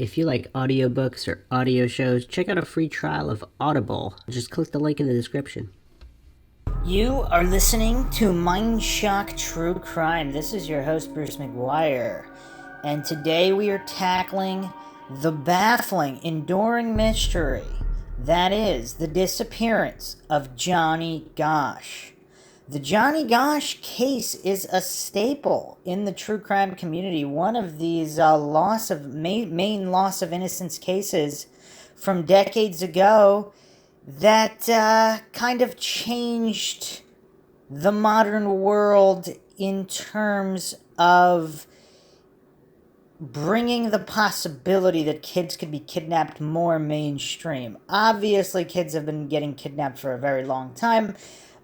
If you like audiobooks or audio shows, check out a free trial of Audible. Just click the link in the description. You are listening to Mindshock True Crime. This is your host, Bruce McGuire. And today we are tackling the baffling, enduring mystery that is the disappearance of Johnny Gosch. The Johnny Gosch case is a staple in the true crime community. One of these main loss of innocence cases from decades ago that kind of changed the modern world in terms of bringing the possibility that kids could be kidnapped more mainstream. Obviously, kids have been getting kidnapped for a very long time,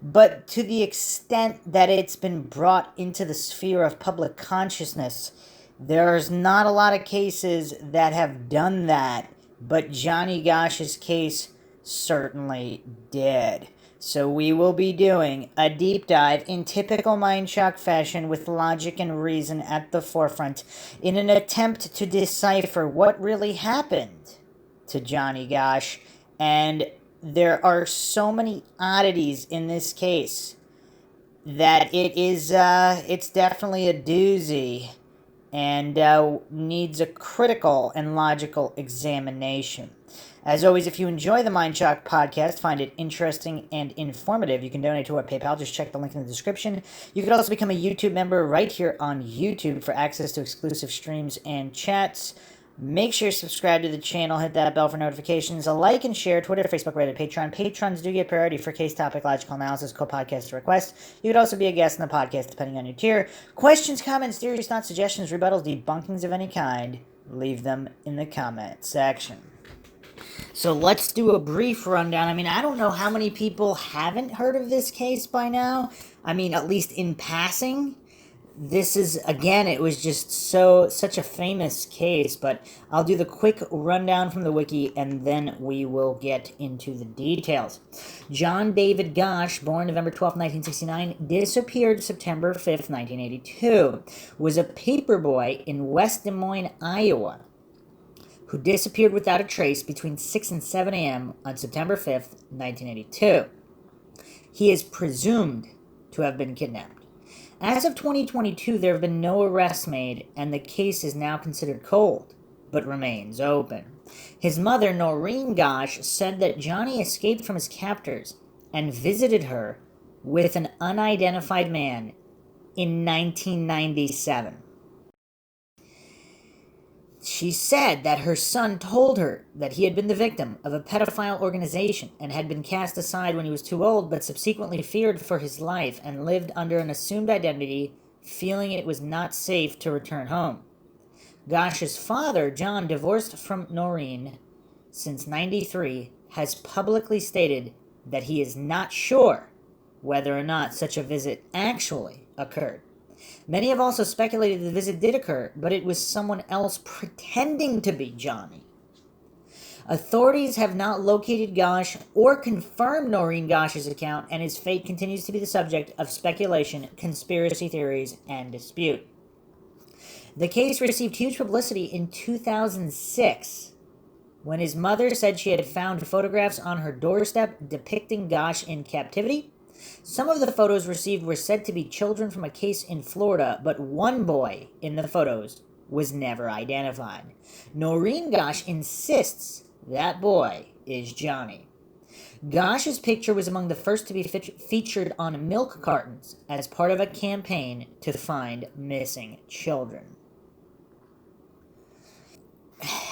but to the extent that it's been brought into the sphere of public consciousness, there's not a lot of cases that have done that, but Johnny Gosch's case certainly did. So we will be doing a deep dive in typical Mindshock fashion with logic and reason at the forefront in an attempt to decipher what really happened to Johnny Gosch. And there are so many oddities in this case that it's definitely a doozy and needs a critical and logical examination. As always, if you enjoy the Mindshock podcast, find it interesting and informative, you can donate to our PayPal. Just check the link in the description. You could also become a YouTube member right here on YouTube for access to exclusive streams and chats. Make sure you subscribe to the channel, hit that bell for notifications, a like and share, Twitter, Facebook, Reddit, Patreon. Patrons do get priority for case topic, logical analysis, co-podcast requests. You could also be a guest in the podcast depending on your tier. Questions, comments, theories, thoughts, suggestions, rebuttals, debunkings of any kind, leave them in the comment section. So let's do a brief rundown. I mean, I don't know how many people haven't heard of this case by now. I mean, at least in passing. This is, again, it was just such a famous case, but I'll do the quick rundown from the wiki and then we will get into the details. John David Gosch, born November 12, 1969, disappeared September 5th, 1982, was a paperboy in West Des Moines, Iowa, who disappeared without a trace between 6 and 7 a.m. on September 5th, 1982. He is presumed to have been kidnapped. As of 2022, there have been no arrests made, and the case is now considered cold, but remains open. His mother, Noreen Gosch, said that Johnny escaped from his captors and visited her with an unidentified man in 1997. She said that her son told her that he had been the victim of a pedophile organization and had been cast aside when he was too old, but subsequently feared for his life and lived under an assumed identity, feeling it was not safe to return home. Gosch's father, John, divorced from Noreen since '93, has publicly stated that he is not sure whether or not such a visit actually occurred. Many have also speculated the visit did occur, but it was someone else pretending to be Johnny. Authorities have not located Gosch or confirmed Noreen Gosch's account, and his fate continues to be the subject of speculation, conspiracy theories, and dispute. The case received huge publicity in 2006 when his mother said she had found photographs on her doorstep depicting Gosch in captivity. Some of the photos received were said to be children from a case in Florida, but one boy in the photos was never identified. Noreen Gosch insists that boy is Johnny. Gosch's picture was among the first to be featured on milk cartons as part of a campaign to find missing children.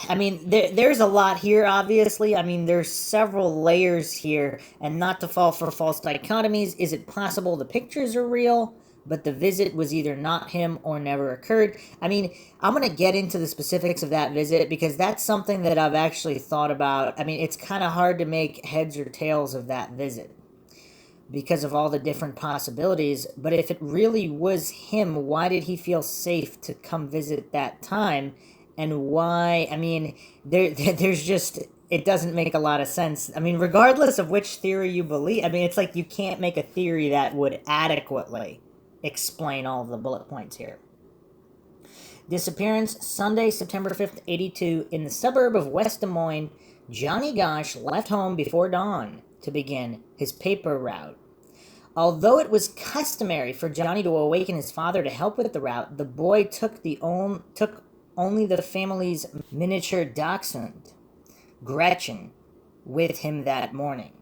I mean, there's a lot here, obviously. I mean, there's several layers here, and not to fall for false dichotomies, is it possible the pictures are real, but the visit was either not him or never occurred? I mean, I'm going to get into the specifics of that visit, because that's something that I've actually thought about. I mean, it's kind of hard to make heads or tails of that visit because of all the different possibilities, but if it really was him, why did he feel safe to come visit that time? And why, I mean, there's just, it doesn't make a lot of sense. I mean, regardless of which theory you believe, I mean, it's like you can't make a theory that would adequately explain all of the bullet points here. Disappearance Sunday, September 5th, 82, in the suburb of West Des Moines. Johnny Gosch left home before dawn to begin his paper route. Although it was customary for Johnny to awaken his father to help with the route, the boy took only the family's miniature dachshund, Gretchen, with him that morning.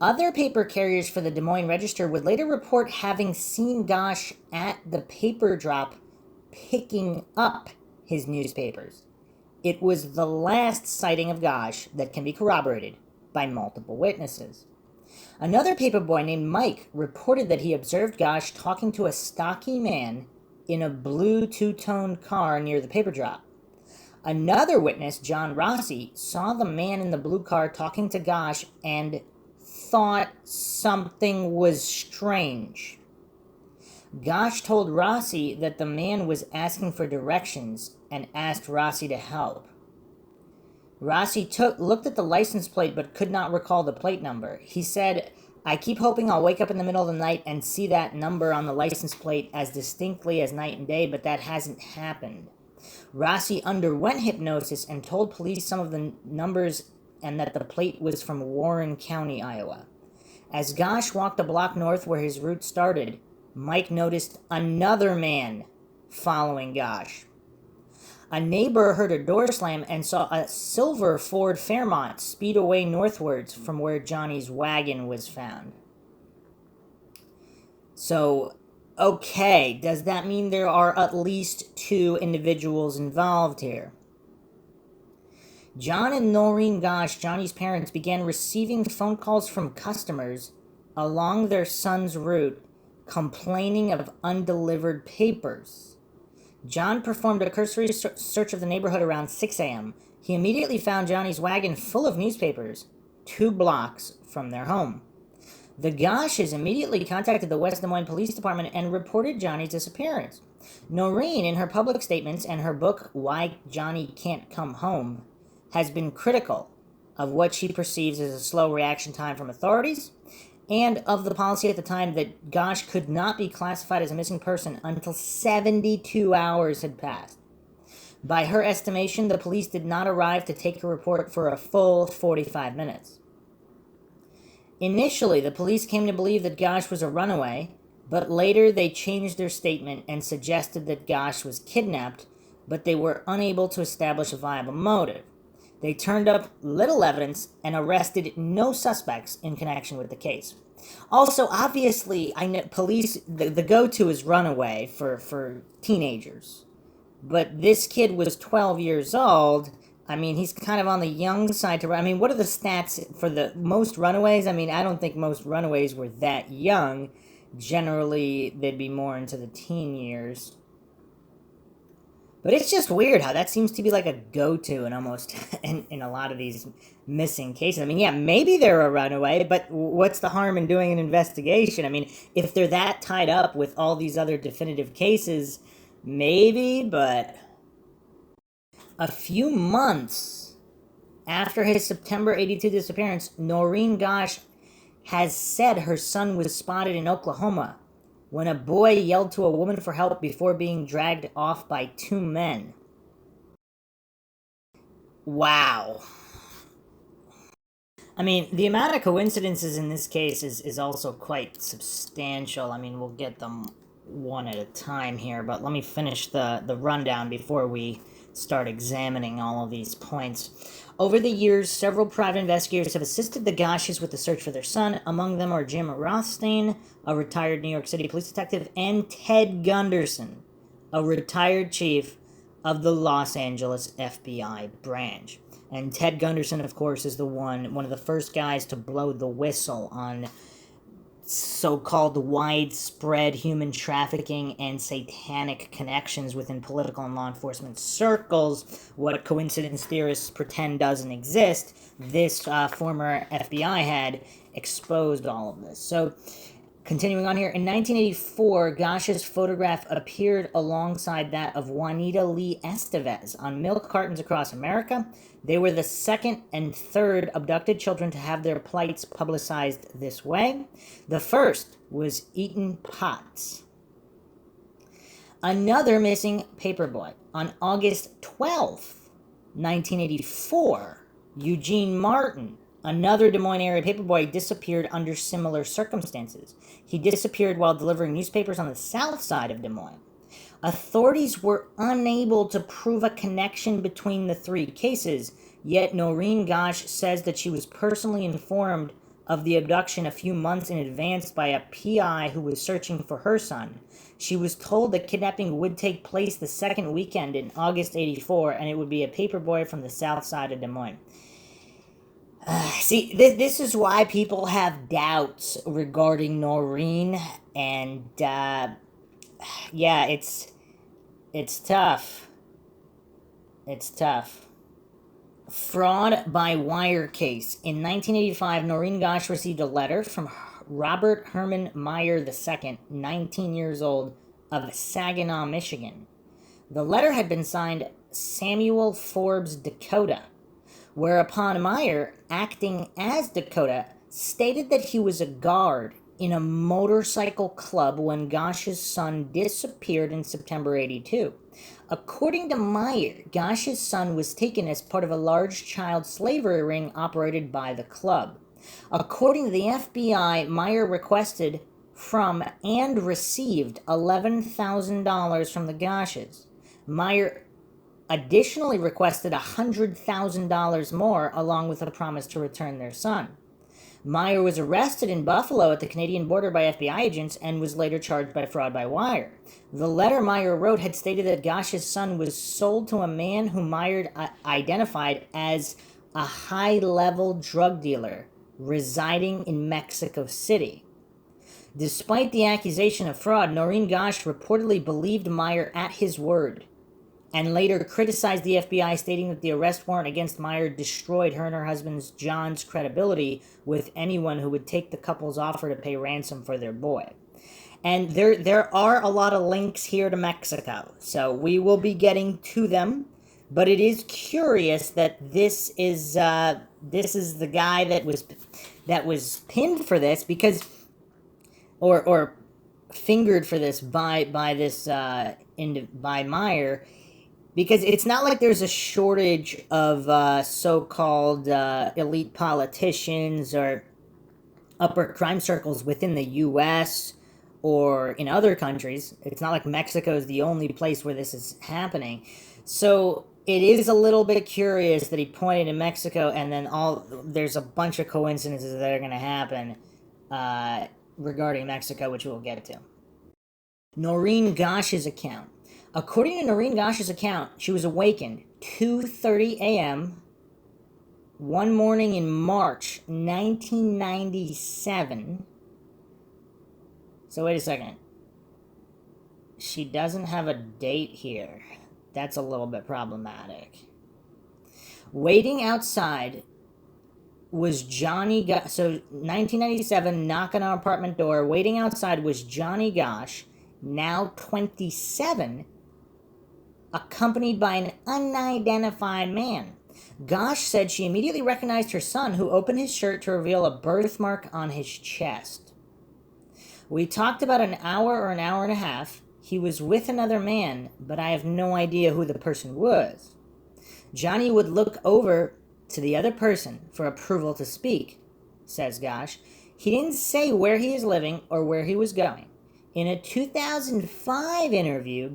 Other paper carriers for the Des Moines Register would later report having seen Gosch at the paper drop picking up his newspapers. It was the last sighting of Gosch that can be corroborated by multiple witnesses. Another paperboy named Mike reported that he observed Gosch talking to a stocky man in a blue two-tone car near the paper drop. Another witness, John Rossi, saw the man in the blue car talking to Gosch and thought something was strange. Gosch told Rossi that the man was asking for directions and asked Rossi to help. Rossi looked at the license plate but could not recall the plate number. He said, "I keep hoping I'll wake up in the middle of the night and see that number on the license plate as distinctly as night and day, but that hasn't happened." Rossi underwent hypnosis and told police some of the numbers and that the plate was from Warren County, Iowa. As Gosch walked a block north where his route started, Mike noticed another man following Gosch. A neighbor heard a door slam and saw a silver Ford Fairmont speed away northwards from where Johnny's wagon was found. So, okay, does that mean there are at least two individuals involved here? John and Noreen Gosch, Johnny's parents, began receiving phone calls from customers along their son's route complaining of undelivered papers. John performed a cursory search of the neighborhood around 6 a.m. He immediately found Johnny's wagon full of newspapers, 2 blocks from their home. The Gosches immediately contacted the West Des Moines Police Department and reported Johnny's disappearance. Noreen, in her public statements and her book, Why Johnny Can't Come Home, has been critical of what she perceives as a slow reaction time from authorities and of the policy at the time that Gosch could not be classified as a missing person until 72 hours had passed. By her estimation, the police did not arrive to take a report for a full 45 minutes. Initially, the police came to believe that Gosch was a runaway, but later they changed their statement and suggested that Gosch was kidnapped, but they were unable to establish a viable motive. They turned up little evidence and arrested no suspects in connection with the case. Also, obviously, I know police, the go-to is runaway for teenagers. But this kid was 12 years old. I mean, he's kind of on the young side to... I mean, what are the stats for the most runaways? I mean, I don't think most runaways were that young. Generally, they'd be more into the teen years. But it's just weird how that seems to be like a go-to in almost in a lot of these missing cases. I mean, yeah, maybe they're a runaway, but what's the harm in doing an investigation? I mean, if they're that tied up with all these other definitive cases, maybe, but a few months after his September 82 disappearance, Noreen Gosch has said her son was spotted in Oklahoma when a boy yelled to a woman for help before being dragged off by 2 men. Wow. I mean, the amount of coincidences in this case is also quite substantial. I mean, we'll get them one at a time here, but let me finish the rundown before we start examining all of these points. Over the years, several private investigators have assisted the Gosches with the search for their son. Among them are Jim Rothstein, a retired New York City police detective, and Ted Gunderson, a retired chief of the Los Angeles FBI branch. And Ted Gunderson, of course, is one of the first guys to blow the whistle on so-called widespread human trafficking and satanic connections within political and law enforcement circles. What coincidence theorists pretend doesn't exist, this former FBI head exposed all of this. So, continuing on here, in 1984, Gosch's photograph appeared alongside that of Juanita Lee Estevez on milk cartons across America. They were the second and third abducted children to have their plights publicized this way. The first was Eaton Potts. Another missing paperboy. On August 12th, 1984, Eugene Martin, another Des Moines area paperboy, disappeared under similar circumstances. He disappeared while delivering newspapers on the south side of Des Moines. Authorities were unable to prove a connection between the three cases, yet Noreen Gosch says that she was personally informed of the abduction a few months in advance by a PI who was searching for her son. She was told that kidnapping would take place the second weekend in August 84, and it would be a paperboy from the south side of Des Moines. See, this is why people have doubts regarding Noreen, and yeah, it's tough. It's tough. Fraud by wire case. In 1985, Noreen Gosch received a letter from Robert Herman Meyer II, 19 years old, of Saginaw, Michigan. The letter had been signed Samuel Forbes Dakota, whereupon Meyer, acting as Dakota, stated that he was a guard in a motorcycle club when Gosch's son disappeared in September 82. According to Meyer, Gosch's son was taken as part of a large child slavery ring operated by the club. According to the FBI, Meyer requested from and received $11,000 from the Gosches. Meyer additionally requested $100,000 more, along with a promise to return their son. Meyer was arrested in Buffalo at the Canadian border by FBI agents and was later charged by fraud by wire. The letter Meyer wrote had stated that Gosch's son was sold to a man whom Meyer identified as a high-level drug dealer residing in Mexico City. Despite the accusation of fraud, Noreen Gosch reportedly believed Meyer at his word, and later criticized the FBI, stating that the arrest warrant against Meyer destroyed her and her husband John's credibility with anyone who would take the couple's offer to pay ransom for their boy. And there are a lot of links here to Mexico, so we will be getting to them. But it is curious that this is the guy that was pinned for this, because or fingered for this by Meyer. Because it's not like there's a shortage of so-called elite politicians or upper crime circles within the U.S. or in other countries. It's not like Mexico is the only place where this is happening. So it is a little bit curious that he pointed in Mexico, and then there's a bunch of coincidences that are going to happen regarding Mexico, which we'll get to. Noreen Gosch's account. According to Noreen Gosch's account, she was awakened 2:30 a.m. one morning in March 1997. So wait a second. She doesn't have a date here. That's a little bit problematic. Waiting outside was Johnny Gosch. So 1997, knocking on our apartment door. Waiting outside was Johnny Gosch, now 27, accompanied by an unidentified man. Gosch said she immediately recognized her son, who opened his shirt to reveal a birthmark on his chest. We talked about an hour or an hour and a half. He was with another man, but I have no idea who the person was. Johnny would look over to the other person for approval to speak, says Gosch. He didn't say where he is living or where he was going. In a 2005 interview,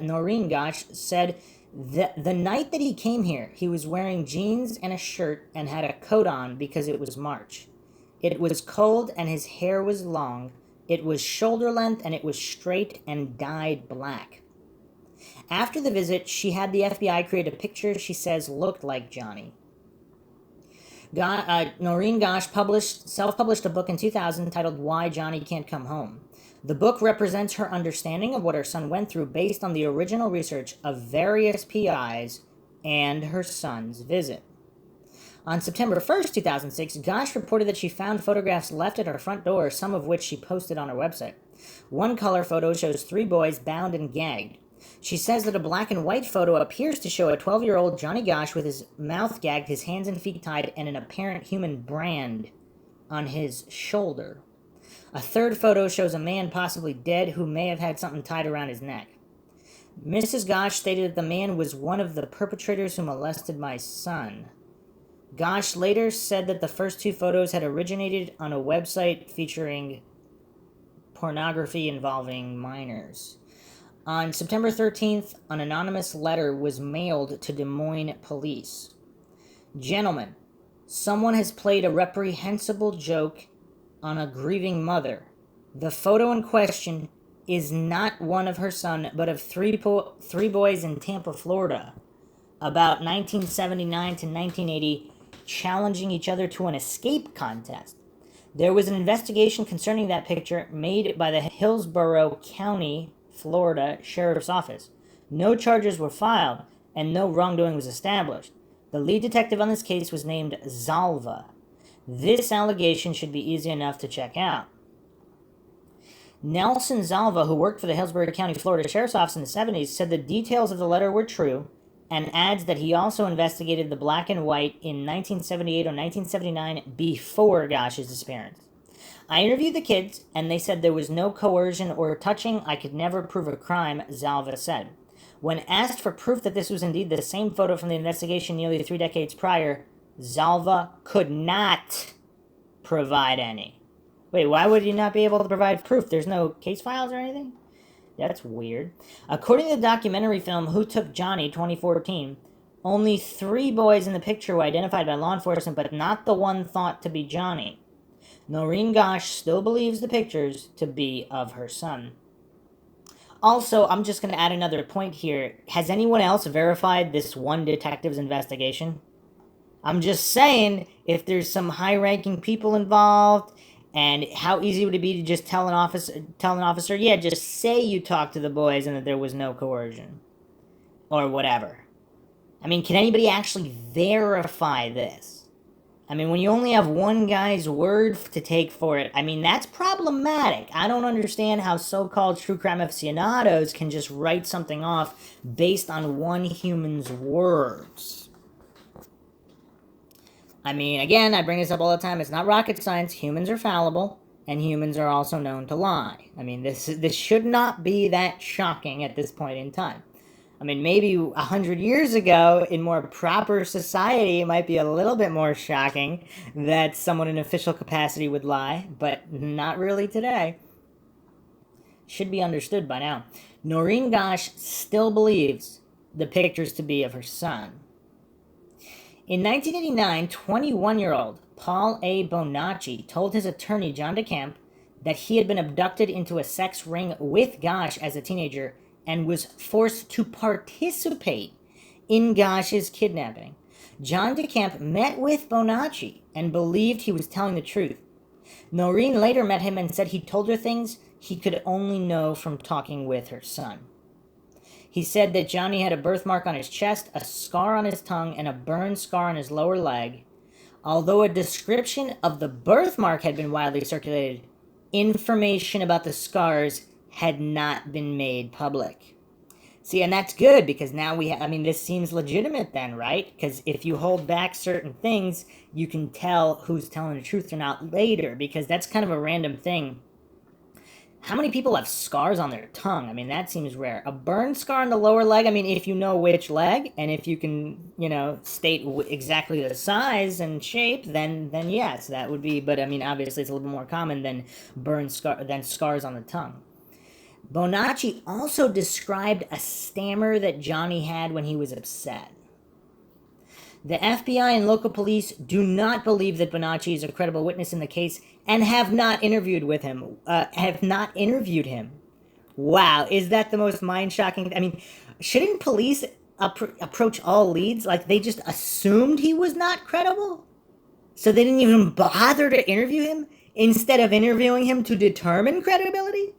Noreen Gosch said that the night that he came here, he was wearing jeans and a shirt and had a coat on because it was March. It was cold and his hair was long. It was shoulder length and it was straight and dyed black. After the visit, she had the FBI create a picture she says looked like Johnny. Noreen Gosch self-published a book in 2000 titled Why Johnny Can't Come Home. The book represents her understanding of what her son went through based on the original research of various PIs and her son's visit. On September 1st, 2006, Gosch reported that she found photographs left at her front door, some of which she posted on her website. One color photo shows 3 boys bound and gagged. She says that a black and white photo appears to show a 12-year-old Johnny Gosch with his mouth gagged, his hands and feet tied, and an apparent human brand on his shoulder. A third photo shows a man possibly dead who may have had something tied around his neck. Mrs. Gosch stated that the man was one of the perpetrators who molested my son. Gosch later said that the first two photos had originated on a website featuring pornography involving minors. On September 13th, an anonymous letter was mailed to Des Moines police. Gentlemen, someone has played a reprehensible joke on a grieving mother. The photo in question is not one of her son, but of three boys in Tampa, Florida, about 1979 to 1980, challenging each other to an escape contest. There was an investigation concerning that picture made by the Hillsborough County, Florida Sheriff's Office. No charges were filed, and no wrongdoing was established. The lead detective on this case was named Zalva. This allegation should be easy enough to check out. Nelson Zalva, who worked for the Hillsborough County, Florida Sheriff's Office in the 70s, said the details of the letter were true, and adds that he also investigated the black and white in 1978 or 1979 before Gosch's disappearance. I interviewed the kids, and they said there was no coercion or touching. I could never prove a crime, Zalva said. When asked for proof that this was indeed the same photo from the investigation nearly 3 decades prior, Zalva could not provide any. Wait, why would you not be able to provide proof? There's no case files or anything? That's weird. According to the documentary film Who Took Johnny 2014, only 3 boys in the picture were identified by law enforcement, but not the one thought to be Johnny. Noreen Gosch still believes the pictures to be of her son. Also, I'm just going to add another point here. Has anyone else verified this one detective's investigation? I'm just saying, if there's some high-ranking people involved, and how easy would it be to just tell an officer, yeah, just say you talked to the boys and that there was no coercion, or whatever. I mean, can anybody actually verify this? I mean, when you only have one guy's word to take for it, I mean, that's problematic. I don't understand how so-called true crime aficionados can just write something off based on one human's words. I mean, again, I bring this up all the time. It's not rocket science. Humans are fallible, and humans are also known to lie. I mean, this should not be that shocking at this point in time. I mean, maybe 100 years ago, in more proper society, it might be a little bit more shocking that someone in official capacity would lie, but not really today. Should be understood by now. Noreen Gosch still believes the pictures to be of her son. In 1989, 21-year-old Paul A. Bonacci told his attorney, John DeCamp, that he had been abducted into a sex ring with Gosch as a teenager and was forced to participate in Gosch's kidnapping. John DeCamp met with Bonacci and believed he was telling the truth. Noreen later met him and said he told her things he could only know from talking with her son. He said that Johnny had a birthmark on his chest, a scar on his tongue, and a burn scar on his lower leg. Although a description of the birthmark had been widely circulated, information about the scars had not been made public. See, and that's good, because now this seems legitimate then, right? Because if you hold back certain things, you can tell who's telling the truth or not later, because that's kind of a random thing. How many people have scars on their tongue? I mean, that seems rare. A burn scar on the lower leg, I mean, if you know which leg, and if you can, state exactly the size and shape, then yes, that would be, but I mean, obviously it's a little bit more common than scars on the tongue. Bonacci also described a stammer that Johnny had when he was upset. The FBI and local police do not believe that Bonacci is a credible witness in the case and have not interviewed him. Wow, is that the most mind-shocking? I mean, shouldn't police approach all leads like they just assumed he was not credible? So they didn't even bother to interview him instead of interviewing him to determine credibility?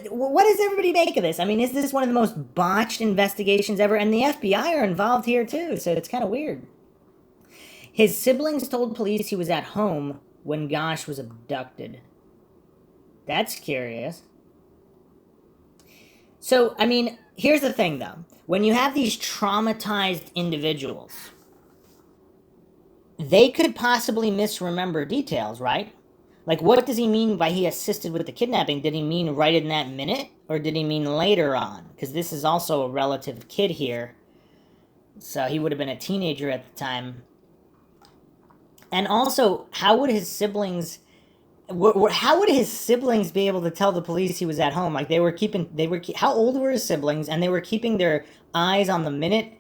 What does everybody make of this? I mean, is this one of the most botched investigations ever? And the FBI are involved here too, so it's kind of weird. His siblings told police he was at home when Gosch was abducted. That's curious. So, I mean, here's the thing though. When you have these traumatized individuals, they could possibly misremember details, right? Like, what does he mean by he assisted with the kidnapping? Did he mean right in that minute? Or did he mean later on? Because this is also a relative kid here. So he would have been a teenager at the time. And also, how would his siblings... How would his siblings be able to tell the police he was at home? Like, how old were his siblings? And they were keeping their eyes on the minute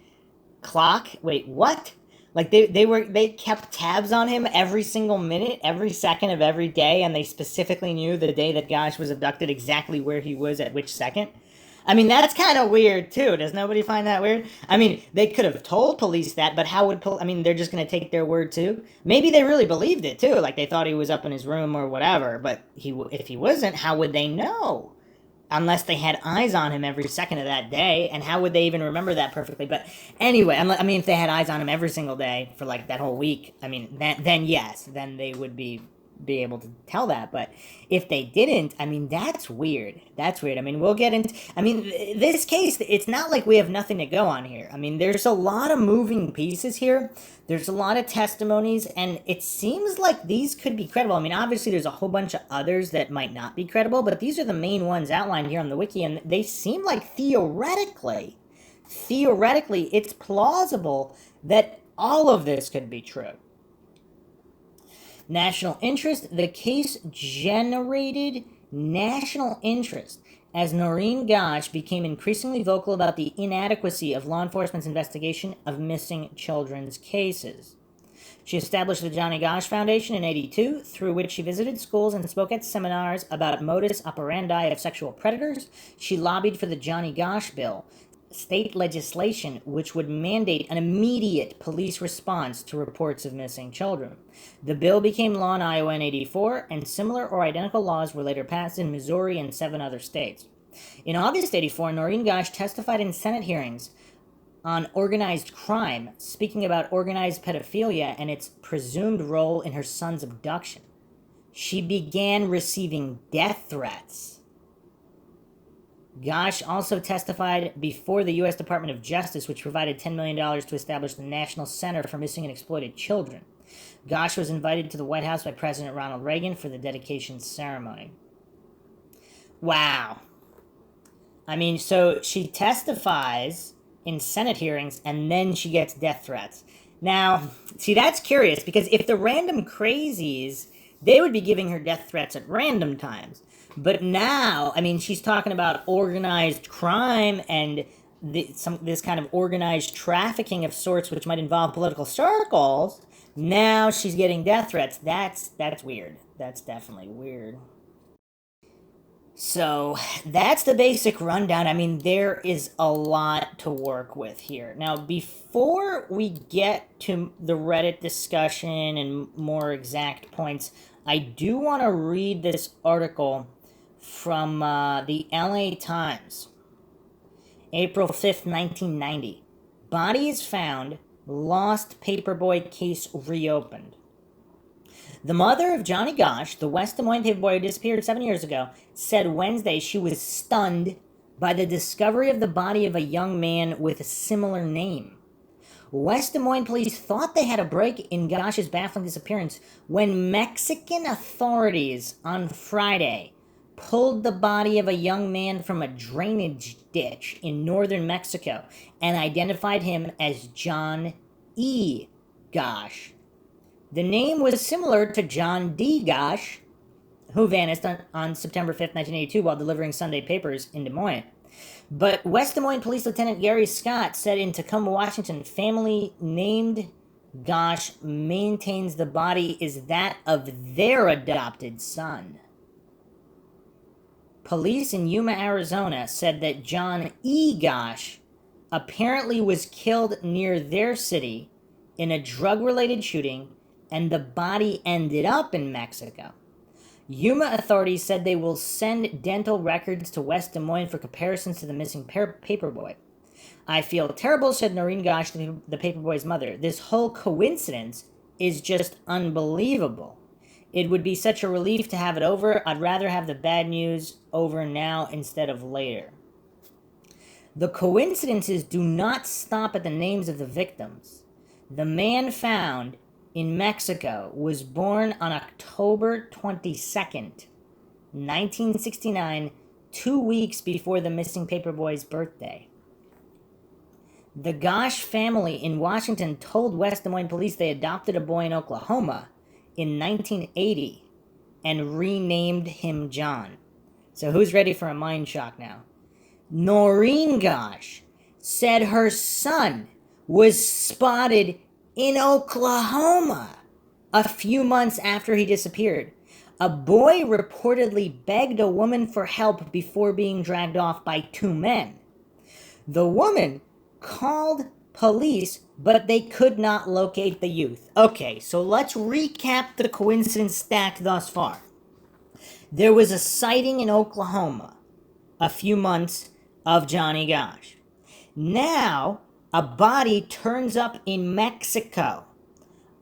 clock? Wait, what? Like they kept tabs on him every single minute, every second of every day, and they specifically knew the day that Gosh was abducted exactly where he was at which second. I mean, that's kind of weird too. Does nobody find that weird? I mean, they could have told police that, but how would I mean, they're just going to take their word too. Maybe they really believed it too, like they thought he was up in his room or whatever. But if he wasn't, how would they know? Unless they had eyes on him every second of that day, and how would they even remember that perfectly? But anyway, I mean, if they had eyes on him every single day for like that whole week, I mean, then yes, then they would be able to tell that. But if they didn't, I mean, that's weird. That's weird. I mean, we'll get into. I mean, this case, it's not like we have nothing to go on here. I mean, there's a lot of moving pieces here. There's a lot of testimonies, and it seems like these could be credible. I mean, obviously, there's a whole bunch of others that might not be credible, but these are the main ones outlined here on the wiki, and they seem like theoretically, it's plausible that all of this could be true. National interest. The case generated national interest as Noreen Gosch became increasingly vocal about the inadequacy of law enforcement's investigation of missing children's cases. She established the Johnny Gosch Foundation in '82, through which she visited schools and spoke at seminars about modus operandi of sexual predators. She lobbied for the Johnny Gosch Bill, state legislation which would mandate an immediate police response to reports of missing children. The bill became law in Iowa in '84, and similar or identical laws were later passed in Missouri and 7 other states. In August '84, Noreen Gosch testified in Senate hearings on organized crime, speaking about organized pedophilia and its presumed role in her son's abduction. She began receiving death threats. Gosch also testified before the U.S. Department of Justice, which provided $10 million to establish the National Center for Missing and Exploited Children. Gosch was invited to the White House by President Ronald Reagan for the dedication ceremony. Wow. I mean, so she testifies in Senate hearings, and then she gets death threats. Now, see, that's curious, because if the random crazies, they would be giving her death threats at random times. But now, I mean, she's talking about organized crime and this kind of organized trafficking of sorts, which might involve political circles. Now she's getting death threats. That's weird. That's definitely weird. So that's the basic rundown. I mean, there is a lot to work with here. Now, before we get to the Reddit discussion and more exact points, I do want to read this article from the LA Times. April 5th, 1990. Body is found, lost paperboy case reopened. The mother of Johnny Gosch, the West Des Moines paperboy who disappeared 7 years ago, said Wednesday she was stunned by the discovery of the body of a young man with a similar name. West Des Moines police thought they had a break in Gosch's baffling disappearance when Mexican authorities on Friday pulled the body of a young man from a drainage ditch in northern Mexico and identified him as John E. Gosch. The name was similar to John D. Gosch, who vanished on September 5th, 1982 while delivering Sunday papers in Des Moines. But West Des Moines Police Lieutenant Gary Scott said in Tacoma, Washington, family named Gosch maintains the body is that of their adopted son. Police in Yuma, Arizona said that John E. Gosch apparently was killed near their city in a drug-related shooting, and the body ended up in Mexico. Yuma authorities said they will send dental records to West Des Moines for comparisons to the missing paperboy. I feel terrible, said Noreen Gosch, the paperboy's mother. This whole coincidence is just unbelievable. It would be such a relief to have it over. I'd rather have the bad news over now instead of later. The coincidences do not stop at the names of the victims. The man found in Mexico was born on October 22nd, 1969, 2 weeks before the missing paperboy's birthday. The Gosch family in Washington told West Des Moines police they adopted a boy in Oklahoma in 1980 and renamed him John. So who's ready for a mind shock now? Noreen Gosch said her son was spotted in Oklahoma a few months after he disappeared. A boy reportedly begged a woman for help before being dragged off by two men. The woman called police, but they could not locate the youth. Okay, so let's recap the coincidence stack thus far. There was a sighting in Oklahoma a few months of Johnny Gosch. Now, a body turns up in Mexico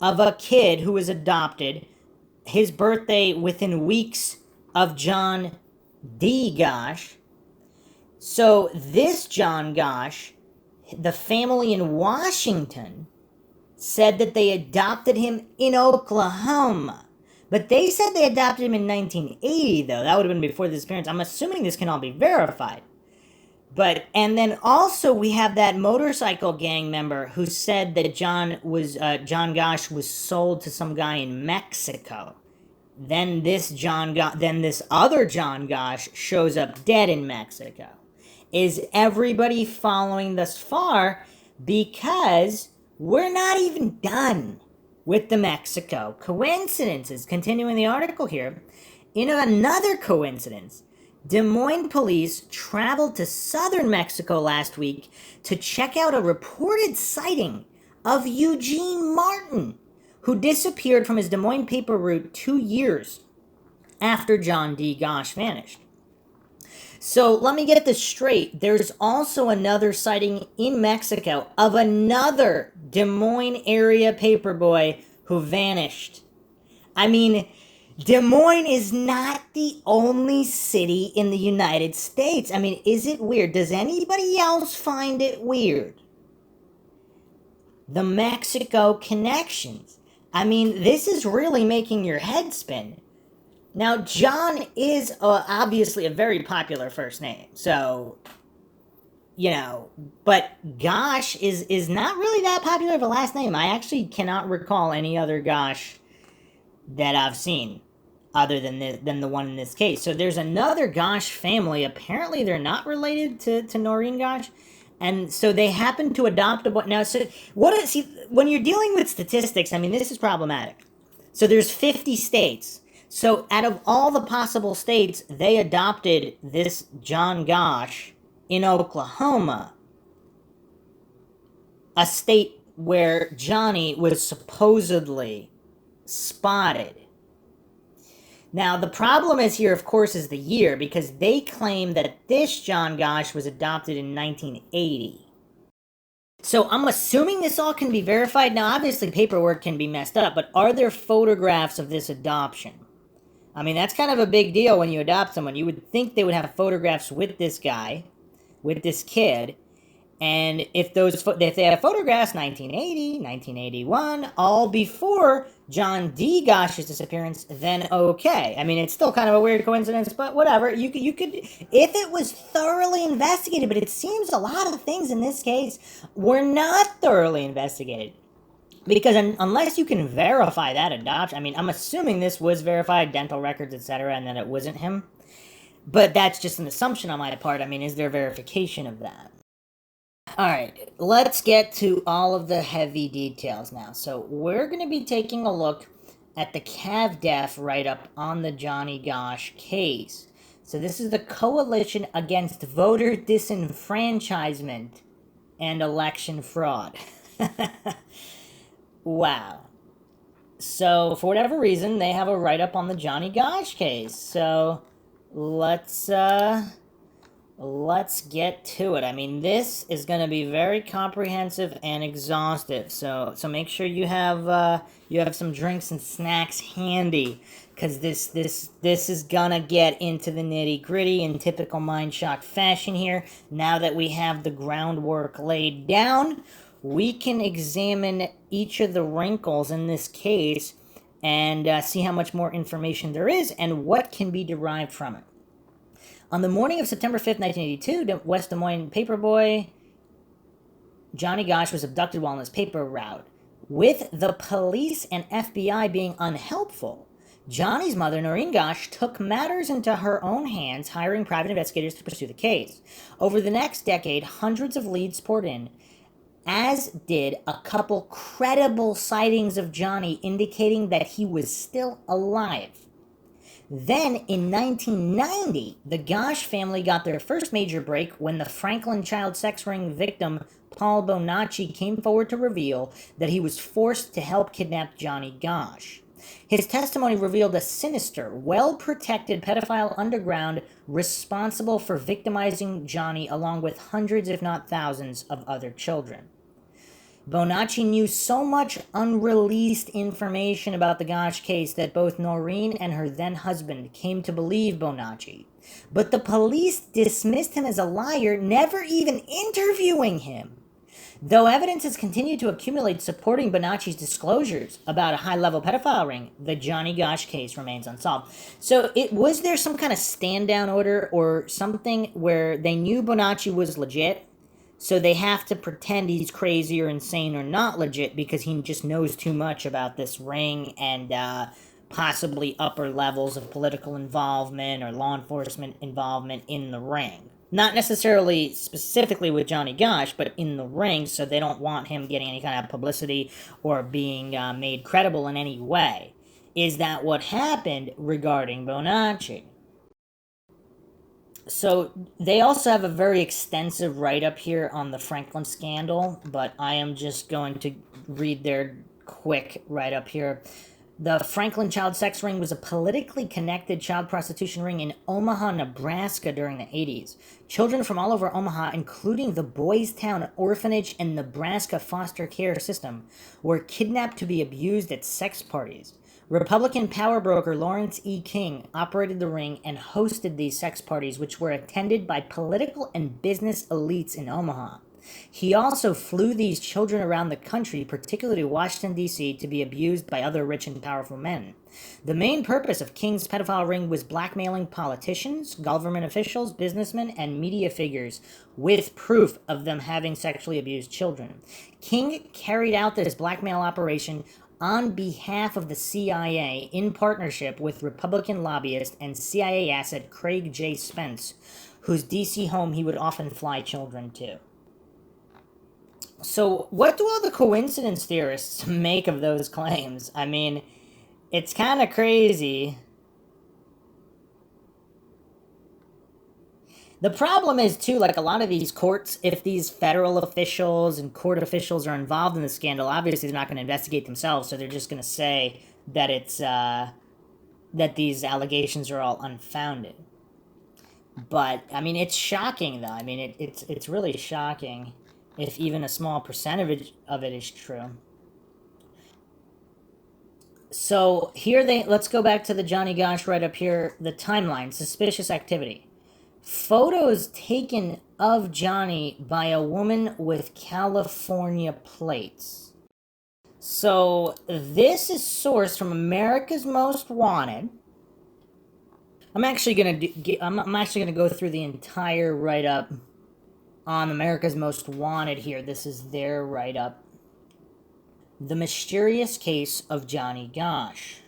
of a kid who was adopted, his birthday within weeks of John D. Gosch. So this John Gosch, the family in Washington, said that they adopted him in Oklahoma. But they said they adopted him in 1980, though. That would have been before the disappearance. I'm assuming this can all be verified. And then also we have that motorcycle gang member who said that John Gosch was sold to some guy in Mexico. Then this other John Gosch shows up dead in Mexico. Is everybody following thus far? Because we're not even done with the Mexico coincidences. Continuing the article here, in another coincidence, Des Moines police traveled to southern Mexico last week to check out a reported sighting of Eugene Martin, who disappeared from his Des Moines paper route 2 years after John D. Gosch vanished. So let me get this straight. There's also another sighting in Mexico of another Des Moines area paperboy who vanished. I mean, Des Moines is not the only city in the United States. I mean, is it weird? Does anybody else find it weird? The Mexico connections. I mean, this is really making your head spin. Now, John is obviously a very popular first name, so, but Gosch is not really that popular of a last name. I actually cannot recall any other Gosch that I've seen other than the one in this case. So there's another Gosch family. Apparently, they're not related to Noreen Gosch. And so they happen to adopt a boy. Now, when you're dealing with statistics, I mean, this is problematic. So there's 50 states. So out of all the possible states, they adopted this John Gosch in Oklahoma, a state where Johnny was supposedly spotted. Now, the problem is here, of course, is the year, because they claim that this John Gosch was adopted in 1980. So I'm assuming this all can be verified. Now, obviously, paperwork can be messed up, but are there photographs of this adoption? I mean, that's kind of a big deal when you adopt someone. You would think they would have photographs with this guy, with this kid, and if they have photographs, 1980, 1981, all before John D. Gosch's disappearance, then okay. I mean, it's still kind of a weird coincidence, but whatever. You could, if it was thoroughly investigated, but it seems a lot of things in this case were not thoroughly investigated. Because unless you can verify that adoption, I mean, I'm assuming this was verified, dental records, etc., and that it wasn't him. But that's just an assumption on my part. I mean, is there verification of that? Alright, let's get to all of the heavy details now. So we're going to be taking a look at the CavDef write-up on the Johnny Gosch case. So this is the Coalition Against Voter Disenfranchisement and Election Fraud. Wow. So, for whatever reason, they have a write-up on the Johnny Gosch case. So, let's get to it. I mean, this is going to be very comprehensive and exhaustive. So make sure you have some drinks and snacks handy, because this is gonna get into the nitty-gritty in typical Mindshock fashion here. Now that we have the groundwork laid down we can examine each of the wrinkles in this case and see how much more information there is and what can be derived from it. On the morning of September 5th, 1982, West Des Moines paperboy Johnny Gosch was abducted while on his paper route. With the police and FBI being unhelpful, Johnny's mother, Noreen Gosch, took matters into her own hands, hiring private investigators to pursue the case. Over the next decade, hundreds of leads poured in, as did a couple credible sightings of Johnny indicating that he was still alive. Then, in 1990, the Gosch family got their first major break when the Franklin child sex ring victim Paul Bonacci came forward to reveal that he was forced to help kidnap Johnny Gosch. His testimony revealed a sinister, well-protected pedophile underground responsible for victimizing Johnny along with hundreds, if not thousands, of other children. Bonacci knew so much unreleased information about the Gosch case that both Noreen and her then-husband came to believe Bonacci. But the police dismissed him as a liar, never even interviewing him. Though evidence has continued to accumulate supporting Bonacci's disclosures about a high-level pedophile ring, the Johnny Gosch case remains unsolved. So was there some kind of stand-down order or something where they knew Bonacci was legit, so they have to pretend he's crazy or insane or not legit because he just knows too much about this ring and possibly upper levels of political involvement or law enforcement involvement in the ring? Not necessarily specifically with Johnny Gosch, but in the ring, so they don't want him getting any kind of publicity or being made credible in any way. Is that what happened regarding Bonacci? So they also have a very extensive write-up here on the Franklin scandal, but I am just going to read their quick write-up here. The Franklin child sex ring was a politically connected child prostitution ring in Omaha, Nebraska during the 80s. Children from all over Omaha, including the Boys Town Orphanage and Nebraska foster care system, were kidnapped to be abused at sex parties. Republican power broker Lawrence E. King operated the ring and hosted these sex parties, which were attended by political and business elites in Omaha. He also flew these children around the country, particularly Washington, D.C., to be abused by other rich and powerful men. The main purpose of King's pedophile ring was blackmailing politicians, government officials, businessmen, and media figures with proof of them having sexually abused children. King carried out this blackmail operation on behalf of the CIA in partnership with Republican lobbyist and CIA asset Craig J. Spence, whose D.C. home he would often fly children to. So, what do all the coincidence theorists make of those claims? I mean, it's kind of crazy. The problem is, too, like a lot of these courts, if these federal officials and court officials are involved in the scandal, obviously they're not going to investigate themselves, so they're just going to say that it's, that these allegations are all unfounded. But, I mean, it's shocking, though. I mean, it's really shocking if even a small percentage of it is true. So here let's go back to the Johnny Gosch right up here, the timeline, suspicious activity. Photos taken of Johnny by a woman with California plates. So this is sourced from America's Most Wanted. I'm actually gonna go through the entire write-up on America's Most Wanted here. This is their write-up. The mysterious case of Johnny Gosch.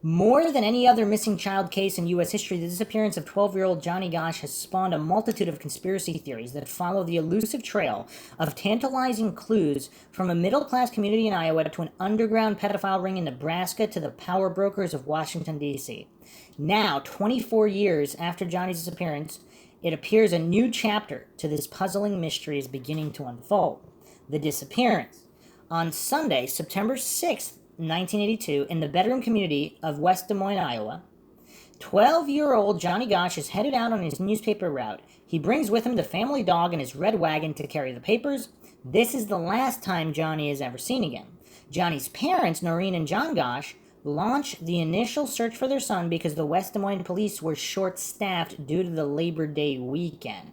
More than any other missing child case in U.S. history, the disappearance of 12-year-old Johnny Gosch has spawned a multitude of conspiracy theories that follow the elusive trail of tantalizing clues from a middle-class community in Iowa to an underground pedophile ring in Nebraska to the power brokers of Washington, D.C. Now, 24 years after Johnny's disappearance, it appears a new chapter to this puzzling mystery is beginning to unfold. The disappearance. On Sunday, September 6th, 1982, in the bedroom community of West Des Moines, Iowa, 12-year-old Johnny Gosch is headed out on his newspaper route. He brings with him the family dog and his red wagon to carry the papers. This is the last time Johnny is ever seen again. Johnny's parents, Noreen and John Gosch, launched the initial search for their son because the West Des Moines police were short-staffed due to the Labor Day weekend.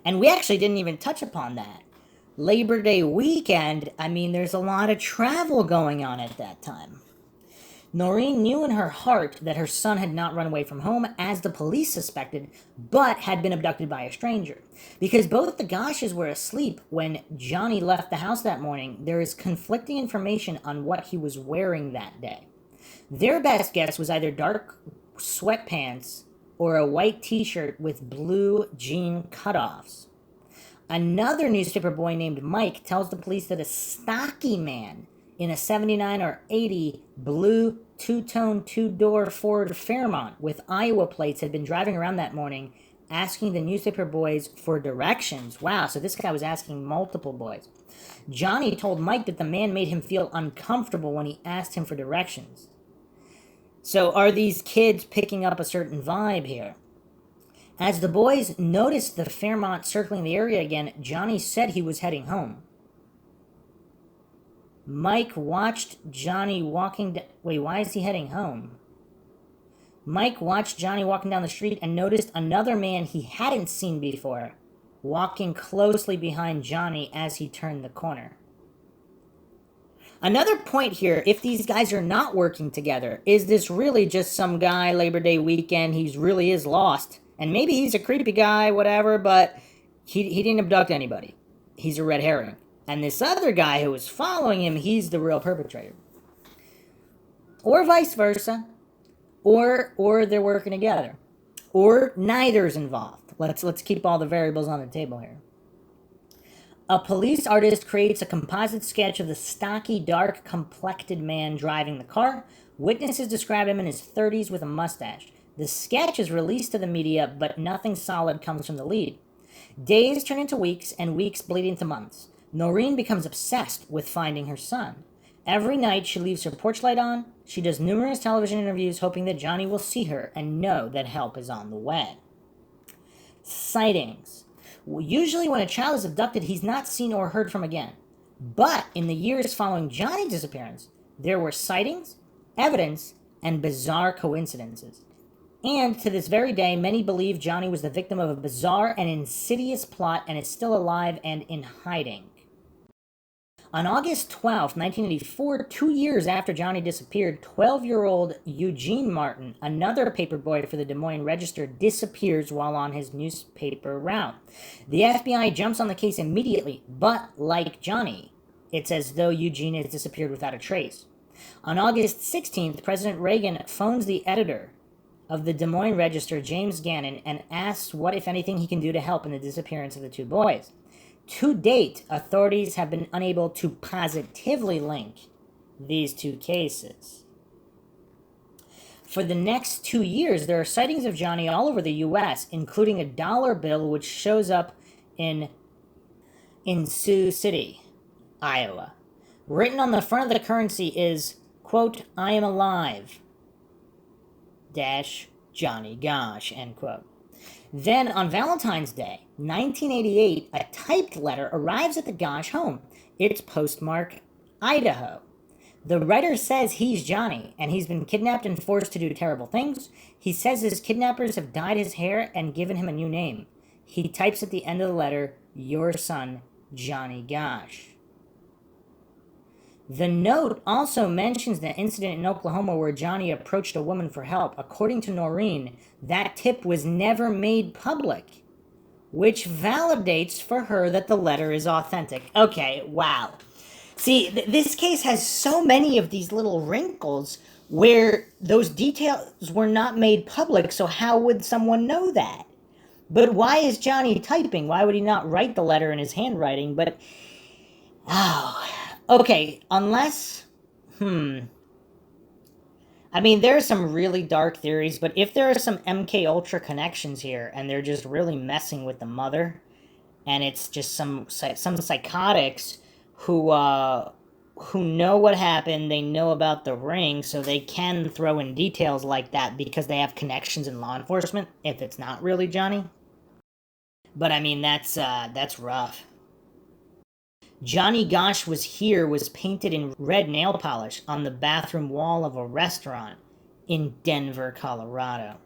And we actually didn't even touch upon that. Labor Day weekend, I mean, there's a lot of travel going on at that time. Noreen knew in her heart that her son had not run away from home, as the police suspected, but had been abducted by a stranger. Because both the Gosches were asleep when Johnny left the house that morning, there is conflicting information on what he was wearing that day. Their best guess was either dark sweatpants or a white t-shirt with blue jean cutoffs. Another newspaper boy named Mike tells the police that a stocky man in a 79 or 80 blue two-tone two-door Ford Fairmont with Iowa plates had been driving around that morning asking the newspaper boys for directions. Wow, so this guy was asking multiple boys. Johnny told Mike that the man made him feel uncomfortable when he asked him for directions. So are these kids picking up a certain vibe here? As the boys noticed the Fairmont circling the area again, Johnny said he was heading home. Mike watched Johnny walking... Wait, why is he heading home? Mike watched Johnny walking down the street and noticed another man he hadn't seen before, walking closely behind Johnny as he turned the corner. Another point here, if these guys are not working together, is this really just some guy Labor Day weekend? He really is lost. And maybe he's a creepy guy, whatever, but he didn't abduct anybody. He's a red herring. And this other guy who was following him, he's the real perpetrator. Or vice versa. Or they're working together. Or neither's involved. Let's keep all the variables on the table here. A police artist creates a composite sketch of the stocky, dark-complected man driving the car. Witnesses describe him in his 30s with a mustache. The sketch is released to the media, but nothing solid comes from the lead. Days turn into weeks, and weeks bleed into months. Noreen becomes obsessed with finding her son. Every night, she leaves her porch light on. She does numerous television interviews, hoping that Johnny will see her and know that help is on the way. Sightings. Usually when a child is abducted, he's not seen or heard from again. But in the years following Johnny's disappearance, there were sightings, evidence, and bizarre coincidences. And to this very day, many believe Johnny was the victim of a bizarre and insidious plot and is still alive and in hiding. On August 12, 1984, 2 years after Johnny disappeared, 12-year-old Eugene Martin, another paperboy for the Des Moines Register, disappears while on his newspaper route. The FBI jumps on the case immediately, but like Johnny, it's as though Eugene has disappeared without a trace. On August 16th, President Reagan phones the editor of the Des Moines Register, James Gannon, and asks what, if anything, he can do to help in the disappearance of the two boys. To date, authorities have been unable to positively link these two cases. For the next 2 years, there are sightings of Johnny all over the U.S., including a dollar bill which shows up in Sioux City, Iowa. Written on the front of the currency is, quote, "I am alive, dash Johnny Gosch," end quote. Then, on Valentine's Day, 1988, a typed letter arrives at the Gosch home. It's postmarked Idaho. The writer says he's Johnny, and he's been kidnapped and forced to do terrible things. He says his kidnappers have dyed his hair and given him a new name. He types at the end of the letter, "Your son, Johnny Gosch." The note also mentions the incident in Oklahoma where Johnny approached a woman for help. According to Noreen, that tip was never made public, which validates for her that the letter is authentic. Okay, wow. See, this case has so many of these little wrinkles where those details were not made public, so how would someone know that? But why is Johnny typing? Why would he not write the letter in his handwriting? But, oh... Okay, unless, I mean, there are some really dark theories, but if there are some MK Ultra connections here, and they're just really messing with the mother, and it's just some psychotics who know what happened, they know about the ring, so they can throw in details like that because they have connections in law enforcement, if it's not really Johnny. But I mean, that's rough. Johnny Gosch was painted in red nail polish on the bathroom wall of a restaurant in Denver, Colorado.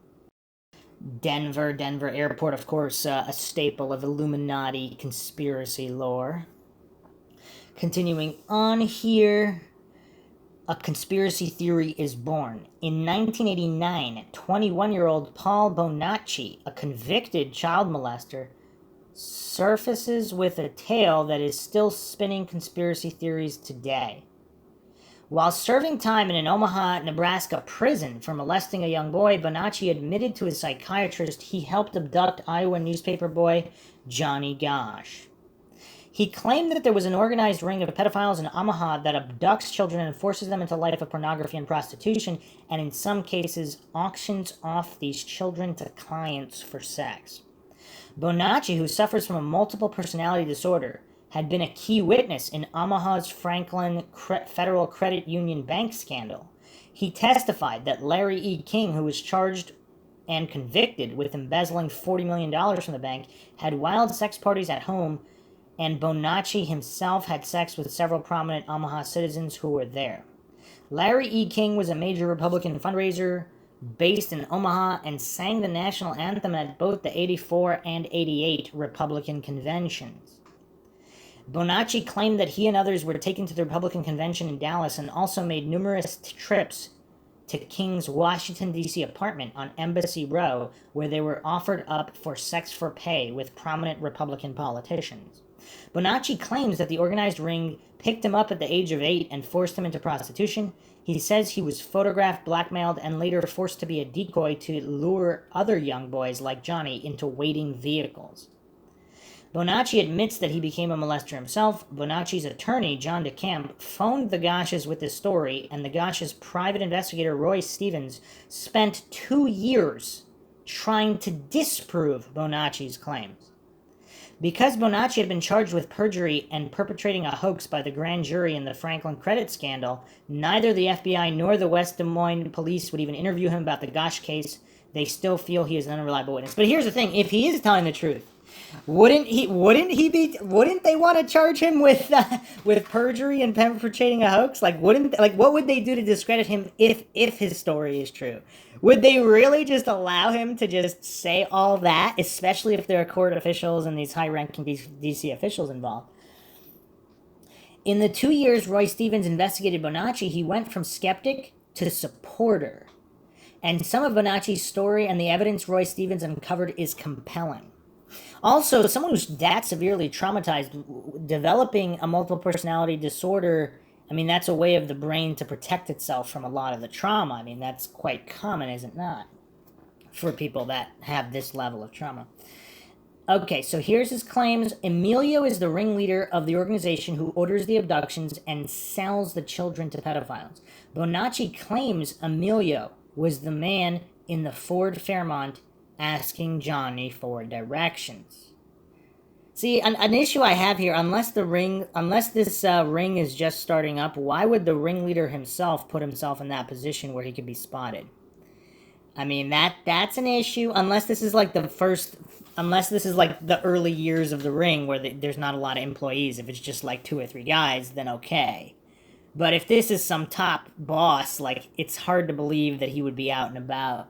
Denver Airport, of course, a staple of Illuminati conspiracy lore. Continuing on here, a conspiracy theory is born. In 1989, 21-year-old Paul Bonacci, a convicted child molester, surfaces with a tale that is still spinning conspiracy theories today. While serving time in an Omaha, Nebraska prison for molesting a young boy, Bonacci admitted to his psychiatrist he helped abduct Iowa newspaper boy Johnny Gosch. He claimed that there was an organized ring of pedophiles in Omaha that abducts children and forces them into a life of pornography and prostitution, and in some cases auctions off these children to clients for sex. Bonacci, who suffers from a multiple personality disorder, had been a key witness in Omaha's Franklin Federal Credit Union bank scandal. He testified that Larry E. King, who was charged and convicted with embezzling $40 million from the bank, had wild sex parties at home, and Bonacci himself had sex with several prominent Omaha citizens who were there. Larry E. King was a major Republican fundraiser based in Omaha and sang the national anthem at both the 84 and 88 Republican conventions. Bonacci claimed that he and others were taken to the Republican convention in Dallas and also made numerous trips to King's Washington, D.C. apartment on Embassy Row, where they were offered up for sex for pay with prominent Republican politicians. Bonacci claims that the organized ring picked him up at the age of 8 and forced him into prostitution. He says he was photographed, blackmailed, and later forced to be a decoy to lure other young boys like Johnny into waiting vehicles. Bonacci admits that he became a molester himself. Bonacci's attorney, John DeCamp, phoned the Gosches with this story, and the Gosches' private investigator, Roy Stevens, spent 2 years trying to disprove Bonacci's claims. Because Bonacci had been charged with perjury and perpetrating a hoax by the grand jury in the Franklin credit scandal, neither the FBI nor the West Des Moines police would even interview him about the Gosch case. They still feel he is an unreliable witness. But here's the thing: if he is telling the truth, wouldn't they want to charge him with perjury and perpetrating a hoax? What would they do to discredit him if his story is true? Would they really just allow him to just say all that, especially if there are court officials and these high-ranking DC officials involved? In the 2 years Roy Stevens investigated Bonacci, he went from skeptic to supporter. And some of Bonacci's story and the evidence Roy Stevens uncovered is compelling. Also, someone who's that severely traumatized, developing a multiple personality disorder, I mean, that's a way of the brain to protect itself from a lot of the trauma. I mean, that's quite common, is it not, for people that have this level of trauma? Okay, so here's his claims. Emilio is the ringleader of the organization who orders the abductions and sells the children to pedophiles. Bonacci claims Emilio was the man in the Ford Fairmont asking Johnny for directions. See, an issue I have here, unless this ring is just starting up, why would the ringleader himself put himself in that position where he could be spotted? I mean, that's an issue, unless this is like the early years of the ring where there's not a lot of employees. If it's just like 2 or 3 guys, then okay. But if this is some top boss, it's hard to believe that he would be out and about.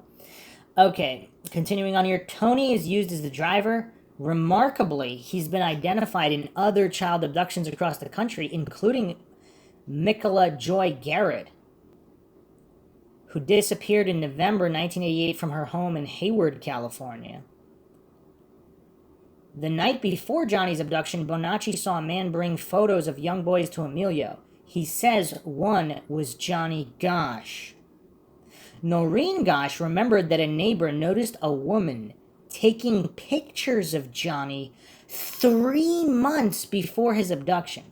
Okay, continuing on here, Tony is used as the driver. Remarkably, he's been identified in other child abductions across the country, including Mikola Joy Garrett, who disappeared in November 1988 from her home in Hayward, California. The night before Johnny's abduction, Bonacci saw a man bring photos of young boys to Emilio. He says one was Johnny Gosch. Noreen Gosch remembered that a neighbor noticed a woman taking pictures of Johnny 3 months before his abduction.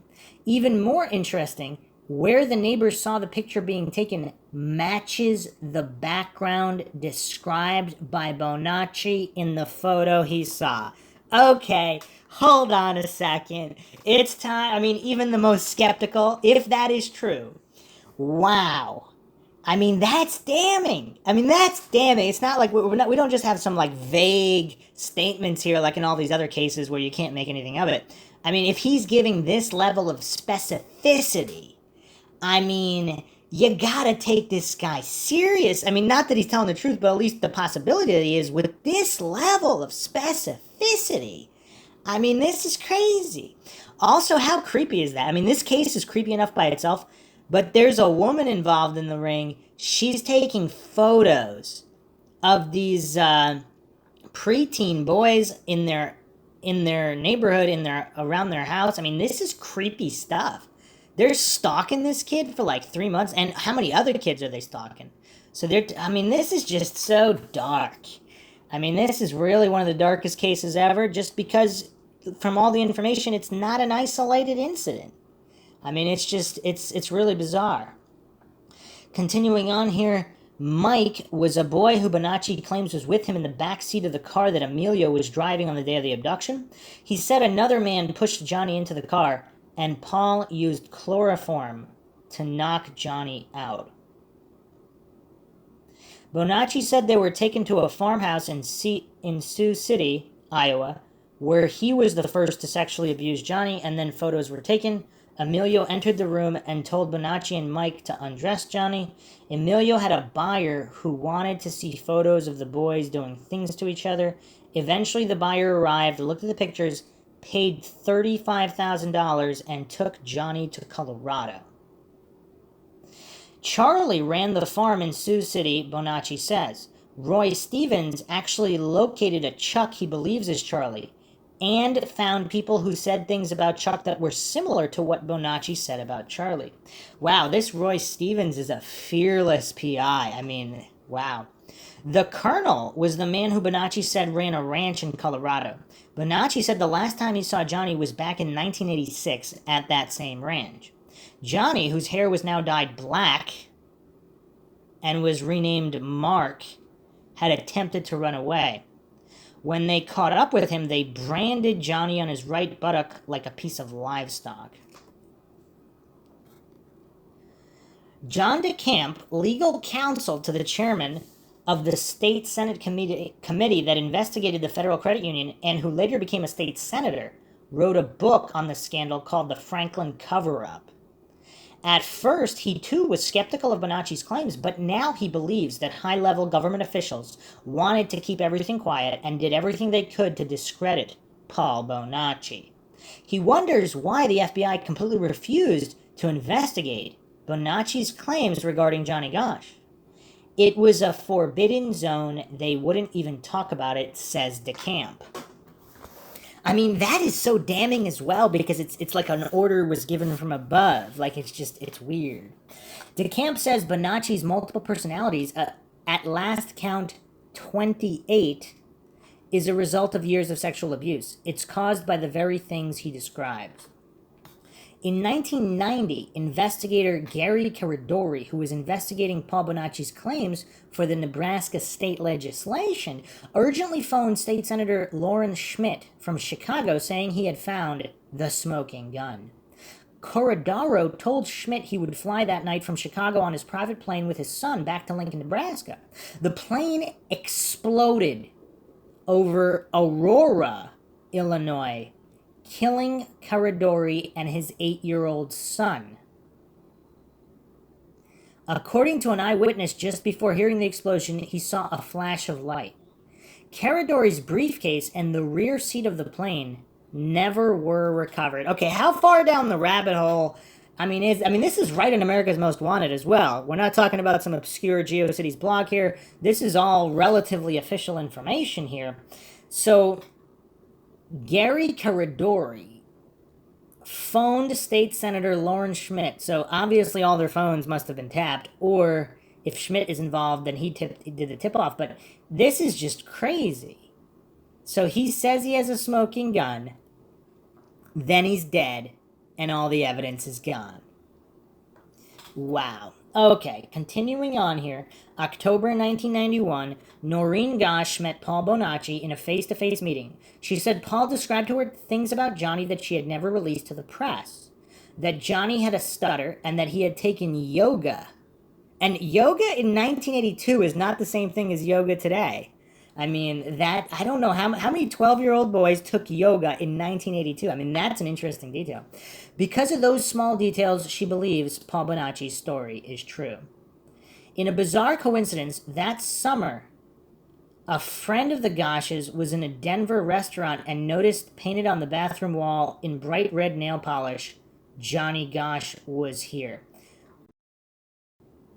Even more interesting, where the neighbor saw the picture being taken matches the background described by Bonacci in the photo he saw. Okay, hold on a second. It's time. I mean, even the most skeptical, if that is true, wow. I mean, that's damning. It's not like we don't just have some vague statements here like in all these other cases where you can't make anything of it. I mean, if he's giving this level of specificity, I mean, You gotta take this guy serious. I mean, not that he's telling the truth, but at least the possibility that he is with this level of specificity. I mean, this is crazy. Also, how creepy is that? I mean, this case is creepy enough by itself, but there's a woman involved in the ring. She's taking photos of these preteen boys in their neighborhood, in their around their house. I mean, this is creepy stuff. They're stalking this kid for like 3 months, and how many other kids are they stalking? So I mean, this is just so dark. I mean, this is really one of the darkest cases ever, just because from all the information, it's not an isolated incident. I mean, it's really bizarre. Continuing on here, Mike was a boy who Bonacci claims was with him in the back seat of the car that Emilio was driving on the day of the abduction. He said another man pushed Johnny into the car, and Paul used chloroform to knock Johnny out. Bonacci said they were taken to a farmhouse in Sioux City, Iowa, where he was the first to sexually abuse Johnny, and then photos were taken. Emilio entered the room and told Bonacci and Mike to undress Johnny. Emilio had a buyer who wanted to see photos of the boys doing things to each other. Eventually, the buyer arrived, looked at the pictures, paid $35,000, and took Johnny to Colorado. Charlie ran the farm in Sioux City, Bonacci says. Roy Stevens actually located a Chuck he believes is Charlie, and found people who said things about Chuck that were similar to what Bonacci said about Charlie. Wow, this Roy Stevens is a fearless PI. I mean, wow. The Colonel was the man who Bonacci said ran a ranch in Colorado. Bonacci said the last time he saw Johnny was back in 1986 at that same ranch. Johnny, whose hair was now dyed black and was renamed Mark, had attempted to run away. When they caught up with him, they branded Johnny on his right buttock like a piece of livestock. John DeCamp, legal counsel to the chairman of the State Senate committee that investigated the Federal Credit Union and who later became a state senator, wrote a book on the scandal called The Franklin Cover-Up. At first, he too was skeptical of Bonacci's claims, but now he believes that high-level government officials wanted to keep everything quiet and did everything they could to discredit Paul Bonacci. He wonders why the FBI completely refused to investigate Bonacci's claims regarding Johnny Gosch. It was a forbidden zone. They wouldn't even talk about it, says DeCamp. I mean, that is so damning as well, because it's like an order was given from above. Like, it's weird. DeCamp says Bonacci's multiple personalities, at last count 28, is a result of years of sexual abuse. It's caused by the very things he describes. In 1990, investigator Gary Caradori, who was investigating Paul Bonacci's claims for the Nebraska state legislation, urgently phoned State Senator Loren Schmidt from Chicago saying he had found the smoking gun. Corradaro told Schmidt he would fly that night from Chicago on his private plane with his son back to Lincoln, Nebraska. The plane exploded over Aurora, Illinois, killing Caradori and his 8-year-old son. According to an eyewitness, just before hearing the explosion, he saw a flash of light. Caradori's briefcase and the rear seat of the plane never were recovered. Okay, how far down the rabbit hole? I mean, this is right in America's Most Wanted as well. We're not talking about some obscure GeoCities blog here. This is all relatively official information here. So, Gary Caradori phoned State Senator Loren Schmidt. So obviously all their phones must have been tapped, or if Schmidt is involved, then he did the tip-off. But this is just crazy. So he says he has a smoking gun, then he's dead, and all the evidence is gone. Wow. Okay, continuing on here. October 1991, Noreen Gosch met Paul Bonacci in a face-to-face meeting. She said Paul described to her things about Johnny that she had never released to the press. That Johnny had a stutter and that he had taken yoga. And yoga in 1982 is not the same thing as yoga today. I mean, that, I don't know how many 12-year-old boys took yoga in 1982. I mean, that's an interesting detail. Because of those small details, she believes Paul Bonacci's story is true. In a bizarre coincidence, that summer, a friend of the Gosches was in a Denver restaurant and noticed painted on the bathroom wall in bright red nail polish, Johnny Gosch was here.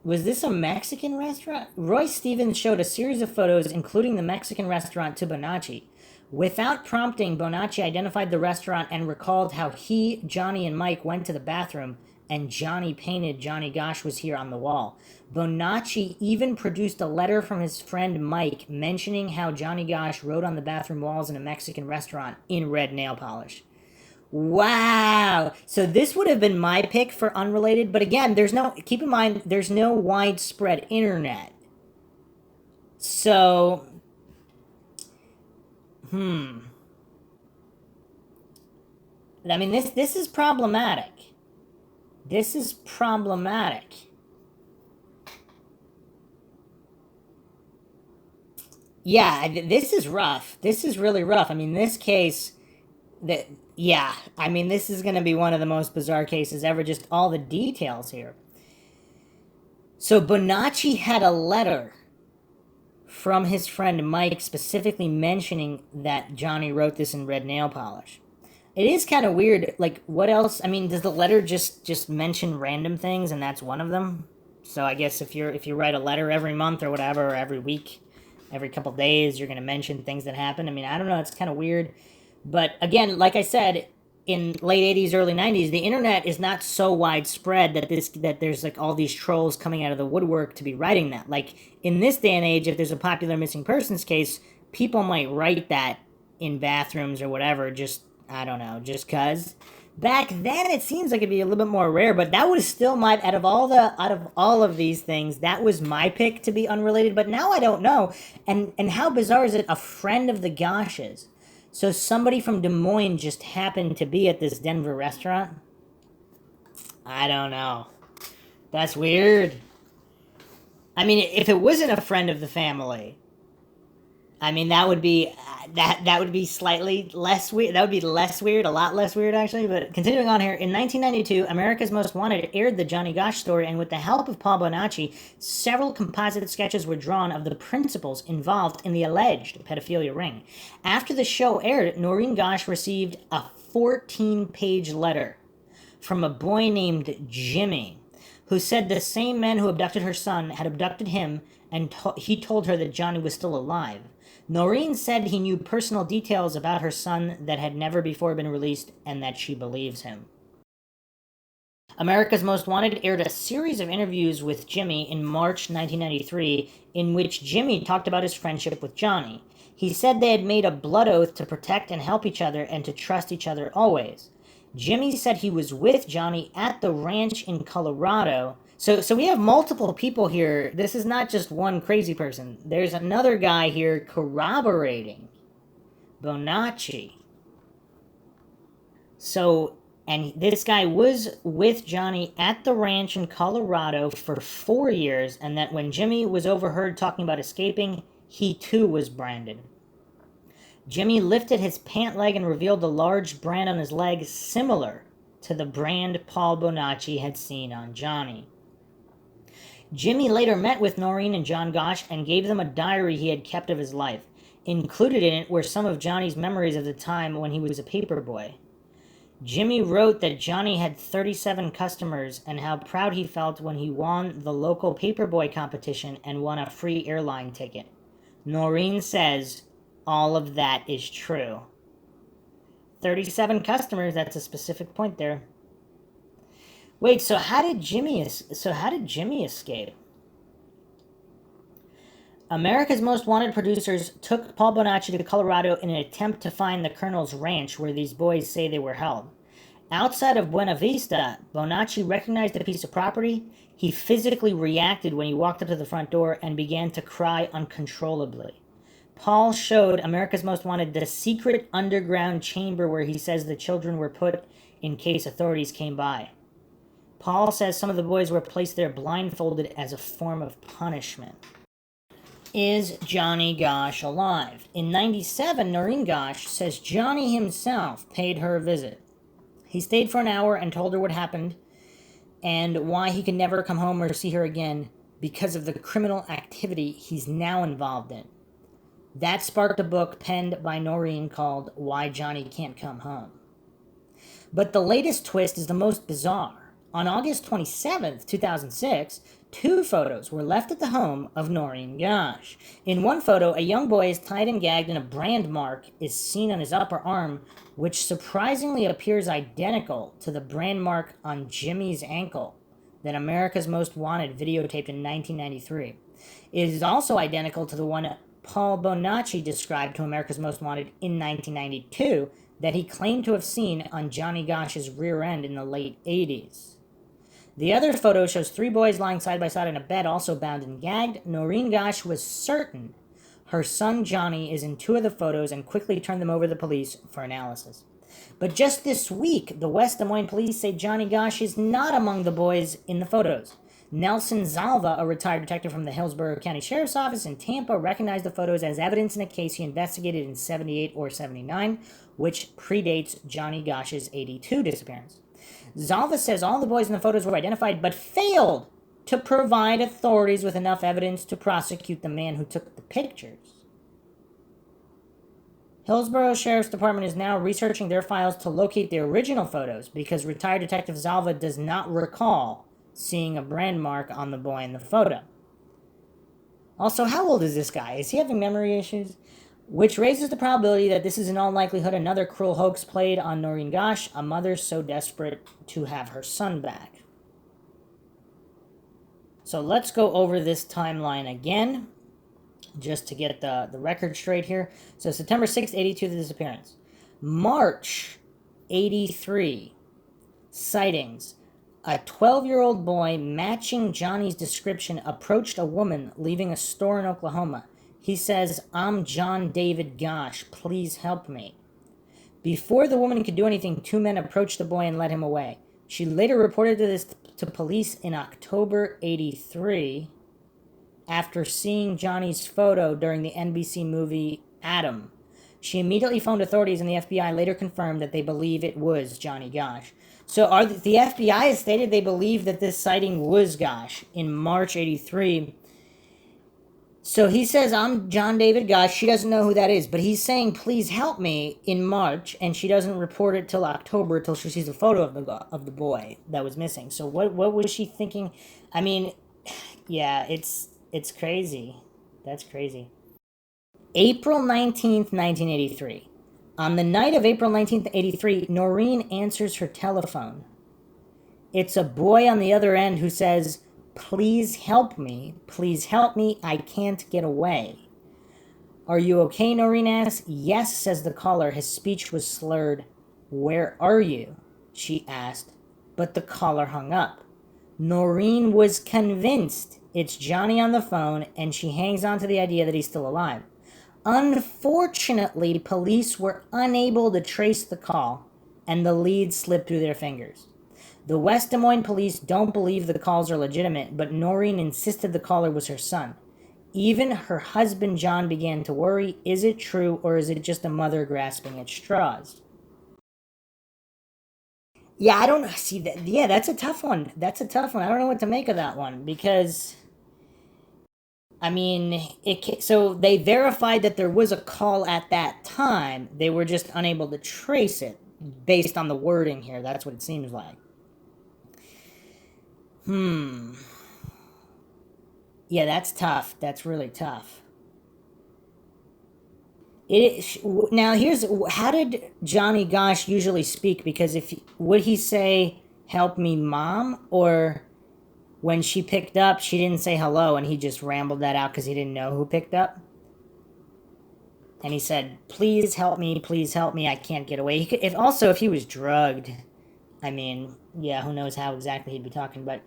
Was this a Mexican restaurant? Roy Stevens showed a series of photos, including the Mexican restaurant, to Bonacci. Without prompting, Bonacci identified the restaurant and recalled how he, Johnny, and Mike went to the bathroom, and Johnny painted Johnny Gosch was here on the wall. Bonacci even produced a letter from his friend Mike mentioning how Johnny Gosch wrote on the bathroom walls in a Mexican restaurant in red nail polish. Wow. So this would have been my pick for unrelated, but again, keep in mind, there's no widespread internet. So, I mean, this is problematic. This is problematic. Yeah, this is rough. This is really rough. I mean, this case, that yeah, I mean, this is going to be one of the most bizarre cases ever. Just all the details here. So Bonacci had a letter from his friend Mike specifically mentioning that Johnny wrote this in red nail polish. It is kind of weird. Like, what else? I mean, does the letter just mention random things, and that's one of them? So I guess if you write a letter every month or whatever, or every week, every couple days, you're gonna mention things that happen. I mean, I don't know. It's kind of weird. But again, like I said, in late 80s, early 90s, the internet is not so widespread that there's like all these trolls coming out of the woodwork to be writing that. Like in this day and age, if there's a popular missing persons case, people might write that in bathrooms or whatever, just I don't know, just cuz. Back then it seems like it'd be a little bit more rare, but that was still my out of all of these things, that was my pick to be unrelated, but now I don't know. And how bizarre is it, a friend of the Goshes? So somebody from Des Moines just happened to be at this Denver restaurant? I don't know. That's weird. I mean, if it wasn't a friend of the family, I mean that would be that would be slightly less weird. That would be less weird, a lot less weird actually. But continuing on here, in 1992, America's Most Wanted aired the Johnny Gosch story, and with the help of Paul Bonacci, several composite sketches were drawn of the principals involved in the alleged pedophilia ring. After the show aired, Noreen Gosch received a 14-page letter from a boy named Jimmy, who said the same men who abducted her son had abducted him, and he told her that Johnny was still alive. Noreen said he knew personal details about her son that had never before been released, and that she believes him. America's Most Wanted aired a series of interviews with Jimmy in March 1993, in which Jimmy talked about his friendship with Johnny. He said they had made a blood oath to protect and help each other and to trust each other always. Jimmy said he was with Johnny at the ranch in Colorado. So we have multiple people here. This is not just one crazy person. There's another guy here corroborating Bonacci. So, and this guy was with Johnny at the ranch in Colorado for 4 years, and that when Jimmy was overheard talking about escaping, he too was branded. Jimmy lifted his pant leg and revealed a large brand on his leg similar to the brand Paul Bonacci had seen on Johnny. Jimmy later met with Noreen and John Gosch and gave them a diary he had kept of his life. Included in it were some of Johnny's memories of the time when he was a paper boy. Jimmy wrote that Johnny had 37 customers and how proud he felt when he won the local paperboy competition and won a free airline ticket. Noreen says all of that is true. 37 customers, that's a specific point there. Wait, so how did Jimmy escape? America's Most Wanted producers took Paul Bonacci to Colorado in an attempt to find the Colonel's ranch where these boys say they were held. Outside of Buena Vista, Bonacci recognized the piece of property. He physically reacted when he walked up to the front door and began to cry uncontrollably. Paul showed America's Most Wanted the secret underground chamber where he says the children were put in case authorities came by. Paul says some of the boys were placed there blindfolded as a form of punishment. Is Johnny Gosch alive? In 97, Noreen Gosch says Johnny himself paid her a visit. He stayed for an hour and told her what happened and why he could never come home or see her again because of the criminal activity he's now involved in. That sparked a book penned by Noreen called Why Johnny Can't Come Home. But the latest twist is the most bizarre. On August 27th, 2006, two photos were left at the home of Noreen Gosch. In one photo, a young boy is tied and gagged and a brand mark is seen on his upper arm, which surprisingly appears identical to the brand mark on Jimmy's ankle that America's Most Wanted videotaped in 1993. It is also identical to the one Paul Bonacci described to America's Most Wanted in 1992 that he claimed to have seen on Johnny Gosch's rear end in the late 80s. The other photo shows three boys lying side by side in a bed, also bound and gagged. Noreen Gosch was certain her son Johnny is in two of the photos and quickly turned them over to the police for analysis. But just this week, the West Des Moines police say Johnny Gosch is not among the boys in the photos. Nelson Zalva, a retired detective from the Hillsborough County Sheriff's Office in Tampa, recognized the photos as evidence in a case he investigated in 78 or 79, which predates Johnny Gosch's 82 disappearance. Zalva says all the boys in the photos were identified, but failed to provide authorities with enough evidence to prosecute the man who took the pictures. Hillsborough Sheriff's Department is now researching their files to locate the original photos because retired Detective Zalva does not recall seeing a brand mark on the boy in the photo. Also, how old is this guy? Is he having memory issues? Which raises the probability that this is in all likelihood another cruel hoax played on Noreen Gosch, a mother so desperate to have her son back. So let's go over this timeline again, just to get the record straight here. So September 6th, 82, the disappearance. March 83, sightings. A 12-year-old boy matching Johnny's description approached a woman leaving a store in Oklahoma. He says, "I'm John David Gosch, please help me." Before the woman could do anything, two men approached the boy and led him away. She later reported this to police in October 83 after seeing Johnny's photo during the NBC movie Adam. She immediately phoned authorities, and the FBI later confirmed that they believe it was Johnny Gosch. So the FBI has stated they believe that this sighting was Gosch in March 83. So he says, "I'm John David Gosch." She doesn't know who that is, but he's saying, "Please help me," in March, and she doesn't report it till October, till she sees a photo of the boy that was missing. So what was she thinking? I mean, yeah, it's crazy. That's crazy. April 19th, 1983. On the night of April 19th, 83, Noreen answers her telephone. It's a boy on the other end who says, "Please help me, I can't get away." "Are you okay?" Noreen asks. "Yes," says the caller. His speech was slurred. "Where are you?" she asked, but the caller hung up. Noreen was convinced it's Johnny on the phone, and she hangs on to the idea that he's still alive. Unfortunately, police were unable to trace the call, and the lead slipped through their fingers. The West Des Moines police don't believe the calls are legitimate, but Noreen insisted the caller was her son. Even her husband John began to worry. Is it true, or is it just a mother grasping at straws? Yeah, I don't see that. Yeah, that's a tough one. I don't know what to make of that one, because I mean, so they verified that there was a call at that time. They were just unable to trace it based on the wording here. That's what it seems like. Yeah, that's tough. That's really tough. Now, how did Johnny Gosch usually speak? Because would he say, "Help me, Mom," or when she picked up, she didn't say hello, and he just rambled that out because he didn't know who picked up? And he said, "Please help me, I can't get away." If he was drugged, I mean, yeah, who knows how exactly he'd be talking. But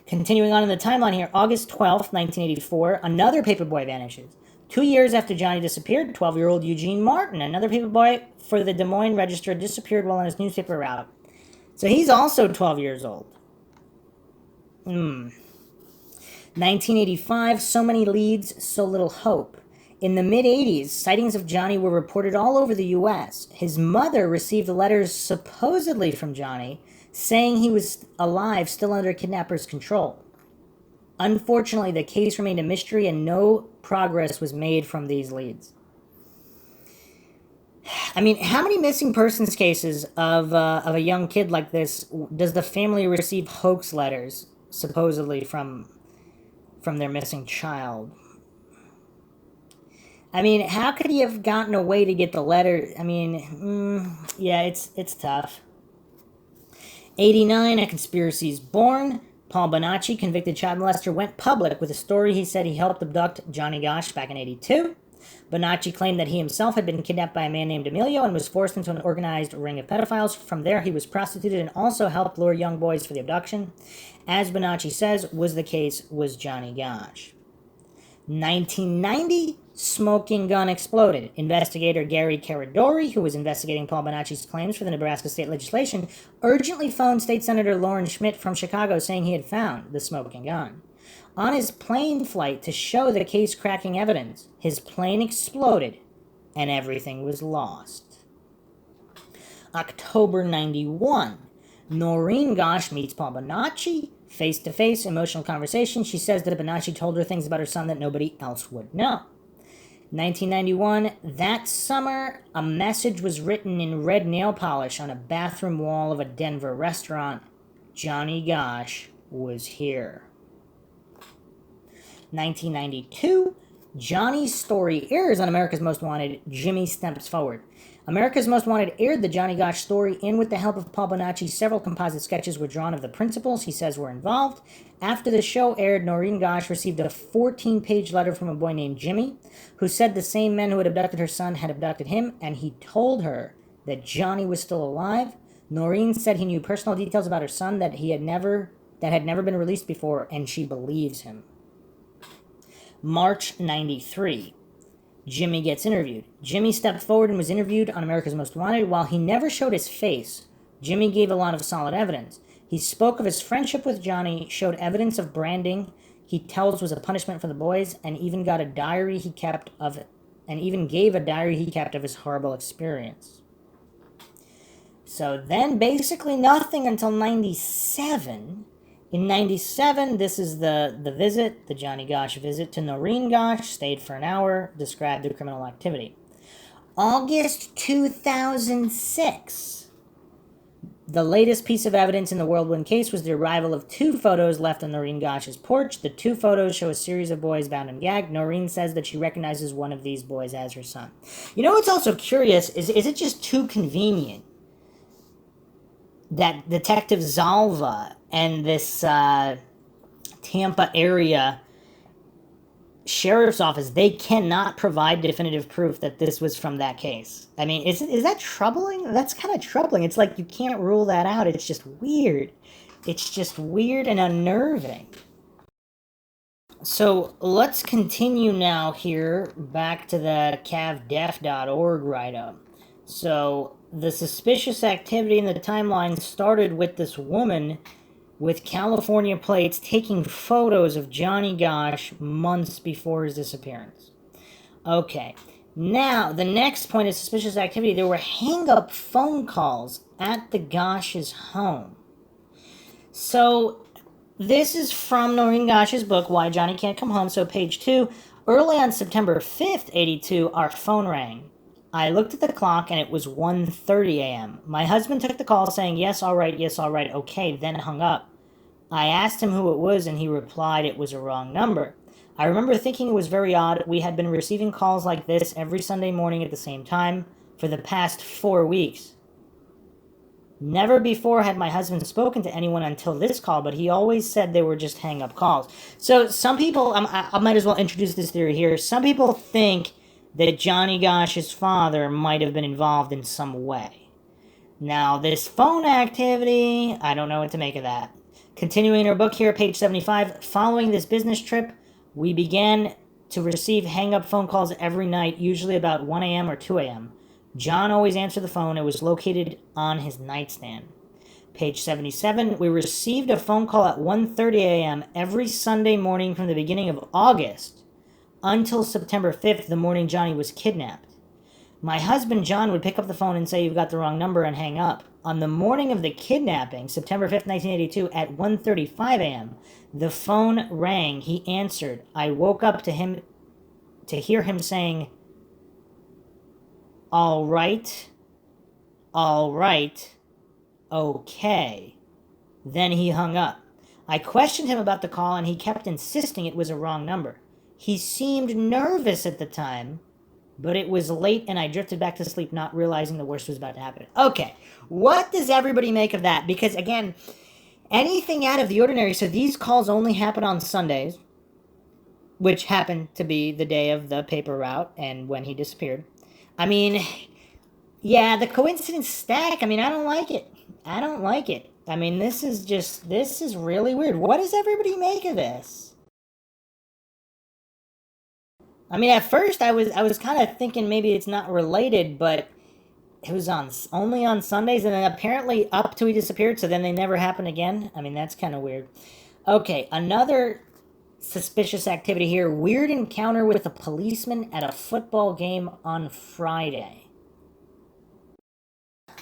continuing on in the timeline here, August 12th, 1984, another paperboy vanishes. 2 years after Johnny disappeared, 12-year-old Eugene Martin, another paperboy for the Des Moines Register, disappeared while on his newspaper route. So he's also 12 years old. 1985, so many leads, so little hope. In the mid-80s, sightings of Johnny were reported all over the U.S. His mother received letters supposedly from Johnny saying he was alive, still under kidnappers' control. Unfortunately, the case remained a mystery and no progress was made from these leads. I mean, how many missing persons cases of a young kid like this does the family receive hoax letters supposedly from their missing child? I mean, how could he have gotten away to get the letter? I mean, yeah, it's tough. 89, a conspiracy is born. Paul Bonacci, convicted child molester, went public with a story he said he helped abduct Johnny Gosch back in 82. Bonacci claimed that he himself had been kidnapped by a man named Emilio and was forced into an organized ring of pedophiles. From there, he was prostituted and also helped lure young boys for the abduction. As Bonacci says, was the case was Johnny Gosch. 1990, smoking gun exploded. Investigator Gary Caradori, who was investigating Paul Bonacci's claims for the Nebraska state legislation, urgently phoned State Senator Lauren Schmidt from Chicago saying he had found the smoking gun. On his plane flight to show the case-cracking evidence, his plane exploded and everything was lost. October 91, Noreen Gosch meets Paul Bonacci. Face-to-face, emotional conversation. She says that Bonacci told her things about her son that nobody else would know. 1991, that summer, a message was written in red nail polish on a bathroom wall of a Denver restaurant. Johnny Gosch was here. 1992, Johnny's story airs on America's Most Wanted. Jimmy steps forward. America's Most Wanted aired the Johnny Gosch story, and with the help of Paul Bonacci, several composite sketches were drawn of the principals he says were involved. After the show aired, Noreen Gosch received a 14-page letter from a boy named Jimmy, who said the same men who had abducted her son had abducted him, and he told her that Johnny was still alive. Noreen said he knew personal details about her son that had never been released before, and she believes him. March 93. Jimmy gets interviewed. Jimmy stepped forward and was interviewed on America's Most Wanted. While he never showed his face, Jimmy gave a lot of solid evidence. He spoke of his friendship with Johnny, showed evidence of branding he tells was a punishment for the boys, and even got a diary he kept of it, and even gave a diary he kept of his horrible experience. So then basically nothing until 97. In 97, this is the visit, the Johnny Gosch visit to Noreen Gosch, stayed for an hour, described the criminal activity. August 2006. The latest piece of evidence in the Whirlwind case was the arrival of 2 photos left on Noreen Gosch's porch. The 2 photos show a series of boys bound and gagged. Noreen says that she recognizes one of these boys as her son. You know what's also curious is it just too convenient that Detective Zalva and this Tampa area sheriff's office, they cannot provide definitive proof that this was from that case. I mean, is that troubling? That's kind of troubling. It's like you can't rule that out. It's just weird. It's just weird and unnerving. So let's continue now here back to the cavdef.org write-up. So the suspicious activity in the timeline started with this woman with California plates taking photos of Johnny Gosch months before his disappearance. Okay, now the next point of suspicious activity, there were hang-up phone calls at the Gosch's home. So this is from Noreen Gosch's book, Why Johnny Can't Come Home, so page 2. Early on September 5th, 82, our phone rang. I looked at the clock and it was 1:30 a.m. My husband took the call saying, yes, all right, okay, then hung up. I asked him who it was and he replied it was a wrong number. I remember thinking it was very odd. We had been receiving calls like this every Sunday morning at the same time for the past 4 weeks. Never before had my husband spoken to anyone until this call, but he always said they were just hang-up calls. So some people, I might as well introduce this theory here. Some people think that Johnny Gosch's father might have been involved in some way. Now, this phone activity, I don't know what to make of that. Continuing our book here, page 75, following this business trip, we began to receive hang-up phone calls every night, usually about 1 a.m. or 2 a.m. John always answered the phone. It was located on his nightstand. Page 77, we received a phone call at 1:30 a.m. every Sunday morning from the beginning of August until September 5th, the morning Johnny was kidnapped. My husband John would pick up the phone and say, "You've got the wrong number," and hang up. On the morning of the kidnapping, September 5th, 1982, at 1:35 a.m., the phone rang. He answered. I woke up to hear him saying, "All right, okay." Then he hung up. I questioned him about the call, and he kept insisting it was a wrong number. He seemed nervous at the time, but it was late and I drifted back to sleep, not realizing the worst was about to happen. Okay, what does everybody make of that? Because, again, anything out of the ordinary. So these calls only happen on Sundays, which happened to be the day of the paper route and when he disappeared. I mean, yeah, the coincidence stack, I mean, I don't like it. I mean, this is really weird. What does everybody make of this? I mean, at first I was kind of thinking maybe it's not related, but it was only on Sundays, and then apparently up to he disappeared, so then they never happened again. I mean, that's kind of weird. Okay, another suspicious activity here. Weird encounter with a policeman at a football game on Friday.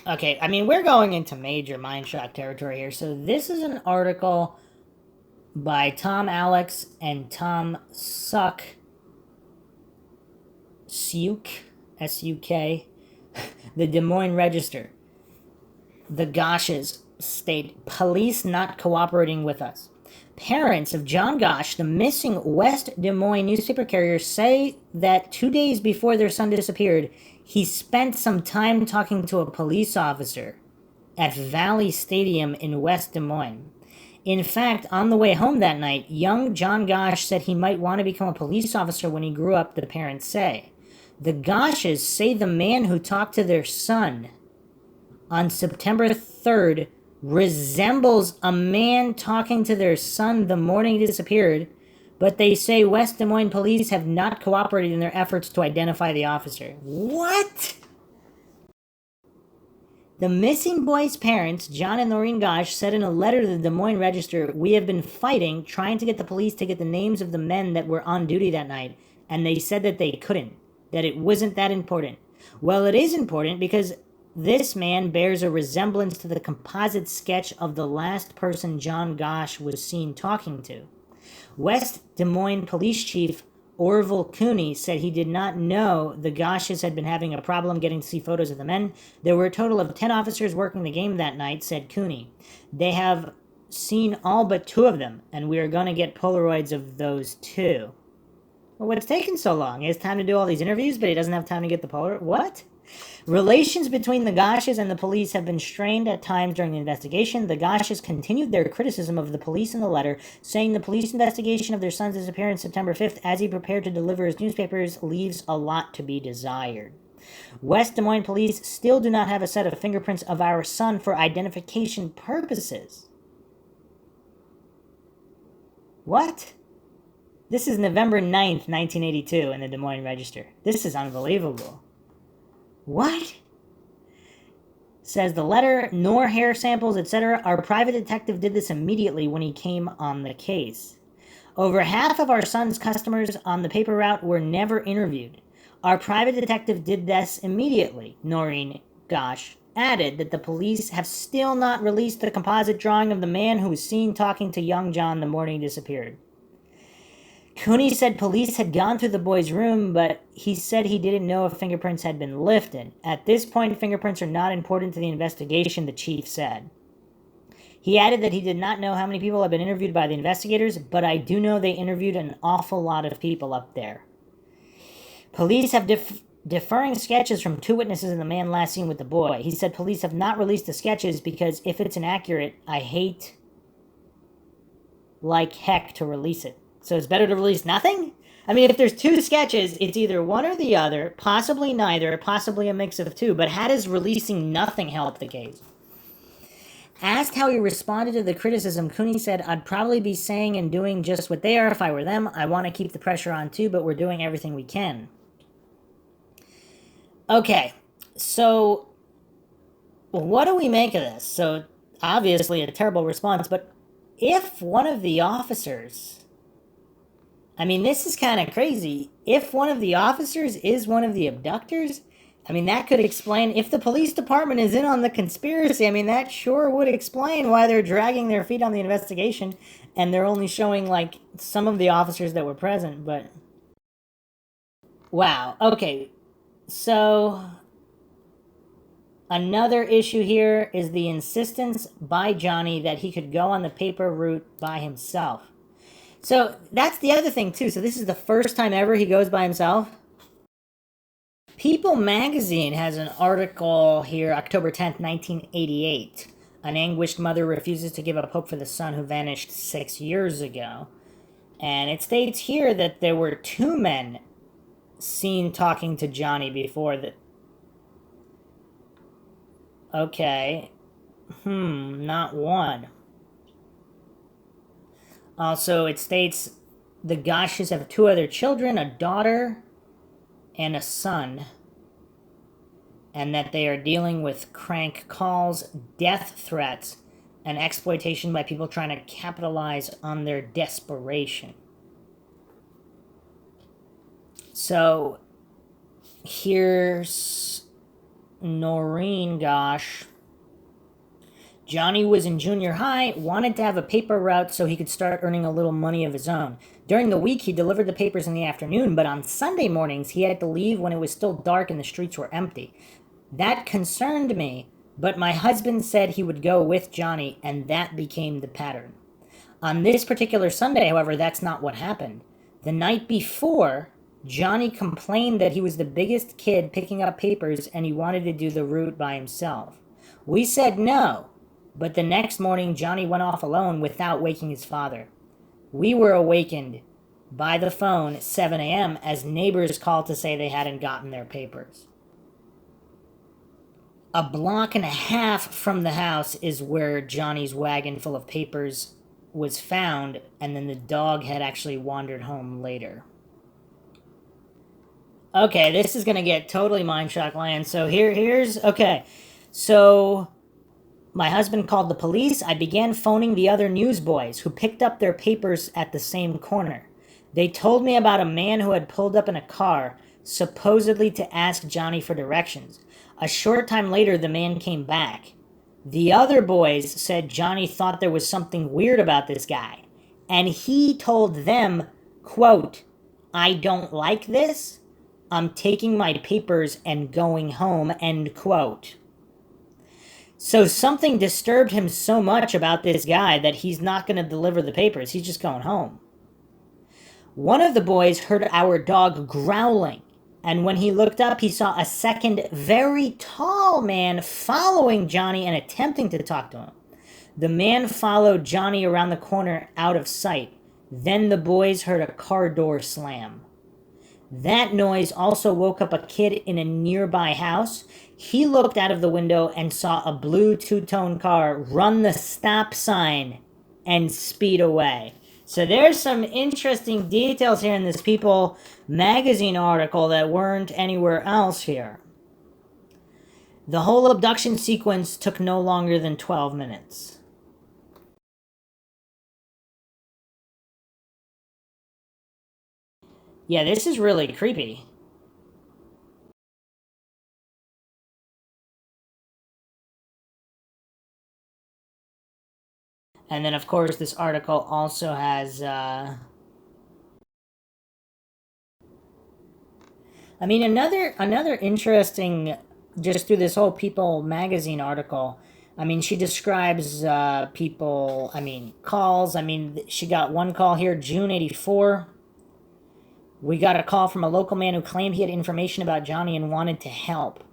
Okay, I mean, we're going into major Mindshock territory here. So this is an article by Tom Alex and Tom Suk, S-U-K, the Des Moines Register. The Gosches state, police not cooperating with us. Parents of John Gosch, the missing West Des Moines newspaper carrier, say that 2 days before their son disappeared, he spent some time talking to a police officer at Valley Stadium in West Des Moines. In fact, on the way home that night, young John Gosch said he might want to become a police officer when he grew up, the parents say. The Gosches say the man who talked to their son on September 3rd resembles a man talking to their son the morning he disappeared, but they say West Des Moines police have not cooperated in their efforts to identify the officer. What? The missing boy's parents, John and Noreen Gosch, said in a letter to the Des Moines Register, "We have been fighting, trying to get the police to get the names of the men that were on duty that night, and they said that they couldn't, that it wasn't that important." Well, it is important because this man bears a resemblance to the composite sketch of the last person John Gosch was seen talking to. West Des Moines Police Chief Orville Cooney said he did not know the Gosches had been having a problem getting to see photos of the men. There were a total of 10 officers working the game that night, said Cooney. They have seen all but 2 of them, and we are going to get Polaroids of those 2. Well, what's taking so long? He has time to do all these interviews, but he doesn't have time to get the Polaroid? What? Relations between the Gosches and the police have been strained at times during the investigation. The Gosches continued their criticism of the police in the letter, saying the police investigation of their son's disappearance September 5th, as he prepared to deliver his newspapers, leaves a lot to be desired. West Des Moines police still do not have a set of fingerprints of our son for identification purposes. What? This is November 9th, 1982 in the Des Moines Register. This is unbelievable. What? Says the letter, nor hair samples, etc. Our private detective did this immediately when he came on the case. Over half of our son's customers on the paper route were never interviewed. Our private detective did this immediately. Noreen Gosch added that the police have still not released the composite drawing of the man who was seen talking to young John the morning he disappeared. Cooney said police had gone through the boy's room, but he said he didn't know if fingerprints had been lifted. At this point, fingerprints are not important to the investigation, the chief said. He added that he did not know how many people have been interviewed by the investigators, but I do know they interviewed an awful lot of people up there. Police have differing sketches from 2 witnesses of the man last seen with the boy. He said police have not released the sketches because if it's inaccurate, I hate like heck to release it. So it's better to release nothing? I mean, if there's 2 sketches, it's either one or the other, possibly neither, possibly a mix of 2. But how does releasing nothing help the case? Asked how he responded to the criticism, Cooney said, I'd probably be saying and doing just what they are if I were them. I want to keep the pressure on too, but we're doing everything we can. Okay, so what do we make of this? So obviously a terrible response, but if one of the officers, I mean, this is kind of crazy. If one of the officers is one of the abductors, I mean, that could explain, if the police department is in on the conspiracy, I mean, that sure would explain why they're dragging their feet on the investigation and they're only showing, like, some of the officers that were present, but. Wow, okay. So, another issue here is the insistence by Johnny that he could go on the paper route by himself. So that's the other thing too. So this is the first time ever he goes by himself. People magazine has an article here, October 10th, 1988. An anguished mother refuses to give up hope for the son who vanished 6 years ago. And it states here that there were two men seen talking to Johnny before that. Okay. Not one. Also, it states the Gosches have two other children, a daughter and a son, and that they are dealing with crank calls, death threats, and exploitation by people trying to capitalize on their desperation. So, here's Noreen Gosch. Johnny was in junior high, wanted to have a paper route so he could start earning a little money of his own. During the week, he delivered the papers in the afternoon, but on Sunday mornings, he had to leave when it was still dark and the streets were empty. That concerned me, but my husband said he would go with Johnny, and that became the pattern. On this particular Sunday, however, that's not what happened. The night before, Johnny complained that he was the biggest kid picking up papers and he wanted to do the route by himself. We said no, but the next morning Johnny went off alone without waking his father. We were awakened by the phone at 7 a.m. as neighbors called to say they hadn't gotten their papers. A block and a half from the house is where Johnny's wagon full of papers was found, and then the dog had actually wandered home later. Okay, this is gonna get totally Mindshock land. So here's okay. So my husband called the police. I began phoning the other newsboys who picked up their papers at the same corner. They told me about a man who had pulled up in a car, supposedly to ask Johnny for directions. A short time later, the man came back. The other boys said Johnny thought there was something weird about this guy, and he told them, quote, "I don't like this. I'm taking my papers and going home," end quote. So something disturbed him so much about this guy that he's not going to deliver the papers. He's just going home. One of the boys heard our dog growling, and when he looked up, he saw a second, very tall man following Johnny and attempting to talk to him. The man followed Johnny around the corner out of sight. Then the boys heard a car door slam. That noise also woke up a kid in a nearby house. He looked out of the window and saw a blue two-tone car run the stop sign and speed away. So there's some interesting details here in this People magazine article that weren't anywhere else here. The whole abduction sequence took no longer than 12 minutes. Yeah, this is really creepy. And then, of course, this article also has, I mean, another interesting, just through this whole People magazine article, I mean, she describes people, I mean, calls. I mean, she got one call here, June 84. We got a call from a local man who claimed he had information about Johnny and wanted to help.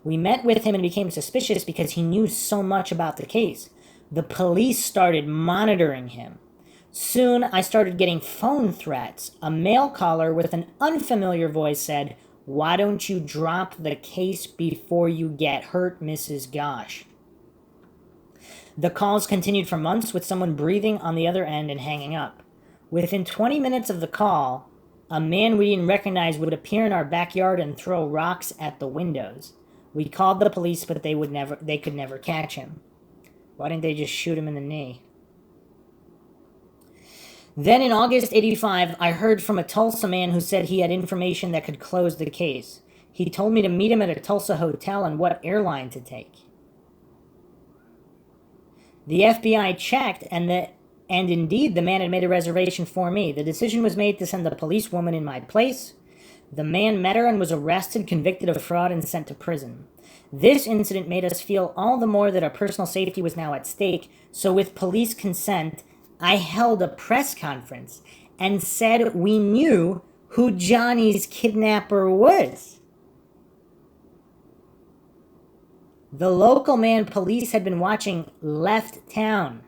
We met with him and became suspicious because he knew so much about the case. The police started monitoring him. Soon, I started getting phone threats. A male caller with an unfamiliar voice said, "Why don't you drop the case before you get hurt, Mrs. Gosch?" The calls continued for months with someone breathing on the other end and hanging up. Within 20 minutes of the call, a man we didn't recognize would appear in our backyard and throw rocks at the windows. We called the police, but they could never catch him. Why didn't they just shoot him in the knee? Then in August 85, I heard from a Tulsa man who said he had information that could close the case. He told me to meet him at a Tulsa hotel and what airline to take. The FBI checked, and indeed the man had made a reservation for me. The decision was made to send the policewoman in my place. The man met her and was arrested, convicted of fraud, and sent to prison. This incident made us feel all the more that our personal safety was now at stake, so with police consent, I held a press conference and said we knew who Johnny's kidnapper was. The local man police had been watching left town,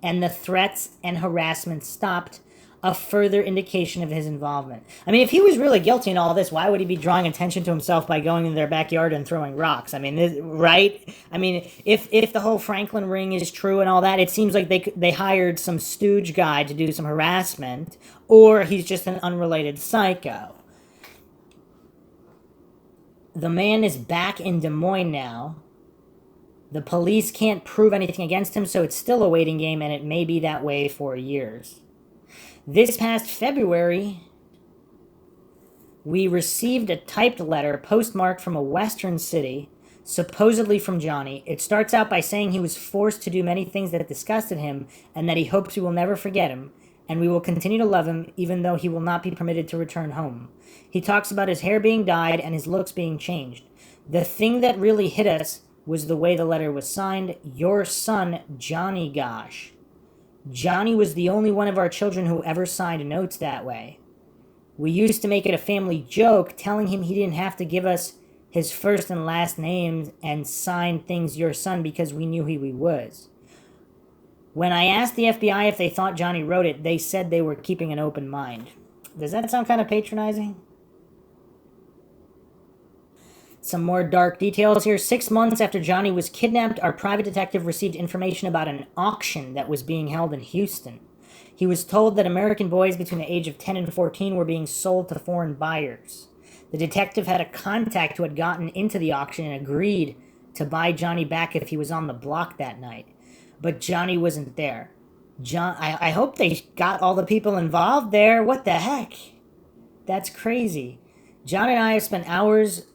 and the threats and harassment stopped, a further indication of his involvement. I mean, if he was really guilty in all this, why would he be drawing attention to himself by going in their backyard and throwing rocks? I mean, right? I mean, if the whole Franklin ring is true and all that, it seems like they hired some stooge guy to do some harassment, or he's just an unrelated psycho. The man is back in Des Moines now. The police can't prove anything against him, so it's still a waiting game, and it may be that way for years. This past February, we received a typed letter postmarked from a western city, supposedly from Johnny. It starts out by saying he was forced to do many things that disgusted him, and that he hopes we will never forget him, and we will continue to love him even though he will not be permitted to return home. He talks about his hair being dyed and his looks being changed. The thing that really hit us was the way the letter was signed, your son, Johnny Gosch. Johnny was the only one of our children who ever signed notes that way. We used to make it a family joke, telling him he didn't have to give us his first and last names and sign things your son because we knew who he was. When I asked the FBI if they thought Johnny wrote it, they said they were keeping an open mind. Does that sound kind of patronizing? Some more dark details here. 6 months after Johnny was kidnapped, our private detective received information about an auction that was being held in Houston. He was told that American boys between the age of 10 and 14 were being sold to foreign buyers. The detective had a contact who had gotten into the auction and agreed to buy Johnny back if he was on the block that night. But Johnny wasn't there. I hope they got all the people involved there. What the heck? That's crazy. John and I have spent hours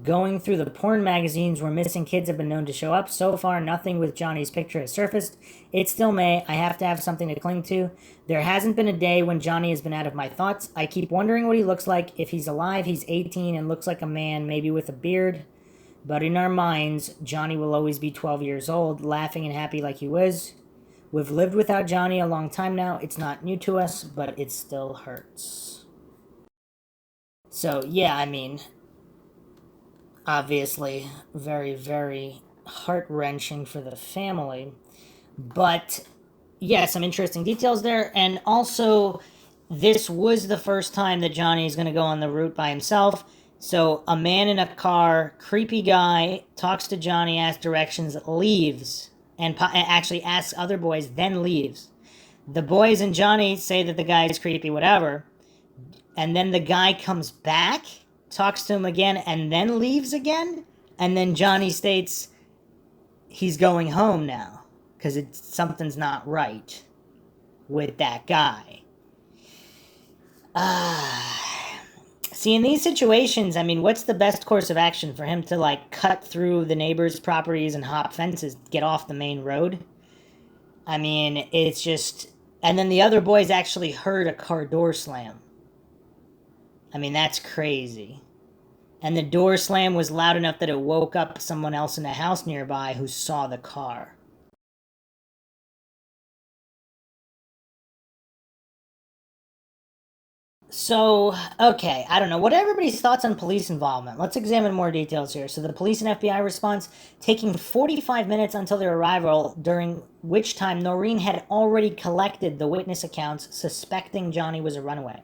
going through the porn magazines where missing kids have been known to show up. So far, nothing with Johnny's picture has surfaced. It's still May. I have to have something to cling to. There hasn't been a day when Johnny has been out of my thoughts. I keep wondering what he looks like. If he's alive, he's 18 and looks like a man, maybe with a beard. But in our minds, Johnny will always be 12 years old, laughing and happy like he was. We've lived without Johnny a long time now. It's not new to us, but it still hurts. So, yeah, I mean, obviously very, very heart-wrenching for the family. But, yeah, some interesting details there. And also, this was the first time that Johnny is going to go on the route by himself. So, a man in a car, creepy guy, talks to Johnny, asks directions, leaves, and actually asks other boys, then leaves. The boys and Johnny say that the guy is creepy, whatever. And then the guy comes back, talks to him again, and then leaves again. And then Johnny states he's going home now because something's not right with that guy. See, in these situations, I mean, what's the best course of action for him to, like, cut through the neighbors' properties and hop fences, get off the main road? I mean, it's just... And then the other boys actually heard a car door slam. I mean, that's crazy. And the door slam was loud enough that it woke up someone else in the house nearby who saw the car. So, okay, I don't know. What are everybody's thoughts on police involvement? Let's examine more details here. So the police and FBI response, taking 45 minutes until their arrival, during which time Noreen had already collected the witness accounts, suspecting Johnny was a runaway.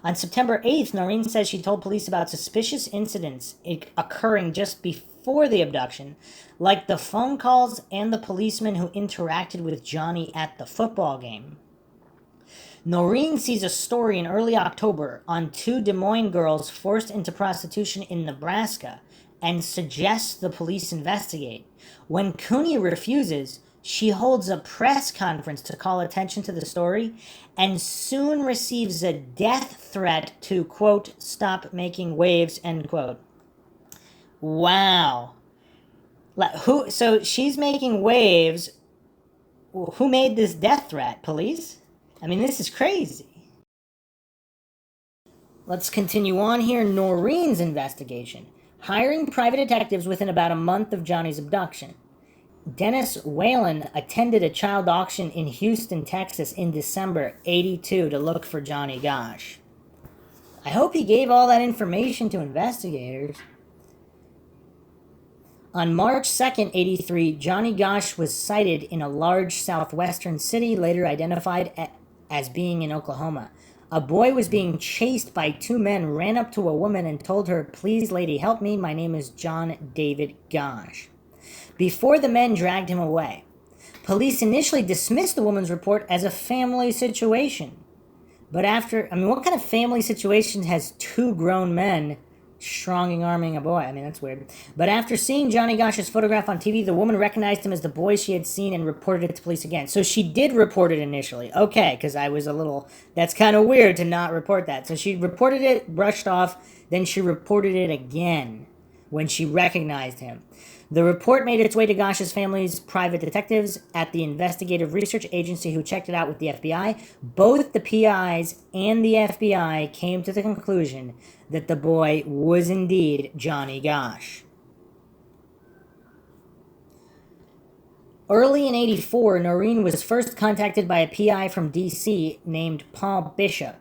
On September 8th, Noreen says she told police about suspicious incidents occurring just before the abduction, like the phone calls and the policeman who interacted with Johnny at the football game. Noreen sees a story in early October on 2 Des Moines girls forced into prostitution in Nebraska and suggests the police investigate. When Cooney refuses, she holds a press conference to call attention to the story and soon receives a death threat to, quote, stop making waves, end quote. Wow. So she's making waves. Who made this death threat? Police? I mean, this is crazy. Let's continue on here. Noreen's investigation. Hiring private detectives within about a month of Johnny's abduction. Dennis Whalen attended a child auction in Houston, Texas in December '82 to look for Johnny Gosch. I hope he gave all that information to investigators. On March 2nd, '83, Johnny Gosch was sighted in a large southwestern city, later identified as being in Oklahoma. A boy was being chased by two men, ran up to a woman and told her, "Please, lady, help me. My name is John David Gosch," before the men dragged him away. Police initially dismissed the woman's report as a family situation. But what kind of family situation has two grown men strong-arming a boy? I mean, that's weird. But after seeing Johnny Gosch's photograph on TV, the woman recognized him as the boy she had seen and reported it to police again. So she did report it initially. Okay, because that's kind of weird to not report that. So she reported it, brushed off, then she reported it again when she recognized him. The report made its way to Gosch's family's private detectives at the investigative research agency who checked it out with the FBI. Both the PIs and the FBI came to the conclusion that the boy was indeed Johnny Gosch. Early in '84, Noreen was first contacted by a PI from D.C. named Paul Bishop.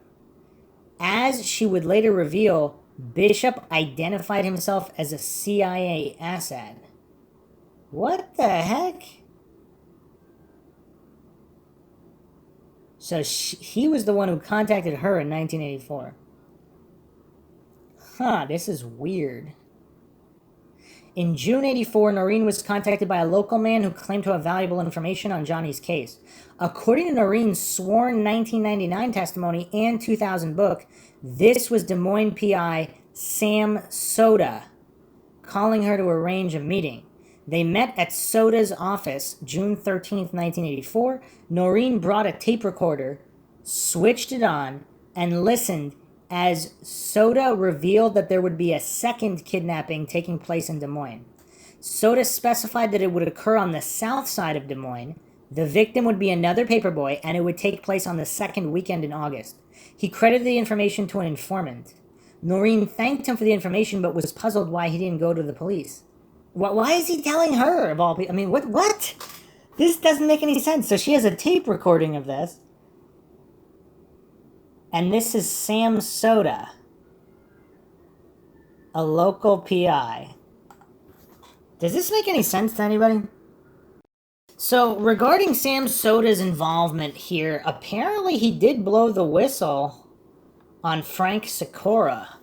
As she would later reveal, Bishop identified himself as a CIA asset. What the heck? So he was the one who contacted her in 1984. This is weird. In June '84, Noreen was contacted by a local man who claimed to have valuable information on Johnny's case. According to Noreen's sworn 1999 testimony and 2000 book, this was Des Moines PI Sam Soda calling her to arrange a meeting. They met at Soda's office June 13th, 1984. Noreen brought a tape recorder, switched it on, and listened as Soda revealed that there would be a second kidnapping taking place in Des Moines. Soda specified that it would occur on the south side of Des Moines. The victim would be another paperboy, and it would take place on the second weekend in August. He credited the information to an informant. Noreen thanked him for the information, but was puzzled why he didn't go to the police. Why is he telling her of all people? I mean, what? This doesn't make any sense. So she has a tape recording of this. And this is Sam Soda, a local PI. Does this make any sense to anybody? So regarding Sam Soda's involvement here, apparently he did blow the whistle on Frank Sikora,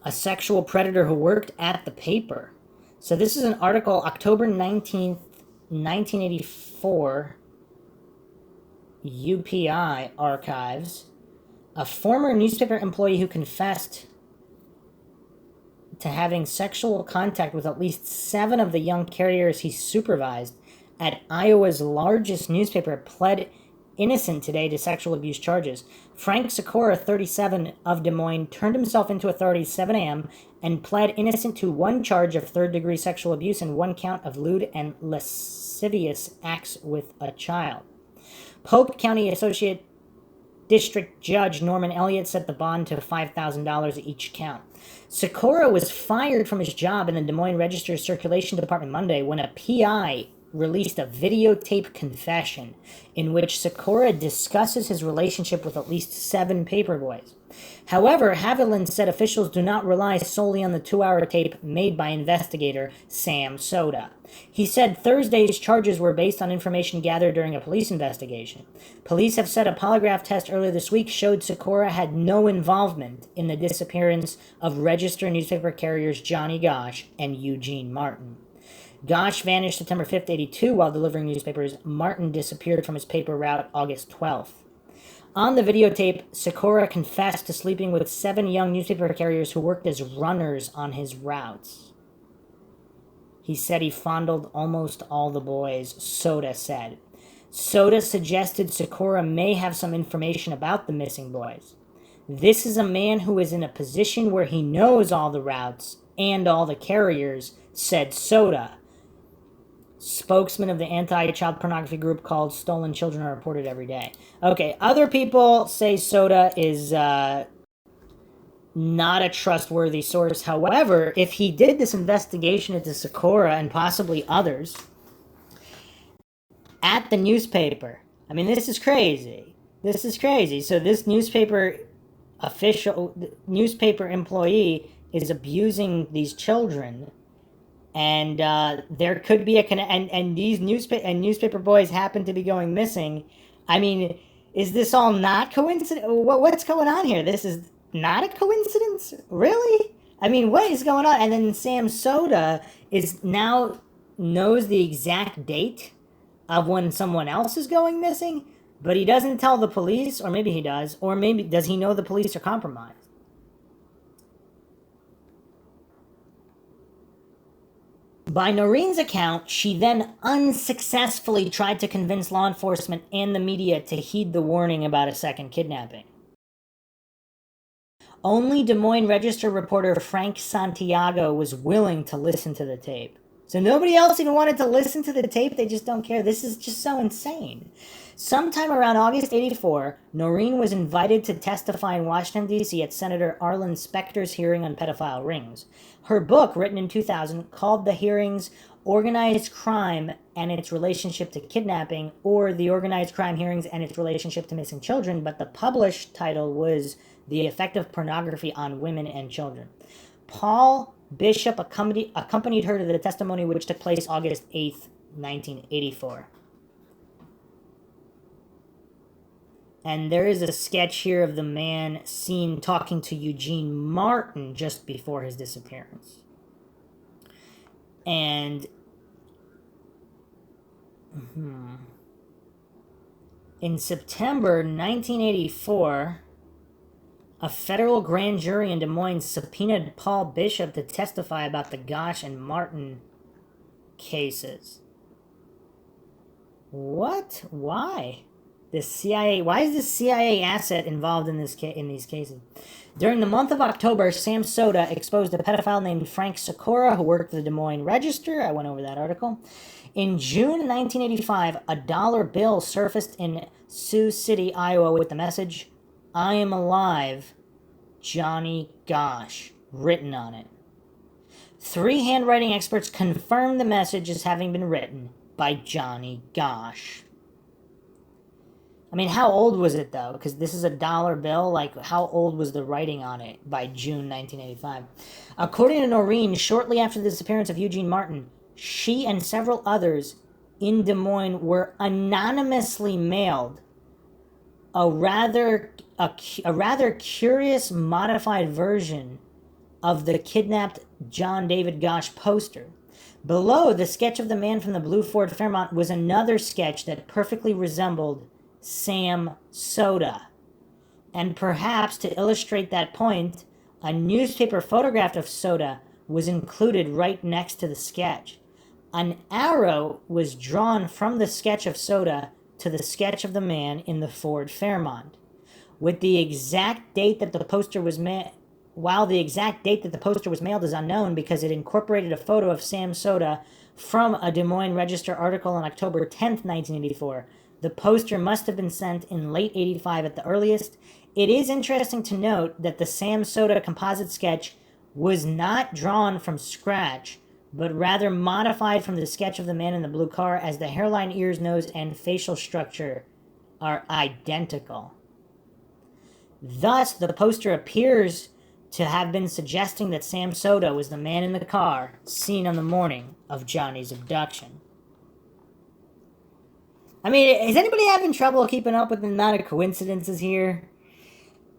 a sexual predator who worked at the paper. So this is an article, October 19th, 1984, UPI archives. A former newspaper employee who confessed to having sexual contact with at least 7 of the young carriers he supervised at Iowa's largest newspaper pled innocent today to sexual abuse charges. Frank Sikora, 37, of Des Moines, turned himself into authorities 7 a.m. and pled innocent to 1 charge of third-degree sexual abuse and 1 count of lewd and lascivious acts with a child. Polk County Associate District Judge Norman Elliott set the bond to $5,000 each count. Sikora was fired from his job in the Des Moines Register's Circulation Department Monday when a PI released a videotape confession in which Sikora discusses his relationship with at least 7 paperboys. However, Haviland said officials do not rely solely on the 2-hour tape made by investigator Sam Soda. He said Thursday's charges were based on information gathered during a police investigation. Police have said a polygraph test earlier this week showed Sikora had no involvement in the disappearance of Register newspaper carriers Johnny Gosch and Eugene Martin. Gosch vanished September 5th, '82 while delivering newspapers. Martin disappeared from his paper route August 12th. On the videotape, Sikora confessed to sleeping with 7 young newspaper carriers who worked as runners on his routes. He said he fondled almost all the boys, Soda said. Soda suggested Sakura may have some information about the missing boys. This is a man who is in a position where he knows all the routes and all the carriers, said Soda. Spokesman of the anti-child pornography group called Stolen Children are reported every day. Okay, other people say Soda is not a trustworthy source. However, if he did this investigation into Sakura and possibly others at the newspaper, I mean, this is crazy. This is crazy. So this newspaper employee is abusing these children, and there could be and these newspaper boys happen to be going missing. I mean, is this all not coincidence? What's going on here? This is not a coincidence, really? I mean, what is going on? And then Sam Soda is now knows the exact date of when someone else is going missing, but he doesn't tell the police, or maybe he does, or maybe does he know the police are compromised? By Noreen's account, she then unsuccessfully tried to convince law enforcement and the media to heed the warning about a second kidnapping. Only Des Moines Register reporter Frank Santiago was willing to listen to the tape. So nobody else even wanted to listen to the tape. They just don't care. This is just so insane. Sometime around August 84, Noreen was invited to testify in Washington, D.C. at Senator Arlen Specter's hearing on pedophile rings. Her book, written in 2000, called the hearings Organized Crime and Its Relationship to Kidnapping, or The Organized Crime Hearings and Its Relationship to Missing Children, but the published title was The Effect of Pornography on Women and Children. Paul Bishop accompanied her to the testimony, which took place August 8th, 1984. And there is a sketch here of the man seen talking to Eugene Martin just before his disappearance. And in September 1984, a federal grand jury in Des Moines subpoenaed Paul Bishop to testify about the Gosch and Martin cases. What? Why? The CIA. Why is the CIA asset involved in these cases? During the month of October, Sam Soda exposed a pedophile named Frank Sakura who worked for the Des Moines Register. I went over that article. In June 1985, a dollar bill surfaced in Sioux City, Iowa, with the message, "I am alive, Johnny Gosch," written on it. 3 handwriting experts confirmed the message as having been written by Johnny Gosch. I mean, how old was it, though? Because this is a dollar bill. Like, how old was the writing on it by June 1985? According to Noreen, shortly after the disappearance of Eugene Martin, she and several others in Des Moines were anonymously mailed a rather curious modified version of the kidnapped John David Gosch poster. Below, the sketch of the man from the blue Ford Fairmont was another sketch that perfectly resembled Sam Soda. And perhaps to illustrate that point, a newspaper photograph of Soda was included right next to the sketch. An arrow was drawn from the sketch of Soda to the sketch of the man in the Ford Fairmont. With the exact date that the poster was while the exact date that the poster was mailed is unknown because it incorporated a photo of Sam Soda from a Des Moines Register article on October 10th, 1984. The poster must have been sent in late 85 at the earliest. It is interesting to note that the Sam Soda composite sketch was not drawn from scratch, but rather modified from the sketch of the man in the blue car, as the hairline, ears, nose, and facial structure are identical. Thus, the poster appears to have been suggesting that Sam Soda was the man in the car seen on the morning of Johnny's abduction. I mean, is anybody having trouble keeping up with the amount of coincidences here?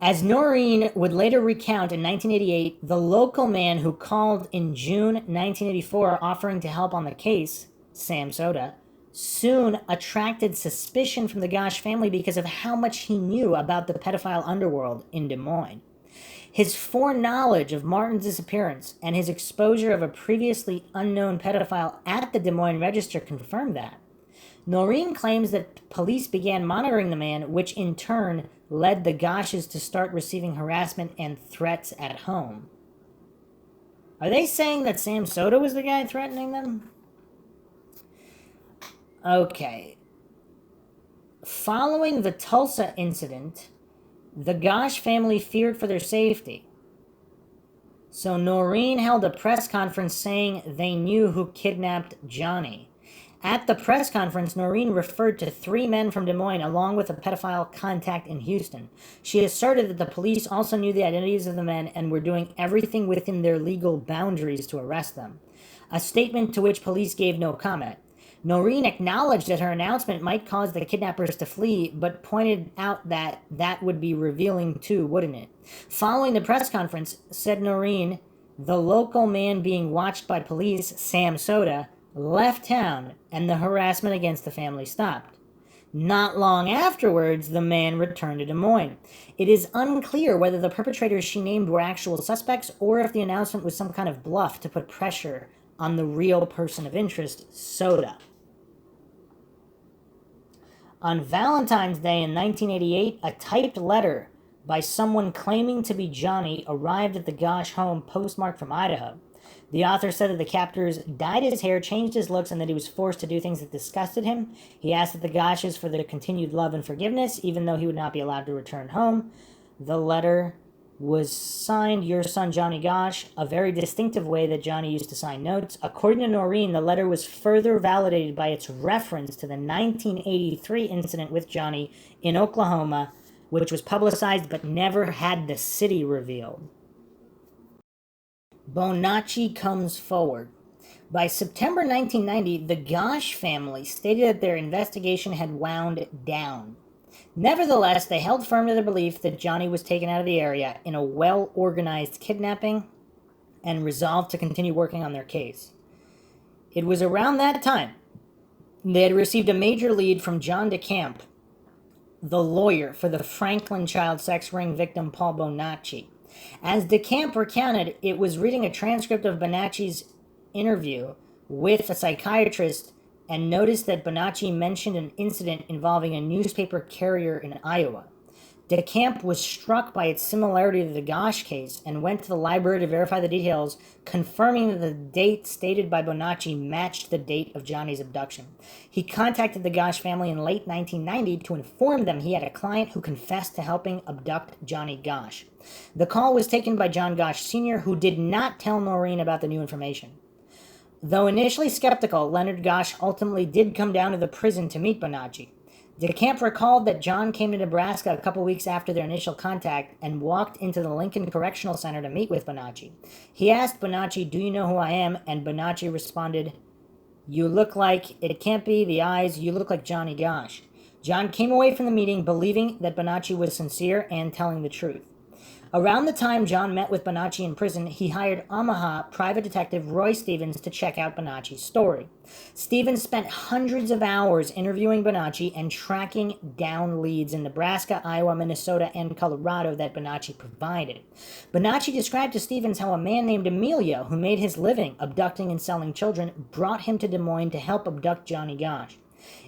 As Noreen would later recount in 1988, the local man who called in June 1984 offering to help on the case, Sam Soda, soon attracted suspicion from the Gosch family because of how much he knew about the pedophile underworld in Des Moines. His foreknowledge of Martin's disappearance and his exposure of a previously unknown pedophile at the Des Moines Register confirmed that. Noreen claims that police began monitoring the man, which in turn led the Gosches to start receiving harassment and threats at home. Are they saying that Sam Soda was the guy threatening them? Okay. Following the Tulsa incident, the Gosch family feared for their safety. So Noreen held a press conference saying they knew who kidnapped Johnny. At the press conference, Noreen referred to 3 men from Des Moines along with a pedophile contact in Houston. She asserted that the police also knew the identities of the men and were doing everything within their legal boundaries to arrest them, a statement to which police gave no comment. Noreen acknowledged that her announcement might cause the kidnappers to flee, but pointed out that that would be revealing too, wouldn't it? Following the press conference, said Noreen, the local man being watched by police, Sam Soda, left town and the harassment against the family stopped. Not long afterwards, the man returned to Des Moines. It is unclear whether the perpetrators she named were actual suspects or if the announcement was some kind of bluff to put pressure on the real person of interest, Soda. On Valentine's Day in 1988, a typed letter by someone claiming to be Johnny arrived at the Gosch home postmarked from Idaho. The author said that the captors dyed his hair, changed his looks, and that he was forced to do things that disgusted him. He asked the Gosches for their continued love and forgiveness, even though he would not be allowed to return home. The letter was signed, your son Johnny Gosch, a very distinctive way that Johnny used to sign notes. According to Noreen, the letter was further validated by its reference to the 1983 incident with Johnny in Oklahoma, which was publicized but never had the city revealed. Bonacci comes forward. By September 1990, the Gosch family stated that their investigation had wound down. Nevertheless, they held firm to their belief that Johnny was taken out of the area in a well-organized kidnapping and resolved to continue working on their case. It was around that time they had received a major lead from John DeCamp, the lawyer for the Franklin child sex ring victim Paul Bonacci. As DeCamp recounted, it was reading a transcript of Bonacci's interview with a psychiatrist and noticed that Bonacci mentioned an incident involving a newspaper carrier in Iowa. DeCamp was struck by its similarity to the Gosch case and went to the library to verify the details, confirming that the date stated by Bonacci matched the date of Johnny's abduction. He contacted the Gosch family in late 1990 to inform them he had a client who confessed to helping abduct Johnny Gosch. The call was taken by John Gosch Sr., who did not tell Noreen about the new information. Though initially skeptical, Leonard Gosch ultimately did come down to the prison to meet Bonacci. DeCamp recalled that John came to Nebraska a couple weeks after their initial contact and walked into the Lincoln Correctional Center to meet with Bonacci. He asked Bonacci, do you know who I am? And Bonacci responded, you look like, it can't be the eyes, you look like Johnny Gosch. John came away from the meeting believing that Bonacci was sincere and telling the truth. Around the time John met with Bonacci in prison, he hired Omaha private detective Roy Stevens to check out Bonacci's story. Stevens spent hundreds of hours interviewing Bonacci and tracking down leads in Nebraska, Iowa, Minnesota, and Colorado that Bonacci provided. Bonacci described to Stevens how a man named Emilio, who made his living abducting and selling children, brought him to Des Moines to help abduct Johnny Gosch.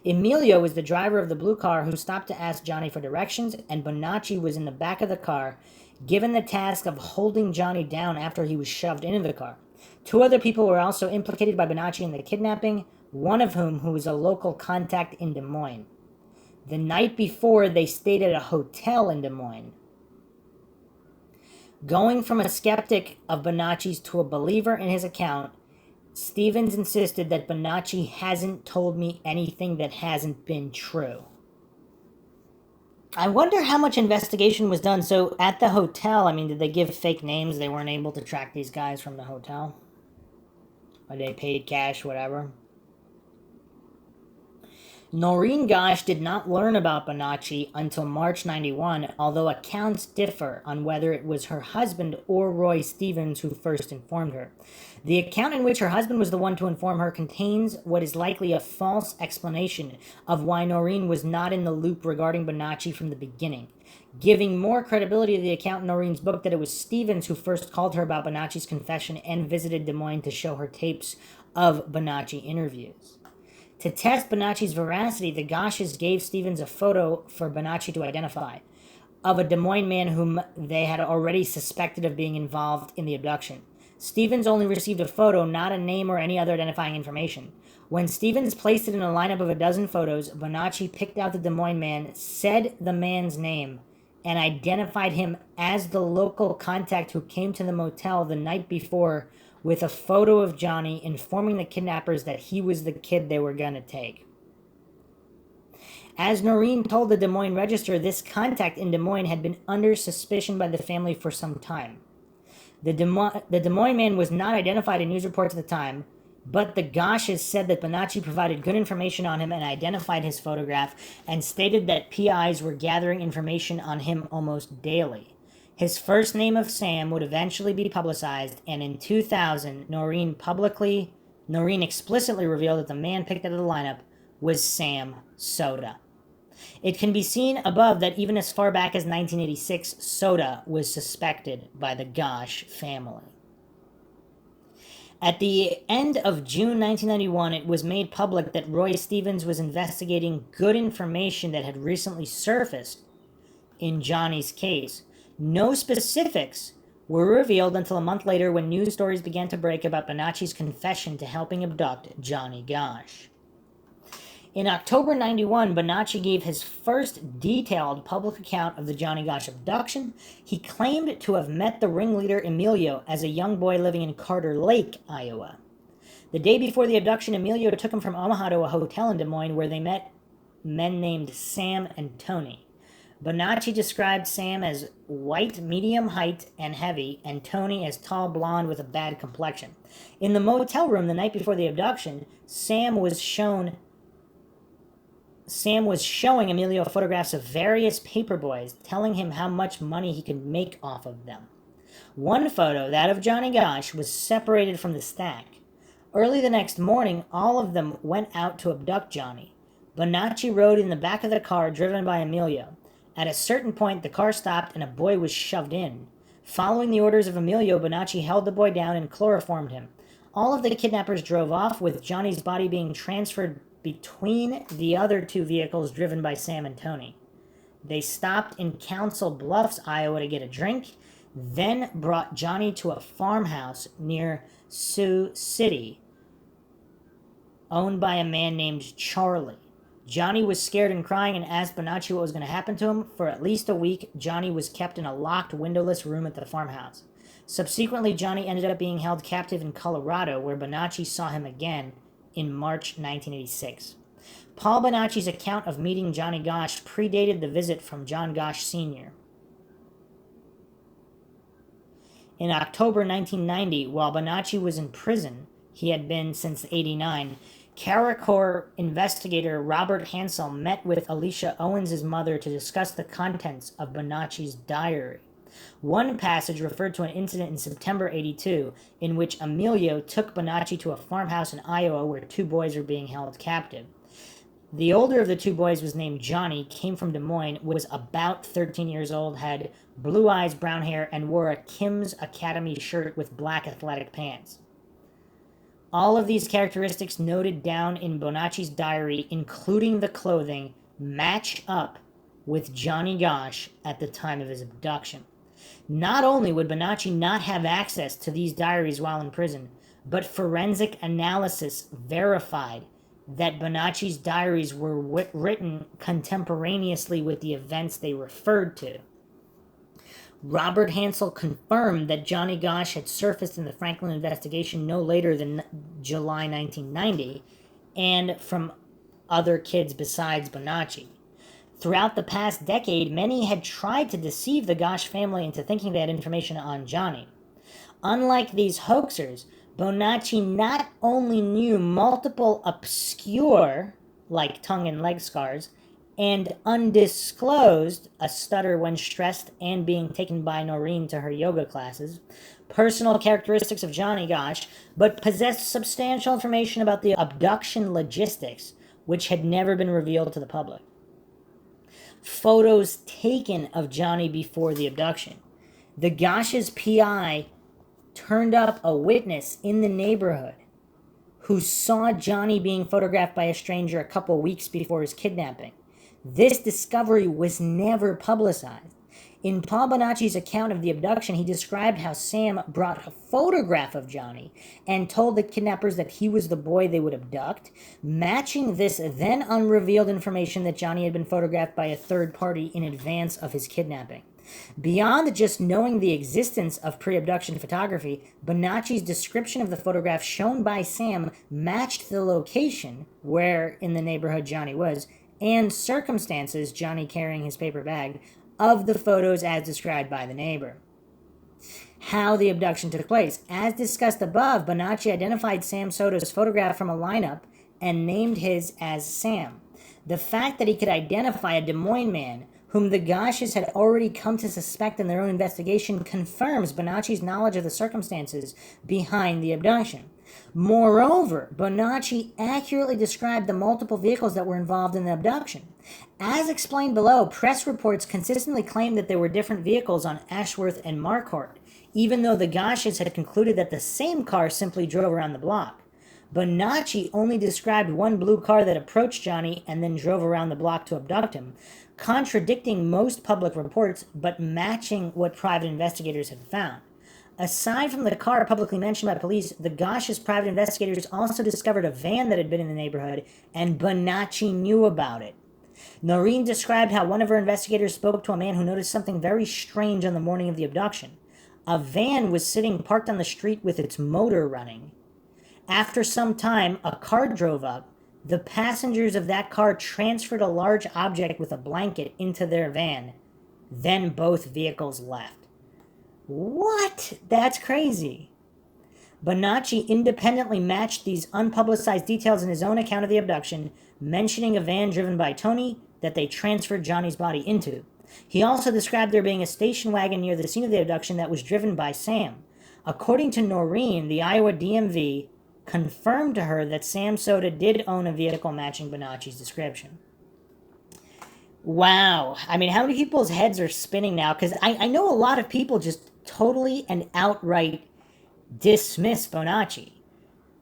Emilio was the driver of the blue car who stopped to ask Johnny for directions, and Bonacci was in the back of the car, given the task of holding Johnny down after he was shoved into the car. 2 other people were also implicated by Bonacci in the kidnapping, one of whom who was a local contact in Des Moines. The night before, they stayed at a hotel in Des Moines. Going from a skeptic of Bonacci's to a believer in his account, Stevens insisted that Bonacci hasn't told me anything that hasn't been true. I wonder how much investigation was done. So at the hotel, I mean, did they give fake names? They weren't able to track these guys from the hotel? Or they paid cash, whatever? Noreen Gosch did not learn about Bonacci until March 91, although accounts differ on whether it was her husband or Roy Stevens who first informed her. The account in which her husband was the one to inform her contains what is likely a false explanation of why Noreen was not in the loop regarding Bonacci from the beginning, giving more credibility to the account in Noreen's book that it was Stevens who first called her about Bonacci's confession and visited Des Moines to show her tapes of Bonacci interviews. To test Bonacci's veracity, the Gosches gave Stevens a photo for Bonacci to identify of a Des Moines man whom they had already suspected of being involved in the abduction. Stevens only received a photo, not a name or any other identifying information. When Stevens placed it in a lineup of a dozen photos, Bonacci picked out the Des Moines man, said the man's name, and identified him as the local contact who came to the motel the night before with a photo of Johnny, informing the kidnappers that he was the kid they were going to take. As Noreen told the Des Moines Register, this contact in Des Moines had been under suspicion by the family for some time. The Des Moines man was not identified in news reports at the time, but the Gosches said that Bonacci provided good information on him and identified his photograph, and stated that PIs were gathering information on him almost daily. His first name of Sam would eventually be publicized, and in 2000, Noreen explicitly revealed that the man picked out of the lineup was Sam Soda. It can be seen above that even as far back as 1986, Soda was suspected by the Gosch family. At the end of June 1991, it was made public that Roy Stevens was investigating good information that had recently surfaced in Johnny's case. No specifics were revealed until a month later when news stories began to break about Bonacci's confession to helping abduct Johnny Gosch. In October 91, Bonacci gave his first detailed public account of the Johnny Gosch abduction. He claimed to have met the ringleader Emilio as a young boy living in Carter Lake, Iowa. The day before the abduction, Emilio took him from Omaha to a hotel in Des Moines where they met men named Sam and Tony. Bonacci described Sam as white, medium height, and heavy, and Tony as tall, blonde with a bad complexion. In the motel room the night before the abduction, Sam was showing Emilio photographs of various paperboys, telling him how much money he could make off of them. One photo, that of Johnny Gosch, was separated from the stack. Early the next morning, all of them went out to abduct Johnny. Bonacci rode in the back of the car driven by Emilio. At a certain point, the car stopped and a boy was shoved in. Following the orders of Emilio, Bonacci held the boy down and chloroformed him. All of the kidnappers drove off, with Johnny's body being transferred between the other two vehicles driven by Sam and Tony. They stopped in Council Bluffs, Iowa to get a drink, then brought Johnny to a farmhouse near Sioux City, owned by a man named Charlie. Johnny was scared and crying and asked Bonacci what was going to happen to him. For at least a week, Johnny was kept in a locked, windowless room at the farmhouse. Subsequently, Johnny ended up being held captive in Colorado, where Bonacci saw him again in March 1986. Paul Bonacci's account of meeting Johnny Gosch predated the visit from John Gosch Sr. In October 1990, while Bonacci was in prison, he had been since '89, CARICOR investigator Robert Hansel met with Alicia Owens' mother to discuss the contents of Bonacci's diary. One passage referred to an incident in September '82 in which Emilio took Bonacci to a farmhouse in Iowa where two boys were being held captive. The older of the two boys was named Johnny, came from Des Moines, was about 13 years old, had blue eyes, brown hair, and wore a Kim's Academy shirt with black athletic pants. All of these characteristics noted down in Bonacci's diary, including the clothing, match up with Johnny Gosch at the time of his abduction. Not only would Bonacci not have access to these diaries while in prison, but forensic analysis verified that Bonacci's diaries were written contemporaneously with the events they referred to. Robert Hansel confirmed that Johnny Gosch had surfaced in the Franklin investigation no later than July 1990, and from other kids besides Bonacci. Throughout the past decade, many had tried to deceive the Gosch family into thinking they had information on Johnny. Unlike these hoaxers, Bonacci not only knew multiple obscure like tongue and leg scars, and undisclosed, a stutter when stressed and being taken by Noreen to her yoga classes, personal characteristics of Johnny Gosch, but possessed substantial information about the abduction logistics, which had never been revealed to the public. Photos taken of Johnny before the abduction. The Gosch's PI turned up a witness in the neighborhood who saw Johnny being photographed by a stranger a couple weeks before his kidnapping. This discovery was never publicized. In Paul Bonacci's account of the abduction, he described how Sam brought a photograph of Johnny and told the kidnappers that he was the boy they would abduct, matching this then unrevealed information that Johnny had been photographed by a third party in advance of his kidnapping. Beyond just knowing the existence of pre-abduction photography, Bonacci's description of the photograph shown by Sam matched the location where in the neighborhood Johnny was, and circumstances, Johnny carrying his paper bag, of the photos as described by the neighbor. How the abduction took place. As discussed above, Bonacci identified Sam Soto's photograph from a lineup and named his as Sam. The fact that he could identify a Des Moines man whom the Gosches had already come to suspect in their own investigation confirms Bonacci's knowledge of the circumstances behind the abduction. Moreover, Bonacci accurately described the multiple vehicles that were involved in the abduction. As explained below, press reports consistently claimed that there were different vehicles on Ashworth and Marquardt, even though the Gosches had concluded that the same car simply drove around the block. Bonacci only described one blue car that approached Johnny and then drove around the block to abduct him, contradicting most public reports but matching what private investigators had found. Aside from the car publicly mentioned by police, the Gosch's private investigators also discovered a van that had been in the neighborhood, and Bonacci knew about it. Noreen described how one of her investigators spoke to a man who noticed something very strange on the morning of the abduction. A van was sitting parked on the street with its motor running. After some time, a car drove up. The passengers of that car transferred a large object with a blanket into their van. Then both vehicles left. What? That's crazy. Bonacci independently matched these unpublicized details in his own account of the abduction, mentioning a van driven by Tony that they transferred Johnny's body into. He also described there being a station wagon near the scene of the abduction that was driven by Sam. According to Noreen, the Iowa DMV confirmed to her that Sam Soto did own a vehicle matching Bonacci's description. Wow. I mean, how many people's heads are spinning now? Because I know a lot of people just totally and outright dismiss Bonacci.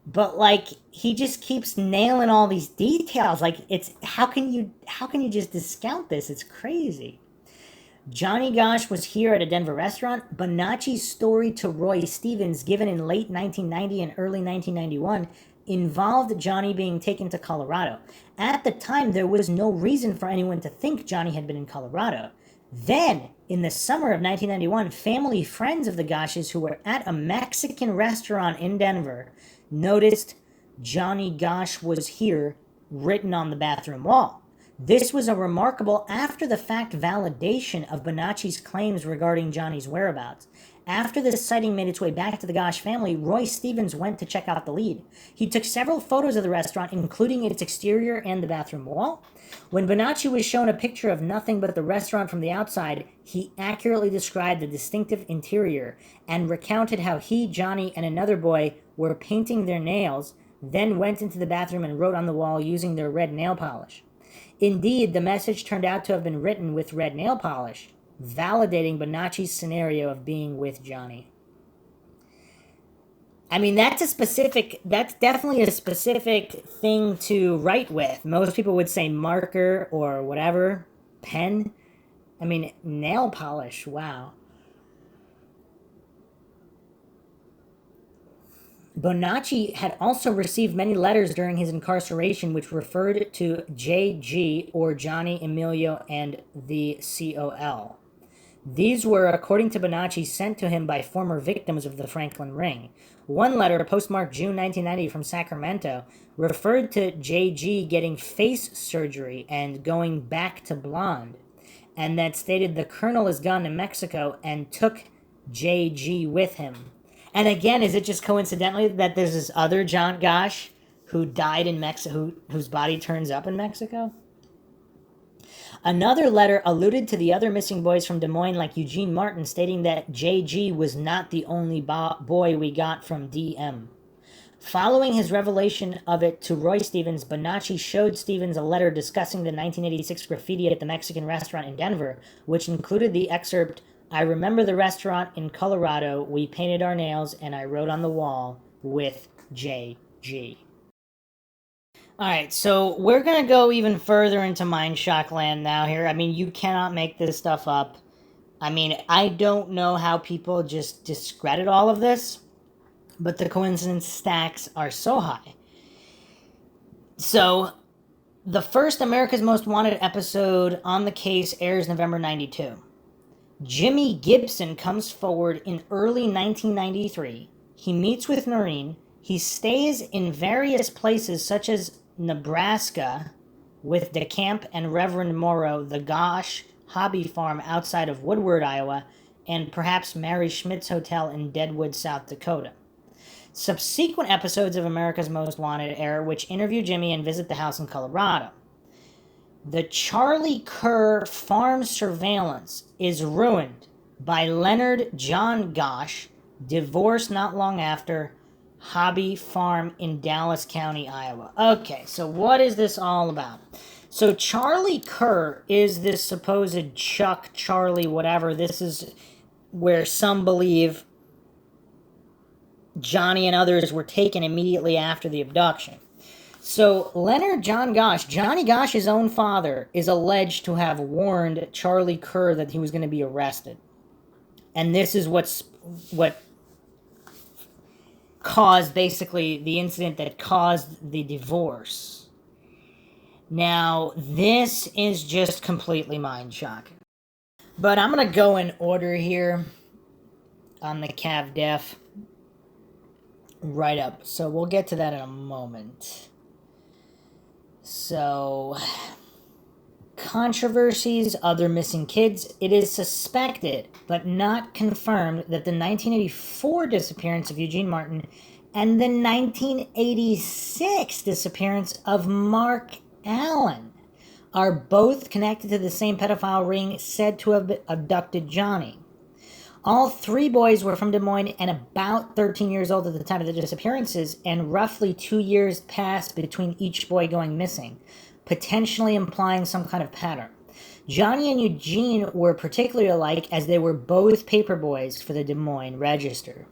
But, like, he just keeps nailing all these details. Like, it's, how can you just discount this? It's crazy. Johnny Gosch was here at a Denver restaurant. Bonacci's story to Roy Stevens, given in late 1990 and early 1991, involved Johnny being taken to Colorado. At the time, there was no reason for anyone to think Johnny had been in Colorado. Then, in the summer of 1991, family friends of the Gosches who were at a Mexican restaurant in Denver noticed Johnny Gosch was here written on the bathroom wall. This was a remarkable after-the-fact validation of Bonacci's claims regarding Johnny's whereabouts. After this sighting made its way back to the Gosch family, Roy Stevens went to check out the lead. He took several photos of the restaurant, including its exterior and the bathroom wall. When Bonacci was shown a picture of nothing but the restaurant from the outside, he accurately described the distinctive interior and recounted how he, Johnny, and another boy were painting their nails, then went into the bathroom and wrote on the wall using their red nail polish. Indeed, the message turned out to have been written with red nail polish, validating Bonacci's scenario of being with Johnny. I mean, that's definitely a specific thing to write with. Most people would say marker or whatever, pen. I mean, nail polish, wow. Bonacci had also received many letters during his incarceration which referred to J.G. or Johnny, Emilio, and the COL. These were, according to Bonacci, sent to him by former victims of the Franklin Ring. One letter, postmarked June 1990 from Sacramento, referred to J.G. getting face surgery and going back to blonde, and that stated the colonel is gone to Mexico and took J.G. with him. And again, is it just coincidentally that there's this other John Gosch who died in Mexico, whose body turns up in Mexico. Another letter alluded to the other missing boys from Des Moines, like Eugene Martin, stating that JG was not the only boy we got from DM. Following his revelation of it to Roy Stevens, Bonacci showed Stevens a letter discussing the 1986 graffiti at the Mexican restaurant in Denver, which included the excerpt, "I remember the restaurant in Colorado, we painted our nails, and I wrote on the wall, with JG." Alright, so we're going to go even further into Mindshock land now here. I mean, you cannot make this stuff up. I mean, I don't know how people just discredit all of this, but the coincidence stacks are so high. So, the first America's Most Wanted episode on the case airs November 92. Jimmy Gibson comes forward in early 1993. He meets with Noreen. He stays in various places such as Nebraska with DeCamp and Reverend Morrow, the Gosch hobby farm outside of Woodward, Iowa, and perhaps Mary Schmidt's Hotel in Deadwood, South Dakota. Subsequent episodes of America's Most Wanted air, which interview Jimmy and visit the house in Colorado. The Charlie Kerr farm surveillance is ruined by Leonard John Gosch, divorced not long after, hobby farm in Dallas County, Iowa. Okay, so what is this all about? So Charlie Kerr is this supposed Chuck, Charlie, whatever. This is where some believe Johnny and others were taken immediately after the abduction. So Leonard John Gosch, Johnny Gosch's own father, is alleged to have warned Charlie Kerr that he was going to be arrested. And this is what caused basically the incident that caused the divorce. Now, this is just completely mind-shocking. But I'm going to go in order here on the Cav Def. Right up. So we'll get to that in a moment. So, controversies, other missing kids. It is suspected, but not confirmed, that the 1984 disappearance of Eugene Martin and the 1986 disappearance of Mark Allen are both connected to the same pedophile ring said to have abducted Johnny. All three boys were from Des Moines and about 13 years old at the time of the disappearances, and roughly 2 years passed between each boy going missing, potentially implying some kind of pattern. Johnny and Eugene were particularly alike as they were both paper boys for the Des Moines Register.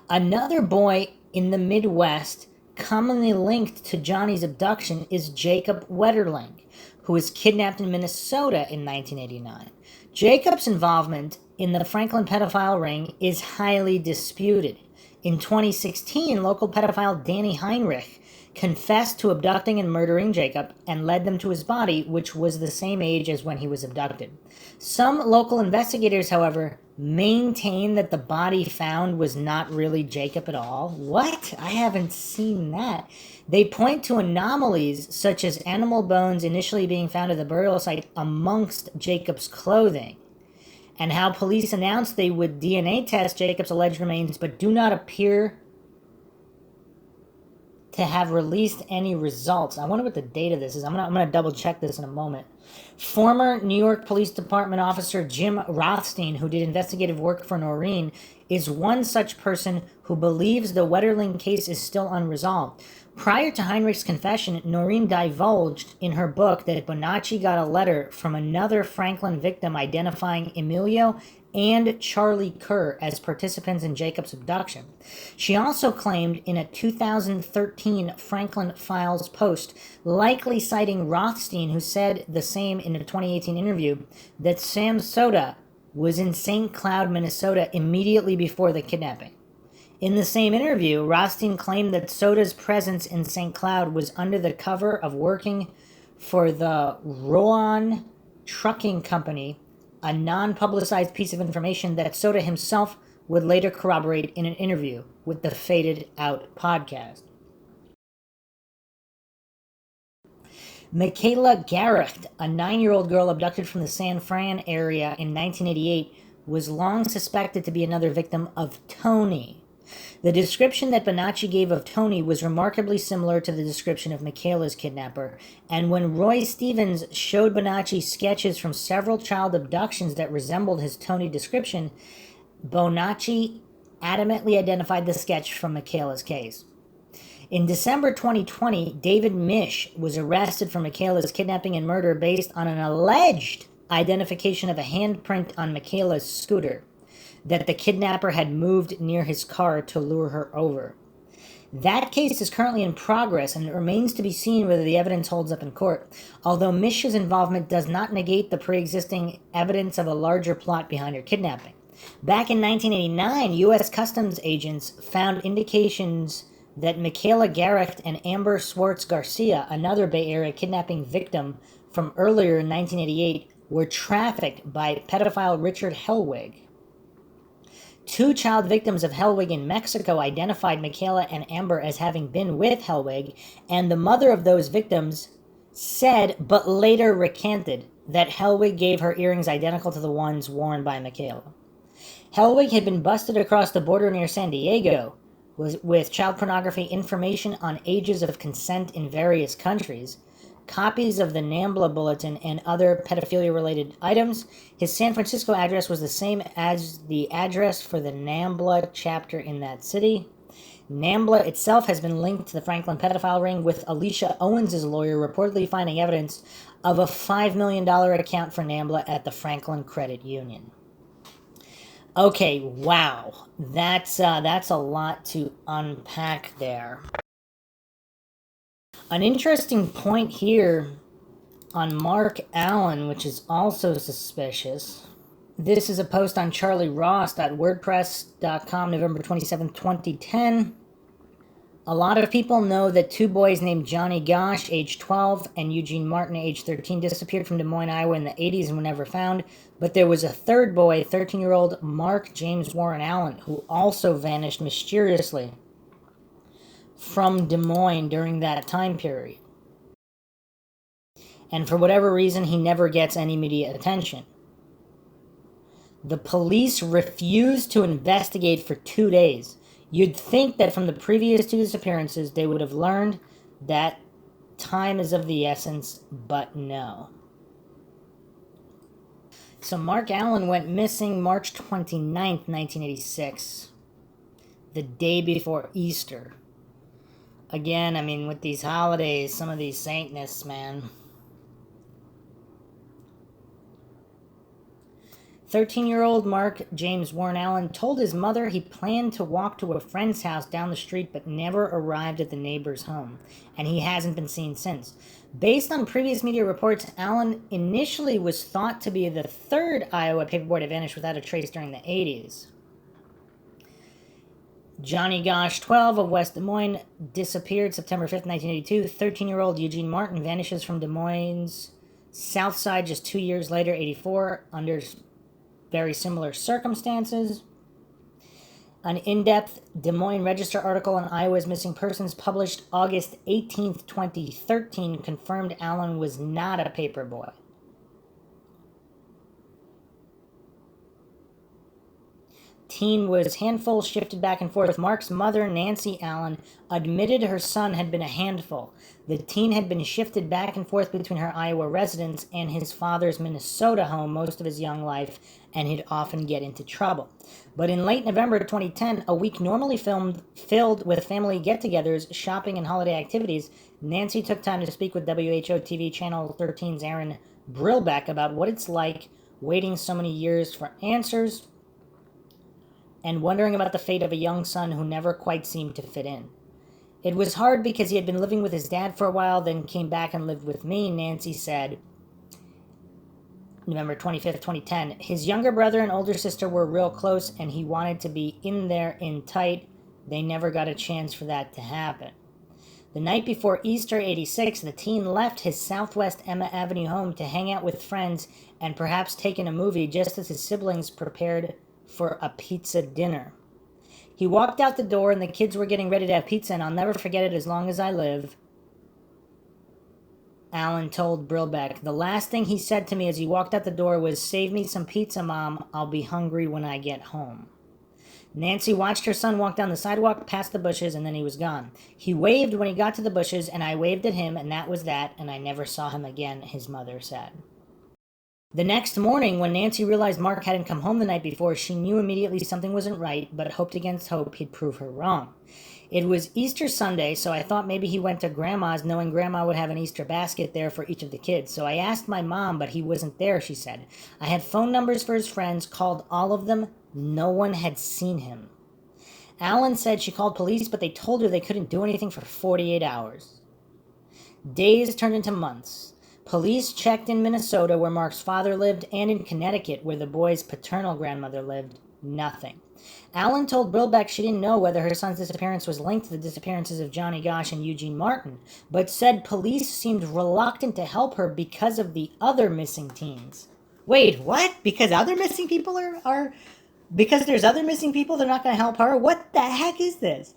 Another boy in the Midwest commonly linked to Johnny's abduction is Jacob Wetterling, who was kidnapped in Minnesota in 1989. Jacob's involvement in the Franklin pedophile ring is highly disputed. In 2016, local pedophile Danny Heinrich confessed to abducting and murdering Jacob and led them to his body, which was the same age as when he was abducted. Some local investigators, however, maintain that the body found was not really Jacob at all. What? I haven't seen that. They point to anomalies such as animal bones initially being found at the burial site amongst Jacob's clothing, and how police announced they would DNA test Jacob's alleged remains but do not appear to have released any results. I wonder what the date of this is. I'm gonna double check this in a moment. Former New York Police Department officer Jim Rothstein, who did investigative work for Noreen, is one such person who believes the Wetterling case is still unresolved. Prior to Heinrich's confession, Noreen divulged in her book that Bonacci got a letter from another Franklin victim identifying Emilio and Charlie Kerr as participants in Jacob's abduction. She also claimed in a 2013 Franklin Files post, likely citing Rothstein, who said the same in a 2018 interview, that Sam Soda was in St. Cloud, Minnesota immediately before the kidnapping. In the same interview, Rothstein claimed that Soda's presence in St. Cloud was under the cover of working for the Rowan Trucking Company, a non-publicized piece of information that Soda himself would later corroborate in an interview with the Faded Out podcast. Michaela Garrick, a 9-year-old girl abducted from the San Fran area in 1988, was long suspected to be another victim of Tony. The description that Bonacci gave of Tony was remarkably similar to the description of Michaela's kidnapper, and when Roy Stevens showed Bonacci sketches from several child abductions that resembled his Tony description, Bonacci adamantly identified the sketch from Michaela's case. In December 2020, David Misch was arrested for Michaela's kidnapping and murder based on an alleged identification of a handprint on Michaela's scooter that the kidnapper had moved near his car to lure her over. That case is currently in progress, and it remains to be seen whether the evidence holds up in court, although Misch's involvement does not negate the pre-existing evidence of a larger plot behind her kidnapping. Back in 1989, U.S. Customs agents found indications that Michaela Garrecht and Amber Swartz Garcia, another Bay Area kidnapping victim from earlier in 1988, were trafficked by pedophile Richard Hellwig. Two child victims of Hellwig in Mexico identified Michaela and Amber as having been with Hellwig, and the mother of those victims said, but later recanted, that Hellwig gave her earrings identical to the ones worn by Michaela. Hellwig had been busted across the border near San Diego with child pornography information on ages of consent in various countries, copies of the NAMBLA bulletin, and other pedophilia-related items. His San Francisco address was the same as the address for the NAMBLA chapter in that city. NAMBLA itself has been linked to the Franklin pedophile ring, with Alicia Owens' lawyer reportedly finding evidence of a $5 million account for NAMBLA at the Franklin Credit Union. Okay, wow. That's a lot to unpack there. An interesting point here on Mark Allen, which is also suspicious. This is a post on charlieross.wordpress.com, November 27, 2010. A lot of people know that two boys named Johnny Gosch, age 12, and Eugene Martin, age 13, disappeared from Des Moines, Iowa in the 80s and were never found. But there was a third boy, 13-year-old Mark James Warren Allen, who also vanished mysteriously from Des Moines during that time period. And for whatever reason, he never gets any media attention. The police refused to investigate for 2 days. You'd think that from the previous two disappearances, they would have learned that time is of the essence, but no. So Mark Allen went missing March 29th, 1986, the day before Easter. Again, I mean, with these holidays, some of these Satanists, man. 13-year-old Mark James Warren Allen told his mother he planned to walk to a friend's house down the street but never arrived at the neighbor's home, and he hasn't been seen since. Based on previous media reports, Allen initially was thought to be the third Iowa paperboy to vanish without a trace during the 80s. Johnny Gosch, 12, of West Des Moines, disappeared September 5th, 1982. 13-year-old Eugene Martin vanishes from Des Moines' south side just 2 years later, 84, under very similar circumstances. An in-depth Des Moines Register article on Iowa's missing persons published August 18th, 2013 confirmed Allen was not a paperboy. Teen was handful, shifted back and forth. Mark's mother, Nancy Allen, admitted her son had been a handful. The teen had been shifted back and forth between her Iowa residence and his father's Minnesota home most of his young life, and he'd often get into trouble. But in late November 2010, a week normally filled with family get-togethers, shopping, and holiday activities, Nancy took time to speak with WHO TV Channel 13's Aaron Brillbeck about what it's like waiting so many years for answers and wondering about the fate of a young son who never quite seemed to fit in. It was hard because he had been living with his dad for a while, then came back and lived with me, Nancy said. November 25th, 2010. His younger brother and older sister were real close, and he wanted to be in there in tight. They never got a chance for that to happen. The night before Easter 86, the teen left his Southwest Emma Avenue home to hang out with friends and perhaps take in a movie just as his siblings prepared for a pizza dinner. He walked out the door and the kids were getting ready to have pizza, and I'll never forget it as long as I live. Allen told Brillbeck, the last thing he said to me as he walked out the door was, "Save me some pizza, Mom. I'll be hungry when I get home." Nancy watched her son walk down the sidewalk past the bushes, and then he was gone. He waved when he got to the bushes, and I waved at him, and that was that, and I never saw him again," his mother said. The next morning, when Nancy realized Mark hadn't come home the night before, she knew immediately something wasn't right, but hoped against hope he'd prove her wrong. "It was Easter Sunday, so I thought maybe he went to Grandma's, knowing Grandma would have an Easter basket there for each of the kids. So I asked my mom, but he wasn't there," she said. "I had phone numbers for his friends, called all of them. No one had seen him." Alan said she called police, but they told her they couldn't do anything for 48 hours. Days turned into months. Police checked in Minnesota, where Mark's father lived, and in Connecticut, where the boy's paternal grandmother lived. Nothing. Alan told Brilbeck she didn't know whether her son's disappearance was linked to the disappearances of Johnny Gosch and Eugene Martin, but said police seemed reluctant to help her because of the other missing teens. Wait, what? Because other missing people because there's other missing people, they're not going to help her? What the heck is this?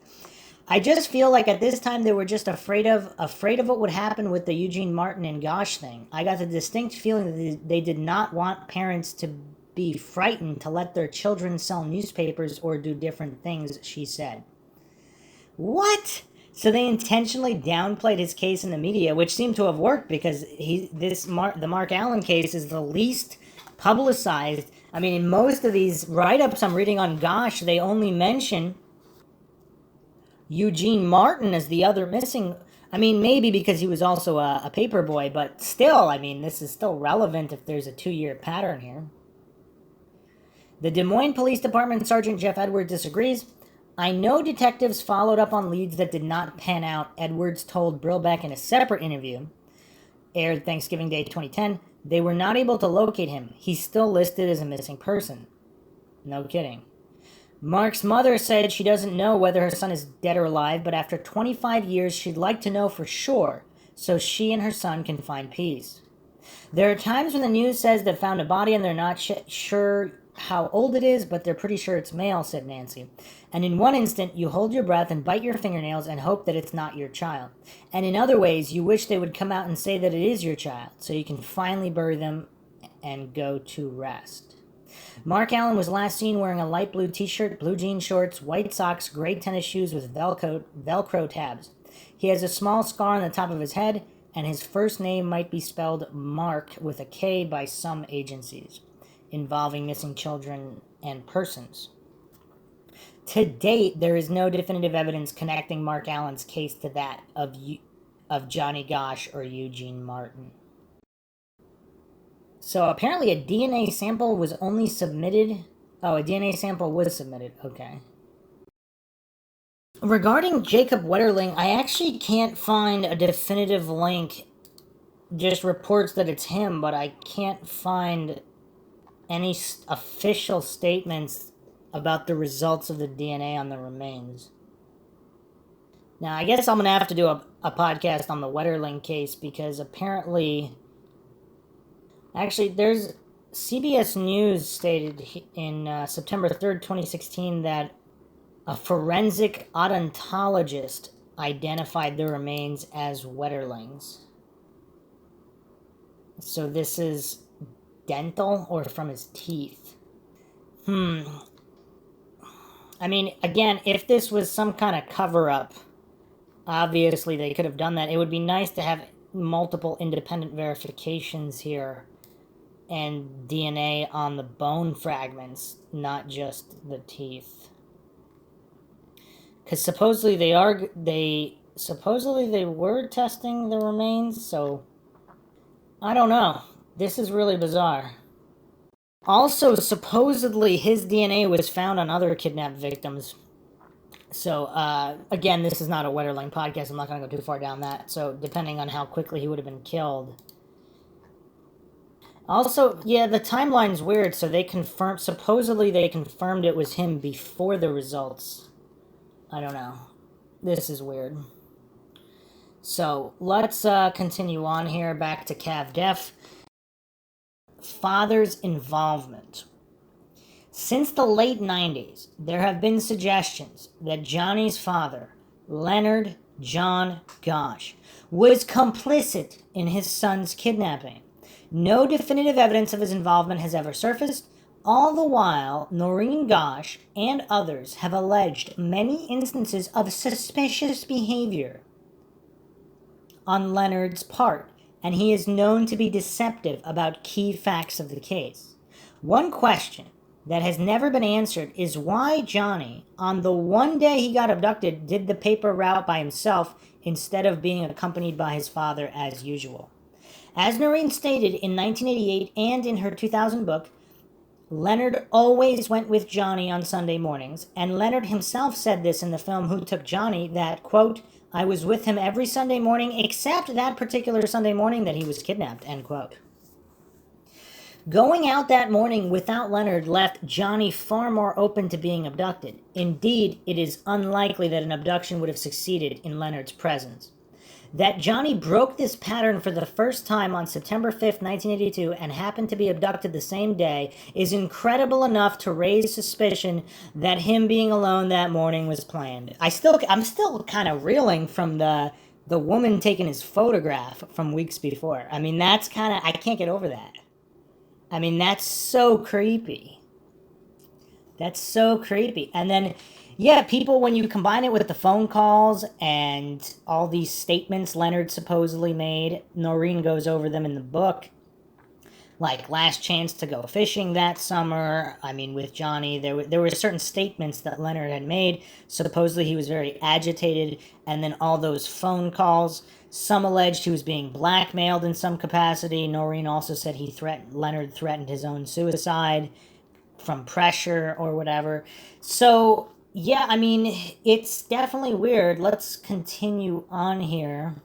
I just feel like at this time they were just afraid of what would happen with the Eugene Martin and Gosch thing. I got the distinct feeling that they did not want parents to be frightened to let their children sell newspapers or do different things, she said. What? So they intentionally downplayed his case in the media, which seemed to have worked because the Mark Allen case is the least publicized. I mean, in most of these write-ups I'm reading on Gosch, they only mention Eugene Martin as the other missing. I mean, maybe because he was also a paper boy, but still, I mean, this is still relevant if there's a 2-year pattern here. The Des Moines Police Department Sergeant Jeff Edwards disagrees. "I know detectives followed up on leads that did not pan out," Edwards told Brilbeck in a separate interview, aired Thanksgiving Day 2010. "They were not able to locate him. He's still listed as a missing person." No kidding. Mark's mother said she doesn't know whether her son is dead or alive, but after 25 years, she'd like to know for sure, so she and her son can find peace. "There are times when the news says they found a body and they're not sure how old it is, but they're pretty sure it's male," said Nancy. "And in one instant, you hold your breath and bite your fingernails and hope that it's not your child. And in other ways, you wish they would come out and say that it is your child, so you can finally bury them and go to rest." Mark Allen was last seen wearing a light blue t-shirt, blue jean shorts, white socks, gray tennis shoes with Velcro tabs. He has a small scar on the top of his head, and his first name might be spelled Mark with a K by some agencies involving missing children and persons. To date, there is no definitive evidence connecting Mark Allen's case to that of Johnny Gosch or Eugene Martin. So apparently a DNA sample was only submitted. Oh, a DNA sample was submitted. Okay. Regarding Jacob Wetterling, I actually can't find a definitive link. Just reports that it's him, but I can't find any official statements about the results of the DNA on the remains. Now, I guess I'm going to have to do a podcast on the Wetterling case because apparently... Actually, there's CBS News stated in September 3rd, 2016 that a forensic odontologist identified the remains as Wetterling's. So this is dental or from his teeth? I mean, again, if this was some kind of cover-up, obviously they could have done that. It would be nice to have multiple independent verifications here and DNA on the bone fragments, not just the teeth. Because supposedly they were testing the remains, so I don't know. This is really bizarre. Also, supposedly his DNA was found on other kidnapped victims. So, again, this is not a Wetterling podcast. I'm not going to go too far down that. So, depending on how quickly he would have been killed. Also, yeah, the timeline's weird. So supposedly they confirmed it was him before the results. I don't know. This is weird. So, let's continue on here. Back to Cav Def. Father's involvement. Since the late 90s, there have been suggestions that Johnny's father, Leonard John Gosch, was complicit in his son's kidnapping. No definitive evidence of his involvement has ever surfaced, All the while, Noreen Gosch and others have alleged many instances of suspicious behavior on Leonard's part, and he is known to be deceptive about key facts of the case. One question that has never been answered is why Johnny, on the one day he got abducted, did the paper route by himself instead of being accompanied by his father as usual. As Noreen stated in 1988 and in her 2000 book, Leonard always went with Johnny on Sunday mornings, and Leonard himself said this in the film Who Took Johnny, that, quote, I was with him every Sunday morning except that particular Sunday morning that he was kidnapped, end quote. Going out that morning without Leonard left Johnny far more open to being abducted. Indeed, it is unlikely that an abduction would have succeeded in Leonard's presence. That Johnny broke this pattern for the first time on September 5th, 1982, and happened to be abducted the same day is incredible enough to raise suspicion that him being alone that morning was planned. I'm still kind of reeling from the woman taking his photograph from weeks before. I mean, I can't get over that. I mean, that's so creepy. That's so creepy. And then, yeah, people, when you combine it with the phone calls and all these statements Leonard supposedly made, Noreen goes over them in the book, like last chance to go fishing that summer. I mean, with Johnny, there were certain statements that Leonard had made. Supposedly he was very agitated, and then all those phone calls. Some alleged he was being blackmailed in some capacity. Noreen also said Leonard threatened his own suicide from pressure or whatever. So, yeah, I mean, it's definitely weird. Let's continue on here.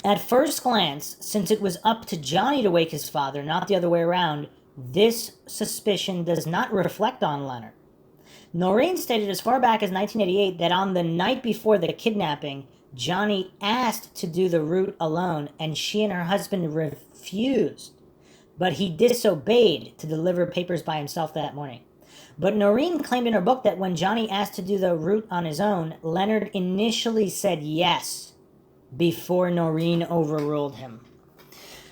At first glance, since it was up to Johnny to wake his father, not the other way around, this suspicion does not reflect on Leonard. Noreen stated as far back as 1988 that on the night before the kidnapping, Johnny asked to do the route alone, and she and her husband refused. But he disobeyed to deliver papers by himself that morning. But Noreen claimed in her book that when Johnny asked to do the route on his own, Leonard initially said yes before Noreen overruled him.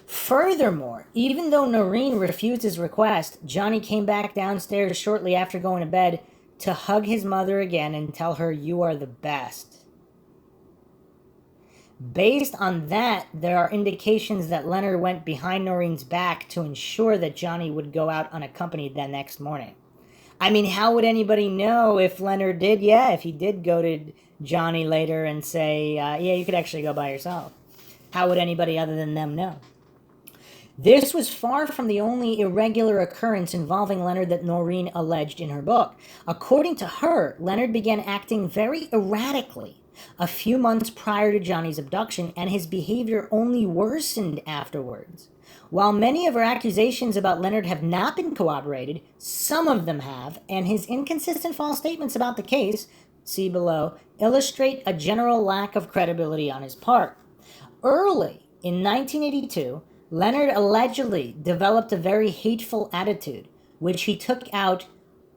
Furthermore, even though Noreen refused his request, Johnny came back downstairs shortly after going to bed to hug his mother again and tell her, "You are the best." Based on that, there are indications that Leonard went behind Noreen's back to ensure that Johnny would go out unaccompanied that next morning. I mean, how would anybody know if Leonard did? Yeah, if he did go to Johnny later and say, yeah, you could actually go by yourself. How would anybody other than them know? This was far from the only irregular occurrence involving Leonard that Noreen alleged in her book. According to her, Leonard began acting very erratically a few months prior to Johnny's abduction, and his behavior only worsened afterwards. While many of her accusations about Leonard have not been corroborated, some of them have, and his inconsistent false statements about the case, see below, illustrate a general lack of credibility on his part. Early in 1982, Leonard allegedly developed a very hateful attitude, which he took out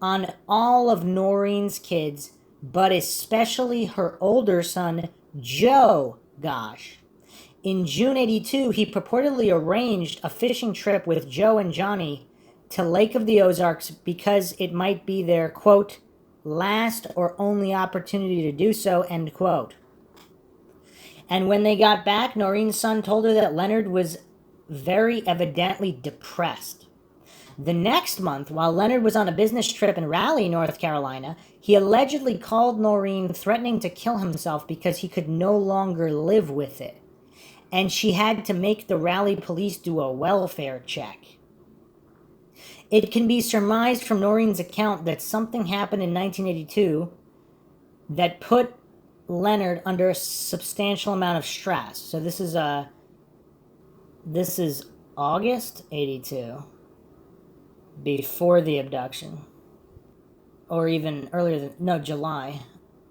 on all of Noreen's kids, but especially her older son, Joe Gosch. In June 82, he purportedly arranged a fishing trip with Joe and Johnny to Lake of the Ozarks because it might be their, quote, last or only opportunity to do so, end quote. And when they got back, Noreen's son told her that Leonard was very evidently depressed. The next month, while Leonard was on a business trip in Raleigh, North Carolina, he allegedly called Noreen threatening to kill himself because he could no longer live with it. And she had to make the Raleigh police do a welfare check. It can be surmised from Noreen's account that something happened in 1982 that put Leonard under a substantial amount of stress. So this is August 82, before the abduction, or even earlier July.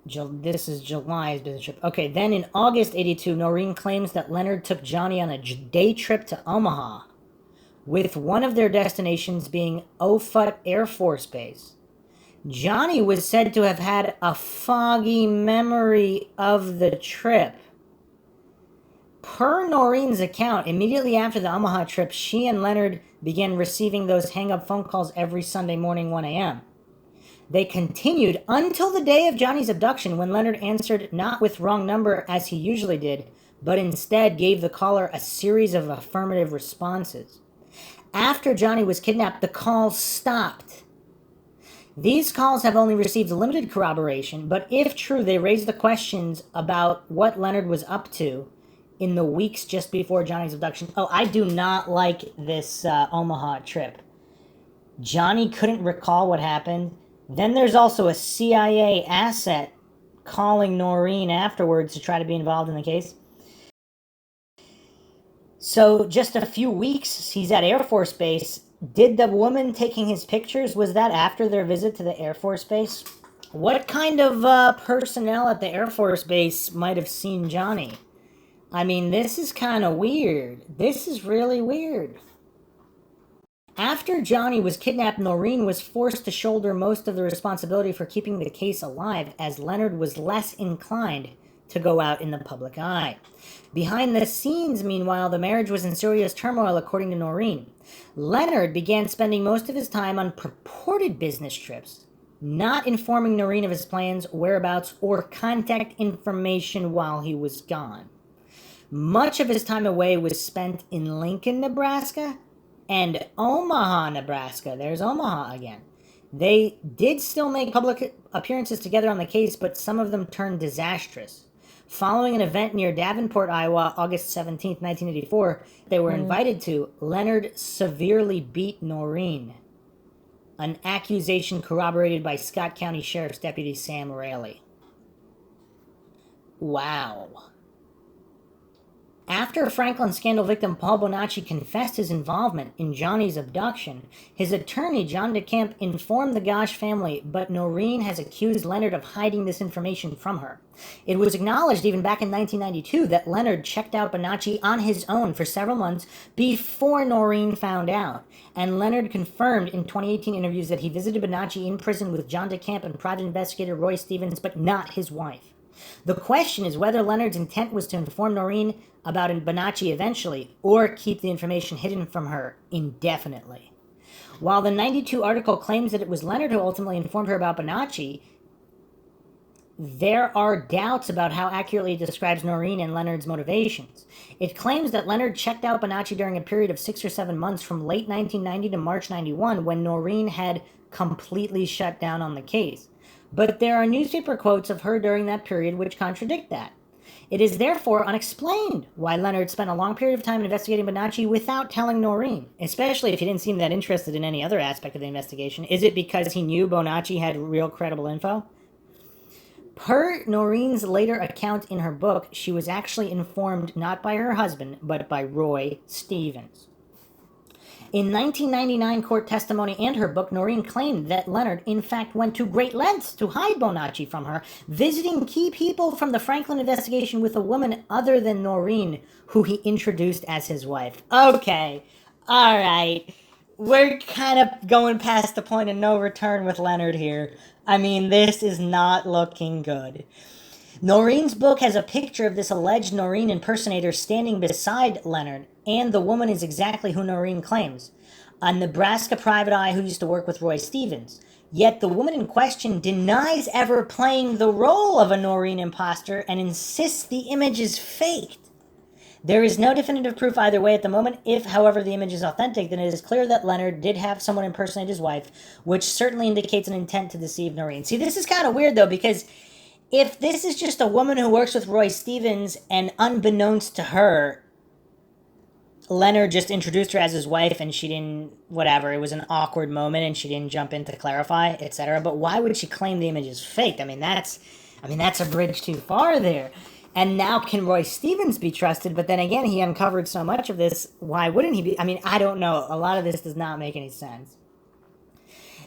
This is July's business trip. Okay, then in August 82, Noreen claims that Leonard took Johnny on a day trip to Omaha, with one of their destinations being Offutt Air Force Base. Johnny was said to have had a foggy memory of the trip. Per Noreen's account, immediately after the Omaha trip, she and Leonard began receiving those hang-up phone calls every Sunday morning, 1 a.m. They continued until the day of Johnny's abduction, when Leonard answered not with wrong number as he usually did, but instead gave the caller a series of affirmative responses. After Johnny was kidnapped, the calls stopped. These calls have only received limited corroboration, but if true, they raise the questions about what Leonard was up to in the weeks just before Johnny's abduction. Oh, I do not like this Omaha trip. Johnny couldn't recall what happened. Then there's also a CIA asset calling Noreen afterwards to try to be involved in the case. So just a few weeks, he's at Air Force Base. Did the woman taking his pictures, was that after their visit to the Air Force Base? What kind of personnel at the Air Force Base might have seen Johnny? I mean, this is kind of weird. This is really weird. After Johnny was kidnapped, Noreen was forced to shoulder most of the responsibility for keeping the case alive, as Leonard was less inclined to go out in the public eye. Behind the scenes, meanwhile, the marriage was in serious turmoil, according to Noreen. Leonard began spending most of his time on purported business trips, not informing Noreen of his plans, whereabouts, or contact information while he was gone. Much of his time away was spent in Lincoln, Nebraska, and Omaha, Nebraska. There's Omaha again. They did still make public appearances together on the case, but some of them turned disastrous. Following an event near Davenport, Iowa, August 17, 1984, they were invited to, Leonard severely beat Noreen, an accusation corroborated by Scott County Sheriff's Deputy Sam Raley. Wow. After Franklin scandal victim Paul Bonacci confessed his involvement in Johnny's abduction, his attorney, John DeCamp, informed the Gosch family, but Noreen has accused Leonard of hiding this information from her. It was acknowledged even back in 1992 that Leonard checked out Bonacci on his own for several months before Noreen found out, and Leonard confirmed in 2018 interviews that he visited Bonacci in prison with John DeCamp and private investigator Roy Stevens, but not his wife. The question is whether Leonard's intent was to inform Noreen about Bonacci eventually, or keep the information hidden from her indefinitely. While the 92 article claims that it was Leonard who ultimately informed her about Bonacci, there are doubts about how accurately it describes Noreen and Leonard's motivations. It claims that Leonard checked out Bonacci during a period of 6 or 7 months from late 1990 to March 91, when Noreen had completely shut down on the case. But there are newspaper quotes of her during that period which contradict that. It is therefore unexplained why Leonard spent a long period of time investigating Bonacci without telling Noreen, especially if he didn't seem that interested in any other aspect of the investigation. Is it because he knew Bonacci had real credible info? Per Noreen's later account in her book, she was actually informed not by her husband, but by Roy Stevens. In 1999 court testimony and her book, Noreen claimed that Leonard, in fact, went to great lengths to hide Bonacci from her, visiting key people from the Franklin investigation with a woman other than Noreen, who he introduced as his wife. Okay, all right. We're kind of going past the point of no return with Leonard here. I mean, this is not looking good. Noreen's book has a picture of this alleged Noreen impersonator standing beside Leonard, and the woman is exactly who Noreen claims, a Nebraska private eye who used to work with Roy Stevens. Yet the woman in question denies ever playing the role of a Noreen imposter and insists the image is faked. There is no definitive proof either way at the moment. If, however, the image is authentic, then it is clear that Leonard did have someone impersonate his wife, which certainly indicates an intent to deceive Noreen. See, this is kind of weird, though, because if this is just a woman who works with Roy Stevens and unbeknownst to her, Leonard just introduced her as his wife and she didn't, whatever, it was an awkward moment and she didn't jump in to clarify, etc. But why would she claim the image is faked? I mean, that's a bridge too far there. And now can Roy Stevens be trusted? But then again, he uncovered so much of this. Why wouldn't he be? I mean, I don't know. A lot of this does not make any sense.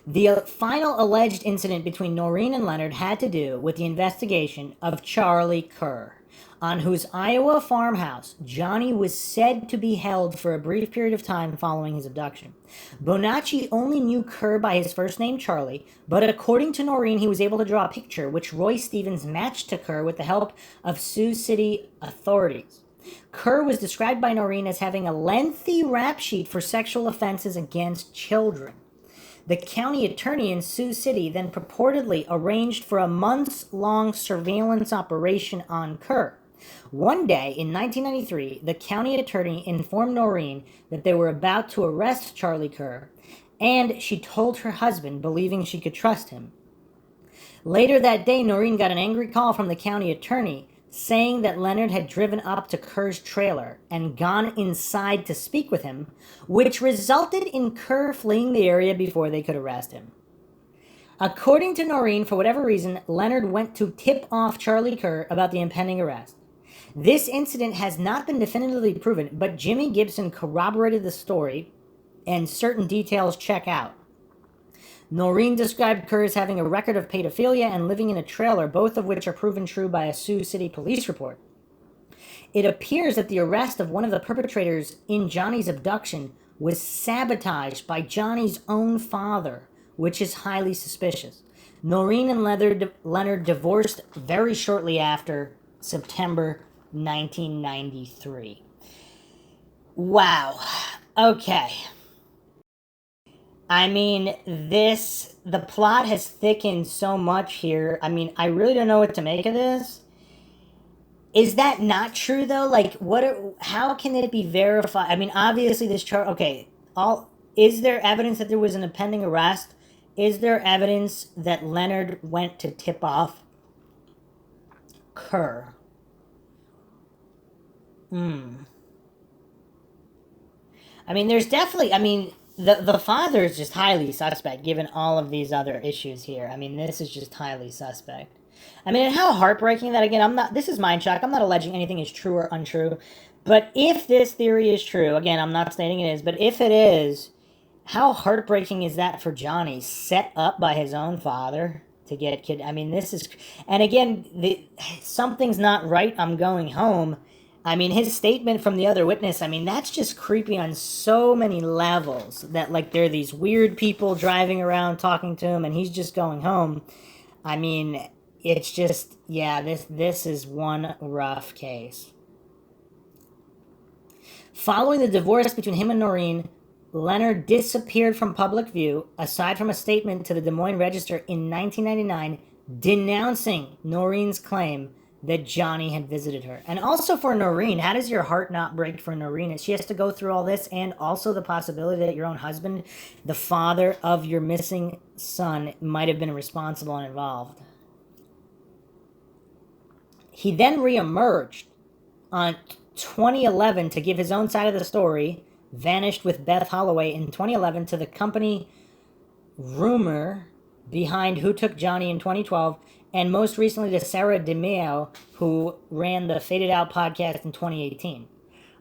The final alleged incident between Noreen and Leonard had to do with the investigation of Charlie Kerr, on whose Iowa farmhouse Johnny was said to be held for a brief period of time following his abduction. Bonacci only knew Kerr by his first name, Charlie, but according to Noreen, he was able to draw a picture which Roy Stevens matched to Kerr with the help of Sioux City authorities. Kerr was described by Noreen as having a lengthy rap sheet for sexual offenses against children. The county attorney in Sioux City then purportedly arranged for a months-long surveillance operation on Kerr. One day in 1993, the county attorney informed Noreen that they were about to arrest Charlie Kerr, and she told her husband, believing she could trust him. Later that day, Noreen got an angry call from the county attorney saying that Leonard had driven up to Kerr's trailer and gone inside to speak with him, which resulted in Kerr fleeing the area before they could arrest him. According to Noreen, for whatever reason, Leonard went to tip off Charlie Kerr about the impending arrest. This incident has not been definitively proven, but Jimmy Gibson corroborated the story, and certain details check out. Noreen described Kerr as having a record of pedophilia and living in a trailer, both of which are proven true by a Sioux City police report. It appears that the arrest of one of the perpetrators in Johnny's abduction was sabotaged by Johnny's own father, which is highly suspicious. Noreen and Leonard divorced very shortly after September 1993. Wow. Okay. I mean, the plot has thickened so much here. I mean, I really don't know what to make of this. Is that not true, though? Like, how can it be verified? I mean, obviously this chart, okay, is there evidence that there was an impending arrest? Is there evidence that Leonard went to tip off Kerr? I mean, there's definitely, I mean, the father is just highly suspect given all of these other issues here. I mean, this is just highly suspect. I mean, and how heartbreaking that, again, this is Mindshock. I'm not alleging anything is true or untrue. But if this theory is true, again, I'm not stating it is, but if it is, how heartbreaking is that for Johnny? Set up by his own father to get kid. I mean, this is, and again, something's not right. I'm going home. I mean, his statement from the other witness, I mean, that's just creepy on so many levels. That, like, there are these weird people driving around talking to him, and he's just going home. I mean, it's just, yeah, this is one rough case. Following the divorce between him and Noreen, Leonard disappeared from public view, aside from a statement to the Des Moines Register in 1999 denouncing Noreen's claim that Johnny had visited her. And also for Noreen, how does your heart not break for Noreen? She has to go through all this, and also the possibility that your own husband, the father of your missing son, might have been responsible and involved. He then reemerged on 2011 to give his own side of the story, vanished with Beth Holloway in 2011 to the company Rumor behind Who Took Johnny in 2012, and most recently to Sarah DeMeo, who ran the Faded Out podcast in 2018.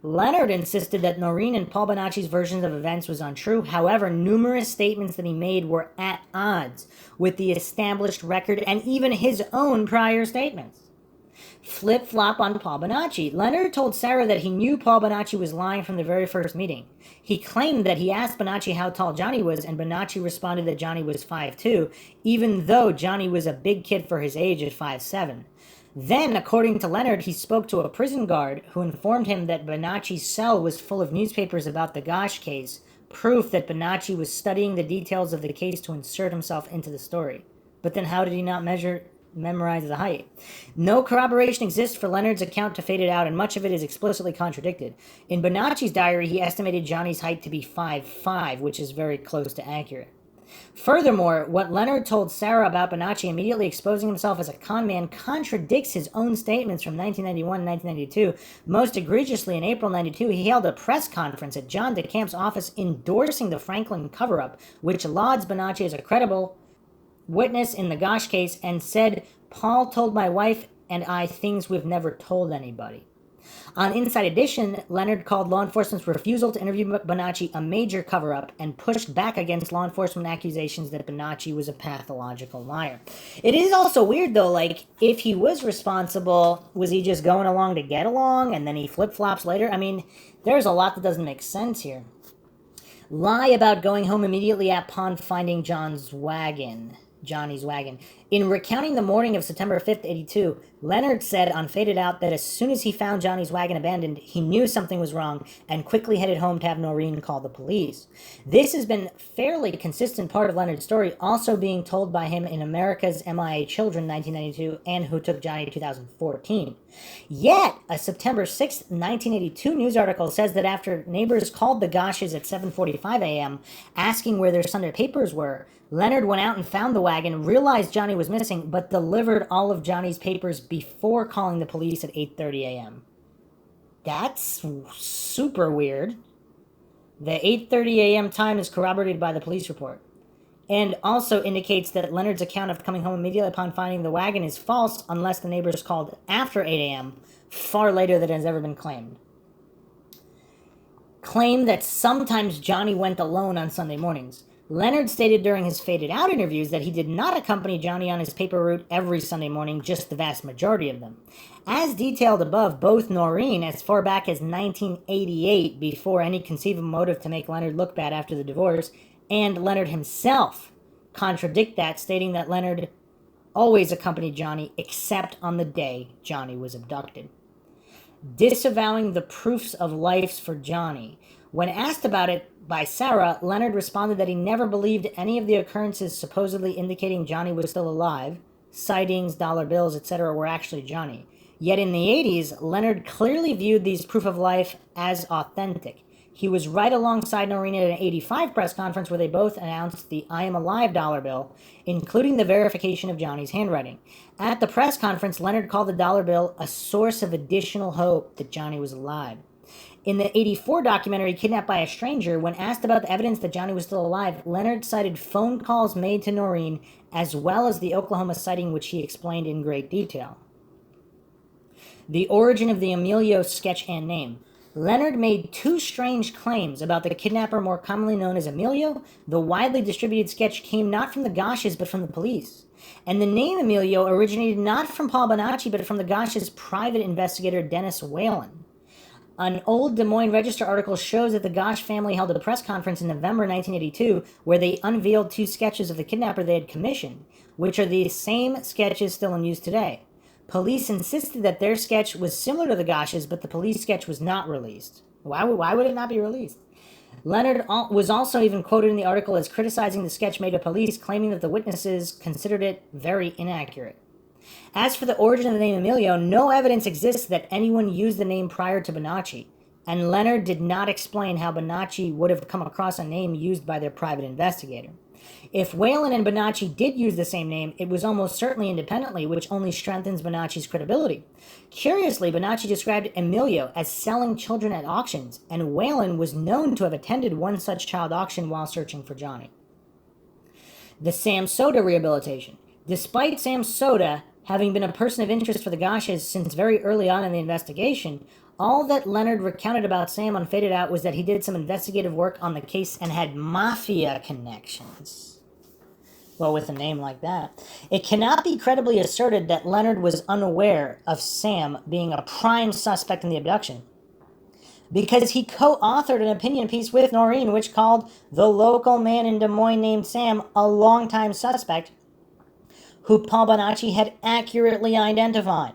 Leonard insisted that Noreen and Paul Bonacci's versions of events was untrue. However, numerous statements that he made were at odds with the established record and even his own prior statements. Flip-flop on Paul Bonacci. Leonard told Sarah that he knew Paul Bonacci was lying from the very first meeting. He claimed that he asked Bonacci how tall Johnny was, and Bonacci responded that Johnny was 5'2", even though Johnny was a big kid for his age at 5'7". Then, according to Leonard, he spoke to a prison guard who informed him that Bonacci's cell was full of newspapers about the Gosch case, proof that Bonacci was studying the details of the case to insert himself into the story. But then how did he not memorize the height? No corroboration exists for Leonard's account to Fade It Out, and much of it is explicitly contradicted. In Bonacci's diary, he estimated Johnny's height to be 5'5", which is very close to accurate. Furthermore, what Leonard told Sarah about Bonacci immediately exposing himself as a con man contradicts his own statements from 1991 and 1992. Most egregiously, in April 92, he held a press conference at John DeCamp's office endorsing the Franklin cover-up, which lauds Bonacci as a credible witness in the Gosch case, and said, "Paul told my wife and I things we've never told anybody." On Inside Edition, Leonard called law enforcement's refusal to interview Bonacci a major cover-up and pushed back against law enforcement accusations that Bonacci was a pathological liar. It is also weird, though, like, if he was responsible, was he just going along to get along and then he flip-flops later? I mean, there's a lot that doesn't make sense here. Lie about going home immediately upon finding John's wagon. Johnny's wagon. In recounting the morning of September 5th, 82, Leonard said on Faded Out that as soon as he found Johnny's wagon abandoned, he knew something was wrong and quickly headed home to have Noreen call the police. This has been a fairly consistent part of Leonard's story, also being told by him in America's MIA Children 1992 and Who Took Johnny 2014. Yet, a September 6th, 1982 news article says that after neighbors called the Gosches at 7:45 a.m. asking where their Sunday papers were, Leonard went out and found the wagon, realized Johnny was missing, but delivered all of Johnny's papers before calling the police at 8:30 a.m. That's super weird. The 8:30 a.m. time is corroborated by the police report, and also indicates that Leonard's account of coming home immediately upon finding the wagon is false unless the neighbors called after 8 a.m., far later than has ever been claimed. Claim that sometimes Johnny went alone on Sunday mornings. Leonard stated during his Faded Out interviews that he did not accompany Johnny on his paper route every Sunday morning, just the vast majority of them. As detailed above, both Noreen, as far back as 1988, before any conceivable motive to make Leonard look bad after the divorce, and Leonard himself contradict that, stating that Leonard always accompanied Johnny except on the day Johnny was abducted. Disavowing the proofs of life for Johnny. When asked about it by Sarah, Leonard responded that he never believed any of the occurrences supposedly indicating Johnny was still alive, sightings, dollar bills, etc., were actually Johnny. Yet in the 80s, Leonard clearly viewed these proof of life as authentic. He was right alongside Noreen at an 85 press conference where they both announced the I Am Alive dollar bill, including the verification of Johnny's handwriting. At the press conference, Leonard called the dollar bill a source of additional hope that Johnny was alive. In the 84 documentary Kidnapped by a Stranger, when asked about the evidence that Johnny was still alive, Leonard cited phone calls made to Noreen as well as the Oklahoma sighting, which he explained in great detail. The origin of the Emilio sketch and name. Leonard made two strange claims about the kidnapper more commonly known as Emilio. The widely distributed sketch came not from the Gosches but from the police. And the name Emilio originated not from Paul Bonacci but from the Gosches' private investigator Dennis Whalen. An old Des Moines Register article shows that the Gosch family held a press conference in November 1982 where they unveiled two sketches of the kidnapper they had commissioned, which are the same sketches still in use today. Police insisted that their sketch was similar to the Gosch's, but the police sketch was not released. Why would it not be released? Leonard was also even quoted in the article as criticizing the sketch made to police, claiming that the witnesses considered it very inaccurate. As for the origin of the name Emilio, no evidence exists that anyone used the name prior to Bonacci, and Leonard did not explain how Bonacci would have come across a name used by their private investigator. If Whalen and Bonacci did use the same name, it was almost certainly independently, which only strengthens Bonacci's credibility. Curiously, Bonacci described Emilio as selling children at auctions, and Whalen was known to have attended one such child auction while searching for Johnny. The Sam Soda rehabilitation. Despite Sam Soda having been a person of interest for the Gosches since very early on in the investigation, all that Leonard recounted about Sam on Faded Out was that he did some investigative work on the case and had mafia connections. Well, with a name like that. It cannot be credibly asserted that Leonard was unaware of Sam being a prime suspect in the abduction, because he co-authored an opinion piece with Noreen which called the local man in Des Moines named Sam a longtime suspect who Paul Bonacci had accurately identified.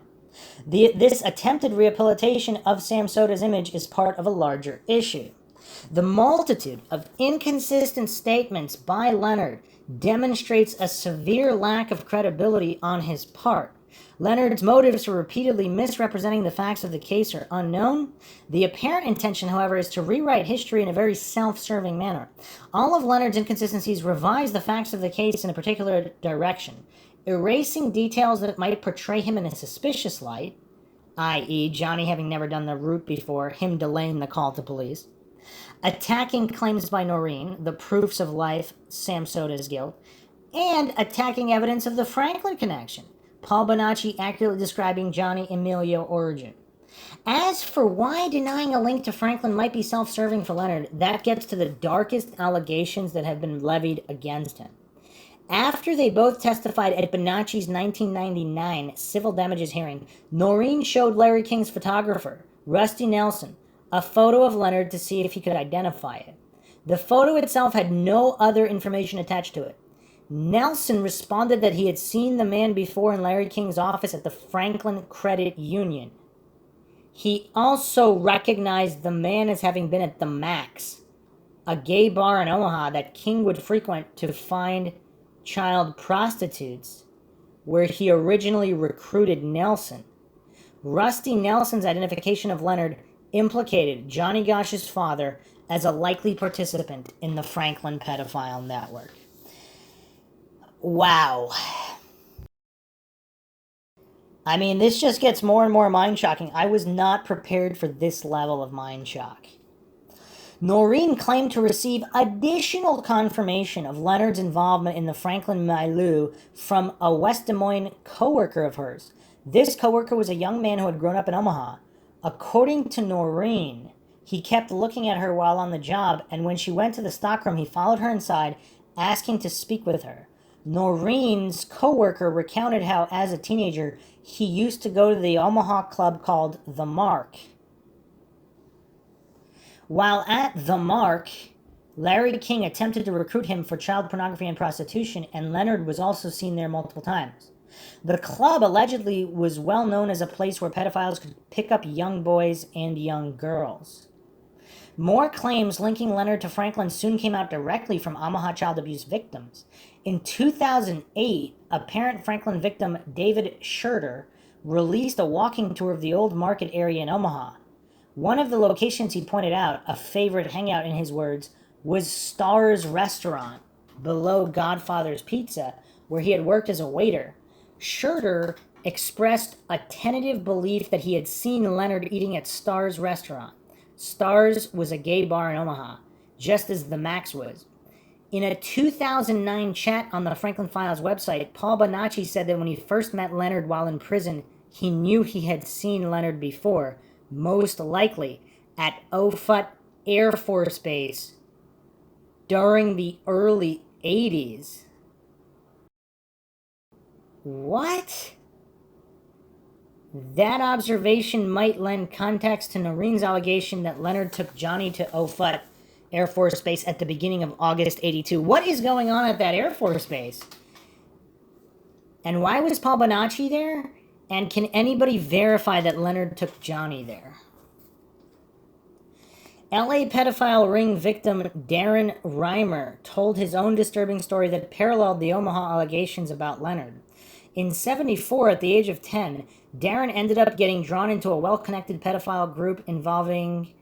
This attempted rehabilitation of Sam Soda's image is part of a larger issue. The multitude of inconsistent statements by Leonard demonstrates a severe lack of credibility on his part. Leonard's motives for repeatedly misrepresenting the facts of the case are unknown. The apparent intention, however, is to rewrite history in a very self-serving manner. All of Leonard's inconsistencies revise the facts of the case in a particular direction, erasing details that might portray him in a suspicious light, i.e. Johnny having never done the route before, him delaying the call to police, attacking claims by Noreen, the proofs of life, Sam Soda's guilt, and attacking evidence of the Franklin connection, Paul Bonacci accurately describing Johnny Emilio origin. As for why denying a link to Franklin might be self-serving for Leonard, that gets to the darkest allegations that have been levied against him. After they both testified at Bonacci's 1999 civil damages hearing, Noreen showed Larry King's photographer, Rusty Nelson, a photo of Leonard to see if he could identify it. The photo itself had no other information attached to it. Nelson responded that he had seen the man before in Larry King's office at the Franklin Credit Union. He also recognized the man as having been at the Max, a gay bar in Omaha that King would frequent to find child prostitutes, where he originally recruited Nelson. Rusty Nelson's identification of Leonard implicated Johnny Gosch's father as a likely participant in the Franklin pedophile network. Wow. I mean, this just gets more and more mind-shocking. I was not prepared for this level of mind-shock. Noreen claimed to receive additional confirmation of Leonard's involvement in the Franklin milieu from a West Des Moines coworker of hers. This coworker was a young man who had grown up in Omaha. According to Noreen, he kept looking at her while on the job, and when she went to the stockroom, he followed her inside, asking to speak with her. Noreen's coworker recounted how, as a teenager, he used to go to the Omaha club called The Mark. While at The Mark, Larry King attempted to recruit him for child pornography and prostitution, and Leonard was also seen there multiple times. The club allegedly was well known as a place where pedophiles could pick up young boys and young girls. More claims linking Leonard to Franklin soon came out directly from Omaha child abuse victims. In 2008, a parent Franklin victim, David Schurter, released a walking tour of the old market area in Omaha. One of the locations he pointed out, a favorite hangout in his words, was Star's Restaurant, below Godfather's Pizza, where he had worked as a waiter. Schurter expressed a tentative belief that he had seen Leonard eating at Star's Restaurant. Star's was a gay bar in Omaha, just as the Max was. In a 2009 chat on the Franklin Files website, Paul Bonacci said that when he first met Leonard while in prison, he knew he had seen Leonard before, most likely at Offutt Air Force Base during the early 80s. What? That observation might lend context to Noreen's allegation that Leonard took Johnny to Offutt Air Force Base at the beginning of August 82. What is going on at that Air Force Base? And why was Paul Bonacci there? And can anybody verify that Leonard took Johnny there? LA pedophile ring victim Darren Reimer told his own disturbing story that paralleled the Omaha allegations about Leonard. In '74, at the age of 10, Darren ended up getting drawn into a well-connected pedophile group involving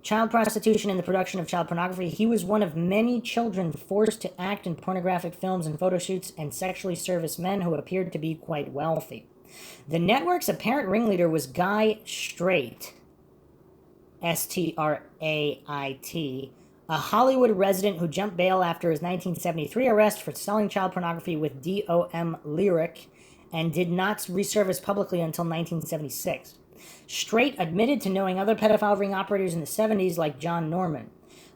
child prostitution and the production of child pornography. He was one of many children forced to act in pornographic films and photo shoots and sexually service men who appeared to be quite wealthy. The network's apparent ringleader was Guy Strait, Strait, a Hollywood resident who jumped bail after his 1973 arrest for selling child pornography with DOM Lyric and did not resurface publicly until 1976. Strait admitted to knowing other pedophile ring operators in the 70s like John Norman.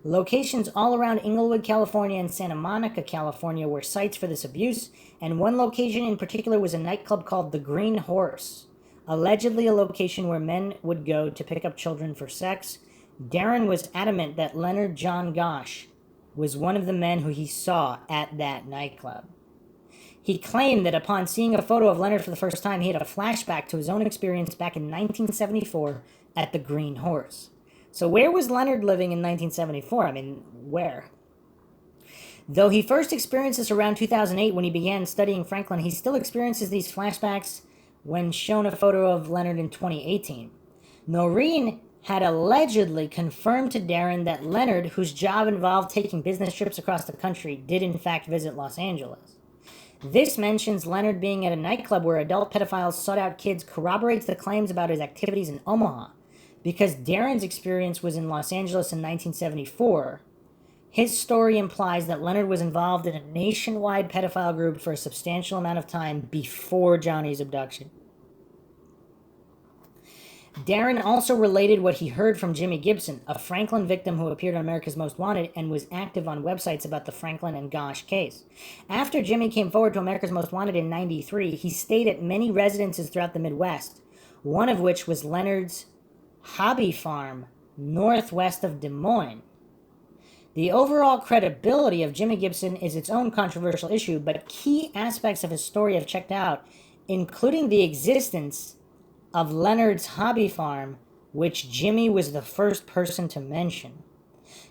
Locations all around Inglewood, California and Santa Monica, California were sites for this abuse, and one location in particular was a nightclub called the Green Horse, allegedly a location where men would go to pick up children for sex. Darren was adamant that Leonard John Gosch was one of the men who he saw at that nightclub. He claimed that upon seeing a photo of Leonard for the first time, he had a flashback to his own experience back in 1974 at the Green Horse. So where was Leonard living in 1974? I mean, where? Though he first experienced this around 2008 when he began studying Franklin, he still experiences these flashbacks when shown a photo of Leonard in 2018. Noreen had allegedly confirmed to Darren that Leonard, whose job involved taking business trips across the country, did in fact visit Los Angeles. This mentions Leonard being at a nightclub where adult pedophiles sought out kids corroborates the claims about his activities in Omaha. Because Darren's experience was in Los Angeles in 1974, his story implies that Leonard was involved in a nationwide pedophile group for a substantial amount of time before Johnny's abduction. Darren also related what he heard from Jimmy Gibson, a Franklin victim who appeared on America's Most Wanted and was active on websites about the Franklin and Gosch case. After Jimmy came forward to America's Most Wanted in '93, he stayed at many residences throughout the Midwest, one of which was Leonard's hobby farm northwest of Des Moines. The overall credibility of Jimmy Gibson is its own controversial issue, but key aspects of his story have checked out, including the existence of Leonard's hobby farm, which Jimmy was the first person to mention.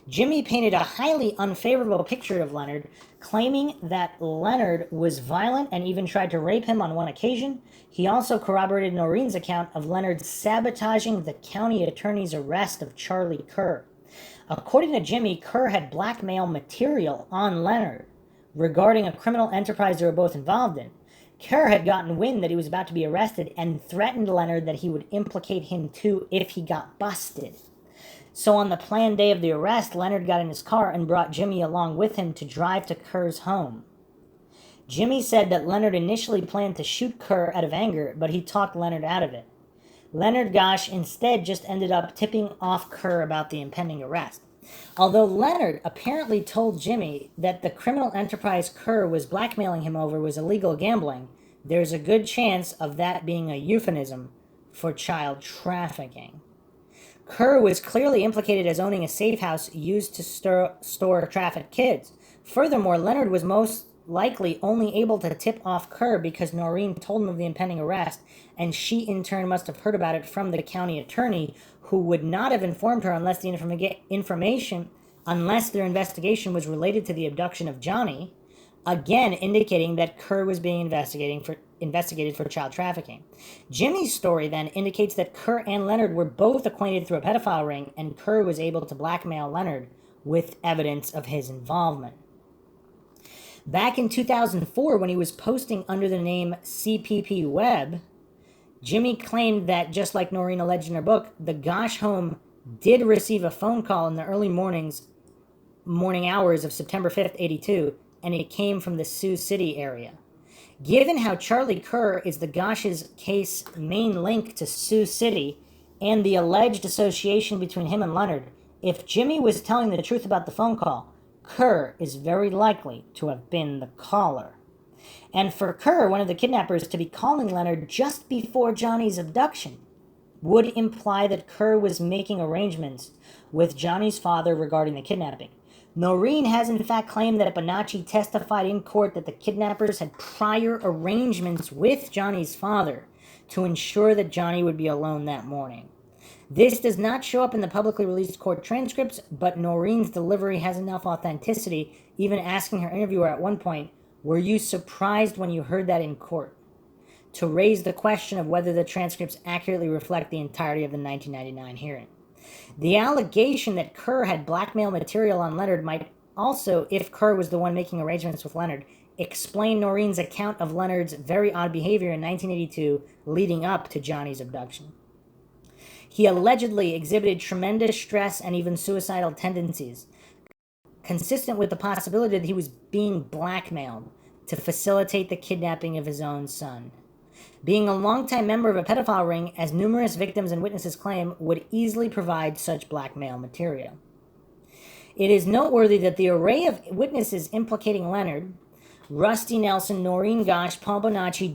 Jimmy painted a highly unfavorable picture of Leonard, claiming that Leonard was violent and even tried to rape him on one occasion. He also corroborated Noreen's account of Leonard sabotaging the county attorney's arrest of Charlie Kerr. According to Jimmy, Kerr had blackmail material on Leonard regarding a criminal enterprise they were both involved in. Kerr had gotten wind that he was about to be arrested and threatened Leonard that he would implicate him too if he got busted. So on the planned day of the arrest, Leonard got in his car and brought Jimmy along with him to drive to Kerr's home. Jimmy said that Leonard initially planned to shoot Kerr out of anger, but he talked Leonard out of it. Leonard Gosch instead just ended up tipping off Kerr about the impending arrest. Although Leonard apparently told Jimmy that the criminal enterprise Kerr was blackmailing him over was illegal gambling, there's a good chance of that being a euphemism for child trafficking. Kerr was clearly implicated as owning a safe house used to store trafficked kids. Furthermore, Leonard was most likely only able to tip off Kerr because Noreen told him of the impending arrest, and she in turn must have heard about it from the county attorney, who would not have informed her unless their investigation was related to the abduction of Johnny, again indicating that Kerr was being investigated for child trafficking. Jimmy's story then indicates that Kerr and Leonard were both acquainted through a pedophile ring, and Kerr was able to blackmail Leonard with evidence of his involvement. Back in 2004, when he was posting under the name CPP Web, Jimmy claimed that, just like Noreen alleged in her book, the Gosch home did receive a phone call in the early morning hours of September 5th, 82, and it came from the Sioux City area. Given how Charlie Kerr is the Gosch's case main link to Sioux City and the alleged association between him and Leonard, if Jimmy was telling the truth about the phone call, Kerr is very likely to have been the caller. And for Kerr, one of the kidnappers, to be calling Leonard just before Johnny's abduction would imply that Kerr was making arrangements with Johnny's father regarding the kidnapping. Noreen has in fact claimed that Bonacci testified in court that the kidnappers had prior arrangements with Johnny's father to ensure that Johnny would be alone that morning. This does not show up in the publicly released court transcripts, but Noreen's delivery has enough authenticity, even asking her interviewer at one point, "Were you surprised when you heard that in court?" to raise the question of whether the transcripts accurately reflect the entirety of the 1999 hearing. The allegation that Kerr had blackmail material on Leonard might also, if Kerr was the one making arrangements with Leonard, explain Noreen's account of Leonard's very odd behavior in 1982 leading up to Johnny's abduction. He allegedly exhibited tremendous stress and even suicidal tendencies, consistent with the possibility that he was being blackmailed to facilitate the kidnapping of his own son. Being a longtime member of a pedophile ring, as numerous victims and witnesses claim, would easily provide such blackmail material. It is noteworthy that the array of witnesses implicating Leonard, Rusty Nelson, Noreen Gosch, Paul Bonacci,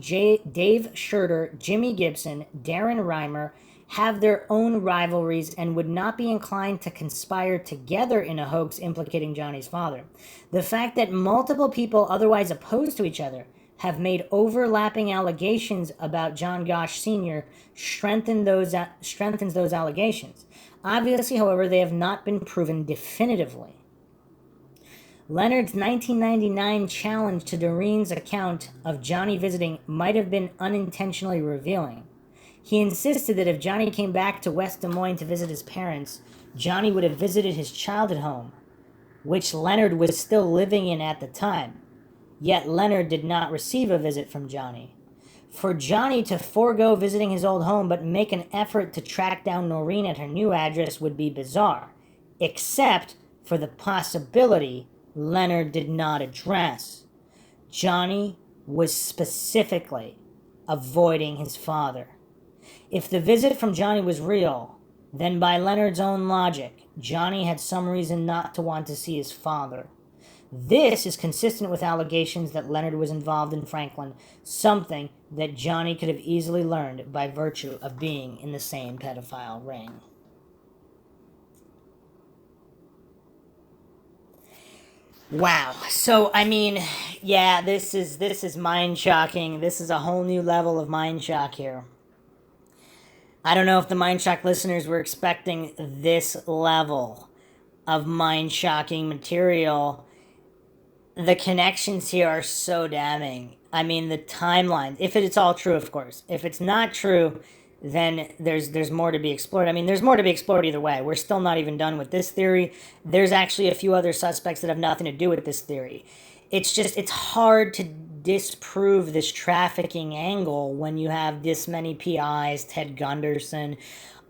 Dave Schurter, Jimmy Gibson, Darren Reimer, have their own rivalries and would not be inclined to conspire together in a hoax implicating Johnny's father. The fact that multiple people otherwise opposed to each other have made overlapping allegations about John Gosch Sr. strengthens those allegations. Obviously, however, they have not been proven definitively. Leonard's 1999 challenge to Doreen's account of Johnny visiting might have been unintentionally revealing. He insisted that if Johnny came back to West Des Moines to visit his parents, Johnny would have visited his childhood home, which Leonard was still living in at the time. Yet Leonard did not receive a visit from Johnny. For Johnny to forego visiting his old home but make an effort to track down Noreen at her new address would be bizarre, except for the possibility Leonard did not address. Johnny was specifically avoiding his father. If the visit from Johnny was real, then by Leonard's own logic, Johnny had some reason not to want to see his father. This is consistent with allegations that Leonard was involved in Franklin, something that Johnny could have easily learned by virtue of being in the same pedophile ring. Wow. So I mean, yeah, this is mind shocking. This is a whole new level of mind shock here. I don't know if the Mindshock listeners were expecting this level of mind shocking material. The connections here are so damning. I mean, the timeline, if it's all true, of course. If it's not true, then there's more to be explored. I mean, there's more to be explored either way. We're still not even done with this theory. There's actually a few other suspects that have nothing to do with this theory. It's hard to disprove this trafficking angle when you have this many PIs, Ted Gunderson,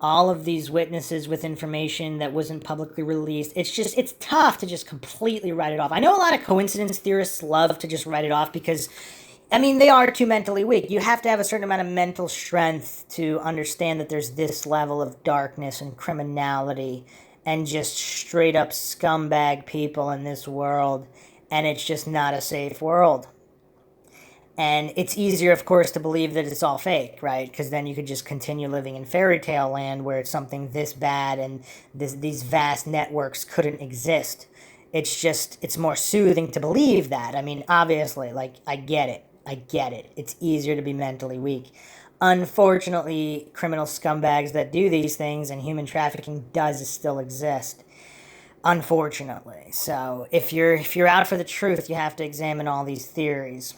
all of these witnesses with information that wasn't publicly released. It's tough to just completely write it off. I know a lot of coincidence theorists love to just write it off because, I mean, they are too mentally weak. You have to have a certain amount of mental strength to understand that there's this level of darkness and criminality and just straight up scumbag people in this world, and it's just not a safe world. And it's easier, of course, to believe that it's all fake, right? Because then you could just continue living in fairy tale land where it's something this bad and these vast networks couldn't exist. It's more soothing to believe that. I mean, obviously, like, I get it. I get it. It's easier to be mentally weak. Unfortunately, criminal scumbags that do these things and human trafficking does still exist. Unfortunately. So if you're out for the truth, you have to examine all these theories.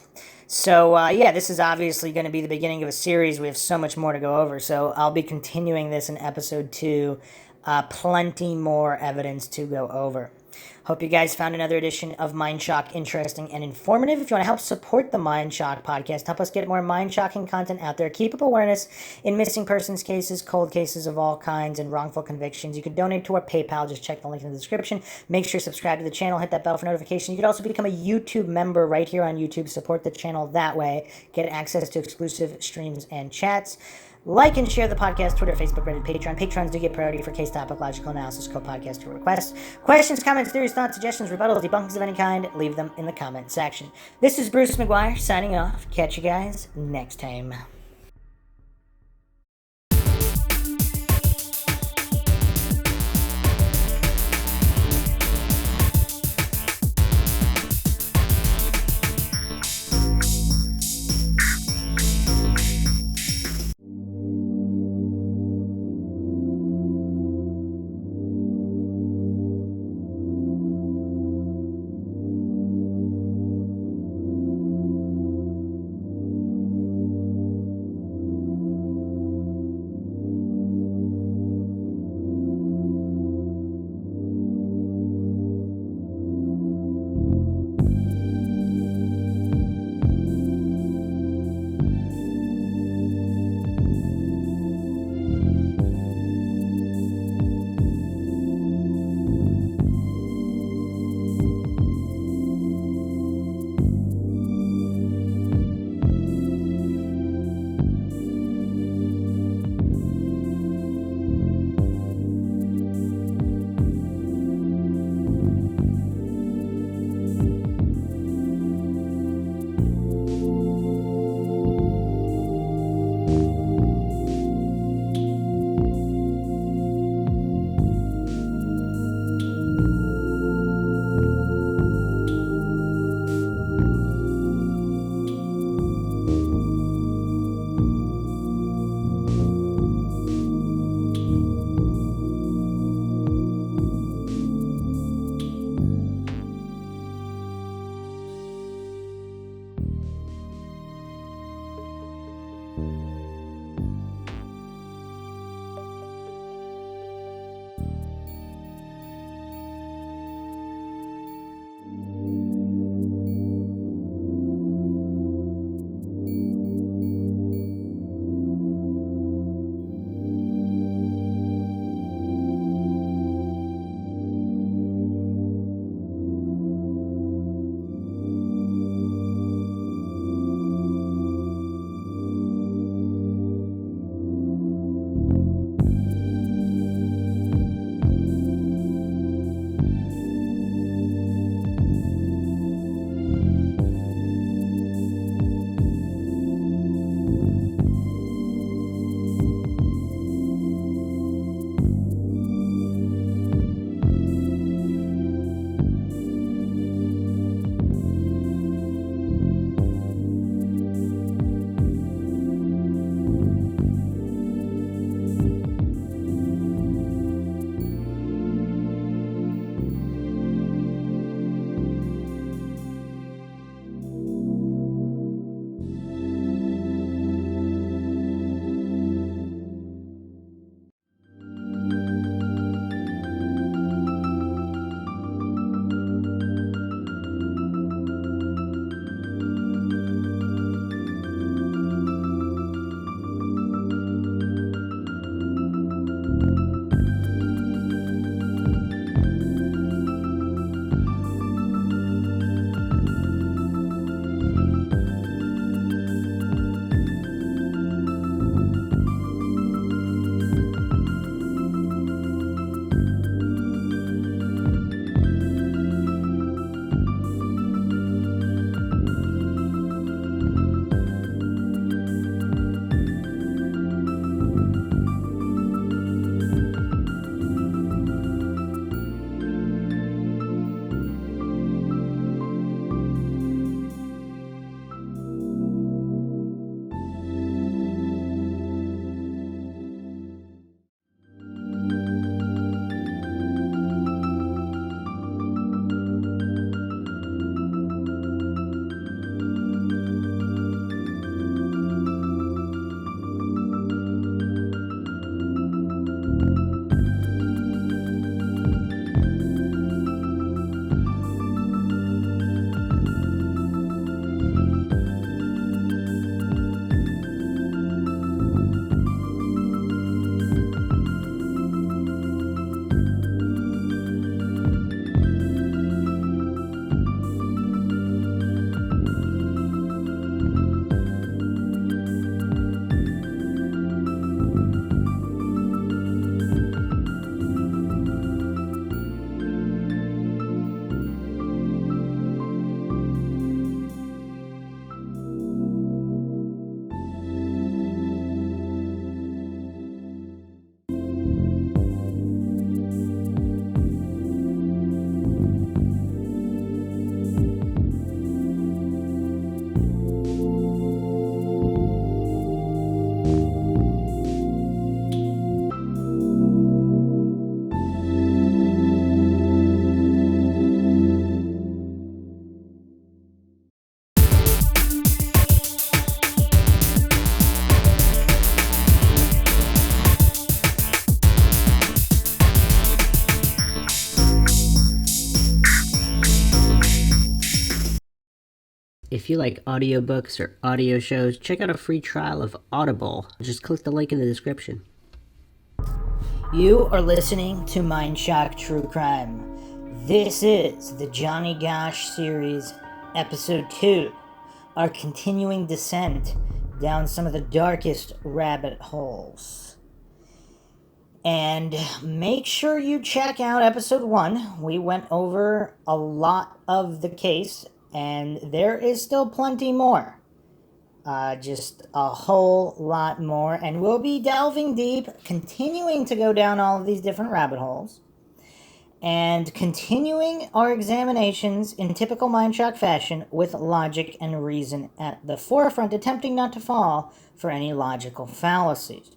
So yeah, this is obviously going to be the beginning of a series. We have so much more to go over. So I'll be continuing this in episode 2. Plenty more evidence to go over. Hope you guys found another edition of Mindshock interesting and informative. If you want to help support the Mindshock podcast, help us get more mind-shocking content out there, keep up awareness in missing persons cases, cold cases of all kinds, and wrongful convictions, you can donate to our PayPal. Just check the link in the description. Make sure to subscribe to the channel, hit that bell for notifications. You could also become a YouTube member right here on YouTube. Support the channel that way. Get access to exclusive streams and chats. Like and share the podcast, Twitter, Facebook, Reddit, Patreon. Patrons do get priority for case topic, logical analysis, co-podcast requests. Questions, comments, theories, thoughts, suggestions, rebuttals, debunkings of any kind, leave them in the comment section. This is Bruce McGuire signing off. Catch you guys next time. If you like audiobooks or audio shows, check out a free trial of Audible. Just click the link in the description. You are listening to Mindshock True Crime. This is the Johnny Gosch series, episode 2, our continuing descent down some of the darkest rabbit holes. And make sure you check out episode 1. We went over a lot of the case, and there is still plenty more. Just a whole lot more, and we'll be delving deep, continuing to go down all of these different rabbit holes, and continuing our examinations in typical Mindshock fashion with logic and reason at the forefront, attempting not to fall for any logical fallacies.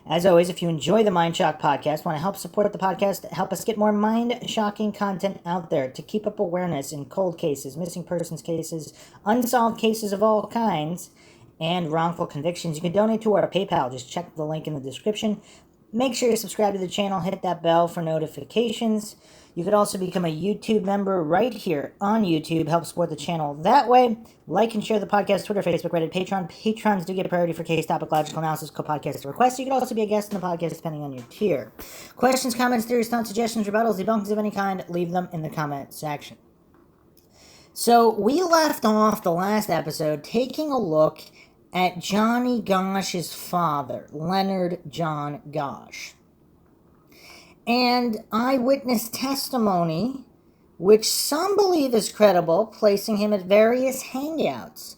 As always, if you enjoy the Mindshock podcast, want to help support the podcast, help us get more mind-shocking content out there to keep up awareness in cold cases, missing persons cases, unsolved cases of all kinds, and wrongful convictions, you can donate to our PayPal. Just check the link in the description. Make sure you subscribe to the channel, hit that bell for notifications. You could also become a YouTube member right here on YouTube. Help support the channel that way. Like and share the podcast, Twitter, Facebook, Reddit, Patreon. Patrons do get priority for case, topic, logical analysis, co-podcast requests. You could also be a guest in the podcast depending on your tier. Questions, comments, theories, thoughts, suggestions, rebuttals, debunkings of any kind, leave them in the comment section. So we left off the last episode taking a look at Johnny Gosch's father, Leonard John Gosch, and eyewitness testimony, which some believe is credible, placing him at various hangouts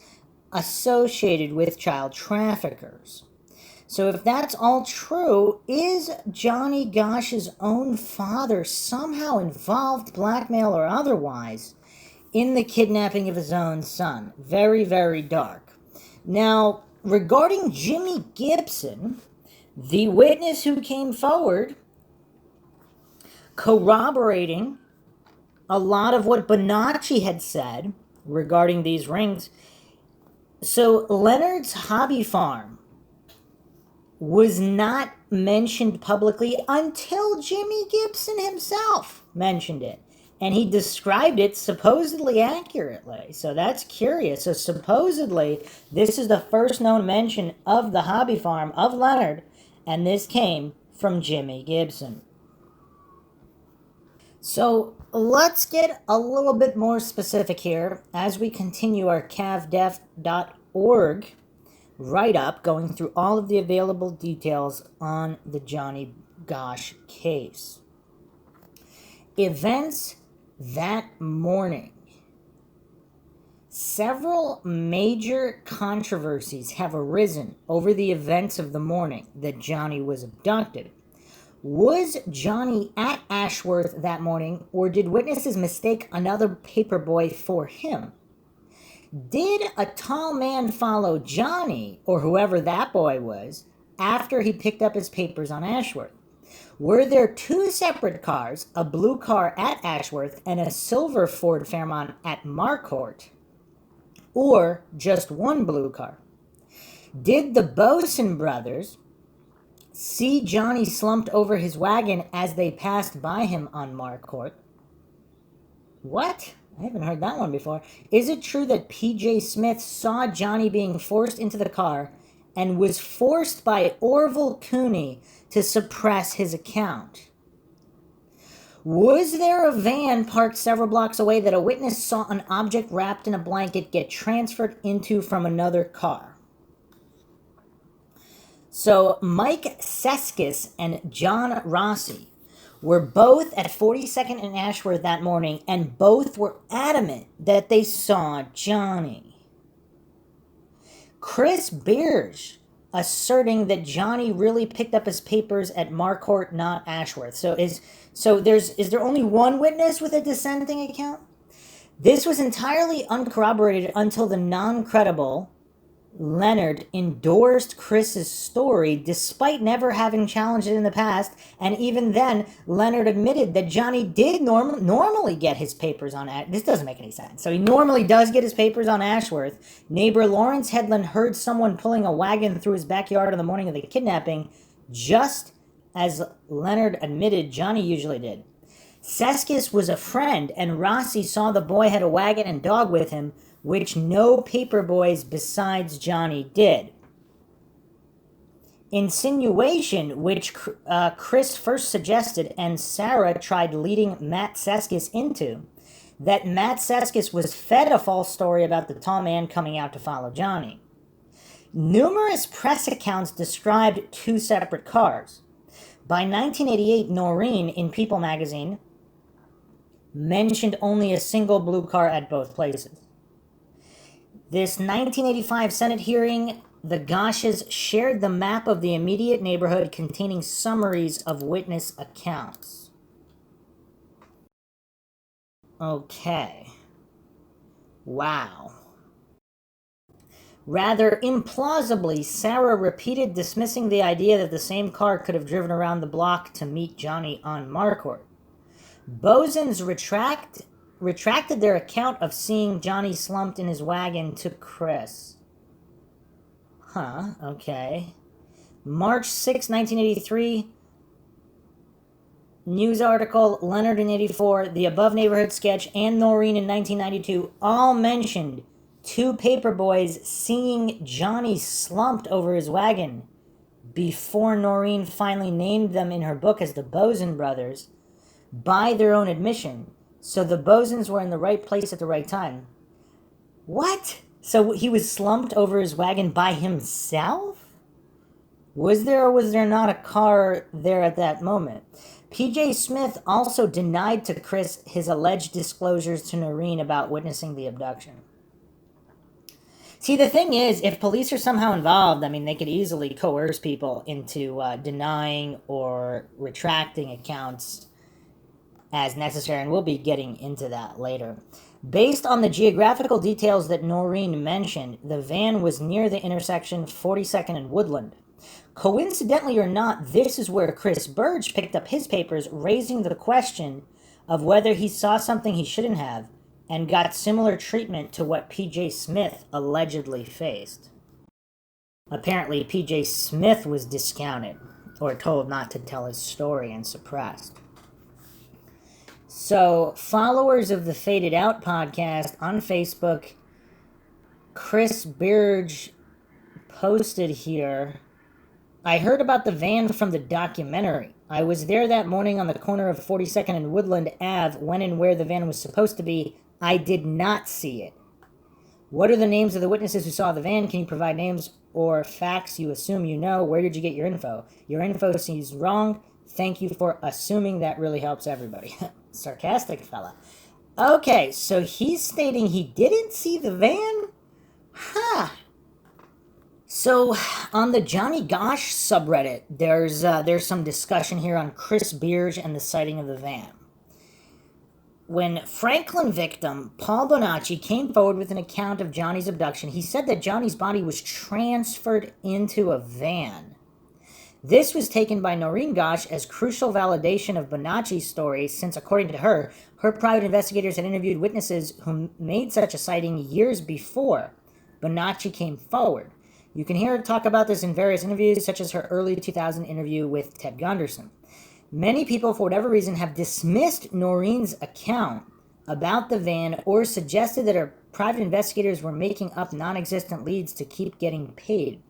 associated with child traffickers. So if that's all true, is Johnny Gosch's own father somehow involved, blackmail or otherwise, in the kidnapping of his own son? Very, very dark. Now, regarding Jimmy Gibson, the witness who came forward corroborating a lot of what Bonacci had said regarding these rings. So Leonard's hobby farm was not mentioned publicly until Jimmy Gibson himself mentioned it. And he described it supposedly accurately. So that's curious. So supposedly, this is the first known mention of the hobby farm of Leonard, and this came from Jimmy Gibson. So let's get a little bit more specific here as we continue our cavdef.org write-up, going through all of the available details on the Johnny Gosch case. Events that morning. Several major controversies have arisen over the events of the morning that Johnny was abducted. Was Johnny at Ashworth that morning, or did witnesses mistake another paperboy for him? Did a tall man follow Johnny, or whoever that boy was, after he picked up his papers on Ashworth? Were there two separate cars, a blue car at Ashworth and a silver Ford Fairmont at Marcourt, or just one blue car? Did the Boson brothers see Johnny slumped over his wagon as they passed by him on Marcourt? What? I haven't heard that one before. Is it true that P.J. Smith saw Johnny being forced into the car and was forced by Orville Cooney to suppress his account? Was there a van parked several blocks away that a witness saw an object wrapped in a blanket get transferred into from another car? So Mike Seskis and John Rossi were both at 42nd and Ashworth that morning, and both were adamant that they saw Johnny. Chris Bierge asserting that Johnny really picked up his papers at Marcourt, not Ashworth. So is there only one witness with a dissenting account? This was entirely uncorroborated until the non-credible Leonard endorsed Chris's story despite never having challenged it in the past, and even then, Leonard admitted that Johnny did normally get his papers on This doesn't make any sense. So he normally does get his papers on Ashworth. Neighbor Lawrence Headland heard someone pulling a wagon through his backyard on the morning of the kidnapping, just as Leonard admitted Johnny usually did. Seskis was a friend, and Rossi saw the boy had a wagon and dog with him, which no paper boys besides Johnny did. Insinuation, which Chris first suggested and Sarah tried leading Matt Seskis into, that Matt Seskis was fed a false story about the tall man coming out to follow Johnny. Numerous press accounts described two separate cars. By 1988, Noreen, in People magazine, mentioned only a single blue car at both places. This 1985 Senate hearing, the Gosches shared the map of the immediate neighborhood containing summaries of witness accounts. Okay. Wow. Rather implausibly, Sarah repeated dismissing the idea that the same car could have driven around the block to meet Johnny on Marquardt. Bosons retracted their account of seeing Johnny slumped in his wagon to Chris. Okay. March 6, 1983, news article, Leonard in 84, the above neighborhood sketch, and Noreen in 1992 all mentioned two paper boys seeing Johnny slumped over his wagon before Noreen finally named them in her book as the Boson brothers by their own admission. So the Bosons were in the right place at the right time. What? So he was slumped over his wagon by himself? Was there or was there not a car there at that moment? P.J. Smith also denied to Chris his alleged disclosures to Noreen about witnessing the abduction. See, the thing is, if police are somehow involved, I mean, they could easily coerce people into denying or retracting accounts as necessary, and we'll be getting into that later. Based on the geographical details that Noreen mentioned, the van was near the intersection 42nd and Woodland. Coincidentally or not, this is where Chris Burge picked up his papers, raising the question of whether he saw something he shouldn't have, and got similar treatment to what P.J. Smith allegedly faced. Apparently, P.J. Smith was discounted, or told not to tell his story and suppressed. So, followers of the Faded Out podcast on Facebook, Chris Burge posted here, I heard about the van from the documentary. I was there that morning on the corner of 42nd and Woodland Ave, when and where the van was supposed to be. I did not see it. What are the names of the witnesses who saw the van? Can you provide names or facts you assume you know? Where did you get your info? Your info seems wrong. Thank you for assuming. That really helps everybody. Sarcastic fella. Okay, so he's stating he didn't see the van? So, on the Johnny Gosch subreddit, there's some discussion here on Chris Burge and the sighting of the van. When Franklin victim Paul Bonacci came forward with an account of Johnny's abduction, he said that Johnny's body was transferred into a van. This was taken by Noreen Gosch as crucial validation of Bonacci's story, since, according to her, her private investigators had interviewed witnesses who made such a sighting years before Bonacci came forward. You can hear her talk about this in various interviews, such as her early 2000 interview with Ted Gunderson. Many people, for whatever reason, have dismissed Noreen's account about the van or suggested that her private investigators were making up non-existent leads to keep getting paid.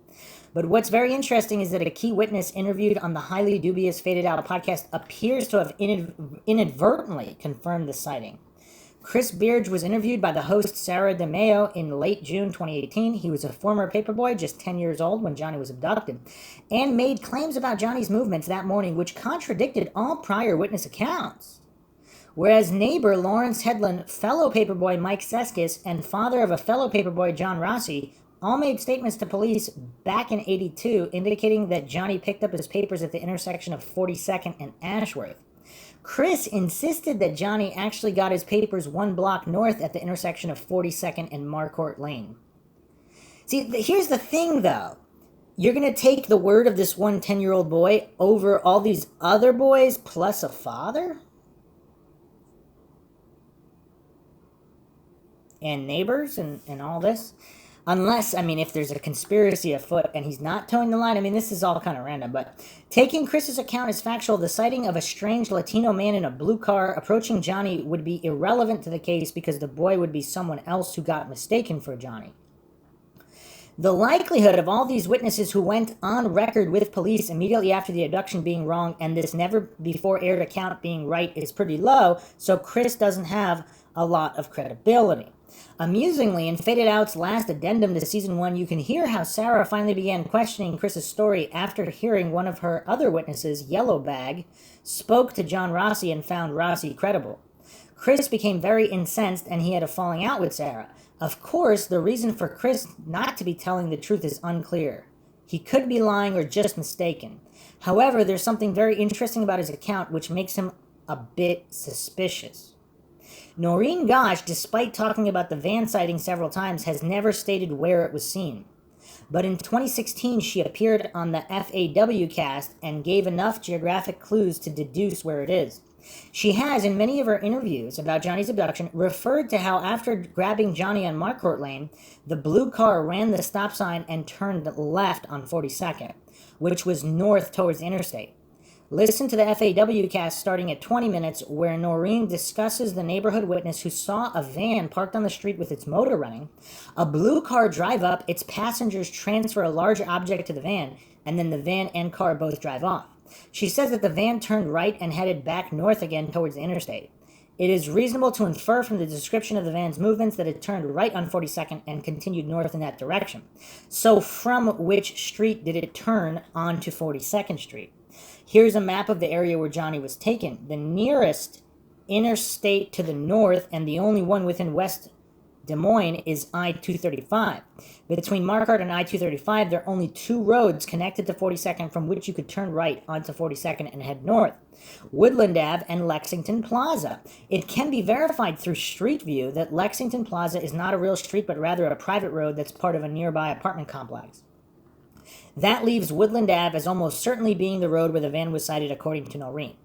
But what's very interesting is that a key witness interviewed on the highly dubious Faded Out podcast appears to have inadvertently confirmed the sighting. Chris Burge was interviewed by the host Sarah DeMeo in late June 2018. He was a former paperboy, just 10 years old when Johnny was abducted, and made claims about Johnny's movements that morning which contradicted all prior witness accounts. Whereas neighbor Lawrence Headland, fellow paperboy Mike Seskis, and father of a fellow paperboy John Rossi all made statements to police back in '82 indicating that Johnny picked up his papers at the intersection of 42nd and Ashworth. Chris insisted that Johnny actually got his papers one block north at the intersection of 42nd and Marquardt Lane. See, here's the thing, though. You're going to take the word of this one 10-year-old boy over all these other boys plus a father? And neighbors and all this? Unless, I mean, if there's a conspiracy afoot and he's not towing the line, I mean, this is all kind of random, but taking Chris's account as factual, the sighting of a strange Latino man in a blue car approaching Johnny would be irrelevant to the case because the boy would be someone else who got mistaken for Johnny. The likelihood of all these witnesses who went on record with police immediately after the abduction being wrong and this never before aired account being right is pretty low, so Chris doesn't have a lot of credibility. Amusingly, in Faded Out's last addendum to Season 1, you can hear how Sarah finally began questioning Chris's story after hearing one of her other witnesses, Yellowbag, spoke to John Rossi and found Rossi credible. Chris became very incensed and he had a falling out with Sarah. Of course, the reason for Chris not to be telling the truth is unclear. He could be lying or just mistaken. However, there's something very interesting about his account which makes him a bit suspicious. Noreen Gosch, despite talking about the van sighting several times, has never stated where it was seen. But in 2016, she appeared on the FAW cast and gave enough geographic clues to deduce where it is. She has, in many of her interviews about Johnny's abduction, referred to how after grabbing Johnny on Marcourt Lane, the blue car ran the stop sign and turned left on 42nd, which was north towards the interstate. Listen to the FAW cast starting at 20 minutes where Noreen discusses the neighborhood witness who saw a van parked on the street with its motor running, a blue car drive up, its passengers transfer a large object to the van, and then the van and car both drive off. She says that the van turned right and headed back north again towards the interstate. It is reasonable to infer from the description of the van's movements that it turned right on 42nd and continued north in that direction. So from which street did it turn onto 42nd Street? Here's a map of the area where Johnny was taken. The nearest interstate to the north and the only one within West Des Moines is I-235. Between Marquardt and I-235, there are only two roads connected to 42nd from which you could turn right onto 42nd and head north. Woodland Ave and Lexington Plaza. It can be verified through Street View that Lexington Plaza is not a real street but rather a private road that's part of a nearby apartment complex. That leaves Woodland Ave as almost certainly being the road where the van was sighted according to Noreen.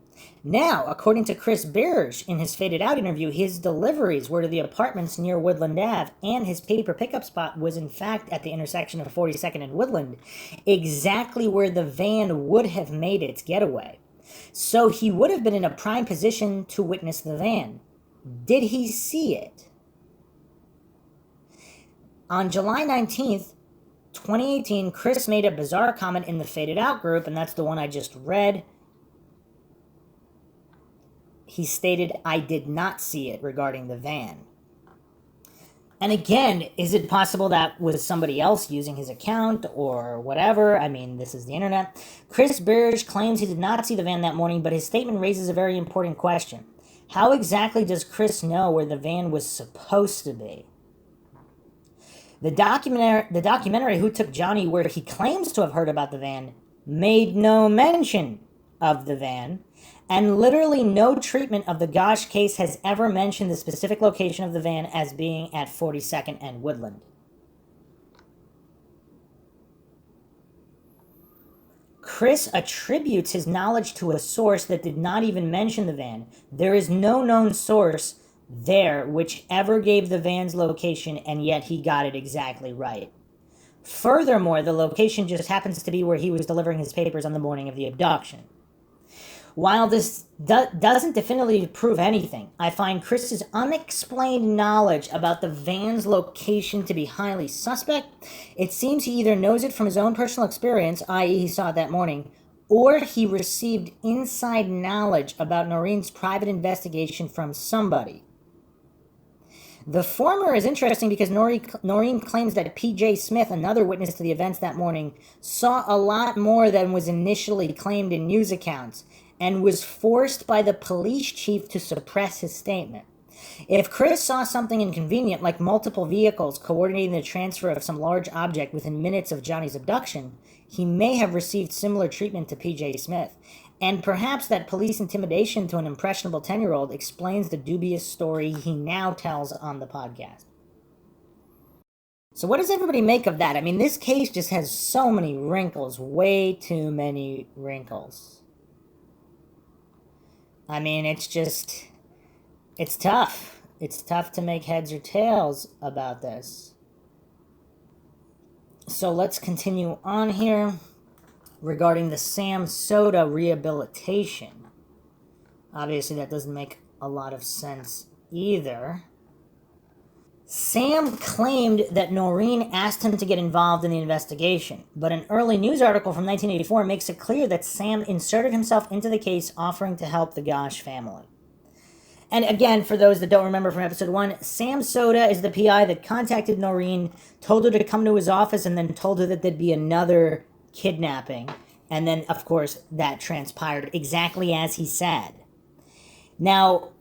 Now, according to Chris Birge in his Faded Out interview, his deliveries were to the apartments near Woodland Ave, and his paper pickup spot was in fact at the intersection of 42nd and Woodland, exactly where the van would have made its getaway. So he would have been in a prime position to witness the van. Did he see it? On July 19th, 2018, Chris made a bizarre comment in the Faded Out group, and that's the one I just read. He stated, "I did not see it," regarding the van. And again, is it possible that was somebody else using his account or whatever? I mean, this is the internet. Chris Birge claims he did not see the van that morning, but his statement raises a very important question. How exactly does Chris know where the van was supposed to be? The documentary Who Took Johnny, where he claims to have heard about the van, made no mention of the van, and literally no treatment of the Gosch case has ever mentioned the specific location of the van as being at 42nd and Woodland. Chris attributes his knowledge to a source that did not even mention the van. There is no known source there which ever gave the van's location, and yet he got it exactly right. Furthermore, the location just happens to be where he was delivering his papers on the morning of the abduction. While this doesn't definitively prove anything, I find Chris's unexplained knowledge about the van's location to be highly suspect. It seems he either knows it from his own personal experience, i.e. he saw it that morning, or he received inside knowledge about Noreen's private investigation from somebody. The former is interesting because Noreen claims that P.J. Smith, another witness to the events that morning, saw a lot more than was initially claimed in news accounts, and was forced by the police chief to suppress his statement. If Chris saw something inconvenient, like multiple vehicles coordinating the transfer of some large object within minutes of Johnny's abduction, he may have received similar treatment to P.J. Smith. And perhaps that police intimidation to an impressionable 10-year-old explains the dubious story he now tells on the podcast. So what does everybody make of that? I mean, this case just has so many wrinkles, way too many wrinkles. I mean, it's tough. It's tough to make heads or tails about this. So let's continue on here regarding the Sam Soda rehabilitation. Obviously, that doesn't make a lot of sense either. Sam claimed that Noreen asked him to get involved in the investigation, but an early news article from 1984 makes it clear that Sam inserted himself into the case, offering to help the Gosch family. And again, for those that don't remember from episode 1, Sam Soda is the PI that contacted Noreen, told her to come to his office, and then told her that there'd be another kidnapping. And then, of course, that transpired exactly as he said. Now,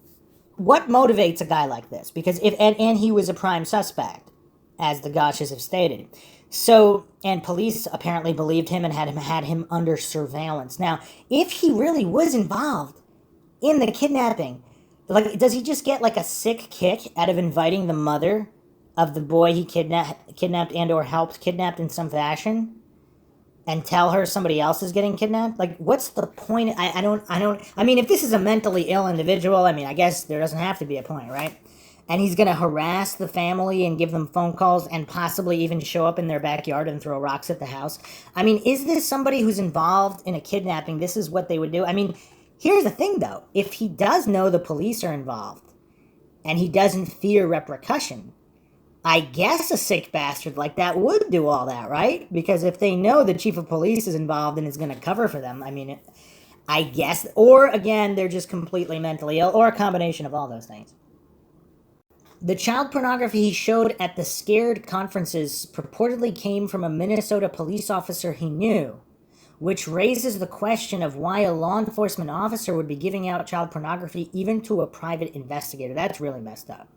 what motivates a guy like this? Because and he was a prime suspect, as the Gosches have stated. So, and police apparently believed him and had him under surveillance. Now, if he really was involved in the kidnapping, like, does he just get like a sick kick out of inviting the mother of the boy he kidnapped and or helped kidnapped in some fashion? And tell her somebody else is getting kidnapped? Like, what's the point? I mean, if this is a mentally ill individual, I mean, I guess there doesn't have to be a point, right? And he's going to harass the family and give them phone calls and possibly even show up in their backyard and throw rocks at the house. I mean, is this somebody who's involved in a kidnapping? This is what they would do? I mean, here's the thing, though. If he does know the police are involved and he doesn't fear repercussion, I guess a sick bastard like that would do all that, right? Because if they know the chief of police is involved and is going to cover for them, I mean, I guess, or again, they're just completely mentally ill, or a combination of all those things. The child pornography he showed at the Scared conferences purportedly came from a Minnesota police officer he knew, which raises the question of why a law enforcement officer would be giving out child pornography even to a private investigator. That's really messed up.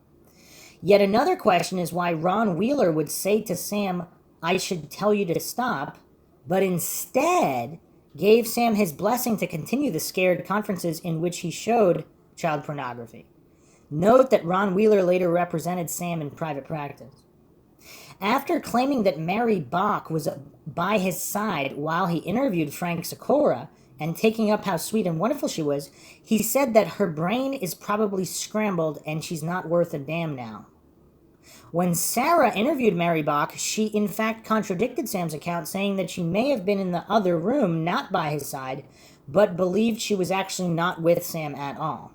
Yet another question is why Ron Wheeler would say to Sam, "I should tell you to stop," but instead gave Sam his blessing to continue the Scared conferences in which he showed child pornography. Note that Ron Wheeler later represented Sam in private practice. After claiming that Mary Bach was by his side while he interviewed Frank Sikora and taking up how sweet and wonderful she was, he said that her brain is probably scrambled and she's not worth a damn now. When Sarah interviewed Mary Bach, she in fact contradicted Sam's account, saying that she may have been in the other room, not by his side, but believed she was actually not with Sam at all.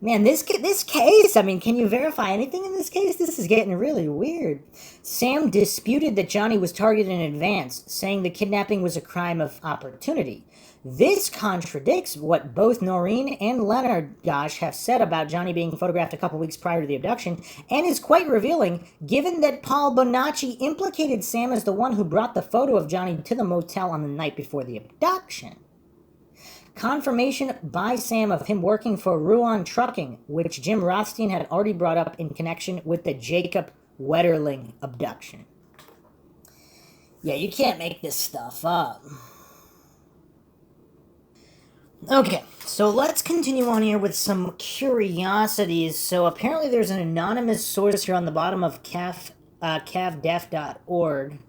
Man, this case, I mean, can you verify anything in this case? This is getting really weird. Sam disputed that Johnny was targeted in advance, saying the kidnapping was a crime of opportunity. This contradicts what both Noreen and Leonard Gosch have said about Johnny being photographed a couple weeks prior to the abduction, and is quite revealing, given that Paul Bonacci implicated Sam as the one who brought the photo of Johnny to the motel on the night before the abduction. Confirmation by Sam of him working for Ruan Trucking, which Jim Rothstein had already brought up in connection with the Jacob Wetterling abduction. Yeah, you can't make this stuff up. Okay, so let's continue on here with some curiosities. So apparently there's an anonymous source here on the bottom of cavdef.org.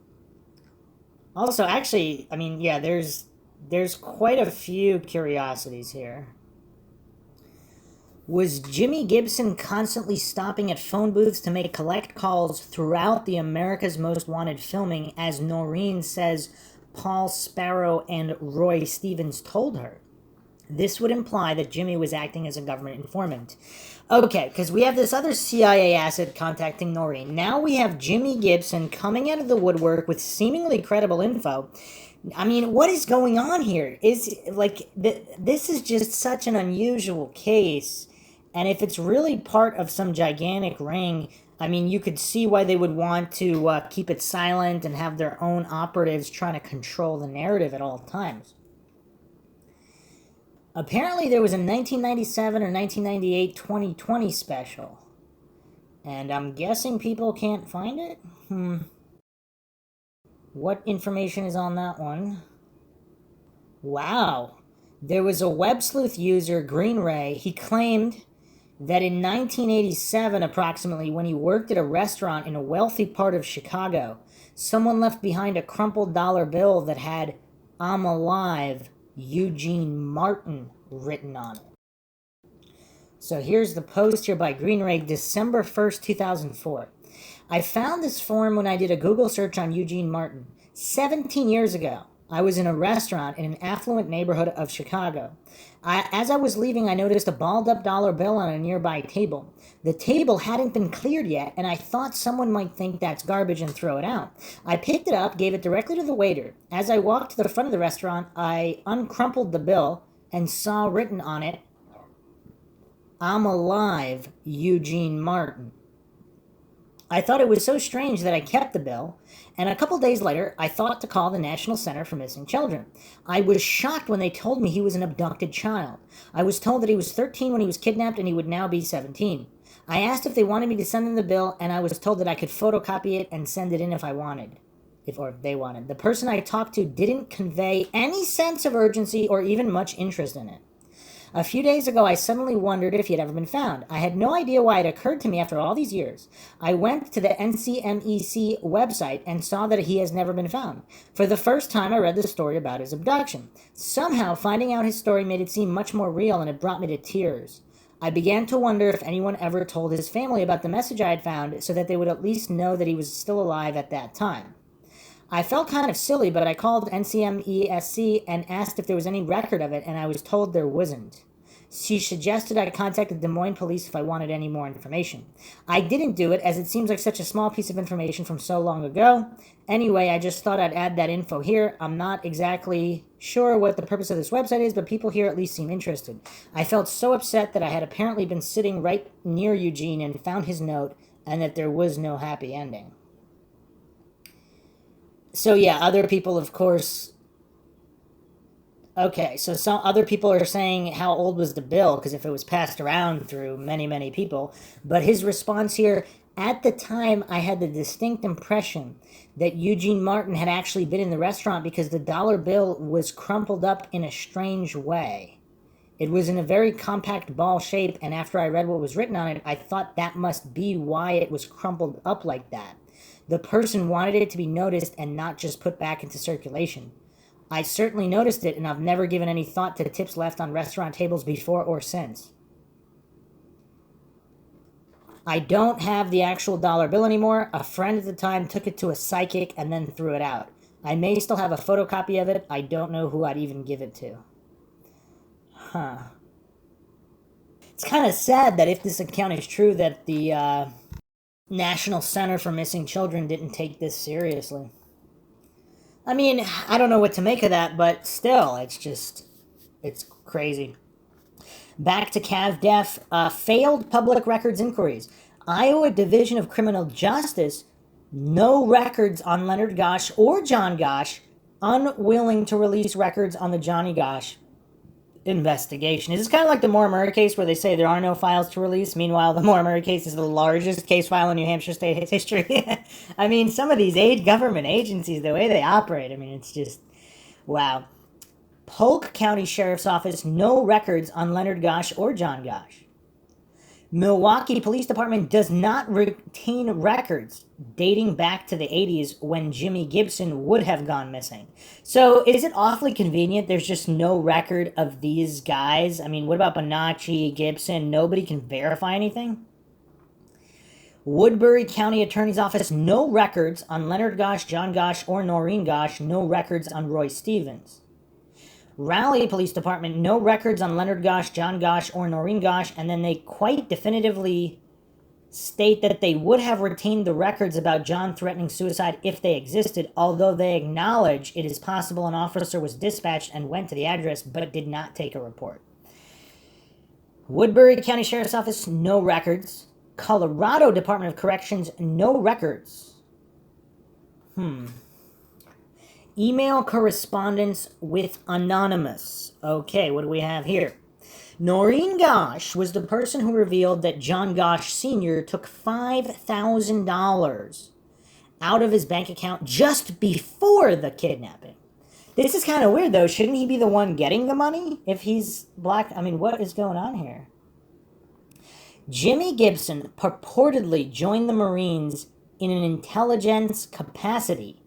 Also, actually, I mean, yeah, there's quite a few curiosities here. Was Jimmy Gibson constantly stopping at phone booths to make collect calls throughout the America's Most Wanted filming, as Noreen says Paul Sparrow and Roy Stevens told her? This would imply that Jimmy was acting as a government informant. Okay, because we have this other CIA asset contacting Noreen. Now we have Jimmy Gibson coming out of the woodwork with seemingly credible info. I mean, what is going on here? This is just such an unusual case. And if it's really part of some gigantic ring, I mean, you could see why they would want to keep it silent and have their own operatives trying to control the narrative at all times. Apparently there was a 1997 or 1998 2020 special. And I'm guessing people can't find it? What information is on that one? Wow. There was a web sleuth user, Green Ray. He claimed that in 1987, approximately, when he worked at a restaurant in a wealthy part of Chicago, someone left behind a crumpled dollar bill that had "I'm alive, Eugene Martin" written on it. So here's the post here by Greenray, December 1st, 2004. I found this form when I did a Google search on Eugene Martin. 17 years ago, I was in a restaurant in an affluent neighborhood of Chicago. As I was leaving, I noticed a balled up dollar bill on a nearby table. The table hadn't been cleared yet, and I thought someone might think that's garbage and throw it out. I picked it up, gave it directly to the waiter. As I walked to the front of the restaurant, I uncrumpled the bill and saw written on it, "I'm alive, Eugene Martin." I thought it was so strange that I kept the bill, and a couple days later, I thought to call the National Center for Missing Children. I was shocked when they told me he was an abducted child. I was told that he was 13 when he was kidnapped and he would now be 17. I asked if they wanted me to send them the bill, and I was told that I could photocopy it and send it in if I wanted. If they wanted. The person I talked to didn't convey any sense of urgency or even much interest in it. A few days ago, I suddenly wondered if he had ever been found. I had no idea why it occurred to me after all these years. I went to the NCMEC website and saw that he has never been found. For the first time, I read the story about his abduction. Somehow, finding out his story made it seem much more real, and it brought me to tears. I began to wonder if anyone ever told his family about the message I had found so that they would at least know that he was still alive at that time. I felt kind of silly, but I called NCMESC and asked if there was any record of it, and I was told there wasn't. She suggested I contact the Des Moines police if I wanted any more information. I didn't do it, as it seems like such a small piece of information from so long ago. Anyway, I just thought I'd add that info here. I'm not exactly sure what the purpose of this website is, but people here at least seem interested. I felt so upset that I had apparently been sitting right near Eugene and found his note, and that there was no happy ending. So yeah, other people, of course. Okay, so some other people are saying how old was the bill, because if it was passed around through many, many people. But his response here, at the time, I had the distinct impression that Eugene Martin had actually been in the restaurant because the dollar bill was crumpled up in a strange way. It was in a very compact ball shape, and after I read what was written on it, I thought that must be why it was crumpled up like that. The person wanted it to be noticed and not just put back into circulation. I certainly noticed it, and I've never given any thought to the tips left on restaurant tables before or since. I don't have the actual dollar bill anymore. A friend at the time took it to a psychic and then threw it out. I may still have a photocopy of it. I don't know who I'd even give it to. Huh. It's kind of sad that if this account is true, that the National Center for Missing Children didn't take this seriously. I mean, I don't know what to make of that, but still, it's crazy. Back to CavDef, failed public records inquiries. Iowa Division of Criminal Justice, no records on Leonard Gosch or John Gosch, unwilling to release records on the Johnny Gosch investigation. Is this kind of like the Moore Murray case where they say there are no files to release? Meanwhile, the Moore Murray case is the largest case file in New Hampshire state history. I mean, some of these government agencies, the way they operate, I mean, it's just, wow. Polk County Sheriff's Office, no records on Leonard Gosch or John Gosch. Milwaukee Police Department does not retain records dating back to the 80s when Jimmy Gibson would have gone missing. So is it awfully convenient there's just no record of these guys? I mean, what about Bonacci, Gibson? Nobody can verify anything? Woodbury County Attorney's Office, no records on Leonard Gosch, John Gosch, or Noreen Gosch. No records on Roy Stevens. Raleigh Police Department, no records on Leonard Gosch, John Gosch, or Noreen Gosch, and then they quite definitively state that they would have retained the records about John threatening suicide if they existed, although they acknowledge it is possible an officer was dispatched and went to the address but did not take a report. Woodbury County Sheriff's Office, no records. Colorado Department of Corrections, no records. Email correspondence with Anonymous. Okay, what do we have here? Noreen Gosch was the person who revealed that John Gosch Sr. took $5,000 out of his bank account just before the kidnapping. This is kind of weird, though. Shouldn't he be the one getting the money if he's black? I mean, what is going on here? Jimmy Gibson purportedly joined the Marines in an intelligence capacity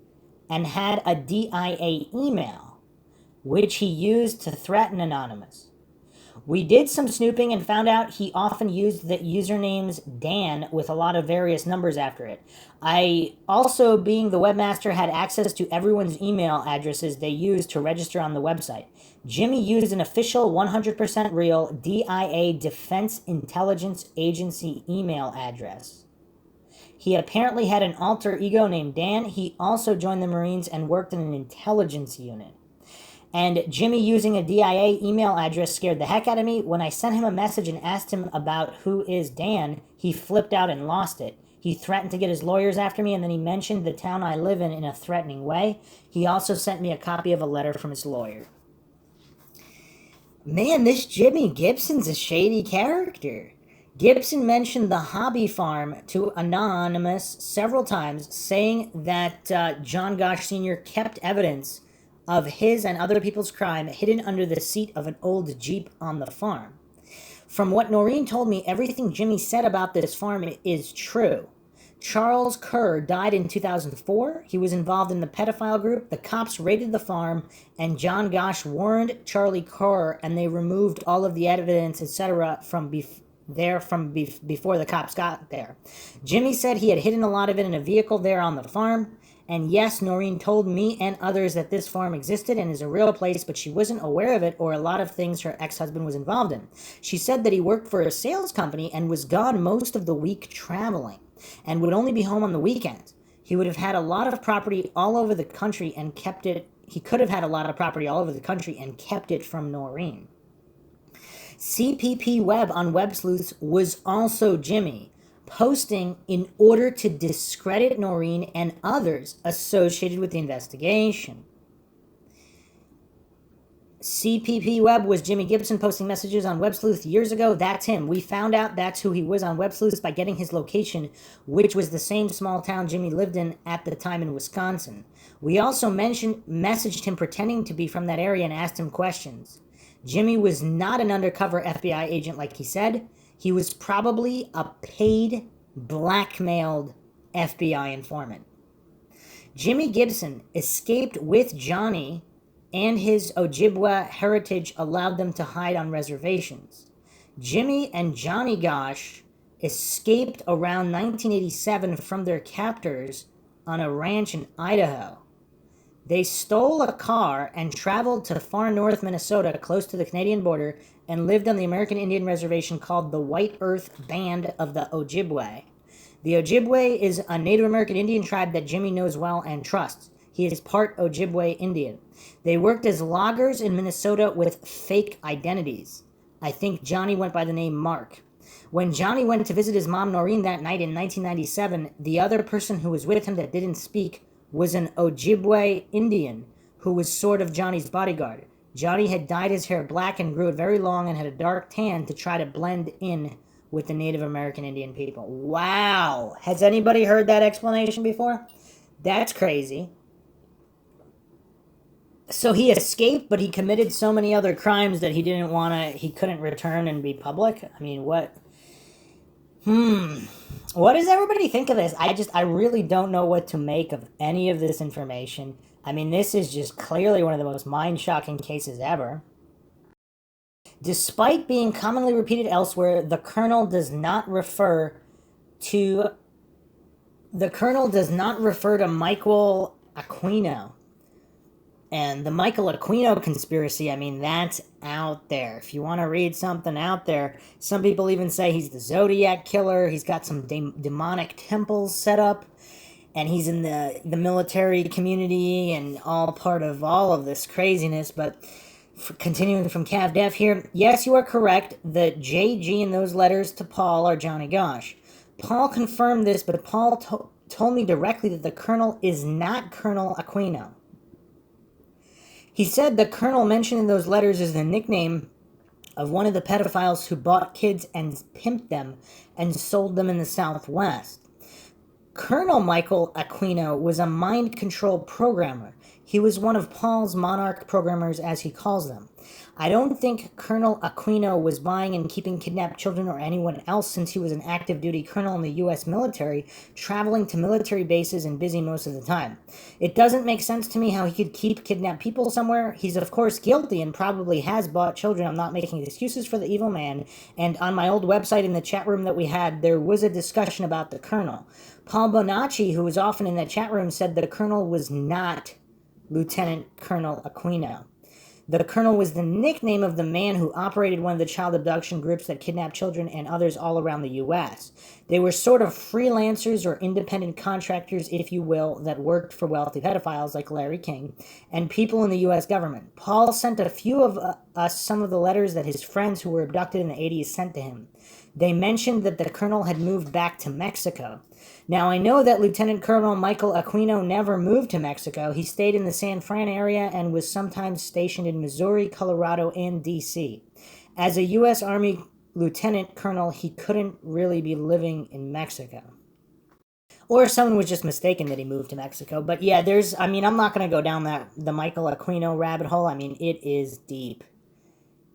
and had a DIA email, which he used to threaten Anonymous. We did some snooping and found out he often used the usernames Dan with a lot of various numbers after it. I also, being the webmaster, had access to everyone's email addresses they used to register on the website. Jimmy used an official 100% real DIA Defense Intelligence Agency email address. He apparently had an alter ego named Dan. He also joined the Marines and worked in an intelligence unit. And Jimmy using a DIA email address scared the heck out of me. When I sent him a message and asked him about who is Dan, he flipped out and lost it. He threatened to get his lawyers after me, and then he mentioned the town I live in a threatening way. He also sent me a copy of a letter from his lawyer. Man, this Jimmy Gibson's a shady character. Gibson mentioned the hobby farm to Anonymous several times, saying that John Gosch Sr. kept evidence of his and other people's crime hidden under the seat of an old Jeep on the farm. From what Noreen told me, everything Jimmy said about this farm is true. Charles Kerr died in 2004. He was involved in the pedophile group. The cops raided the farm, and John Gosch warned Charlie Kerr, and they removed all of the evidence, etc., from before the cops got there. Jimmy said he had hidden a lot of it in a vehicle there on the farm. And yes, Noreen told me and others that this farm existed and is a real place, but she wasn't aware of it or a lot of things her ex-husband was involved in. She said that he worked for a sales company and was gone most of the week traveling and would only be home on the weekends. He would have had a lot of property all over the country and kept it. He could have had a lot of property all over the country and kept it from Noreen. CPP Web on Web Sleuths was also Jimmy, posting in order to discredit Noreen and others associated with the investigation. CPP Web was Jimmy Gibson posting messages on Web Sleuth years ago. That's him. We found out that's who he was on Web Sleuth by getting his location, which was the same small town Jimmy lived in at the time in Wisconsin. We also messaged him pretending to be from that area and asked him questions. Jimmy was not an undercover FBI agent like he said. He was probably a paid, blackmailed FBI informant. Jimmy Gibson escaped with Johnny, and his Ojibwa heritage allowed them to hide on reservations. Jimmy and Johnny Gosch escaped around 1987 from their captors on a ranch in Idaho. They stole a car and traveled to far north Minnesota, close to the Canadian border, and lived on the American Indian reservation called the White Earth Band of the Ojibwe. The Ojibwe is a Native American Indian tribe that Jimmy knows well and trusts. He is part Ojibwe Indian. They worked as loggers in Minnesota with fake identities. I think Johnny went by the name Mark. When Johnny went to visit his mom Noreen that night in 1997, the other person who was with him that didn't speak was an Ojibwe Indian who was sort of Johnny's bodyguard. Johnny had dyed his hair black and grew it very long and had a dark tan to try to blend in with the Native American Indian people. Wow! Has anybody heard that explanation before? That's crazy. So he escaped, but he committed so many other crimes that he couldn't return and be public? I mean, what? What does everybody think of this? I really don't know what to make of any of this information. I mean, this is just clearly one of the most mind-shocking cases ever. Despite being commonly repeated elsewhere, the Colonel does not refer to Michael Aquino. And the Michael Aquino conspiracy, I mean, that's out there. If you want to read something out there, some people even say he's the Zodiac killer. He's got some demonic temples set up, and he's in the military community and all part of all of this craziness. But continuing from Cav Def here, yes, you are correct. The JG in those letters to Paul are Johnny Gosch. Paul confirmed this, but Paul told me directly that the Colonel is not Colonel Aquino. He said the Colonel mentioned in those letters is the nickname of one of the pedophiles who bought kids and pimped them and sold them in the Southwest. Colonel Michael Aquino was a mind control programmer. He was one of Paul's monarch programmers, as he calls them. I don't think Colonel Aquino was buying and keeping kidnapped children or anyone else, since he was an active duty colonel in the U.S. military, traveling to military bases and busy most of the time. It doesn't make sense to me how he could keep kidnapped people somewhere. He's of course guilty and probably has bought children. I'm not making excuses for the evil man. And on my old website, in the chat room that we had, there was a discussion about the colonel. Paul Bonacci, who was often in the chat room, said that the colonel was not Lieutenant Colonel Aquino. The colonel was the nickname of the man who operated one of the child abduction groups that kidnapped children and others all around the U.S. They were sort of freelancers or independent contractors, if you will, that worked for wealthy pedophiles like Larry King and people in the U.S. government. Paul sent a few of us some of the letters that his friends who were abducted in the 80s sent to him. They mentioned that the colonel had moved back to Mexico. Now, I know that Lieutenant Colonel Michael Aquino never moved to Mexico. He stayed in the San Fran area and was sometimes stationed in Missouri, Colorado, and D.C. As a U.S. Army lieutenant colonel, he couldn't really be living in Mexico. Or someone was just mistaken that he moved to Mexico. But yeah, I'm not going to go down the Michael Aquino rabbit hole. I mean, it is deep.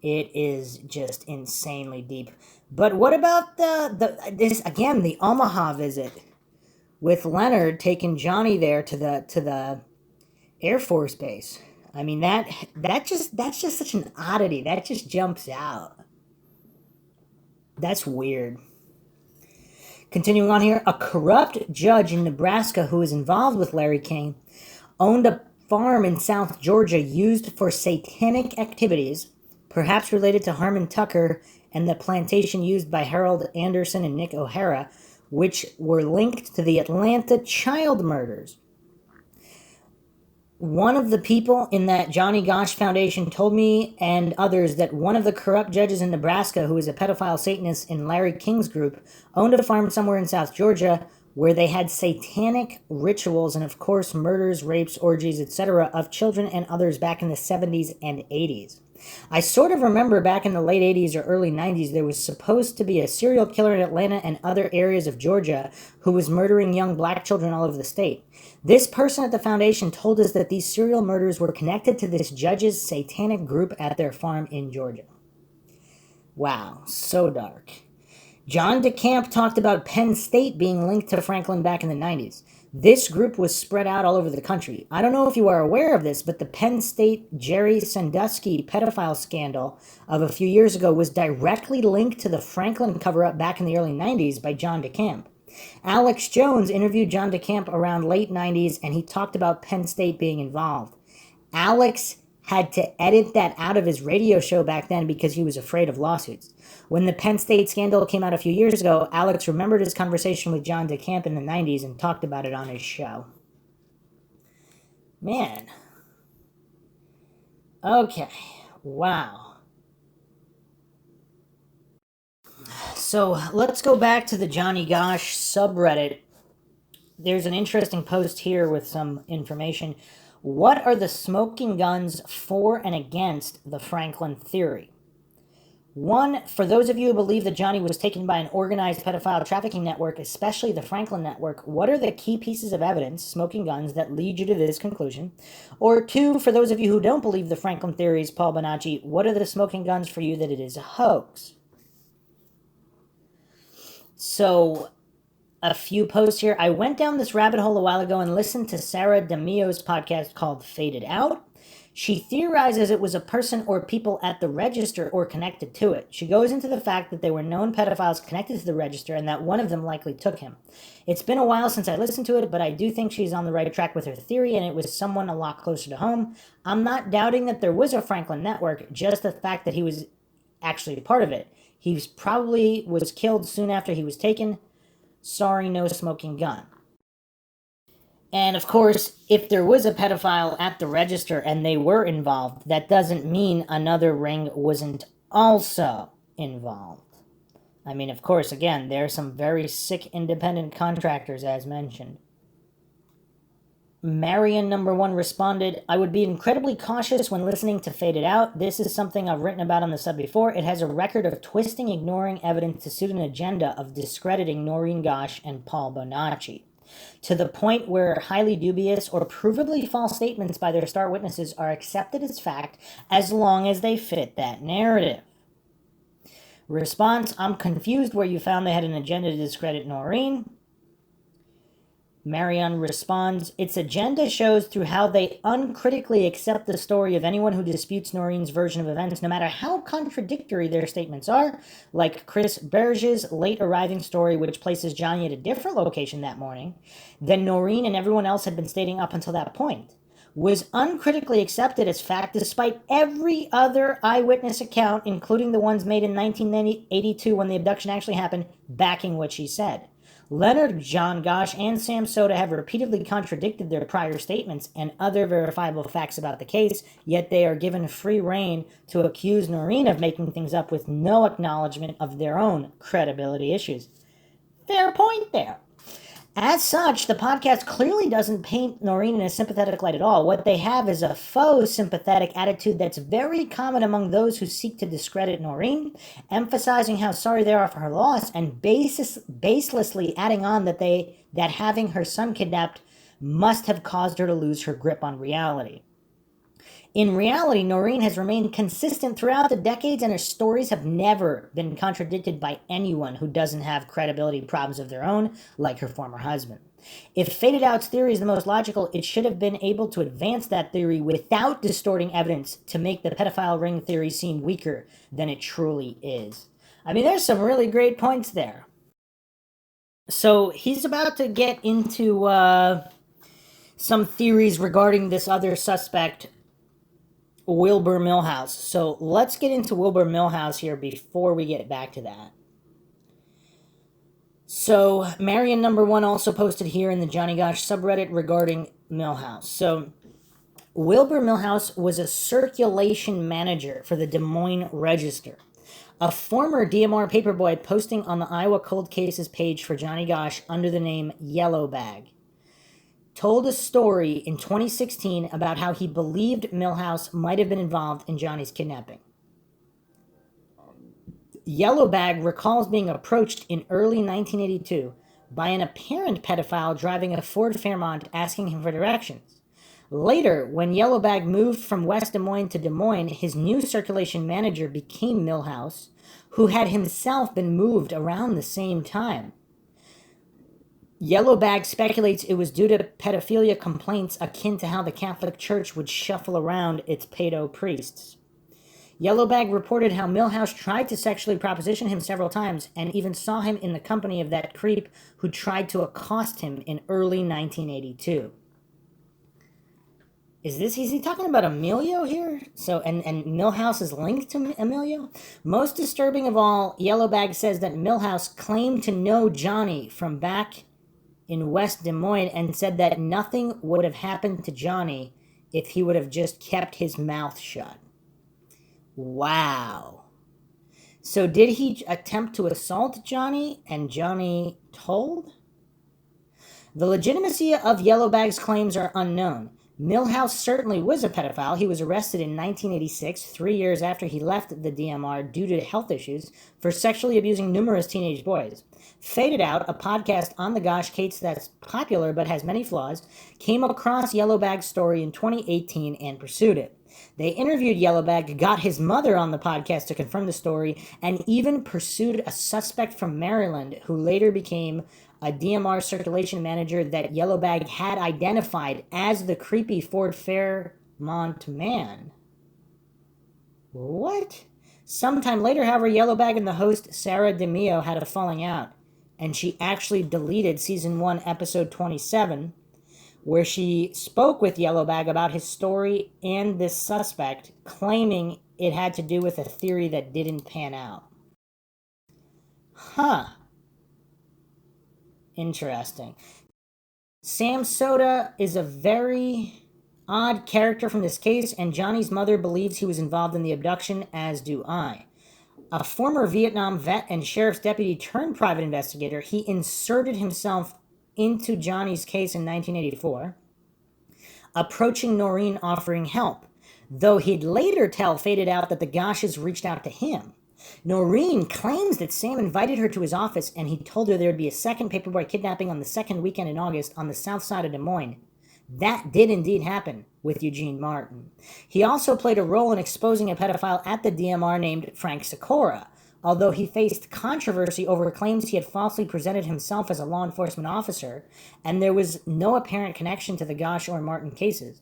It is just insanely deep. But what about the Omaha visit with Leonard taking Johnny there to the Air Force base? I mean, that's just such an oddity. That just jumps out. That's weird. Continuing on here, a corrupt judge in Nebraska who was involved with Larry King owned a farm in South Georgia used for satanic activities, perhaps related to Harmon Tucker and the plantation used by Harold Anderson and Nick O'Hara, which were linked to the Atlanta child murders. One of the people in that Johnny Gosch Foundation told me and others that one of the corrupt judges in Nebraska, who is a pedophile Satanist in Larry King's group, owned a farm somewhere in South Georgia where they had satanic rituals and, of course, murders, rapes, orgies, etc. of children and others back in the 70s and 80s. I sort of remember back in the late 80s or early 90s there was supposed to be a serial killer in Atlanta and other areas of Georgia who was murdering young black children all over the state. This person at the foundation told us that these serial murders were connected to this judge's satanic group at their farm in Georgia. Wow, so dark. John DeCamp talked about Penn State being linked to Franklin back in the 90s. This group was spread out all over the country. I don't know if you are aware of this, but the Penn State Jerry Sandusky pedophile scandal of a few years ago was directly linked to the Franklin cover-up back in the early 90s by John DeCamp. Alex Jones interviewed John DeCamp around late 90s, and he talked about Penn State being involved. Alex had to edit that out of his radio show back then because he was afraid of lawsuits. When the Penn State scandal came out a few years ago, Alex remembered his conversation with John DeCamp in the 90s and talked about it on his show. Man. Okay. Wow. So let's go back to the Johnny Gosch subreddit. There's an interesting post here with some information. What are the smoking guns for and against the Franklin theory? One, for those of you who believe that Johnny was taken by an organized pedophile trafficking network, especially the Franklin network, what are the key pieces of evidence, smoking guns, that lead you to this conclusion? Or two, for those of you who don't believe the Franklin theories, Paul Bonacci, what are the smoking guns for you that it is a hoax? So, a few posts here. I went down this rabbit hole a while ago and listened to Sarah DeMio's podcast called Faded Out. She theorizes it was a person or people at the register or connected to it. She goes into the fact that there were known pedophiles connected to the register and that one of them likely took him. It's been a while since I listened to it, but I do think she's on the right track with her theory, and it was someone a lot closer to home. I'm not doubting that there was a Franklin network, just the fact that he was actually a part of it. He probably was killed soon after he was taken. Sorry, no smoking gun. And of course, if there was a pedophile at the register and they were involved, that doesn't mean another ring wasn't also involved. I mean, of course, again, there are some very sick independent contractors, as mentioned. Marion #1 responded, I would be incredibly cautious when listening to Faded Out. This is something I've written about on the sub before. It has a record of twisting, ignoring evidence to suit an agenda of discrediting Noreen Gosch and Paul Bonacci. to the point where highly dubious or provably false statements by their star witnesses are accepted as fact as long as they fit that narrative. Response: I'm confused where you found they had an agenda to discredit Noreen. Marion responds, its agenda shows through how they uncritically accept the story of anyone who disputes Noreen's version of events, no matter how contradictory their statements are, like Chris Berge's late arriving story, which places Johnny at a different location that morning than Noreen and everyone else had been stating up until that point, was uncritically accepted as fact despite every other eyewitness account, including the ones made in 1982 when the abduction actually happened, backing what she said. Leonard, John Gosch, and Sam Soda have repeatedly contradicted their prior statements and other verifiable facts about the case, yet they are given free rein to accuse Noreen of making things up with no acknowledgement of their own credibility issues. Fair point there. As such, the podcast clearly doesn't paint Noreen in a sympathetic light at all. What they have is a faux sympathetic attitude that's very common among those who seek to discredit Noreen, emphasizing how sorry they are for her loss and baselessly adding on that having her son kidnapped must have caused her to lose her grip on reality. In reality, Noreen has remained consistent throughout the decades, and her stories have never been contradicted by anyone who doesn't have credibility problems of their own, like her former husband. If Faded Out's theory is the most logical, it should have been able to advance that theory without distorting evidence to make the pedophile ring theory seem weaker than it truly is. I mean, there's some really great points there. So he's about to get into some theories regarding this other suspect, Wilbur Millhouse. So let's get into Wilbur Millhouse here before we get back to that. So Marion number 1 also posted here in the Johnny Gosch subreddit regarding Millhouse. So Wilbur Millhouse was a circulation manager for the Des Moines Register, a former DMR paperboy posting on the Iowa Cold Cases page for Johnny Gosch under the name Yellow Bag, told a story in 2016 about how he believed Millhouse might have been involved in Johnny's kidnapping. Yellowbag recalls being approached in early 1982 by an apparent pedophile driving a Ford Fairmont asking him for directions. Later, when Yellowbag moved from West Des Moines to Des Moines, his new circulation manager became Millhouse, who had himself been moved around the same time. Yellowbag speculates it was due to pedophilia complaints akin to how the Catholic Church would shuffle around its pedo priests. Yellowbag reported how Millhouse tried to sexually proposition him several times and even saw him in the company of that creep who tried to accost him in early 1982. Is he talking about Emilio here? So, and Millhouse is linked to Emilio? Most disturbing of all, Yellowbag says that Millhouse claimed to know Johnny from back in West Des Moines and said that nothing would have happened to Johnny if he would have just kept his mouth shut. Wow. So did he attempt to assault Johnny and Johnny told? The legitimacy of Yellowbag's claims are unknown. Millhouse certainly was a pedophile. He was arrested in 1986, 3 years after he left the DMR due to health issues, for sexually abusing numerous teenage boys. Faded Out, a podcast on the Gosch case that's popular but has many flaws, came across Yellowbag's story in 2018 and pursued it. They interviewed Yellowbag, got his mother on the podcast to confirm the story, and even pursued a suspect from Maryland who later became a DMR circulation manager that Yellowbag had identified as the creepy Ford Fairmont man. What? Sometime later, however, Yellowbag and the host Sarah DeMio had a falling out, and she actually deleted Season 1, Episode 27, where she spoke with Yellowbag about his story and this suspect, claiming it had to do with a theory that didn't pan out. Huh. Interesting. Sam Soda is a very odd character from this case, and Johnny's mother believes he was involved in the abduction, as do I. A former Vietnam vet and sheriff's deputy turned private investigator, he inserted himself into Johnny's case in 1984, approaching Noreen offering help, though he'd later tell Faded Out that the Gosches reached out to him. Noreen claims that Sam invited her to his office and he told her there would be a second paperboy kidnapping on the second weekend in August on the south side of Des Moines. That did indeed happen with Eugene Martin. He also played a role in exposing a pedophile at the DMR named Frank Sikora, although he faced controversy over claims he had falsely presented himself as a law enforcement officer, and there was no apparent connection to the Gosch or Martin cases.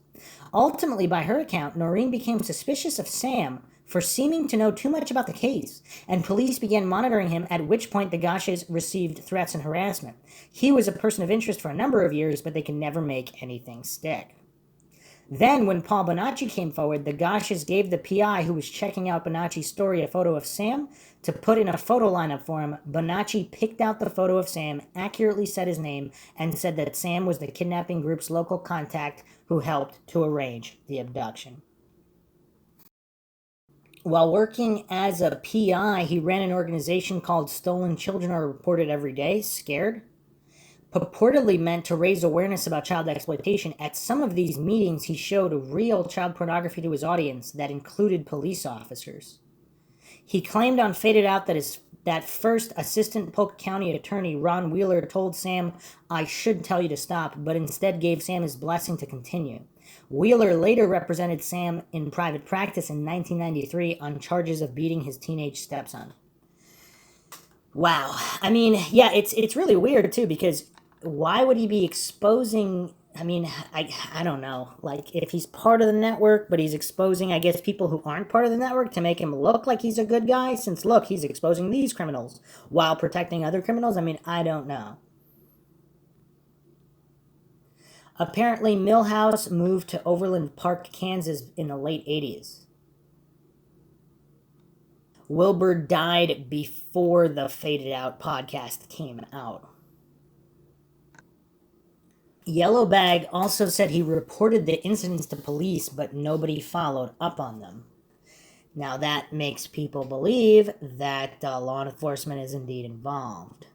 Ultimately, by her account, Noreen became suspicious of Sam for seeming to know too much about the case, and police began monitoring him, at which point the Gosches received threats and harassment. He was a person of interest for a number of years, but they could never make anything stick. Then, when Paul Bonacci came forward, the Gosches gave the PI who was checking out Bonacci's story a photo of Sam to put in a photo lineup for him. Bonacci picked out the photo of Sam, accurately said his name, and said that Sam was the kidnapping group's local contact who helped to arrange the abduction. While working as a PI, he ran an organization called Stolen Children Are Reported Every Day, SCARED, purportedly meant to raise awareness about child exploitation. At some of these meetings, he showed real child pornography to his audience that included police officers. He claimed on Faded Out that first Assistant Polk County Attorney Ron Wheeler told Sam, "I should tell you to stop," but instead gave Sam his blessing to continue. Wheeler later represented Sam in private practice in 1993 on charges of beating his teenage stepson. Wow. I mean, yeah, it's really weird too, because why would he be exposing? I mean, I don't know. Like, if he's part of the network, but he's exposing, I guess, people who aren't part of the network to make him look like he's a good guy, since, look, he's exposing these criminals while protecting other criminals. I mean, I don't know. Apparently, Milhouse moved to Overland Park, Kansas in the late 80s. Wilbur died before the Faded Out podcast came out. Yellowbag also said he reported the incidents to police, but nobody followed up on them. Now that makes people believe that law enforcement is indeed involved.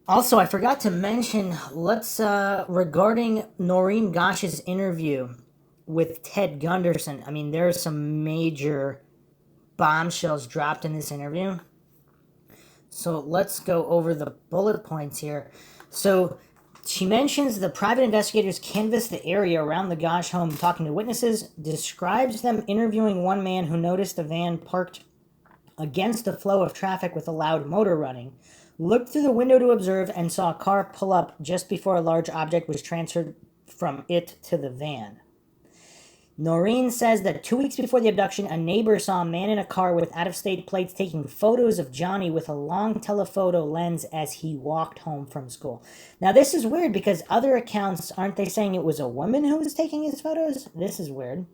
Also, I forgot to mention, regarding Noreen Gosch's interview with Ted Gunderson. I mean, there are some major bombshells dropped in this interview. So let's go over the bullet points here. So she mentions the private investigators canvassed the area around the Gosch home talking to witnesses, describes them interviewing one man who noticed a van parked against the flow of traffic with a loud motor running, looked through the window to observe, and saw a car pull up just before a large object was transferred from it to the van. Noreen says that 2 weeks before the abduction, a neighbor saw a man in a car with out-of-state plates taking photos of Johnny with a long telephoto lens as he walked home from school. Now, this is weird because other accounts, aren't they saying it was a woman who was taking his photos? This is weird.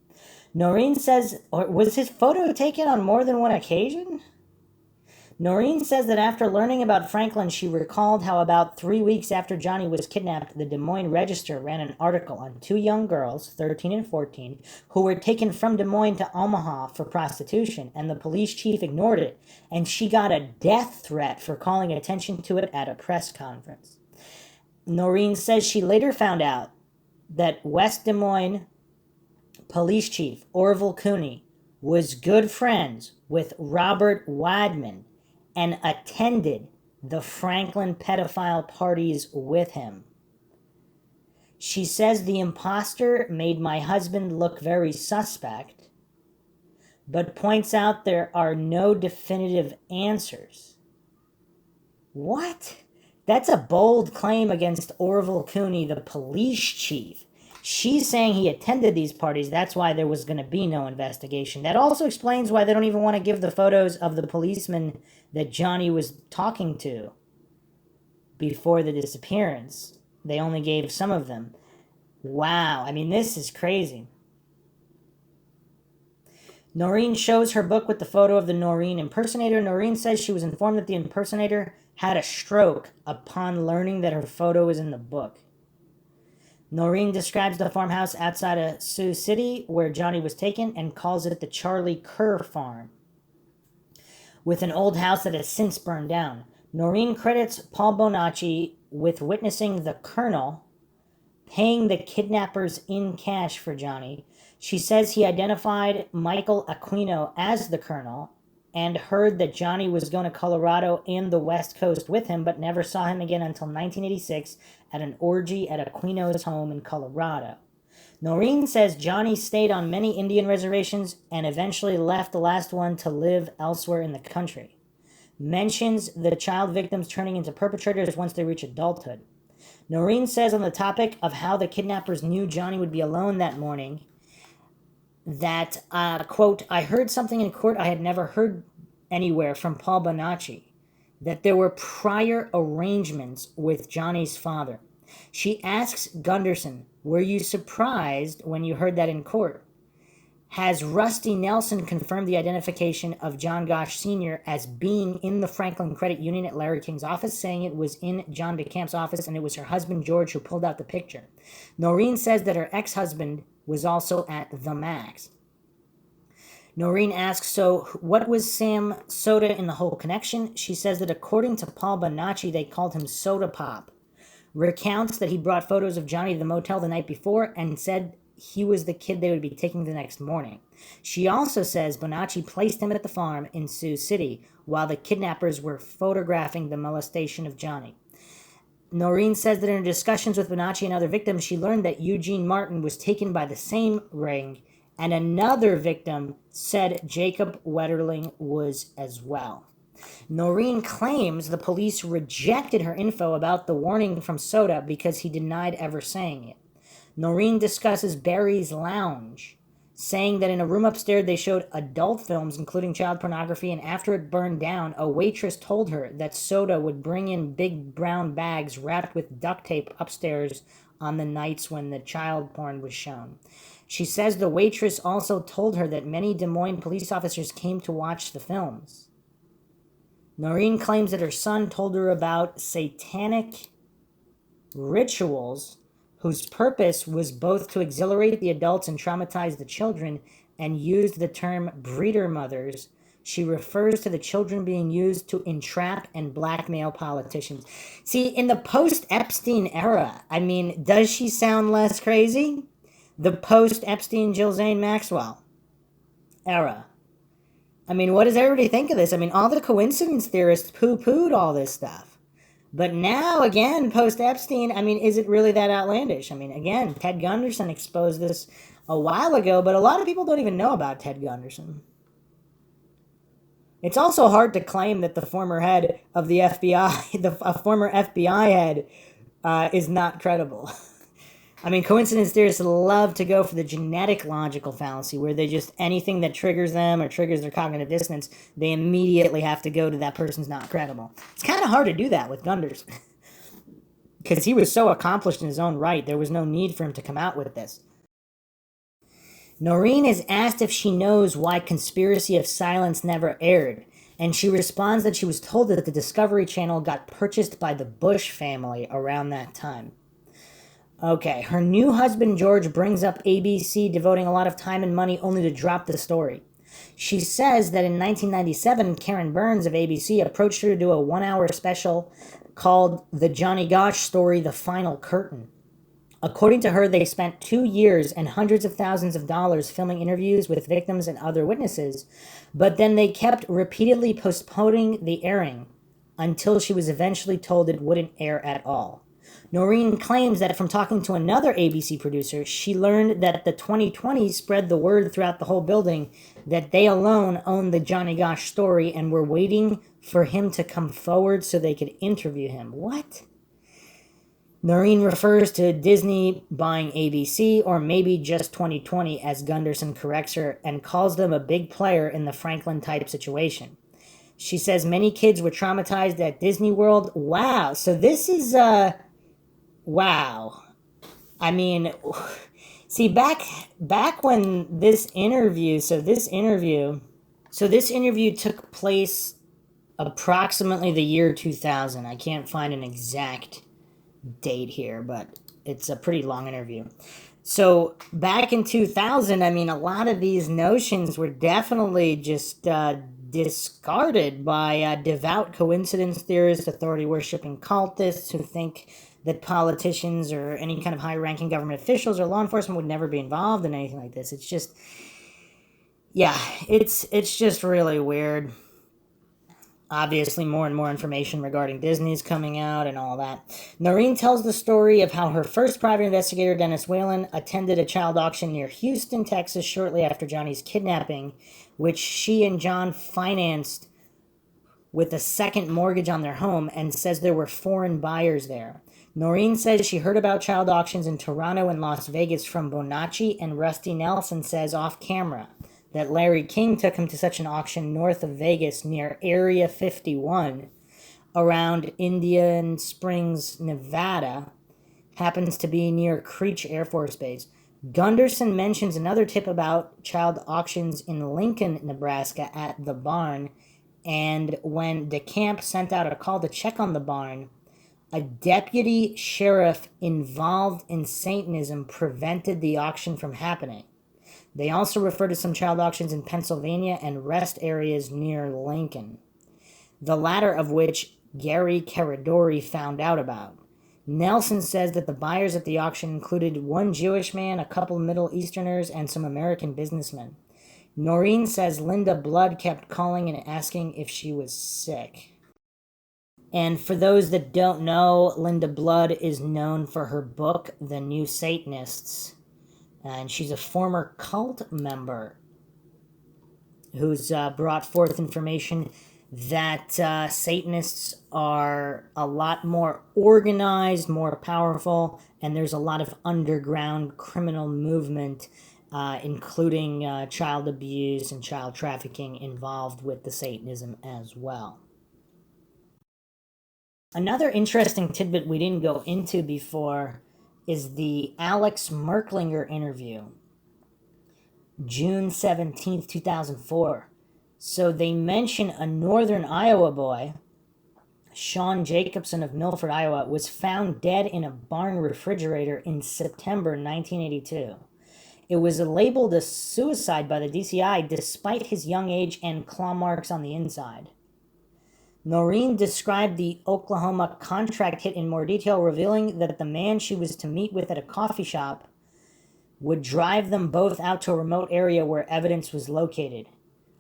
Noreen says, or was his photo taken on more than one occasion? Noreen says that after learning about Franklin, she recalled how about 3 weeks after Johnny was kidnapped, the Des Moines Register ran an article on two young girls, 13 and 14, who were taken from Des Moines to Omaha for prostitution, and the police chief ignored it, and she got a death threat for calling attention to it at a press conference. Noreen says she later found out that West Des Moines police chief Orville Cooney was good friends with Robert Wadman and attended the Franklin pedophile parties with him. She says the imposter made my husband look very suspect, but points out there are no definitive answers. What? That's a bold claim against Orville Cooney, the police chief. She's saying he attended these parties, that's why there was going to be no investigation. That also explains why they don't even want to give the photos of the policeman that Johnny was talking to before the disappearance. They only gave some of them. Wow, I mean, this is crazy. Noreen shows her book with the photo of the Noreen impersonator. Noreen says she was informed that the impersonator had a stroke upon learning that her photo is in the book. Noreen describes the farmhouse outside of Sioux City where Johnny was taken and calls it the Charlie Kerr Farm, with an old house that has since burned down. Noreen credits Paul Bonacci with witnessing the Colonel paying the kidnappers in cash for Johnny. She says he identified Michael Aquino as the Colonel and heard that Johnny was going to Colorado and the West Coast with him, but never saw him again until 1986 at an orgy at Aquino's home in Colorado. Noreen says Johnny stayed on many Indian reservations and eventually left the last one to live elsewhere in the country. Mentions the child victims turning into perpetrators once they reach adulthood. Noreen says on the topic of how the kidnappers knew Johnny would be alone that morning that, quote, I heard something in court I had never heard anywhere from Paul Bonacci, that there were prior arrangements with Johnny's father. She asks Gunderson, were you surprised when you heard that in court? Has Rusty Nelson confirmed the identification of John Gosch Sr. as being in the Franklin Credit Union at Larry King's office, saying it was in John DeCamp's office and it was her husband George who pulled out the picture. Noreen says that her ex-husband was also at the Max. Noreen asks, so what was Sam Soda in the whole connection? She says that according to Paul Bonacci, they called him Soda Pop. Recounts that he brought photos of Johnny to the motel the night before and said he was the kid they would be taking the next morning. She also says Bonacci placed him at the farm in Sioux City while the kidnappers were photographing the molestation of Johnny. Noreen says that in her discussions with Bonacci and other victims, she learned that Eugene Martin was taken by the same ring, and another victim said Jacob Wetterling was as well. Noreen claims the police rejected her info about the warning from Soda because he denied ever saying it. Noreen discusses Barry's Lounge, saying that in a room upstairs they showed adult films, including child pornography, and after it burned down, a waitress told her that Soda would bring in big brown bags wrapped with duct tape upstairs on the nights when the child porn was shown. She says the waitress also told her that many Des Moines police officers came to watch the films. Noreen claims that her son told her about satanic rituals whose purpose was both to exhilarate the adults and traumatize the children, and used the term breeder mothers. She refers to the children being used to entrap and blackmail politicians. See, in the post-Epstein era, I mean, does she sound less crazy? The post-Epstein Jill Zane Maxwell era. I mean, what does everybody think of this? I mean, all the coincidence theorists poo-pooed all this stuff. But now, again, post-Epstein, I mean, is it really that outlandish? I mean, again, Ted Gunderson exposed this a while ago, but a lot of people don't even know about Ted Gunderson. It's also hard to claim that the former head of the FBI, a former FBI head, is not credible. I mean, coincidence theorists love to go for the genetic logical fallacy, where they just, anything that triggers them or triggers their cognitive dissonance, they immediately have to go to that person's not credible. It's kind of hard to do that with Gunderson, because he was so accomplished in his own right, there was no need for him to come out with this. Noreen is asked if she knows why Conspiracy of Silence never aired, and she responds that she was told that the Discovery Channel got purchased by the Bush family around that time. Okay, her new husband George brings up ABC devoting a lot of time and money only to drop the story. She says that in 1997, Karen Burns of ABC approached her to do a 1-hour special called The Johnny Gosch Story, The Final Curtain. According to her, they spent 2 years and hundreds of thousands of dollars filming interviews with victims and other witnesses, but then they kept repeatedly postponing the airing until she was eventually told it wouldn't air at all. Noreen claims that from talking to another ABC producer, she learned that the 2020 spread the word throughout the whole building that they alone owned the Johnny Gosch story and were waiting for him to come forward so they could interview him. What? Noreen refers to Disney buying ABC, or maybe just 2020, as Gunderson corrects her, and calls them a big player in the Franklin-type situation. She says many kids were traumatized at Disney World. Wow, so this is, wow. I mean, see, back when this interview took place approximately the year 2000. I can't find an exact date here, but it's a pretty long interview. So back in 2000, I mean, a lot of these notions were definitely just discarded by devout coincidence theorists, authority-worshipping cultists who think that politicians or any kind of high-ranking government officials or law enforcement would never be involved in anything like this. It's just, Yeah, it's just really weird. Obviously, more and more information regarding Disney's coming out and all that. Noreen tells the story of how her first private investigator, Dennis Whalen, attended a child auction near Houston, Texas, shortly after Johnny's kidnapping, which she and John financed with a second mortgage on their home, and says there were foreign buyers there. Noreen says she heard about child auctions in Toronto and Las Vegas from Bonacci, and Rusty Nelson says off camera that Larry King took him to such an auction north of Vegas near Area 51 around Indian Springs, Nevada. Happens to be near Creech Air Force Base. Gunderson mentions another tip about child auctions in Lincoln, Nebraska at the barn, and when DeCamp sent out a call to check on the barn, a deputy sheriff involved in Satanism prevented the auction from happening. They also refer to some child auctions in Pennsylvania and rest areas near Lincoln, the latter of which Gary Caradori found out about. Nelson says that the buyers at the auction included one Jewish man, a couple Middle Easterners, and some American businessmen. Noreen says Linda Blood kept calling and asking if she was sick. And for those that don't know, Linda Blood is known for her book, The New Satanists. And she's a former cult member who's brought forth information that Satanists are a lot more organized, more powerful, and there's a lot of underground criminal movement, including child abuse and child trafficking, involved with the Satanism as well. Another interesting tidbit we didn't go into before is the Alex Merklinger interview, June 17th, 2004. So they mention a northern Iowa boy, Sean Jacobson of Milford, Iowa, was found dead in a barn refrigerator in September 1982. It was labeled a suicide by the DCI despite his young age and claw marks on the inside. Noreen described the Oklahoma contract hit in more detail, revealing that the man she was to meet with at a coffee shop would drive them both out to a remote area where evidence was located.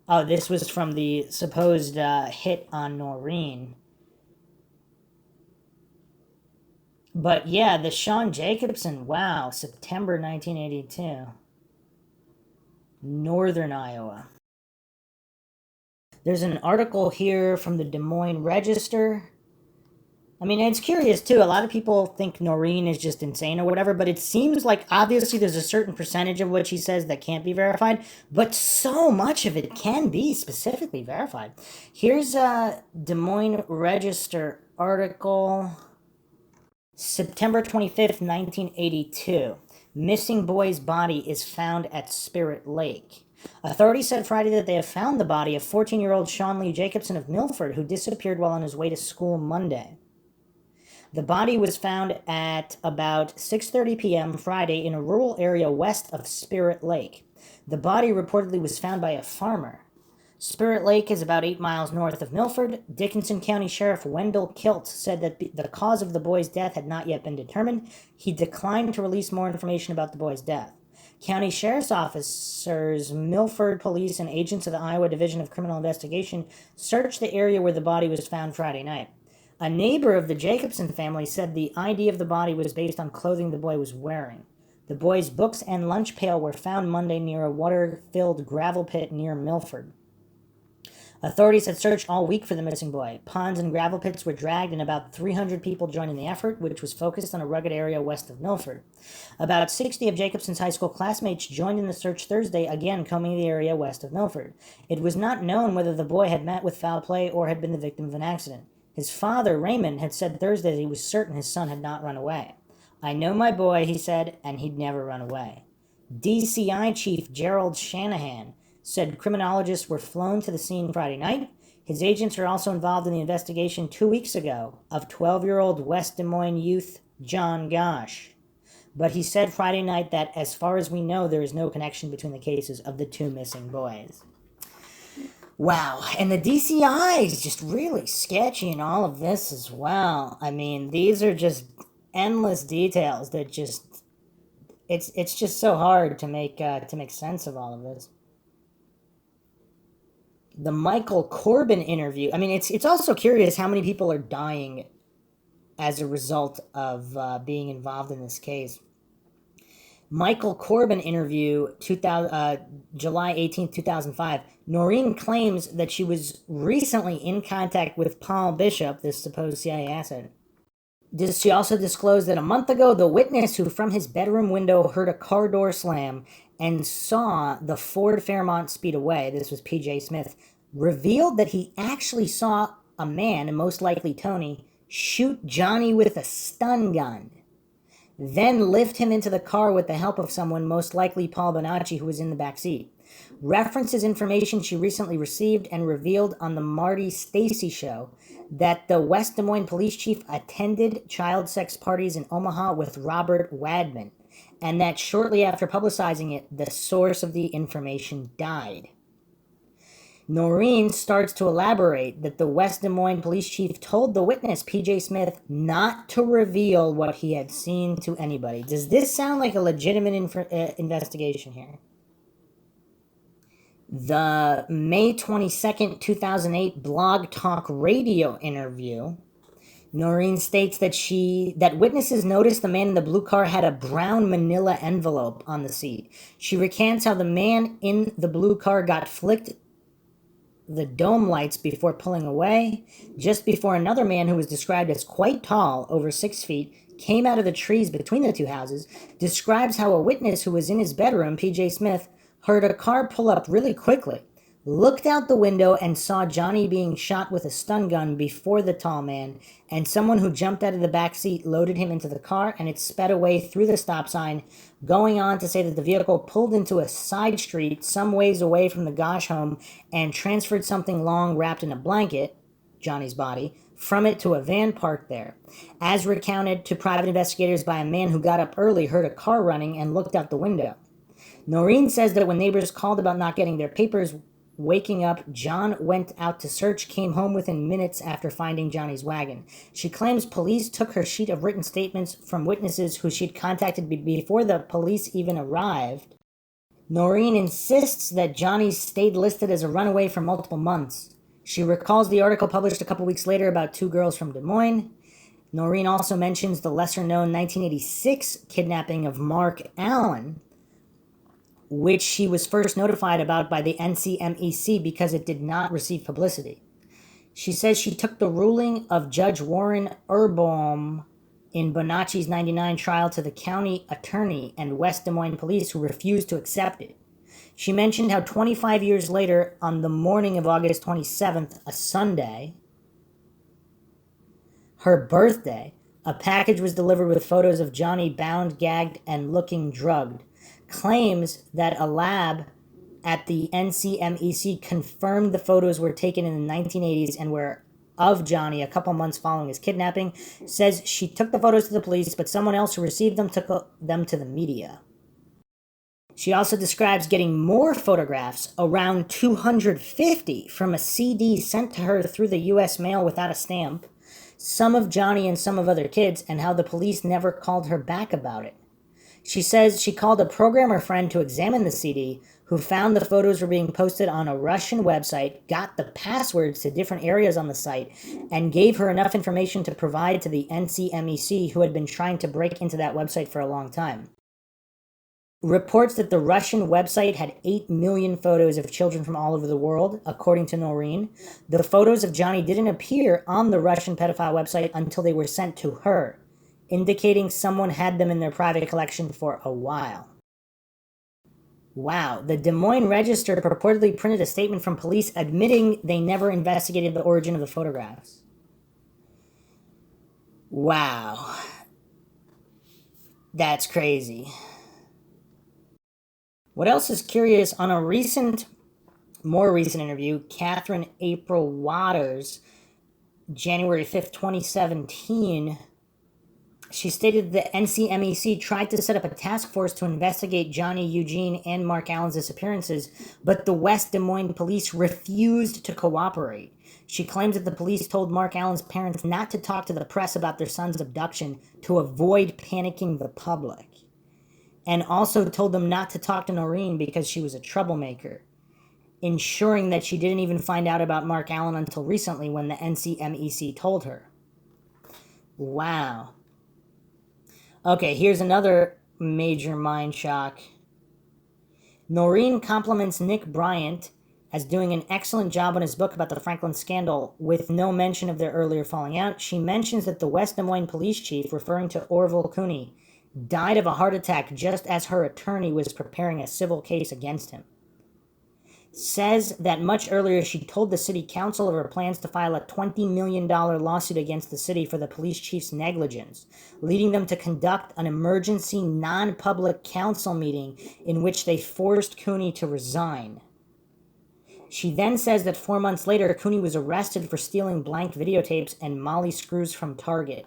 Oh, this was from the supposed hit on Noreen. But yeah, the Sean Jacobson, wow, September 1982. Northern Iowa. There's an article here from the Des Moines Register. I mean, it's curious too. A lot of people think Noreen is just insane or whatever, but it seems like obviously there's a certain percentage of what she says that can't be verified, but so much of it can be specifically verified. Here's a Des Moines Register article, September 25th, 1982. Missing boy's body is found at Spirit Lake. Authorities said Friday that they have found the body of 14-year-old Sean Lee Jacobson of Milford, who disappeared while on his way to school Monday. The body was found at about 6:30 p.m. Friday in a rural area west of Spirit Lake. The body reportedly was found by a farmer. Spirit Lake is about 8 miles north of Milford. Dickinson County Sheriff Wendell Kilt said that the cause of the boy's death had not yet been determined. He declined to release more information about the boy's death. County Sheriff's officers, Milford Police, and agents of the Iowa Division of Criminal Investigation searched the area where the body was found Friday night. A neighbor of the Jacobson family said the ID of the body was based on clothing the boy was wearing. The boy's books and lunch pail were found Monday near a water-filled gravel pit near Milford. Authorities had searched all week for the missing boy. Ponds and gravel pits were dragged and about 300 people joined in the effort, which was focused on a rugged area west of Milford. About 60 of Jacobson's high school classmates joined in the search Thursday, again combing the area west of Milford. It was not known whether the boy had met with foul play or had been the victim of an accident. His father, Raymond, had said Thursday that he was certain his son had not run away. "I know my boy," he said, "and he'd never run away." DCI Chief Gerald Shanahan said criminologists were flown to the scene Friday night. His agents are also involved in the investigation 2 weeks ago of 12-year-old West Des Moines youth John Gosch. But he said Friday night that, as far as we know, there is no connection between the cases of the two missing boys. Wow, and the DCI is just really sketchy in all of this as well. I mean, these are just endless details that just it's just so hard to make sense of all of this. The Michael Corbin interview. I mean, it's also curious how many people are dying as a result of being involved in this case. Michael Corbin interview, 2000, July 18th, 2005. Noreen claims that she was recently in contact with Paul Bishop, this supposed CIA asset. She also disclosed that a month ago, the witness who from his bedroom window heard a car door slam and saw the Ford Fairmont speed away, this was PJ Smith, revealed that he actually saw a man, and most likely Tony, shoot Johnny with a stun gun, then lift him into the car with the help of someone, most likely Paul Bonacci, who was in the back seat. References information she recently received and revealed on the Marty Stacy show that the West Des Moines police chief attended child sex parties in Omaha with Robert Wadman, and that shortly after publicizing it, the source of the information died. Noreen starts to elaborate that the West Des Moines police chief told the witness, PJ Smith, not to reveal what he had seen to anybody. Does this sound like a legitimate investigation here? The May 22nd, 2008 Blog Talk Radio interview, Noreen states that witnesses noticed the man in the blue car had a brown manila envelope on the seat. She recants how the man in the blue car got flicked the dome lights before pulling away, just before another man who was described as quite tall, over 6 feet, came out of the trees between the two houses, describes how a witness who was in his bedroom, PJ Smith, heard a car pull up really quickly, looked out the window and saw Johnny being shot with a stun gun before the tall man, and someone who jumped out of the back seat loaded him into the car and it sped away through the stop sign, going on to say that the vehicle pulled into a side street some ways away from the Gosch home and transferred something long wrapped in a blanket, Johnny's body, from it to a van parked there. As recounted to private investigators by a man who got up early, heard a car running, and looked out the window. Noreen says that when neighbors called about not getting their papers, waking up, John went out to search, came home within minutes after finding Johnny's wagon. She claims police took her sheet of written statements from witnesses who she'd contacted before the police even arrived. Noreen insists that Johnny stayed listed as a runaway for multiple months. She recalls the article published a couple weeks later about two girls from Des Moines. Noreen also mentions the lesser-known 1986 kidnapping of Mark Allen, which she was first notified about by the NCMEC because it did not receive publicity. She says she took the ruling of Judge Warren Erbaum in Bonacci's '99 trial to the county attorney and West Des Moines police, who refused to accept it. She mentioned how 25 years later, on the morning of August 27th, a Sunday, her birthday, a package was delivered with photos of Johnny bound, gagged, and looking drugged. Claims that a lab at the NCMEC confirmed the photos were taken in the 1980s and were of Johnny a couple months following his kidnapping. Says she took the photos to the police, but someone else who received them took them to the media. She also describes getting more photographs, around 250, from a CD sent to her through the U.S. mail without a stamp, some of Johnny and some of other kids, and how the police never called her back about it. She says she called a programmer friend to examine the CD, who found the photos were being posted on a Russian website, got the passwords to different areas on the site, and gave her enough information to provide to the NCMEC, who had been trying to break into that website for a long time. Reports that the Russian website had 8 million photos of children from all over the world, according to Noreen. The photos of Johnny didn't appear on the Russian pedophile website until they were sent to her, indicating someone had them in their private collection for a while. Wow, the Des Moines Register purportedly printed a statement from police admitting they never investigated the origin of the photographs. Wow. That's crazy. What else is curious, on a more recent interview, Catherine April Waters, January 5th, 2017, she stated the NCMEC tried to set up a task force to investigate Johnny, Eugene, and Mark Allen's disappearances, but the West Des Moines police refused to cooperate. She claims that the police told Mark Allen's parents not to talk to the press about their son's abduction to avoid panicking the public, and also told them not to talk to Noreen because she was a troublemaker. ensuring that she didn't even find out about Mark Allen until recently when the NCMEC told her. Wow. Okay, here's another major mind shock. Noreen compliments Nick Bryant as doing an excellent job on his book about the Franklin scandal with no mention of their earlier falling out. She mentions that the West Des Moines police chief, referring to Orville Cooney, died of a heart attack just as her attorney was preparing a civil case against him. Says that much earlier she told the city council of her plans to file a $20 million lawsuit against the city for the police chief's negligence, leading them to conduct an emergency non-public council meeting in which they forced Cooney to resign. She then says that 4 months later, Cooney was arrested for stealing blank videotapes and Molly screws from Target.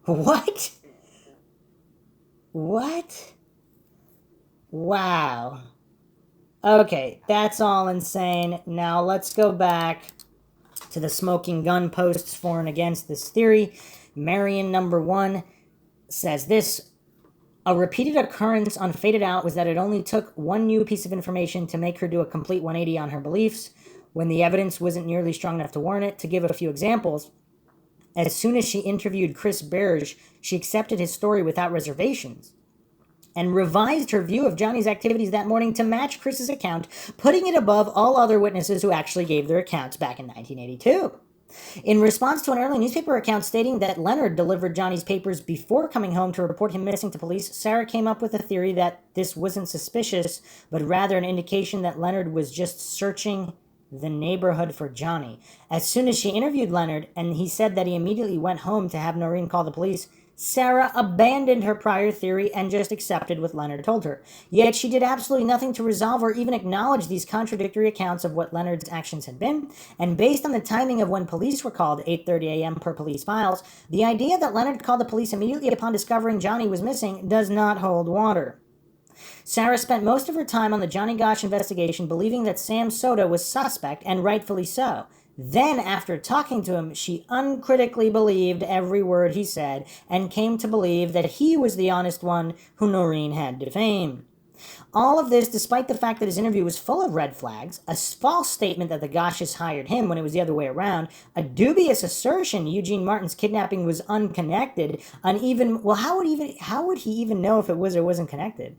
What? What? Wow. Okay, that's all insane. Now let's go back to the smoking gun posts for and against this theory. Marion number 1 says this: a repeated occurrence on Faded Out was that it only took one new piece of information to make her do a complete 180 on her beliefs when the evidence wasn't nearly strong enough to warrant it. To give a few examples, as soon as she interviewed Chris Berge, she accepted his story without reservations and revised her view of Johnny's activities that morning to match Chris's account, putting it above all other witnesses who actually gave their accounts back in 1982. In response to an early newspaper account stating that Leonard delivered Johnny's papers before coming home to report him missing to police, Sarah came up with a theory that this wasn't suspicious, but rather an indication that Leonard was just searching the neighborhood for Johnny. As soon as she interviewed Leonard, and he said that he immediately went home to have Noreen call the police, Sarah abandoned her prior theory and just accepted what Leonard told her. Yet she did absolutely nothing to resolve or even acknowledge these contradictory accounts of what Leonard's actions had been, and based on the timing of when police were called, 8:30 a.m. per police files, the idea that Leonard called the police immediately upon discovering Johnny was missing does not hold water. Sarah spent most of her time on the Johnny Gosch investigation believing that Sam Soda was suspect, and rightfully so. Then, after talking to him, she uncritically believed every word he said and came to believe that he was the honest one who Noreen had defamed. All of this despite the fact that his interview was full of red flags, a false statement that the Gosches hired him when it was the other way around, a dubious assertion Eugene Martin's kidnapping was unconnected, how would he even know if it was or wasn't connected?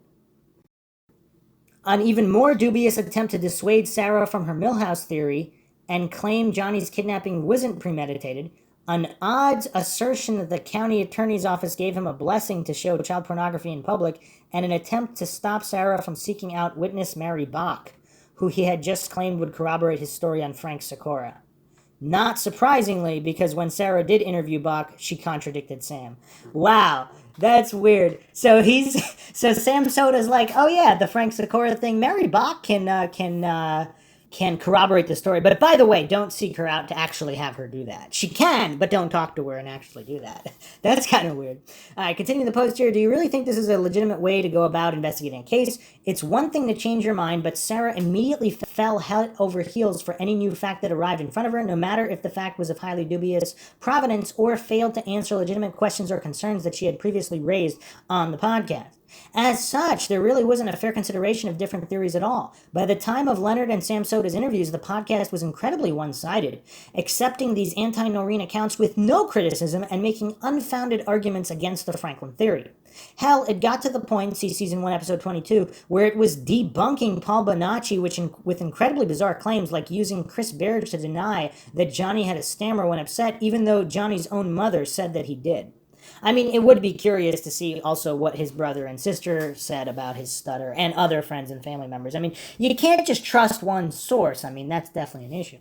An even more dubious attempt to dissuade Sarah from her Millhouse theory and claim Johnny's kidnapping wasn't premeditated, an odd assertion that the county attorney's office gave him a blessing to show child pornography in public, and an attempt to stop Sarah from seeking out witness Mary Bach, who he had just claimed would corroborate his story on Frank Sikora. Not surprisingly, because when Sarah did interview Bach, she contradicted Sam. Wow, that's weird. So Sam Soda's like, oh yeah, the Frank Sikora thing. Mary Bach can corroborate the story. But by the way, don't seek her out to actually have her do that. She can, but don't talk to her and actually do that. That's kind of weird. All right, continuing the post here. Do you really think this is a legitimate way to go about investigating a case? It's one thing to change your mind, but Sarah immediately fell head over heels for any new fact that arrived in front of her, no matter if the fact was of highly dubious provenance or failed to answer legitimate questions or concerns that she had previously raised on the podcast. As such, there really wasn't a fair consideration of different theories at all. By the time of Leonard and Sam Soda's interviews, the podcast was incredibly one-sided, accepting these anti-Noreen accounts with no criticism and making unfounded arguments against the Franklin theory. Hell, it got to the point, see Season 1, Episode 22, where it was debunking Paul Bonacci with incredibly bizarre claims like using Chris Berge to deny that Johnny had a stammer when upset, even though Johnny's own mother said that he did. I mean, it would be curious to see also what his brother and sister said about his stutter and other friends and family members. I mean, you can't just trust one source. I mean, that's definitely an issue.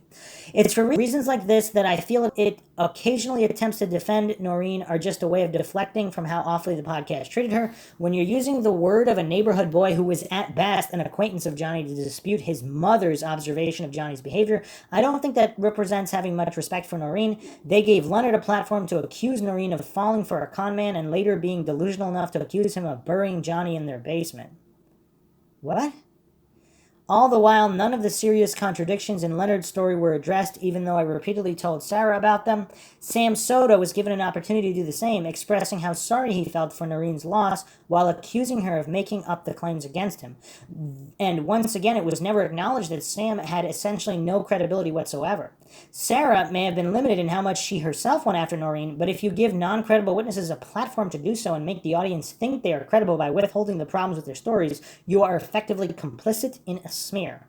It's for reasons like this that I feel it occasionally attempts to defend Noreen are just a way of deflecting from how awfully the podcast treated her. When you're using the word of a neighborhood boy who was at best an acquaintance of Johnny to dispute his mother's observation of Johnny's behavior, I don't think that represents having much respect for Noreen. They gave Leonard a platform to accuse Noreen of falling for a con man and later being delusional enough to accuse him of burying Johnny in their basement. What? All the while, none of the serious contradictions in Leonard's story were addressed, even though I repeatedly told Sarah about them. Sam Soda was given an opportunity to do the same, expressing how sorry he felt for Noreen's loss while accusing her of making up the claims against him. And once again, it was never acknowledged that Sam had essentially no credibility whatsoever. Sarah may have been limited in how much she herself went after Noreen, but if you give non-credible witnesses a platform to do so and make the audience think they are credible by withholding the problems with their stories, you are effectively complicit in a smear.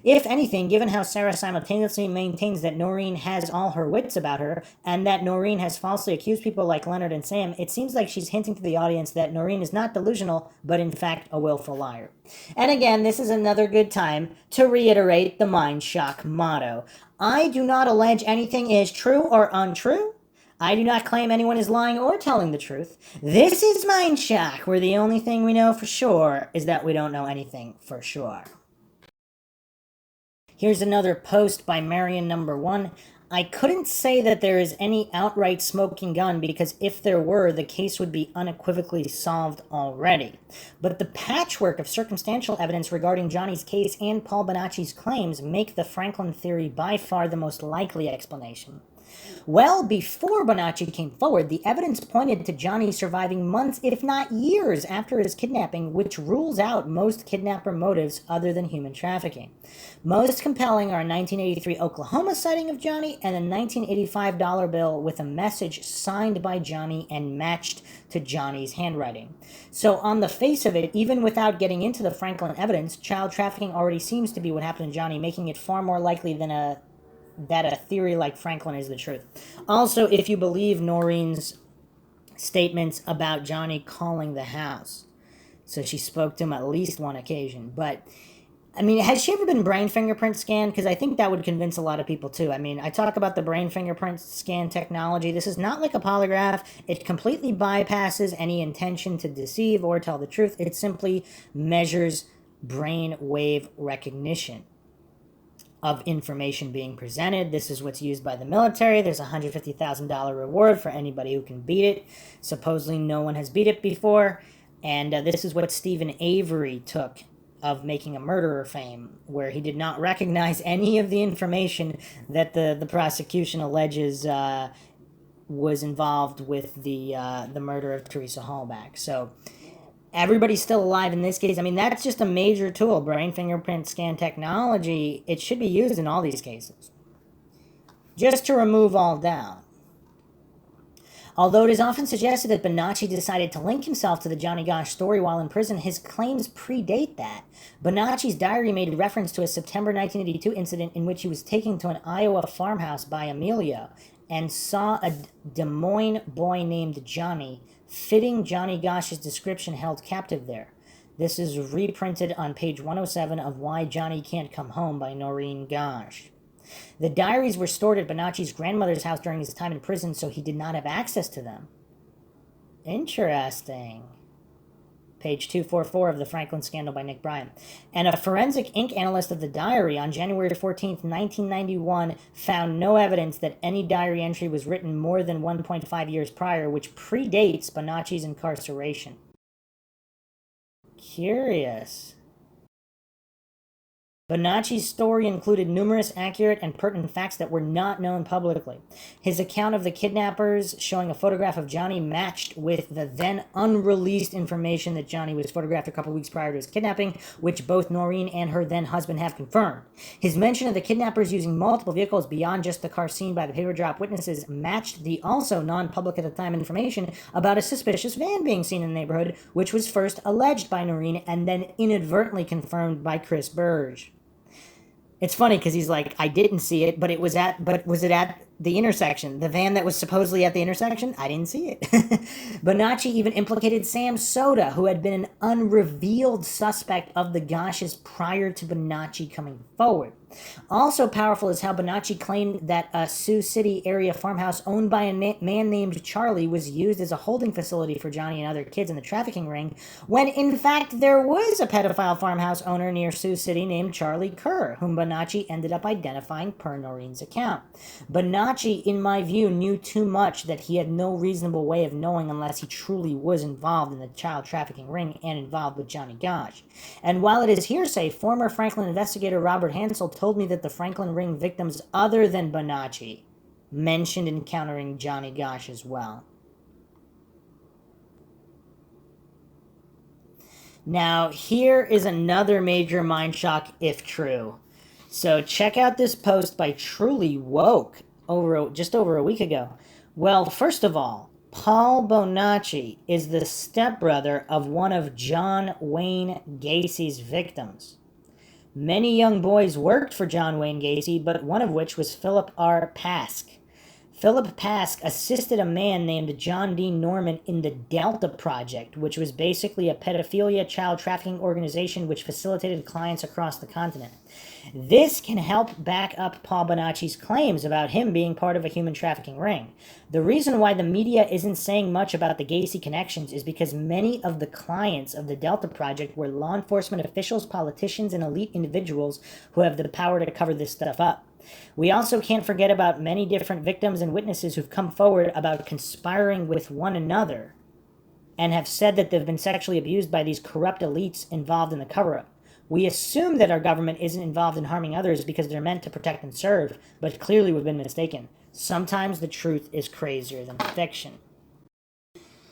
If anything, given how Sarah simultaneously maintains that Noreen has all her wits about her, and that Noreen has falsely accused people like Leonard and Sam, it seems like she's hinting to the audience that Noreen is not delusional, but in fact a willful liar. And again, this is another good time to reiterate the Mindshock motto. I do not allege anything is true or untrue. I do not claim anyone is lying or telling the truth. This is Mindshock, where the only thing we know for sure is that we don't know anything for sure. Here's another post by Marion number 1. I couldn't say that there is any outright smoking gun because if there were, the case would be unequivocally solved already. But the patchwork of circumstantial evidence regarding Johnny's case and Paul Bonacci's claims make the Franklin theory by far the most likely explanation. Well before Bonacci came forward, the evidence pointed to Johnny surviving months, if not years, after his kidnapping, which rules out most kidnapper motives other than human trafficking. Most compelling are a 1983 Oklahoma sighting of Johnny and a $1985 bill with a message signed by Johnny and matched to Johnny's handwriting. So on the face of it, even without getting into the Franklin evidence, child trafficking already seems to be what happened to Johnny, making it far more likely that a theory like Franklin is the truth. Also, if you believe Noreen's statements about Johnny calling the house, so she spoke to him at least one occasion. But, I mean, has she ever been brain fingerprint scanned? Because I think that would convince a lot of people too. I mean, I talk about the brain fingerprint scan technology. This is not like a polygraph. It completely bypasses any intention to deceive or tell the truth. It simply measures brain wave recognition of information being presented. This is what's used by the military. There's a $150,000 reward for anybody who can beat it. Supposedly no one has beat it before. And this is what Stephen Avery took of Making a Murderer fame, where he did not recognize any of the information that the prosecution alleges was involved with the murder of Teresa Hallback. So everybody's still alive in this case. I mean, that's just a major tool. Brain fingerprint scan technology, it should be used in all these cases. Just to remove all doubt. Although it is often suggested that Bonacci decided to link himself to the Johnny Gosch story while in prison, his claims predate that. Bonacci's diary made reference to a September 1982 incident in which he was taken to an Iowa farmhouse by Emilio and saw a Des Moines boy named Johnny fitting Johnny Gosch's description held captive there. This is reprinted on page 107 of Why Johnny Can't Come Home by Noreen Gosch. The diaries were stored at Bonacci's grandmother's house during his time in prison, so he did not have access to them. Interesting. Page 244 of The Franklin Scandal by Nick Bryan. And a forensic ink analyst of the diary on January 14th, 1991 found no evidence that any diary entry was written more than 1.5 years prior, which predates Bonacci's incarceration. Curious. Bonacci's story included numerous accurate and pertinent facts that were not known publicly. His account of the kidnappers, showing a photograph of Johnny, matched with the then unreleased information that Johnny was photographed a couple weeks prior to his kidnapping, which both Noreen and her then husband have confirmed. His mention of the kidnappers using multiple vehicles beyond just the car seen by the paper drop witnesses matched the also non-public at the time information about a suspicious van being seen in the neighborhood, which was first alleged by Noreen and then inadvertently confirmed by Chris Burge. It's funny because he's like, I didn't see it, but was it at the intersection? The van that was supposedly at the intersection? I didn't see it. Bonacci even implicated Sam Soda, who had been an unrevealed suspect of the Gosches prior to Bonacci coming forward. Also powerful is how Bonacci claimed that a Sioux City area farmhouse owned by a man named Charlie was used as a holding facility for Johnny and other kids in the trafficking ring, when in fact there was a pedophile farmhouse owner near Sioux City named Charlie Kerr, whom Bonacci ended up identifying per Noreen's account. Bonacci, in my view, knew too much that he had no reasonable way of knowing unless he truly was involved in the child trafficking ring and involved with Johnny Gosch. And while it is hearsay, former Franklin investigator Robert Hansel told me that the Franklin ring victims other than Bonacci mentioned encountering Johnny Gosch as well. Now, here is another major mind shock if true. So check out this post by Truly Woke just over a week ago. Well, first of all, Paul Bonacci is the stepbrother of one of John Wayne Gacy's victims. Many young boys worked for John Wayne Gacy, but one of which was Philip R. Pask. Philip Pask assisted a man named John D. Norman in the Delta Project, which was basically a pedophilia child trafficking organization which facilitated clients across the continent. This can help back up Paul Bonacci's claims about him being part of a human trafficking ring. The reason why the media isn't saying much about the Gacy connections is because many of the clients of the Delta Project were law enforcement officials, politicians, and elite individuals who have the power to cover this stuff up. We also can't forget about many different victims and witnesses who've come forward about conspiring with one another and have said that they've been sexually abused by these corrupt elites involved in the cover-up. We assume that our government isn't involved in harming others because they're meant to protect and serve, but clearly we've been mistaken. Sometimes the truth is crazier than fiction.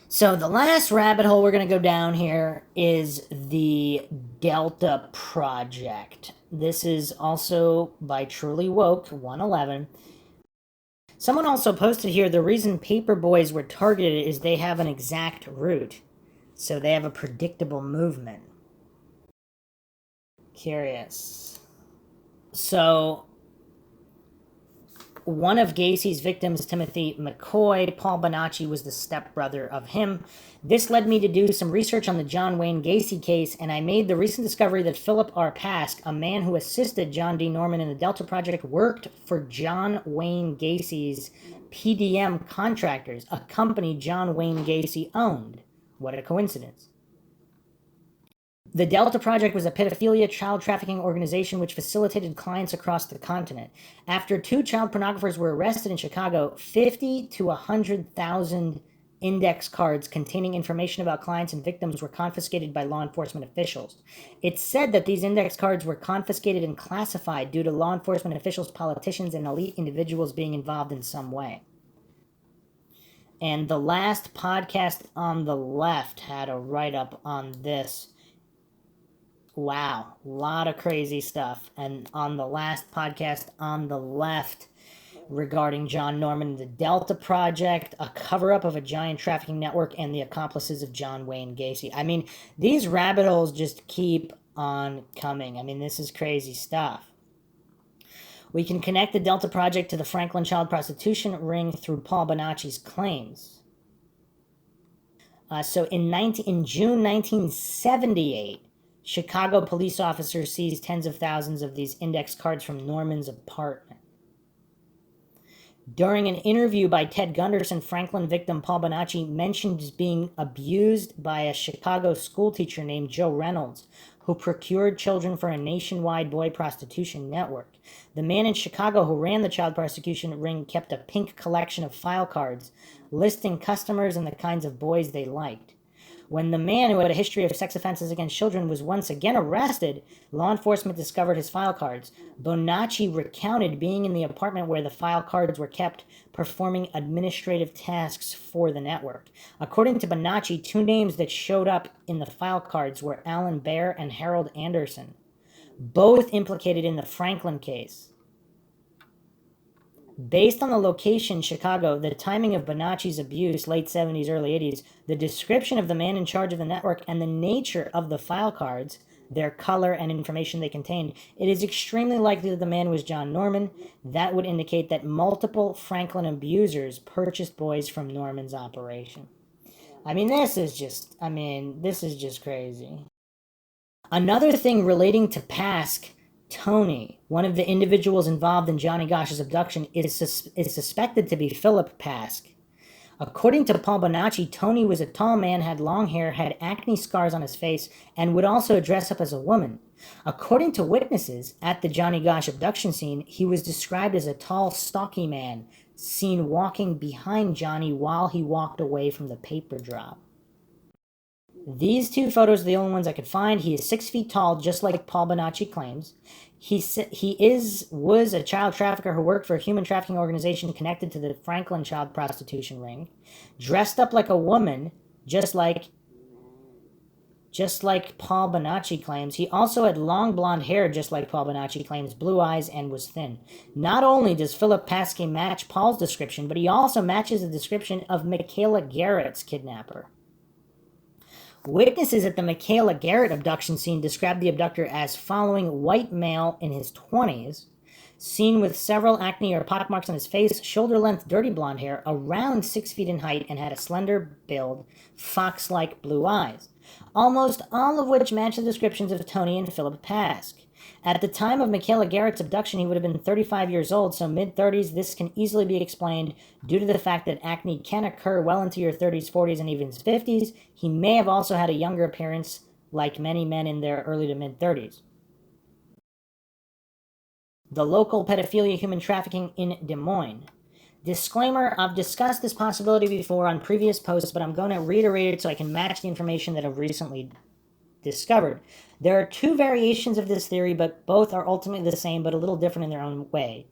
So the last rabbit hole we're going to go down here is the Delta Project. This is also by Truly Woke 111. Someone also posted here the reason paper boys were targeted is they have an exact route. So they have a predictable movement. Curious. So one of Gacy's victims, Timothy McCoy, Paul Bonacci was the stepbrother of him. This led me to do some research on the John Wayne Gacy case, and I made the recent discovery that Philip R. Pask, a man who assisted John D. Norman in the Delta Project, worked for John Wayne Gacy's PDM Contractors, a company John Wayne Gacy owned. What a coincidence. The Delta Project was a pedophilia child trafficking organization which facilitated clients across the continent. After 2 child pornographers were arrested in Chicago, 50 to 100,000 index cards containing information about clients and victims were confiscated by law enforcement officials. It's said that these index cards were confiscated and classified due to law enforcement officials, politicians, and elite individuals being involved in some way. And the last podcast on the left had a write-up on this. Wow, a lot of crazy stuff. And on the last podcast on the left regarding John Norman and the Delta Project, a cover-up of a giant trafficking network, and the accomplices of John Wayne Gacy. I mean, these rabbit holes just keep on coming. I mean, this is crazy stuff. We can connect the Delta Project to the Franklin child prostitution ring through Paul Bonacci's claims. So in June 1978, Chicago police officers seized tens of thousands of these index cards from Norman's apartment. During an interview by Ted Gunderson, Franklin victim Paul Bonacci mentioned being abused by a Chicago schoolteacher named Joe Reynolds, who procured children for a nationwide boy prostitution network. The man in Chicago who ran the child prostitution ring kept a pink collection of file cards listing customers and the kinds of boys they liked. When the man who had a history of sex offenses against children was once again arrested, law enforcement discovered his file cards. Bonacci recounted being in the apartment where the file cards were kept, performing administrative tasks for the network. According to Bonacci, 2 names that showed up in the file cards were Alan Baer and Harold Anderson, both implicated in the Franklin case. Based on the location, Chicago, the timing of Bonacci's abuse, late 70s, early 80s, the description of the man in charge of the network, and the nature of the file cards, their color and information they contained, it is extremely likely that the man was John Norman. That would indicate that multiple Franklin abusers purchased boys from Norman's operation. I mean, this is just crazy. Another thing relating to Pask Tony, one of the individuals involved in Johnny Gosch's abduction, is suspected to be Philip Pask. According to Paul Bonacci, Tony was a tall man, had long hair, had acne scars on his face, and would also dress up as a woman. According to witnesses at the Johnny Gosch abduction scene, he was described as a tall, stocky man, seen walking behind Johnny while he walked away from the paper drop. These two photos are the only ones I could find. He is 6 feet tall, just like Paul Bonacci claims. Was a child trafficker who worked for a human trafficking organization connected to the Franklin child prostitution ring, dressed up like a woman, just like Paul Bonacci claims. He also had long blonde hair, just like Paul Bonacci claims, blue eyes, and was thin. Not only does Philip Paske match Paul's description, but he also matches the description of Michaela Garrett's kidnapper. Witnesses at the Michaela Garrett abduction scene described the abductor as following white male in his 20s, seen with several acne or pockmarks on his face, shoulder-length dirty blonde hair, around 6 feet in height, and had a slender build, fox-like blue eyes, almost all of which match the descriptions of Tony and Philip Pask. At the time of Michaela Garrett's abduction, he would have been 35 years old, so mid-30s. This can easily be explained due to the fact that acne can occur well into your 30s, 40s, and even 50s. He may have also had a younger appearance, like many men in their early to mid-30s. The local pedophilia human trafficking in Des Moines. Disclaimer, I've discussed this possibility before on previous posts, but I'm going to reiterate it so I can match the information that I've recently discovered. There are two variations of this theory, but both are ultimately the same, but a little different in their own way.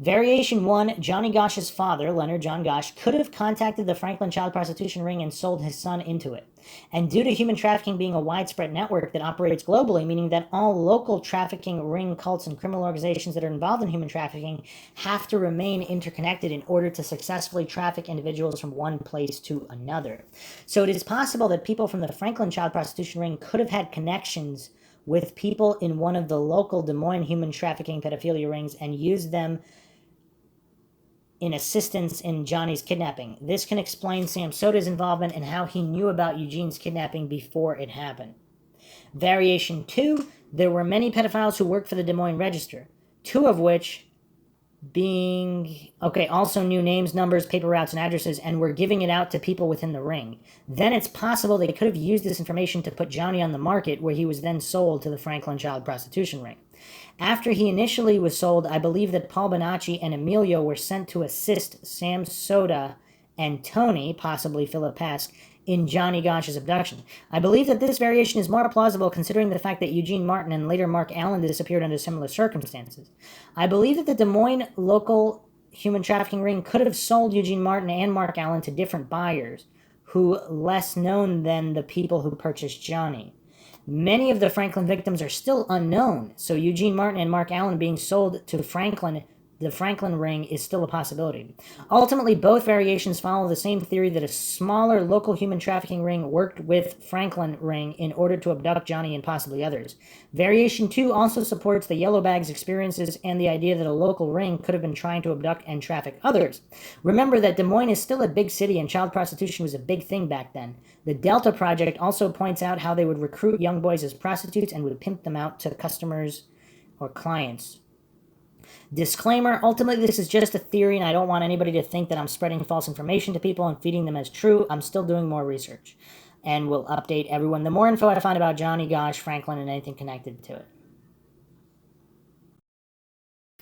Variation 1, Johnny Gosch's father, Leonard John Gosch, could have contacted the Franklin child prostitution ring and sold his son into it. And due to human trafficking being a widespread network that operates globally, meaning that all local trafficking ring cults and criminal organizations that are involved in human trafficking have to remain interconnected in order to successfully traffic individuals from one place to another. So it is possible that people from the Franklin child prostitution ring could have had connections with people in one of the local Des Moines human trafficking pedophilia rings and used them in assistance in Johnny's kidnapping. This can explain Sam Soda's involvement and how he knew about Eugene's kidnapping before it happened. Variation 2, there were many pedophiles who worked for the Des Moines Register, two of which also knew names, numbers, paper routes, and addresses, and were giving it out to people within the ring. Then it's possible they could have used this information to put Johnny on the market, where he was then sold to the Franklin child prostitution ring. After he initially was sold, I believe that Paul Bonacci and Emilio were sent to assist Sam Soda and Tony, possibly Philip Pask, in Johnny Gosch's abduction. I believe that this variation is more plausible considering the fact that Eugene Martin and later Mark Allen disappeared under similar circumstances. I believe that the Des Moines local human trafficking ring could have sold Eugene Martin and Mark Allen to different buyers, who less known than the people who purchased Johnny. Many of the Franklin victims are still unknown, so Eugene Martin and Mark Allen being sold to the Franklin ring is still a possibility. Ultimately, both variations follow the same theory that a smaller local human trafficking ring worked with Franklin ring in order to abduct Johnny and possibly others. Variation 2 also supports the Yellow Bag's experiences and the idea that a local ring could have been trying to abduct and traffic others. Remember that Des Moines is still a big city and child prostitution was a big thing back then. The Delta Project also points out how they would recruit young boys as prostitutes and would pimp them out to customers or clients. Disclaimer, ultimately this is just a theory and I don't want anybody to think that I'm spreading false information to people and feeding them as true. I'm still doing more research and will update everyone the more info I find about Johnny, Gosch, Franklin, and anything connected to it.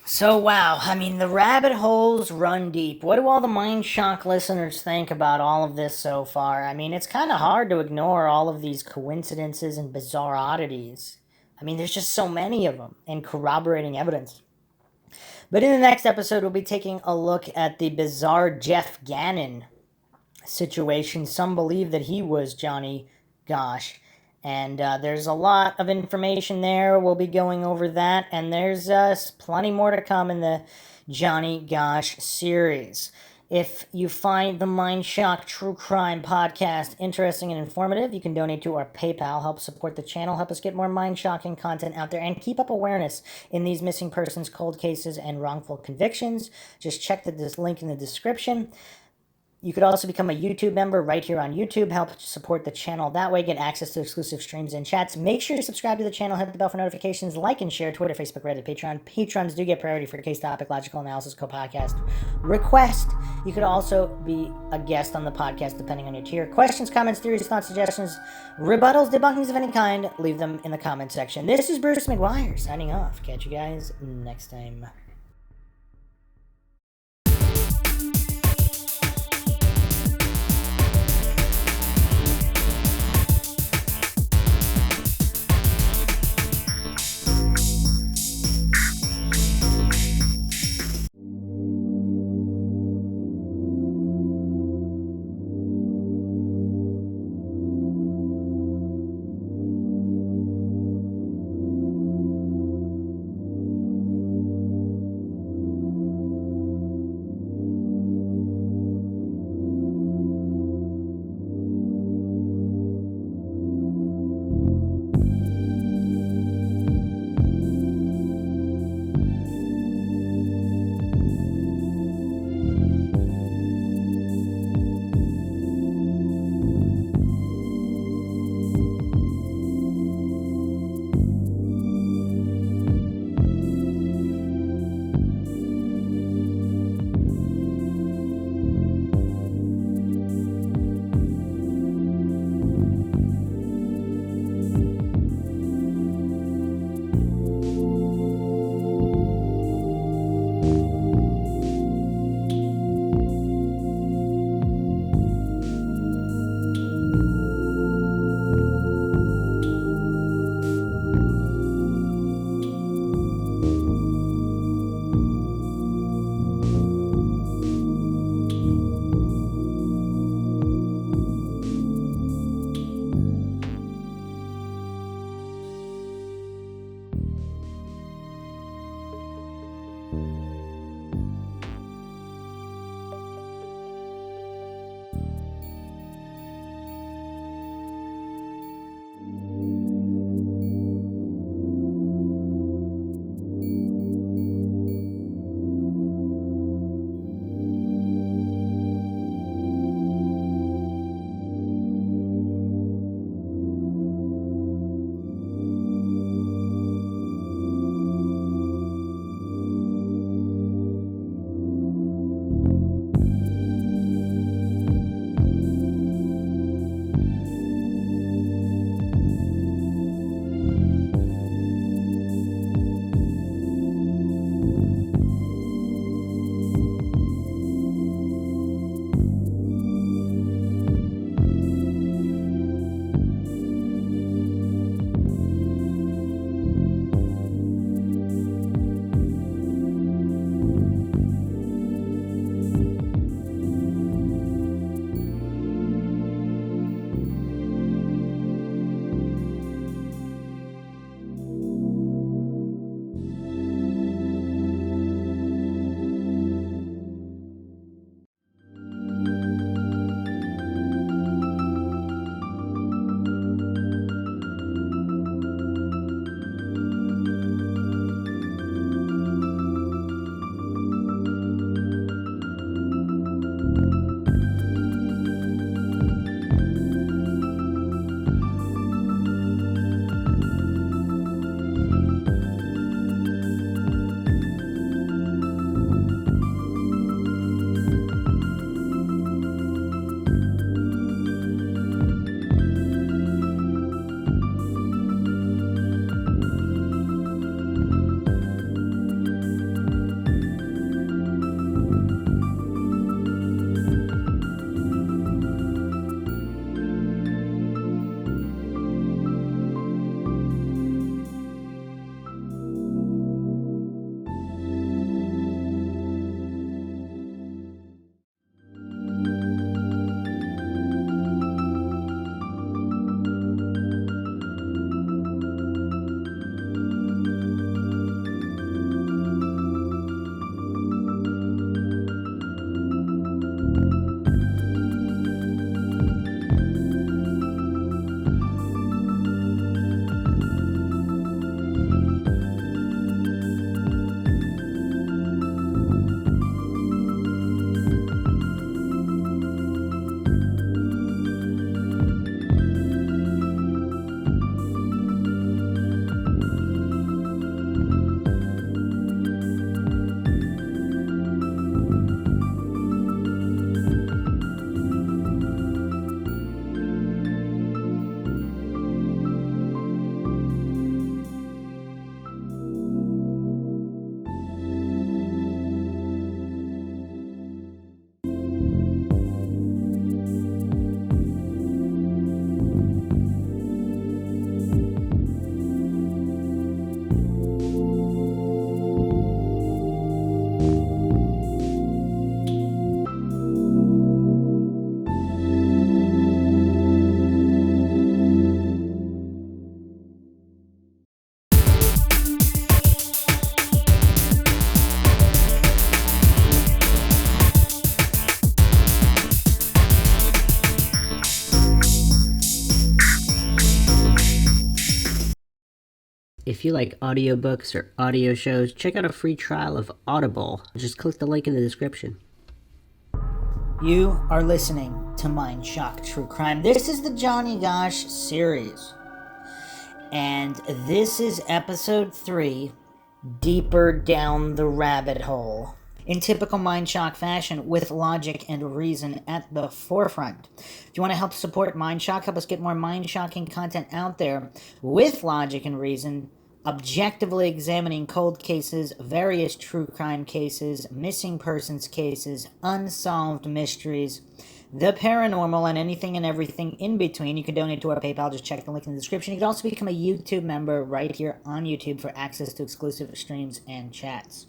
So wow, I mean the rabbit holes run deep. What do all the Mindshock listeners think about all of this so far? I mean, it's kind of hard to ignore all of these coincidences and bizarre oddities. I mean, there's just so many of them and corroborating evidence. But in the next episode, we'll be taking a look at the bizarre Jeff Gannon situation. Some believe that he was Johnny Gosch. And there's a lot of information there. We'll be going over that. And there's plenty more to come in the Johnny Gosch series. If you find the Mindshock True Crime podcast interesting and informative, you can donate to our PayPal, help support the channel, help us get more mind-shocking content out there, and keep up awareness in these missing persons, cold cases, and wrongful convictions. Just check this link in the description. You could also become a YouTube member right here on YouTube, help support the channel that way, get access to exclusive streams and chats. Make sure to subscribe to the channel, hit the bell for notifications, like and share Twitter, Facebook, Reddit, Patreon. Patrons do get priority for case topic, logical analysis, co-podcast request. You could also be a guest on the podcast depending on your tier. Questions, comments, theories, thoughts, suggestions, rebuttals, debunkings of any kind, leave them in the comment section. This is Bruce McGuire signing off. Catch you guys next time. If you like audiobooks or audio shows, check out a free trial of Audible. Just click the link in the description. You are listening to Mindshock True Crime. This is the Johnny Gosch series. And this is episode 3, Deeper Down the Rabbit Hole. In typical Mindshock fashion, with logic and reason at the forefront. If you want to help support Mindshock, help us get more mind-shocking content out there with logic and reason, objectively examining cold cases, various true crime cases, missing persons cases, unsolved mysteries, the paranormal, and anything and everything in between. You can donate to our PayPal. Just check the link in the description. You can also become a YouTube member right here on YouTube for access to exclusive streams and chats.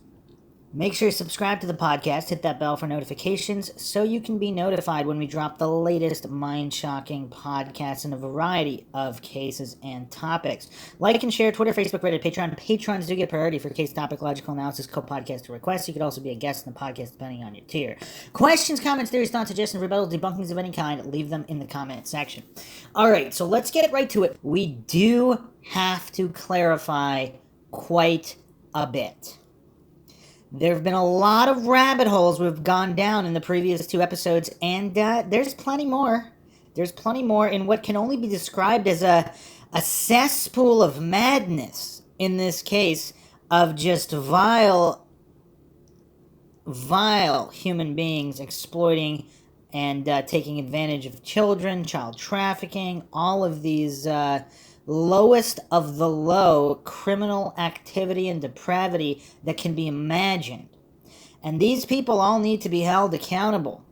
Make sure you subscribe to the podcast, hit that bell for notifications so you can be notified when we drop the latest mind-shocking podcasts in a variety of cases and topics. Like and share Twitter, Facebook, Reddit, Patreon. Patrons do get priority for case topic, logical analysis, co-podcast requests. You could also be a guest in the podcast depending on your tier. Questions, comments, theories, thoughts, suggestions, rebuttals, debunkings of any kind, leave them in the comment section. All right, so let's get right to it. We do have to clarify quite a bit. There have been a lot of rabbit holes we've gone down in the previous 2 episodes, and there's plenty more. There's plenty more in what can only be described as a cesspool of madness, in this case, of just vile human beings exploiting and taking advantage of children, child trafficking, all of these lowest of the low criminal activity and depravity that can be imagined. And these people all need to be held accountable.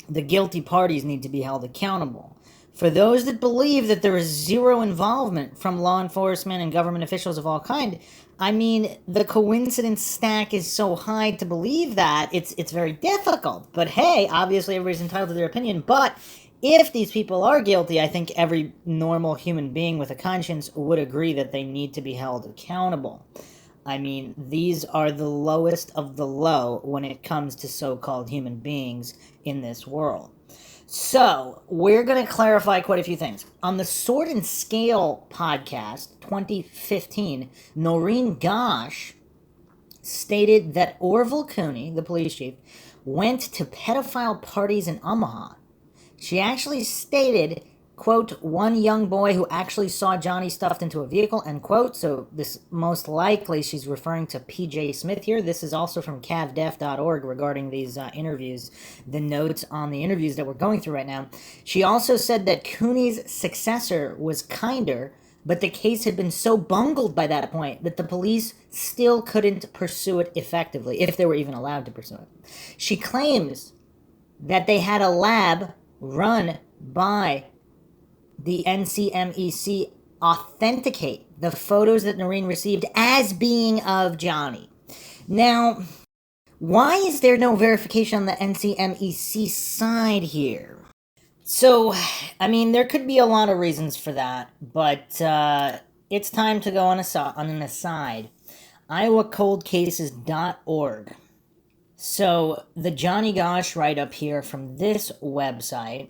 The guilty parties need to be held accountable. For those that believe that there is zero involvement from law enforcement and government officials of all kind, I mean, the coincidence stack is so high to believe that it's very difficult. But hey, obviously everybody's entitled to their opinion, but if these people are guilty, I think every normal human being with a conscience would agree that they need to be held accountable. I mean, these are the lowest of the low when it comes to so-called human beings in this world. So, we're going to clarify quite a few things. On the Sword and Scale podcast, 2015, Noreen Gosch stated that Orville Cooney, the police chief, went to pedophile parties in Omaha. She actually stated, quote, one young boy who actually saw Johnny stuffed into a vehicle, end quote. So this most likely she's referring to P.J. Smith here. This is also from cavdef.org regarding these interviews, the notes on the interviews that we're going through right now. She also said that Cooney's successor was kinder, but the case had been so bungled by that point that the police still couldn't pursue it effectively, if they were even allowed to pursue it. She claims that they had a lab run by the NCMEC authenticate the photos that Noreen received as being of Johnny. Now, why is there no verification on the NCMEC side here? So, I mean, there could be a lot of reasons for that, but it's time to go on an aside. IowaColdCases.org. So, the Johnny Gosch write-up here from this website,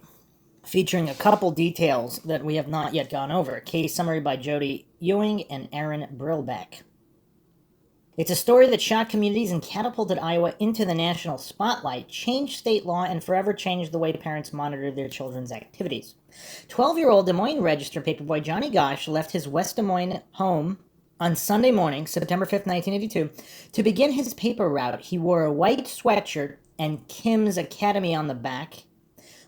featuring a couple details that we have not yet gone over. Case summary by Jody Ewing and Aaron Brillbeck. It's a story that shocked communities and catapulted Iowa into the national spotlight, changed state law, and forever changed the way parents monitor their children's activities. 12-year-old Des Moines Register paperboy Johnny Gosch left his West Des Moines home on Sunday morning, September 5th, 1982, to begin his paper route. He wore a white sweatshirt and Kim's Academy on the back,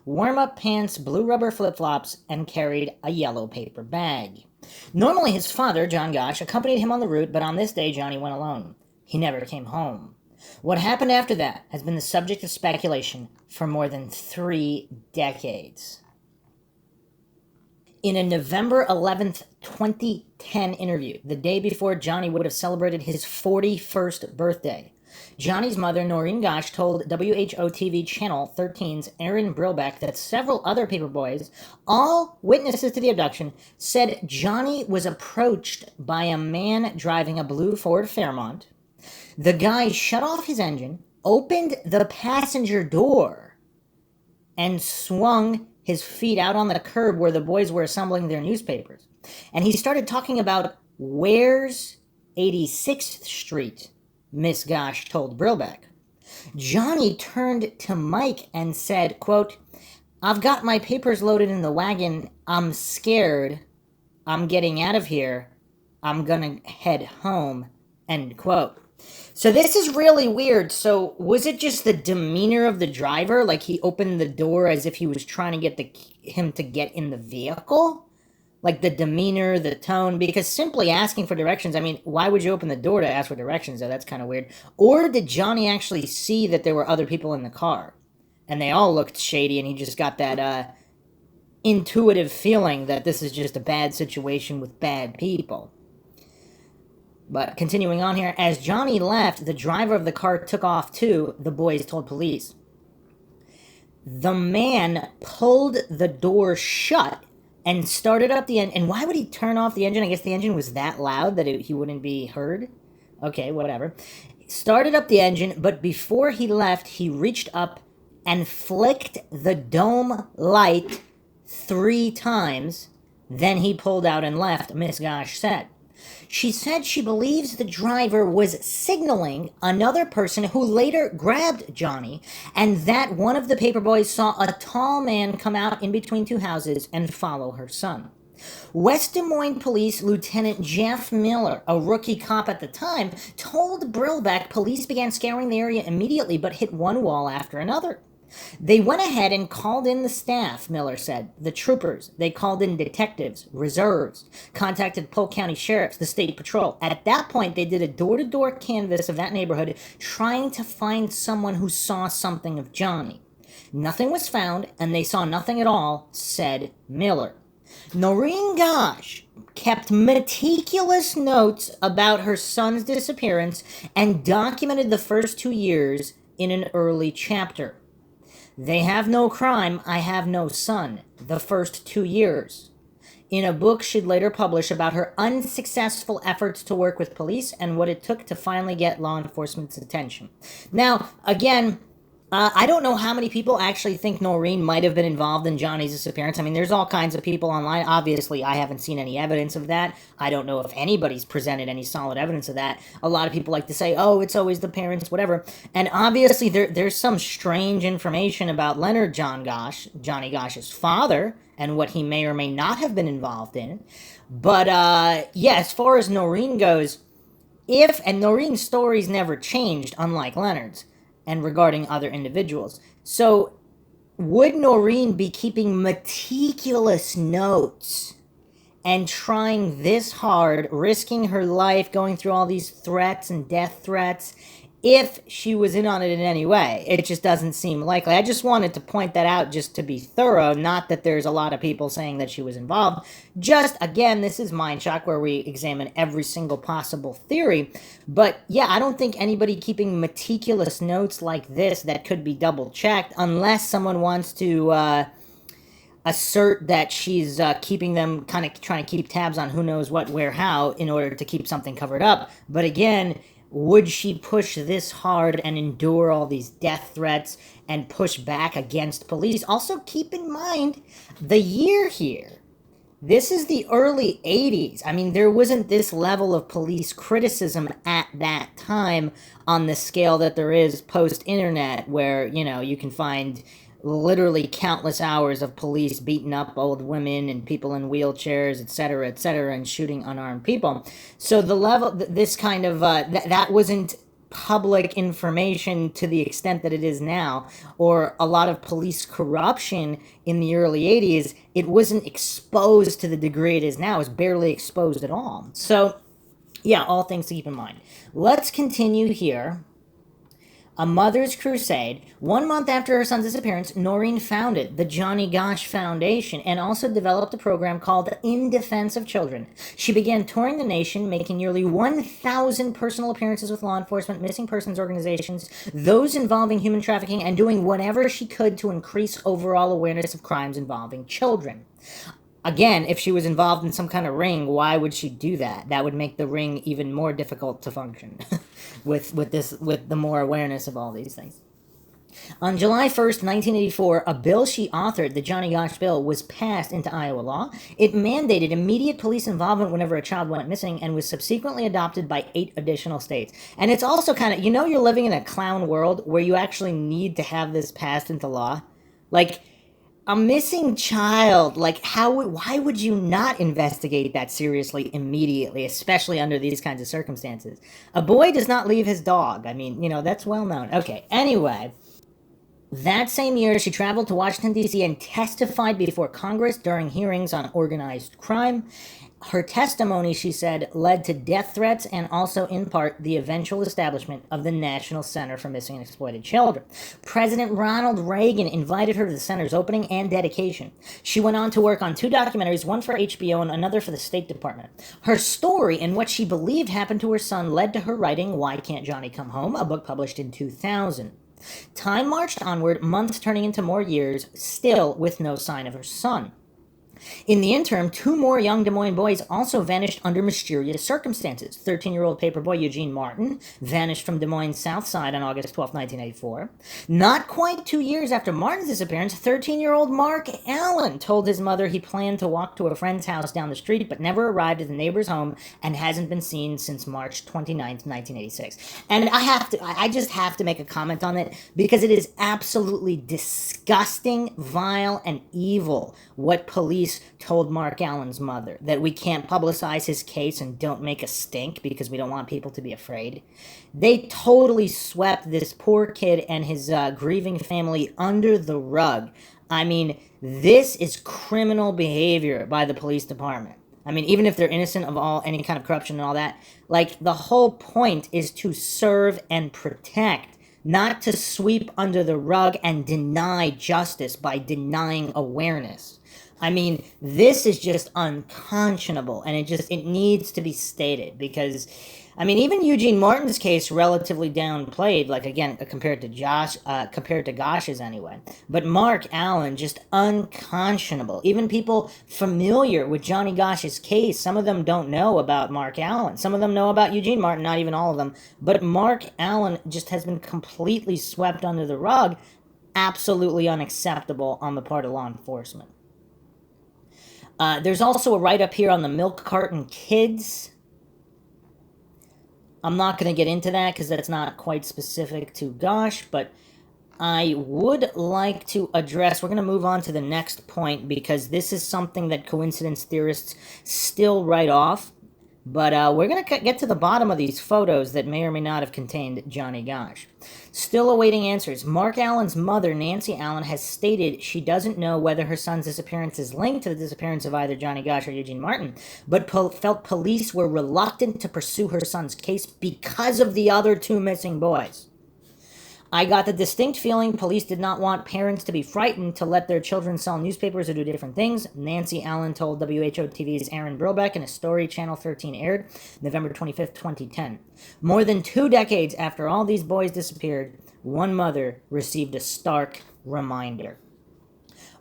warm-up pants, blue rubber flip-flops, and carried a yellow paper bag. Normally his father, John Gosch, accompanied him on the route, but on this day Johnny went alone. He never came home. What happened after that has been the subject of speculation for more than 3 decades. In a November 11th, 2010 interview, the day before Johnny would have celebrated his 41st birthday, Johnny's mother, Noreen Gosch, told WHO-TV Channel 13's Aaron Brillbeck that several other paperboys, all witnesses to the abduction, said Johnny was approached by a man driving a blue Ford Fairmont. The guy shut off his engine, opened the passenger door, and swung his feet out on the curb where the boys were assembling their newspapers. And he started talking about "Where's 86th Street?" Miss Gosch told Brilbeck. Johnny turned to Mike and said, quote, "I've got my papers loaded in the wagon. I'm scared. I'm getting out of here. I'm gonna head home," end quote. So this is really weird. So was it just the demeanor of the driver? Like he opened the door as if he was trying to get him to get in the vehicle? Like the demeanor, the tone, because simply asking for directions, I mean, why would you open the door to ask for directions, though? That's kind of weird. Or did Johnny actually see that there were other people in the car and they all looked shady and he just got that intuitive feeling that this is just a bad situation with bad people? But continuing on here, as Johnny left, the driver of the car took off too, the boys told police. The man pulled the door shut and started up the engine. And why would he turn off the engine? I guess the engine was that loud that he wouldn't be heard. Okay, whatever. Started up the engine, but before he left, he reached up and flicked the dome light 3 times. Then he pulled out and left, Miss Gosch said. She said she believes the driver was signaling another person who later grabbed Johnny, and that one of the paperboys saw a tall man come out in between 2 houses and follow her son. West Des Moines Police Lieutenant Jeff Miller, a rookie cop at the time, told Brilbeck police began scouring the area immediately but hit one wall after another. They went ahead and called in the staff, Miller said. The troopers. They called in detectives, reserves, contacted Polk County sheriffs, the state patrol. At that point, they did a door-to-door canvass of that neighborhood, trying to find someone who saw something of Johnny. Nothing was found, and they saw nothing at all, said Miller. Noreen Gosch kept meticulous notes about her son's disappearance and documented the first 2 years in an early chapter. They have no crime, I have no son. The first 2 years. In a book she'd later publish about her unsuccessful efforts to work with police and what it took to finally get law enforcement's attention. Now, again, I don't know how many people actually think Noreen might have been involved in Johnny's disappearance. I mean, there's all kinds of people online. Obviously, I haven't seen any evidence of that. I don't know if anybody's presented any solid evidence of that. A lot of people like to say, oh, it's always the parents, whatever. And obviously, there's some strange information about Leonard John Gosch, Johnny Gosch's father, and what he may or may not have been involved in. But, yeah, as far as Noreen goes, and Noreen's stories never changed, unlike Leonard's, and regarding other individuals. So, would Noreen be keeping meticulous notes and trying this hard, risking her life, going through all these threats and death threats, if she was in on it in any way? It just doesn't seem likely. I just wanted to point that out just to be thorough, not that there's a lot of people saying that she was involved. Just, again, this is Mindshock, where we examine every single possible theory. But, yeah, I don't think anybody keeping meticulous notes like this that could be double-checked, unless someone wants to assert that she's keeping them, kind of trying to keep tabs on who knows what, where, how, in order to keep something covered up. But, again, would she push this hard and endure all these death threats and push back against police? Also, keep in mind the year here. This is the early 80s. I mean, there wasn't this level of police criticism at that time on the scale that there is post-internet, where, you know, you can find literally countless hours of police beating up old women and people in wheelchairs, etc., and shooting unarmed people. So the level, this kind of, that wasn't public information to the extent that it is now, or a lot of police corruption in the early 80s, it wasn't exposed to the degree it is now. It was barely exposed at all. So, yeah, all things to keep in mind. Let's continue here. A Mother's Crusade. 1 month after her son's disappearance, Noreen founded the Johnny Gosch Foundation and also developed a program called In Defense of Children. She began touring the nation, making nearly 1,000 personal appearances with law enforcement, missing persons organizations, those involving human trafficking, and doing whatever she could to increase overall awareness of crimes involving children. Again, if she was involved in some kind of ring, why would she do that? That would make the ring even more difficult to function with the more awareness of all these things. On July 1st, 1984, a bill she authored, the Johnny Gosch bill, was passed into Iowa law. It mandated immediate police involvement whenever a child went missing and was subsequently adopted by 8 additional states. And it's also kind of, you're living in a clown world where you actually need to have this passed into law. Like, a missing child, like why would you not investigate that seriously immediately, especially under these kinds of circumstances? A boy does not leave his dog. I mean, that's well known. Okay, anyway, that same year, she traveled to Washington, D.C. and testified before Congress during hearings on organized crime. Her testimony, she said, led to death threats and also, in part, the eventual establishment of the National Center for Missing and Exploited Children. President Ronald Reagan invited her to the center's opening and dedication. She went on to work on 2 documentaries, one for HBO and another for the State Department. Her story and what she believed happened to her son led to her writing Why Can't Johnny Come Home?, a book published in 2000. Time marched onward, months turning into more years, still with no sign of her son. In the interim, 2 more young Des Moines boys also vanished under mysterious circumstances. 13-year-old paperboy Eugene Martin vanished from Des Moines' South Side on August 12, 1984. Not quite 2 years after Martin's disappearance, 13-year-old Mark Allen told his mother he planned to walk to a friend's house down the street but never arrived at the neighbor's home and hasn't been seen since March 29, 1986. And I just have to make a comment on it because it is absolutely disgusting, vile, and evil what police told Mark Allen's mother, that we can't publicize his case and don't make a stink because we don't want people to be afraid. They totally swept this poor kid and his grieving family under the rug. I mean, this is criminal behavior by the police department. I mean, even if they're innocent of any kind of corruption and all that, like, the whole point is to serve and protect, not to sweep under the rug and deny justice by denying awareness. I mean, this is just unconscionable, and it needs to be stated because, I mean, even Eugene Martin's case relatively downplayed, like, again, compared to Gosch's anyway. But Mark Allen, just unconscionable. Even people familiar with Johnny Gosch's case, some of them don't know about Mark Allen. Some of them know about Eugene Martin, not even all of them. But Mark Allen just has been completely swept under the rug. Absolutely unacceptable on the part of law enforcement. There's also a write-up here on the milk carton kids. I'm not going to get into that because that's not quite specific to Gosch, but I would like to address, we're going to move on to the next point because this is something that coincidence theorists still write off, but we're going to get to the bottom of these photos that may or may not have contained Johnny Gosch. Still awaiting answers. Mark Allen's mother, Nancy Allen, has stated she doesn't know whether her son's disappearance is linked to the disappearance of either Johnny Gosch or Eugene Martin, but felt police were reluctant to pursue her son's case because of the other 2 missing boys. I got the distinct feeling police did not want parents to be frightened to let their children sell newspapers or do different things, Nancy Allen told WHO-TV's Aaron Brilbeck in a story Channel 13 aired November 25, 2010. More than 2 decades after all these boys disappeared, one mother received a stark reminder.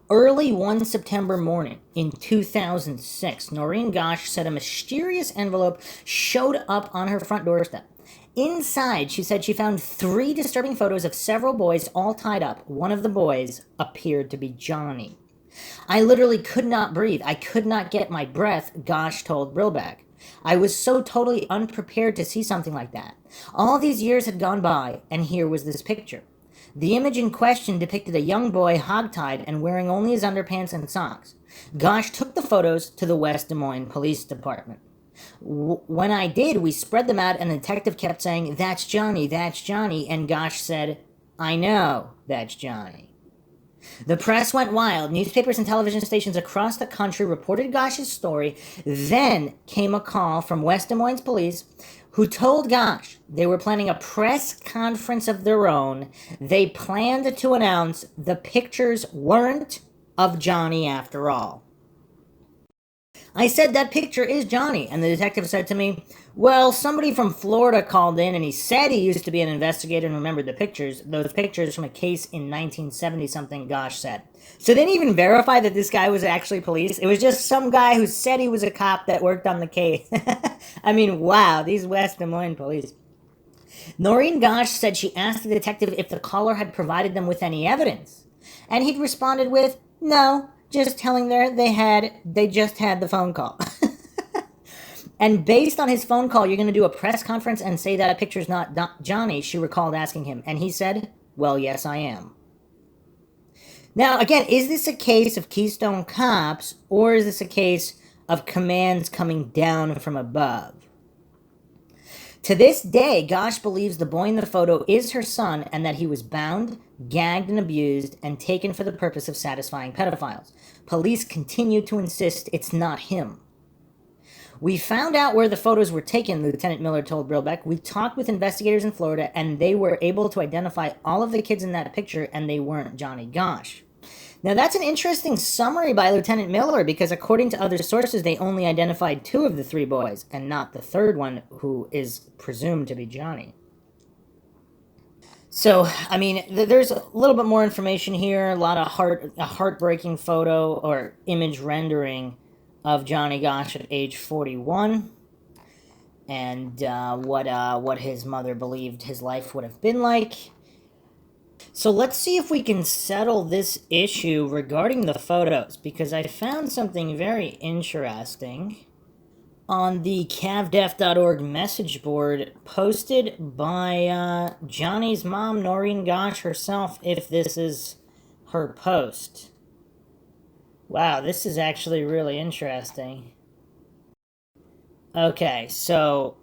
Early one September morning in 2006, Noreen Gosch said a mysterious envelope showed up on her front doorstep. Inside, she said she found 3 disturbing photos of several boys all tied up. One of the boys appeared to be Johnny. I literally could not breathe. I could not get my breath, Gosch told Brilbeck. I was so totally unprepared to see something like that. All these years had gone by, and here was this picture. The image in question depicted a young boy hogtied and wearing only his underpants and socks. Gosch took the photos to the West Des Moines Police Department. When I did, we spread them out, and the detective kept saying, "That's Johnny, that's Johnny," and Gosch said, "I know that's Johnny." The press went wild. Newspapers and television stations across the country reported Gosch's story. Then came a call from West Des Moines police who told Gosch they were planning a press conference of their own. They planned to announce the pictures weren't of Johnny after all. I said, "That picture is Johnny," and the detective said to me, "Well, somebody from Florida called in and he said he used to be an investigator and remembered those pictures from a case in 1970-something," Gosch said. So they didn't even verify that this guy was actually police. It was just some guy who said he was a cop that worked on the case. I mean, wow, these West Des Moines police. Noreen Gosch said she asked the detective if the caller had provided them with any evidence. And he'd responded with, no, just telling her they just had the phone call. And based on his phone call, you're going to do a press conference and say that a picture's not Johnny, she recalled asking him. And he said, well, yes, I am. Now, again, is this a case of Keystone Cops, or is this a case of commands coming down from above? To this day, Gosch believes the boy in the photo is her son and that he was bound, gagged, and abused and taken for the purpose of satisfying pedophiles. Police continue to insist it's not him. We found out where the photos were taken, Lieutenant Miller told Brilbeck. We talked with investigators in Florida, and they were able to identify all of the kids in that picture, and they weren't Johnny Gosch. Now, that's an interesting summary by Lieutenant Miller, because according to other sources, they only identified 2 of the 3 boys, and not the third one, who is presumed to be Johnny. So, I mean, there's a little bit more information here, a lot of heartbreaking photo or image rendering of Johnny Gosch at age 41, and what his mother believed his life would have been like. So let's see if we can settle this issue regarding the photos, because I found something very interesting on the cavdef.org message board posted by Johnny's mom, Noreen Gosch herself, if this is her post. Wow, this is actually really interesting. Okay, so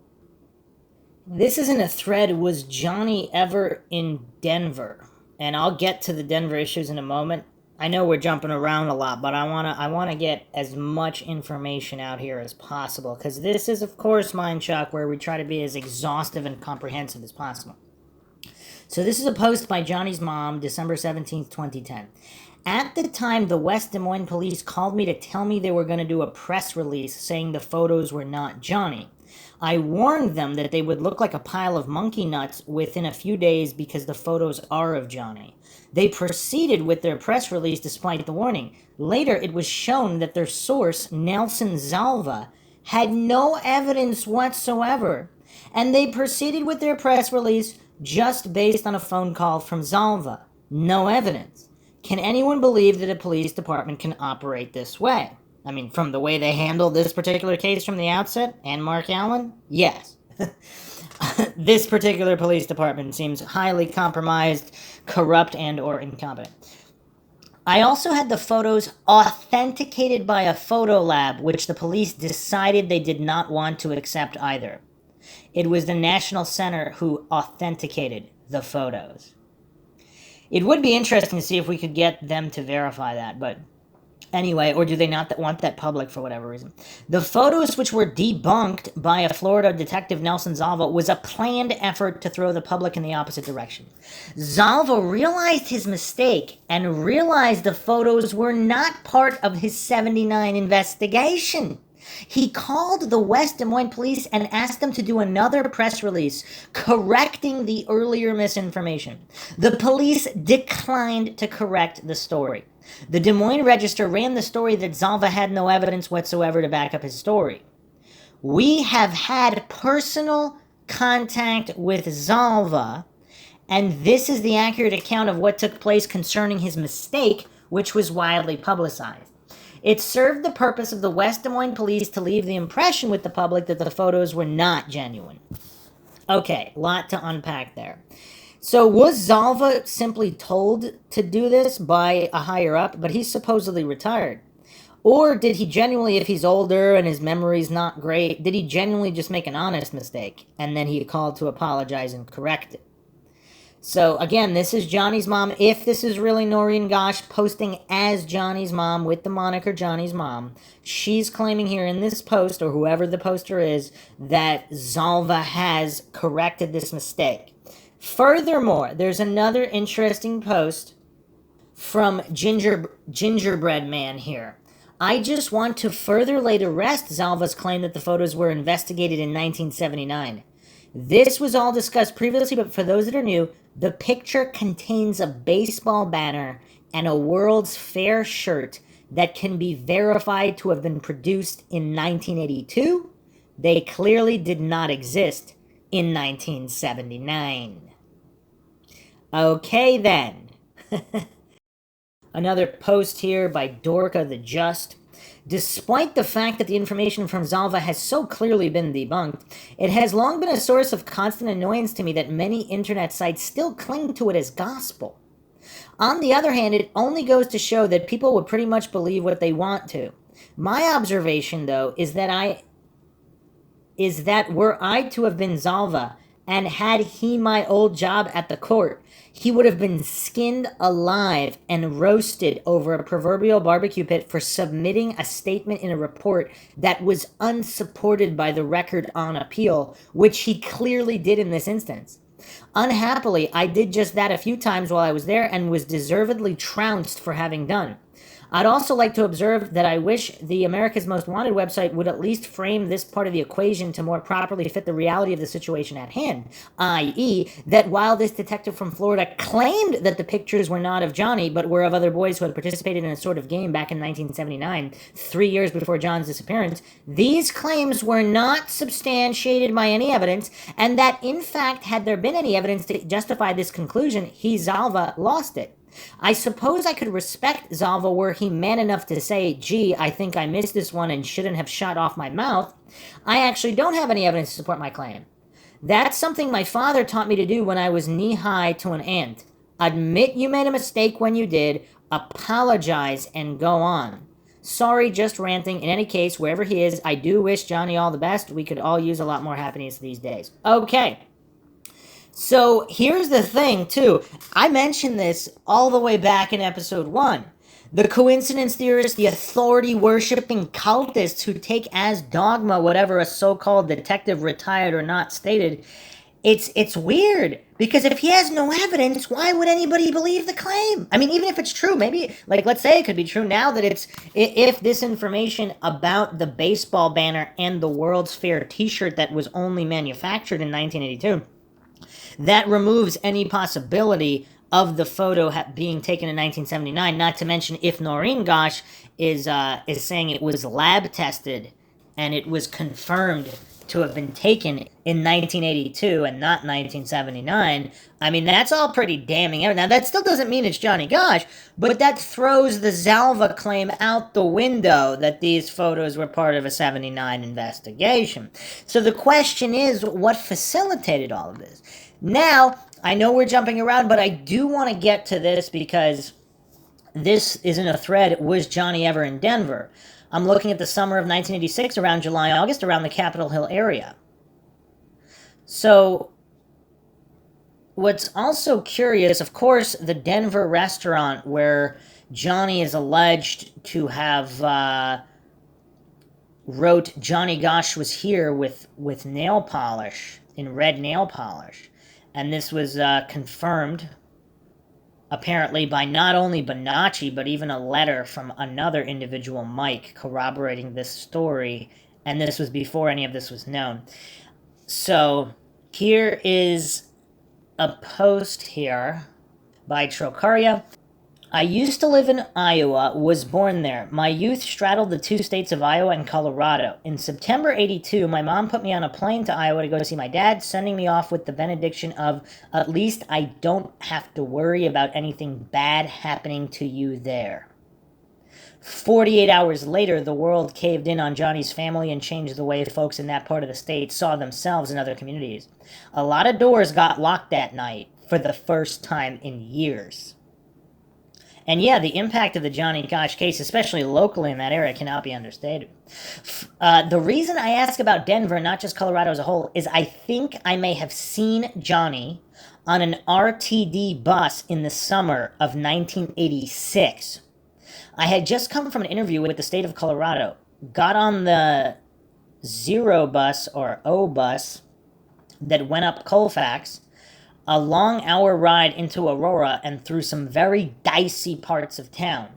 this isn't a thread. Was Johnny ever in Denver? And I'll get to the Denver issues in a moment. I know we're jumping around a lot, but I wanna get as much information out here as possible, because this is, of course, Mindshock, where we try to be as exhaustive and comprehensive as possible. So this is a post by Johnny's mom, December 17th, 2010. At the time, the West Des Moines police called me to tell me they were going to do a press release saying the photos were not Johnny. I warned them that they would look like a pile of monkey nuts within a few days because the photos are of Johnny. They proceeded with their press release despite the warning. Later, it was shown that their source, Nelson Zalva, had no evidence whatsoever, and they proceeded with their press release just based on a phone call from Zalva. No evidence. Can anyone believe that a police department can operate this way? I mean, from the way they handled this particular case from the outset, and Mark Allen? Yes. This particular police department seems highly compromised, corrupt, and or incompetent. I also had the photos authenticated by a photo lab, which the police decided they did not want to accept either. It was the National Center who authenticated the photos. It would be interesting to see if we could get them to verify that, but anyway, or do they not want that public for whatever reason? The photos, which were debunked by a Florida detective, Nelson Zalva, was a planned effort to throw the public in the opposite direction. Zalva realized his mistake and realized the photos were not part of his 79 investigation. He called the West Des Moines police and asked them to do another press release correcting the earlier misinformation. The police declined to correct the story. The Des Moines Register ran the story that Zalva had no evidence whatsoever to back up his story. We have had personal contact with Zalva, and this is the accurate account of what took place concerning his mistake, which was widely publicized. It served the purpose of the West Des Moines police to leave the impression with the public that the photos were not genuine. Okay, a lot to unpack there. So was Zalva simply told to do this by a higher up, but he's supposedly retired? Or did he genuinely, if he's older and his memory's not great, did he genuinely just make an honest mistake and then he called to apologize and correct it? So again, this is Johnny's mom. If this is really Noreen Gosch posting as Johnny's mom with the moniker Johnny's mom, she's claiming here in this post, or whoever the poster is, that Zalva has corrected this mistake. Furthermore, there's another interesting post from Gingerbread Man here. I just want to further lay to rest Zalva's claim that the photos were investigated in 1979. This was all discussed previously, but for those that are new, the picture contains a baseball banner and a World's Fair shirt that can be verified to have been produced in 1982. They clearly did not exist in 1979. Okay then. Another post here by Dorka the Just. Despite the fact that the information from Zalva has so clearly been debunked, it has long been a source of constant annoyance to me that many internet sites still cling to it as gospel. On the other hand, it only goes to show that people would pretty much believe what they want to. My observation, though, is that were I to have been Zalva, and had he my old job at the court, he would have been skinned alive and roasted over a proverbial barbecue pit for submitting a statement in a report that was unsupported by the record on appeal, which he clearly did in this instance. Unhappily, I did just that a few times while I was there and was deservedly trounced for having done. I'd also like to observe that I wish the America's Most Wanted website would at least frame this part of the equation to more properly fit the reality of the situation at hand, i.e., that while this detective from Florida claimed that the pictures were not of Johnny but were of other boys who had participated in a sort of game back in 1979, 3 years before John's disappearance, these claims were not substantiated by any evidence, and that in fact, had there been any evidence to justify this conclusion, he, Zalva, lost it. I suppose I could respect Zalva were he man enough to say, gee, I think I missed this one and shouldn't have shot off my mouth. I actually don't have any evidence to support my claim. That's something my father taught me to do when I was knee-high to an ant. Admit you made a mistake when you did, apologize, and go on. Sorry, just ranting. In any case, wherever he is, I do wish Johnny all the best. We could all use a lot more happiness these days. Okay. So here's the thing, too. I mentioned this all the way back in episode 1. The coincidence theorists, the authority-worshipping cultists who take as dogma whatever a so-called detective, retired or not, stated, it's weird. Because if he has no evidence, why would anybody believe the claim? I mean, even if it's true, maybe, like, let's say it could be true now that if this information about the baseball banner and the World's Fair t-shirt that was only manufactured in 1982, that removes any possibility of the photo being taken in 1979. Not to mention, if Noreen Gosch is saying it was lab tested and it was confirmed to have been taken in 1982 and not 1979. I mean, that's all pretty damning. Now, that still doesn't mean it's Johnny Gosch, but that throws the Zalva claim out the window that these photos were part of a 79 investigation. So the question is, what facilitated all of this? Now, I know we're jumping around, but I do want to get to this because this isn't a thread. Was Johnny ever in Denver? I'm looking at the summer of 1986, around July, August, around the Capitol Hill area. So, what's also curious, of course, the Denver restaurant where Johnny is alleged to have wrote Johnny Gosch was here with nail polish, in red nail polish. And this was confirmed, apparently, by not only Bonacci, but even a letter from another individual, Mike, corroborating this story. And this was before any of this was known. So, here is a post here by Trocaria. I used to live in Iowa, was born there. My youth straddled the two states of Iowa and Colorado. In September 82, my mom put me on a plane to Iowa to go see my dad, sending me off with the benediction of, at least I don't have to worry about anything bad happening to you there. 48 hours later, the world caved in on Johnny's family and changed the way folks in that part of the state saw themselves and other communities. A lot of doors got locked that night for the first time in years. And yeah, the impact of the Johnny Gosch case, especially locally in that area, cannot be understated. The reason I ask about Denver, not just Colorado as a whole, is I think I may have seen Johnny on an RTD bus in the summer of 1986. I had just come from an interview with the state of Colorado, got on the Zero bus or O bus that went up Colfax, a long hour ride into Aurora and through some very dicey parts of town.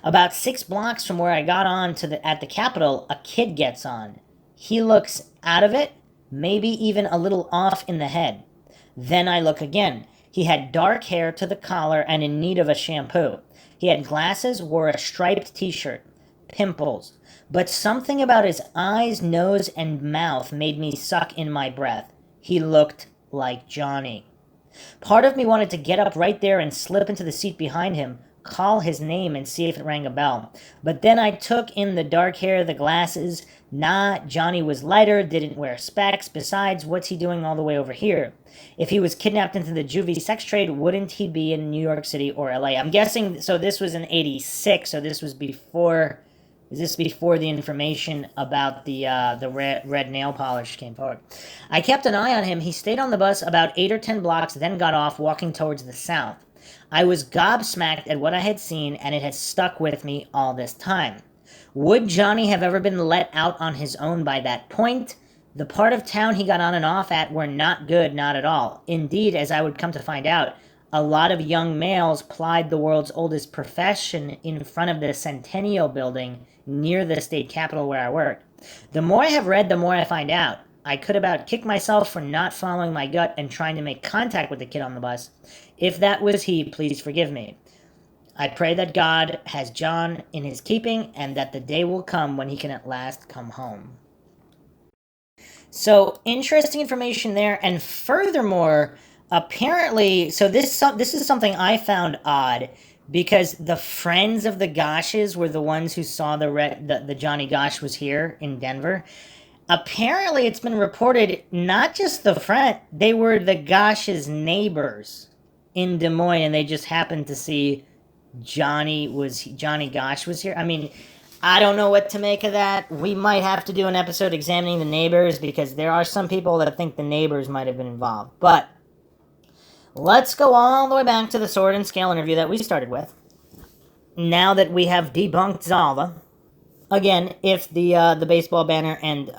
About 6 blocks from where I got on at the Capitol, a kid gets on. He looks out of it, maybe even a little off in the head. Then I look again. He had dark hair to the collar and in need of a shampoo. He had glasses, wore a striped t-shirt. Pimples. But something about his eyes, nose, and mouth made me suck in my breath. He looked like Johnny. Part of me wanted to get up right there and slip into the seat behind him, call his name, and see if it rang a bell. But then I took in the dark hair, the glasses. Nah, Johnny was lighter, didn't wear specs. Besides, what's he doing all the way over here? If he was kidnapped into the juvie sex trade, wouldn't he be in New York City or LA? I'm guessing, so this was in 86, so this was before. Is this before the information about the red nail polish came forward? I kept an eye on him. He stayed on the bus about 8 or 10 blocks, then got off, walking towards the south. I was gobsmacked at what I had seen, and it had stuck with me all this time. Would Johnny have ever been let out on his own by that point? The part of town he got on and off at were not good, not at all. Indeed, as I would come to find out, a lot of young males plied the world's oldest profession in front of the Centennial Building near the state capitol where I worked. The more I have read, the more I find out. I could about kick myself for not following my gut and trying to make contact with the kid on the bus. If that was he, please forgive me. I pray that God has John in his keeping and that the day will come when he can at last come home. So, interesting information there. And furthermore, apparently, so this is something I found odd because the friends of the Gosches were the ones who saw the Johnny Gosch was here in Denver. Apparently, it's been reported not just the friend, they were the Gosch's neighbors in Des Moines, and they just happened to see Johnny Gosch was here. I mean, I don't know what to make of that. We might have to do an episode examining the neighbors because there are some people that think the neighbors might have been involved. But let's go all the way back to the Sword and Scale interview that we started with. Now that we have debunked Zalva, again, if the baseball banner and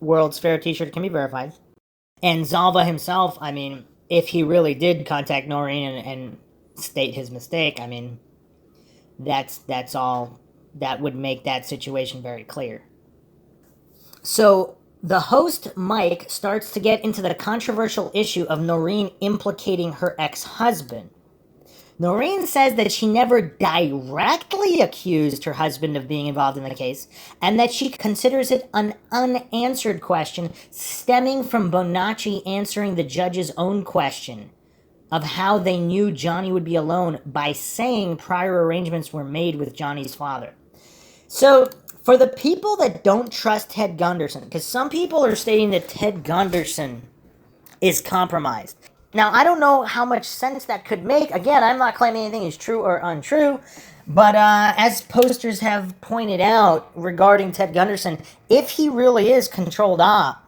World's Fair t-shirt can be verified, and Zalva himself, I mean, if he really did contact Noreen and state his mistake, I mean, that's all. That would make that situation very clear. So the host, Mike, starts to get into the controversial issue of Noreen implicating her ex-husband. Noreen says that she never directly accused her husband of being involved in the case, and that she considers it an unanswered question stemming from Bonacci answering the judge's own question of how they knew Johnny would be alone by saying prior arrangements were made with Johnny's father. So, for the people that don't trust Ted Gunderson, because some people are stating that Ted Gunderson is compromised. Now, I don't know how much sense that could make. Again, I'm not claiming anything is true or untrue, but as posters have pointed out regarding Ted Gunderson, if he really is controlled op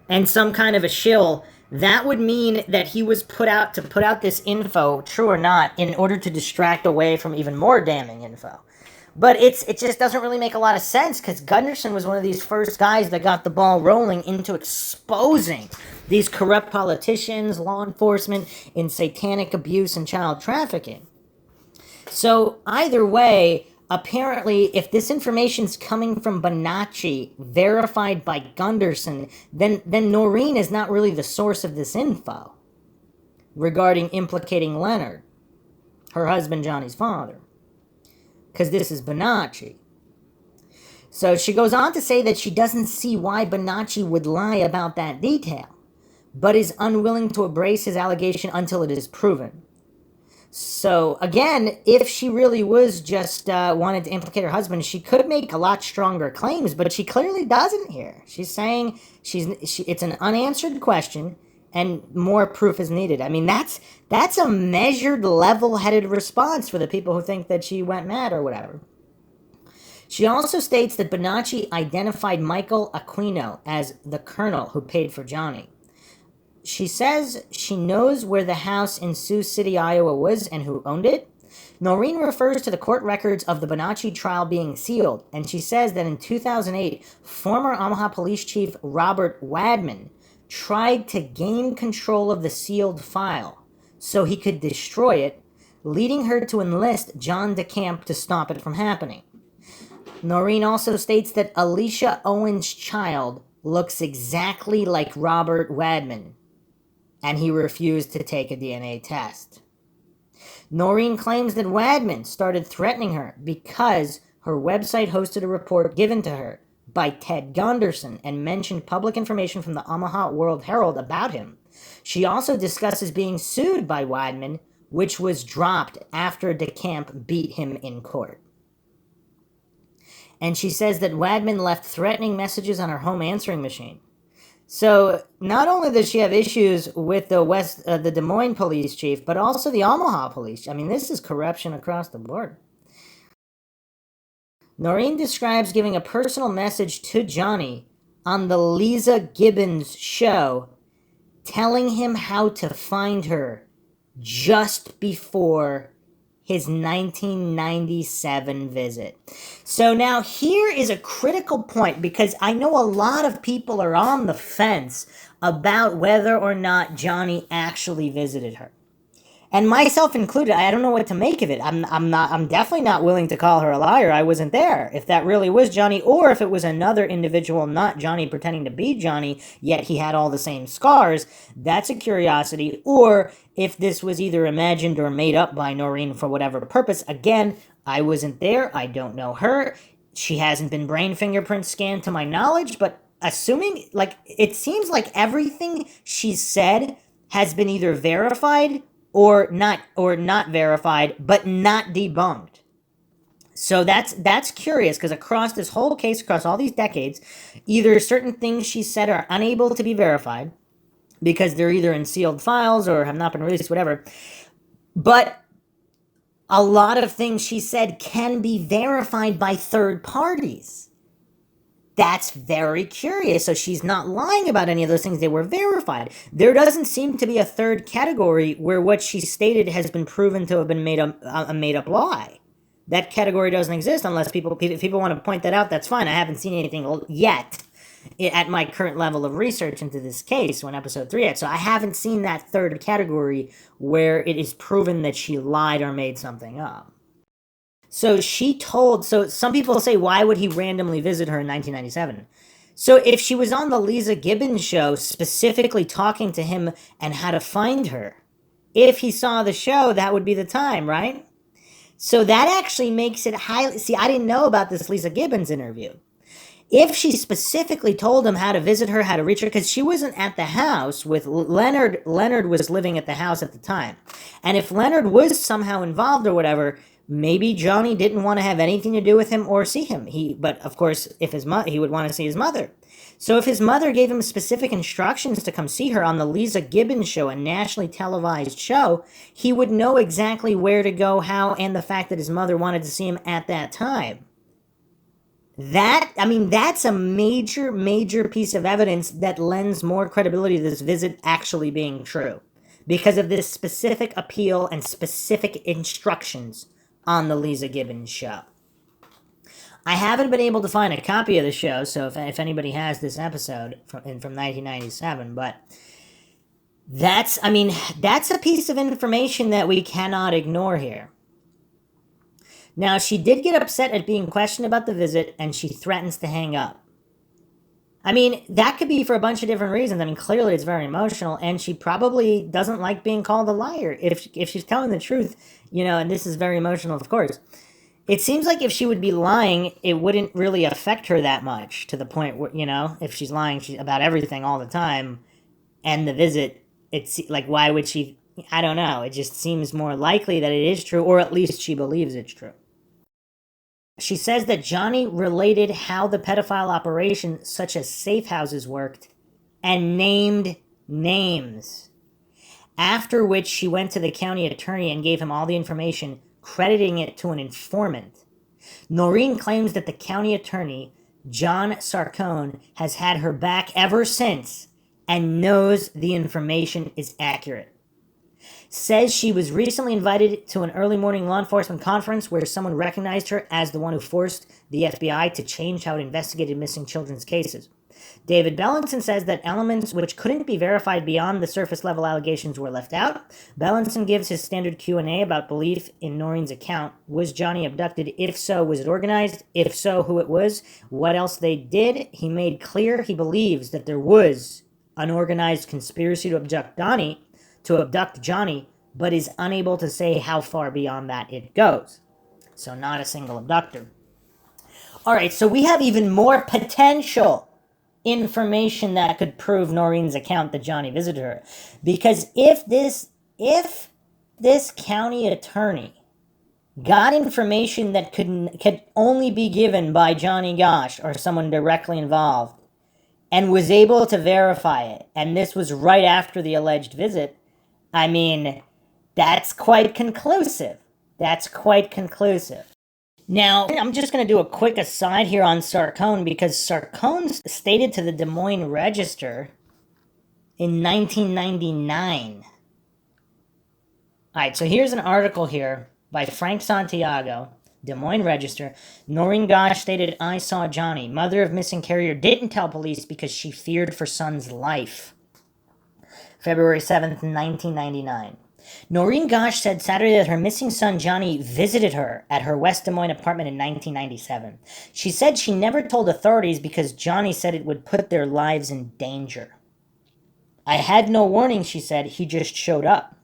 and some kind of a shill, that would mean that he was put out this info, true or not, in order to distract away from even more damning info. But it just doesn't really make a lot of sense because Gunderson was one of these first guys that got the ball rolling into exposing these corrupt politicians, law enforcement, in satanic abuse and child trafficking. So either way, apparently, if this information's coming from Bonacci, verified by Gunderson, then Noreen is not really the source of this info regarding implicating Leonard, her husband Johnny's father. Because this is Bonacci. So she goes on to say that she doesn't see why Bonacci would lie about that detail, but is unwilling to embrace his allegation until it is proven. So, again, if she really was just wanted to implicate her husband, she could make a lot stronger claims, but she clearly doesn't here. She's saying it's an unanswered question, and more proof is needed. I mean, that's a measured, level-headed response for the people who think that she went mad or whatever. She also states that Bonacci identified Michael Aquino as the colonel who paid for Johnny. She says she knows where the house in Sioux City, Iowa was and who owned it. Noreen refers to the court records of the Bonacci trial being sealed, and she says that in 2008, former Omaha Police Chief Robert Wadman tried to gain control of the sealed file so he could destroy it, leading her to enlist John DeCamp to stop it from happening. Noreen also states that Alicia Owen's child looks exactly like Robert Wadman, and he refused to take a DNA test. Noreen claims that Wadman started threatening her because her website hosted a report given to her by Ted Gunderson and mentioned public information from the Omaha World Herald about him. She also discusses being sued by Weidman, which was dropped after DeCamp beat him in court. And she says that Weidman left threatening messages on her home answering machine. So not only does she have issues with the Des Moines police chief, but also the Omaha police. I mean, this is corruption across the board. Noreen describes giving a personal message to Johnny on the Lisa Gibbons show, telling him how to find her just before his 1997 visit. So now here is a critical point, because I know a lot of people are on the fence about whether or not Johnny actually visited her. And myself included, I don't know what to make of it. I'm definitely not willing to call her a liar. I wasn't there. If that really was Johnny, or if it was another individual, not Johnny, pretending to be Johnny, yet he had all the same scars, that's a curiosity. Or if this was either imagined or made up by Noreen for whatever purpose. Again, I wasn't there. I don't know her. She hasn't been brain fingerprint scanned to my knowledge, but assuming, like, it seems like everything she said has been either verified or not verified, but not debunked. So that's curious, because across this whole case, across all these decades, either certain things she said are unable to be verified because they're either in sealed files or have not been released, whatever. But a lot of things she said can be verified by third parties. That's very curious. So she's not lying about any of those things. They were verified. There doesn't seem to be a third category where what she stated has been proven to have been a made-up lie. That category doesn't exist unless if people want to point that out, that's fine. I haven't seen anything yet at my current level of research into this case when episode 3 yet. So I haven't seen that third category where it is proven that she lied or made something up. So some people say, why would he randomly visit her in 1997? So if she was on the Lisa Gibbons show specifically talking to him and how to find her, if he saw the show, that would be the time, right? So that actually makes it highly... See, I didn't know about this Lisa Gibbons interview. If she specifically told him how to visit her, how to reach her, because she wasn't at the house with Leonard. Leonard was living at the house at the time. And if Leonard was somehow involved or whatever, maybe Johnny didn't want to have anything to do with him or see him. But of course, if he would want to see his mother. So if his mother gave him specific instructions to come see her on the Lisa Gibbons show, a nationally televised show, he would know exactly where to go, how, and the fact that his mother wanted to see him at that time. That's a major, major piece of evidence that lends more credibility to this visit actually being true, because of this specific appeal and specific instructions on the Lisa Gibbons show. I haven't been able to find a copy of the show, so if anybody has this episode from 1997, but that's a piece of information that we cannot ignore here. Now, she did get upset at being questioned about the visit, and she threatens to hang up. That could be for a bunch of different reasons. Clearly it's very emotional, and she probably doesn't like being called a liar. If she's telling the truth, and this is very emotional, of course. It seems like if she would be lying, it wouldn't really affect her that much, to the point where, if she's lying about everything all the time, and the visit, it's like, why would she? I don't know. It just seems more likely that it is true, or at least she believes it's true. She says that Johnny related how the pedophile operation, such as safe houses, worked, and named names. After which she went to the county attorney and gave him all the information, crediting it to an informant. Noreen claims that the county attorney, John Sarcone, has had her back ever since and knows the information is accurate. Says she was recently invited to an early morning law enforcement conference where someone recognized her as the one who forced the FBI to change how it investigated missing children's cases. David Bellinson says that elements which couldn't be verified beyond the surface level allegations were left out. Bellinson gives his standard Q&A about belief in Noreen's account. Was Johnny abducted? If so, was it organized? If so, who it was? What else they did? He made clear he believes that there was an organized conspiracy to abduct Johnny, but is unable to say how far beyond that it goes. So not a single abductor. All right, so we have even more potential information that could prove Noreen's account that Johnny visited her. Because if this county attorney got information that could only be given by Johnny Gosch or someone directly involved and was able to verify it, and this was right after the alleged visit, I mean, that's quite conclusive. That's quite conclusive. Now, I'm just going to do a quick aside here on Sarcone because Sarcone stated to the Des Moines Register in 1999. All right, so here's an article here by Frank Santiago, Des Moines Register. Noreen Gosch stated, "I saw Johnny. Mother of missing carrier didn't tell police because she feared for son's life." February 7th, 1999. Noreen Gosch said Saturday that her missing son Johnny visited her at her West Des Moines apartment in 1997. She said she never told authorities because Johnny said it would put their lives in danger. "I had no warning," she said. "He just showed up."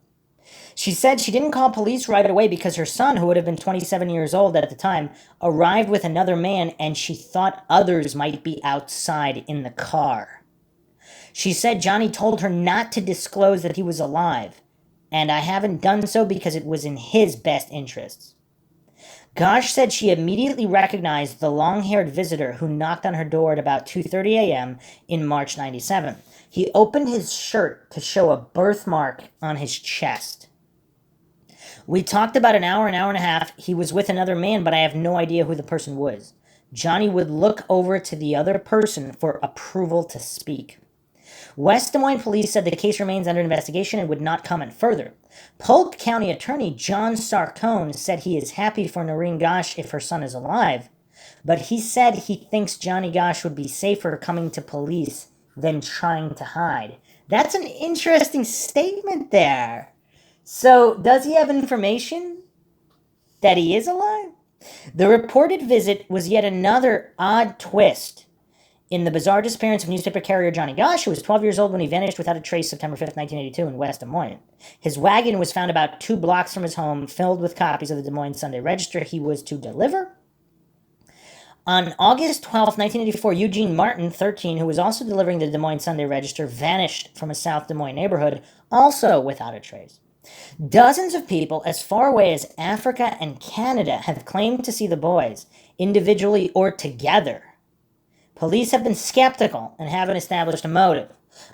She said she didn't call police right away because her son, who would have been 27 years old at the time, arrived with another man and she thought others might be outside in the car. She said Johnny told her not to disclose that he was alive, and "I haven't done so because it was in his best interests." Gosh said she immediately recognized the long-haired visitor who knocked on her door at about 2:30 a.m. in March 97. He opened his shirt to show a birthmark on his chest. "We talked about an hour and a half. He was with another man, but I have no idea who the person was. Johnny would look over to the other person for approval to speak." West Des Moines police said the case remains under investigation and would not comment further. Polk County Attorney John Sarcone said he is happy for Noreen Gosch if her son is alive, but he said he thinks Johnny Gosch would be safer coming to police than trying to hide. That's an interesting statement there. So, does he have information that he is alive? The reported visit was yet another odd twist in the bizarre disappearance of newspaper carrier Johnny Gosch, who was 12 years old when he vanished without a trace September 5th, 1982 in West Des Moines. His wagon was found about 2 blocks from his home, filled with copies of the Des Moines Sunday Register he was to deliver. On August 12th, 1984, Eugene Martin, 13, who was also delivering the Des Moines Sunday Register, vanished from a South Des Moines neighborhood, also without a trace. Dozens of people as far away as Africa and Canada have claimed to see the boys, individually or together. Police have been skeptical and haven't established a motive.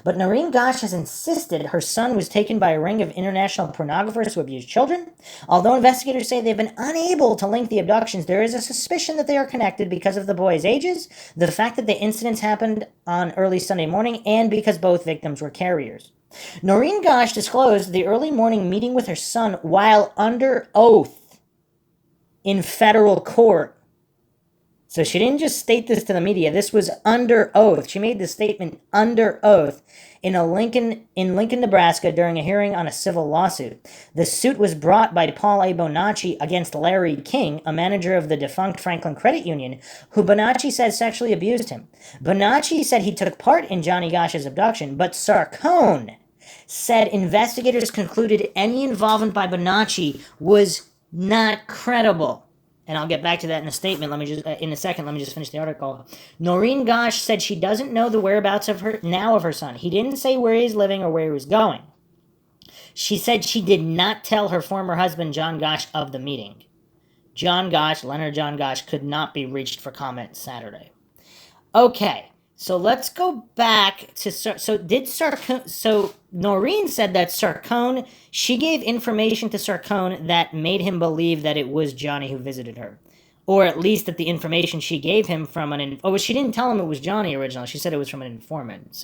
But Noreen Gosch has insisted her son was taken by a ring of international pornographers who abuse children. Although investigators say they've been unable to link the abductions, there is a suspicion that they are connected because of the boys' ages, the fact that the incidents happened on early Sunday morning, and because both victims were carriers. Noreen Gosch disclosed the early morning meeting with her son while under oath in federal court. So she didn't just state this to the media. This was under oath. She made this statement under oath in Lincoln, Nebraska, during a hearing on a civil lawsuit. The suit was brought by Paul A. Bonacci against Larry King, a manager of the defunct Franklin Credit Union, who Bonacci said sexually abused him. Bonacci said he took part in Johnny Gosch's abduction, but Sarcone said investigators concluded any involvement by Bonacci was not credible. And I'll get back to that in a statement. In a second. Let me just finish the article. Noreen Gosch said she doesn't know the whereabouts of her son. He didn't say where he's living or where he was going. She said she did not tell her former husband, John Gosch, of the meeting. Leonard John Gosch, could not be reached for comment Saturday. Okay, so let's go back to so Noreen said that Sarcone, she gave information to Sarcone that made him believe that it was Johnny who visited her. Or at least that the information she gave him from she didn't tell him it was Johnny originally. She said it was from an informant.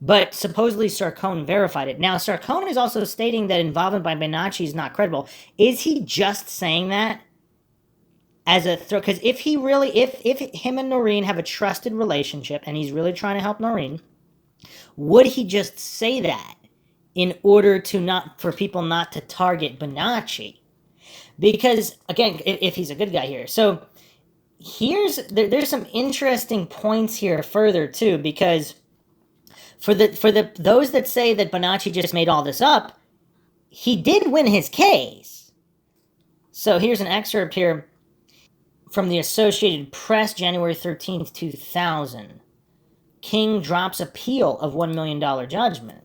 But supposedly Sarcone verified it. Now, Sarcone is also stating that involvement by Bonacci is not credible. Is he just saying that as a threat? Because if him and Noreen have a trusted relationship and he's really trying to help Noreen, would he just say that in order for people not to target Bonacci? Because again, if he's a good guy here, so there's some interesting points here further too. Because for those that say that Bonacci just made all this up, he did win his case. So here's an excerpt here From the Associated Press, January 13th, 2000. King drops appeal of $1 million judgment.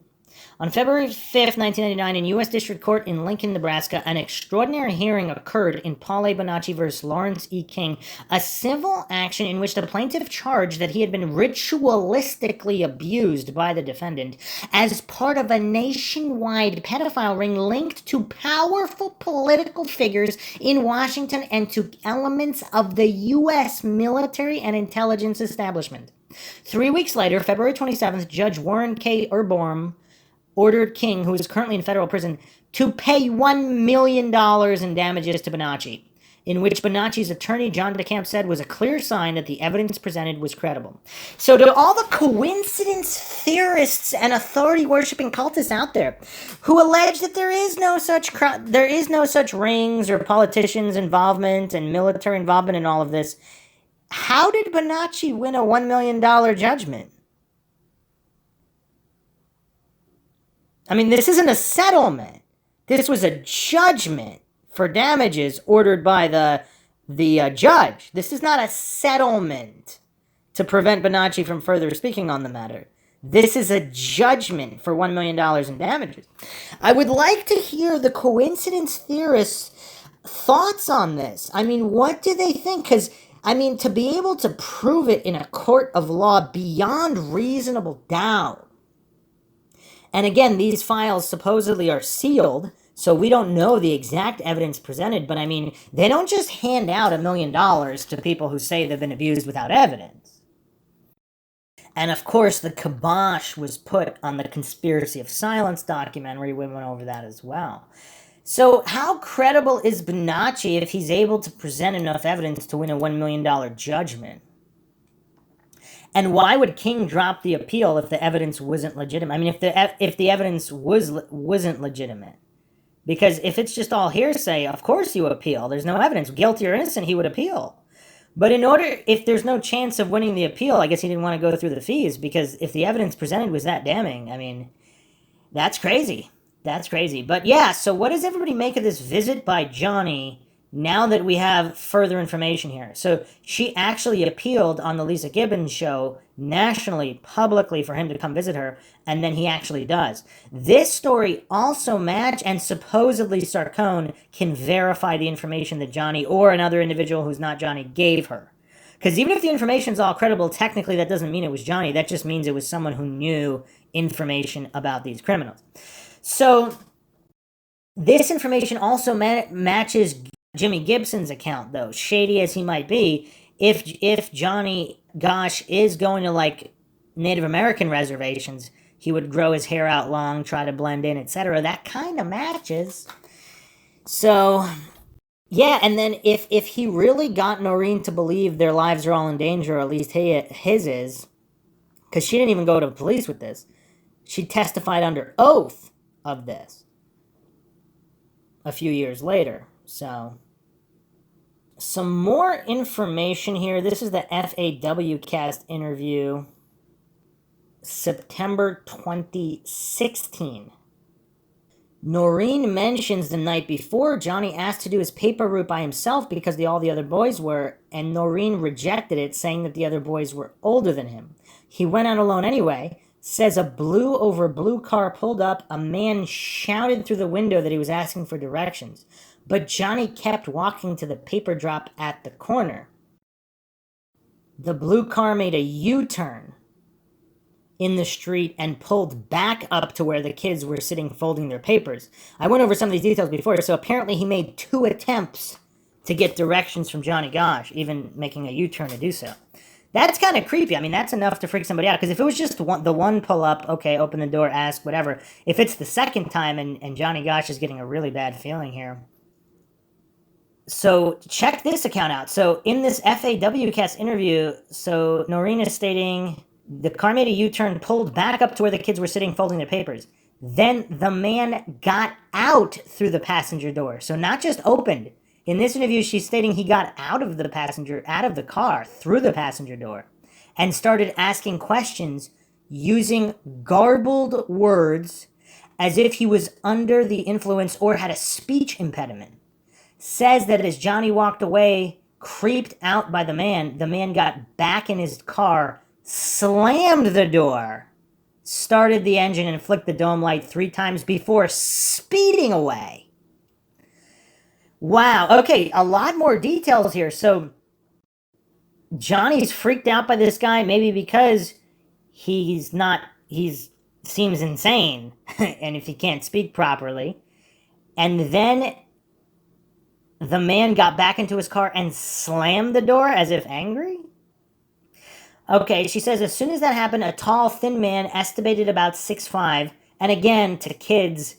On February 5th, 1999, in U.S. District Court in Lincoln, Nebraska, an extraordinary hearing occurred in Paul A. Bonacci versus Lawrence E. King, a civil action in which the plaintiff charged that he had been ritualistically abused by the defendant as part of a nationwide pedophile ring linked to powerful political figures in Washington and to elements of the U.S. military and intelligence establishment. 3 weeks later, February 27th, Judge Warren K. Urborm ordered King, who is currently in federal prison, to pay $1 million in damages to Bonacci, in which Bonacci's attorney, John DeCamp, said was a clear sign that the evidence presented was credible. So to all the coincidence theorists and authority-worshipping cultists out there who allege that there is no such rings or politicians' involvement and military involvement in all of this, how did Bonacci win a $1 million judgment? I mean, this isn't a settlement. This was a judgment for damages ordered by the judge. This is not a settlement to prevent Bonacci from further speaking on the matter. This is a judgment for $1 million in damages. I would like to hear the coincidence theorists' thoughts on this. I mean, what do they think? Because, I mean, to be able to prove it in a court of law beyond reasonable doubt. And again, these files supposedly are sealed, so we don't know the exact evidence presented, but I mean, they don't just hand out $1 million to people who say they've been abused without evidence. And of course, the kibosh was put on the Conspiracy of Silence documentary. We went over that as well. So how credible is Bonacci if he's able to present enough evidence to win a $1 million judgment? And why would King drop the appeal if the evidence wasn't legitimate? I mean, if the evidence wasn't legitimate, because if it's just all hearsay, of course you appeal. There's no evidence, guilty or innocent, he would appeal. But if there's no chance of winning the appeal, I guess he didn't want to go through the fees, because if the evidence presented was that damning, I mean, that's crazy. That's crazy. But yeah, so what does everybody make of this visit by Johnny? Now that we have further information here. So she actually appealed on the Lisa Gibbons show nationally, publicly, for him to come visit her, and then he actually does. This story also and supposedly Sarcone can verify the information that Johnny or another individual who's not Johnny gave her. Because even if the information's all credible, technically that doesn't mean it was Johnny. That just means it was someone who knew information about these criminals. So this information also matches Jimmy Gibson's account, though, shady as he might be. If Johnny Gosch is going to, like, Native American reservations, he would grow his hair out long, try to blend in, etc. That kind of matches. So, yeah, and then if he really got Noreen to believe their lives are all in danger, or at least his is, because she didn't even go to the police with this. She testified under oath of this a few years later. So, some more information here. This is the FAW cast interview, September 2016. Noreen mentions the night before Johnny asked to do his paper route by himself because all the other boys were, and Noreen rejected it, saying that the other boys were older than him. He went out alone anyway. Says a blue over blue car pulled up. A man shouted through the window that he was asking for directions. But Johnny kept walking to the paper drop at the corner. The blue car made a U-turn in the street and pulled back up to where the kids were sitting folding their papers. I went over some of these details before, so apparently he made 2 attempts to get directions from Johnny Gosch, even making a U-turn to do so. That's kind of creepy. I mean, that's enough to freak somebody out. Because if it was just the one pull up, okay, open the door, ask, whatever. If it's the second time and Johnny Gosch is getting a really bad feeling here. So check this account out. So in this FAW cast interview, so Noreen is stating the car made a U-turn, pulled back up to where the kids were sitting folding their papers. Then the man got out through the passenger door. So not just opened. In this interview, she's stating he got out of the car, through the passenger door, and started asking questions using garbled words as if he was under the influence or had a speech impediment. Says that as Johnny walked away, creeped out by the man got back in his car, slammed the door, started the engine, and flicked the dome light 3 times before speeding away. Wow. Okay, a lot more details here. So Johnny's freaked out by this guy, maybe because he's seems insane, and if he can't speak properly. And then the man got back into his car and slammed the door as if angry? Okay, she says as soon as that happened, a tall, thin man, estimated about 6'5", and again, to kids,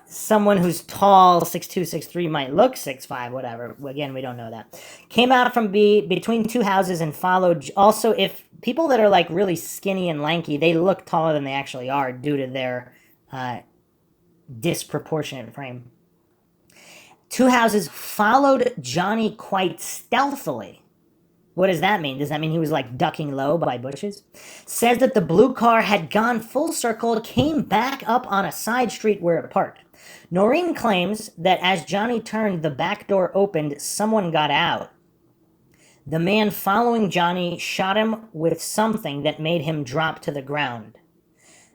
someone who's tall, 6'2", 6'3", might look 6'5", whatever. Again, we don't know that. Came out from between 2 houses and followed. Also, if people that are like really skinny and lanky, they look taller than they actually are due to their disproportionate frame. 2 houses followed Johnny quite stealthily. What does that mean? Does that mean he was like ducking low by bushes? Says that the blue car had gone full circle, came back up on a side street where it parked. Noreen claims that as Johnny turned, the back door opened, someone got out. The man following Johnny shot him with something that made him drop to the ground.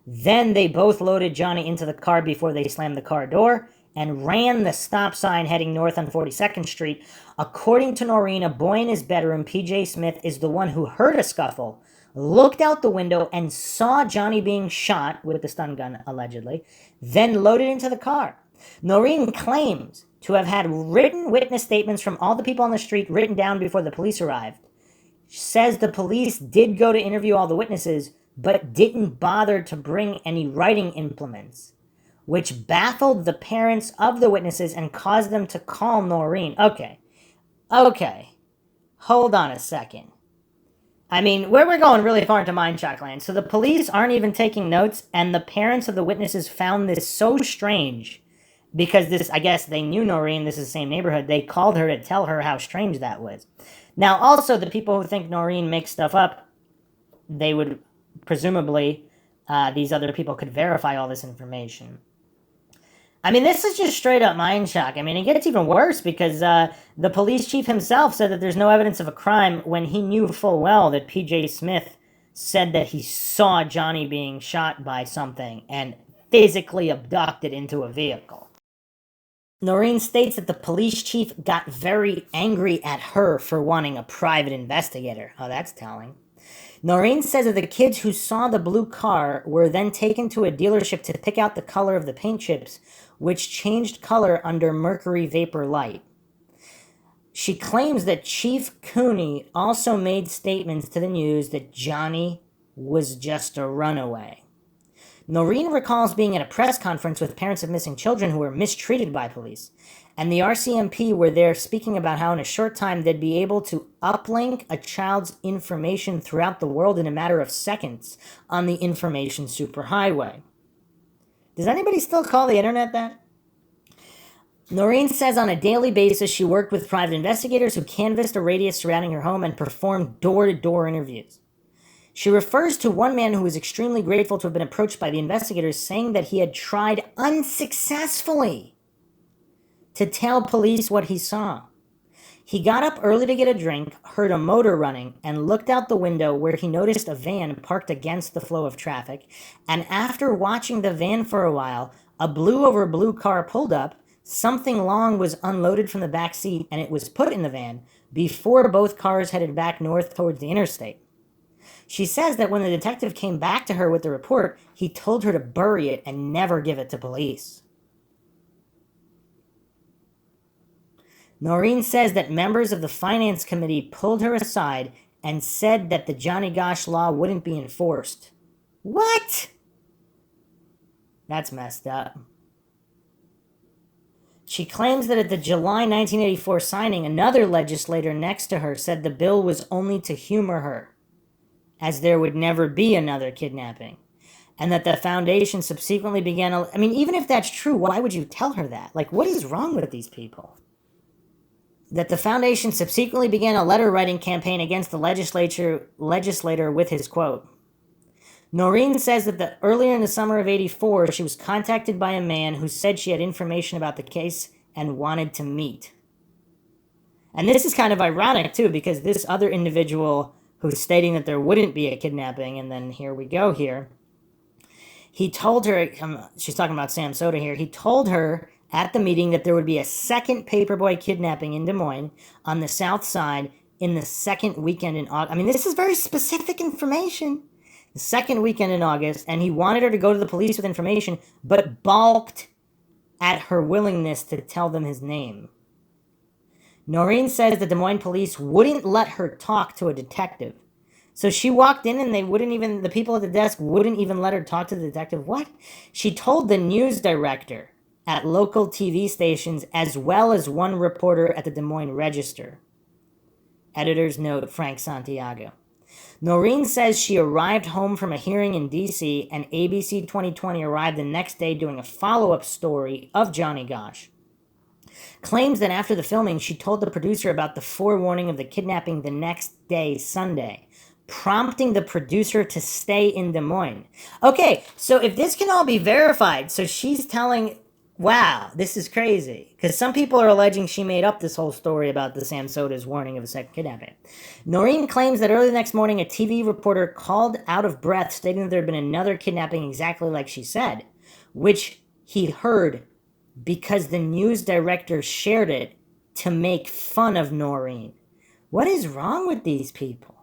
Then they both loaded Johnny into the car before they slammed the car door and ran the stop sign heading north on 42nd Street. According to Noreen, a boy in his bedroom, PJ Smith, is the one who heard a scuffle, looked out the window, and saw Johnny being shot with the stun gun, allegedly, then loaded into the car. Noreen claims to have had written witness statements from all the people on the street written down before the police arrived. She says the police did go to interview all the witnesses, but didn't bother to bring any writing implements, which baffled the parents of the witnesses and caused them to call Noreen. Okay, hold on a second. I mean, we're going really far into Mindshock land. So the police aren't even taking notes, and the parents of the witnesses found this so strange because this, I guess they knew Noreen, this is the same neighborhood. They called her to tell her how strange that was. Now, also, the people who think Noreen makes stuff up, they would presumably, these other people could verify all this information. I mean, this is just straight up Mindshock. I mean, it gets even worse because the police chief himself said that there's no evidence of a crime when he knew full well that PJ Smith said that he saw Johnny being shot by something and physically abducted into a vehicle. Noreen states that the police chief got very angry at her for wanting a private investigator. Oh, that's telling. Noreen says that the kids who saw the blue car were then taken to a dealership to pick out the color of the paint chips, which changed color under mercury vapor light. She claims that Chief Cooney also made statements to the news that Johnny was just a runaway. Noreen recalls being at a press conference with parents of missing children who were mistreated by police, and the RCMP were there speaking about how in a short time they'd be able to uplink a child's information throughout the world in a matter of seconds on the information superhighway. Does anybody still call the internet that? Noreen says on a daily basis she worked with private investigators who canvassed a radius surrounding her home and performed door-to-door interviews. She refers to one man who was extremely grateful to have been approached by the investigators, saying that he had tried unsuccessfully to tell police what he saw. He got up early to get a drink, heard a motor running, and looked out the window where he noticed a van parked against the flow of traffic, and after watching the van for a while, a blue over blue car pulled up, something long was unloaded from the back seat, and it was put in the van before both cars headed back north towards the interstate. She says that when the detective came back to her with the report, he told her to bury it and never give it to police. Noreen says that members of the finance committee pulled her aside and said that the Johnny Gosch law wouldn't be enforced. What? That's messed up. She claims that at the July 1984 signing, another legislator next to her said the bill was only to humor her, as there would never be another kidnapping, and that the foundation subsequently began... I mean, even if that's true, why would you tell her that? Like, what is wrong with these people? That the foundation subsequently began a letter-writing campaign against the legislator with his quote. Noreen says that earlier in the summer of '84, she was contacted by a man who said she had information about the case and wanted to meet. And this is kind of ironic, too, because this other individual who's stating that there wouldn't be a kidnapping, and then here we go here, he told her, she's talking about Sam Soda here, he told her at the meeting that there would be a second paperboy kidnapping in Des Moines on the south side in the second weekend in August. I mean, this is very specific information. The second weekend in August, and he wanted her to go to the police with information, but balked at her willingness to tell them his name. Noreen says the Des Moines police wouldn't let her talk to a detective. So she walked in and the people at the desk wouldn't even let her talk to the detective. What? She told the news director at local TV stations as well as one reporter at the Des Moines Register. Editor's note, Frank Santiago. Noreen says she arrived home from a hearing in D.C. and ABC 2020 arrived the next day doing a follow-up story of Johnny Gosch. Claims that after the filming, she told the producer about the forewarning of the kidnapping the next day, Sunday, prompting the producer to stay in Des Moines. Okay, so if this can all be verified, so she's telling, wow, this is crazy. Because some people are alleging she made up this whole story about the Sam Soda's warning of a second kidnapping. Noreen claims that early the next morning, a TV reporter called out of breath, stating that there had been another kidnapping exactly like she said, which he heard because the news director shared it to make fun of Noreen. What is wrong with these people?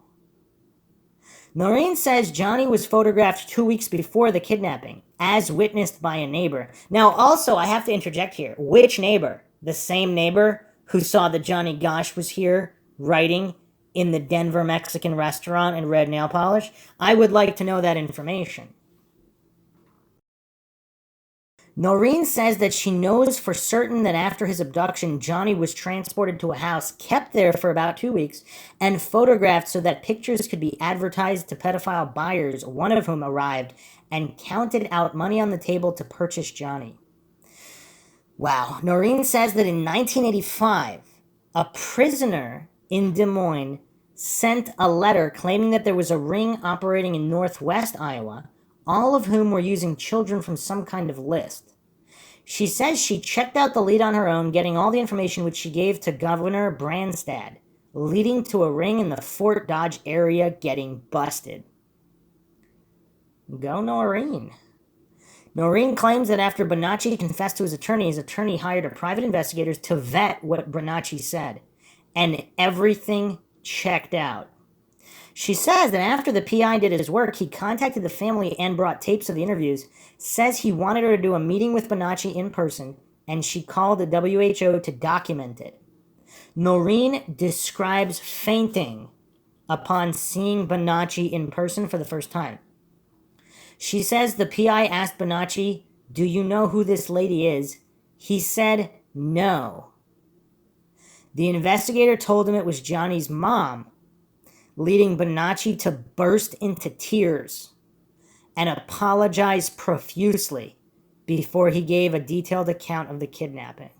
Noreen says Johnny was photographed 2 weeks before the kidnapping, as witnessed by a neighbor. Now, also, I have to interject here. Which neighbor? The same neighbor who saw that Johnny Gosch was here writing in the Denver Mexican restaurant in red nail polish? I would like to know that information. Noreen says that she knows for certain that after his abduction, Johnny was transported to a house, kept there for about 2 weeks, and photographed so that pictures could be advertised to pedophile buyers, one of whom arrived and counted out money on the table to purchase Johnny. Wow. Noreen says that in 1985, a prisoner in Des Moines sent a letter claiming that there was a ring operating in northwest Iowa, all of whom were using children from some kind of list. She says she checked out the lead on her own, getting all the information which she gave to Governor Branstad, leading to a ring in the Fort Dodge area getting busted. Go Noreen. Noreen claims that after Bonacci confessed to his attorney hired a private investigator to vet what Bonacci said, and everything checked out. She says that after the PI did his work, he contacted the family and brought tapes of the interviews, says he wanted her to do a meeting with Bonacci in person, and she called the WHO to document it. Noreen describes fainting upon seeing Bonacci in person for the first time. She says the PI asked Bonacci, "Do you know who this lady is?" He said no. The investigator told him it was Johnny's mom, leading Bonacci to burst into tears and apologize profusely before he gave a detailed account of the kidnapping.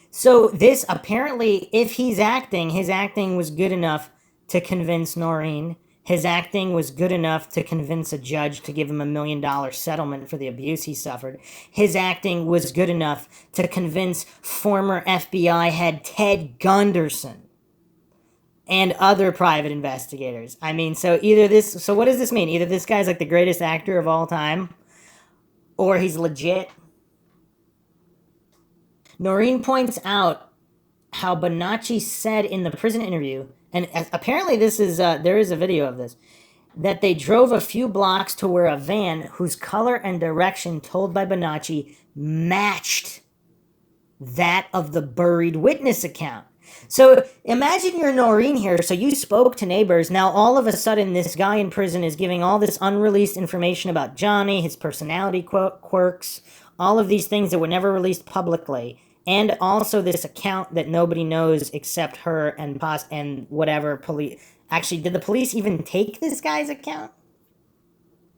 So this, apparently, if he's acting, his acting was good enough to convince Noreen. His acting was good enough to convince a judge to give him $1 million settlement for the abuse he suffered. His acting was good enough to convince former FBI head Ted Gunderson and other private investigators. I mean, so what does this mean? Either this guy's like the greatest actor of all time, or he's legit. Noreen points out how Bonacci said in the prison interview, and apparently there is a video of this, that they drove a few blocks to where a van whose color and direction told by Bonacci matched that of the buried witness account. So imagine you're Noreen here, so you spoke to neighbors. Now all of a sudden this guy in prison is giving all this unreleased information about Johnny, his personality quirks, all of these things that were never released publicly, and also this account that nobody knows except her and whatever police. Actually, did the police even take this guy's account?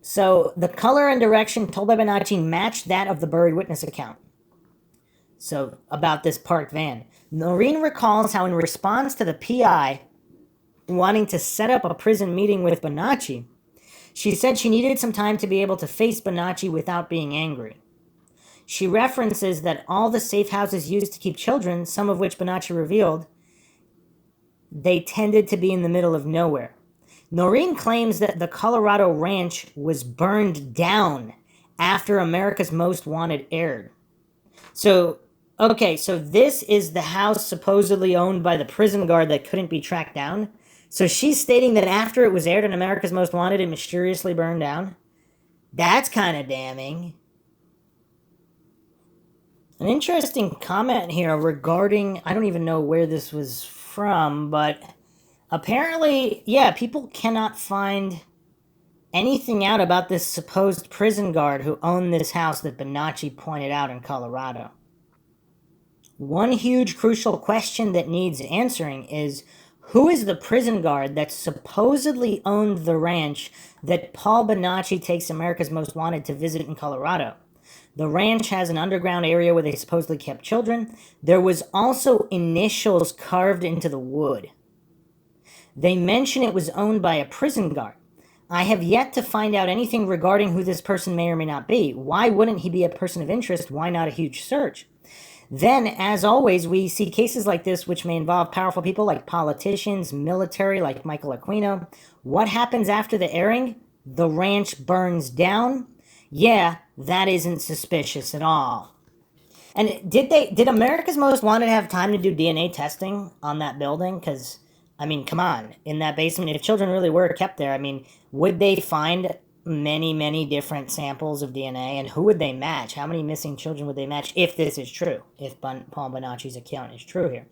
So the color and direction told by Bonacci matched that of the buried witness account. So, about this parked van. Noreen recalls how in response to the PI wanting to set up a prison meeting with Bonacci, she said she needed some time to be able to face Bonacci without being angry. She references that all the safe houses used to keep children, some of which Bonacci revealed, they tended to be in the middle of nowhere. Noreen claims that the Colorado ranch was burned down after America's Most Wanted aired. So, okay, so this is the house supposedly owned by the prison guard that couldn't be tracked down. So she's stating that after it was aired on America's Most Wanted, it mysteriously burned down. That's kind of damning. An interesting comment here regarding, I don't even know where this was from, but apparently, yeah, people cannot find anything out about this supposed prison guard who owned this house that Bonacci pointed out in Colorado. One huge crucial question that needs answering is, who is the prison guard that supposedly owned the ranch that Paul Bonacci takes America's Most Wanted to visit in Colorado? The ranch has an underground area where they supposedly kept children. There was also initials carved into the wood. They mention it was owned by a prison guard. I have yet to find out anything regarding who this person may or may not be. Why wouldn't he be a person of interest? Why not a huge search? Then, as always, we see cases like this which may involve powerful people like politicians, military like Michael Aquino. What happens after the airing? The ranch burns down? Yeah, that isn't suspicious at all. And did America's Most Wanted have time to do DNA testing on that building? Because, I mean, come on, in that basement, if children really were kept there, I mean, would they find many, many different samples of DNA, and who would they match? How many missing children would they match if this is true, if Paul Bonacci's account is true here?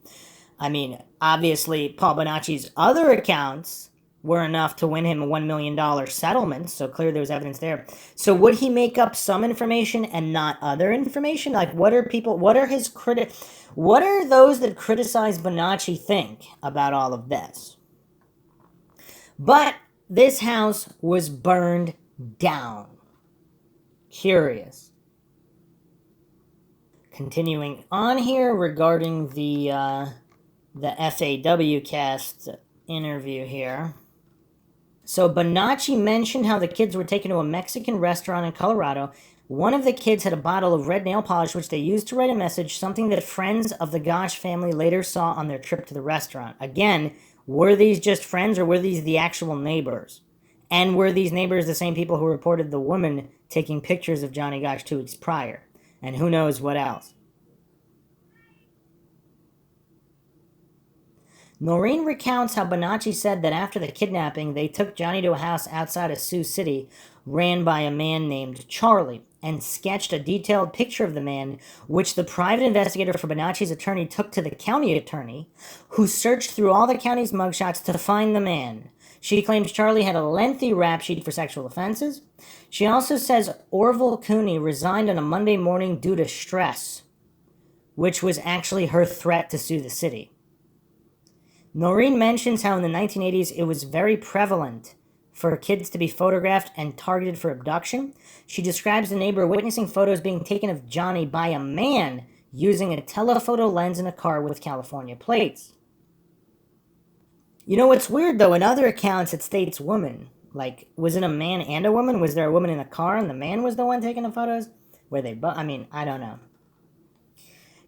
I mean, obviously, Paul Bonacci's other accounts were enough to win him a $1 million settlement, so clearly there was evidence there. So would he make up some information and not other information? Like, what are those that criticize Bonacci think about all of this? But this house was burned down. Curious. Continuing on here regarding the FAW cast interview here. So Bonacci mentioned how the kids were taken to a Mexican restaurant in Colorado. One of the kids had a bottle of red nail polish which they used to write a message, something that friends of the Gosch family later saw on their trip to the restaurant. Again, were these just friends or were these the actual neighbors? And were these neighbors the same people who reported the woman taking pictures of Johnny Gosch 2 weeks prior? And who knows what else? Noreen recounts how Bonacci said that after the kidnapping, they took Johnny to a house outside of Sioux City, ran by a man named Charlie, and sketched a detailed picture of the man, which the private investigator for Bonacci's attorney took to the county attorney, who searched through all the county's mugshots to find the man. She claims Charlie had a lengthy rap sheet for sexual offenses. She also says Orville Cooney resigned on a Monday morning due to stress, which was actually her threat to sue the city. Noreen mentions how in the 1980s it was very prevalent for kids to be photographed and targeted for abduction. She describes the neighbor witnessing photos being taken of Johnny by a man using a telephoto lens in a car with California plates. You know what's weird though, in other accounts it states woman. Like, was it a man and a woman? Was there a woman in a car and the man was the one taking the photos? Were they both? I mean, I don't know.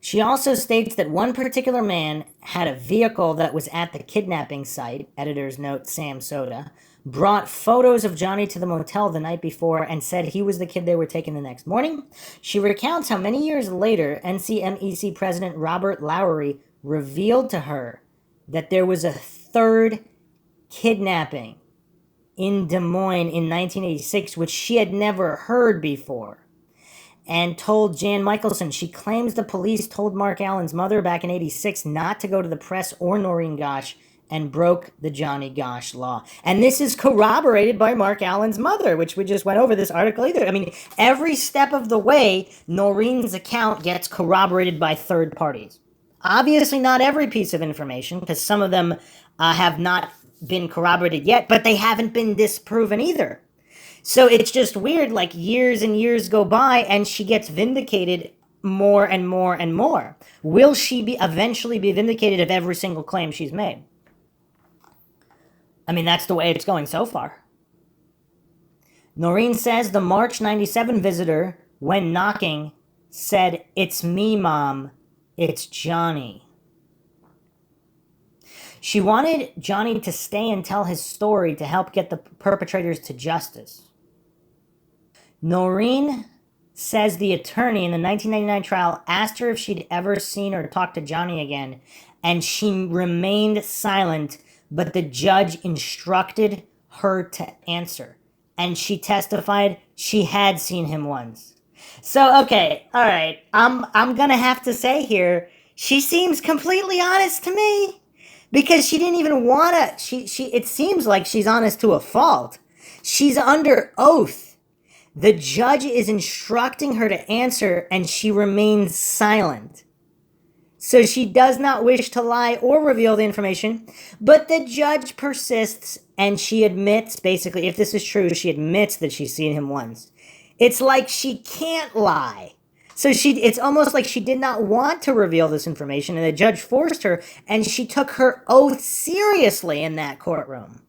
She also states that one particular man had a vehicle that was at the kidnapping site, editor's note Sam Soda, brought photos of Johnny to the motel the night before and said he was the kid they were taking the next morning. She recounts how many years later NCMEC President Robert Lowery revealed to her that there was a third kidnapping in Des Moines in 1986, which she had never heard before, and told Jan Michelson she claims the police told Mark Allen's mother back in 86 not to go to the press or Noreen Gosch and broke the Johnny Gosch law. And this is corroborated by Mark Allen's mother, which we just went over this article either. I mean, every step of the way, Noreen's account gets corroborated by third parties. Obviously not every piece of information, because some of them have not been corroborated yet, but they haven't been disproven either. So it's just weird, like years and years go by and she gets vindicated more and more and more. Will she eventually be vindicated of every single claim she's made? I mean, that's the way it's going so far. Noreen says the March 97 visitor, when knocking, said, "It's me, Mom. It's Johnny." She wanted Johnny to stay and tell his story to help get the perpetrators to justice. Noreen says the attorney in the 1999 trial asked her if she'd ever seen or talked to Johnny again, and she remained silent, but the judge instructed her to answer. And she testified she had seen him once. So, okay, all right. I'm gonna have to say here, she seems completely honest to me. Because she didn't even wanna it seems like she's honest to a fault. She's under oath. The judge is instructing her to answer, and she remains silent. So she does not wish to lie or reveal the information, but the judge persists, and she admits, basically, if this is true, she admits that she's seen him once. It's like she can't lie. So it's almost like she did not want to reveal this information, and the judge forced her, and she took her oath seriously in that courtroom.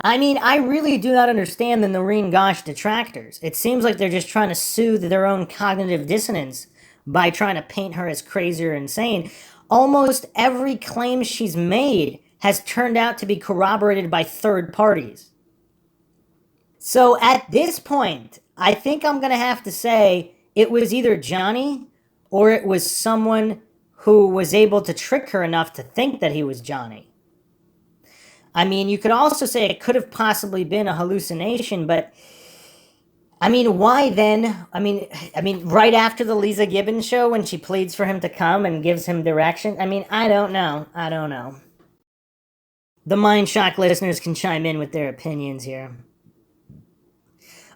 I mean, I really do not understand the Noreen Gosch detractors. It seems like they're just trying to soothe their own cognitive dissonance by trying to paint her as crazy or insane. Almost every claim she's made has turned out to be corroborated by third parties. So at this point, I think I'm going to have to say it was either Johnny or it was someone who was able to trick her enough to think that he was Johnny. I mean, you could also say it could have possibly been a hallucination, but I mean, why then? I mean, right after the Lisa Gibbons show when she pleads for him to come and gives him direction. I mean, I don't know. The Mindshock listeners can chime in with their opinions here.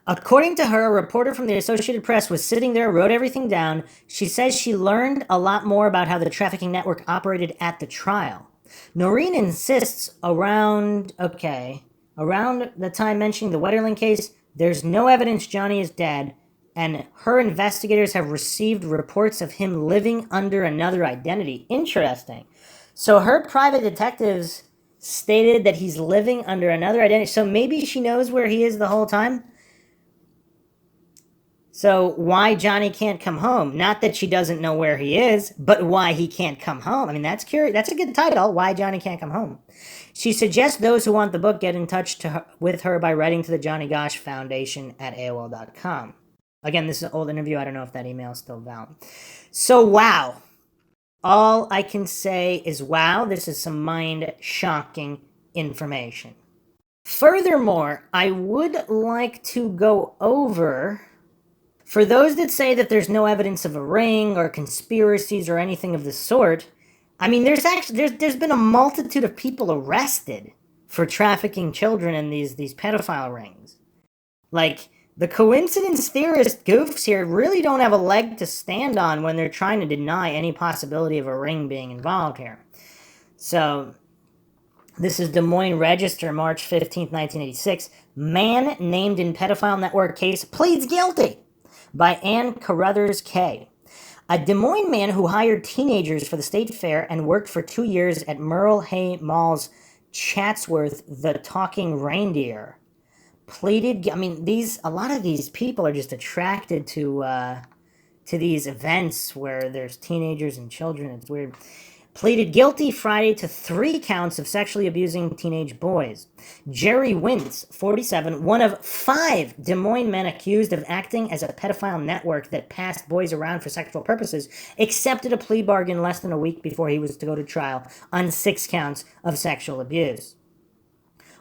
According to her, a reporter from the Associated Press was sitting there, wrote everything down. She says she learned a lot more about how the trafficking network operated at the trial. Noreen insists around the time mentioning the Wetterling case, there's no evidence Johnny is dead, and her investigators have received reports of him living under another identity. Interesting. So her private detectives stated that he's living under another identity. So maybe she knows where he is the whole time? So why Johnny can't come home? Not that she doesn't know where he is, but why he can't come home. I mean, that's curious. That's a good title, Why Johnny Can't Come Home. She suggests those who want the book get in touch with her by writing to the Johnny Gosch Foundation at AOL.com. Again, this is an old interview. I don't know if that email is still valid. So, wow. All I can say is, wow, this is some mind-shocking information. Furthermore, I would like to go over... For those that say that there's no evidence of a ring or conspiracies or anything of the sort, I mean, there's been a multitude of people arrested for trafficking children in these pedophile rings. Like, the coincidence theorist goofs here really don't have a leg to stand on when they're trying to deny any possibility of a ring being involved here. So, this is Des Moines Register, March 15th, 1986. Man named in pedophile network case pleads guilty. By Ann Carruthers K. A Des Moines man who hired teenagers for the state fair and worked for 2 years at Merle Hay Mall's Chatsworth the Talking Reindeer pleaded. I mean, a lot of these people are just attracted to these events where there's teenagers and children. It's weird. Pleaded guilty Friday to 3 counts of sexually abusing teenage boys. Jerry Wintz, 47, one of 5 Des Moines men accused of acting as a pedophile network that passed boys around for sexual purposes, accepted a plea bargain less than a week before he was to go to trial on 6 counts of sexual abuse.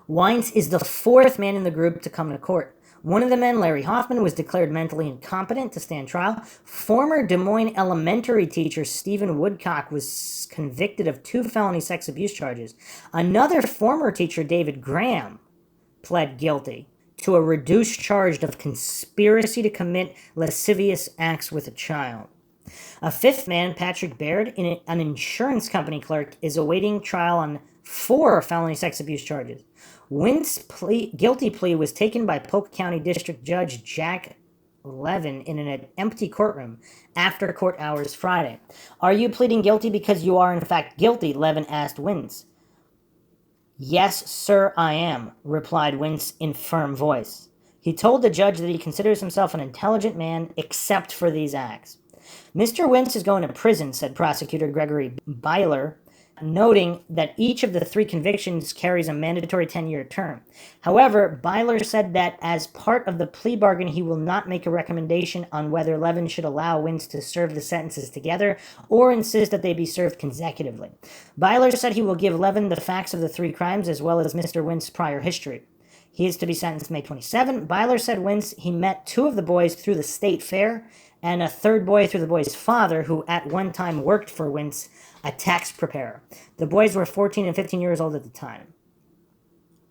Wintz is the 4th man in the group to come to court. One of the men, Larry Hoffman, was declared mentally incompetent to stand trial. Former Des Moines elementary teacher Stephen Woodcock was convicted of 2 felony sex abuse charges. Another former teacher, David Graham, pled guilty to a reduced charge of conspiracy to commit lascivious acts with a child. A 5th man, Patrick Baird, an insurance company clerk, is awaiting trial on 4 felony sex abuse charges. Wintz's guilty plea was taken by Polk County District Judge Jack Levin in an empty courtroom after court hours Friday. Are you pleading guilty because you are in fact guilty? Levin asked Wintz. Yes, sir, I am, replied Wintz in firm voice. He told the judge that he considers himself an intelligent man except for these acts. Mr. Wintz is going to prison, said prosecutor Gregory Byler, noting that each of the 3 convictions carries a mandatory 10-year term. However, Byler said that as part of the plea bargain, he will not make a recommendation on whether Levin should allow Wintz to serve the sentences together or insist that they be served consecutively. Byler said he will give Levin the facts of the 3 crimes as well as Mr. Wintz's prior history. He is to be sentenced May 27. Byler said Wintz, he met 2 of the boys through the state fair and a 3rd boy through the boy's father, who at one time worked for Wintz, a tax preparer. The boys were 14 and 15 years old at the time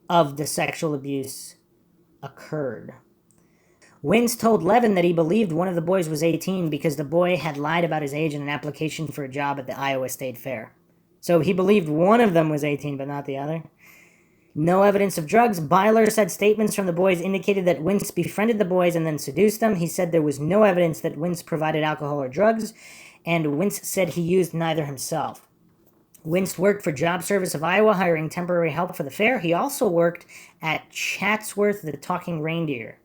of the sexual abuse occurred. Wintz told Levin that he believed one of the boys was 18 because the boy had lied about his age in an application for a job at the Iowa State Fair. So he believed one of them was 18, but not the other. No evidence of drugs. Byler said statements from the boys indicated that Wintz befriended the boys and then seduced them. He said there was no evidence that Wintz provided alcohol or drugs, and Wintz said he used neither himself. Wintz worked for Job Service of Iowa, hiring temporary help for the fair. He also worked at Chatsworth the Talking Reindeer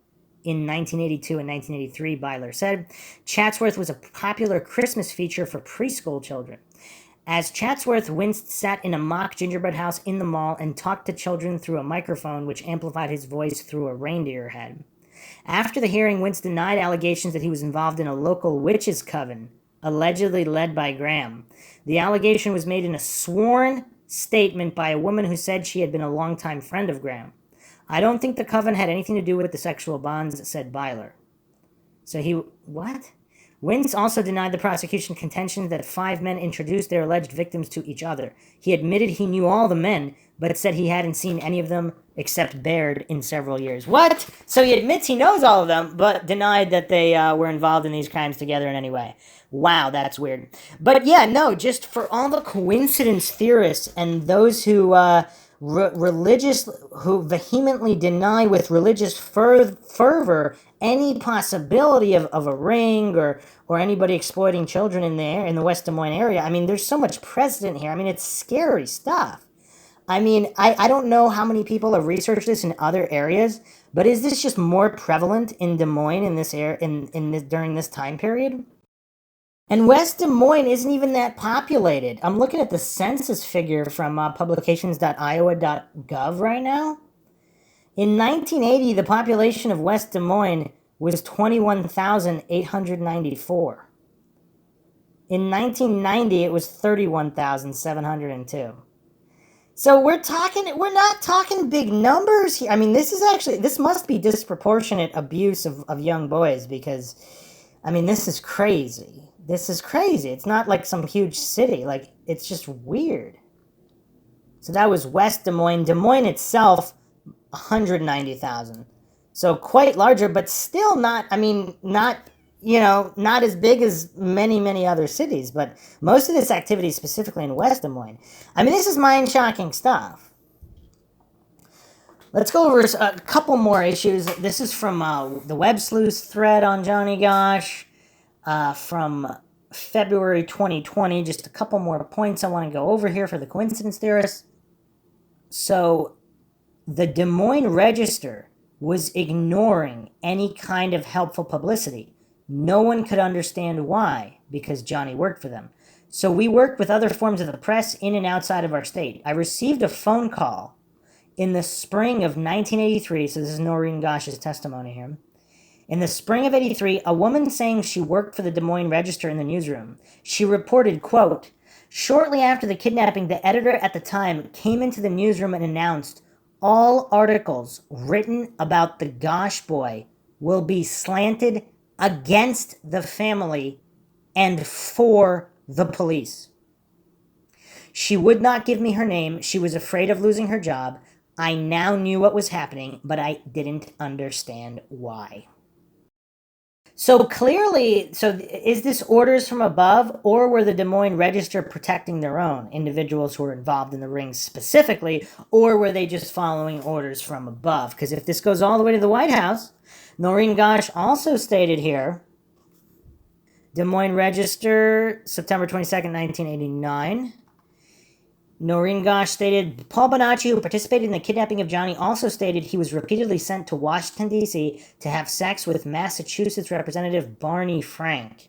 in 1982 and 1983, Byler said. Chatsworth was a popular Christmas feature for preschool children. As Chatsworth, Wintz sat in a mock gingerbread house in the mall and talked to children through a microphone which amplified his voice through a reindeer head. After the hearing, Wintz denied allegations that he was involved in a local witches' coven, allegedly led by Graham. The allegation was made in a sworn statement by a woman who said she had been a longtime friend of Graham. I don't think the coven had anything to do with the sexual bonds, said Byler. So what? Wintz also denied the prosecution's contention that 5 men introduced their alleged victims to each other. He admitted he knew all the men, but said he hadn't seen any of them except Baird in several years. What? So he admits he knows all of them, but denied that they were involved in these crimes together in any way. Wow, that's weird. But yeah, no, just for all the coincidence theorists and those who who vehemently deny with religious fervor any possibility of a ring or anybody exploiting children in the West Des Moines area. I mean, there's so much precedent here. I mean, it's scary stuff. I mean, I don't know how many people have researched this in other areas, but is this just more prevalent in Des Moines in this during this time period? And West Des Moines isn't even that populated. I'm looking at the census figure from publications.iowa.gov right now. In 1980, the population of West Des Moines was 21,894. In 1990, it was 31,702. So we're not talking big numbers here. I mean, this must be disproportionate abuse of young boys because, I mean, this is crazy. This is crazy. It's not like some huge city. Like, it's just weird. So that was West Des Moines. Des Moines itself, 190,000. So quite larger, but still not, I mean, not as big as many, many other cities. But most of this activity is specifically in West Des Moines. I mean, this is mind-shocking stuff. Let's go over a couple more issues. This is from the Web Sleuth thread on Johnny Gosch. From February 2020, just a couple more points I want to go over here for the coincidence theorists. So, the Des Moines Register was ignoring any kind of helpful publicity. No one could understand why, because Johnny worked for them. So we worked with other forms of the press in and outside of our state. I received a phone call in the spring of 1983, so this is Noreen Gosch's testimony here. In the spring of 83, a woman saying she worked for the Des Moines Register in the newsroom. She reported, quote, shortly after the kidnapping, the editor at the time came into the newsroom and announced, all articles written about the Gosch boy will be slanted against the family and for the police. She would not give me her name. She was afraid of losing her job. I now knew what was happening, but I didn't understand why. So clearly, is this orders from above, or were the Des Moines Register protecting their own individuals who were involved in the rings specifically, or were they just following orders from above? Because if this goes all the way to the White House, Noreen Gosch also stated here, Des Moines Register, September 22nd, 1989. Noreen Gosch stated, Paul Bonacci, who participated in the kidnapping of Johnny, also stated he was repeatedly sent to Washington, D.C. to have sex with Massachusetts Representative Barney Frank.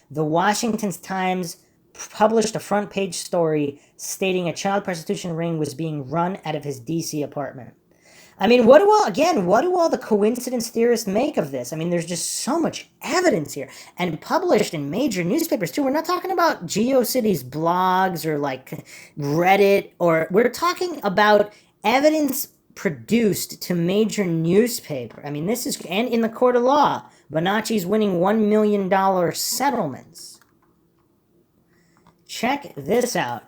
The Washington Times published a front page story stating a child prostitution ring was being run out of his D.C. apartment. I mean, what do all the coincidence theorists make of this? I mean, there's just so much evidence here, and published in major newspapers too. We're not talking about GeoCities blogs or like Reddit, or we're talking about evidence produced to major newspaper. I mean, this is, and in the court of law, Bonacci's winning $1 million settlements. Check this out.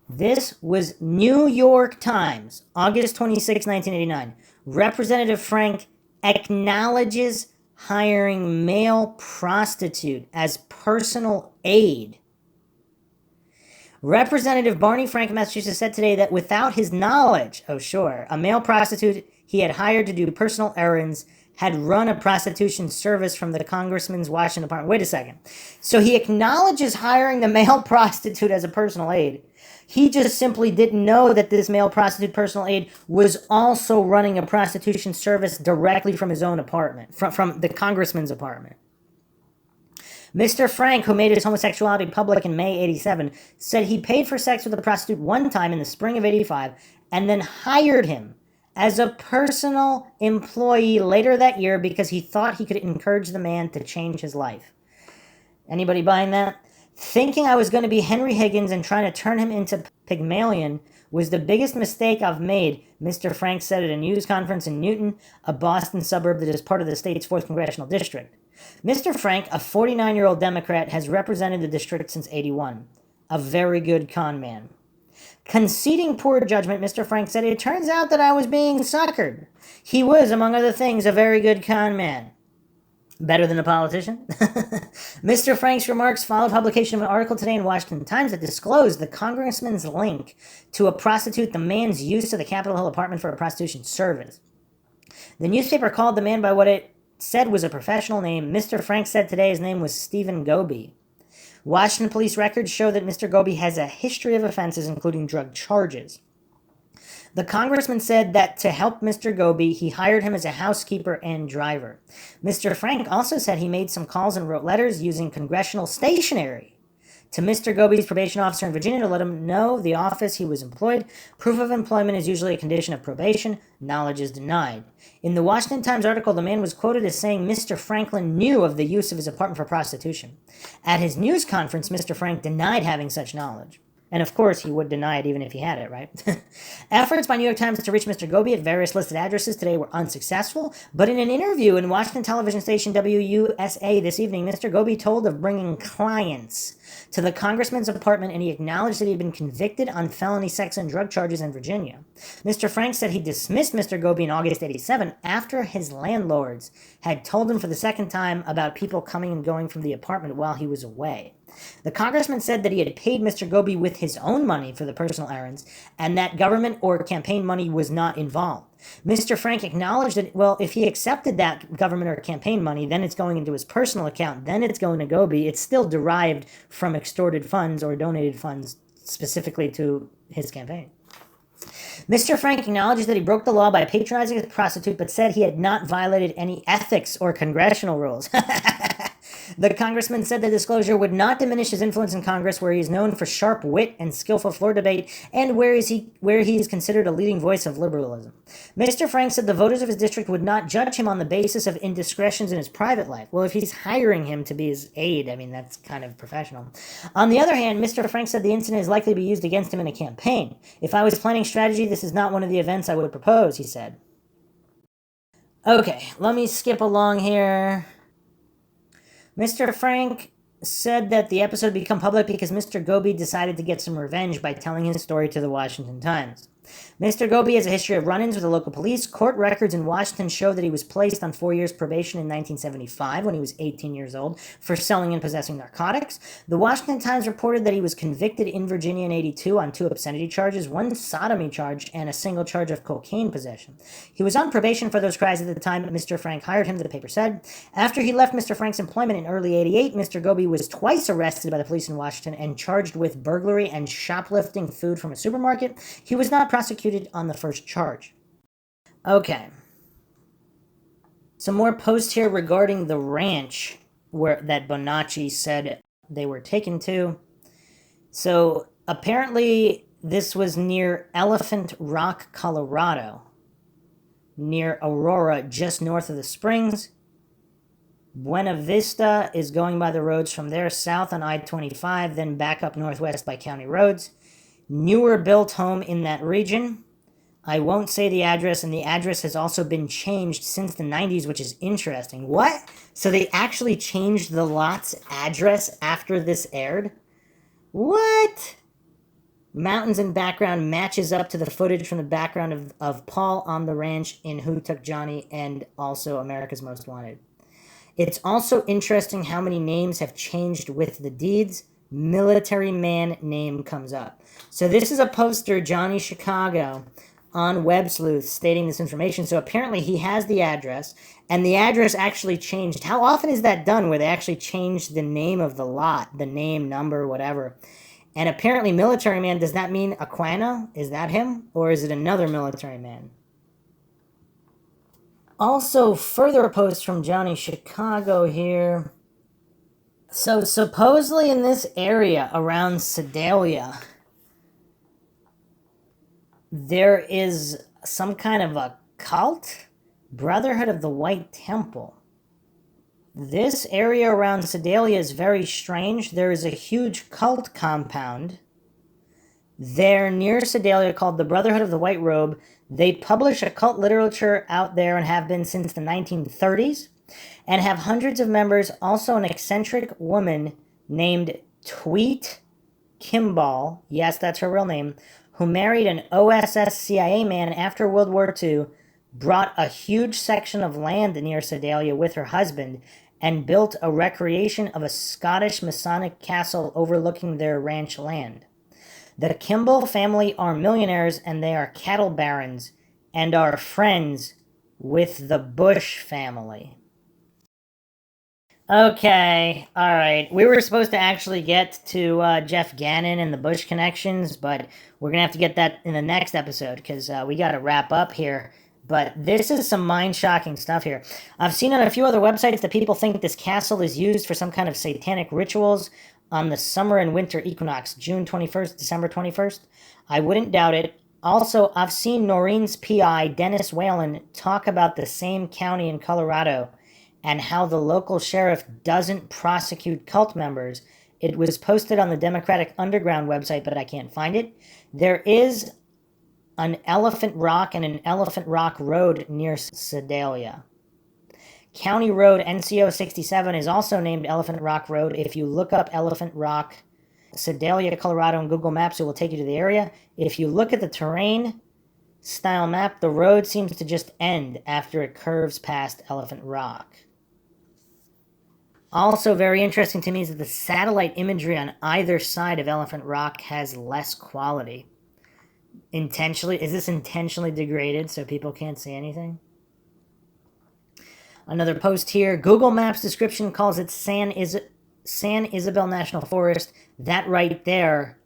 This was New York Times, August 26, 1989. Representative Frank acknowledges hiring male prostitute as personal aid. Representative Barney Frank of Massachusetts said today that without his knowledge, a male prostitute he had hired to do personal errands had run a prostitution service from the congressman's Washington apartment. Wait a second. So he acknowledges hiring the male prostitute as a personal aid. He just simply didn't know that this male prostitute personal aid was also running a prostitution service directly from his own apartment, from the congressman's apartment. Mr. Frank, who made his homosexuality public in May 87, said he paid for sex with a prostitute one time in the spring of 85 and then hired him as a personal employee later that year because he thought he could encourage the man to change his life. Anybody buying that? Thinking I was going to be Henry Higgins and trying to turn him into Pygmalion was the biggest mistake I've made, Mr. Frank said at a news conference in Newton, a Boston suburb that is part of the state's 4th congressional district. Mr. Frank, a 49-year-old Democrat, has represented the district since 81. A very good con man. Conceding poor judgment, Mr. Frank said, it turns out that I was being suckered. He was, among other things, a very good con man. Better than a politician? Mr. Frank's remarks followed publication of an article today in Washington Times that disclosed the congressman's link to a prostitute, the man's use of the Capitol Hill apartment for a prostitution service. The newspaper called the man by what it said was a professional name. Mr. Frank said today his name was Stephen Goby. Washington police records show that Mr. Goby has a history of offenses, including drug charges. The congressman said that to help Mr. Goby, he hired him as a housekeeper and driver. Mr. Frank also said he made some calls and wrote letters using congressional stationery to Mr. Goby's probation officer in Virginia to let him know the office he was employed. Proof of employment is usually a condition of probation. Knowledge is denied. In the Washington Times article, the man was quoted as saying Mr. Franklin knew of the use of his apartment for prostitution. At his news conference, Mr. Frank denied having such knowledge. And of course, he would deny it even if he had it, right? Efforts by New York Times to reach Mr. Goby at various listed addresses today were unsuccessful, but in an interview in Washington television station WUSA this evening, Mr. Goby told of bringing clients to the congressman's apartment, and he acknowledged that he had been convicted on felony sex and drug charges in Virginia. Mr. Frank said he dismissed Mr. Goby in August 87 after his landlords had told him for the second time about people coming and going from the apartment while he was away. The congressman said that he had paid Mr. Goby with his own money for the personal errands, and that government or campaign money was not involved. Mr. Frank acknowledged that, well, if he accepted that government or campaign money, then it's going into his personal account, then it's going to Goby. It's still derived from extorted funds or donated funds specifically to his campaign. Mr. Frank acknowledges that he broke the law by patronizing a prostitute, but said he had not violated any ethics or congressional rules. The congressman said the disclosure would not diminish his influence in Congress, where he is known for sharp wit and skillful floor debate, and where he is considered a leading voice of liberalism. Mr. Frank said the voters of his district would not judge him on the basis of indiscretions in his private life. Well, if he's hiring him to be his aide, I mean, that's kind of professional. On the other hand, Mr. Frank said the incident is likely to be used against him in a campaign. If I was planning strategy, this is not one of the events I would propose, he said. Okay, let me skip along here. Mr. Frank said that the episode become public because Mr. Goby decided to get some revenge by telling his story to the Washington Times. Mr. Gobi has a history of run-ins with the local police. Court records in Washington show that he was placed on 4 years probation in 1975 when he was 18 years old for selling and possessing narcotics. The Washington Times reported that he was convicted in Virginia in 82 on 2 obscenity charges, 1 sodomy charge, and a single charge of cocaine possession. He was on probation for those crimes at the time Mr. Frank hired him, the paper said. After he left Mr. Frank's employment in early 88, Mr. Gobi was twice arrested by the police in Washington and charged with burglary and shoplifting food from a supermarket. He was not prosecuted on the first charge. Okay. Some more posts here regarding the ranch that Bonacci said they were taken to. So apparently this was near Elephant Rock, Colorado, near Aurora, just north of the Springs. Buena Vista is going by the roads from there south on I-25, then back up northwest by county roads. Newer built home in that region. I won't say the address, and the address has also been changed since the 90s, which is interesting. What? So they actually changed the lot's address after this aired? What? Mountains in background matches up to the footage from the background of Paul on the ranch in Who Took Johnny and also America's Most Wanted. It's also interesting how many names have changed with the deeds. Military man name comes up. So this is a poster, Johnny Chicago, on Web Sleuth stating this information. So apparently he has the address, and the address actually changed. How often is that done where they actually change the name of the lot, the name, number, whatever? And apparently military man, does that mean Aquino? Is that him? Or is it another military man? Also, further posts from Johnny Chicago here. So supposedly in this area around Sedalia, there is some kind of a cult, Brotherhood of the White Temple. This area around Sedalia is very strange. There is a huge cult compound there near Sedalia called the Brotherhood of the White Robe. They publish occult literature out there and have been since the 1930s and have hundreds of members. Also an eccentric woman named Tweet Kimball, yes, that's her real name, who married an OSS CIA man after World War II, brought a huge section of land near Sedalia with her husband, and built a recreation of a Scottish Masonic castle overlooking their ranch land. The Kimball family are millionaires, and they are cattle barons, and are friends with the Bush family. Okay, alright. We were supposed to actually get to Jeff Gannon and the Bush connections, but we're going to have to get that in the next episode, because we got to wrap up here. But this is some mind-shocking stuff here. I've seen on a few other websites that people think this castle is used for some kind of satanic rituals on the summer and winter equinox, June 21st, December 21st. I wouldn't doubt it. Also, I've seen Noreen's PI, Dennis Whalen, talk about the same county in Colorado and how the local sheriff doesn't prosecute cult members. It was posted on the Democratic Underground website, but I can't find it. There is an Elephant Rock and an Elephant Rock Road near Sedalia. County Road NCO 67 is also named Elephant Rock Road. If you look up Elephant Rock, Sedalia, Colorado on Google Maps, it will take you to the area. If you look at the terrain style map, the road seems to just end after it curves past Elephant Rock. Also very interesting to me is that the satellite imagery on either side of Elephant Rock has less quality. Intentionally? Is this intentionally degraded so people can't see anything? Another post here. Google Maps description calls it San Isabel National Forest. That right there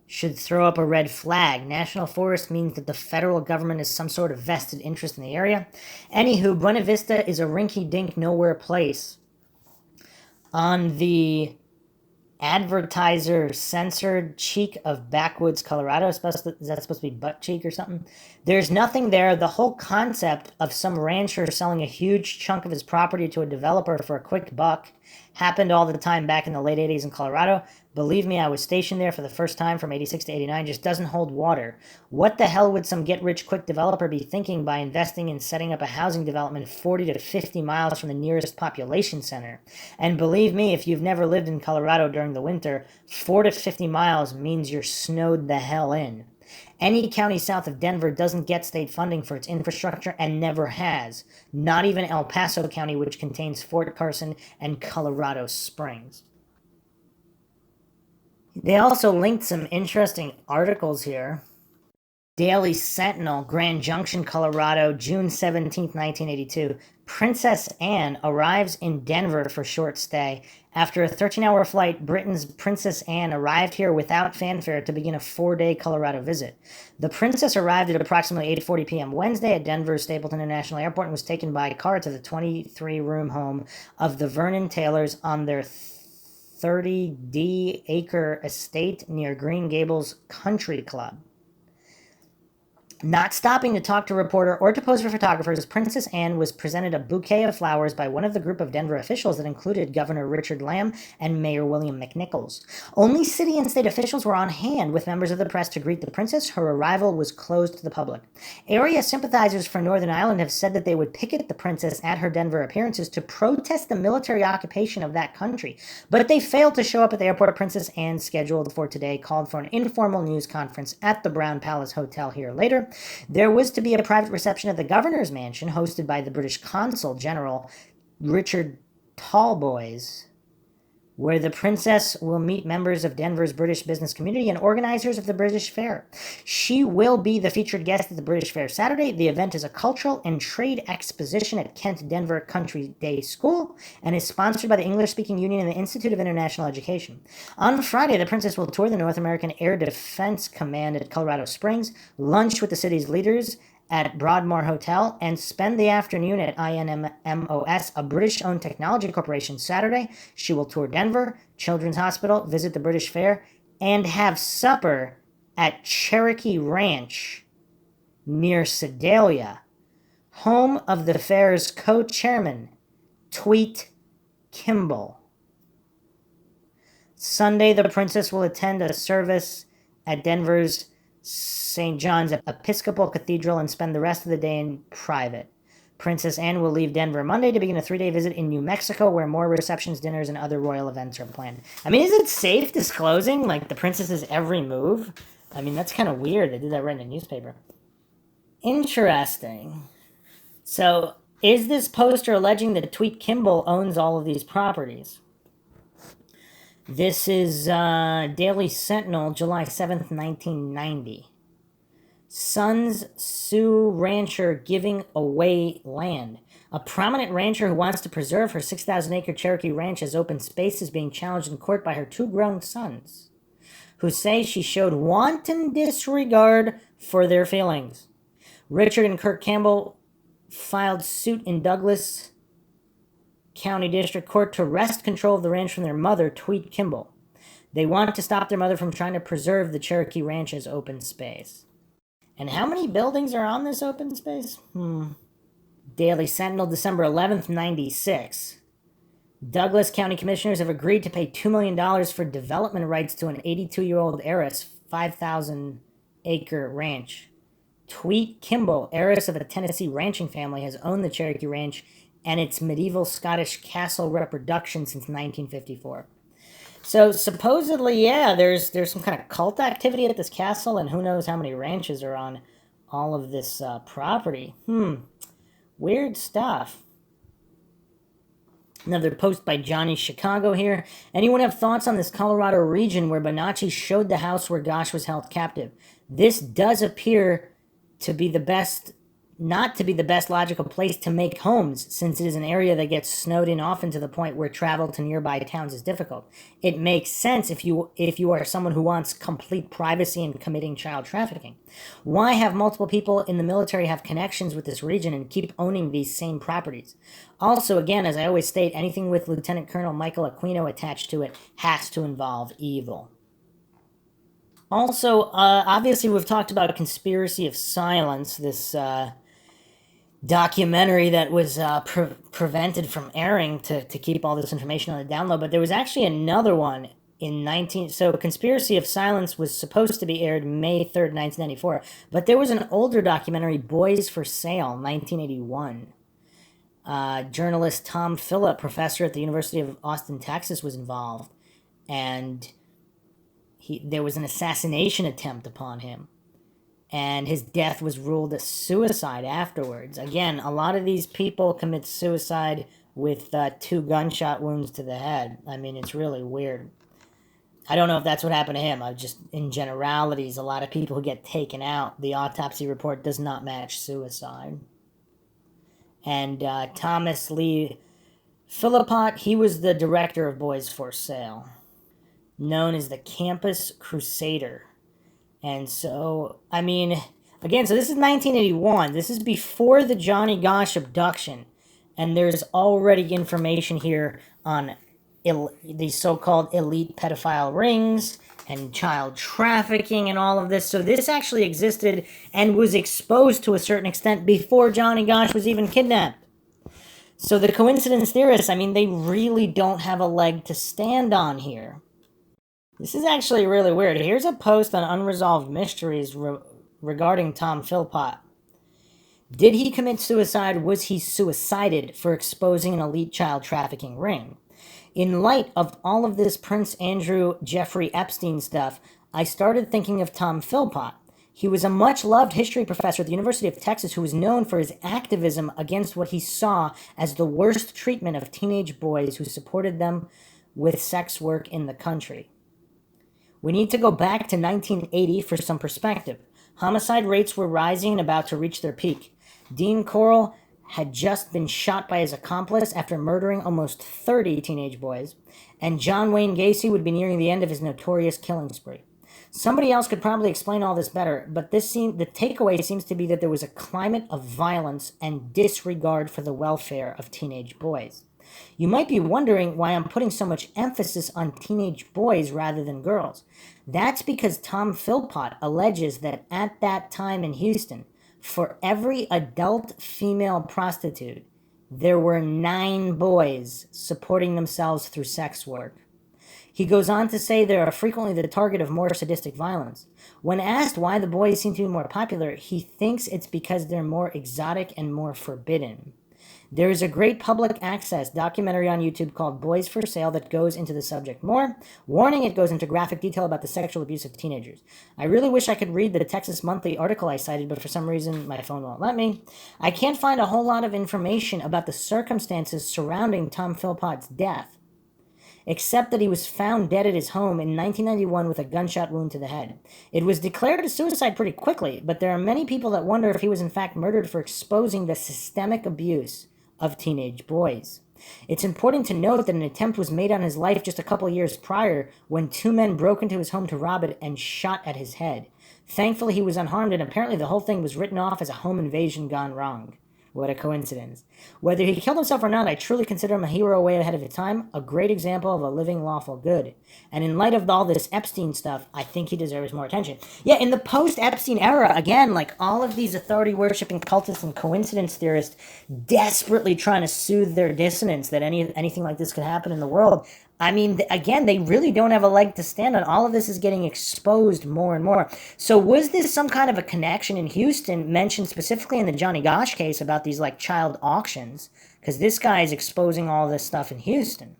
should throw up a red flag. National Forest means that the federal government has some sort of vested interest in the area. Anywho, Buena Vista is a rinky-dink nowhere place. On the advertiser censored cheek of Backwoods, Colorado. Is that supposed to be butt cheek or something? There's nothing there. The whole concept of some rancher selling a huge chunk of his property to a developer for a quick buck happened all the time back in the late 80s in Colorado. Believe me, I was stationed there for the first time from 86 to 89. Just doesn't hold water. What the hell would some get-rich-quick developer be thinking by investing in setting up a housing development 40 to 50 miles from the nearest population center? And believe me, if you've never lived in Colorado during the winter, 4 to 50 miles means you're snowed the hell in. Any county south of Denver doesn't get state funding for its infrastructure and never has. Not even El Paso County, which contains Fort Carson and Colorado Springs. They also linked some interesting articles here. Daily Sentinel, Grand Junction, Colorado, June 17th, 1982. Princess Anne arrives in Denver for short stay. After a 13-hour flight, Britain's Princess Anne arrived here without fanfare to begin a 4-day Colorado visit. The princess arrived at approximately 8:40 p.m. Wednesday at Denver's Stapleton International Airport and was taken by car to the 23-room home of the Vernon Taylors on their 30-acre estate near Green Gables Country Club. Not stopping to talk to a reporter or to pose for photographers, Princess Anne was presented a bouquet of flowers by one of the group of Denver officials that included Governor Richard Lamb and Mayor William McNichols. Only city and state officials were on hand with members of the press to greet the princess. Her arrival was closed to the public. Area sympathizers for Northern Ireland have said that they would picket the princess at her Denver appearances to protest the military occupation of that country, but they failed to show up at the airport. Princess Anne, scheduled for today, called for an informal news conference at the Brown Palace Hotel here later. There was to be a private reception at the governor's mansion hosted by the British Consul General Richard Talboys, where the princess will meet members of Denver's British business community and organizers of the British Fair. She will be the featured guest at the British Fair Saturday. The event is a cultural and trade exposition at Kent Denver Country Day School and is sponsored by the English-Speaking Union and the Institute of International Education. On Friday, the princess will tour the North American Air Defense Command at Colorado Springs, lunch with the city's leaders at Broadmoor Hotel, and spend the afternoon at INMOS, a British-owned technology corporation. Saturday, she will tour Denver, Children's Hospital, visit the British Fair, and have supper at Cherokee Ranch near Sedalia, home of the fair's co-chairman, Tweet Kimball. Sunday, the princess will attend a service at Denver's St. John's Episcopal Cathedral and spend the rest of the day in private. Princess Anne will leave Denver Monday to begin a 3-day visit in New Mexico, where more receptions, dinners, and other royal events are planned. I mean, is it safe disclosing, like, the princess's every move? I mean, that's kind of weird. They did that right in the newspaper. Interesting. So, is this poster alleging that Tweet Kimball owns all of these properties? This is Daily Sentinel, July 7th, 1990. Sons sue rancher giving away land. A prominent rancher who wants to preserve her 6,000-acre Cherokee Ranch as open space is being challenged in court by her 2 grown sons, who say she showed wanton disregard for their feelings. Richard and Kirk Campbell filed suit in Douglas County District Court to wrest control of the ranch from their mother, Tweet Kimball. They want to stop their mother from trying to preserve the Cherokee Ranch as open space. And how many buildings are on this open space? Daily Sentinel, December 11th, 96. Douglas County Commissioners have agreed to pay $2 million for development rights to an 82-year-old heiress' 5,000-acre ranch. Tweet Kimball, heiress of a Tennessee ranching family, has owned the Cherokee Ranch and its medieval Scottish castle reproduction since 1954. So supposedly, yeah, there's some kind of cult activity at this castle, and who knows how many ranches are on all of this property. Weird stuff. Another post by Johnny Chicago here. Anyone have thoughts on this Colorado region where Bonacci showed the house where Gosch was held captive? This does appear to be not to be the best logical place to make homes, since it is an area that gets snowed in often to the point where travel to nearby towns is difficult. It makes sense if you are someone who wants complete privacy and committing child trafficking. Why have multiple people in the military have connections with this region and keep owning these same properties? Also, again, as I always state, anything with Lieutenant Colonel Michael Aquino attached to it has to involve evil. Also, obviously, we've talked about Conspiracy of Silence, this documentary that was prevented from airing to keep all this information on the download, but there was actually another one so Conspiracy of Silence was supposed to be aired May 3rd, 1994, but there was an older documentary, Boys for Sale, 1981. Journalist Tom Phillip, professor at the University of Austin, Texas, was involved, and there was an assassination attempt upon him. and his death was ruled a suicide afterwards. Again, a lot of these people commit suicide with 2 gunshot wounds to the head. I mean, it's really weird. I don't know if that's what happened to him. I just, in generalities, a lot of people who get taken out, the autopsy report does not match suicide. And Thomas Lee Philippot, he was the director of Boys for Sale, known as the Campus Crusader. And so, I mean, again, so this is 1981. This is before the Johnny Gosch abduction. And there's already information here on these so-called elite pedophile rings and child trafficking and all of this. So this actually existed and was exposed to a certain extent before Johnny Gosch was even kidnapped. So the coincidence theorists, I mean, they really don't have a leg to stand on here. This is actually really weird. Here's a post on unresolved mysteries regarding Tom Philpott. Did he commit suicide? Was he suicided for exposing an elite child trafficking ring? In light of all of this Prince Andrew Jeffrey Epstein stuff, I started thinking of Tom Philpott. He was a much-loved history professor at the University of Texas who was known for his activism against what he saw as the worst treatment of teenage boys who supported them with sex work in the country. We need to go back to 1980 for some perspective. Homicide rates were rising and about to reach their peak. Dean Corll had just been shot by his accomplice after murdering almost 30 teenage boys, and John Wayne Gacy would be nearing the end of his notorious killing spree. Somebody else could probably explain all this better, but the takeaway seems to be that there was a climate of violence and disregard for the welfare of teenage boys. You might be wondering why I'm putting so much emphasis on teenage boys rather than girls. That's because Tom Philpott alleges that at that time in Houston, for every adult female prostitute, there were 9 boys supporting themselves through sex work. He goes on to say they are frequently the target of more sadistic violence. When asked why the boys seem to be more popular, he thinks it's because they're more exotic and more forbidden. There is a great public access documentary on YouTube called Boys for Sale that goes into the subject more. Warning, it goes into graphic detail about the sexual abuse of teenagers. I really wish I could read the Texas Monthly article I cited, but for some reason my phone won't let me. I can't find a whole lot of information about the circumstances surrounding Tom Philpott's death, except that he was found dead at his home in 1991 with a gunshot wound to the head. It was declared a suicide pretty quickly, but there are many people that wonder if he was in fact murdered for exposing the systemic abuse of teenage boys. It's important to note that an attempt was made on his life just a couple years prior when 2 men broke into his home to rob it and shot at his head. Thankfully, he was unharmed, and apparently the whole thing was written off as a home invasion gone wrong. What a coincidence. Whether he killed himself or not, I truly consider him a hero way ahead of his time, a great example of a living lawful good. And in light of all this Epstein stuff, I think he deserves more attention. Yeah, in the post-Epstein era, again, like all of these authority-worshipping cultists and coincidence theorists desperately trying to soothe their dissonance that anything like this could happen in the world. I mean, again, they really don't have a leg to stand on. All of this is getting exposed more and more. So was this some kind of a connection in Houston mentioned specifically in the Johnny Gosch case about these like child auctions? Because this guy is exposing all this stuff in Houston.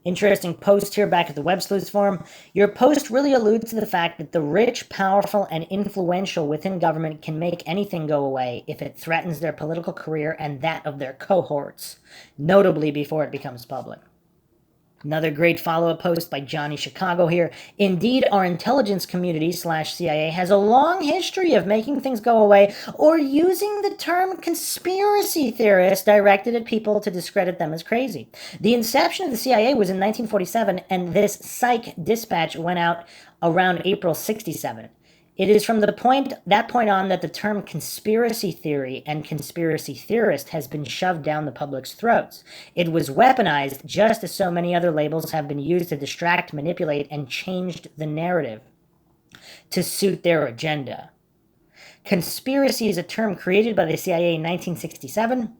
Interesting post here back at the Web Sleuths forum. Your post really alludes to the fact that the rich, powerful, and influential within government can make anything go away if it threatens their political career and that of their cohorts, notably before it becomes public. Another great follow-up post by Johnny Chicago here. Indeed, our intelligence community /CIA has a long history of making things go away or using the term conspiracy theorist directed at people to discredit them as crazy. The inception of the CIA was in 1947, and this psych dispatch went out around April 67. It is from that point on that the term conspiracy theory and conspiracy theorist has been shoved down the public's throats. It was weaponized just as so many other labels have been used to distract, manipulate, and changed the narrative to suit their agenda. Conspiracy is a term created by the CIA in 1967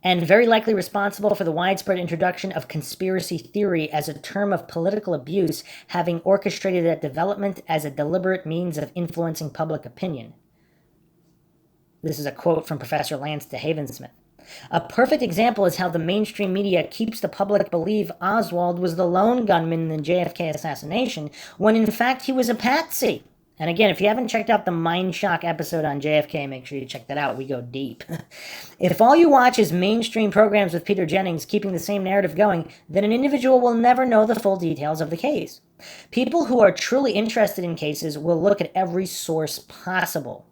and very likely responsible for the widespread introduction of conspiracy theory as a term of political abuse, having orchestrated that development as a deliberate means of influencing public opinion. This is a quote from Professor Lance DeHavensmith. A perfect example is how the mainstream media keeps the public believe Oswald was the lone gunman in the JFK assassination, when in fact he was a patsy. And again, if you haven't checked out the Mindshock episode on JFK, make sure you check that out. We go deep. If all you watch is mainstream programs with Peter Jennings keeping the same narrative going, then an individual will never know the full details of the case. People who are truly interested in cases will look at every source possible.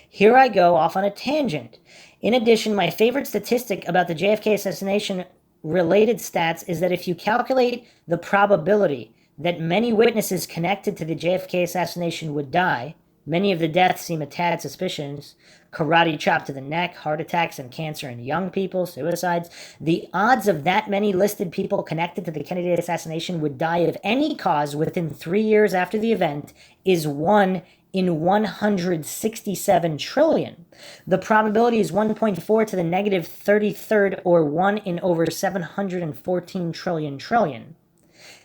Here I go off on a tangent. In addition, my favorite statistic about the JFK assassination related stats is that if you calculate the probability that many witnesses connected to the JFK assassination would die, many of the deaths seem a tad suspicious. Karate chop to the neck, heart attacks and cancer in young people, suicides. The odds of that many listed people connected to the Kennedy assassination would die of any cause within 3 years after the event is 1 in 167 trillion. The probability is 1.4 to the negative 33rd, or 1 in over 714 trillion.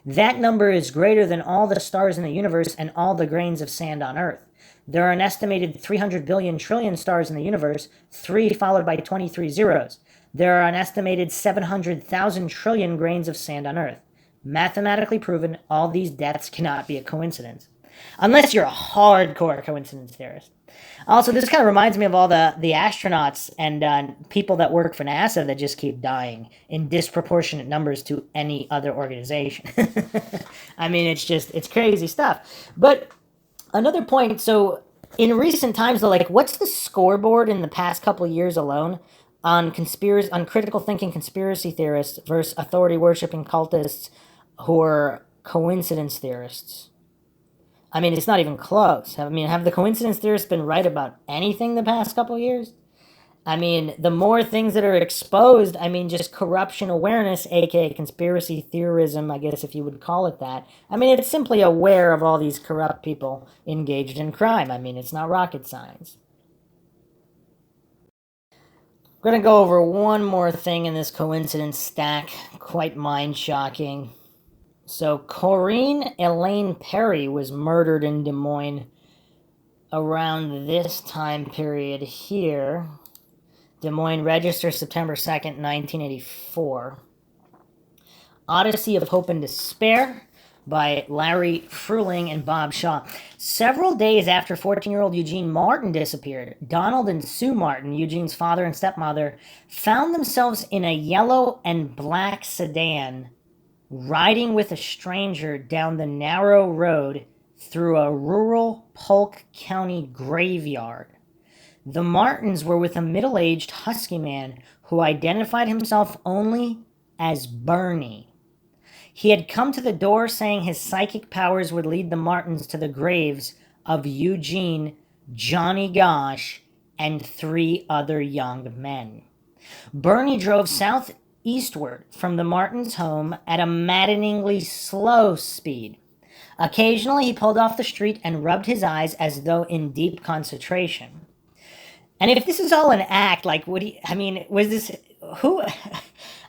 That number is greater than all the stars in the universe and all the grains of sand on Earth. There are an estimated 300 billion trillion stars in the universe, 3 followed by 23 zeros. There are an estimated 700,000 trillion grains of sand on Earth. Mathematically proven, all these deaths cannot be a coincidence. Unless you're a hardcore coincidence theorist. Also, this kind of reminds me of all the astronauts and people that work for NASA that just keep dying in disproportionate numbers to any other organization. I mean, it's crazy stuff. But another point, so in recent times, though, like, what's the scoreboard in the past couple of years alone on critical thinking conspiracy theorists versus authority worshipping cultists who are coincidence theorists? I mean, it's not even close. I mean, have the coincidence theorists been right about anything the past couple of years? I mean, the more things that are exposed, I mean, just corruption awareness, aka conspiracy theorism, I guess if you would call it that. I mean, it's simply aware of all these corrupt people engaged in crime. I mean, it's not rocket science. I'm going to go over one more thing in this coincidence stack, quite mind-shocking. So, Corinne Elaine Perry was murdered in Des Moines around this time period here. Des Moines Register, September 2nd, 1984. Odyssey of Hope and Despair by Larry Fruling and Bob Shaw. Several days after 14-year-old Eugene Martin disappeared, Donald and Sue Martin, Eugene's father and stepmother, found themselves in a yellow and black sedan riding with a stranger down the narrow road through a rural Polk County graveyard. The Martins were with a middle-aged husky man who identified himself only as Bernie. He had come to the door saying his psychic powers would lead the Martins to the graves of Eugene, Johnny Gosch, and 3 other young men. Bernie drove southeastward from the Martins' home at a maddeningly slow speed. Occasionally, he pulled off the street and rubbed his eyes as though in deep concentration. And if this is all an act, like, would he, I mean, was this, who,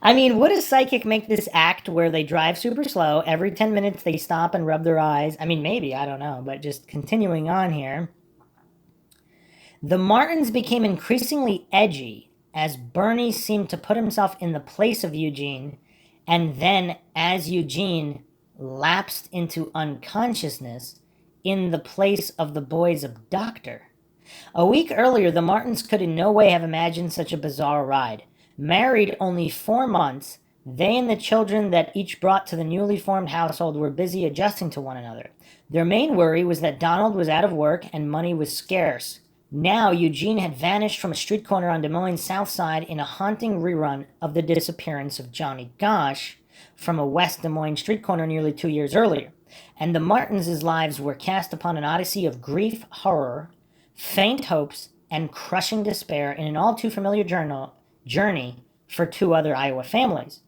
I mean, would a psychic make this act where they drive super slow, every 10 minutes they stop and rub their eyes? I mean, maybe, I don't know, but just continuing on here. The Martins became increasingly edgy as Bernie seemed to put himself in the place of Eugene, and then as Eugene lapsed into unconsciousness in the place of the boy's abductor. A week earlier, the Martins could in no way have imagined such a bizarre ride. Married only 4 months, they and the children that each brought to the newly formed household were busy adjusting to one another. Their main worry was that Donald was out of work and money was scarce. Now, Eugene had vanished from a street corner on Des Moines' south side in a haunting rerun of the disappearance of Johnny Gosch from a West Des Moines street corner nearly 2 years earlier. And the Martins' lives were cast upon an odyssey of grief, horror, faint hopes, and crushing despair in an all-too-familiar journey for 2 other Iowa families.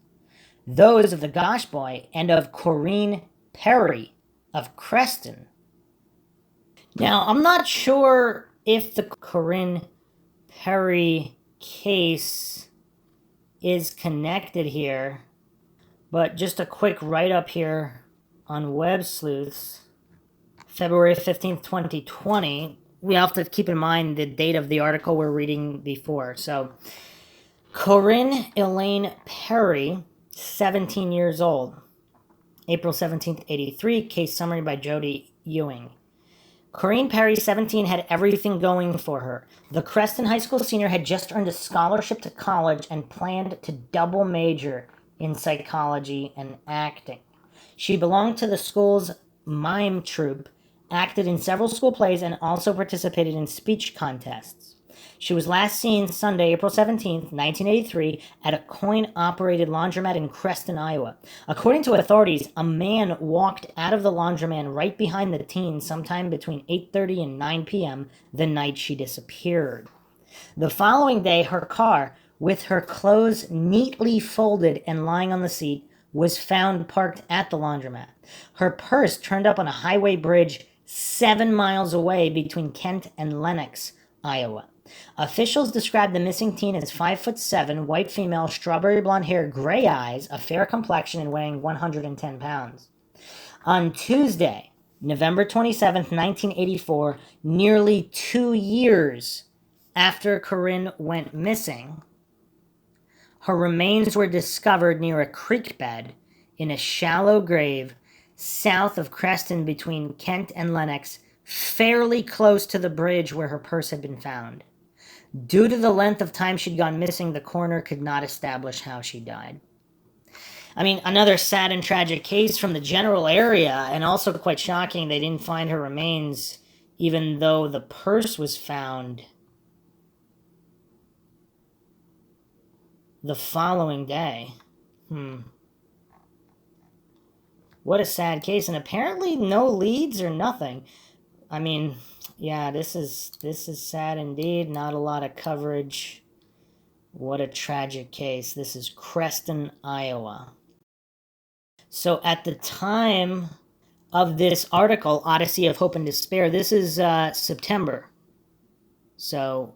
Those of the Gosch boy and of Corinne Perry of Creston. Now, I'm not sure if the Corinne Perry case is connected here, but just a quick write-up here on Web Sleuths, February 15th, 2020. We have to keep in mind the date of the article we're reading before. So, Corinne Elaine Perry, 17 years old, April 17th, 83, case summary by Jody Ewing. Corinne Perry, 17, had everything going for her. The Creston High School senior had just earned a scholarship to college and planned to double major in psychology and acting. She belonged to the school's mime troupe, acted in several school plays, and also participated in speech contests. She was last seen Sunday, April 17th, 1983, at a coin-operated laundromat in Creston, Iowa. According to authorities, a man walked out of the laundromat right behind the teen sometime between 8:30 and 9 p.m. the night she disappeared. The following day, her car, with her clothes neatly folded and lying on the seat, was found parked at the laundromat. Her purse turned up on a highway bridge 7 miles away between Kent and Lenox, Iowa. Officials described the missing teen as 5'7", white female, strawberry blonde hair, gray eyes, a fair complexion, and weighing 110 pounds. On Tuesday, November 27th, 1984, nearly 2 years after Corinne went missing, her remains were discovered near a creek bed in a shallow grave south of Creston between Kent and Lenox, fairly close to the bridge where her purse had been found. Due to the length of time she'd gone missing, the coroner could not establish how she died. I mean, another sad and tragic case from the general area, and also quite shocking they didn't find her remains, even though the purse was found the following day. What a sad case, and apparently no leads or nothing. I mean, yeah, this is sad indeed. Not a lot of coverage. What a tragic case. This is Creston, Iowa. So at the time of this article, Odyssey of Hope and Despair, this is September. So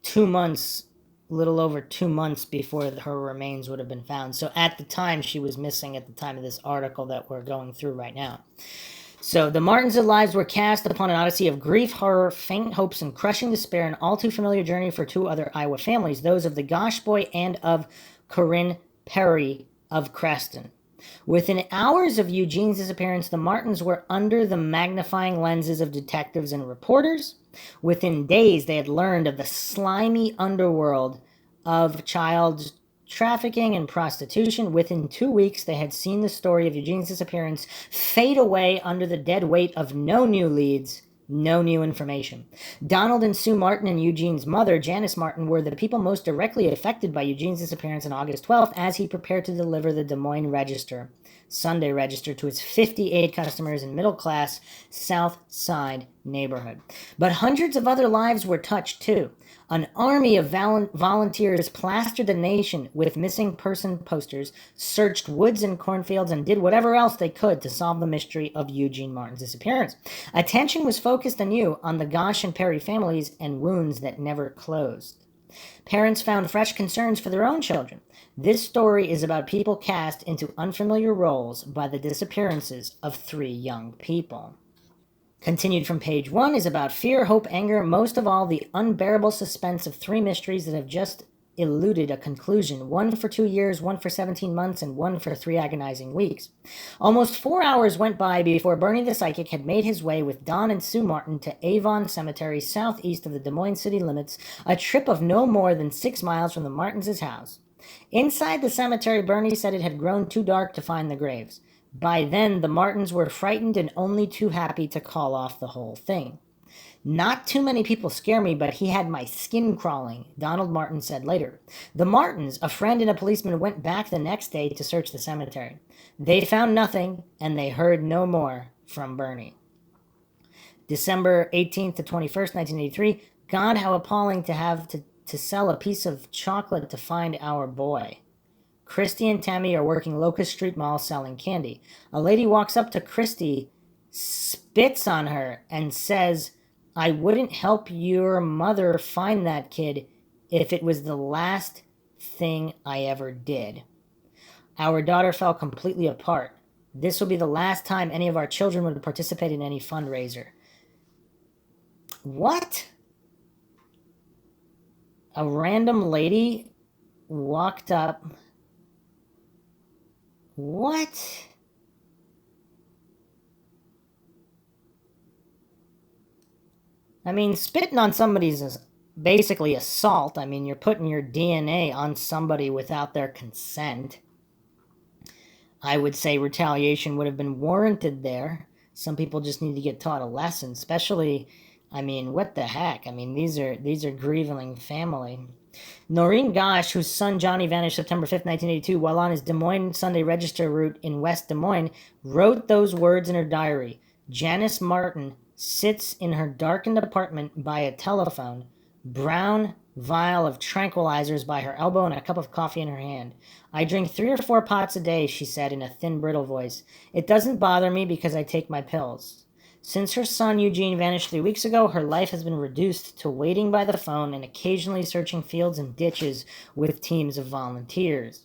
2 months, little over 2 months before her remains would have been found. So at the time, she was missing at the time of this article that we're going through right now. So the Martins' lives were cast upon an odyssey of grief, horror, faint hopes, and crushing despair, an all too familiar journey for two other Iowa families, those of the Gosch boy and of Corinne Perry of Creston. Within hours of Eugene's disappearance, the Martins were under the magnifying lenses of detectives and reporters. Within days, they had learned of the slimy underworld of child trafficking and prostitution. Within 2 weeks, they had seen the story of Eugene's disappearance fade away under the dead weight of no new leads, no new information. Donald and Sue Martin and Eugene's mother, Janice Martin, were the people most directly affected by Eugene's disappearance on August 12th as he prepared to deliver the Des Moines Register, Sunday Register, to its 58 customers in middle-class South Side neighborhood. But hundreds of other lives were touched, too. An army of volunteers plastered the nation with missing person posters, searched woods and cornfields, and did whatever else they could to solve the mystery of Eugene Martin's disappearance. Attention was focused anew on the Gosch and Perry families and wounds that never closed. Parents found fresh concerns for their own children. This story is about people cast into unfamiliar roles by the disappearances of 3 young people. Continued from page 1 is about fear, hope, anger, most of all the unbearable suspense of 3 mysteries that have just eluded a conclusion, one for 2 years, one for 17 months, and one for 3 agonizing weeks. Almost 4 hours went by before Bernie the Psychic had made his way with Don and Sue Martin to Avon Cemetery, southeast of the Des Moines city limits, a trip of no more than 6 miles from the Martins' house. Inside the cemetery, Bernie said it had grown too dark to find the graves. By then, the Martins were frightened and only too happy to call off the whole thing. Not too many people scare me, but he had my skin crawling, Donald Martin said later. The Martins, a friend and a policeman, went back the next day to search the cemetery. They found nothing, and they heard no more from Bernie. December 18th to 21st, 1983. God, how appalling to have to sell a piece of chocolate to find our boy. Christy and Tammy are working Locust Street Mall selling candy. A lady walks up to Christy, spits on her, and says, "I wouldn't help your mother find that kid if it was the last thing I ever did. Our daughter fell completely apart. This will be the last time any of our children would participate in any fundraiser." What? A random lady walked up. What? I mean, spitting on somebody's is basically assault. I mean, you're putting your DNA on somebody without their consent. I would say retaliation would have been warranted there. Some people just need to get taught a lesson, especially, I mean, what the heck? I mean, these are grieving family. Noreen Gosch, whose son Johnny vanished September 5th, 1982, while on his Des Moines Sunday Register route in West Des Moines, wrote those words in her diary. Janice Martin sits in her darkened apartment by a telephone, brown vial of tranquilizers by her elbow and a cup of coffee in her hand. I drink 3 or 4 pots a day, she said in a thin, brittle voice. It doesn't bother me because I take my pills. Since her son Eugene vanished 3 weeks ago, her life has been reduced to waiting by the phone and occasionally searching fields and ditches with teams of volunteers.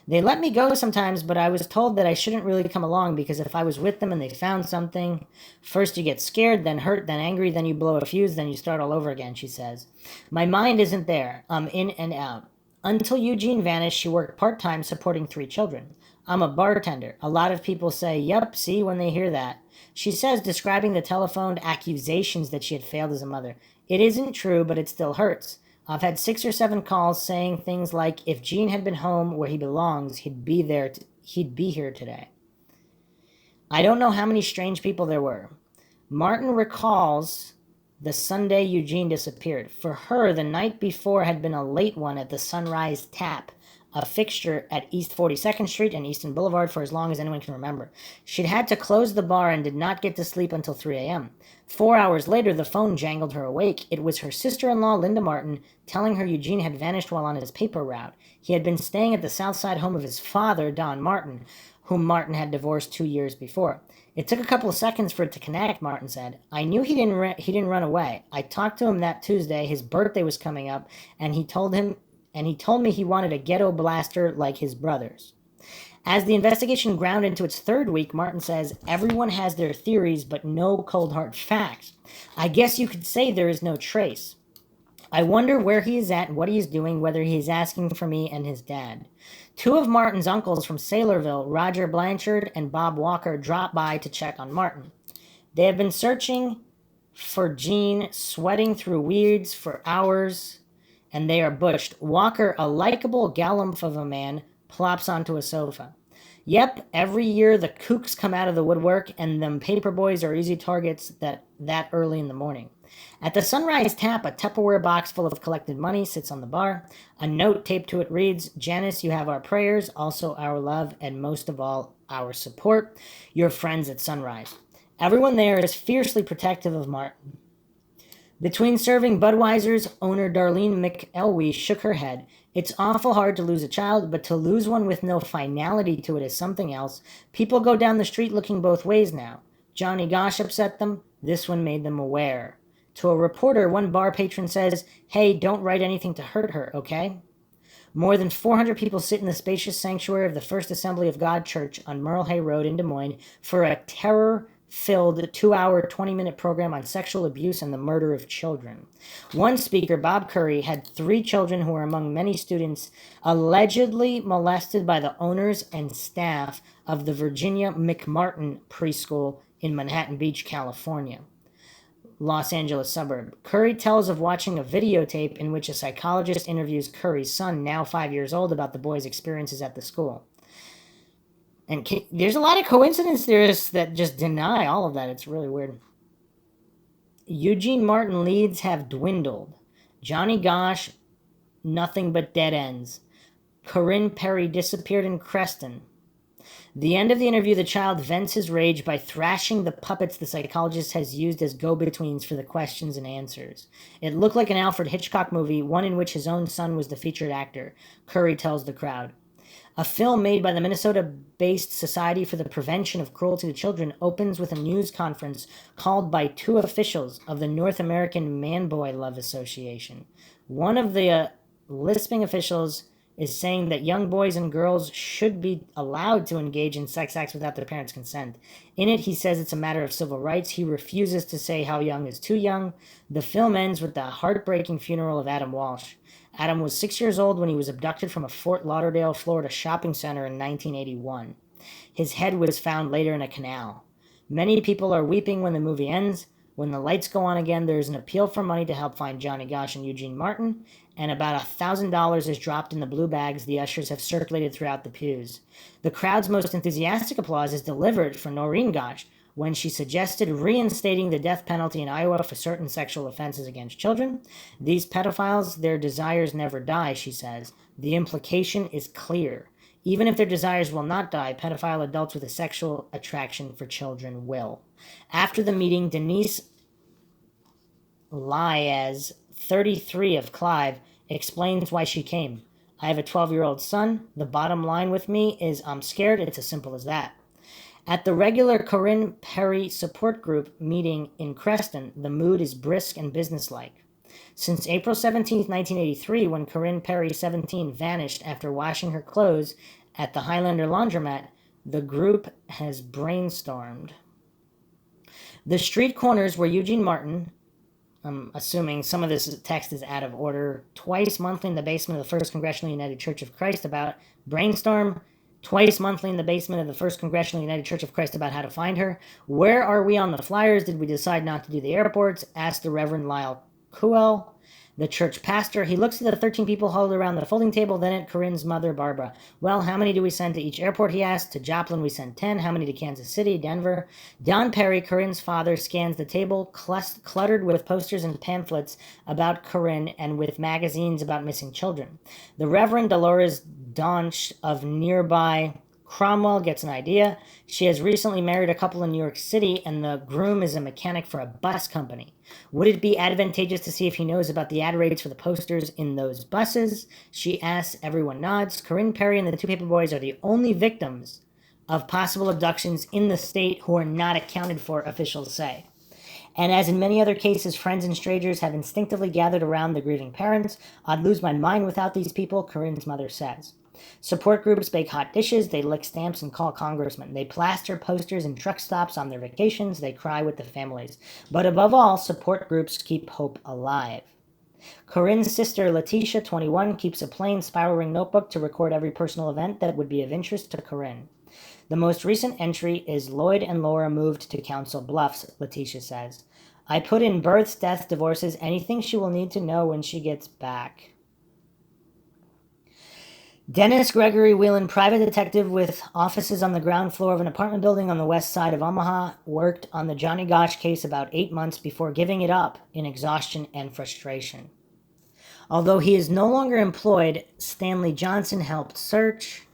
They let me go sometimes, but I was told that I shouldn't really come along because if I was with them and they found something, first you get scared, then hurt, then angry, then you blow a fuse, then you start all over again, she says. My mind isn't there. I'm in and out. Until Eugene vanished, she worked part-time supporting 3 children. I'm a bartender. A lot of people say, yep, see, when they hear that. She says, describing the telephoned accusations that she had failed as a mother. It isn't true, but it still hurts. I've had 6 or 7 calls saying things like, if Gene had been home where he belongs, he'd be here today. I don't know how many strange people there were. Martin recalls the Sunday Eugene disappeared. For her, the night before had been a late one at the Sunrise Tap, a fixture at East 42nd Street and Easton Boulevard for as long as anyone can remember. She'd had to close the bar and did not get to sleep until 3 a.m. 4 hours later, the phone jangled her awake. It was her sister-in-law, Linda Martin, telling her Eugene had vanished while on his paper route. He had been staying at the South Side home of his father, Don Martin, whom Martin had divorced 2 years before. It took a couple of seconds for it to connect, Martin said. I knew he didn't run away. I talked to him that Tuesday. His birthday was coming up, and he told me he wanted a ghetto blaster like his brothers. As the investigation ground into its 3rd week, Martin says, everyone has their theories, but no cold hard facts. I guess you could say there is no trace. I wonder where he is at and what he is doing, whether he is asking for me and his dad. 2 of Martin's uncles from Saylorville, Roger Blanchard and Bob Walker, dropped by to check on Martin. They have been searching for Gene, sweating through weeds for hours, and they are bushed. Walker, a likable galump of a man, plops onto a sofa. Yep, every year the kooks come out of the woodwork, and them paper boys are easy targets that early in the morning. At the Sunrise Tap, a Tupperware box full of collected money sits on the bar. A note taped to it reads, Janice, you have our prayers, also our love, and most of all, our support. Your friends at Sunrise. Everyone there is fiercely protective of Martin. Between serving Budweiser's, owner Darlene McElwee shook her head. It's awful hard to lose a child, but to lose one with no finality to it is something else. People go down the street looking both ways now. Johnny Gosch upset them. This one made them aware. To a reporter, one bar patron says, hey, don't write anything to hurt her, okay? More than 400 people sit in the spacious sanctuary of the First Assembly of God Church on Merle Hay Road in Des Moines for a terror-filled 2-hour, 20-minute program on sexual abuse and the murder of children. One speaker, Bob Curry, had 3 children who were among many students allegedly molested by the owners and staff of the Virginia McMartin preschool in Manhattan Beach, California. Los Angeles suburb. Curry tells of watching a videotape in which a psychologist interviews Curry's son, now 5 years old, about the boy's experiences at the school. And there's a lot of coincidence theorists that just deny all of that. It's really weird. Eugene Martin leads have dwindled. Johnny Gosch, nothing but dead ends. Corinne Perry disappeared in Creston. The end of the interview, the child vents his rage by thrashing the puppets the psychologist has used as go-betweens for the questions and answers. It looked like an Alfred Hitchcock movie, one in which his own son was the featured actor, Curry tells the crowd. A film made by the Minnesota-based Society for the Prevention of Cruelty to Children opens with a news conference called by 2 officials of the North American Man-Boy Love Association. One of the lisping officials is saying that young boys and girls should be allowed to engage in sex acts without their parents' consent. In it, he says it's a matter of civil rights. He refuses to say how young is too young. The film ends with the heartbreaking funeral of Adam Walsh. Adam was 6 years old when he was abducted from a Fort Lauderdale, Florida shopping center in 1981. His head was found later in a canal. Many people are weeping when the movie ends. When the lights go on again, there's an appeal for money to help find Johnny Gosch and Eugene Martin, and about $1,000 is dropped in the blue bags the ushers have circulated throughout the pews. The crowd's most enthusiastic applause is delivered for Noreen Gosch when she suggested reinstating the death penalty in Iowa for certain sexual offenses against children. These pedophiles, their desires never die, she says. The implication is clear. Even if their desires will not die, pedophile adults with a sexual attraction for children will. After the meeting, Denise Liaz, 33 of Clive, explains why she came. I have a 12-year-old son. The bottom line with me is I'm scared. It's as simple as that. At the regular Corinne Perry support group meeting in Creston, the mood is brisk and businesslike. Since April 17, 1983, when Corinne Perry, 17, vanished after washing her clothes at the Highlander laundromat, the group has brainstormed. The street corners where Eugene Martin, I'm assuming some of this text is out of order, twice monthly in the basement of the First Congressional United Church of Christ about brainstorm, twice monthly in the basement of the First Congressional United Church of Christ about how to find her. Where are we on the flyers? Did we decide not to do the airports? Asked the Reverend Lyle Kuel, the church pastor. He looks at the 13 people huddled around the folding table, then at Corinne's mother, Barbara. Well, how many do we send to each airport, he asked. To Joplin, we sent 10. How many to Kansas City, Denver? Don Perry, Corinne's father, scans the table, cluttered with posters and pamphlets about Corinne and with magazines about missing children. The Reverend Dolores Donch of nearby Cromwell gets an idea. She has recently married a couple in New York City, and the groom is a mechanic for a bus company. Would it be advantageous to see if he knows about the ad rates for the posters in those buses? She asks. Everyone nods. Corinne Perry and the two paper boys are the only victims of possible abductions in the state who are not accounted for, officials say. And as in many other cases, friends and strangers have instinctively gathered around the grieving parents. I'd lose my mind without these people, Corinne's mother says. Support groups bake hot dishes, they lick stamps and call congressmen. They plaster posters in truck stops on their vacations, they cry with the families. But above all, support groups keep hope alive. Corinne's sister, Letitia, 21, keeps a plain spiral ring notebook to record every personal event that would be of interest to Corinne. The most recent entry is Lloyd and Laura moved to Council Bluffs, Letitia says. I put in births, deaths, divorces, anything she will need to know when she gets back. Dennis Gregory Whelan, private detective with offices on the ground floor of an apartment building on the west side of Omaha, worked on the Johnny Gosch case about 8 months before giving it up in exhaustion and frustration. Although he is no longer employed, Stanley Johnson helped search.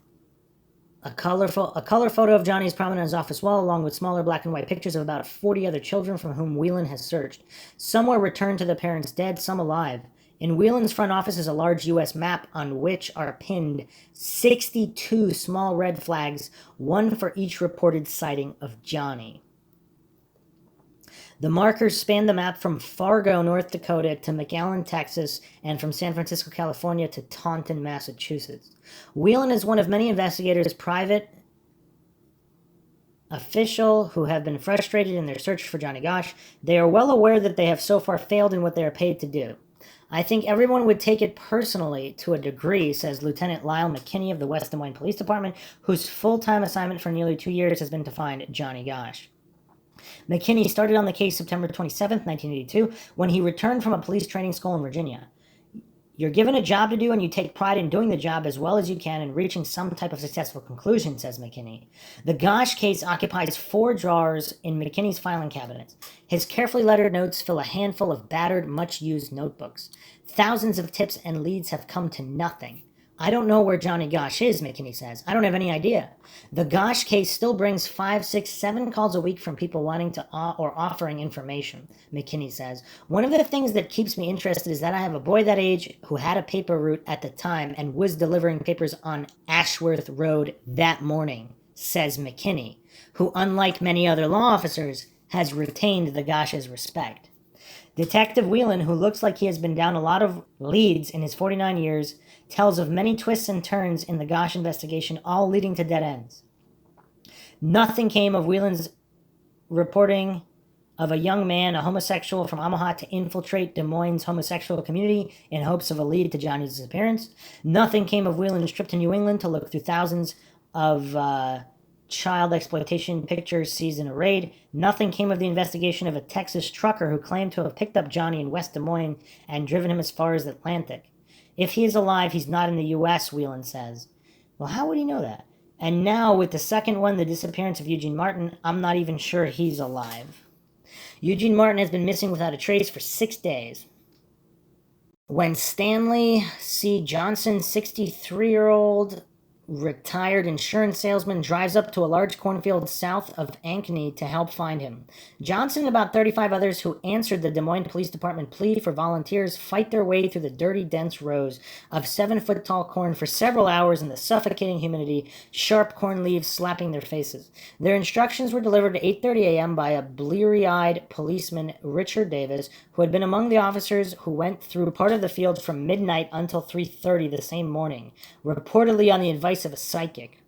A color photo of Johnny is prominent on his office wall, along with smaller black and white pictures of about 40 other children from whom Whelan has searched. Some were returned to their parents dead, some alive. In Whelan's front office is a large U.S. map on which are pinned 62 small red flags, one for each reported sighting of Johnny. The markers span the map from Fargo, North Dakota to McAllen, Texas, and from San Francisco, California to Taunton, Massachusetts. Whelan is one of many investigators, private official, who have been frustrated in their search for Johnny Gosch. They are well aware that they have so far failed in what they are paid to do. I think everyone would take it personally to a degree, says Lieutenant Lyle McKinney of the West Des Moines Police Department, whose full-time assignment for nearly 2 years has been to find Johnny Gosch. McKinney started on the case September 27, 1982, when he returned from a police training school in Virginia. You're given a job to do, and you take pride in doing the job as well as you can and reaching some type of successful conclusion, says McKinney. The Gosch case occupies 4 drawers in McKinney's filing cabinets. His carefully lettered notes fill a handful of battered, much-used notebooks. Thousands of tips and leads have come to nothing. I don't know where Johnny Gosch is, McKinney says. I don't have any idea. The Gosch case still brings 5, 6, 7 calls a week from people wanting to or offering information, McKinney says. One of the things that keeps me interested is that I have a boy that age who had a paper route at the time and was delivering papers on Ashworth Road that morning, says McKinney, who, unlike many other law officers, has retained the Gosch's respect. Detective Whelan, who looks like he has been down a lot of leads in his 49 years, tells of many twists and turns in the Gosch investigation, all leading to dead ends. Nothing came of Whelan's reporting of a young man, a homosexual from Omaha, to infiltrate Des Moines' homosexual community in hopes of a lead to Johnny's disappearance. Nothing came of Whelan's trip to New England to look through thousands of child exploitation pictures seized in a raid. Nothing came of the investigation of a Texas trucker who claimed to have picked up Johnny in West Des Moines and driven him as far as the Atlantic. If he is alive, he's not in the U.S., Whelan says. Well, how would he know that? And now, with the second one, the disappearance of Eugene Martin, I'm not even sure he's alive. Eugene Martin has been missing without a trace for 6 days. When Stanley C. Johnson, 63-year-old retired insurance salesman, drives up to a large cornfield south of Ankeny to help find him. Johnson and about 35 others who answered the Des Moines Police Department plea for volunteers fight their way through the dirty, dense rows of 7-foot-tall corn for several hours in the suffocating humidity, sharp corn leaves slapping their faces. Their instructions were delivered at 8:30 a.m. by a bleary-eyed policeman, Richard Davis, who had been among the officers who went through part of the field from midnight until 3:30 the same morning, reportedly on the advice of a psychic.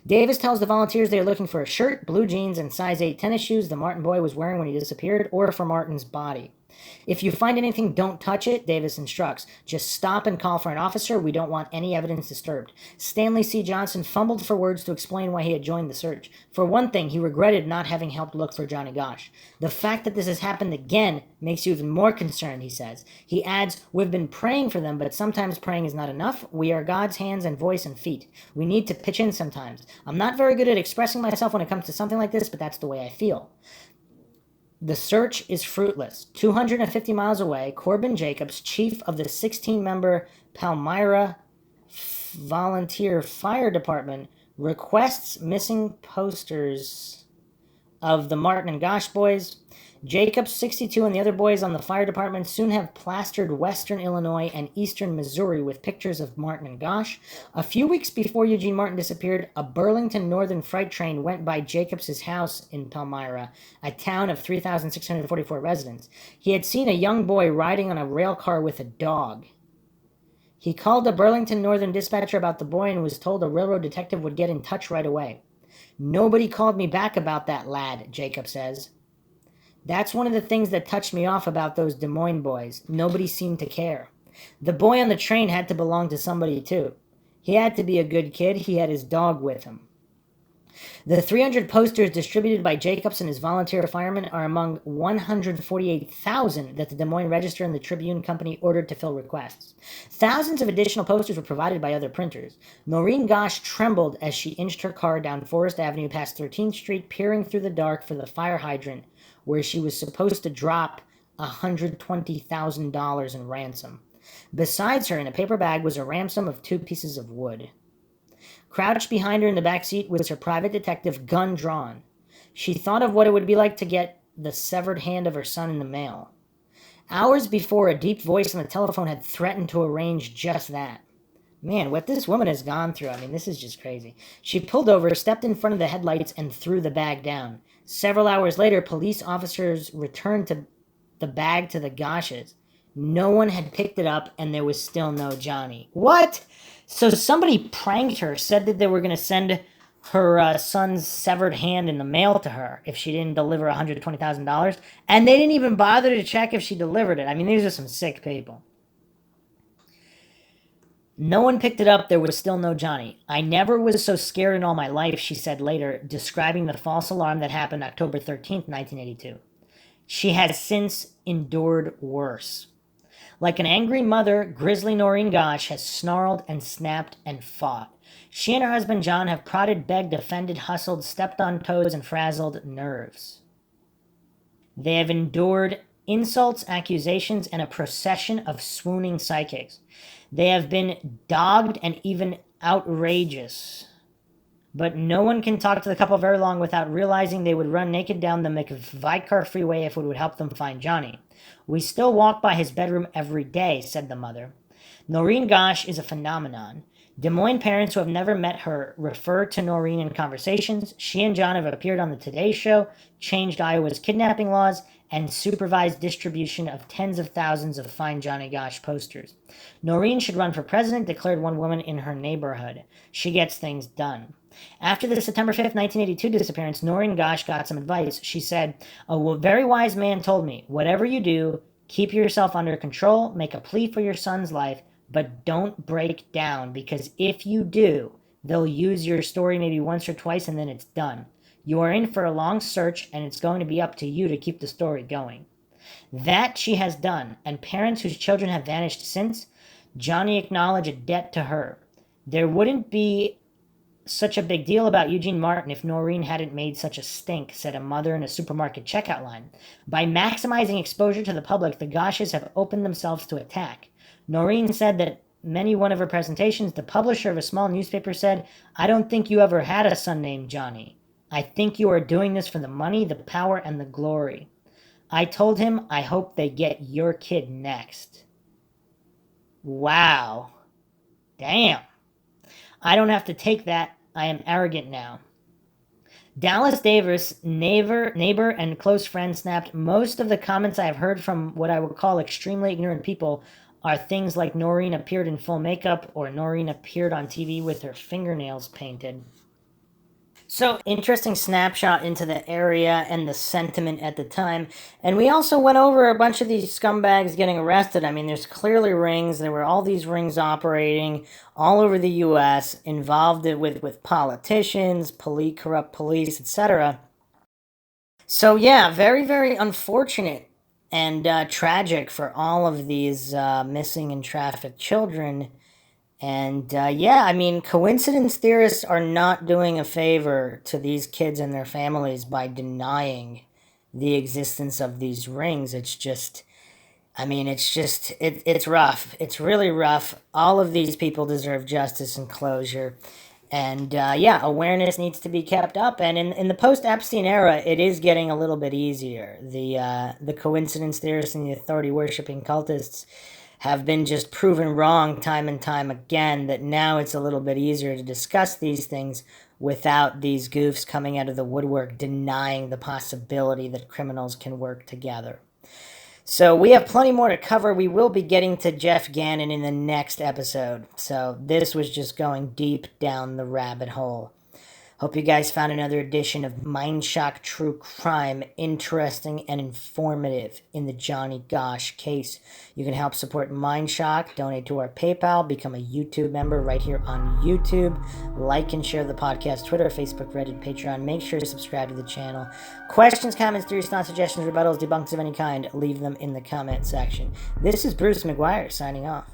Davis tells the volunteers they are looking for a shirt, blue jeans, and size 8 tennis shoes the Martin boy was wearing when he disappeared, or for Martin's body. If you find anything, don't touch it, Davis instructs. Just stop and call for an officer. We don't want any evidence disturbed. Stanley C. Johnson fumbled for words to explain why he had joined the search. For one thing, he regretted not having helped look for Johnny Gosch. The fact that this has happened again makes you even more concerned, he says. He adds, we've been praying for them, but sometimes praying is not enough. We are God's hands and voice and feet. We need to pitch in sometimes. I'm not very good at expressing myself when it comes to something like this, but that's the way I feel. The search is fruitless. 250 miles away, Corbin Jacobs, chief of the 16-member Palmyra Volunteer Fire Department, requests missing posters of the Martin and Gosch boys. Jacobs, 62, and the other boys on the fire department soon have plastered western Illinois and eastern Missouri with pictures of Martin and Gosch. A few weeks before Eugene Martin disappeared, a Burlington Northern freight train went by Jacobs' house in Palmyra, a town of 3,644 residents. He had seen a young boy riding on a rail car with a dog. He called a Burlington Northern dispatcher about the boy and was told a railroad detective would get in touch right away. Nobody called me back about that lad, Jacob says. That's one of the things that touched me off about those Des Moines boys. Nobody seemed to care. The boy on the train had to belong to somebody, too. He had to be a good kid. He had his dog with him. The 300 posters distributed by Jacobs and his volunteer firemen are among 148,000 that the Des Moines Register and the Tribune Company ordered to fill requests. Thousands of additional posters were provided by other printers. Noreen Gosch trembled as she inched her car down Forest Avenue past 13th Street, peering through the dark for the fire hydrant where she was supposed to drop $120,000 in ransom. Besides her, in a paper bag, was a ransom of 2 pieces of wood. Crouched behind her in the back seat was her private detective, gun drawn. She thought of what it would be like to get the severed hand of her son in the mail. Hours before, a deep voice on the telephone had threatened to arrange just that. Man, what this woman has gone through, this is just crazy. She pulled over, stepped in front of the headlights, and threw the bag down. Several hours later, police officers returned to the bag to the Gosches. No one had picked it up, and there was still no Johnny. What? So somebody pranked her, said that they were going to send her son's severed hand in the mail to her if she didn't deliver $120,000, and they didn't even bother to check if she delivered it. These are some sick people. No one picked it up. There was still no Johnny. I never was so scared in all my life, she said later, describing the false alarm that happened October 13th, 1982. She has since endured worse. Like an angry mother, Grizzly Noreen Gosch has snarled and snapped and fought. She and her husband John have prodded, begged, offended, hustled, stepped on toes, and frazzled nerves. They have endured insults, accusations, and a procession of swooning psychics. They have been dogged and even outrageous. But no one can talk to the couple very long without realizing they would run naked down the McVicar freeway if it would help them find Johnny. We still walk by his bedroom every day, said the mother. Noreen Gosch is a phenomenon. Des Moines parents who have never met her refer to Noreen in conversations. She and John have appeared on the Today Show, changed Iowa's kidnapping laws, and supervised distribution of tens of thousands of Find Johnny Gosch posters. Noreen should run for president, declared one woman in her neighborhood. She gets things done. After the September 5th, 1982 disappearance, Noreen Gosch got some advice. She said, a very wise man told me, whatever you do, keep yourself under control, make a plea for your son's life, but don't break down, because if you do, They'll use your story maybe once or twice and then it's done. You are in for a long search, and it's going to be up to you to keep the story going. That she has done, and parents whose children have vanished since, Johnny acknowledged a debt to her. There wouldn't be such a big deal about Eugene Martin if Noreen hadn't made such a stink, said a mother in a supermarket checkout line. By maximizing exposure to the public, the Gosches have opened themselves to attack. Noreen said that many one of her presentations, the publisher of a small newspaper said, "I don't think you ever had a son named Johnny. I think you are doing this for the money, the power, and the glory. I told him I hope they get your kid next." Wow. Damn. I don't have to take that. I am arrogant now. Dallas Davis, neighbor, and close friend, snapped, "Most of the comments I have heard from what I would call extremely ignorant people are things like Noreen appeared in full makeup or Noreen appeared on TV with her fingernails painted." So, interesting snapshot into the area and the sentiment at the time. And we also went over a bunch of these scumbags getting arrested. I mean, there's clearly rings. There were all these rings operating all over the U.S., involved with politicians, corrupt police, etc. So, yeah, very, very unfortunate and tragic for all of these missing and trafficked children. And yeah, I mean, coincidence theorists are not doing a favor to these kids and their families by denying the existence of these rings. It's just, I mean, it's rough. It's really rough. All of these people deserve justice and closure. And yeah, awareness needs to be kept up. And in the post Epstein era, it is getting a little bit easier. The coincidence theorists and the authority worshipping cultists have been just proven wrong time and time again, that now it's a little bit easier to discuss these things without these goofs coming out of the woodwork denying the possibility that criminals can work together. So we have plenty more to cover. We will be getting to Jeff Gannon in the next episode. So this was just going deep down the rabbit hole. Hope you guys found another edition of Mindshock True Crime interesting and informative in the Johnny Gosch case. You can help support Mindshock, donate to our PayPal, become a YouTube member right here on YouTube, like and share the podcast, Twitter, Facebook, Reddit, Patreon. Make sure to subscribe to the channel. Questions, comments, theories, thoughts, suggestions, rebuttals, debunks of any kind, leave them in the comment section. This is Bruce McGuire signing off.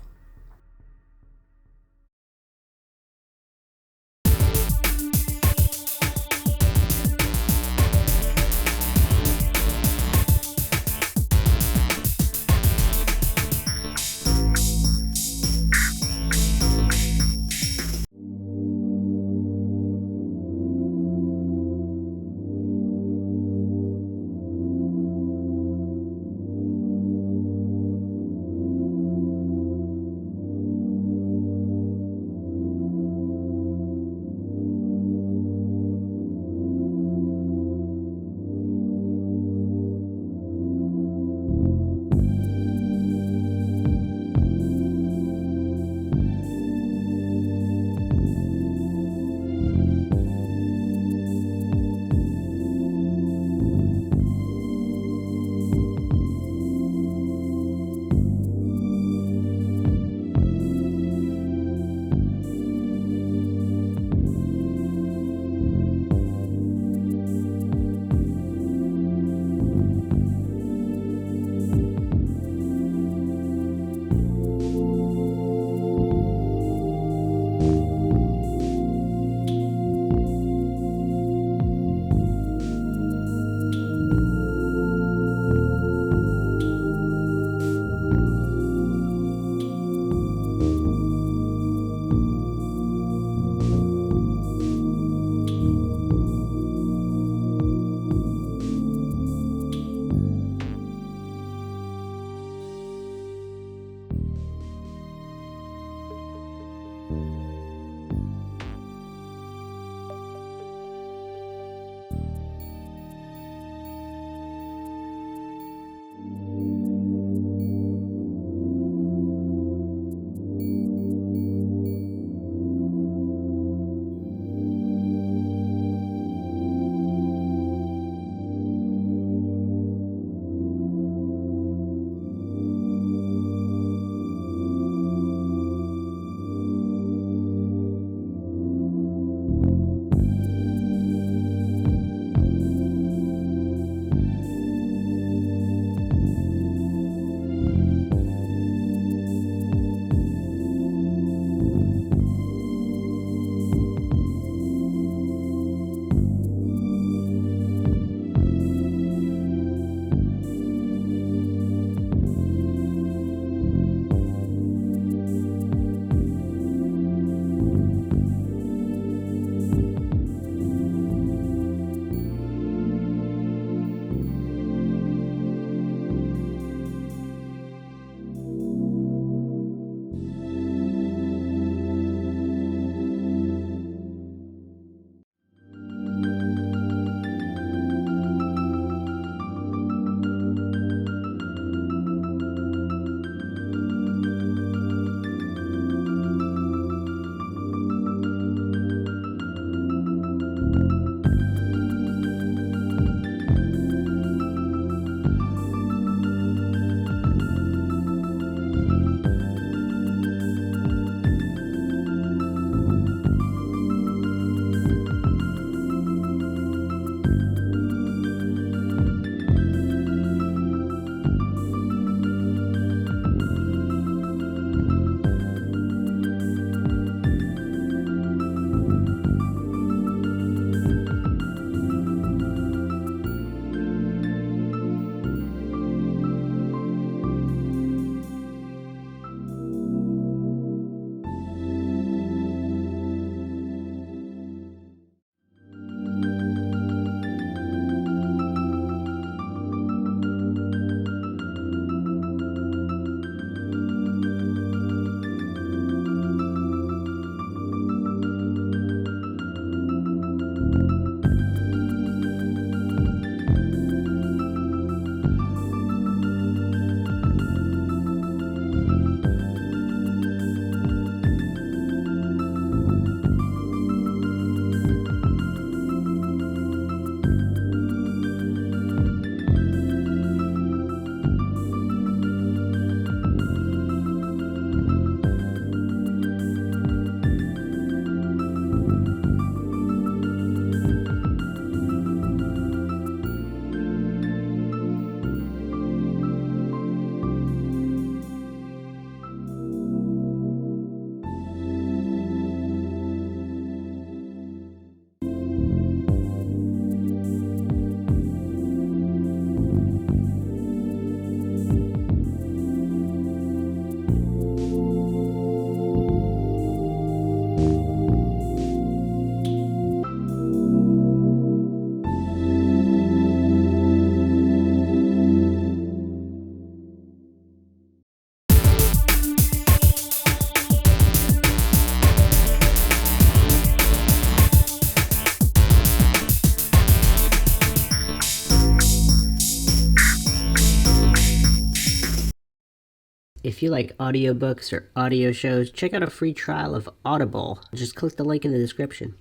If you like audiobooks or audio shows, check out a free trial of Audible. Just click the link in the description.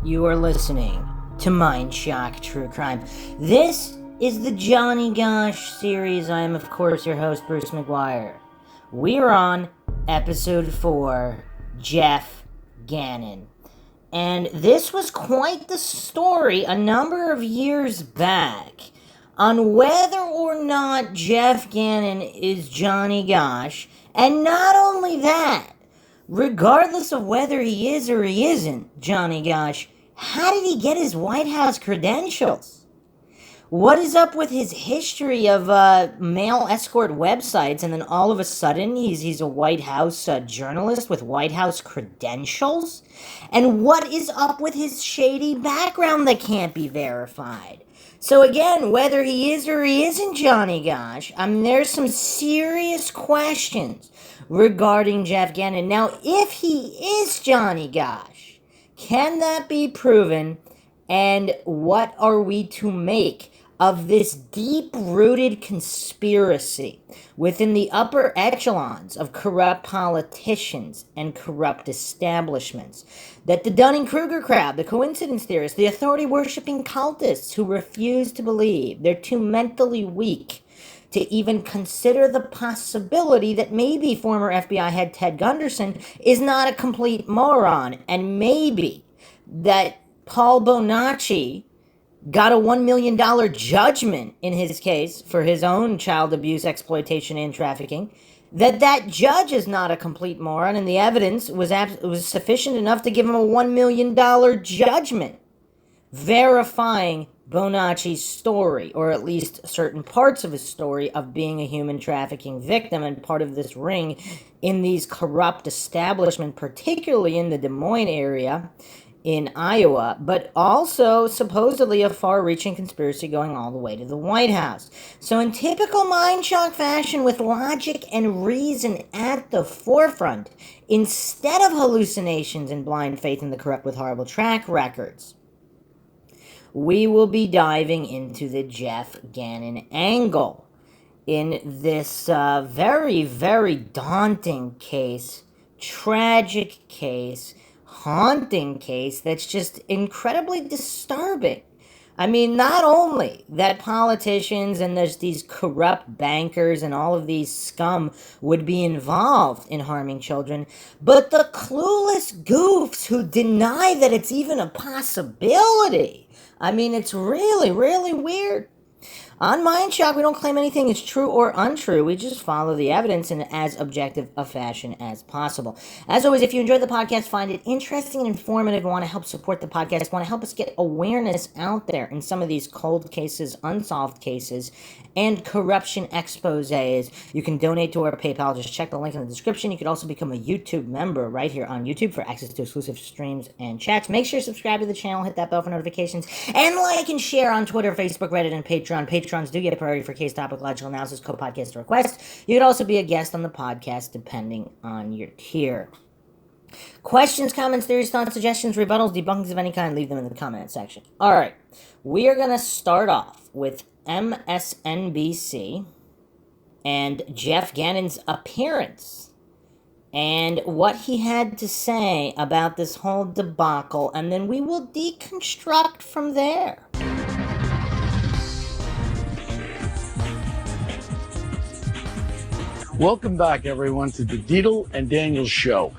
You are listening to Mindshock True Crime. This is the Johnny Gosch series. I am, of course, your host, Bruce McGuire. We are on episode 4, Jeff Gannon. And this was quite the story a number of years back on whether or not Jeff Gannon is Johnny Gosch. And not only that, regardless of whether he is or he isn't Johnny Gosch, how did he get his White House credentials? What is up with his history of male escort websites, and then all of a sudden he's a White House journalist with White House credentials? And what is up with his shady background that can't be verified? So again, whether he is or he isn't Johnny Gosch, there's some serious questions regarding Jeff Gannon. Now, if he is Johnny Gosch, can that be proven? And what are we to make of this deep-rooted conspiracy within the upper echelons of corrupt politicians and corrupt establishments that the Dunning-Kruger crowd, the coincidence theorists, the authority-worshipping cultists who refuse to believe, they're too mentally weak to even consider the possibility that maybe former FBI head Ted Gunderson is not a complete moron, and maybe that Paul Bonacci got a $1 million judgment in his case for his own child abuse, exploitation, and trafficking, that judge is not a complete moron, and the evidence was sufficient enough to give him a $1 million judgment, verifying Bonacci's story, or at least certain parts of his story of being a human trafficking victim and part of this ring in these corrupt establishments, particularly in the Des Moines area in Iowa, but also supposedly a far-reaching conspiracy going all the way to the White House. So in typical Mindshock fashion, with logic and reason at the forefront, instead of hallucinations and blind faith in the corrupt with horrible track records, we will be diving into the Jeff Gannon angle in this very, very daunting case, tragic case, haunting case that's just incredibly disturbing. Not only that politicians and there's these corrupt bankers and all of these scum would be involved in harming children, but the clueless goofs who deny that it's even a possibility. It's really, really weird. On Mindshock, we don't claim anything is true or untrue. We just follow the evidence in as objective a fashion as possible. As always, if you enjoy the podcast, find it interesting and informative, want to help support the podcast, want to help us get awareness out there in some of these cold cases, unsolved cases, and corruption exposés, you can donate to our PayPal. Just check the link in the description. You could also become a YouTube member right here on YouTube for access to exclusive streams and chats. Make sure to subscribe to the channel, hit that bell for notifications, and like and share on Twitter, Facebook, Reddit, and Patreon. Patrons do get priority for case topic, logical analysis, co-podcast requests. You could also be a guest on the podcast depending on your tier. Questions, comments, theories, thoughts, suggestions, rebuttals, debunkings of any kind, leave them in the comment section. All right, we are going to start off with MSNBC and Jeff Gannon's appearance and what he had to say about this whole debacle, and then we will deconstruct from there. Welcome back, everyone, to the Deedle and Daniels Show.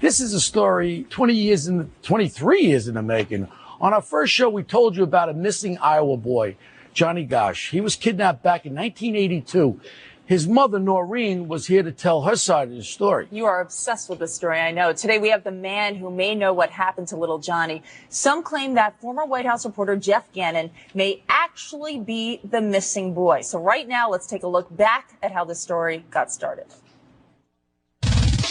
This is a story 23 years in the making. On our first show, we told you about a missing Iowa boy, Johnny Gosch. He was kidnapped back in 1982. His mother, Noreen, was here to tell her side of the story. You are obsessed with this story, I know. Today we have the man who may know what happened to little Johnny. Some claim that former White House reporter Jeff Gannon may actually be the missing boy. So right now, let's take a look back at how this story got started.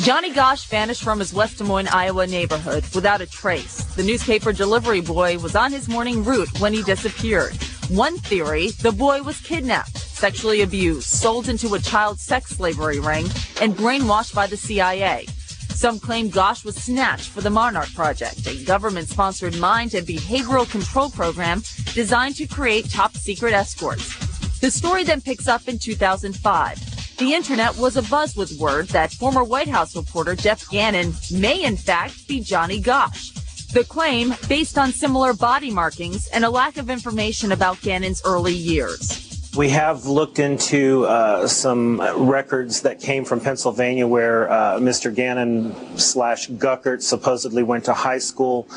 Johnny Gosch vanished from his West Des Moines, Iowa neighborhood without a trace. The newspaper delivery boy was on his morning route when he disappeared. One theory, the boy was kidnapped, sexually abused, sold into a child sex slavery ring, and brainwashed by the CIA. Some claim Gosch was snatched for the Monarch Project, a government-sponsored mind and behavioral control program designed to create top-secret escorts. The story then picks up in 2005. The internet was abuzz with word that former White House reporter Jeff Gannon may in fact be Johnny Gosch. The claim based on similar body markings and a lack of information about Gannon's early years. We have looked into some records that came from Pennsylvania where Mr. Gannon / Guckert supposedly went to high school.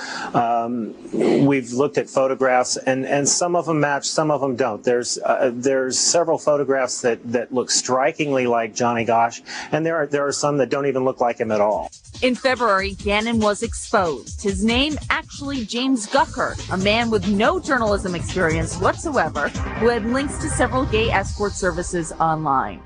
We've looked at photographs, and some of them match, some of them don't. There's several photographs that look strikingly like Johnny Gosch, and there are some that don't even look like him at all. In February, Gannon was exposed. His name actually James Guckert, a man with no journalism experience whatsoever, who had links to several gay escort services online.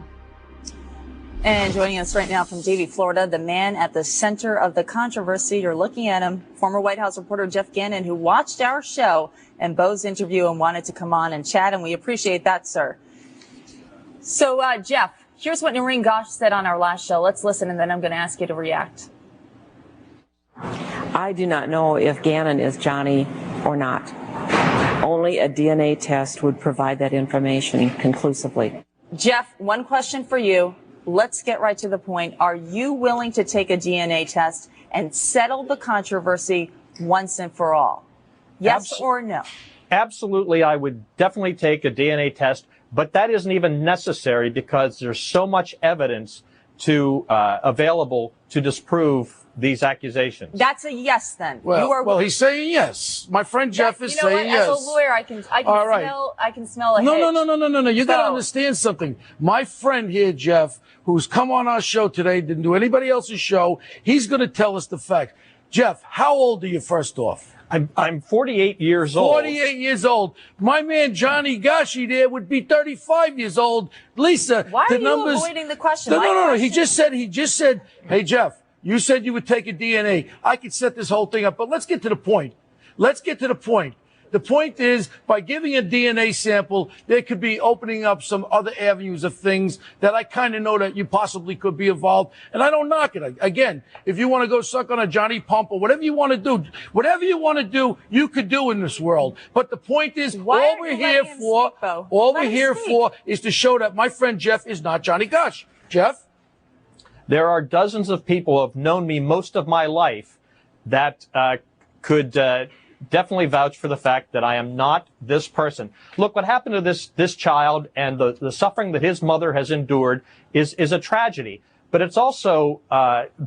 And joining us right now from Davie, Florida, the man at the center of the controversy. You're looking at him, former White House reporter Jeff Gannon, who watched our show and Bo's interview and wanted to come on and chat, and we appreciate that, sir. So, Jeff, here's what Noreen Gosch said on our last show. Let's listen, and then I'm going to ask you to react. I do not know if Gannon is Johnny or not. Only a DNA test would provide that information conclusively. Jeff, one question for you. Let's get right to the point. Are you willing to take a DNA test and settle the controversy once and for all? Yes or no? Absolutely, I would definitely take a DNA test, but that isn't even necessary because there's so much evidence available to disprove these accusations. That's a yes, then. Well, he's saying yes. My friend Jeff is saying yes. As a lawyer, I can smell a No. hitch. You got to understand something. My friend here, Jeff, who's come on our show today, didn't do anybody else's show. He's going to tell us the fact. Jeff, how old are you, first off? I'm 48 years old. 48 years old. My man Johnny Gashi there would be 35 years old. Lisa, why the are numbers. You avoiding the question? No. He just said, hey, Jeff, you said you would take a DNA. I could set this whole thing up, but let's get to the point. The point is, by giving a DNA sample, there could be opening up some other avenues of things that I kind of know that you possibly could be involved. And I don't knock it. Again, if you want to go suck on a Johnny Pump or whatever you want to do, you could do in this world. But the point is, all we're here for is to show that my friend Jeff is not Johnny Gosch. Jeff? There are dozens of people who have known me most of my life that could definitely vouch for the fact that I am not this person. Look, what happened to this child and the suffering that his mother has endured is a tragedy. But it's also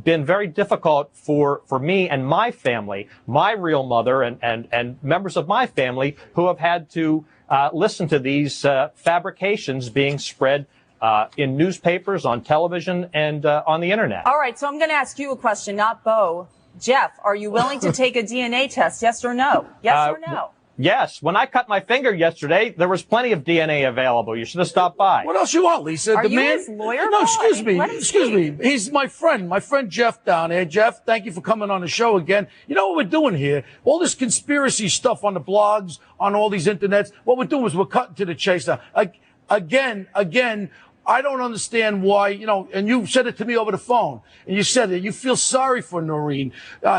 been very difficult for me and my family, my real mother and members of my family who have had to listen to these fabrications being spread in newspapers, on television, and on the internet. All right, so I'm going to ask you a question, not Bo. Jeff, are you willing to take a DNA test? Yes or no? Yes or no? Yes. When I cut my finger yesterday, there was plenty of DNA available. You should have stopped by. What else you want, Lisa? Are you his lawyer? No, excuse me. He's my friend Jeff down there. Jeff, thank you for coming on the show again. You know what we're doing here? All this conspiracy stuff on the blogs, on all these internets. What we're doing is we're cutting to the chase now. Again, I don't understand why, and you said it to me over the phone, and you said that you feel sorry for Noreen.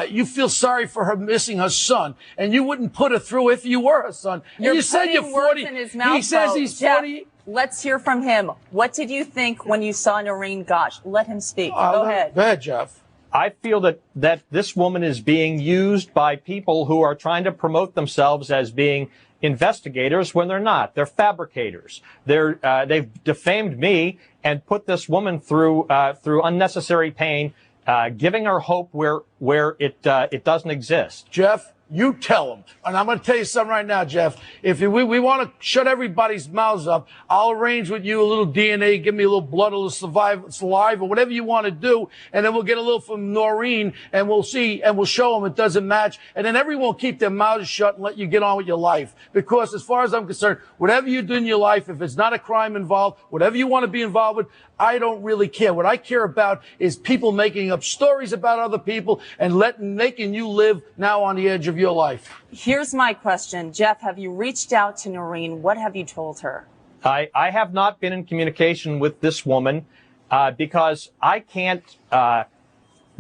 You feel sorry for her missing her son, and you wouldn't put her through if you were her son. And You're you said you're 40. In his mouth, he says he's 40. Jeff, let's hear from him. What did you think when you saw Noreen Gosch? Let him speak. Go ahead. Go ahead, Jeff. I feel that this woman is being used by people who are trying to promote themselves as being investigators when they're not. They're fabricators. They've defamed me and put this woman through unnecessary pain, giving her hope where it doesn't exist. Jeff, you tell them. And I'm going to tell you something right now, Jeff. If we want to shut everybody's mouths up, I'll arrange with you a little DNA, give me a little blood, a little saliva, whatever you want to do. And then we'll get a little from Noreen and we'll see and we'll show them it doesn't match. And then everyone will keep their mouths shut and let you get on with your life. Because as far as I'm concerned, whatever you do in your life, if it's not a crime involved, whatever you want to be involved with, I don't really care. What I care about is people making up stories about other people and making you live now on the edge of your life. Here's my question. Jeff, have you reached out to Noreen? What have you told her? I have not been in communication with this woman because I can't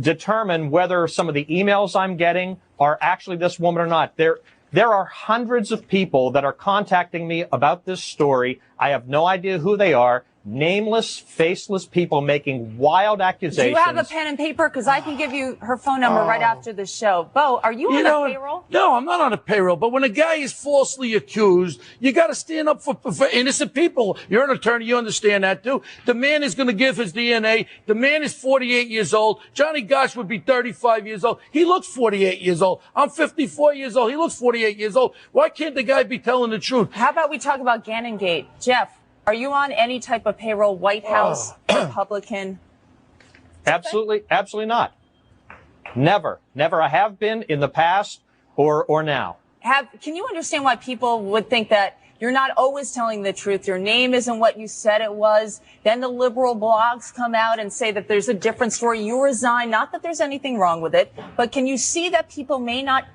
determine whether some of the emails I'm getting are actually this woman or not. There are hundreds of people that are contacting me about this story. I have no idea who they are. nameless, faceless people making wild accusations. Do you have a pen and paper? Because I can give you her phone number right after the show. Bo, are you on a payroll? No, I'm not on a payroll. But when a guy is falsely accused, you got to stand up for innocent people. You're an attorney. You understand that, too. The man is going to give his DNA. The man is 48 years old. Johnny Gosch would be 35 years old. He looks 48 years old. I'm 54 years old. He looks 48 years old. Why can't the guy be telling the truth? How about we talk about Gannon Gate? Jeff, are you on any type of payroll, White House, Republican? Absolutely not. Never. I have been in the past or now. Can you understand why people would think that you're not always telling the truth? Your name isn't what you said it was. Then the liberal blogs come out and say that there's a different story. You resign. Not that there's anything wrong with it, but can you see that people may not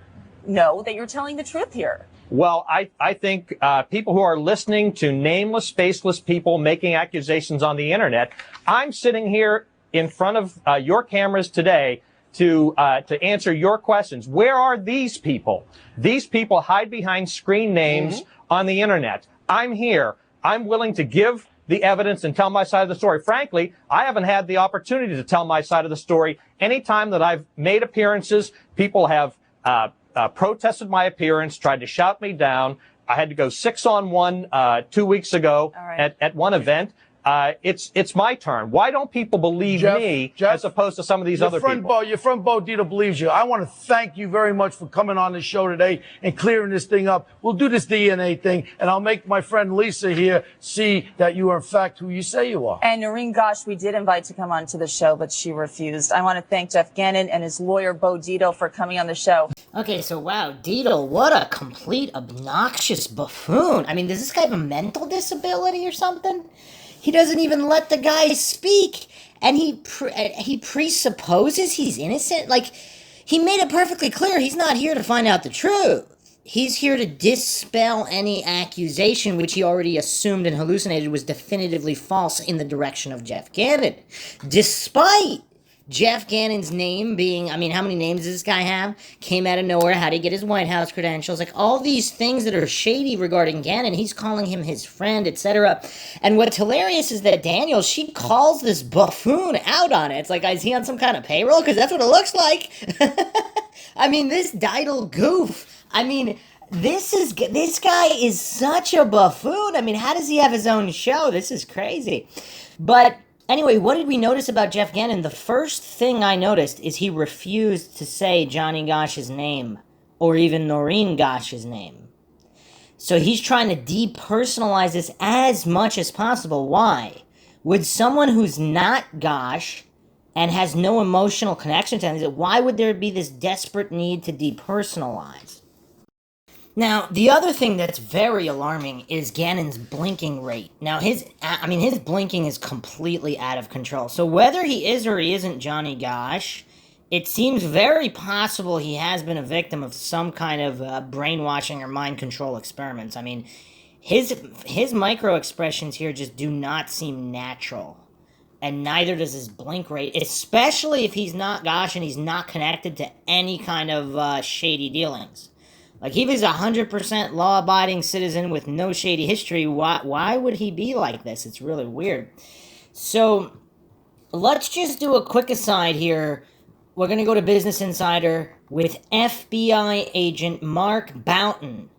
know that you're telling the truth here? Well, I think people who are listening to nameless, faceless people making accusations on the internet, I'm sitting here in front of your cameras today to answer your questions. Where are these people? These people hide behind screen names on the internet. I'm here. I'm willing to give the evidence and tell my side of the story. Frankly, I haven't had the opportunity to tell my side of the story. Anytime that I've made appearances, people have protested my appearance, tried to shout me down. I had to go 6-on-1 2 weeks ago at one event. It's my turn. Why don't people believe me as opposed to some of these other people? Your friend Bo Dita believes you. I want to thank you very much for coming on the show today and clearing this thing up. We'll do this DNA thing, and I'll make my friend Lisa here see that you are in fact who you say you are. And Noreen Gosch, we did invite to come on to the show, but she refused. I want to thank Jeff Gannon and his lawyer, Bo Dito, for coming on the show. Okay, so wow, Dito, what a complete obnoxious buffoon. I mean, does this guy have a mental disability or something? He doesn't even let the guy speak, and he presupposes he's innocent. Like, he made it perfectly clear he's not here to find out the truth. He's here to dispel any accusation which he already assumed and hallucinated was definitively false in the direction of Jeff Gannon. Despite Jeff Gannon's name being, I mean, how many names does this guy have? Came out of nowhere. How did he get his White House credentials? Like, all these things that are shady regarding Gannon. He's calling him his friend, etc. And what's hilarious is that Daniel, she calls this buffoon out on it. It's like, is he on some kind of payroll? Because that's what it looks like. I mean, this Didal goof. I mean, this guy is such a buffoon. I mean, how does he have his own show? This is crazy. But anyway, what did we notice about Jeff Gannon? The first thing I noticed is he refused to say Johnny Gosch's name or even Noreen Gosch's name. So he's trying to depersonalize this as much as possible. Why? Would someone who's not Gosch and has no emotional connection to him, why would there be this desperate need to depersonalize? Now, the other thing that's very alarming is Gannon's blinking rate. Now, his blinking is completely out of control. So whether he is or he isn't Johnny Gosch, it seems very possible he has been a victim of some kind of brainwashing or mind control experiments. I mean, his micro expressions here just do not seem natural. And neither does his blink rate, especially if he's not Gosch and he's not connected to any kind of shady dealings. Like, if he's a 100% law-abiding citizen with no shady history, why would he be like this? It's really weird. So, let's just do a quick aside here. We're going to go to Business Insider with FBI agent Mark Boughton.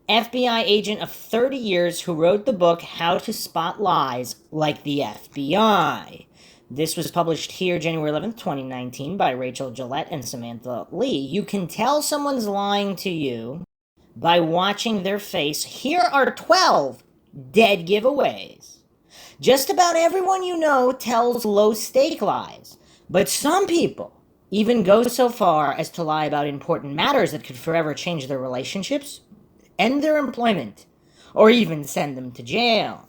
FBI agent of 30 years who wrote the book How to Spot Lies Like the FBI. This was published here January 11th, 2019 by Rachel Gillette and Samantha Lee. You can tell someone's lying to you by watching their face. Here are 12 dead giveaways. Just about everyone you know tells low-stake lies, but some people even go so far as to lie about important matters that could forever change their relationships, end their employment, or even send them to jail.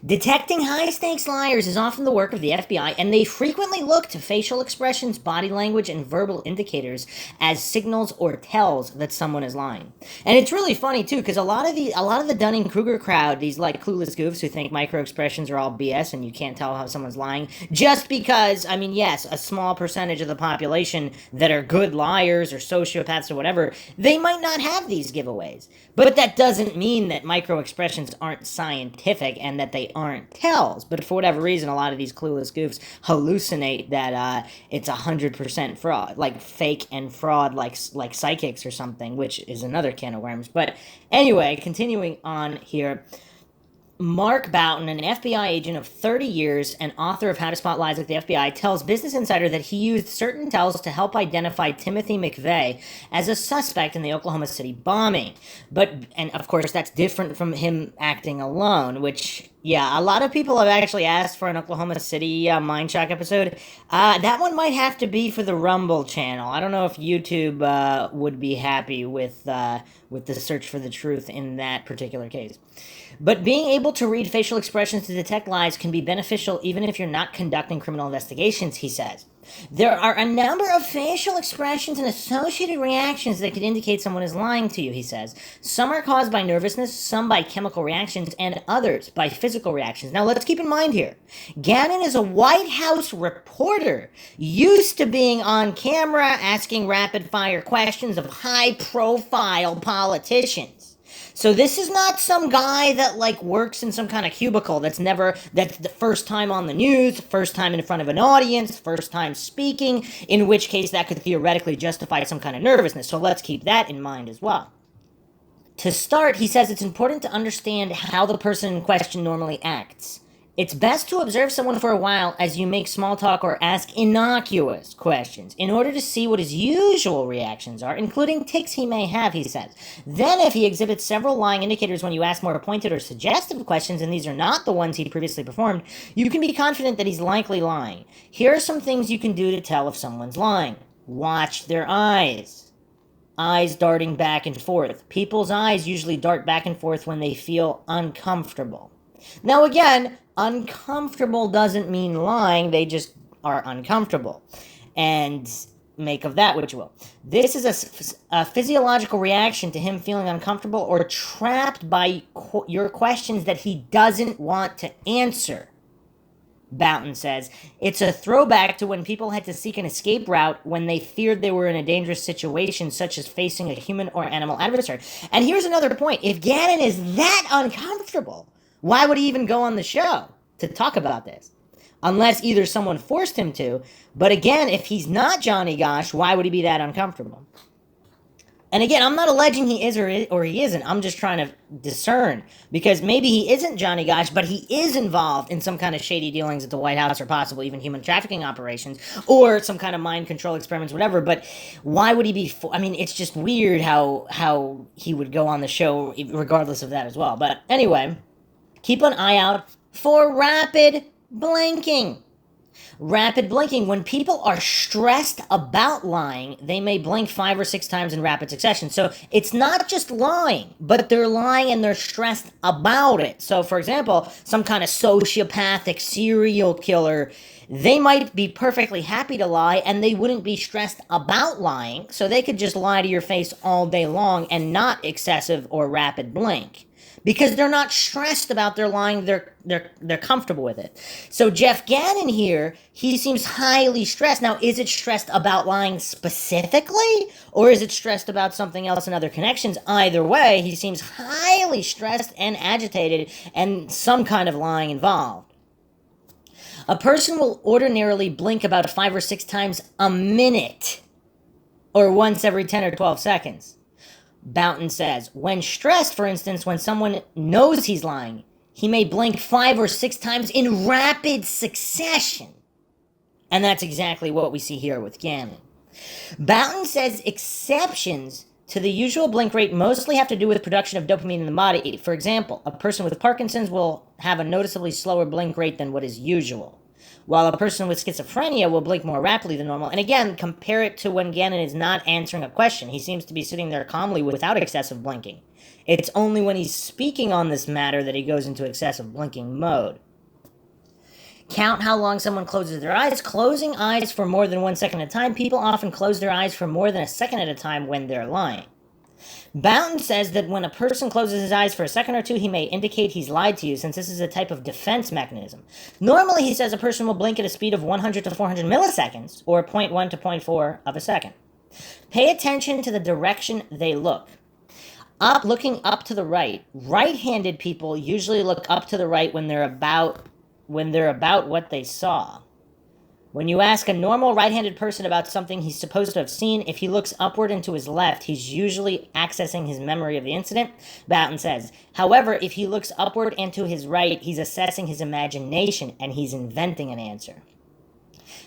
Detecting high-stakes liars is often the work of the FBI, and they frequently look to facial expressions, body language, and verbal indicators as signals or tells that someone is lying. And it's really funny, too, because a lot of the Dunning-Kruger crowd, these, like, clueless goofs who think micro-expressions are all BS and you can't tell how someone's lying, just because, I mean, yes, a small percentage of the population that are good liars or sociopaths or whatever, they might not have these giveaways. But that doesn't mean that micro-expressions aren't scientific and that they aren't tells. But for whatever reason, a lot of these clueless goofs hallucinate that it's 100% fraud, like fake and fraud, like psychics or something, which is another can of worms. But anyway, continuing on here. Mark Boughton, an FBI agent of 30 years and author of How to Spot Lies at the FBI, tells Business Insider that he used certain tells to help identify Timothy McVeigh as a suspect in the Oklahoma City bombing. And of course, that's different from him acting alone, which, yeah, a lot of people have actually asked for an Oklahoma City Mindshock episode. That one might have to be for the Rumble channel. I don't know if YouTube would be happy with the search for the truth in that particular case. But being able to read facial expressions to detect lies can be beneficial even if you're not conducting criminal investigations, he says. There are a number of facial expressions and associated reactions that could indicate someone is lying to you, he says. Some are caused by nervousness, some by chemical reactions, and others by physical reactions. Now, let's keep in mind here, Gannon is a White House reporter, used to being on camera asking rapid-fire questions of high-profile politicians. So this is not some guy that, like, works in some kind of cubicle that's the first time on the news, first time in front of an audience, first time speaking, in which case that could theoretically justify some kind of nervousness. So let's keep that in mind as well. To start, he says it's important to understand how the person in question normally acts. It's best to observe someone for a while as you make small talk or ask innocuous questions in order to see what his usual reactions are, including tics he may have, he says. Then, if he exhibits several lying indicators when you ask more pointed or suggestive questions, and these are not the ones he previously performed, you can be confident that he's likely lying. Here are some things you can do to tell if someone's lying. Watch their eyes. Eyes darting back and forth. People's eyes usually dart back and forth when they feel uncomfortable. Now again, uncomfortable doesn't mean lying, they just are uncomfortable. And make of that what you will. This is a physiological reaction to him feeling uncomfortable or trapped by your questions that he doesn't want to answer. Boughton says, it's a throwback to when people had to seek an escape route when they feared they were in a dangerous situation, such as facing a human or animal adversary. And here's another point. If Gannon is that uncomfortable, why would he even go on the show to talk about this? Unless either someone forced him to. But again, if he's not Johnny Gosch, why would he be that uncomfortable? And again, I'm not alleging he is or he isn't. I'm just trying to discern. Because maybe he isn't Johnny Gosch, but he is involved in some kind of shady dealings at the White House or possibly even human trafficking operations or some kind of mind control experiments, whatever. But why would he be... I mean, it's just weird how he would go on the show regardless of that as well. But anyway... Keep an eye out for rapid blinking. Rapid blinking. When people are stressed about lying, they may blink 5 or 6 times in rapid succession. So it's not just lying, but they're lying and they're stressed about it. So, for example, some kind of sociopathic serial killer, they might be perfectly happy to lie and they wouldn't be stressed about lying. So they could just lie to your face all day long and not excessive or rapid blink. Because they're not stressed about their lying, they're comfortable with it. So Jeff Gannon here, he seems highly stressed. Now, is it stressed about lying specifically? Or is it stressed about something else and other connections? Either way, he seems highly stressed and agitated and some kind of lying involved. A person will ordinarily blink about 5 or 6 times a minute. Or once every 10 or 12 seconds. Boughton says, when stressed, for instance, when someone knows he's lying, he may blink 5 or 6 times in rapid succession. And that's exactly what we see here with Gannon. Boughton says exceptions to the usual blink rate mostly have to do with production of dopamine in the body. For example, a person with Parkinson's will have a noticeably slower blink rate than what is usual, while a person with schizophrenia will blink more rapidly than normal. And again, compare it to when Gannon is not answering a question. He seems to be sitting there calmly without excessive blinking. It's only when he's speaking on this matter that he goes into excessive blinking mode. Count how long someone closes their eyes. Closing eyes for more than 1 second at a time. People often close their eyes for more than a second at a time when they're lying. Boughton says that when a person closes his eyes for a second or two, he may indicate he's lied to you, since this is a type of defense mechanism. Normally, he says a person will blink at a speed of 100 to 400 milliseconds, or 0.1 to 0.4 of a second. Pay attention to the direction they look. Looking up to the right. Right-handed people usually look up to the right when they're about what they saw. When you ask a normal right-handed person about something he's supposed to have seen, if he looks upward and to his left, he's usually accessing his memory of the incident, Boughton says. However, if he looks upward and to his right, he's assessing his imagination and he's inventing an answer.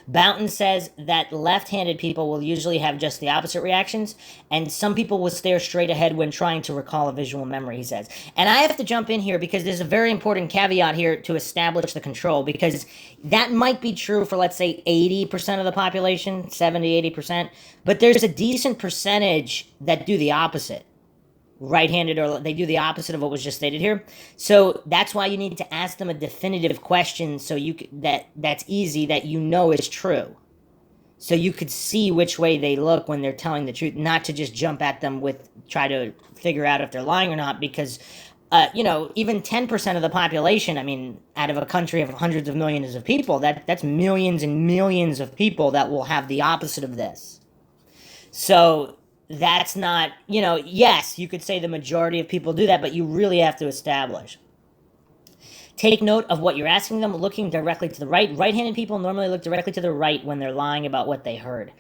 Boughton says that left-handed people will usually have just the opposite reactions, and some people will stare straight ahead when trying to recall a visual memory, he says. And I have to jump in here because there's a very important caveat here to establish the control, because that might be true for, let's say, 80% of the population, 70, 80%, but there's a decent percentage that do the opposite. Right-handed, or they do the opposite of what was just stated here. So that's why you need to ask them a definitive question so that's easy, that you know is true. So you could see which way they look when they're telling the truth, not to just jump at them with try to figure out if they're lying or not, because even 10% of the population, I mean, out of a country of hundreds of millions of people, that's millions and millions of people that will have the opposite of this. So that's not, yes, you could say the majority of people do that, but you really have to establish. Take note of what you're asking them, looking directly to the right. Right-handed people normally look directly to the right when they're lying about what they heard.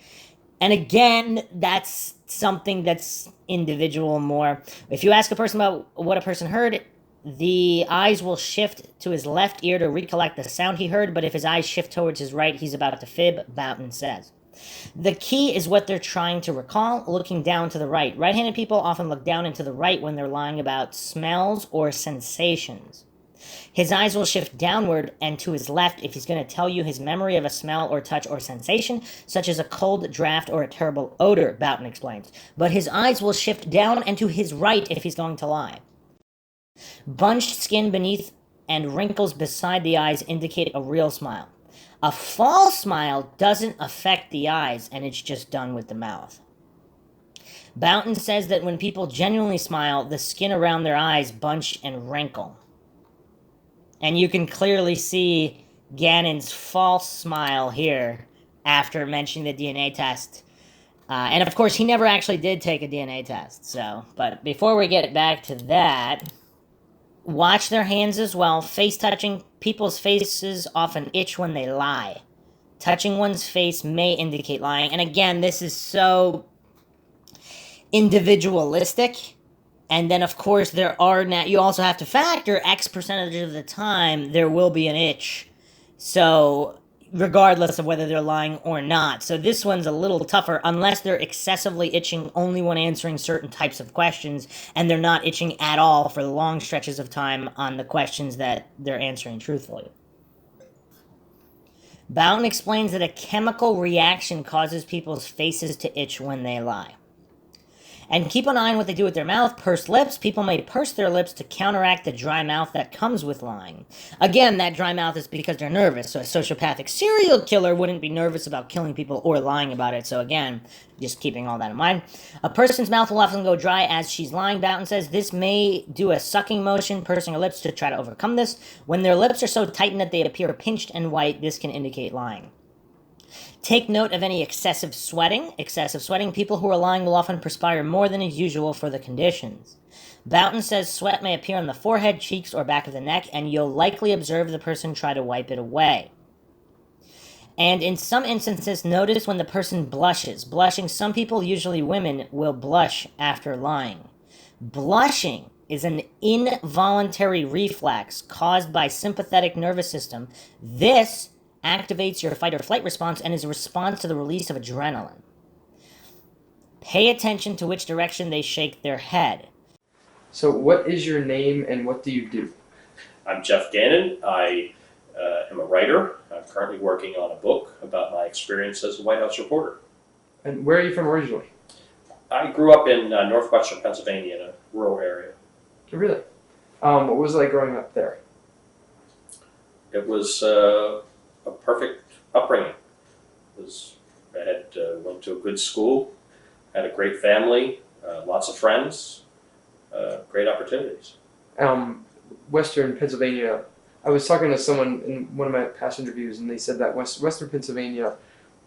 And again, that's something that's individual more. If you ask a person about what a person heard, the eyes will shift to his left ear to recollect the sound he heard, but if his eyes shift towards his right, he's about to fib, Boughton says. The key is what they're trying to recall, looking down to the right. Right-handed people often look down and to the right when they're lying about smells or sensations. His eyes will shift downward and to his left if he's going to tell you his memory of a smell or touch or sensation, such as a cold draft or a terrible odor, Boughton explains. But his eyes will shift down and to his right if he's going to lie. Bunched skin beneath and wrinkles beside the eyes indicate a real smile. A false smile doesn't affect the eyes, and it's just done with the mouth. Boughton says that when people genuinely smile, the skin around their eyes bunch and wrinkle. And you can clearly see Gannon's false smile here after mentioning the DNA test. And of course, he never actually did take a DNA test. But before we get back to that, watch their hands as well. Face touching. People's faces often itch when they lie. Touching one's face may indicate lying. And again, this is so individualistic. And then, of course, you also have to factor X percentage of the time there will be an itch. So, regardless of whether they're lying or not. So this one's a little tougher unless they're excessively itching only when answering certain types of questions, and they're not itching at all for long stretches of time on the questions that they're answering truthfully. Boughton explains that a chemical reaction causes people's faces to itch when they lie. And keep an eye on what they do with their mouth. Pursed lips. People may purse their lips to counteract the dry mouth that comes with lying. Again, that dry mouth is because they're nervous. So a sociopathic serial killer wouldn't be nervous about killing people or lying about it. So again, just keeping all that in mind. A person's mouth will often go dry as she's lying. Boughton says this may do a sucking motion, pursing her lips to try to overcome this. When their lips are so tightened that they appear pinched and white, this can indicate lying. Take note of any excessive sweating. Excessive sweating. People who are lying will often perspire more than is usual for the conditions. Boughton says sweat may appear on the forehead, cheeks, or back of the neck, and you'll likely observe the person try to wipe it away. And in some instances, notice when the person blushes. Blushing, some people, usually women, will blush after lying. Blushing is an involuntary reflex caused by sympathetic nervous system. This activates your fight or flight response and is a response to the release of adrenaline. Pay attention to which direction they shake their head. So what is your name and what do you do? I'm Jeff Gannon. I am a writer. I'm currently working on a book about my experience as a White House reporter. And where are you from originally? I grew up in northwestern Pennsylvania in a rural area. Really? What was it like growing up there? It was a perfect upbringing. I went to a good school, had a great family, lots of friends, great opportunities. Western Pennsylvania. I was talking to someone in one of my past interviews, and they said that Western Pennsylvania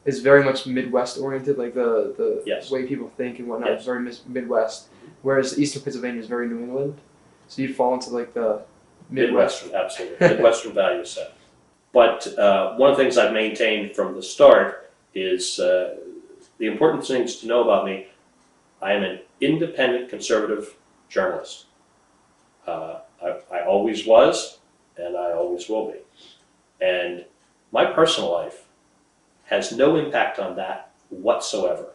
is very much Midwest oriented, like the Yes. way people think and whatnot Yes. is very Midwest, whereas Eastern Pennsylvania is very New England. So you'd fall into like the Midwest. Midwestern, absolutely. Midwestern value set. But one of the things I've maintained from the start is the important things to know about me. I am an independent conservative journalist. I always was, and I always will be. And my personal life has no impact on that whatsoever.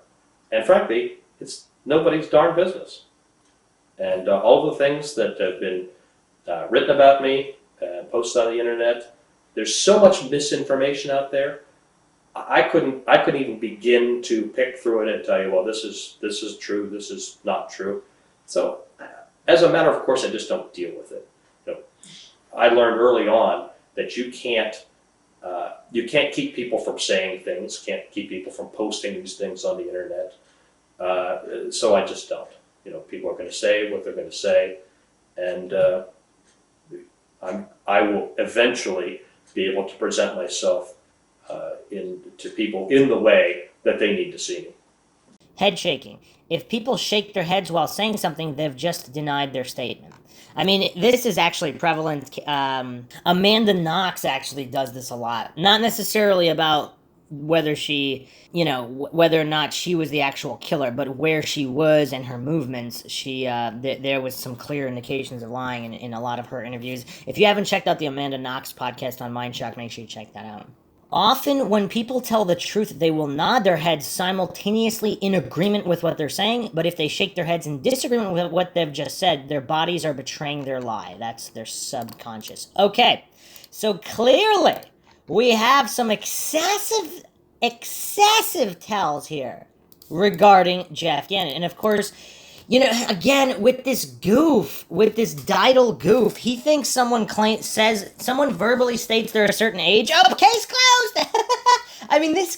And frankly, it's nobody's darn business. And all the things that have been written about me, posted on the internet, there's so much misinformation out there. I couldn't even begin to pick through it and tell you, well, this is true, this is not true. So, as a matter of course, I just don't deal with it. You know, I learned early on that you can't keep people from saying things, can't keep people from posting these things on the internet. So I just don't. You know, people are going to say what they're going to say, and I will eventually be able to present myself to people in the way that they need to see me. Head shaking. If people shake their heads while saying something, they've just denied their statement. I mean, this is actually prevalent. Amanda Knox actually does this a lot. Not necessarily about whether she, whether or not she was the actual killer, but where she was and her movements. There was some clear indications of lying in a lot of her interviews. If you haven't checked out the Amanda Knox podcast on Mindshock, make sure you check that out. Often, when people tell the truth, they will nod their heads simultaneously in agreement with what they're saying, but if they shake their heads in disagreement with what they've just said, their bodies are betraying their lie. That's their subconscious. Okay, so clearly, we have some excessive tells here regarding Jeff Gannon. And of course, again, with this Didal goof, he thinks someone verbally states they're a certain age. Oh, case closed! I mean, this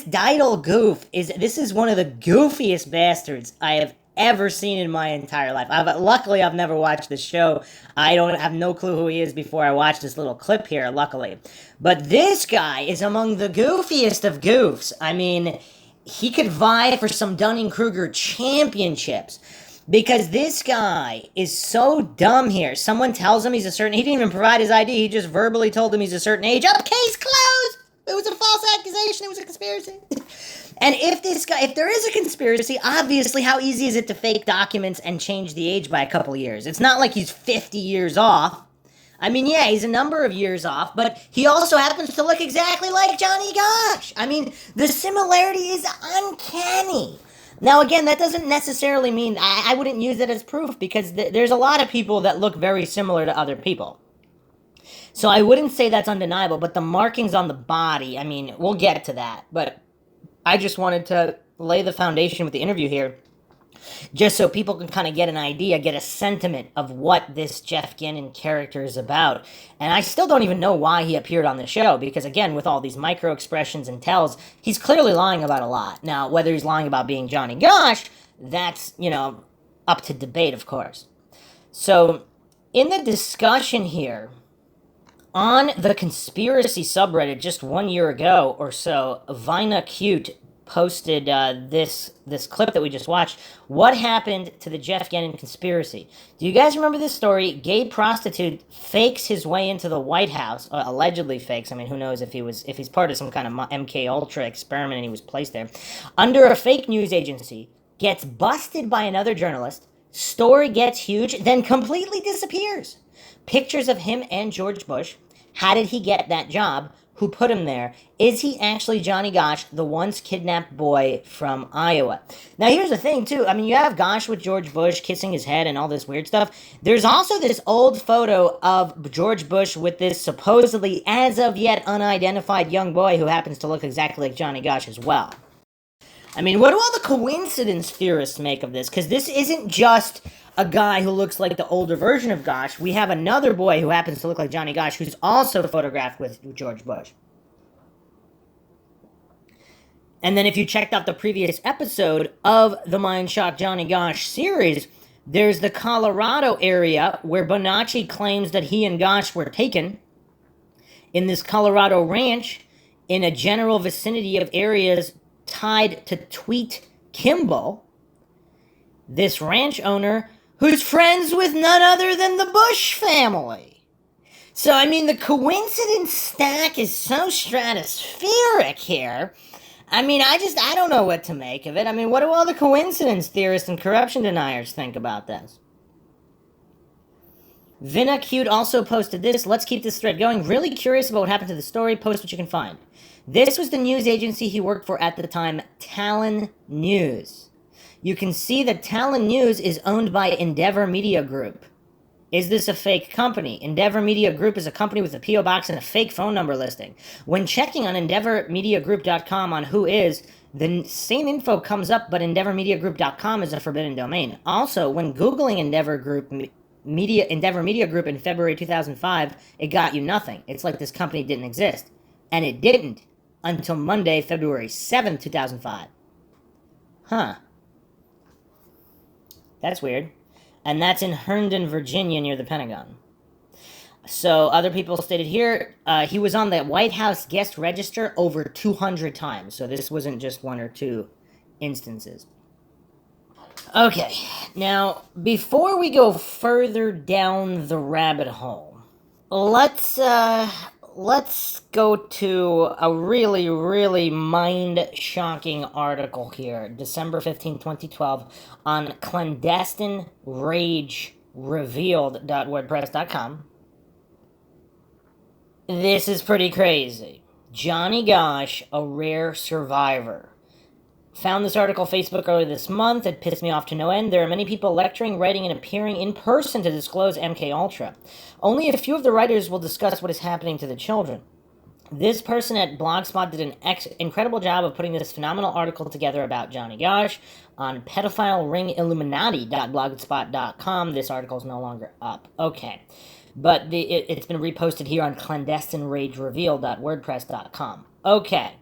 Didal goof this is one of the goofiest bastards I have ever seen in my entire life. Luckily, I've never watched the show. I have no clue who he is before I watched this little clip here, luckily. But this guy is among the goofiest of goofs. I mean, he could vie for some Dunning-Kruger championships because this guy is so dumb here. Someone tells him he didn't even provide his ID. He just verbally told him he's a certain age. Oh, case closed! It was a false accusation. It was a conspiracy. And if there is a conspiracy, obviously how easy is it to fake documents and change the age by a couple years? It's not like he's 50 years off. I mean, yeah, he's a number of years off, but he also happens to look exactly like Johnny Gosch. I mean, the similarity is uncanny. Now, again, that doesn't necessarily mean I wouldn't use it as proof because there's a lot of people that look very similar to other people. So I wouldn't say that's undeniable, but the markings on the body, I mean, we'll get to that. But I just wanted to lay the foundation with the interview here, just so people can kind of get an idea, get a sentiment of what this Jeff Gannon character is about. And I still don't even know why he appeared on the show, because again, with all these micro expressions and tells, he's clearly lying about a lot. Now, whether he's lying about being Johnny Gosch, that's, up to debate, of course. So, in the discussion here, on the conspiracy subreddit just 1 year ago or so, Vina Cute posted this clip that we just watched. What happened to the Jeff Gannon conspiracy? Do you guys remember this story? Gay prostitute fakes his way into the White House, allegedly fakes. I mean, who knows if he's part of some kind of MK Ultra experiment and he was placed there, under a fake news agency, gets busted by another journalist, story gets huge, then completely disappears. Pictures of him and George Bush. How did he get that job? Who put him there? Is he actually Johnny Gosch, the once kidnapped boy from Iowa? Now, here's the thing, too. I mean, you have Gosch with George Bush kissing his head and all this weird stuff. There's also this old photo of George Bush with this supposedly as of yet unidentified young boy who happens to look exactly like Johnny Gosch as well. I mean, what do all the coincidence theorists make of this? Because this isn't just a guy who looks like the older version of Gosch. We have another boy who happens to look like Johnny Gosch who's also photographed with George Bush. And then if you checked out the previous episode of the Mindshock Johnny Gosch series, there's the Colorado area where Bonacci claims that he and Gosch were taken in this Colorado ranch in a general vicinity of areas tied to Tweet Kimball, this ranch owner who's friends with none other than the Bush family. So, I mean, the coincidence stack is so stratospheric here. I mean, I don't know what to make of it. I mean, what do all the coincidence theorists and corruption deniers think about this? Vinacute also posted this. Let's keep this thread going. Really curious about what happened to the story. Post what you can find. This was the news agency he worked for at the time, Talon News. You can see that Talon News is owned by Endeavor Media Group. Is this a fake company? Endeavor Media Group is a company with a P.O. box and a fake phone number listing. When checking on EndeavorMediaGroup.com on who is, the same info comes up, but EndeavorMediaGroup.com is a forbidden domain. Also, when Googling Endeavor Media Group in February 2005, it got you nothing. It's like this company didn't exist. And it didn't until Monday, February 7th, 2005. Huh. That's weird. And that's in Herndon, Virginia, near the Pentagon. So other people stated here, he was on the White House guest register over 200 times. So this wasn't just one or two instances. Okay, now, before we go further down the rabbit hole, let's go to a really, really mind-shocking article here, December 15, 2012, on clandestineragerevealed.wordpress.com. This is pretty crazy. Johnny Gosch, a rare survivor. Found this article on Facebook earlier this month. It pissed me off to no end. There are many people lecturing, writing, and appearing in person to disclose MKUltra. Only a few of the writers will discuss what is happening to the children. This person at Blogspot did an incredible job of putting this phenomenal article together about Johnny Gosch on pedophileringilluminati.blogspot.com. This article is no longer up. Okay. But it's been reposted here on clandestineragerevealed.wordpress.com. Okay.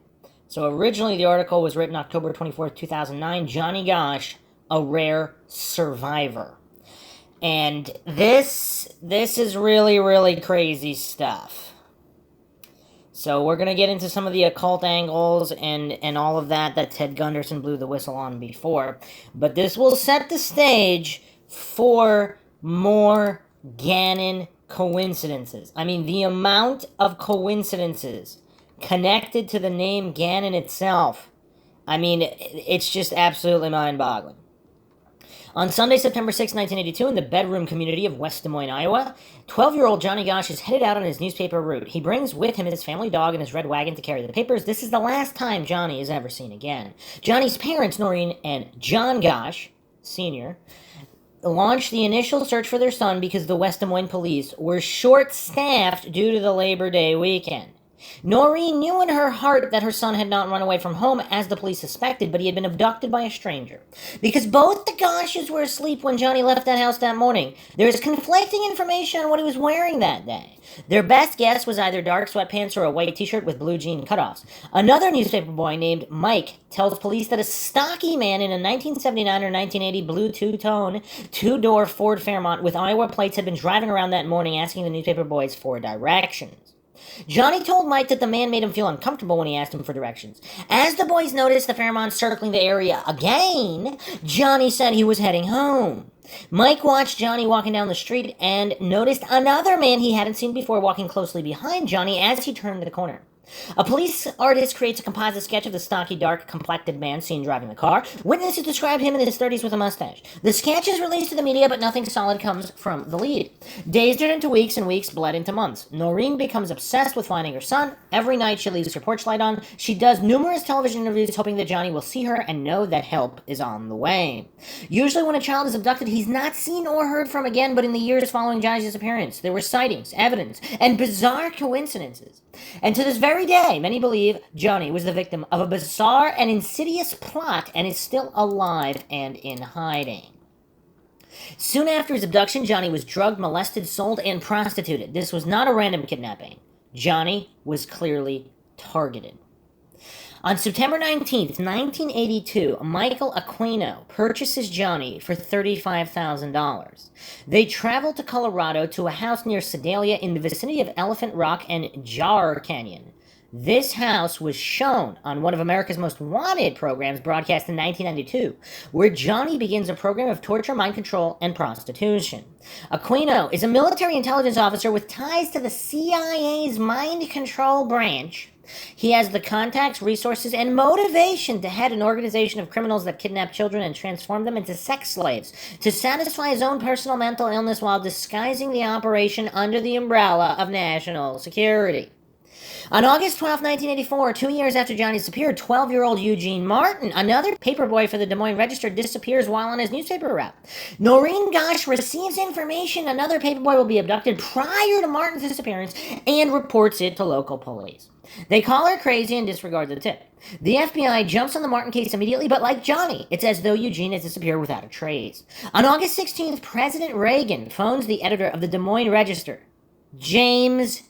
So originally the article was written October 24th, 2009. Johnny Gosch, a rare survivor. And this is really, really crazy stuff. So we're going to get into some of the occult angles and all of that Ted Gunderson blew the whistle on before. But this will set the stage for more Gannon coincidences. I mean, the amount of coincidences connected to the name Gannon itself, I mean, it's just absolutely mind-boggling. On Sunday, September 6, 1982, in the bedroom community of West Des Moines, Iowa, 12-year-old Johnny Gosch is headed out on his newspaper route. He brings with him his family dog and his red wagon to carry the papers. This is the last time Johnny is ever seen again. Johnny's parents, Noreen and John Gosch, Sr., launched the initial search for their son because the West Des Moines police were short-staffed due to the Labor Day weekend. Noreen knew in her heart that her son had not run away from home as the police suspected, but he had been abducted by a stranger. Because both the Gosches were asleep when Johnny left that house that morning, there is conflicting information on what he was wearing that day. Their best guess was either dark sweatpants or a white t-shirt with blue jean cutoffs. Another newspaper boy named Mike tells police that a stocky man in a 1979 or 1980 blue two-tone, two-door Ford Fairmont with Iowa plates had been driving around that morning asking the newspaper boys for directions. Johnny told Mike that the man made him feel uncomfortable when he asked him for directions. As the boys noticed the Fairmont circling the area again, Johnny said he was heading home. Mike watched Johnny walking down the street and noticed another man he hadn't seen before walking closely behind Johnny as he turned the corner. A police artist creates a composite sketch of the stocky, dark-complected man seen driving the car. Witnesses described him in his 30s with a mustache. The sketch is released to the media, but nothing solid comes from the lead. Days turned into weeks, and weeks bled into months. Noreen becomes obsessed with finding her son. Every night she leaves her porch light on. She does numerous television interviews hoping that Johnny will see her and know that help is on the way. Usually when a child is abducted, he's not seen or heard from again, but in the years following Johnny's disappearance, there were sightings, evidence, and bizarre coincidences. And to this very day, many believe Johnny was the victim of a bizarre and insidious plot and is still alive and in hiding. Soon after his abduction, Johnny was drugged, molested, sold, and prostituted. This was not a random kidnapping. Johnny was clearly targeted. On September 19th, 1982, Michael Aquino purchases Johnny for $35,000. They travel to Colorado to a house near Sedalia in the vicinity of Elephant Rock and Jar Canyon. This house was shown on one of America's Most Wanted programs broadcast in 1992, where Johnny begins a program of torture, mind control, and prostitution. Aquino is a military intelligence officer with ties to the CIA's mind control branch. He has the contacts, resources, and motivation to head an organization of criminals that kidnap children and transform them into sex slaves to satisfy his own personal mental illness while disguising the operation under the umbrella of national security. On August 12, 1984, 2 years after Johnny disappeared, 12-year-old Eugene Martin, another paperboy for the Des Moines Register, disappears while on his newspaper route. Noreen Gosch receives information another paperboy will be abducted prior to Martin's disappearance and reports it to local police. They call her crazy and disregard the tip. The FBI jumps on the Martin case immediately, but like Johnny, it's as though Eugene has disappeared without a trace. On August 16th, President Reagan phones the editor of the Des Moines Register, James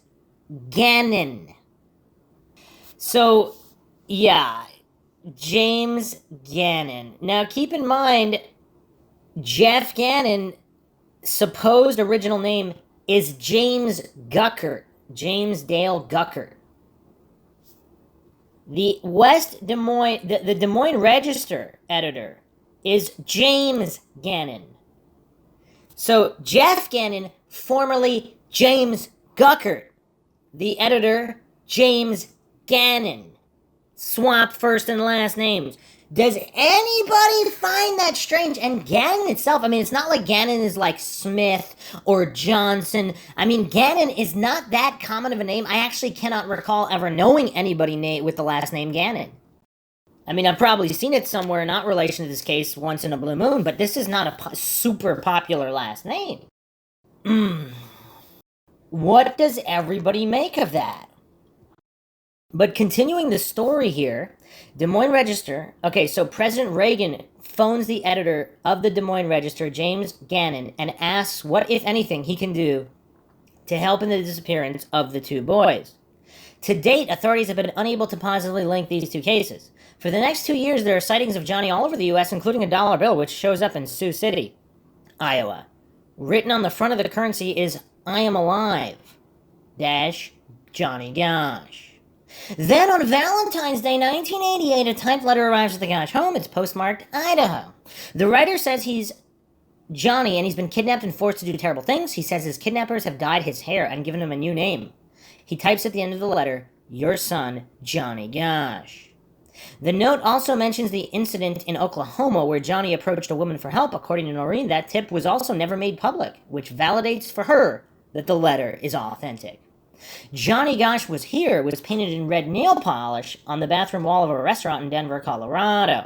Gannon. So, yeah, James Gannon. Now, keep in mind, Jeff Gannon, supposed original name is James Guckert, James Dale Guckert. The West Des Moines, the Des Moines Register editor is James Gannon. So, Jeff Gannon, formerly James Guckert. The editor, James Gannon. Swap first and last names. Does anybody find that strange? And Gannon itself, I mean, it's not like Gannon is like Smith or Johnson. I mean, Gannon is not that common of a name. I actually cannot recall ever knowing anybody with the last name Gannon. I mean, I've probably seen it somewhere, not relation to this case, once in a blue moon, but this is not a super popular last name. What does everybody make of that? But continuing the story here, Des Moines Register, okay, so President Reagan phones the editor of the Des Moines Register, James Gannon, and asks what, if anything, he can do to help in the disappearance of the two boys. To date, authorities have been unable to positively link these two cases. For the next 2 years, there are sightings of Johnny all over the U.S., including a dollar bill, which shows up in Sioux City, Iowa. Written on the front of the currency is, "I am alive, Johnny Gosch." Then on Valentine's Day 1988, a typed letter arrives at the Gosch home. It's postmarked Idaho. The writer says he's Johnny and he's been kidnapped and forced to do terrible things. He says his kidnappers have dyed his hair and given him a new name. He types at the end of the letter, "Your son, Johnny Gosch." The note also mentions the incident in Oklahoma where Johnny approached a woman for help. According to Noreen, that tip was also never made public, which validates for her that the letter is authentic. Johnny Gosch was painted in red nail polish on the bathroom wall of a restaurant in Denver, Colorado.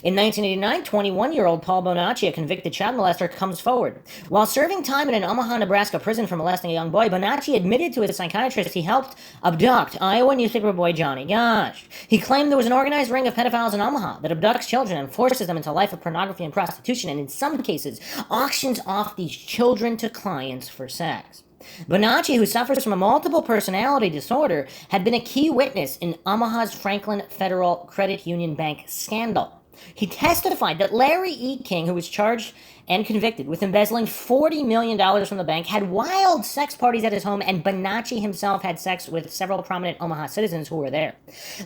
In 1989, 21-year-old Paul Bonacci, a convicted child molester, comes forward. While serving time in an Omaha, Nebraska prison for molesting a young boy, Bonacci admitted to his psychiatrist he helped abduct Iowa newspaper boy Johnny Gosch. He claimed there was an organized ring of pedophiles in Omaha that abducts children and forces them into a life of pornography and prostitution, and in some cases, auctions off these children to clients for sex. Bonacci, who suffers from a multiple personality disorder, had been a key witness in Omaha's Franklin Federal Credit Union Bank scandal. He testified that Larry E. King, who was charged and convicted with embezzling $40 million from the bank, had wild sex parties at his home, and Bonacci himself had sex with several prominent Omaha citizens who were there.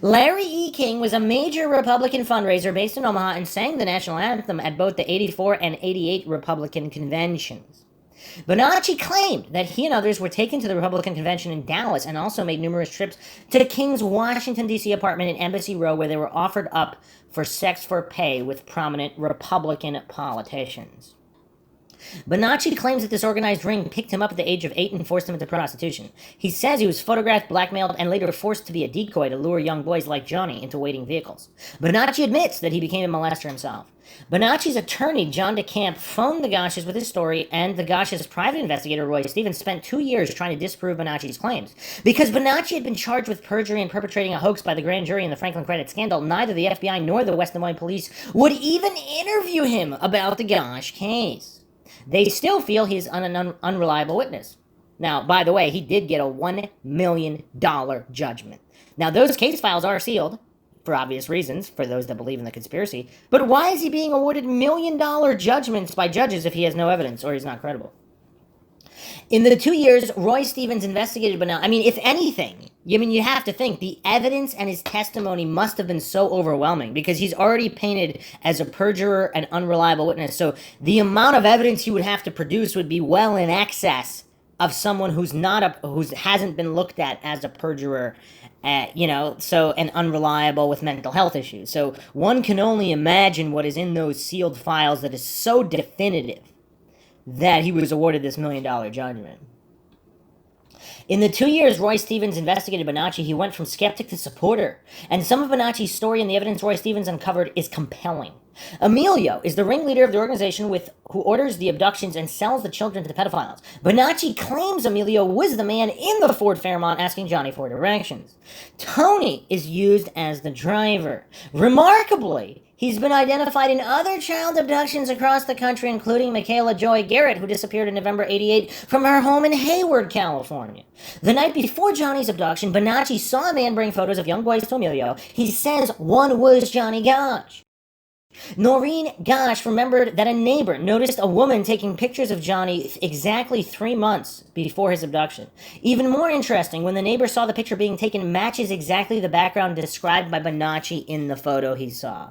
Larry E. King was a major Republican fundraiser based in Omaha and sang the national anthem at both the 84 and 88 Republican conventions. Bonacci claimed that he and others were taken to the Republican convention in Dallas and also made numerous trips to King's Washington, D.C. apartment in Embassy Row, where they were offered up for sex for pay with prominent Republican politicians. Bonacci claims that this organized ring picked him up at the age of 8 and forced him into prostitution. He says he was photographed, blackmailed, and later forced to be a decoy to lure young boys like Johnny into waiting vehicles. Bonacci admits that he became a molester himself. Bonacci's attorney, John DeCamp, phoned the Gosches with his story, and the Gosches' private investigator, Roy Stevens, spent 2 years trying to disprove Bonacci's claims. Because Bonacci had been charged with perjury and perpetrating a hoax by the grand jury in the Franklin Credit scandal, neither the FBI nor the West Des Moines police would even interview him about the Gosch case. They still feel he's an unreliable witness. Now, by the way, he did get a $1 million judgment. Now, those case files are sealed, for obvious reasons, for those that believe in the conspiracy. But why is he being awarded $1 million judgments by judges if he has no evidence or he's not credible? In the 2 years, Roy Stevens investigated Bonacci. I mean, if anything, you have to think the evidence and his testimony must have been so overwhelming because he's already painted as a perjurer and unreliable witness. So the amount of evidence he would have to produce would be well in excess of someone who hasn't been looked at as a perjurer, and unreliable with mental health issues. So one can only imagine what is in those sealed files that is so definitive that he was awarded this $1 million judgment. In the 2 years Roy Stevens investigated Bonacci, he went from skeptic to supporter. And some of Bonacci's story and the evidence Roy Stevens uncovered is compelling. Emilio is the ringleader of the organization who orders the abductions and sells the children to pedophiles. Bonacci claims Emilio was the man in the Ford Fairmont asking Johnny for directions. Tony is used as the driver. Remarkably, he's been identified in other child abductions across the country, including Michaela Joy Garrett, who disappeared in November '88 from her home in Hayward, California. The night before Johnny's abduction, Bonacci saw a man bring photos of young boys to Emilio. He says one was Johnny Gosch. Noreen Gosch remembered that a neighbor noticed a woman taking pictures of Johnny exactly 3 months before his abduction. Even more interesting, when the neighbor saw the picture being taken matches exactly the background described by Bonacci in the photo he saw.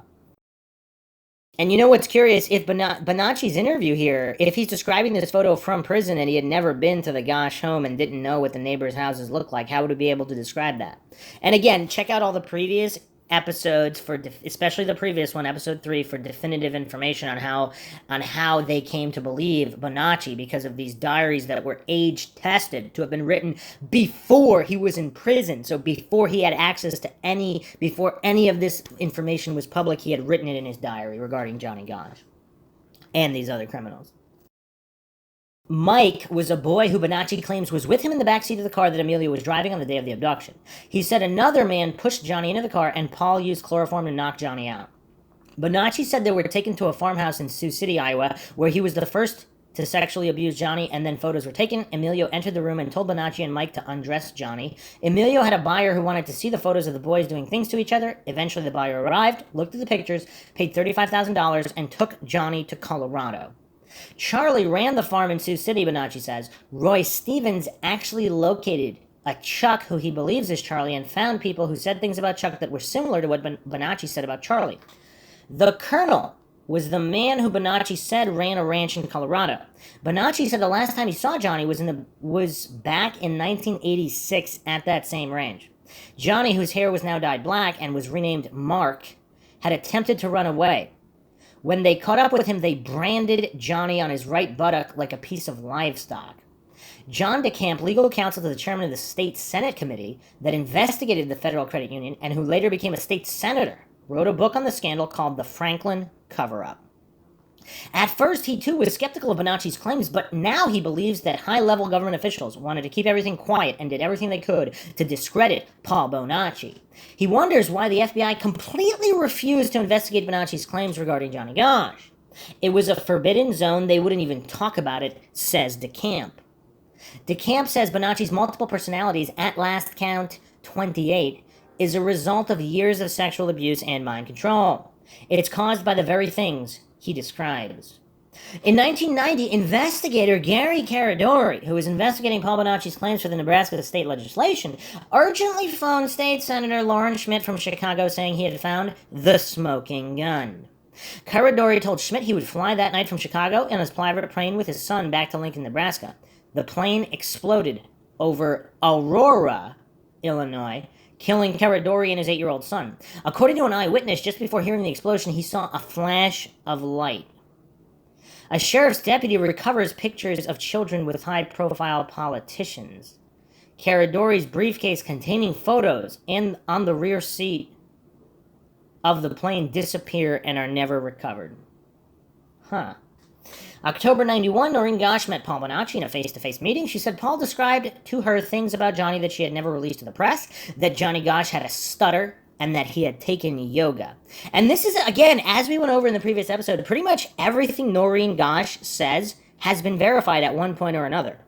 And you know what's curious? If Bonacci's interview here, if he's describing this photo from prison and he had never been to the Gosch home and didn't know what the neighbors' houses looked like, how would he be able to describe that? And again, check out all the previous episodes especially the previous one, episode 3, for definitive information on how they came to believe Bonacci, because of these diaries that were age tested to have been written before he was in prison. So before he had access to before any of this information was public, he had written it in his diary regarding Johnny Gosch and these other criminals. Mike was a boy who Bonacci claims was with him in the backseat of the car that Emilio was driving on the day of the abduction. He said another man pushed Johnny into the car and Paul used chloroform to knock Johnny out. Bonacci said they were taken to a farmhouse in Sioux City, Iowa, where he was the first to sexually abuse Johnny, and then photos were taken. Emilio entered the room and told Bonacci and Mike to undress Johnny. Emilio had a buyer who wanted to see the photos of the boys doing things to each other. Eventually the buyer arrived, looked at the pictures, paid $35,000, and took Johnny to Colorado. Charlie ran the farm in Sioux City, Bonacci says. Roy Stevens actually located a Chuck who he believes is Charlie and found people who said things about Chuck that were similar to what Bonacci said about Charlie. The Colonel was the man who Bonacci said ran a ranch in Colorado. Bonacci said the last time he saw Johnny was back in 1986 at that same ranch. Johnny, whose hair was now dyed black and was renamed Mark, had attempted to run away. When they caught up with him, they branded Johnny on his right buttock like a piece of livestock. John DeCamp, legal counsel to the chairman of the state Senate committee that investigated the Federal Credit Union and who later became a state senator, wrote a book on the scandal called The Franklin Cover-Up. At first, he too was skeptical of Bonacci's claims, but now he believes that high-level government officials wanted to keep everything quiet and did everything they could to discredit Paul Bonacci. He wonders why the FBI completely refused to investigate Bonacci's claims regarding Johnny Gosch. It was a forbidden zone, they wouldn't even talk about it, says DeCamp. DeCamp says Bonacci's multiple personalities, at last count 28, is a result of years of sexual abuse and mind control. It's caused by the very things he describes. In 1990, investigator Gary Caradori, who was investigating Paul Bonacci's claims for the Nebraska state legislation, urgently phoned State Senator Lauren Schmidt from Chicago saying he had found the smoking gun. Caradori told Schmidt he would fly that night from Chicago in his private plane with his son back to Lincoln, Nebraska. The plane exploded over Aurora, Illinois, killing Caradori and his 8-year-old son. According to an eyewitness, just before hearing the explosion, he saw a flash of light. A sheriff's deputy recovers pictures of children with high-profile politicians. Caradori's briefcase containing photos and on the rear seat of the plane disappear and are never recovered. October 91, Noreen Gosch met Paul Bonacci in a face-to-face meeting. She said Paul described to her things about Johnny that she had never released to the press, that Johnny Gosch had a stutter, and that he had taken yoga. And this is, again, as we went over in the previous episode, pretty much everything Noreen Gosch says has been verified at one point or another.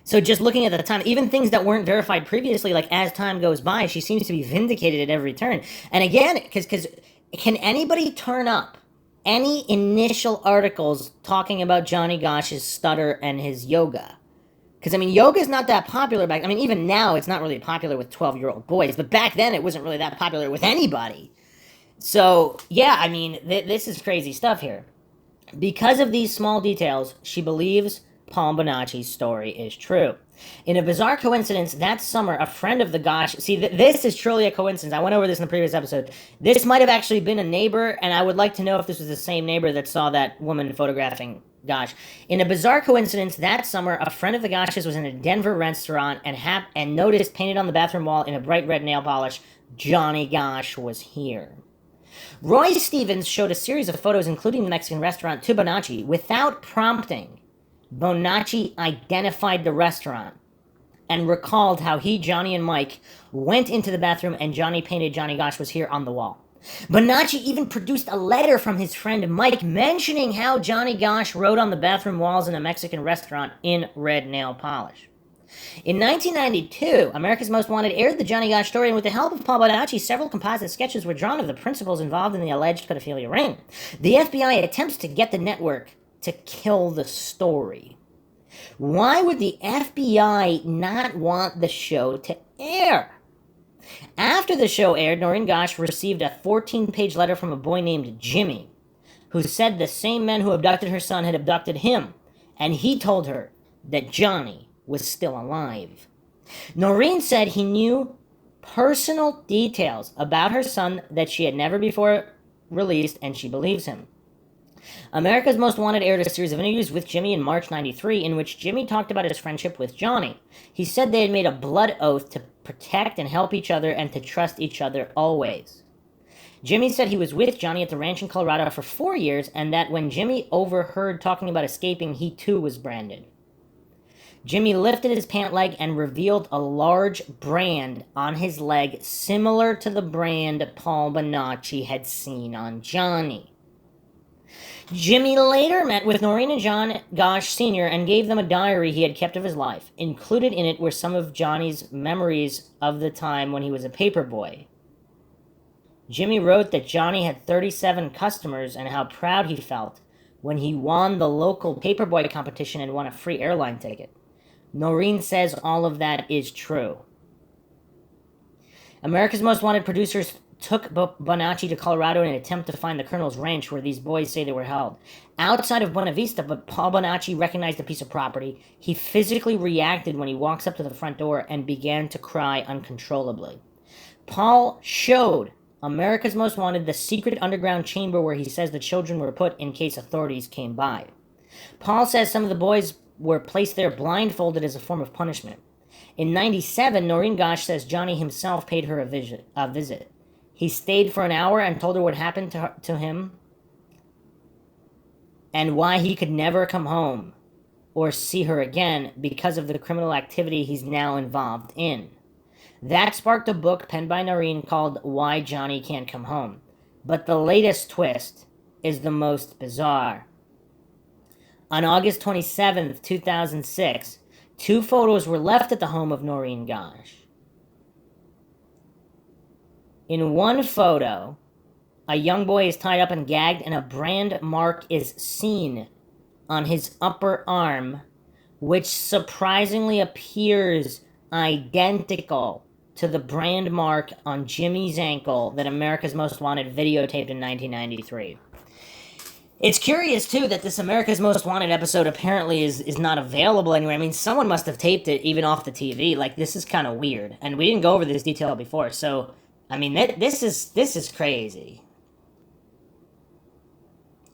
So just looking at the time, even things that weren't verified previously, like as time goes by, she seems to be vindicated at every turn. And again, because can anybody turn up any initial articles talking about Johnny Gosch's stutter and his yoga. Because, I mean, yoga is not that popular back. I mean, even now it's not really popular with 12-year-old boys, but back then it wasn't really that popular with anybody. So, yeah, I mean, this is crazy stuff here. Because of these small details, she believes Paul Bonacci's story is true. In a bizarre coincidence, that summer, a friend of the Gosch... See, this is truly a coincidence. I went over this in the previous episode. This might have actually been a neighbor, and I would like to know if this was the same neighbor that saw that woman photographing Gosch. In a bizarre coincidence, that summer, a friend of the Gosches was in a Denver restaurant and noticed painted on the bathroom wall in a bright red nail polish, Johnny Gosch was here. Roy Stevens showed a series of photos, including the Mexican restaurant, to Bonacci. Without prompting, Bonacci identified the restaurant and recalled how he, Johnny, and Mike went into the bathroom and Johnny painted Johnny Gosch was here on the wall. Bonacci even produced a letter from his friend Mike mentioning how Johnny Gosch wrote on the bathroom walls in a Mexican restaurant in red nail polish. In 1992, America's Most Wanted aired the Johnny Gosch story, and with the help of Paul Bonacci, several composite sketches were drawn of the principals involved in the alleged pedophilia ring. The FBI attempts to get the network to kill the story. Why would the FBI not want the show to air? After the show aired, Noreen Gosch received a 14-page letter from a boy named Jimmy, who said the same men who abducted her son had abducted him, and he told her that Johnny was still alive. Noreen said he knew personal details about her son that she had never before released, and she believes him. America's Most Wanted aired a series of interviews with Jimmy in March 93 in which Jimmy talked about his friendship with Johnny. He said they had made a blood oath to protect and help each other and to trust each other always. Jimmy said he was with Johnny at the ranch in Colorado for 4 years, and that when Jimmy overheard talking about escaping, he too was branded. Jimmy lifted his pant leg and revealed a large brand on his leg similar to the brand Paul Bonacci had seen on Johnny. Jimmy later met with Noreen and John Gosch Sr. and gave them a diary he had kept of his life. Included in it were some of Johnny's memories of the time when he was a paper boy. Jimmy wrote that Johnny had 37 customers and how proud he felt when he won the local paperboy competition and won a free airline ticket. Noreen says all of that is true. America's Most Wanted producers took Bonacci to Colorado in an attempt to find the Colonel's ranch where these boys say they were held. Outside of Buena Vista, but Paul Bonacci recognized a piece of property. He physically reacted when he walks up to the front door and began to cry uncontrollably. Paul showed America's Most Wanted the secret underground chamber where he says the children were put in case authorities came by. Paul says some of the boys were placed there blindfolded as a form of punishment. In 97, Noreen Gosch says Johnny himself paid her a visit. He stayed for an hour and told her what happened to him and why he could never come home or see her again because of the criminal activity he's now involved in. That sparked a book penned by Noreen called Why Johnny Can't Come Home. But the latest twist is the most bizarre. On August 27th, 2006, 2 photos were left at the home of Noreen Gosch. In one photo, a young boy is tied up and gagged, and a brand mark is seen on his upper arm, which surprisingly appears identical to the brand mark on Jimmy's ankle that America's Most Wanted videotaped in 1993. It's curious, too, that this America's Most Wanted episode apparently is not available anywhere. I mean, someone must have taped it even off the TV. Like, this is kind of weird. And we didn't go over this detail before, so, I mean, this is crazy.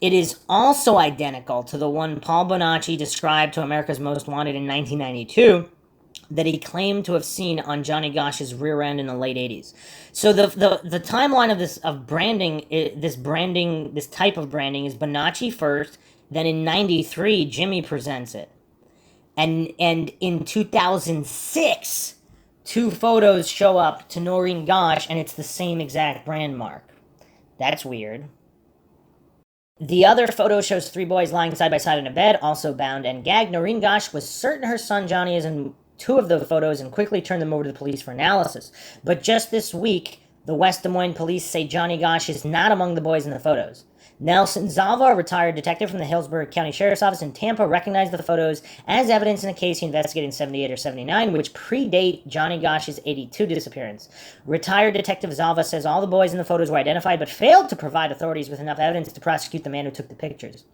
It is also identical to the one Paul Bonacci described to America's Most Wanted in 1992 that he claimed to have seen on Johnny Gosch's rear end in the late 80s. So the timeline of this type of branding is Bonacci first, then in 93 Jimmy presents it. And in 2006 2 photos show up to Noreen Gosch and it's the same exact brand mark. That's weird. The other photo shows 3 boys lying side by side in a bed, also bound and gagged. Noreen Gosch was certain her son Johnny is in 2 of the photos and quickly turned them over to the police for analysis. But just this week, the West Des Moines police say Johnny Gosch is not among the boys in the photos. Nelson Zalva, a retired detective from the Hillsborough County Sheriff's Office in Tampa, recognized the photos as evidence in a case he investigated in 78 or 79, which predate Johnny Gosch's 82 disappearance. Retired Detective Zalva says all the boys in the photos were identified, but failed to provide authorities with enough evidence to prosecute the man who took the pictures.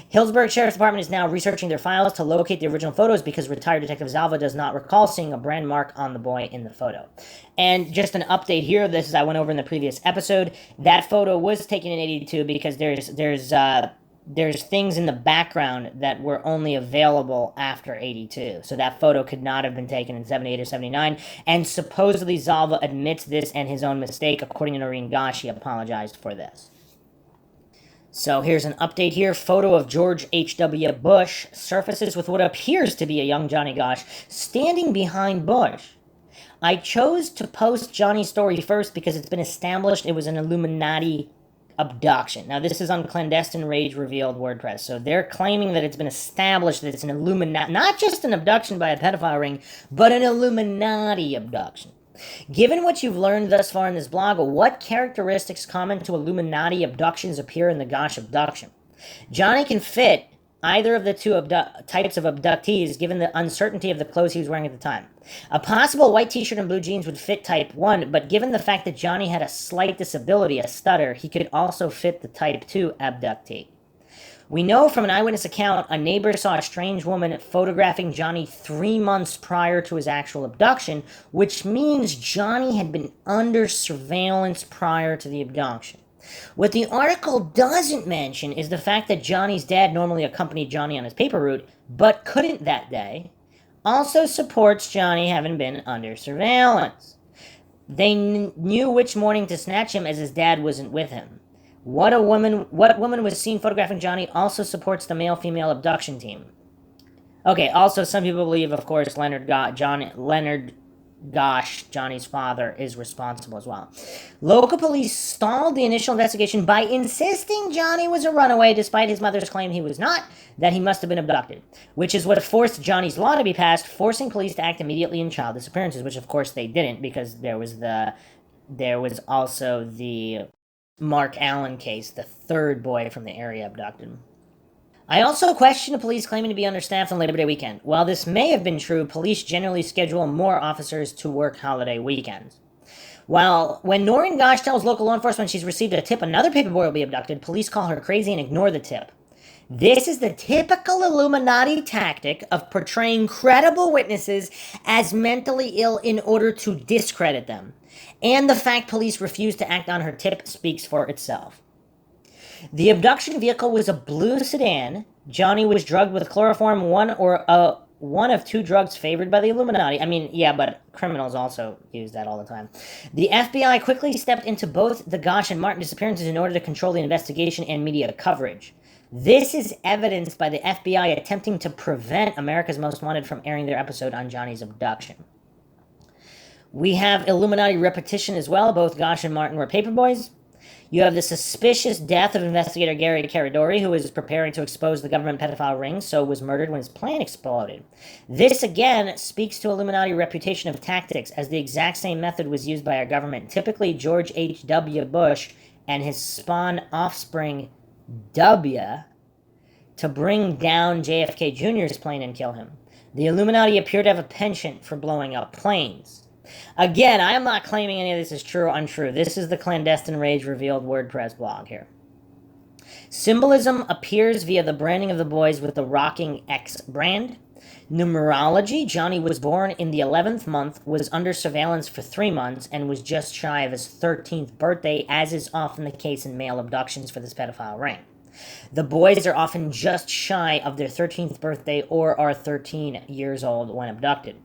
Hillsborough Sheriff's Department is now researching their files to locate the original photos because retired Detective Zalva does not recall seeing a brand mark on the boy in the photo. And just an update here, this is I went over in the previous episode, that photo was taken in 82 because there's things in the background that were only available after 82. So that photo could not have been taken in 78 or 79. And supposedly Zalva admits this and his own mistake. According to Noreen Gosch, he apologized for this. So here's an update here. Photo of George H.W. Bush surfaces with what appears to be a young Johnny Gosch standing behind Bush. I chose to post Johnny's story first because it's been established it was an Illuminati abduction. Now, this is on Clandestine Rage Revealed WordPress. So they're claiming that it's been established that it's an Illuminati, not just an abduction by a pedophile ring, but an Illuminati abduction. Given what you've learned thus far in this blog, what characteristics common to Illuminati abductions appear in the Gosch abduction? Johnny can fit either of the two types of abductees given the uncertainty of the clothes he was wearing at the time. A possible white t-shirt and blue jeans would fit type 1, but given the fact that Johnny had a slight disability, a stutter, he could also fit the type 2 abductee. We know from an eyewitness account a neighbor saw a strange woman photographing Johnny 3 months prior to his actual abduction, which means Johnny had been under surveillance prior to the abduction. What the article doesn't mention is the fact that Johnny's dad normally accompanied Johnny on his paper route, but couldn't that day, also supports Johnny having been under surveillance. They knew which morning to snatch him as his dad wasn't with him. What woman was seen photographing Johnny also supports the male-female abduction team. Okay, also some people believe, of course, Leonard Gosch, Johnny's father, is responsible as well. Local police stalled the initial investigation by insisting Johnny was a runaway despite his mother's claim he was not, that he must have been abducted, which is what forced Johnny's law to be passed, forcing police to act immediately in child disappearances, which of course they didn't because there was also the Mark Allen case, the third boy from the area abducted. I also question the police claiming to be understaffed on Labor Day weekend. While this may have been true, police generally schedule more officers to work holiday weekends. When Noreen Gosch tells local law enforcement she's received a tip another paperboy will be abducted, police call her crazy and ignore the tip. This is the typical Illuminati tactic of portraying credible witnesses as mentally ill in order to discredit them. And the fact police refused to act on her tip speaks for itself. The abduction vehicle was a blue sedan. Johnny was drugged with chloroform, one of two drugs favored by the Illuminati. I mean, yeah, but criminals also use that all the time. The FBI quickly stepped into both the Gosch and Martin disappearances in order to control the investigation and media coverage. This is evidenced by the FBI attempting to prevent America's Most Wanted from airing their episode on Johnny's abduction. We have Illuminati repetition as well. Both Gosch and Martin were paperboys. You have the suspicious death of investigator Gary Caradori, who was preparing to expose the government pedophile ring, so was murdered when his plane exploded. This, again, speaks to Illuminati reputation of tactics, as the exact same method was used by our government, typically George H.W. Bush and his spawn offspring, W, to bring down JFK Jr.'s plane and kill him. The Illuminati appear to have a penchant for blowing up planes. Again, I am not claiming any of this is true or untrue. This is the Clandestine Rage Revealed WordPress blog here. Symbolism appears via the branding of the boys with the Rocking X brand. Numerology, Johnny was born in the 11th month, was under surveillance for 3 months, and was just shy of his 13th birthday, as is often the case in male abductions for this pedophile ring. The boys are often just shy of their 13th birthday or are 13 years old when abducted.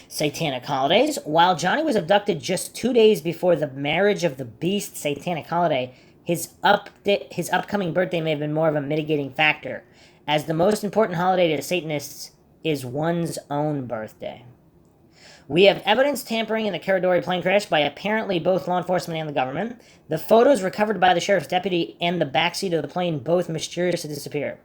Satanic holidays. While Johnny was abducted just 2 days before the Marriage of the Beast satanic holiday, his upcoming birthday may have been more of a mitigating factor, as the most important holiday to Satanists is one's own birthday. We have evidence tampering in the Caradori plane crash by apparently both law enforcement and the government. The photos recovered by the sheriff's deputy and the backseat of the plane both mysteriously disappear.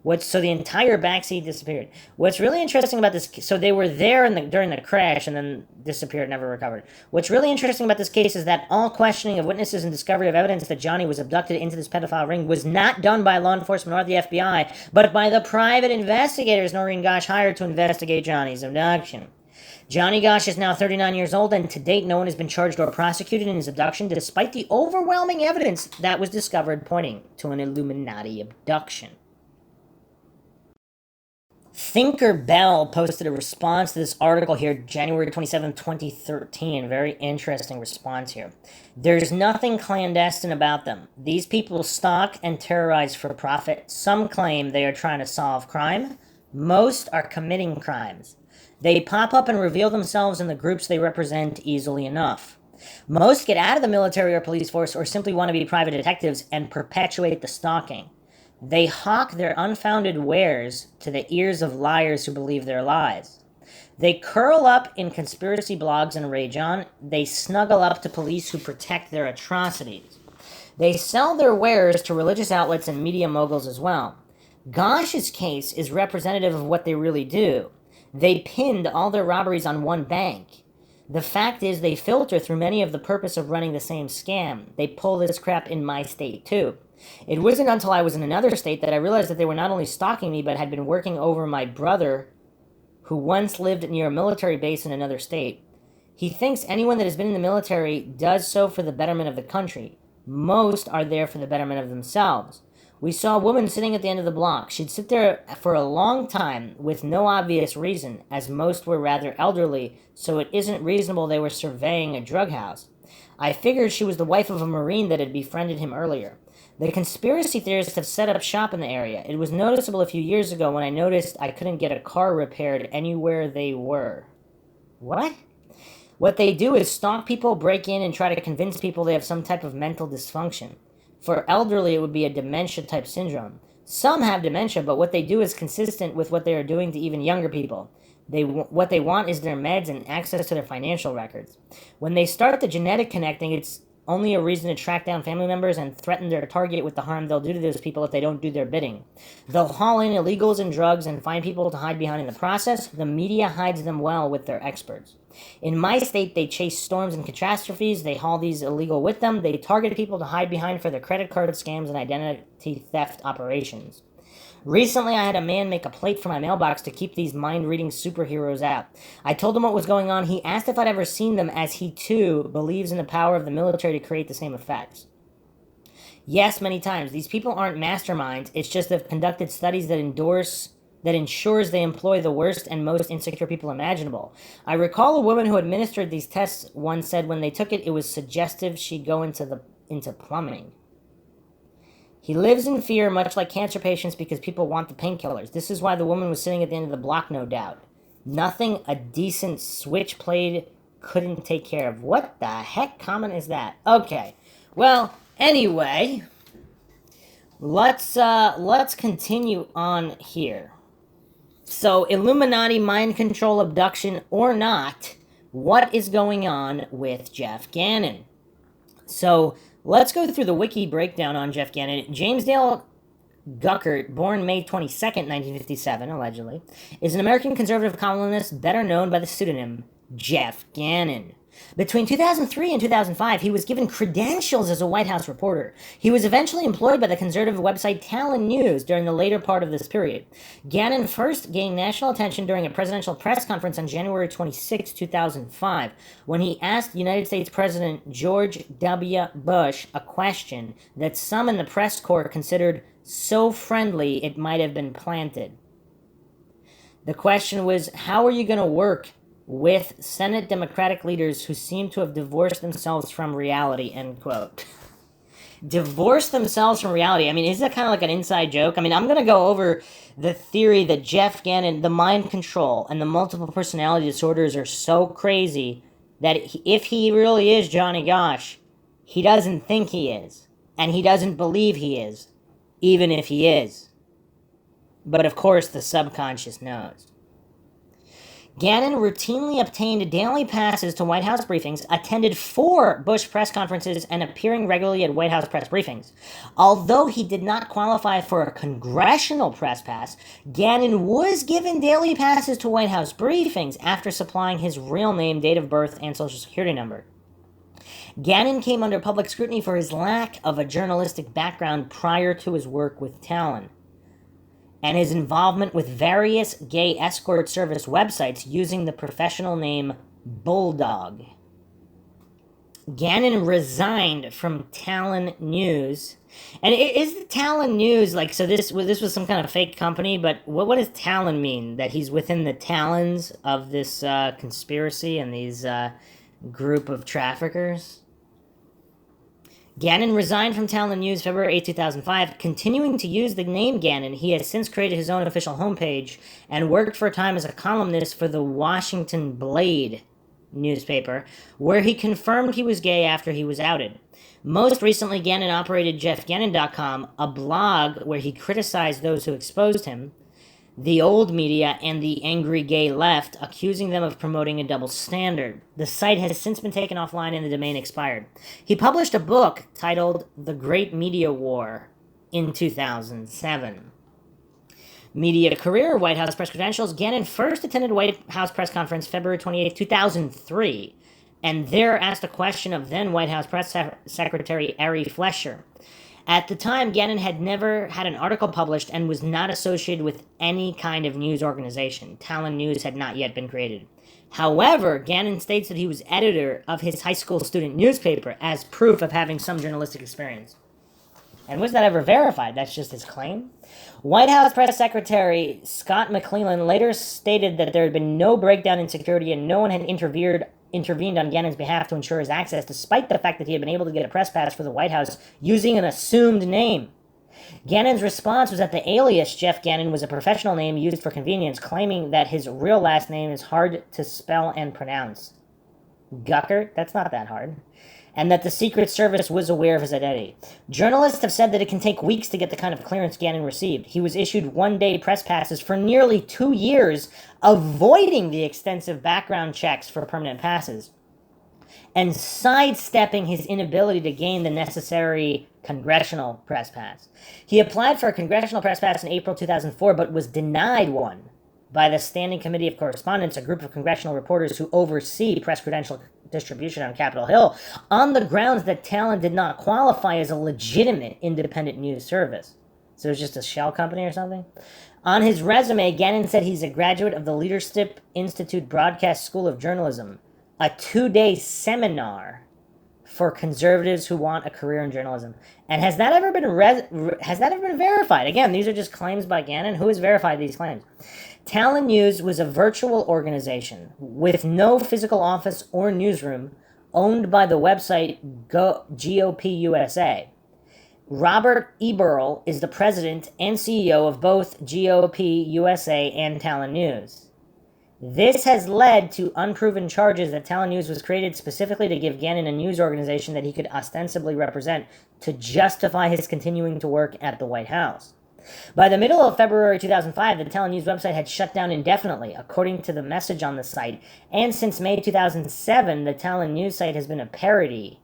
So the entire backseat disappeared. What's really interesting about this, so they were there during the crash and then disappeared, never recovered. What's really interesting about this case is that all questioning of witnesses and discovery of evidence that Johnny was abducted into this pedophile ring was not done by law enforcement or the FBI, but by the private investigators Noreen Gosch hired to investigate Johnny's abduction. Johnny Gosch is now 39 years old, and to date, no one has been charged or prosecuted in his abduction, despite the overwhelming evidence that was discovered pointing to an Illuminati abduction. Thinker Bell posted a response to this article here, January 27, 2013. Very interesting response here. There's nothing clandestine about them. These people stalk and terrorize for profit. Some claim they are trying to solve crime. Most are committing crimes. They pop up and reveal themselves in the groups they represent easily enough. Most get out of the military or police force or simply want to be private detectives and perpetuate the stalking. They hawk their unfounded wares to the ears of liars who believe their lies. They curl up in conspiracy blogs and rage on. They snuggle up to police who protect their atrocities. They sell their wares to religious outlets and media moguls as well. Gosch's case is representative of what they really do. They pinned all their robberies on one bank. The fact is they filter through many of the purpose of running the same scam. They pull this crap in my state too. It wasn't until I was in another state that I realized that they were not only stalking me, but had been working over my brother, who once lived near a military base in another state. He thinks anyone that has been in the military does so for the betterment of the country. Most are there for the betterment of themselves. We saw a woman sitting at the end of the block. She'd sit there for a long time with no obvious reason, as most were rather elderly, so it isn't reasonable they were surveying a drug house. I figured she was the wife of a Marine that had befriended him earlier. The conspiracy theorists have set up shop in the area. It was noticeable a few years ago when I noticed I couldn't get a car repaired anywhere they were. What? What they do is stalk people, break in, and try to convince people they have some type of mental dysfunction. For elderly, it would be a dementia-type syndrome. Some have dementia, but what they do is consistent with what they are doing to even younger people. What they want is their meds and access to their financial records. When they start the genetic connecting, it's only a reason to track down family members and threaten their target with the harm they'll do to those people if they don't do their bidding. They'll haul in illegals and drugs and find people to hide behind in the process. The media hides them well with their experts. In my state, they chase storms and catastrophes. They haul these illegal with them. They target people to hide behind for their credit card scams and identity theft operations. Recently, I had a man make a plate for my mailbox to keep these mind-reading superheroes out. I told him what was going on. He asked if I'd ever seen them, as he, too, believes in the power of the military to create the same effects. Yes, many times. These people aren't masterminds. It's just they've conducted studies that ensures they employ the worst and most insecure people imaginable. I recall a woman who administered these tests once said when they took it, it was suggestive she'd go into plumbing. He lives in fear, much like cancer patients, because people want the painkillers. This is why the woman was sitting at the end of the block, no doubt. Nothing a decent switchblade couldn't take care of. What the heck comment is that? Okay. Well, anyway, let's continue on here. So, Illuminati, mind control, abduction, or not, what is going on with Jeff Gannon? So, let's go through the wiki breakdown on Jeff Gannon. James Dale Guckert, born May 22nd, 1957, allegedly, is an American conservative columnist better known by the pseudonym Jeff Gannon. Between 2003 and 2005, he was given credentials as a White House reporter. He was eventually employed by the conservative website Talon News during the later part of this period. Gannon first gained national attention during a presidential press conference on January 26, 2005, when he asked United States President George W. Bush a question that some in the press corps considered so friendly it might have been planted. The question was, how are you going to work with Senate Democratic leaders who seem to have divorced themselves from reality, end quote. Divorce themselves from reality. I mean, is that kind of like an inside joke? I mean, I'm going to go over the theory that Jeff Gannon, the mind control, and the multiple personality disorders are so crazy that if he really is Johnny Gosch, he doesn't think he is. And he doesn't believe he is, even if he is. But of course, the subconscious knows. Gannon routinely obtained daily passes to White House briefings, attended 4 Bush press conferences, and appearing regularly at White House press briefings. Although he did not qualify for a congressional press pass, Gannon was given daily passes to White House briefings after supplying his real name, date of birth, and social security number. Gannon came under public scrutiny for his lack of a journalistic background prior to his work with Talon, and his involvement with various gay escort service websites using the professional name Bulldog. Gannon resigned from Talon News. And is the Talon News, like, so this was some kind of fake company, but what does Talon mean? That he's within the talons of this conspiracy and these group of traffickers? Gannon resigned from Talon News February 8, 2005. Continuing to use the name Gannon, he has since created his own official homepage and worked for a time as a columnist for the Washington Blade newspaper, where he confirmed he was gay after he was outed. Most recently, Gannon operated JeffGannon.com, a blog where he criticized those who exposed him, the old media, and the angry gay left, accusing them of promoting a double standard. The site has since been taken offline and the domain expired. He published a book titled The Great Media War in 2007. Media career, White House press credentials. Gannon first attended White House press conference February 28, 2003, and there asked a question of then White House press secretary Ari Fleischer. At the time, Gannon had never had an article published and was not associated with any kind of news organization. Talon News had not yet been created. However, Gannon states that he was editor of his high school student newspaper as proof of having some journalistic experience. And was that ever verified? That's just his claim? White House Press Secretary Scott McClellan later stated that there had been no breakdown in security and no one had intervened on Gannon's behalf to ensure his access, despite the fact that he had been able to get a press pass for the White House using an assumed name. Gannon's response was that the alias Jeff Gannon was a professional name used for convenience, claiming that his real last name is hard to spell and pronounce. Guckert? That's not that hard. And that the Secret Service was aware of his identity. Journalists have said that it can take weeks to get the kind of clearance Gannon received. He was issued one-day press passes for nearly 2 years, avoiding the extensive background checks for permanent passes, and sidestepping his inability to gain the necessary congressional press pass. He applied for a congressional press pass in April 2004, but was denied one by the Standing Committee of Correspondents, a group of congressional reporters who oversee press credential distribution on Capitol Hill, on the grounds that Talon did not qualify as a legitimate independent news service. So it was just a shell company or something? On his resume, Gannon said he's a graduate of the Leadership Institute Broadcast School of Journalism, a 2-day seminar for conservatives who want a career in journalism. And has that ever been verified? Again, these are just claims by Gannon. Who has verified these claims? Talon News was a virtual organization with no physical office or newsroom, owned by the website GOP USA. Robert Eberl is the president and CEO of both GOP USA and Talon News. This has led to unproven charges that Talon News was created specifically to give Gannon a news organization that he could ostensibly represent to justify his continuing to work at the White House. By the middle of February 2005, the Talon News website had shut down indefinitely, according to the message on the site, and since May 2007, the Talon News site has been a parody,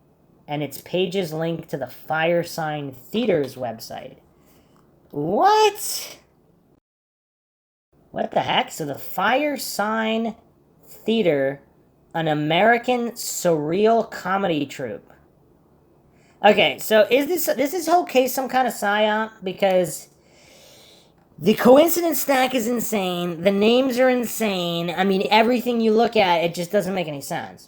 and its pages link to the Fire Sign Theater's website. What? What the heck? So the Fire Sign Theater, an American surreal comedy troupe. Okay, so is this whole case some kind of psyop? Because the coincidence stack is insane. The names are insane. I mean, everything you look at, it just doesn't make any sense.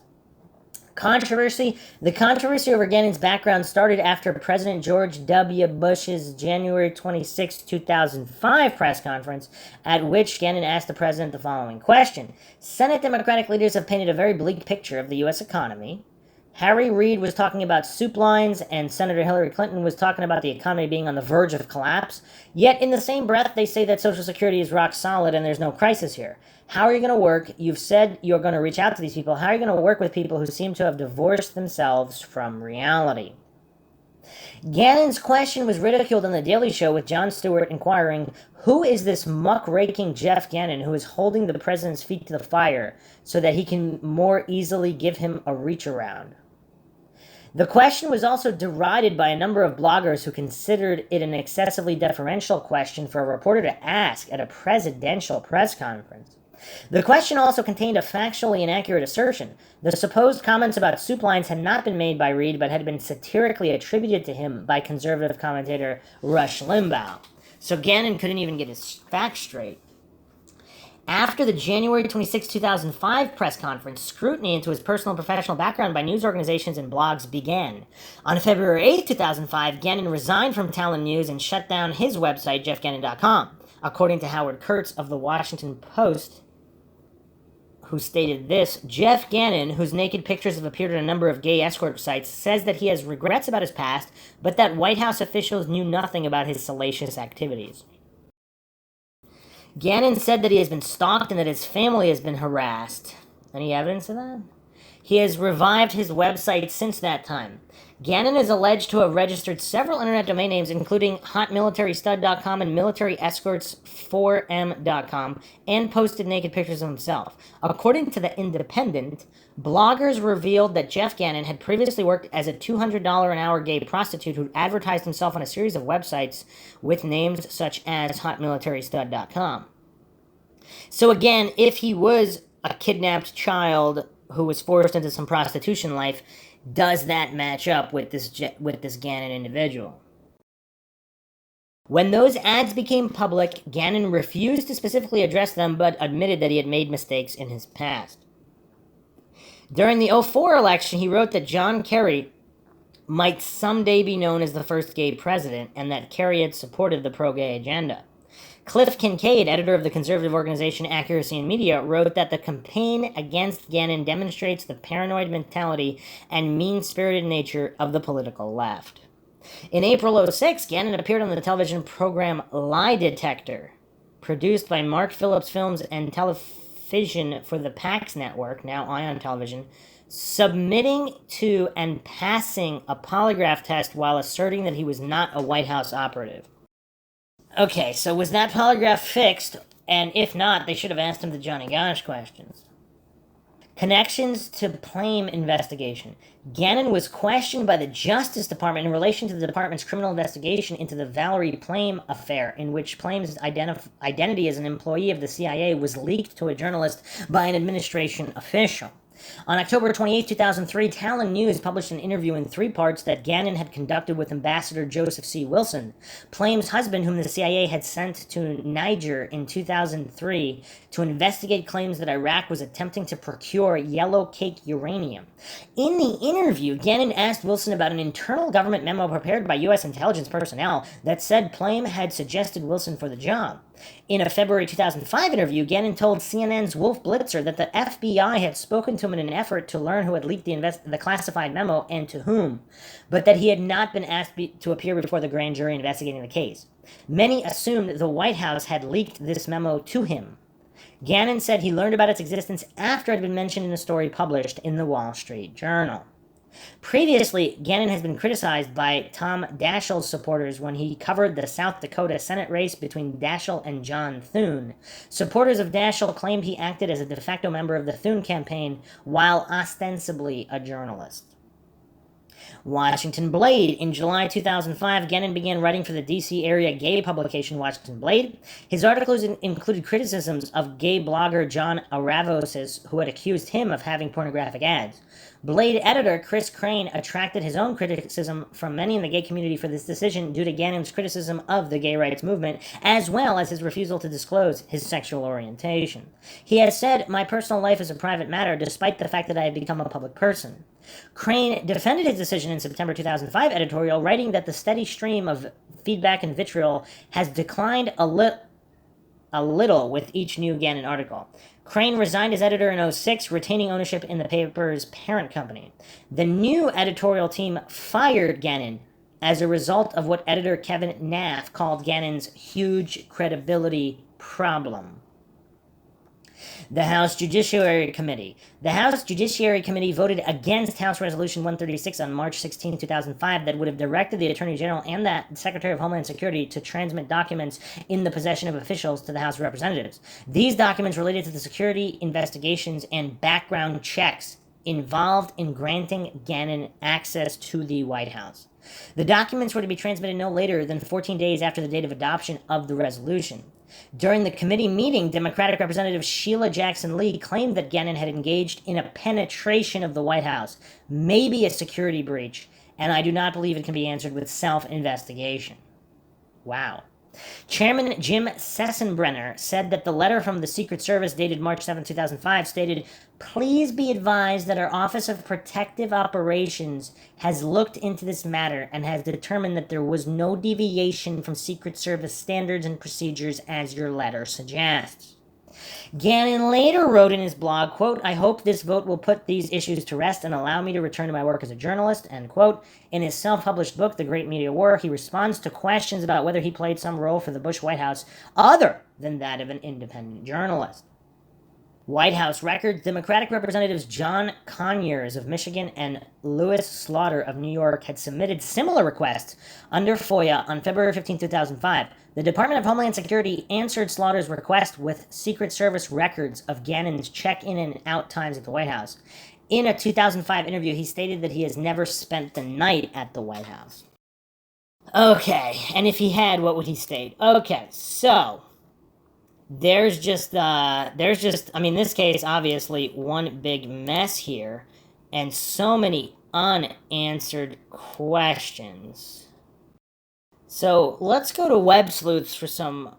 The controversy over Gannon's background started after President George W. Bush's January 26, 2005 press conference, at which Gannon asked the president the following question. Senate Democratic leaders have painted a very bleak picture of the U.S. economy. Harry Reid was talking about soup lines, and Senator Hillary Clinton was talking about the economy being on the verge of collapse. Yet, in the same breath, they say that Social Security is rock solid and there's no crisis here. How are you going to work? You've said you're going to reach out to these people. How are you going to work with people who seem to have divorced themselves from reality? Gannon's question was ridiculed on The Daily Show, with Jon Stewart inquiring, "Who is this muck-raking Jeff Gannon who is holding the president's feet to the fire so that he can more easily give him a reach-around?" The question was also derided by a number of bloggers who considered it an excessively deferential question for a reporter to ask at a presidential press conference. The question also contained a factually inaccurate assertion. The supposed comments about soup lines had not been made by Reid, but had been satirically attributed to him by conservative commentator Rush Limbaugh. So Gannon couldn't even get his facts straight. After the January 26, 2005 press conference, scrutiny into his personal and professional background by news organizations and blogs began. On February 8, 2005, Gannon resigned from Talon News and shut down his website, jeffgannon.com. According to Howard Kurtz of the Washington Post, who stated this, Jeff Gannon, whose naked pictures have appeared on a number of gay escort sites, says that he has regrets about his past, but that White House officials knew nothing about his salacious activities. Gannon said that he has been stalked and that his family has been harassed. Any evidence of that? He has revived his website since that time. Gannon is alleged to have registered several internet domain names, including hotmilitarystud.com and militaryescorts4m.com, and posted naked pictures of himself. According to The Independent, bloggers revealed that Jeff Gannon had previously worked as a $200 an hour gay prostitute who advertised himself on a series of websites with names such as hotmilitarystud.com. So again, if he was a kidnapped child who was forced into some prostitution life, does that match up with this Gannon individual? When those ads became public, Gannon refused to specifically address them, but admitted that he had made mistakes in his past. During the 2004 election, he wrote that John Kerry might someday be known as the first gay president, and that Kerry had supported the pro-gay agenda. Cliff Kincaid, editor of the conservative organization Accuracy in Media, wrote that the campaign against Gannon demonstrates the paranoid mentality and mean-spirited nature of the political left. In April 2006, Gannon appeared on the television program Lie Detector, produced by Mark Phillips Films and Television for the Pax Network, now Ion Television, submitting to and passing a polygraph test while asserting that he was not a White House operative. Okay, so was that polygraph fixed? And if not, they should have asked him the Johnny Gosch questions. Connections to Plame investigation. Gannon was questioned by the Justice Department in relation to the department's criminal investigation into the Valerie Plame affair, in which Plame's identity as an employee of the CIA was leaked to a journalist by an administration official. On October 28, 2003, Talon News published an interview in 3 parts that Gannon had conducted with Ambassador Joseph C. Wilson, Plame's husband, whom the CIA had sent to Niger in 2003 to investigate claims that Iraq was attempting to procure yellow cake uranium. In the interview, Gannon asked Wilson about an internal government memo prepared by U.S. intelligence personnel that said Plame had suggested Wilson for the job. In a February 2005 interview, Gannon told CNN's Wolf Blitzer that the FBI had spoken to him in an effort to learn who had leaked the classified memo and to whom, but that he had not been asked to appear before the grand jury investigating the case. Many assumed the White House had leaked this memo to him. Gannon said he learned about its existence after it had been mentioned in a story published in the Wall Street Journal. Previously, Gannon has been criticized by Tom Daschle's supporters when he covered the South Dakota Senate race between Daschle and John Thune. Supporters of Daschle claimed he acted as a de facto member of the Thune campaign while ostensibly a journalist. Washington Blade. In July 2005, Gannon began writing for the D.C. area gay publication Washington Blade. His articles included criticisms of gay blogger John Aravosis, who had accused him of having pornographic ads. Blade editor Chris Crane attracted his own criticism from many in the gay community for this decision due to Gannon's criticism of the gay rights movement, as well as his refusal to disclose his sexual orientation. He has said, "My personal life is a private matter, despite the fact that I have become a public person." Crane defended his decision in September 2005 editorial, writing that the steady stream of feedback and vitriol has declined a little with each new Gannon article. Crane resigned as editor in 2006, retaining ownership in the paper's parent company. The new editorial team fired Gannon as a result of what editor Kevin Naff called Gannon's huge credibility problem. The House Judiciary Committee. The House Judiciary Committee voted against House Resolution 136 on March 16, 2005 that would have directed the Attorney General and the Secretary of Homeland Security to transmit documents in the possession of officials to the House of Representatives. These documents related to the security investigations and background checks involved in granting Gannon access to the White House. The documents were to be transmitted no later than 14 days after the date of adoption of the resolution. During the committee meeting, Democratic Representative Sheila Jackson Lee claimed that Gannon had engaged in a penetration of the White House, maybe a security breach, and I do not believe it can be answered with self-investigation. Wow. Chairman Jim Sessenbrenner said that the letter from the Secret Service dated March 7, 2005 stated, "Please be advised that our Office of Protective Operations has looked into this matter and has determined that there was no deviation from Secret Service standards and procedures as your letter suggests." Gannon later wrote in his blog, quote, "I hope this vote will put these issues to rest and allow me to return to my work as a journalist," end quote. In his self-published book, The Great Media War, he responds to questions about whether he played some role for the Bush White House other than that of an independent journalist. White House records. Democratic Representatives John Conyers of Michigan and Louis Slaughter of New York had submitted similar requests under FOIA on February 15, 2005. The Department of Homeland Security answered Slaughter's request with Secret Service records of Gannon's check-in and out times at the White House. In a 2005 interview, he stated that he has never spent the night at the White House. Okay, and if he had, what would he state? Okay, so there's just, I mean, this case, obviously, one big mess here, and so many unanswered questions. So let's go to Web Sleuths for some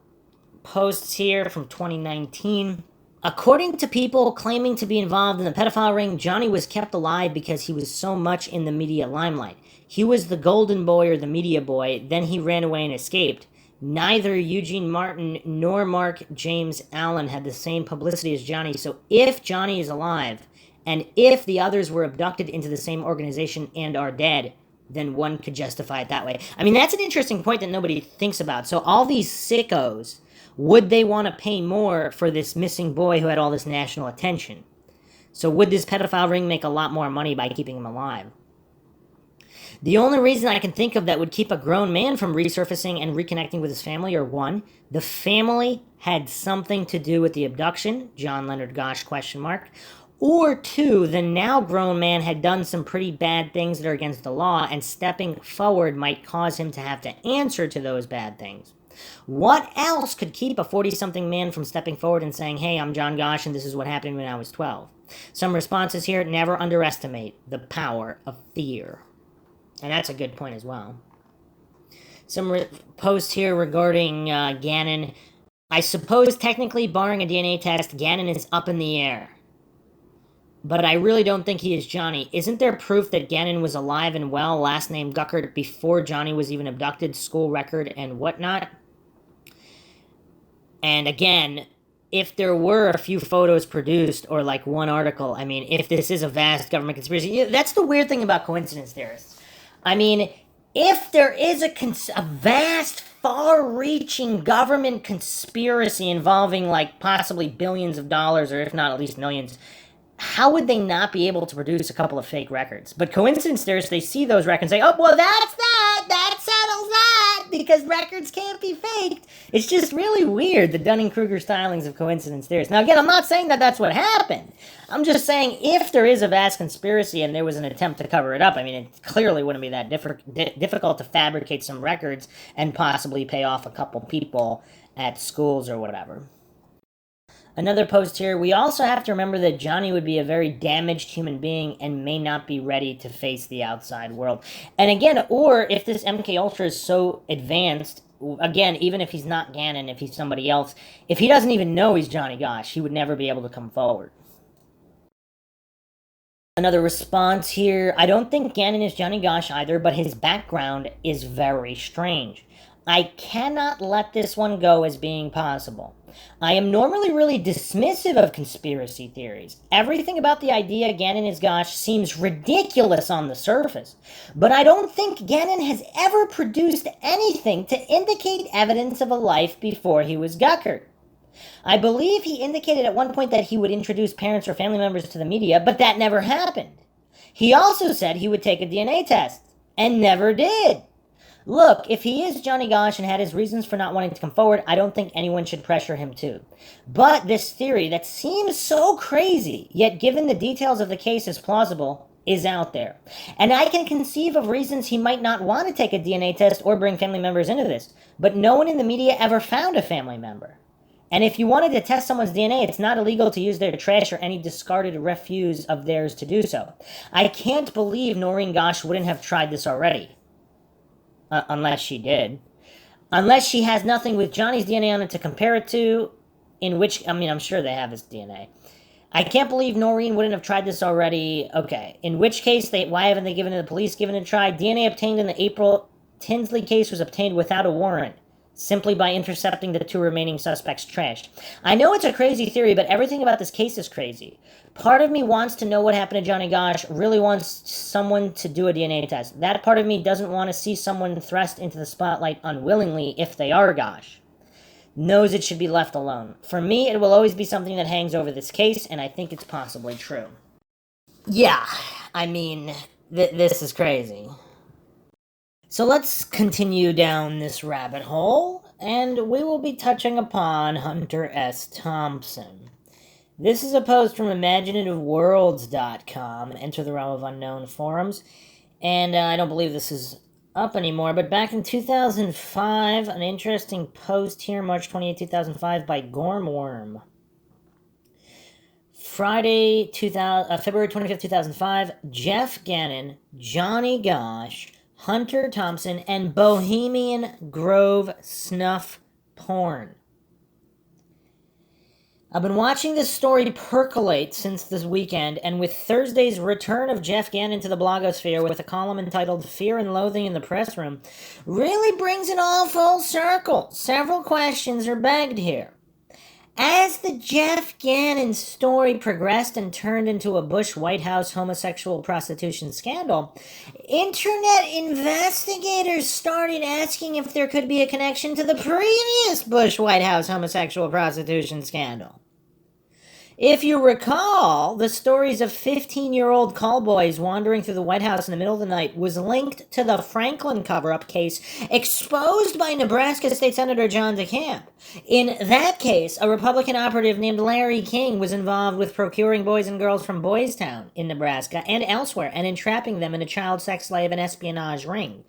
posts here from 2019. According to people claiming to be involved in the pedophile ring, Johnny was kept alive because he was so much in the media limelight. He was the golden boy or the media boy, then he ran away and escaped. Neither Eugene Martin nor Mark James Allen had the same publicity as Johnny, so if Johnny is alive, and if the others were abducted into the same organization and are dead, then one could justify it that way. I mean, that's an interesting point that nobody thinks about. So all these sickos, would they want to pay more for this missing boy who had all this national attention? So would this pedophile ring make a lot more money by keeping him alive? The only reason I can think of that would keep a grown man from resurfacing and reconnecting with his family are: one, the family had something to do with the abduction, John Leonard Gosch, ? Or two, the now grown man had done some pretty bad things that are against the law, and stepping forward might cause him to have to answer to those bad things. What else could keep a 40-something man from stepping forward and saying, "Hey, I'm John Gosch, and this is what happened when I was 12? Some responses here: never underestimate the power of fear. And that's a good point as well. Some posts here regarding Gannon. I suppose technically, barring a DNA test, Gannon is up in the air. But I really don't think he is Johnny. Isn't there proof that Gannon was alive and well, last name Guckert, before Johnny was even abducted, school record and whatnot? And again, if there were a few photos produced, or like one article, I mean, if this is a vast government conspiracy, that's the weird thing about coincidence theorists. I mean, if there is a vast, far-reaching government conspiracy involving like possibly billions of dollars, or if not at least millions, how would they not be able to produce a couple of fake records? But coincidence theorists, they see those records and say, "Oh, well, that's that settles that, because records can't be faked." It's just really weird, the Dunning-Kruger stylings of coincidence theorists. Now, again, I'm not saying that that's what happened. I'm just saying, if there is a vast conspiracy and there was an attempt to cover it up, I mean, it clearly wouldn't be that difficult to fabricate some records and possibly pay off a couple people at schools or whatever. Another post here: we also have to remember that Johnny would be a very damaged human being and may not be ready to face the outside world. And again, or if this MK Ultra is so advanced, again, even if he's not Gannon, if he's somebody else, if he doesn't even know he's Johnny Gosch, he would never be able to come forward. Another response here: I don't think Gannon is Johnny Gosch either, but his background is very strange. I cannot let this one go as being possible. I am normally really dismissive of conspiracy theories. Everything about the idea Gannon is Gosch seems ridiculous on the surface, but I don't think Gannon has ever produced anything to indicate evidence of a life before he was Guckert. I believe he indicated at one point that he would introduce parents or family members to the media, but that never happened. He also said he would take a DNA test, and never did. Look, if he is Johnny Gosch and had his reasons for not wanting to come forward, I don't think anyone should pressure him to. But this theory that seems so crazy, yet given the details of the case is plausible, is out there. And I can conceive of reasons he might not want to take a DNA test or bring family members into this, but no one in the media ever found a family member. And if you wanted to test someone's DNA, it's not illegal to use their trash or any discarded refuse of theirs to do so. I can't believe Noreen Gosch wouldn't have tried this already. Unless she did. Unless she has nothing with Johnny's DNA on it to compare it to, in which, I mean, I'm sure they have his DNA. I can't believe Noreen wouldn't have tried this already. Okay. In which case, why haven't they given it to the police, given it a try? DNA obtained in the April Tinsley case was obtained without a warrant, simply by intercepting the 2 remaining suspects' trash. I know it's a crazy theory, but everything about this case is crazy. Part of me wants to know what happened to Johnny Gosch, really wants someone to do a DNA test. That part of me doesn't want to see someone thrust into the spotlight unwillingly if they are Gosch. Knows it should be left alone. For me, it will always be something that hangs over this case, and I think it's possibly true. Yeah, I mean, this is crazy. So let's continue down this rabbit hole, and we will be touching upon Hunter S. Thompson. This is a post from ImaginativeWorlds.com, Enter the Realm of Unknown forums, and I don't believe this is up anymore, but back in 2005, an interesting post here, March 28, 2005, by Gormworm. Friday, February 25th, 2005, Jeff Gannon, Johnny Gosch, Hunter Thompson, and Bohemian Grove snuff porn. I've been watching this story percolate since this weekend, and with Thursday's return of Jeff Gannon to the blogosphere with a column entitled Fear and Loathing in the Press Room, really brings it all full circle. Several questions are begged here. As the Jeff Gannon story progressed and turned into a Bush White House homosexual prostitution scandal, internet investigators started asking if there could be a connection to the previous Bush White House homosexual prostitution scandal. If you recall, the stories of 15-year-old callboys wandering through the White House in the middle of the night was linked to the Franklin cover-up case exposed by Nebraska State Senator John DeCamp. In that case, a Republican operative named Larry King was involved with procuring boys and girls from Boys Town in Nebraska and elsewhere and entrapping them in a child sex slave and espionage ring.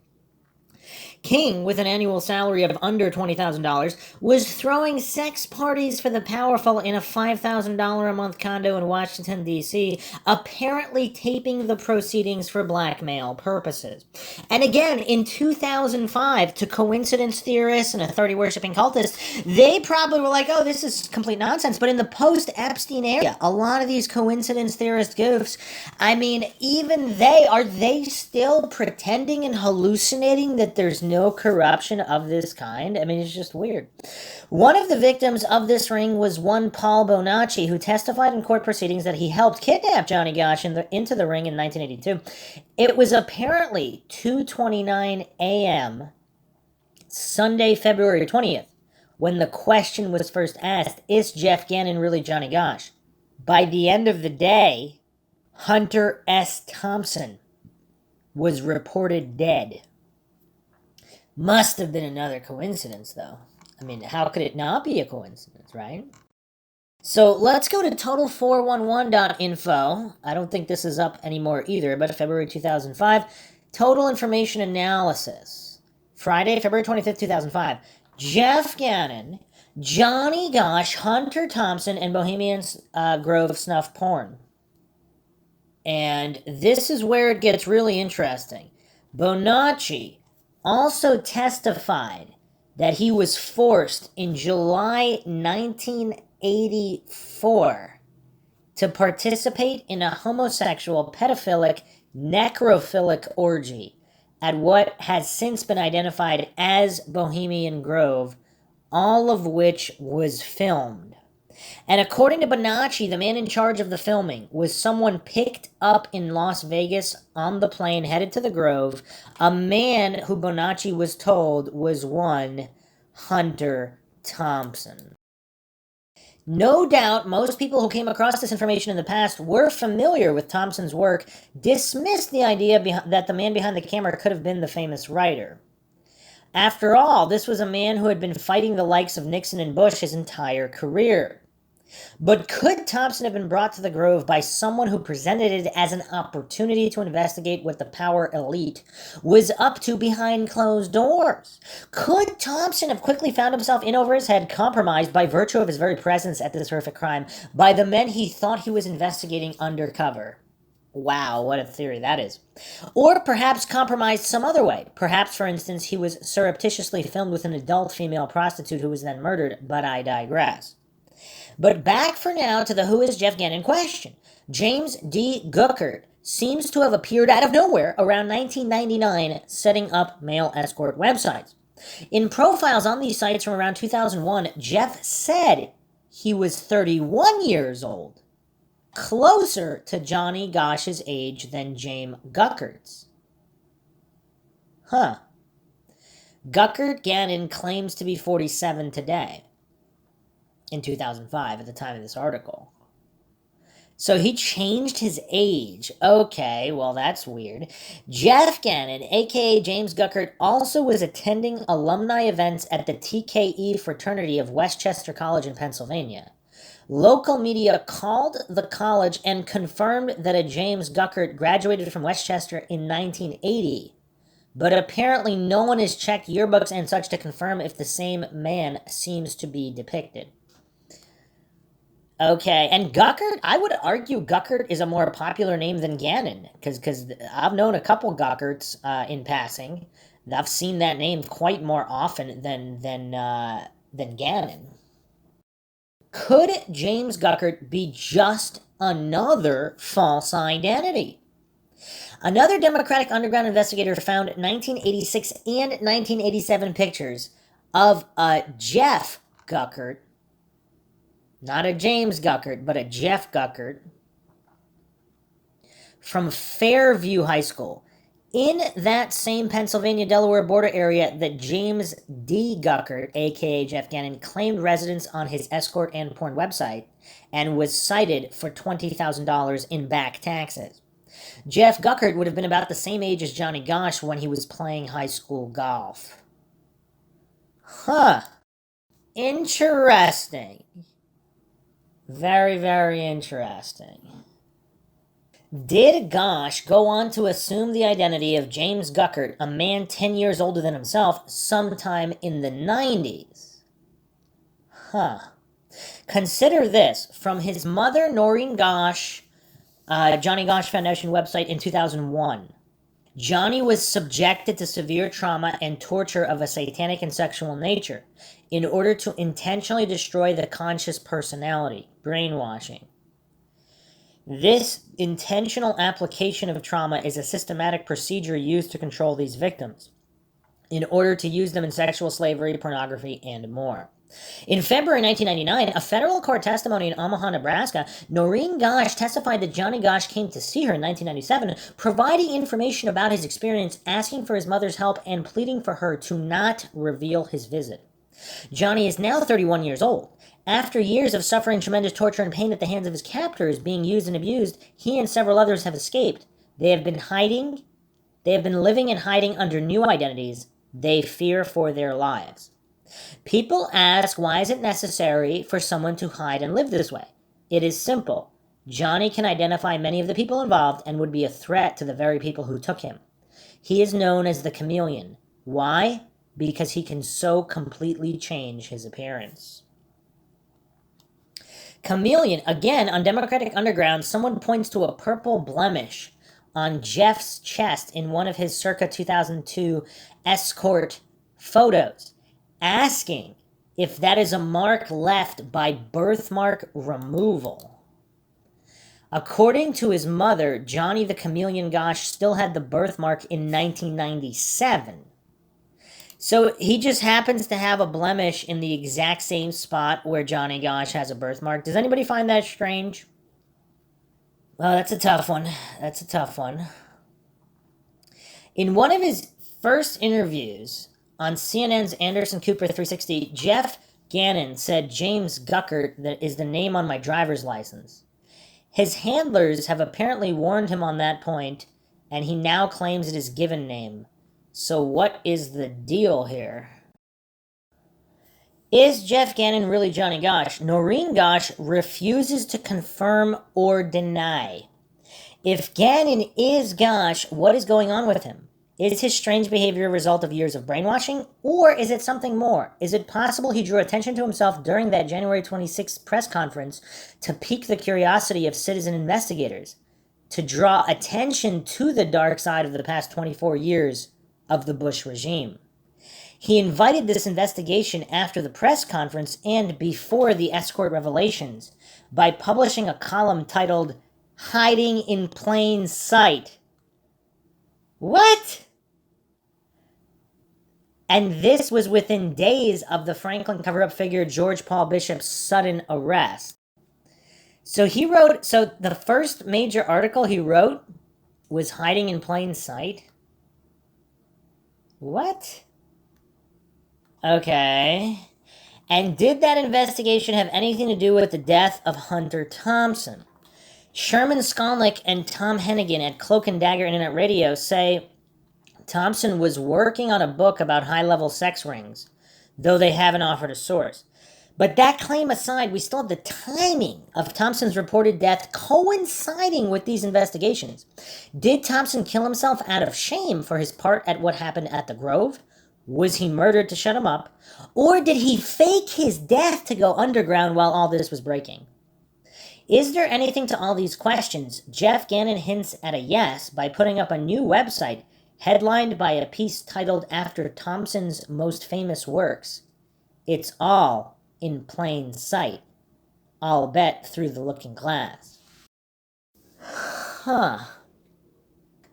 King, with an annual salary of under $20,000, was throwing sex parties for the powerful in a $5,000 a month condo in Washington, D.C., apparently taping the proceedings for blackmail purposes. And again, in 2005, to coincidence theorists and authority-worshipping cultists, they probably were like, oh, this is complete nonsense. But in the post-Epstein era, a lot of these coincidence theorist goofs, I mean, even are they still pretending and hallucinating that there's no corruption of this kind? I mean, it's just weird. One of the victims of this ring was one Paul Bonacci, who testified in court proceedings that he helped kidnap Johnny Gosch into the ring in 1982. It was apparently 2:29 a.m. Sunday, February 20th, when the question was first asked, is Jeff Gannon really Johnny Gosch? By the end of the day, Hunter S. Thompson was reported dead. Must have been another coincidence, though. I mean, how could it not be a coincidence, right? So let's go to total411.info. I don't think this is up anymore either, but February 2005. Total information analysis. Friday, February 25th, 2005. Jeff Gannon, Johnny Gosch, Hunter Thompson, and Bohemian Grove snuff porn. And this is where it gets really interesting. Bonacci also testified that he was forced in July 1984 to participate in a homosexual, pedophilic, necrophilic orgy at what has since been identified as Bohemian Grove, all of which was filmed. And according to Bonacci, the man in charge of the filming was someone picked up in Las Vegas on the plane headed to the Grove, a man who Bonacci was told was one Hunter Thompson. No doubt most people who came across this information in the past were familiar with Thompson's work, dismissed the idea that the man behind the camera could have been the famous writer. After all, this was a man who had been fighting the likes of Nixon and Bush his entire career. But could Thompson have been brought to the Grove by someone who presented it as an opportunity to investigate what the power elite was up to behind closed doors? Could Thompson have quickly found himself in over his head, compromised by virtue of his very presence at this horrific crime by the men he thought he was investigating undercover? Wow, what a theory that is. Or perhaps compromised some other way. Perhaps, for instance, he was surreptitiously filmed with an adult female prostitute who was then murdered, but I digress. But back for now to the Who is Jeff Gannon question. James D. Guckert seems to have appeared out of nowhere around 1999 setting up male escort websites. In profiles on these sites from around 2001, Jeff said he was 31 years old, closer to Johnny Gosch's age than James Guckert's. Guckert Gannon claims to be 47 today. In 2005, at the time of this article. So he changed his age. Okay, well, that's weird. Jeff Gannon, aka James Guckert, also was attending alumni events at the TKE fraternity of Westchester College in Pennsylvania. Local media called the college and confirmed that a James Guckert graduated from Westchester in 1980. But apparently no one has checked yearbooks and such to confirm if the same man seems to be depicted. Okay, and Guckert, I would argue Guckert is a more popular name than Gannon, because I've known a couple Guckerts in passing. I've seen that name quite more often than Gannon. Could James Guckert be just another false identity? Another Democratic Underground investigator found 1986 and 1987 pictures of a Jeff Guckert, not a James Guckert, but a Jeff Guckert, from Fairview High School, in that same Pennsylvania-Delaware border area that James D. Guckert, a.k.a. Jeff Gannon, claimed residence on his escort and porn website and was cited for $20,000 in back taxes. Jeff Guckert would have been about the same age as Johnny Gosch when he was playing high school golf. Interesting. Very, very interesting. Did Gosch go on to assume the identity of James Guckert, a man 10 years older than himself, sometime in the 90s? Consider this. From his mother, Noreen Gosch, Johnny Gosch Foundation website in 2001. Johnny was subjected to severe trauma and torture of a satanic and sexual nature in order to intentionally destroy the conscious personality, brainwashing. This intentional application of trauma is a systematic procedure used to control these victims in order to use them in sexual slavery, pornography, and more. In February 1999, a federal court testimony in Omaha, Nebraska, Noreen Gosch testified that Johnny Gosch came to see her in 1997, providing information about his experience, asking for his mother's help, and pleading for her to not reveal his visit. Johnny is now 31 years old. After years of suffering tremendous torture and pain at the hands of his captors, being used and abused, he and several others have escaped. They have been living and hiding under new identities. They fear for their lives. People ask, why is it necessary for someone to hide and live this way? It is simple. Johnny can identify many of the people involved and would be a threat to the very people who took him. He is known as the chameleon. Why? Because he can so completely change his appearance. Chameleon, again, on Democratic Underground, someone points to a purple blemish on Jeff's chest in one of his circa 2002 escort photos, asking if that is a mark left by birthmark removal. According to his mother, Johnny the Chameleon Gosch still had the birthmark in 1997. So he just happens to have a blemish in the exact same spot where Johnny Gosch has a birthmark. Does anybody find that strange? Well, that's a tough one. That's a tough one. In one of his first interviews on CNN's Anderson Cooper 360, Jeff Gannon said James Guckert is the name on my driver's license. His handlers have apparently warned him on that point, and he now claims it is given name. So what is the deal here? Is Jeff Gannon really Johnny Gosch? Noreen Gosch refuses to confirm or deny. If Gannon is Gosch, what is going on with him? Is his strange behavior a result of years of brainwashing, or is it something more? Is it possible he drew attention to himself during that January 26th press conference to pique the curiosity of citizen investigators, to draw attention to the dark side of the past 24 years of the Bush regime? He invited this investigation after the press conference and before the escort revelations by publishing a column titled "Hiding in Plain Sight." What? And this was within days of the Franklin cover-up figure George Paul Bishop's sudden arrest. So the first major article he wrote was "Hiding in Plain Sight"? What? Okay. And did that investigation have anything to do with the death of Hunter Thompson? Sherman Skolnick and Tom Hennigan at Cloak and Dagger Internet Radio say Thompson was working on a book about high-level sex rings, though they haven't offered a source. But that claim aside, we still have the timing of Thompson's reported death coinciding with these investigations. Did Thompson kill himself out of shame for his part at what happened at the Grove? Was he murdered to shut him up? Or did he fake his death to go underground while all this was breaking? Is there anything to all these questions? Jeff Gannon hints at a yes by putting up a new website headlined by a piece titled after Thompson's most famous works. It's all in plain sight. I'll bet through the looking glass.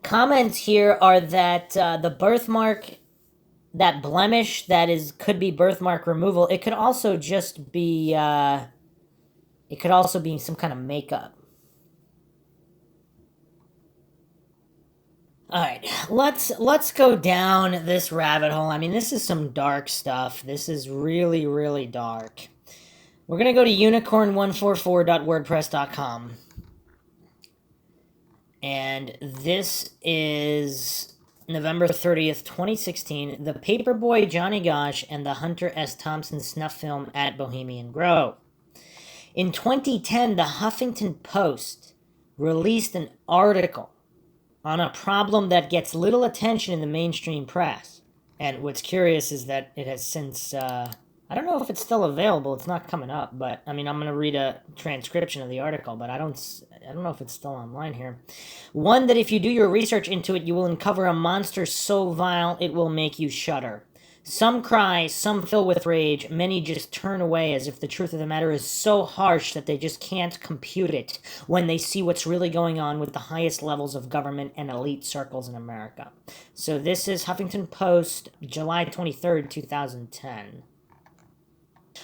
Comments here are that the birthmark, that blemish could be birthmark removal. It could also just be, some kind of makeup. All right, let's go down this rabbit hole. I mean, this is some dark stuff. This is really, really dark. We're going to go to unicorn144.wordpress.com. And this is November 30th, 2016. The Paperboy Johnny Gosch and the Hunter S. Thompson snuff film at Bohemian Grove. In 2010, the Huffington Post released an article on a problem that gets little attention in the mainstream press. And what's curious is that it has since, I don't know if it's still available, it's not coming up, but, I mean, I'm going to read a transcription of the article, but I don't know if it's still online here. One that if you do your research into it, you will uncover a monster so vile it will make you shudder. Some cry, some fill with rage, many just turn away as if the truth of the matter is so harsh that they just can't compute it when they see what's really going on with the highest levels of government and elite circles in America. So this is Huffington Post, July 23rd, 2010.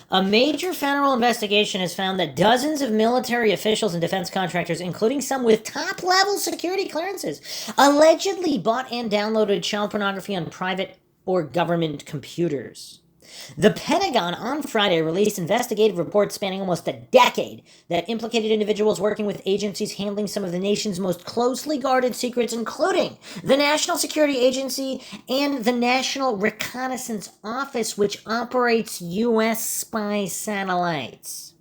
A major federal investigation has found that dozens of military officials and defense contractors, including some with top-level security clearances, allegedly bought and downloaded child pornography on private or government computers. The Pentagon on Friday released investigative reports spanning almost a decade that implicated individuals working with agencies handling some of the nation's most closely guarded secrets, including the National Security Agency and the National Reconnaissance Office, which operates U.S. spy satellites.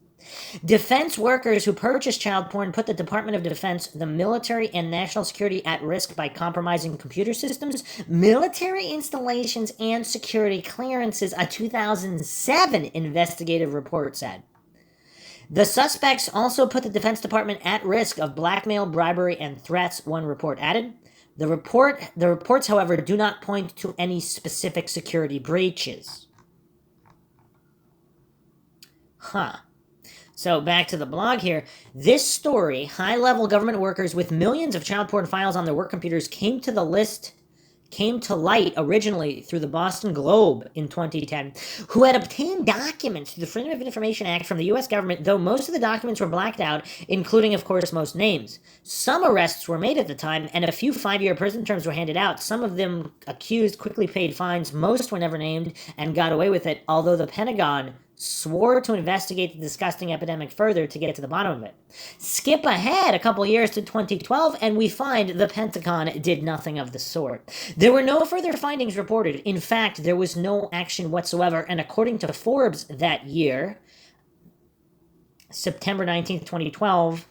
Defense workers who purchased child porn put the Department of Defense, the military, and national security at risk by compromising computer systems, military installations, and security clearances, a 2007 investigative report said. The suspects also put the Defense Department at risk of blackmail, bribery, and threats, one report added. The reports, however, do not point to any specific security breaches. So back to the blog here. This story, high-level government workers with millions of child porn files on their work computers came to light originally through the Boston Globe in 2010, who had obtained documents through the Freedom of Information Act from the U.S. government, though most of the documents were blacked out, including, of course, most names. Some arrests were made at the time, and a few 5-year prison terms were handed out. Some of them accused quickly paid fines. Most were never named and got away with it, although the Pentagon swore to investigate the disgusting epidemic further to get to the bottom of it. Skip ahead a couple years to 2012, and we find the Pentagon did nothing of the sort. There were no further findings reported. In fact, there was no action whatsoever, and according to Forbes that year, September 19th, 2012,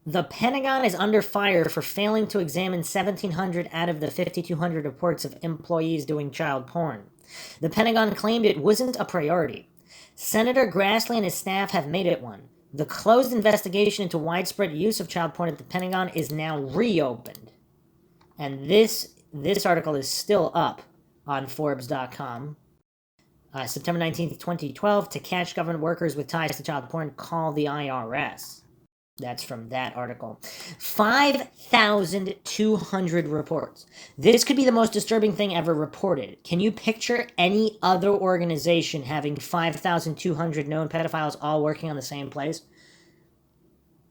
the Pentagon is under fire for failing to examine 1,700 out of the 5,200 reports of employees doing child porn. The Pentagon claimed it wasn't a priority. Senator Grassley and his staff have made it one. The closed investigation into widespread use of child porn at the Pentagon is now reopened. And this article is still up on Forbes.com. September 19th, 2012, to catch government workers with ties to child porn, call the IRS. That's from that article. 5,200 reports. This could be the most disturbing thing ever reported. Can you picture any other organization having 5,200 known pedophiles all working on the same place?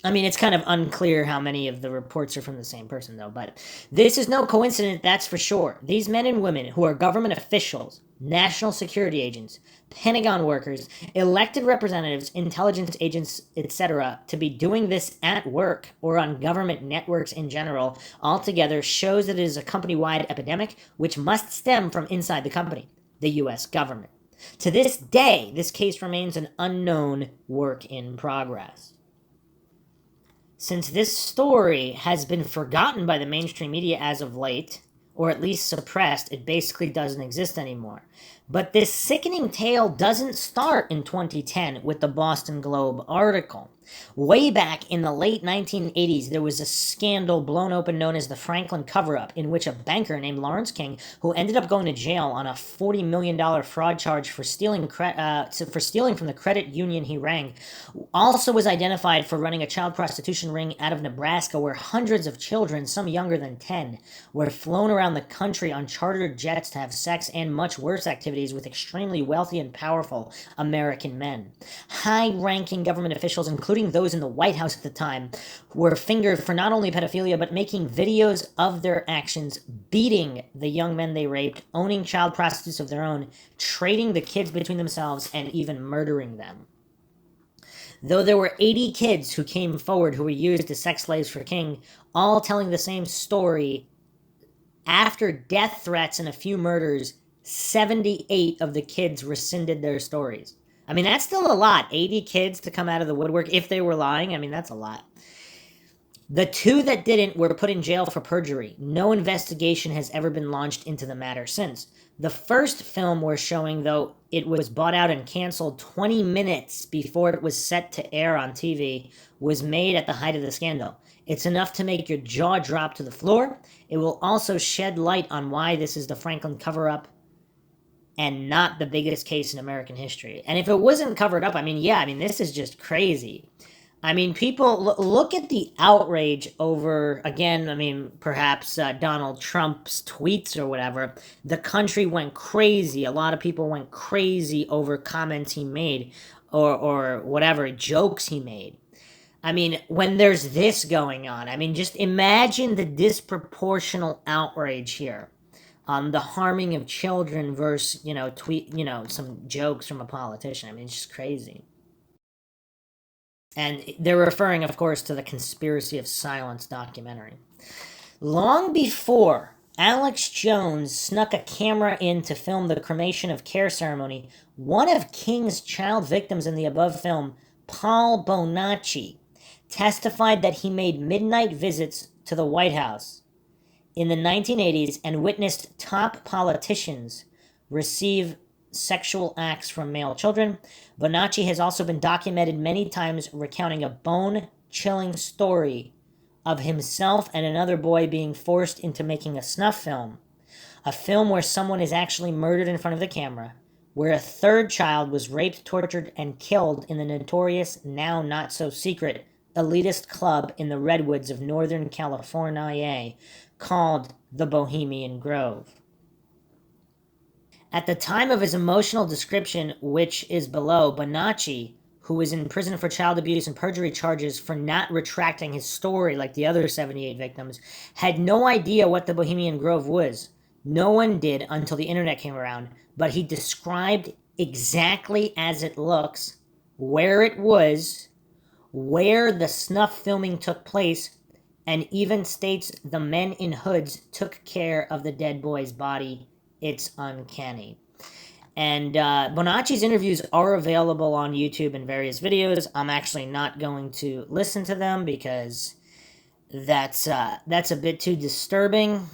I mean, it's kind of unclear how many of the reports are from the same person, though, but this is no coincidence, that's for sure. These men and women who are government officials, national security agents, Pentagon workers, elected representatives, intelligence agents, etc., to be doing this at work or on government networks in general altogether shows that it is a company-wide epidemic which must stem from inside the company, the U.S. government. To this day, this case remains an unknown work in progress. Since this story has been forgotten by the mainstream media as of late, or at least suppressed, it basically doesn't exist anymore. But this sickening tale doesn't start in 2010 with the Boston Globe article. Way back in the late 1980s, there was a scandal blown open known as the Franklin Cover-Up, in which a banker named Lawrence King, who ended up going to jail on a $40 million fraud charge for stealing from the credit union he rang, also was identified for running a child prostitution ring out of Nebraska, where hundreds of children, some younger than 10, were flown around the country on chartered jets to have sex and much worse activities with extremely wealthy and powerful American men. High-ranking government officials, including those in the White House at the time, were fingered for not only pedophilia, but making videos of their actions, beating the young men they raped, owning child prostitutes of their own, trading the kids between themselves, and even murdering them. Though there were 80 kids who came forward who were used as sex slaves for King, all telling the same story, after death threats and a few murders, 78 of the kids rescinded their stories. I mean, that's still a lot. 80 kids to come out of the woodwork if they were lying. I mean, that's a lot. The two that didn't were put in jail for perjury. No investigation has ever been launched into the matter since. The first film we're showing, though, it was bought out and canceled 20 minutes before it was set to air on TV, was made at the height of the scandal. It's enough to make your jaw drop to the floor. It will also shed light on why this is the Franklin cover-up and not the biggest case in American history. And if it wasn't covered up, this is just crazy. I mean, people, look at the outrage over, again, perhaps Donald Trump's tweets or whatever. The country went crazy. A lot of people went crazy over comments he made or whatever, jokes he made. I mean, when there's this going on, just imagine the disproportional outrage here. The harming of children versus, some jokes from a politician. It's just crazy. And they're referring, of course, to the Conspiracy of Silence documentary. Long before Alex Jones snuck a camera in to film the cremation of care ceremony, one of King's child victims in the above film, Paul Bonacci, testified that he made midnight visits to the White House in the 1980s and witnessed top politicians receive sexual acts from male children. Bonacci has also been documented many times recounting a bone-chilling story of himself and another boy being forced into making a snuff film, a film where someone is actually murdered in front of the camera, where a third child was raped, tortured, and killed in the notorious, now not so secret, elitist club in the redwoods of Northern California called the Bohemian Grove. At the time of his emotional description, which is below, Bonacci, who was in prison for child abuse and perjury charges for not retracting his story like the other 78 victims, had no idea what the Bohemian Grove was. No one did until the internet came around, but he described exactly as it looks, where it was, where the snuff filming took place, and even states the men in hoods took care of the dead boy's body. It's uncanny. And Bonacci's interviews are available on YouTube in various videos. I'm actually not going to listen to them because that's a bit too disturbing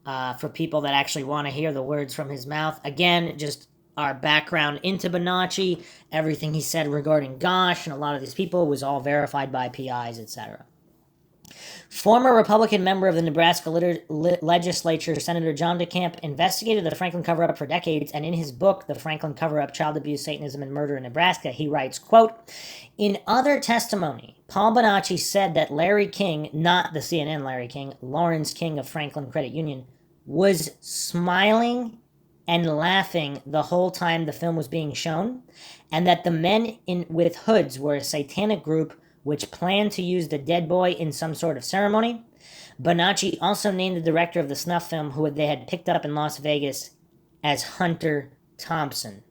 for people that actually want to hear the words from his mouth. Again, just our background into Bonacci, everything he said regarding Gosch and a lot of these people was all verified by PIs, etc. Former Republican member of the Nebraska legislature, Senator John DeCamp, investigated the Franklin cover-up for decades, and in his book, The Franklin Cover-Up, Child Abuse, Satanism, and Murder in Nebraska, he writes, quote, "In other testimony, Paul Bonacci said that Larry King, not the CNN Larry King, Lawrence King of Franklin Credit Union, was smiling and laughing the whole time the film was being shown, and that the men with hoods were a satanic group which planned to use the dead boy in some sort of ceremony. Bonacci also named the director of the snuff film, who they had picked up in Las Vegas, as Hunter Thompson."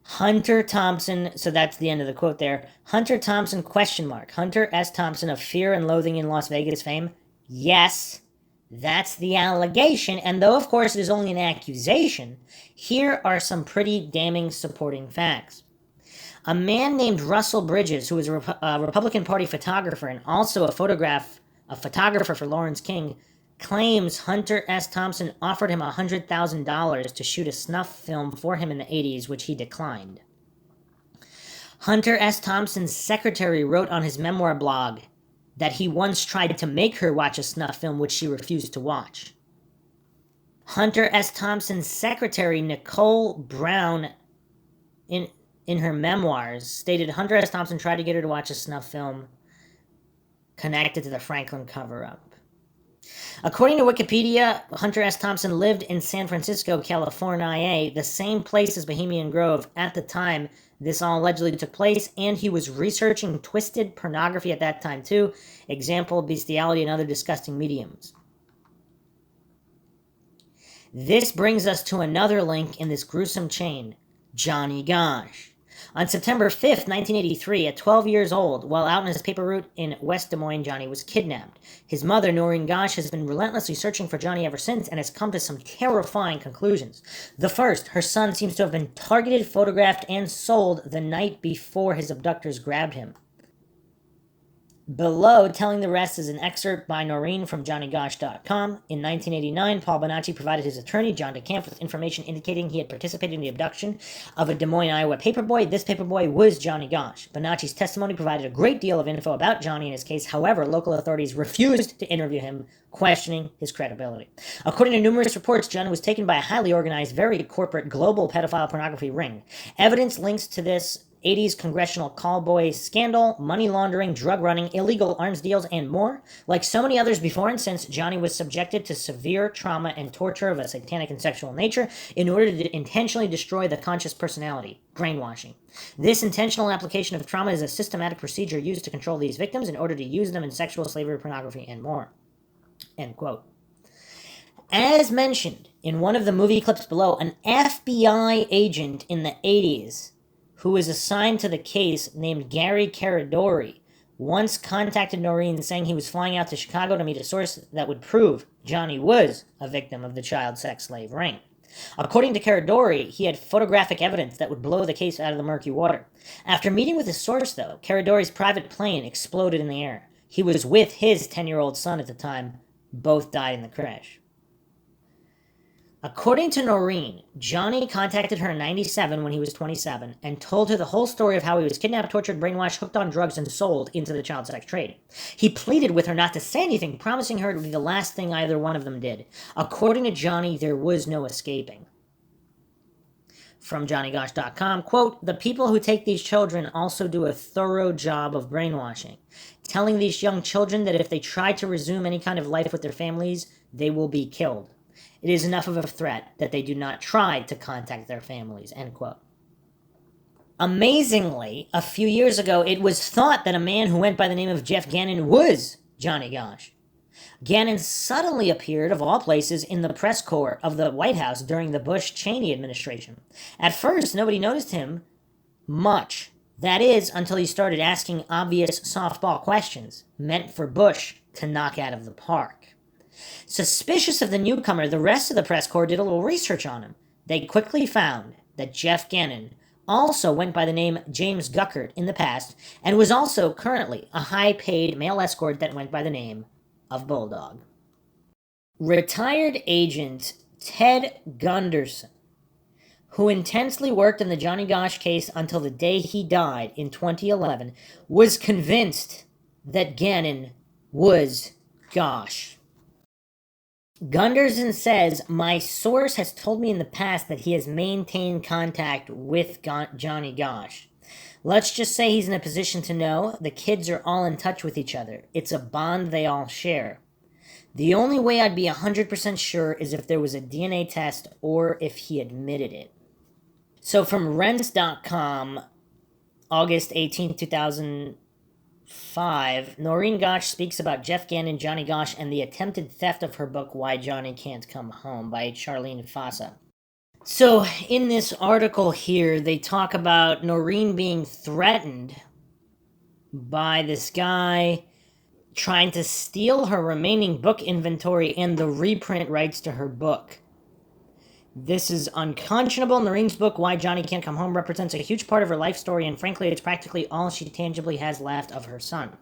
Hunter Thompson, so that's the end of the quote there. Hunter Thompson, ? Hunter S. Thompson of Fear and Loathing in Las Vegas fame? Yes, that's the allegation, and though of course it is only an accusation, here are some pretty damning supporting facts. A man named Russell Bridges, who was a Republican Party photographer and also a photographer for Lawrence King, claims Hunter S. Thompson offered him $100,000 to shoot a snuff film for him in the 80s, which he declined. Hunter S. Thompson's secretary wrote on his memoir blog that he once tried to make her watch a snuff film, which she refused to watch. Hunter S. Thompson's secretary, Nicole Brown, in her memoirs, stated Hunter S. Thompson tried to get her to watch a snuff film connected to the Franklin cover-up. According to Wikipedia, Hunter S. Thompson lived in San Francisco, California, the same place as Bohemian Grove at the time this all allegedly took place, and he was researching twisted pornography at that time too, example, bestiality, and other disgusting mediums. This brings us to another link in this gruesome chain, Johnny Gosch. On September 5th, 1983, at 12 years old, while out on his paper route in West Des Moines, Johnny was kidnapped. His mother, Noreen Gosch, has been relentlessly searching for Johnny ever since and has come to some terrifying conclusions. The first, her son seems to have been targeted, photographed, and sold the night before his abductors grabbed him. Below, telling the rest, is an excerpt by Noreen from JohnnyGosch.com. In 1989, Paul Bonacci provided his attorney, John DeCamp, with information indicating he had participated in the abduction of a Des Moines, Iowa paperboy. This paperboy was Johnny Gosch. Bonacci's testimony provided a great deal of info about Johnny and his case. However, local authorities refused to interview him, questioning his credibility. According to numerous reports, Johnny was taken by a highly organized, very corporate, global pedophile pornography ring. Evidence links to this 80s congressional callboy scandal, money laundering, drug running, illegal arms deals, and more. Like so many others before and since, Johnny was subjected to severe trauma and torture of a satanic and sexual nature in order to intentionally destroy the conscious personality, brainwashing. This intentional application of trauma is a systematic procedure used to control these victims in order to use them in sexual slavery, pornography, and more. End quote. As mentioned in one of the movie clips below, an FBI agent in the 80s who was assigned to the case named Gary Caradori once contacted Noreen saying he was flying out to Chicago to meet a source that would prove Johnny was a victim of the child sex slave ring. According to Caradori, he had photographic evidence that would blow the case out of the murky water. After meeting with his source, though, Caradori's private plane exploded in the air. He was with his 10-year-old son at the time. Both died in the crash. According to Noreen, Johnny contacted her in 1997 when he was 27 and told her the whole story of how he was kidnapped, tortured, brainwashed, hooked on drugs, and sold into the child sex trade. He pleaded with her not to say anything, promising her it would be the last thing either one of them did. According to Johnny, there was no escaping. From JohnnyGosh.com, quote, "The people who take these children also do a thorough job of brainwashing, telling these young children that if they try to resume any kind of life with their families, they will be killed. It is enough of a threat that they do not try to contact their families," end quote. Amazingly, a few years ago, it was thought that a man who went by the name of Jeff Gannon was Johnny Gosch. Gannon suddenly appeared, of all places, in the press corps of the White House during the Bush-Cheney administration. At first, nobody noticed him much. That is, until he started asking obvious softball questions, meant for Bush to knock out of the park. Suspicious of the newcomer, the rest of the press corps did a little research on him. They quickly found that Jeff Gannon also went by the name James Guckert in the past, and was also currently a high-paid male escort that went by the name of Bulldog. Retired agent Ted Gunderson, who intensely worked in the Johnny Gosch case until the day he died in 2011, was convinced that Gannon was Gosch. Gunderson says, "My source has told me in the past that he has maintained contact with Johnny Gosch. Let's just say he's in a position to know the kids are all in touch with each other. It's a bond they all share. The only way I'd be 100% sure is if there was a DNA test or if he admitted it." So from Rense.com, August 18, 2005, Noreen Gosch speaks about Jeff Gannon, Johnny Gosch, and the attempted theft of her book, Why Johnny Can't Come Home, by Charlene Fossa. So in this article here, they talk about Noreen being threatened by this guy trying to steal her remaining book inventory and the reprint rights to her book. This is unconscionable. Noreen's book, Why Johnny Can't Come Home, represents a huge part of her life story, and frankly, it's practically all she tangibly has left of her son.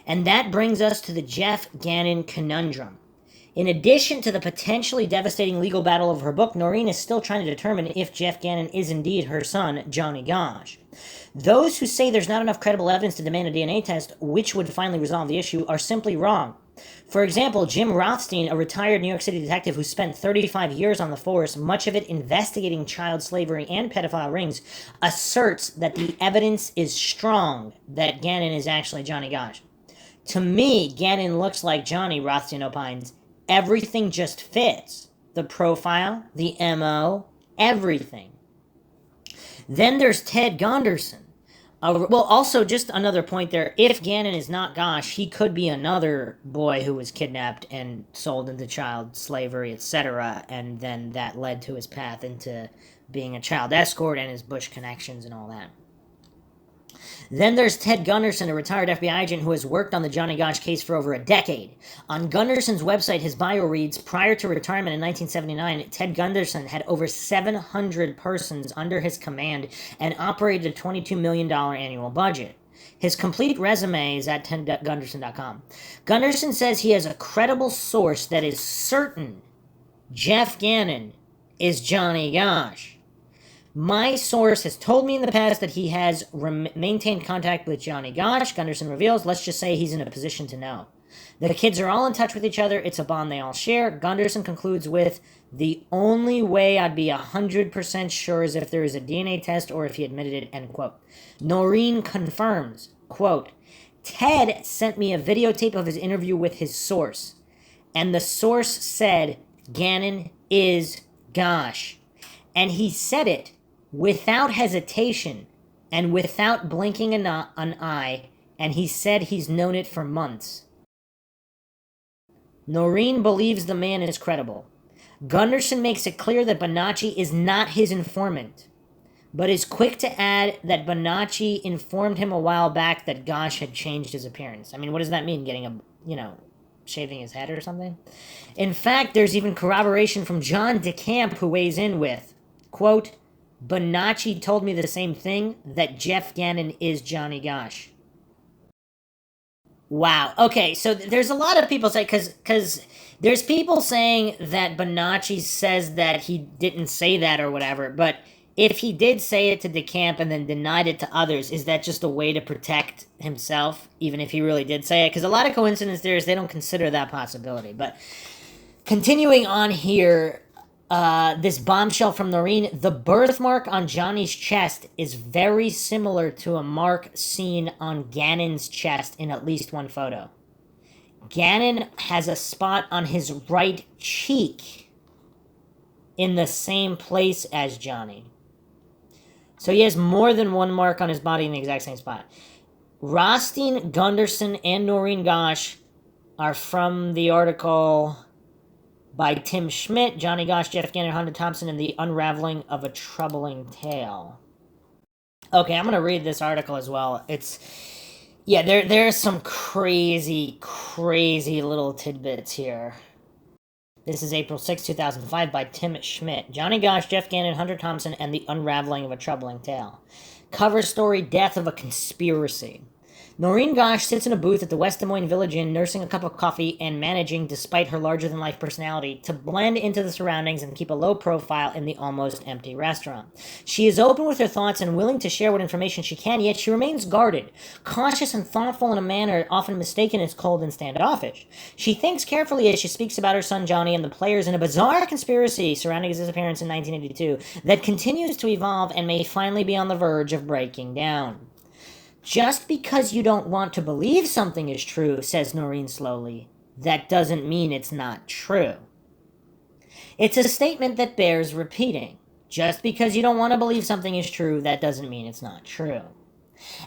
And that brings us to the Jeff Gannon conundrum. In addition to the potentially devastating legal battle of her book, Noreen is still trying to determine if Jeff Gannon is indeed her son, Johnny Gosch. Those who say there's not enough credible evidence to demand a DNA test, which would finally resolve the issue, are simply wrong. For example, Jim Rothstein, a retired New York City detective who spent 35 years on the force, much of it investigating child slavery and pedophile rings, asserts that the evidence is strong that Gannon is actually Johnny Gosch. To me, Gannon looks like Johnny, Rothstein opines. Everything just fits. The profile, the MO, everything. Then there's Ted Gunderson. Also, just another point there. If Gannon is not Gosch, he could be another boy who was kidnapped and sold into child slavery, etc. And then that led to his path into being a child escort and his Bush connections and all that. Then there's Ted Gunderson, a retired FBI agent who has worked on the Johnny Gosch case for over a decade. On Gunderson's website, his bio reads, prior to retirement in 1979, Ted Gunderson had over 700 persons under his command and operated a $22 million annual budget. His complete resume is at tedgunderson.com. Gunderson says he has a credible source that is certain Jeff Gannon is Johnny Gosch. My source has told me in the past that he has maintained contact with Johnny Gosch. Gunderson reveals, let's just say he's in a position to know. The kids are all in touch with each other. It's a bond they all share. Gunderson concludes with, the only way I'd be 100% sure is if there is a DNA test or if he admitted it, end quote. Noreen confirms, quote, Ted sent me a videotape of his interview with his source, and the source said Gannon is Gosch. And he said it without hesitation and without blinking an eye, and he said he's known it for months. Noreen believes the man is credible. Gunderson makes it clear that Bonacci is not his informant, but is quick to add that Bonacci informed him a while back that Gosch had changed his appearance. I mean, what does that mean? Getting shaving his head or something? In fact, there's even corroboration from John DeCamp, who weighs in with, quote, Bonacci told me the same thing, that Jeff Gannon is Johnny Gosch. Wow. Okay, so there's a lot of people say, because there's people saying that Bonacci says that he didn't say that or whatever, but if he did say it to DeCamp and then denied it to others, is that just a way to protect himself, even if he really did say it? Because a lot of coincidence theories, they don't consider that possibility. But continuing on here, this bombshell from Noreen, the birthmark on Johnny's chest is very similar to a mark seen on Gannon's chest in at least one photo. Gannon has a spot on his right cheek in the same place as Johnny. So he has more than one mark on his body in the exact same spot. Rothstein, Gunderson, and Noreen Gosch are from the article by Tim Schmidt, Johnny Gosch, Jeff Gannon, Hunter Thompson, and the Unraveling of a Troubling Tale. Okay, I'm going to read this article as well. There's some crazy little tidbits here. This is April 6, 2005 by Tim Schmidt. Johnny Gosch, Jeff Gannon, Hunter Thompson, and the Unraveling of a Troubling Tale. Cover story, Death of a Conspiracy. Noreen Gosch sits in a booth at the West Des Moines Village Inn, nursing a cup of coffee and managing, despite her larger-than-life personality, to blend into the surroundings and keep a low profile in the almost empty restaurant. She is open with her thoughts and willing to share what information she can, yet she remains guarded, cautious and thoughtful in a manner often mistaken as cold and standoffish. She thinks carefully as she speaks about her son Johnny and the players in a bizarre conspiracy surrounding his disappearance in 1982 that continues to evolve and may finally be on the verge of breaking down. Just because you don't want to believe something is true, says Noreen slowly, that doesn't mean it's not true. It's a statement that bears repeating. Just because you don't want to believe something is true, that doesn't mean it's not true.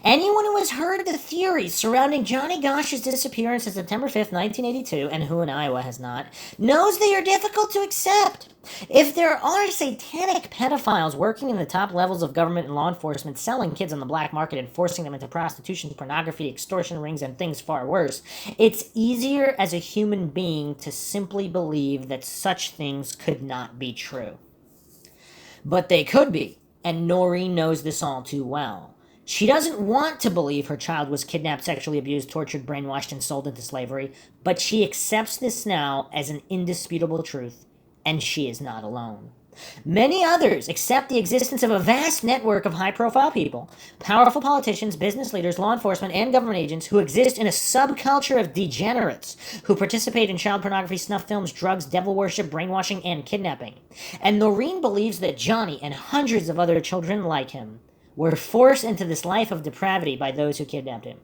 Anyone who has heard the theories surrounding Johnny Gosch's disappearance on September 5th, 1982, and who in Iowa has not, knows they are difficult to accept. If there are satanic pedophiles working in the top levels of government and law enforcement, selling kids on the black market and forcing them into prostitution, pornography, extortion rings, and things far worse, it's easier as a human being to simply believe that such things could not be true. But they could be, and Noreen knows this all too well. She doesn't want to believe her child was kidnapped, sexually abused, tortured, brainwashed, and sold into slavery, but she accepts this now as an indisputable truth, and she is not alone. Many others accept the existence of a vast network of high-profile people, powerful politicians, business leaders, law enforcement, and government agents who exist in a subculture of degenerates who participate in child pornography, snuff films, drugs, devil worship, brainwashing, and kidnapping. And Noreen believes that Johnny and hundreds of other children like him were forced into this life of depravity by those who kidnapped him.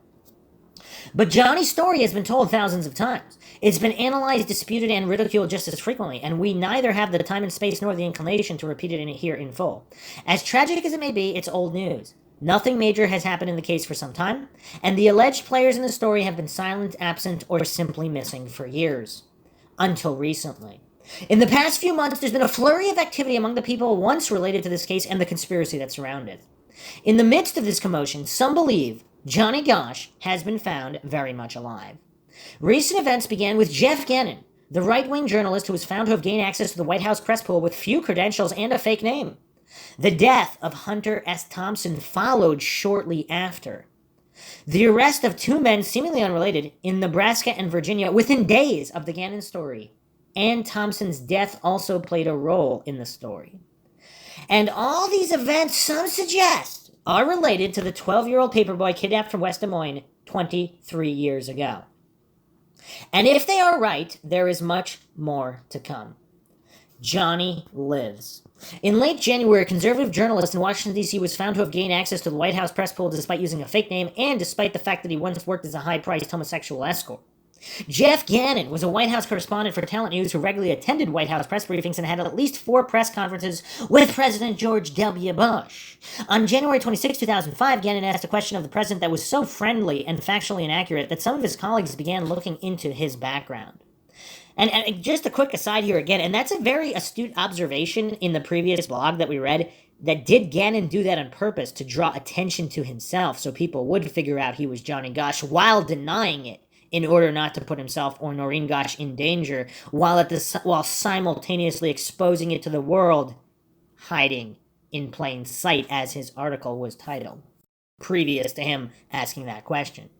But Johnny's story has been told thousands of times. It's been analyzed, disputed, and ridiculed just as frequently, and we neither have the time and space nor the inclination to repeat it here in full. As tragic as it may be, it's old news. Nothing major has happened in the case for some time, and the alleged players in the story have been silent, absent, or simply missing for years. Until recently. In the past few months, there's been a flurry of activity among the people once related to this case and the conspiracy that surrounded it. In the midst of this commotion, some believe Johnny Gosch has been found very much alive. Recent events began with Jeff Gannon, the right-wing journalist who was found to have gained access to the White House press pool with few credentials and a fake name. The death of Hunter S. Thompson followed shortly after. The arrest of two men seemingly unrelated in Nebraska and Virginia within days of the Gannon story. And Thompson's death also played a role in the story. And all these events, some suggest, are related to the 12-year-old paperboy kidnapped from West Des Moines 23 years ago. And if they are right, there is much more to come. Johnny lives. In late January, a conservative journalist in Washington, D.C. was found to have gained access to the White House press pool despite using a fake name and despite the fact that he once worked as a high-priced homosexual escort. Jeff Gannon was a White House correspondent for Talent News who regularly attended White House press briefings and had at least 4 press conferences with President George W. Bush. On January 26, 2005, Gannon asked a question of the president that was so friendly and factually inaccurate that some of his colleagues began looking into his background. And just a quick aside here again, and that's a very astute observation in the previous blog that we read, that did Gannon do that on purpose to draw attention to himself so people would figure out he was Johnny Gosch while denying it, in order not to put himself or Noreen Gosch in danger, while simultaneously exposing it to the world, hiding in plain sight, as his article was titled, previous to him asking that question.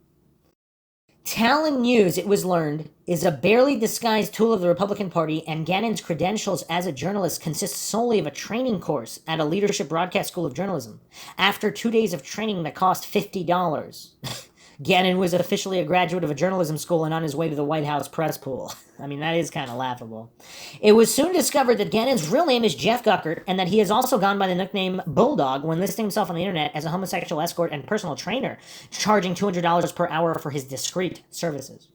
Talent News, it was learned, is a barely disguised tool of the Republican Party, and Gannon's credentials as a journalist consist solely of a training course at a leadership broadcast school of journalism. After 2 days of training that cost $50. Gannon was officially a graduate of a journalism school and on his way to the White House press pool. I mean, that is kind of laughable. It was soon discovered that Gannon's real name is Jeff Guckert, and that he has also gone by the nickname Bulldog when listing himself on the internet as a homosexual escort and personal trainer, charging $200 per hour for his discreet services.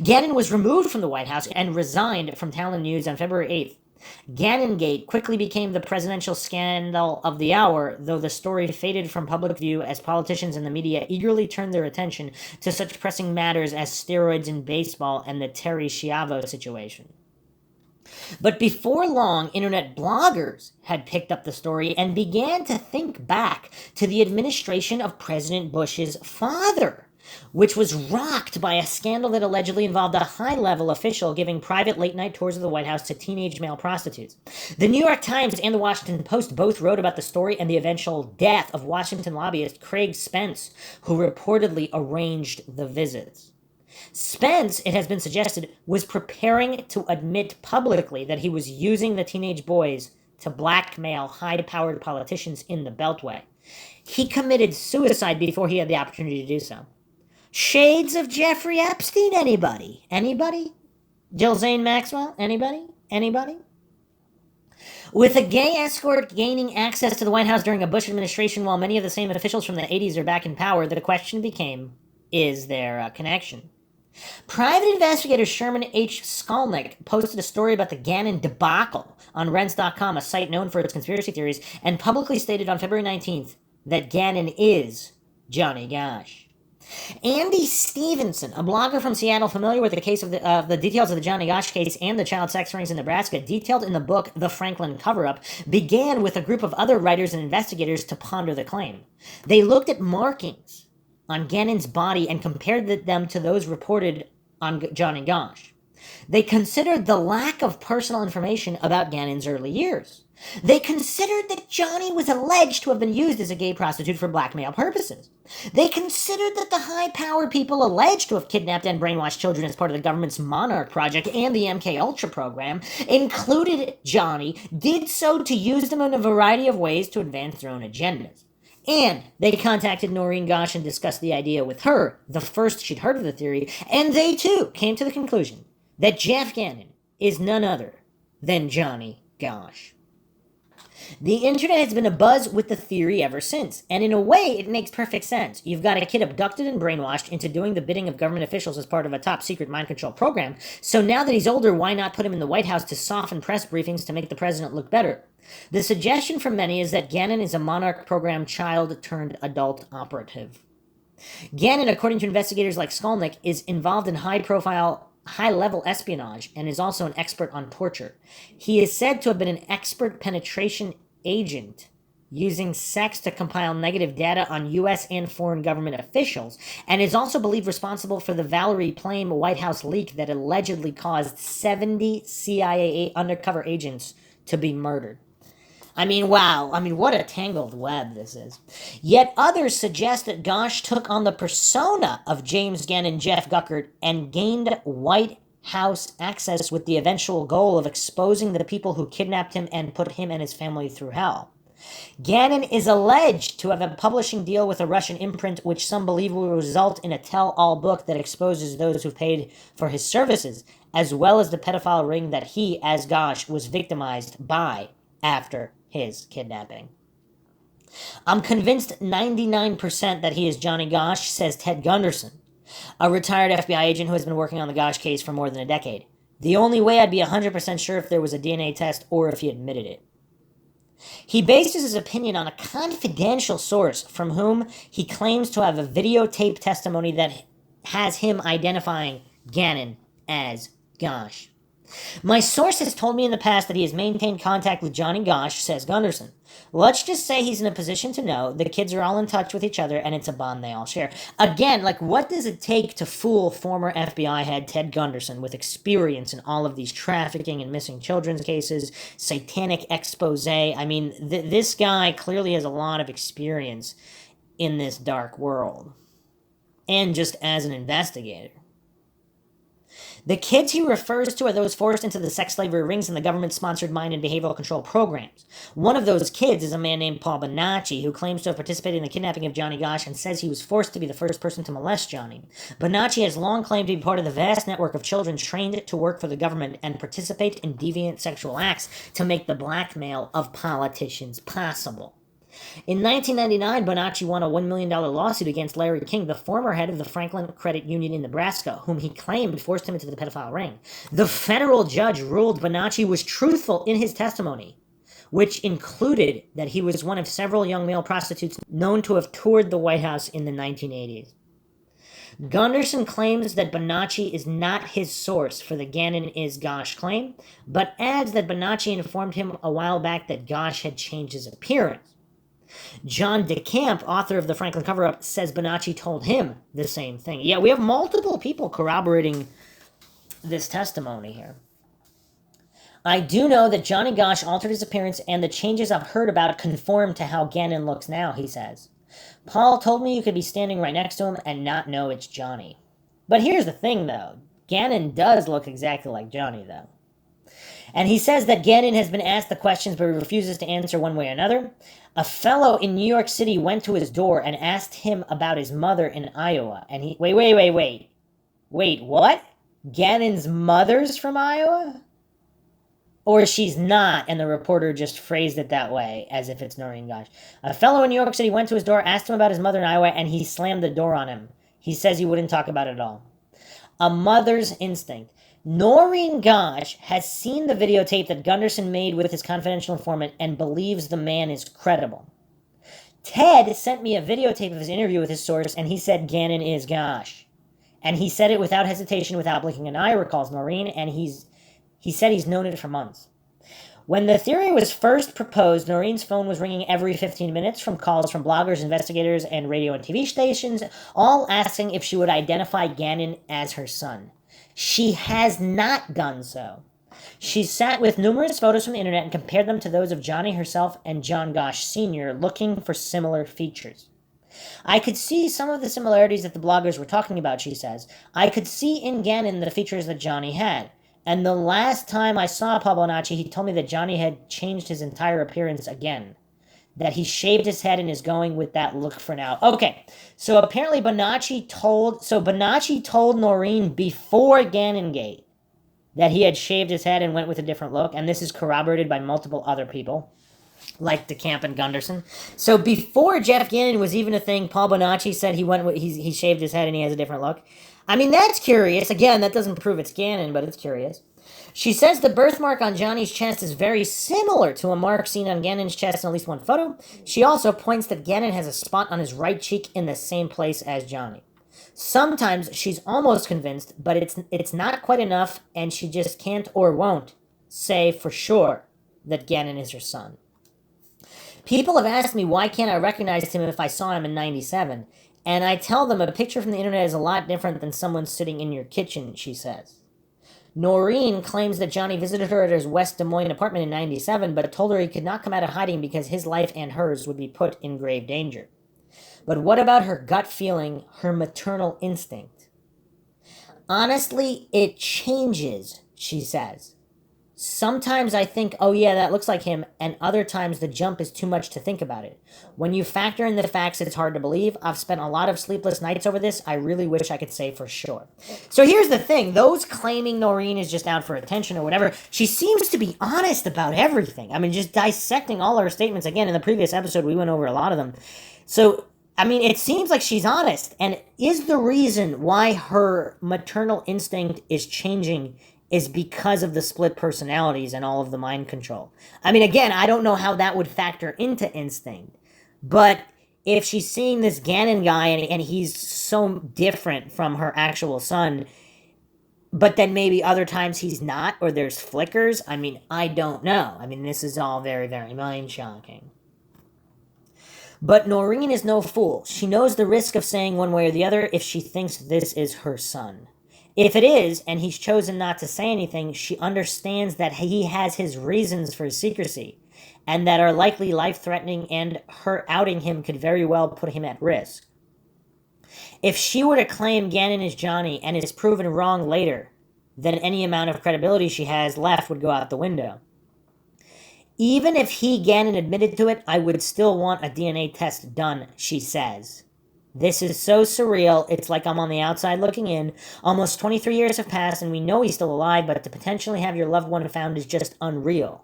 Gannon was removed from the White House and resigned from Talent News on February 8th. Gannongate quickly became the presidential scandal of the hour, though the story faded from public view as politicians and the media eagerly turned their attention to such pressing matters as steroids in baseball and the Terry Schiavo situation. But before long, internet bloggers had picked up the story and began to think back to the administration of President Bush's father, which was rocked by a scandal that allegedly involved a high-level official giving private late-night tours of the White House to teenage male prostitutes. The New York Times and the Washington Post both wrote about the story and the eventual death of Washington lobbyist Craig Spence, who reportedly arranged the visits. Spence, it has been suggested, was preparing to admit publicly that he was using the teenage boys to blackmail high-powered politicians in the Beltway. He committed suicide before he had the opportunity to do so. Shades of Jeffrey Epstein, anybody? Anybody? Jill Zane Maxwell, anybody? Anybody? With a gay escort gaining access to the White House during a Bush administration while many of the same officials from the 80s are back in power, the question became, is there a connection? Private investigator Sherman H. Skolnick posted a story about the Gannon debacle on Rense.com, a site known for its conspiracy theories, and publicly stated on February 19th that Gannon is Johnny Gosch. Andy Stevenson, a blogger from Seattle familiar with the case of the details of the Johnny Gosch case and the child sex rings in Nebraska, detailed in the book The Franklin Cover-Up, began with a group of other writers and investigators to ponder the claim. They looked at markings on Gannon's body and compared them to those reported on Johnny Gosch. They considered the lack of personal information about Gannon's early years. They considered that Johnny was alleged to have been used as a gay prostitute for blackmail purposes. They considered that the high-powered people alleged to have kidnapped and brainwashed children as part of the government's Monarch Project and the MK Ultra program included Johnny, did so to use them in a variety of ways to advance their own agendas. And they contacted Noreen Gosch and discussed the idea with her, the first she'd heard of the theory, and they too came to the conclusion that Jeff Gannon is none other than Johnny Gosch. The internet has been abuzz with the theory ever since, and in a way it makes perfect sense. You've got a kid abducted and brainwashed into doing the bidding of government officials as part of a top-secret mind control program, so now that he's older, why not put him in the White House to soften press briefings to make the president look better? The suggestion from many is that Gannon is a Monarch program child-turned-adult operative. Gannon, according to investigators like Skolnick, is involved in high-level espionage and is also an expert on torture. He is said to have been an expert penetration agent using sex to compile negative data on U.S. and foreign government officials, and is also believed responsible for the Valerie Plame White House leak that allegedly caused 70 CIA undercover agents to be murdered. I mean, wow. I mean, what a tangled web this is. Yet others suggest that Gosch took on the persona of James Gannon Jeff Guckert and gained White House access with the eventual goal of exposing the people who kidnapped him and put him and his family through hell. Gannon is alleged to have a publishing deal with a Russian imprint, which some believe will result in a tell-all book that exposes those who paid for his services, as well as the pedophile ring that he, as Gosch, was victimized by after his kidnapping. I'm convinced 99% that he is Johnny Gosch, says Ted Gunderson, a retired FBI agent who has been working on the Gosch case for more than a decade. The only way I'd be 100% sure if there was a DNA test or if he admitted it. He bases his opinion on a confidential source from whom he claims to have a videotape testimony that has him identifying Gannon as Gosch. My source has told me in the past that he has maintained contact with Johnny Gosch, says Gunderson. Let's just say he's in a position to know the kids are all in touch with each other and it's a bond they all share. Again, like, what does it take to fool former FBI head Ted Gunderson with experience in all of these trafficking and missing children's cases, satanic expose? I mean, this guy clearly has a lot of experience in this dark world. And just as an investigator. The kids he refers to are those forced into the sex slavery rings in the government-sponsored mind and behavioral control programs. One of those kids is a man named Paul Bonacci, who claims to have participated in the kidnapping of Johnny Gosch and says he was forced to be the first person to molest Johnny. Bonacci has long claimed to be part of the vast network of children trained to work for the government and participate in deviant sexual acts to make the blackmail of politicians possible. In 1999, Bonacci won a $1 million lawsuit against Larry King, the former head of the Franklin Credit Union in Nebraska, whom he claimed forced him into the pedophile ring. The federal judge ruled Bonacci was truthful in his testimony, which included that he was one of several young male prostitutes known to have toured the White House in the 1980s. Gunderson claims that Bonacci is not his source for the Gannon is Gosch claim, but adds that Bonacci informed him a while back that Gosch had changed his appearance. John DeCamp, author of the Franklin cover-up, says Bonacci told him the same thing. Yeah, we have multiple people corroborating this testimony here. I do know that Johnny Gosch altered his appearance, and the changes I've heard about conform to how Gannon looks now, he says. Paul told me you could be standing right next to him and not know it's Johnny. But here's the thing, though. Gannon does look exactly like Johnny, though. And he says that Gannon has been asked the questions but refuses to answer one way or another. A fellow in New York City went to his door and asked him about his mother in Iowa. And he... Wait, what? Gannon's mother's from Iowa? Or she's not, and the reporter just phrased it that way, as if it's Noreen Gosch. A fellow in New York City went to his door, asked him about his mother in Iowa, and he slammed the door on him. He says he wouldn't talk about it at all. A mother's instinct. Noreen Gosch has seen the videotape that Gunderson made with his confidential informant and believes the man is credible. Ted sent me a videotape of his interview with his source, and he said Gannon is Gosch. And he said it without hesitation, without blinking an eye, recalls Noreen, and he said he's known it for months. When the theory was first proposed, Noreen's phone was ringing every 15 minutes from calls from bloggers, investigators, and radio and TV stations, all asking if she would identify Gannon as her son. She has not done so. She's sat with numerous photos from the internet and compared them to those of Johnny herself and John Gosch Sr., looking for similar features. I could see some of the similarities that the bloggers were talking about, she says. I could see in Gannon the features that Johnny had. And the last time I saw Paul Bonacci, he told me that Johnny had changed his entire appearance again. That he shaved his head and is going with that look for now. Okay, so apparently Bonacci told Noreen before Gannongate that he had shaved his head and went with a different look, and this is corroborated by multiple other people, like DeCamp and Gunderson. So before Jeff Gannon was even a thing, Paul Bonacci said he shaved his head and he has a different look. I mean, that's curious. Again, that doesn't prove it's Gannon, but it's curious. She says the birthmark on Johnny's chest is very similar to a mark seen on Gannon's chest in at least one photo. She also points that Gannon has a spot on his right cheek in the same place as Johnny. Sometimes she's almost convinced, but it's not quite enough, and she just can't or won't say for sure that Gannon is her son. People have asked me why can't I recognize him if I saw him in 97, and I tell them a picture from the internet is a lot different than someone sitting in your kitchen, she says. Noreen claims that Johnny visited her at his West Des Moines apartment in 97, but told her he could not come out of hiding because his life and hers would be put in grave danger. But what about her gut feeling, her maternal instinct? Honestly, it changes, she says. Sometimes I think, oh yeah, that looks like him, and other times the jump is too much to think about it. When you factor in the facts, it's hard to believe. I've spent a lot of sleepless nights over this. I really wish I could say for sure. So here's the thing. Those claiming Noreen is just out for attention or whatever, she seems to be honest about everything. I mean, just dissecting all her statements. Again, in the previous episode, we went over a lot of them. So, I mean, it seems like she's honest. And is the reason why her maternal instinct is changing is because of the split personalities and all of the mind control. I mean, again, I don't know how that would factor into instinct, but if she's seeing this Gannon guy and he's so different from her actual son, but then maybe other times he's not, or there's flickers, I mean, I don't know. I mean, this is all very, very mind-shocking. But Noreen is no fool. She knows the risk of saying one way or the other if she thinks this is her son. If it is, and he's chosen not to say anything, she understands that he has his reasons for his secrecy, and that are likely life-threatening, and her outing him could very well put him at risk. If she were to claim Gannon is Johnny and is proven wrong later, then any amount of credibility she has left would go out the window. Even if Gannon admitted to it, I would still want a DNA test done, she says. This is so surreal, it's like I'm on the outside looking in. Almost 23 years have passed and we know he's still alive, but to potentially have your loved one found is just unreal.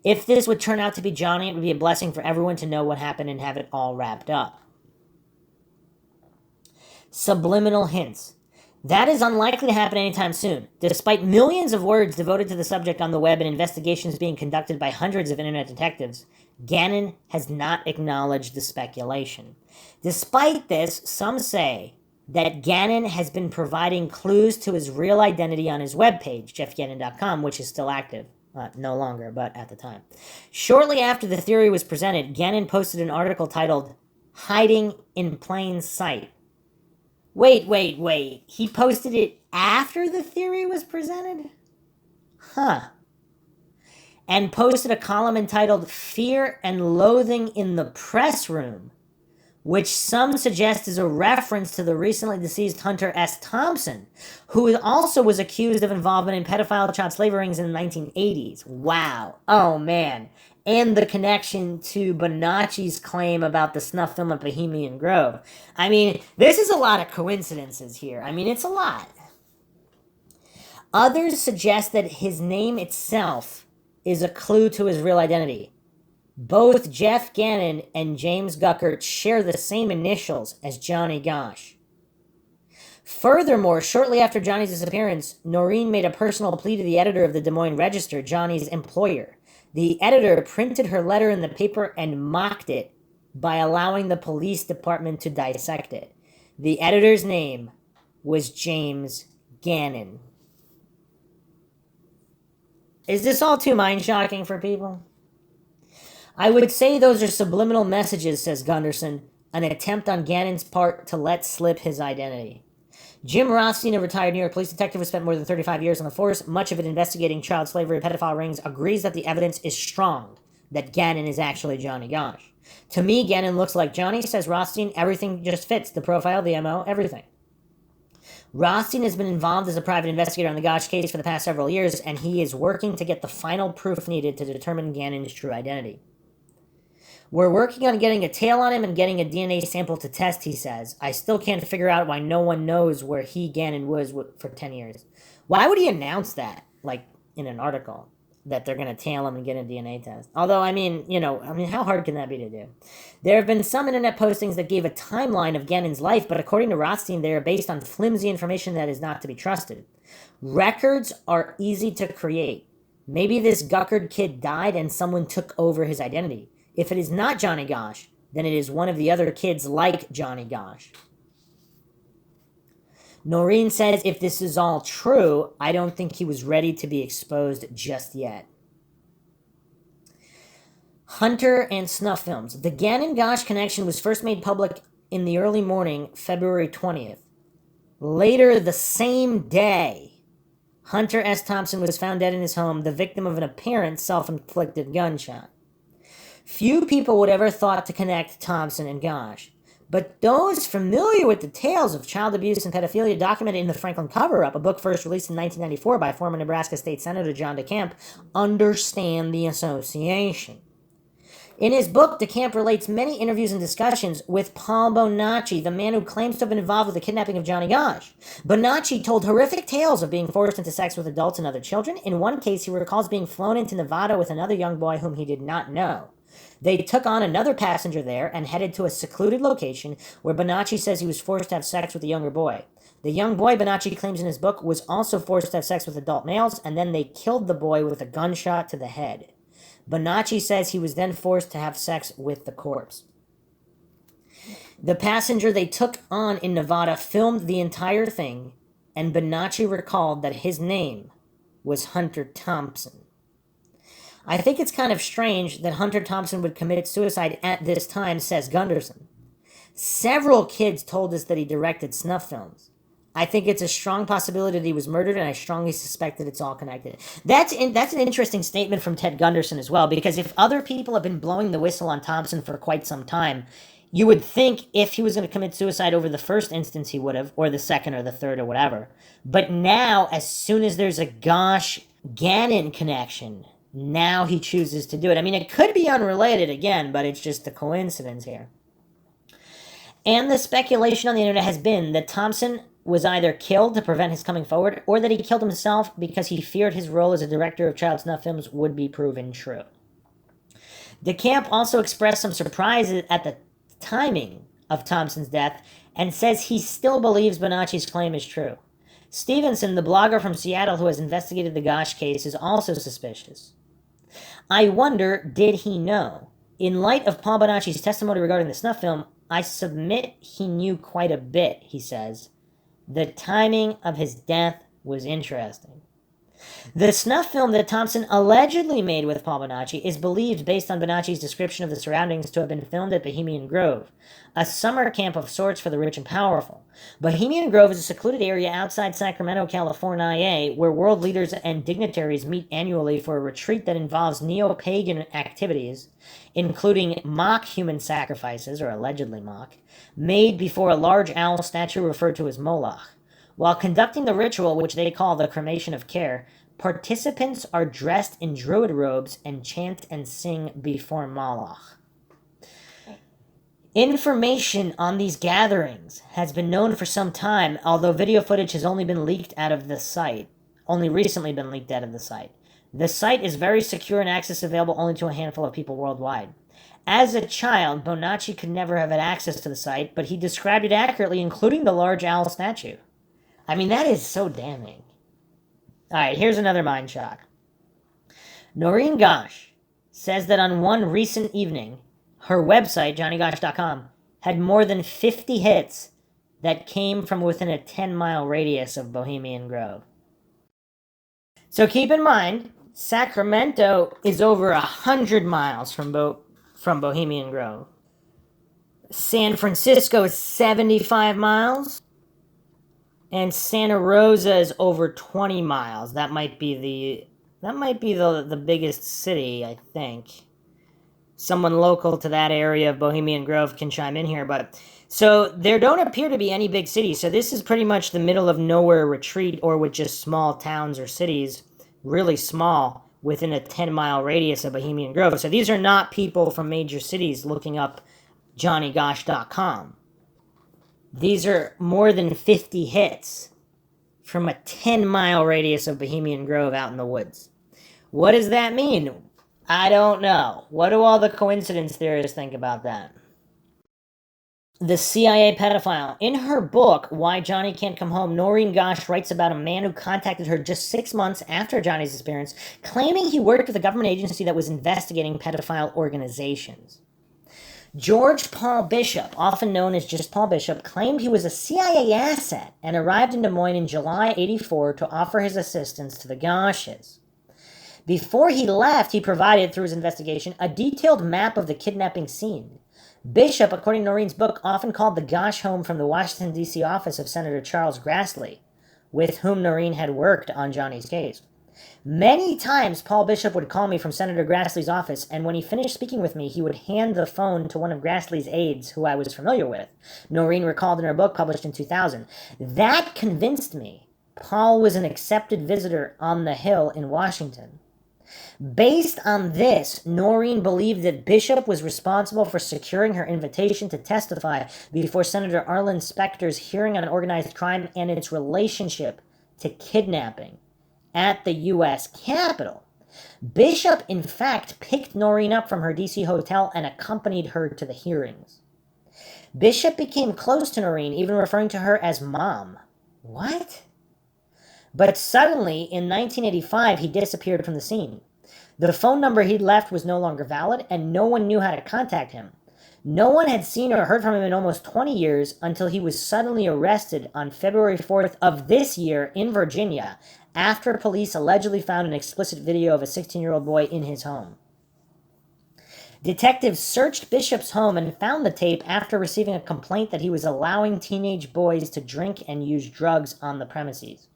If this would turn out to be Johnny, it would be a blessing for everyone to know what happened and have it all wrapped up. Subliminal hints. That is unlikely to happen anytime soon. Despite millions of words devoted to the subject on the web and investigations being conducted by hundreds of internet detectives, Gannon has not acknowledged the speculation. Despite this, some say that Gannon has been providing clues to his real identity on his webpage, jeffgannon.com, which is still active. No longer, but at the time. Shortly after the theory was presented, Gannon posted an article titled, "Hiding in Plain Sight." Wait. He posted it after the theory was presented? Huh. And posted a column entitled "Fear and Loathing in the Press Room," which some suggest is a reference to the recently deceased Hunter S. Thompson, who also was accused of involvement in pedophile child slavery rings in the 1980s. Wow. Oh, man. And the connection to Bonacci's claim about the snuff film at Bohemian Grove. I mean, this is a lot of coincidences here. I mean, it's a lot. Others suggest that his name itself is a clue to his real identity. Both Jeff Gannon and James Guckert share the same initials as Johnny Gosch. Furthermore, shortly after Johnny's disappearance, Noreen made a personal plea to the editor of the Des Moines Register, Johnny's employer. The editor printed her letter in the paper and mocked it by allowing the police department to dissect it. The editor's name was James Gannon. Is this all too mind-shocking for people? I would say those are subliminal messages, says Gunderson, an attempt on Gannon's part to let slip his identity. Jim Rothstein, a retired New York police detective who spent more than 35 years on the force, much of it investigating child slavery and pedophile rings, agrees that the evidence is strong that Gannon is actually Johnny Gosch. To me, Gannon looks like Johnny, says Rothstein. Everything just fits. The profile, the MO, everything. Rothstein has been involved as a private investigator on the Gosch case for the past several years, and he is working to get the final proof needed to determine Gannon's true identity. We're working on getting a tail on him and getting a DNA sample to test, he says. I still can't figure out why no one knows where Gannon was for 10 years. Why would he announce that, like, in an article, that they're going to tail him and get a DNA test? Although, how hard can that be to do? There have been some internet postings that gave a timeline of Gannon's life, but according to Rothstein, they are based on flimsy information that is not to be trusted. Records are easy to create. Maybe this Guckert kid died and someone took over his identity. If it is not Johnny Gosch, then it is one of the other kids like Johnny Gosch. Noreen says if this is all true, I don't think he was ready to be exposed just yet. Hunter and snuff films. The Gannon-Gosch connection was first made public in the early morning, February 20th. Later the same day, Hunter S. Thompson was found dead in his home, the victim of an apparent self-inflicted gunshot. Few people would ever thought to connect Thompson and Gosch, but those familiar with the tales of child abuse and pedophilia documented in the Franklin Cover-Up, a book first released in 1994 by former Nebraska State Senator John DeCamp, understand the association. In his book, DeCamp relates many interviews and discussions with Paul Bonacci, the man who claims to have been involved with the kidnapping of Johnny Gosch. Bonacci told horrific tales of being forced into sex with adults and other children. In one case, he recalls being flown into Nevada with another young boy whom he did not know. They took on another passenger there and headed to a secluded location where Bonacci says he was forced to have sex with the younger boy. The young boy, Bonacci claims in his book, was also forced to have sex with adult males, and then they killed the boy with a gunshot to the head. Bonacci says he was then forced to have sex with the corpse. The passenger they took on in Nevada filmed the entire thing, and Bonacci recalled that his name was Hunter Thompson. I think it's kind of strange that Hunter Thompson would commit suicide at this time, says Gunderson. Several kids told us that he directed snuff films. I think it's a strong possibility that he was murdered, and I strongly suspect that it's all connected. That's an interesting statement from Ted Gunderson as well, because if other people have been blowing the whistle on Thompson for quite some time, you would think if he was going to commit suicide over the first instance he would have, or the second or the third or whatever. But now, as soon as there's a Gosch-Gannon connection, now he chooses to do it. I mean, it could be unrelated again, but it's just a coincidence here. And the speculation on the internet has been that Thompson was either killed to prevent his coming forward, or that he killed himself because he feared his role as a director of child snuff films would be proven true. DeCamp also expressed some surprise at the timing of Thompson's death and says he still believes Bonacci's claim is true. Stevenson, the blogger from Seattle who has investigated the Gosch case, is also suspicious. I wonder, did he know? In light of Paul Bonacci's testimony regarding the snuff film, I submit he knew quite a bit, he says. The timing of his death was interesting. The snuff film that Thompson allegedly made with Paul Bonacci is believed, based on Bonacci's description of the surroundings, to have been filmed at Bohemian Grove, a summer camp of sorts for the rich and powerful. Bohemian Grove is a secluded area outside Sacramento, California, where world leaders and dignitaries meet annually for a retreat that involves neo-pagan activities, including mock human sacrifices, or allegedly mock, made before a large owl statue referred to as Moloch. While conducting the ritual, which they call the cremation of care, participants are dressed in druid robes and chant and sing before Moloch. Information on these gatherings has been known for some time, although video footage has only been leaked out of the site. Only recently been leaked out of the site. The site is very secure and access available only to a handful of people worldwide. As a child, Bonacci could never have had access to the site, but he described it accurately, including the large owl statue. I mean, that is so damning. Alright, here's another mind shock. Noreen Gosch says that on one recent evening, her website, johnnygosch.com, had more than 50 hits that came from within a 10-mile radius of Bohemian Grove. So keep in mind, Sacramento is over 100 miles from Bohemian Grove. San Francisco is 75 miles. And Santa Rosa is over 20 miles. That might be the biggest city, I think. Someone local to that area of Bohemian Grove can chime in here, but so there don't appear to be any big cities. So this is pretty much the middle of nowhere retreat, or with just small towns or cities, really small, within a 10-mile radius of Bohemian Grove. So these are not people from major cities looking up johnnygosch.com. These are more than 50 hits from a 10-mile radius of Bohemian Grove out in the woods. What does that mean? I don't know. What do all the coincidence theorists think about that? The CIA pedophile. In her book, Why Johnny Can't Come Home, Noreen Gosch writes about a man who contacted her just 6 months after Johnny's disappearance, claiming he worked with a government agency that was investigating pedophile organizations. George Paul Bishop, often known as just Paul Bishop, claimed he was a CIA asset and arrived in Des Moines in July '84 to offer his assistance to the Gosches. Before he left, he provided, through his investigation, a detailed map of the kidnapping scene. Bishop, according to Noreen's book, often called the Gosch home from the Washington, D.C. office of Senator Charles Grassley, with whom Noreen had worked on Johnny's case. Many times, Paul Bishop would call me from Senator Grassley's office, and when he finished speaking with me, he would hand the phone to one of Grassley's aides, who I was familiar with. Noreen recalled in her book, published in 2000. That convinced me Paul was an accepted visitor on the Hill in Washington. Based on this, Noreen believed that Bishop was responsible for securing her invitation to testify before Senator Arlen Specter's hearing on organized crime and its relationship to kidnapping at the U.S. Capitol. Bishop, in fact, picked Noreen up from her D.C. hotel and accompanied her to the hearings. Bishop became close to Noreen, even referring to her as Mom. What? But suddenly, in 1985, he disappeared from the scene. The phone number he'd left was no longer valid, and no one knew how to contact him. No one had seen or heard from him in almost 20 years until he was suddenly arrested on February 4th of this year in Virginia, after police allegedly found an explicit video of a 16-year-old boy in his home. Detectives searched Bishop's home and found the tape after receiving a complaint that he was allowing teenage boys to drink and use drugs on the premises.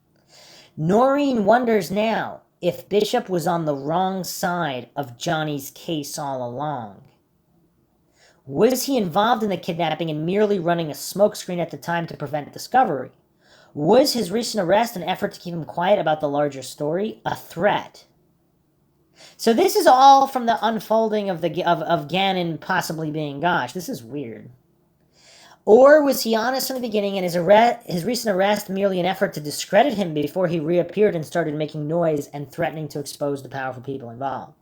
Noreen wonders now if Bishop was on the wrong side of Johnny's case all along. Was he involved in the kidnapping and merely running a smokescreen at the time to prevent discovery? Was his recent arrest an effort to keep him quiet about the larger story a threat? So this is all from the unfolding of Gannon possibly being Gosch. This is weird. Or was he honest from the beginning and his recent arrest merely an effort to discredit him before he reappeared and started making noise and threatening to expose the powerful people involved?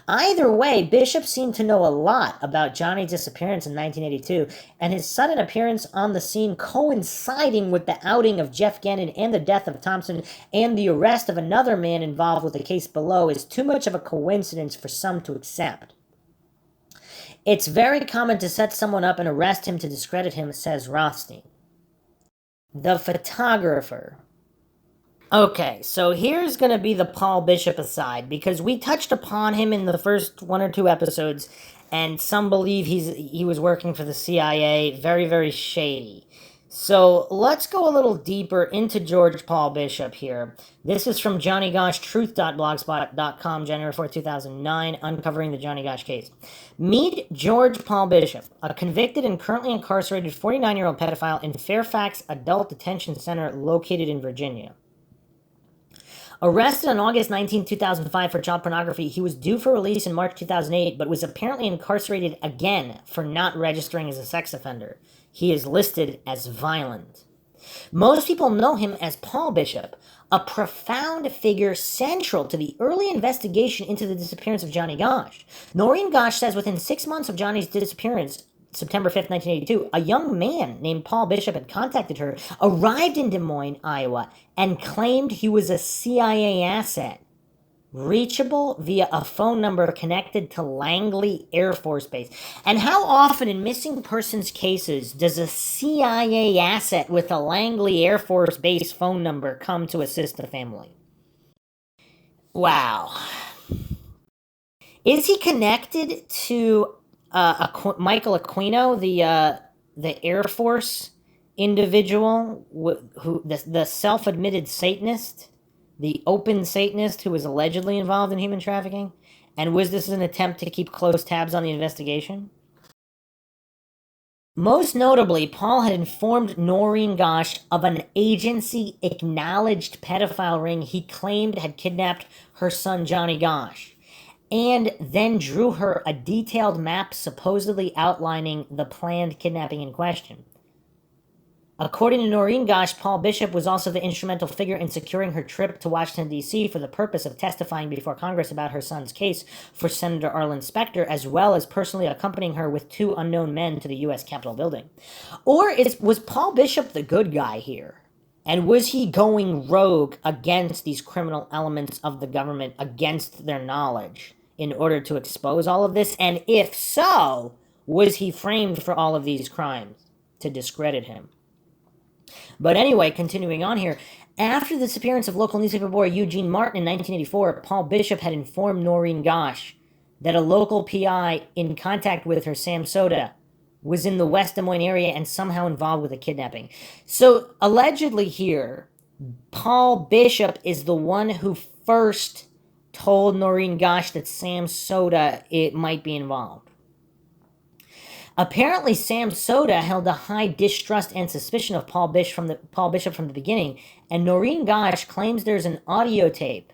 Either way, Bishop seemed to know a lot about Johnny's disappearance in 1982, and his sudden appearance on the scene coinciding with the outing of Jeff Gannon and the death of Thompson and the arrest of another man involved with the case below is too much of a coincidence for some to accept. It's very common to set someone up and arrest him to discredit him, says Rothstein. The photographer. Okay, so here's going to be the Paul Bishop aside, because we touched upon him in the first 1 or 2 episodes, and some believe he was working for the CIA. Very, very shady. So let's go a little deeper into George Paul Bishop here. This is from Johnny Gosch, truth.blogspot.com, January 4, 2009, uncovering the Johnny Gosch case. Meet George Paul Bishop, a convicted and currently incarcerated 49-year-old pedophile in Fairfax Adult Detention Center located in Virginia. Arrested on August 19, 2005 for child pornography, he was due for release in March 2008, but was apparently incarcerated again for not registering as a sex offender. He is listed as violent. Most people know him as Paul Bishop, a profound figure central to the early investigation into the disappearance of Johnny Gosch. Noreen Gosch says within 6 months of Johnny's disappearance, September 5th, 1982, a young man named Paul Bishop had contacted her, arrived in Des Moines, Iowa, and claimed he was a CIA asset, reachable via a phone number connected to Langley Air Force Base. And how often in missing persons cases does a CIA asset with a Langley Air Force Base phone number come to assist the family? Wow. Is he connected to Michael Aquino, the Air Force individual who the self-admitted Satanist, the open Satanist who was allegedly involved in human trafficking? And was this an attempt to keep close tabs on the investigation? Most notably, Paul had informed Noreen Gosch of an agency-acknowledged pedophile ring he claimed had kidnapped her son Johnny Gosch, and then drew her a detailed map supposedly outlining the planned kidnapping in question. According to Noreen Gosch, Paul Bishop was also the instrumental figure in securing her trip to Washington, D.C. for the purpose of testifying before Congress about her son's case for Senator Arlen Specter, as well as personally accompanying her with 2 unknown men to the U.S. Capitol building. Or was Paul Bishop the good guy here? And was he going rogue against these criminal elements of the government, against their knowledge, in order to expose all of this? And if so, was he framed for all of these crimes to discredit him? But anyway, continuing on here, after the disappearance of local newspaper boy Eugene Martin in 1984, Paul Bishop had informed Noreen Gosch that a local PI in contact with her, Sam Soda, was in the West Des Moines area and somehow involved with a kidnapping. So, allegedly here, Paul Bishop is the one who first told Noreen Gosch that Sam Soda might be involved. Apparently, Sam Soda held a high distrust and suspicion of Paul Bishop from the beginning, and Noreen Gosch claims there's an audio tape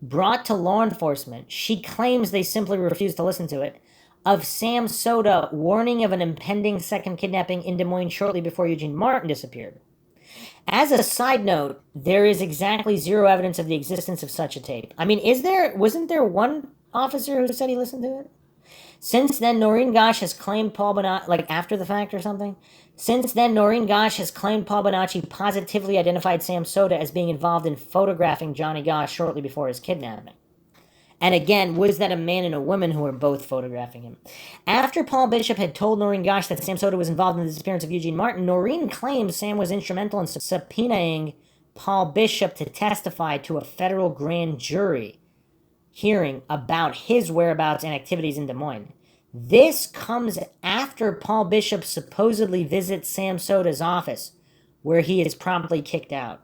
brought to law enforcement. She claims they simply refused to listen to it, of Sam Soda warning of an impending second kidnapping in Des Moines shortly before Eugene Martin disappeared. As a side note, there is exactly 0 evidence of the existence of such a tape. I mean, wasn't there one officer who said he listened to it? Since then, Noreen Gosch has claimed Paul Bonacci, after the fact or something? Since then, Noreen Gosch has claimed Paul Bonacci positively identified Sam Soda as being involved in photographing Johnny Gosch shortly before his kidnapping. And again, was that a man and a woman who were both photographing him? After Paul Bishop had told Noreen Gosch that Sam Soda was involved in the disappearance of Eugene Martin, Noreen claims Sam was instrumental in subpoenaing Paul Bishop to testify to a federal grand jury hearing about his whereabouts and activities in Des Moines. This comes after Paul Bishop supposedly visits Sam Soda's office, where he is promptly kicked out.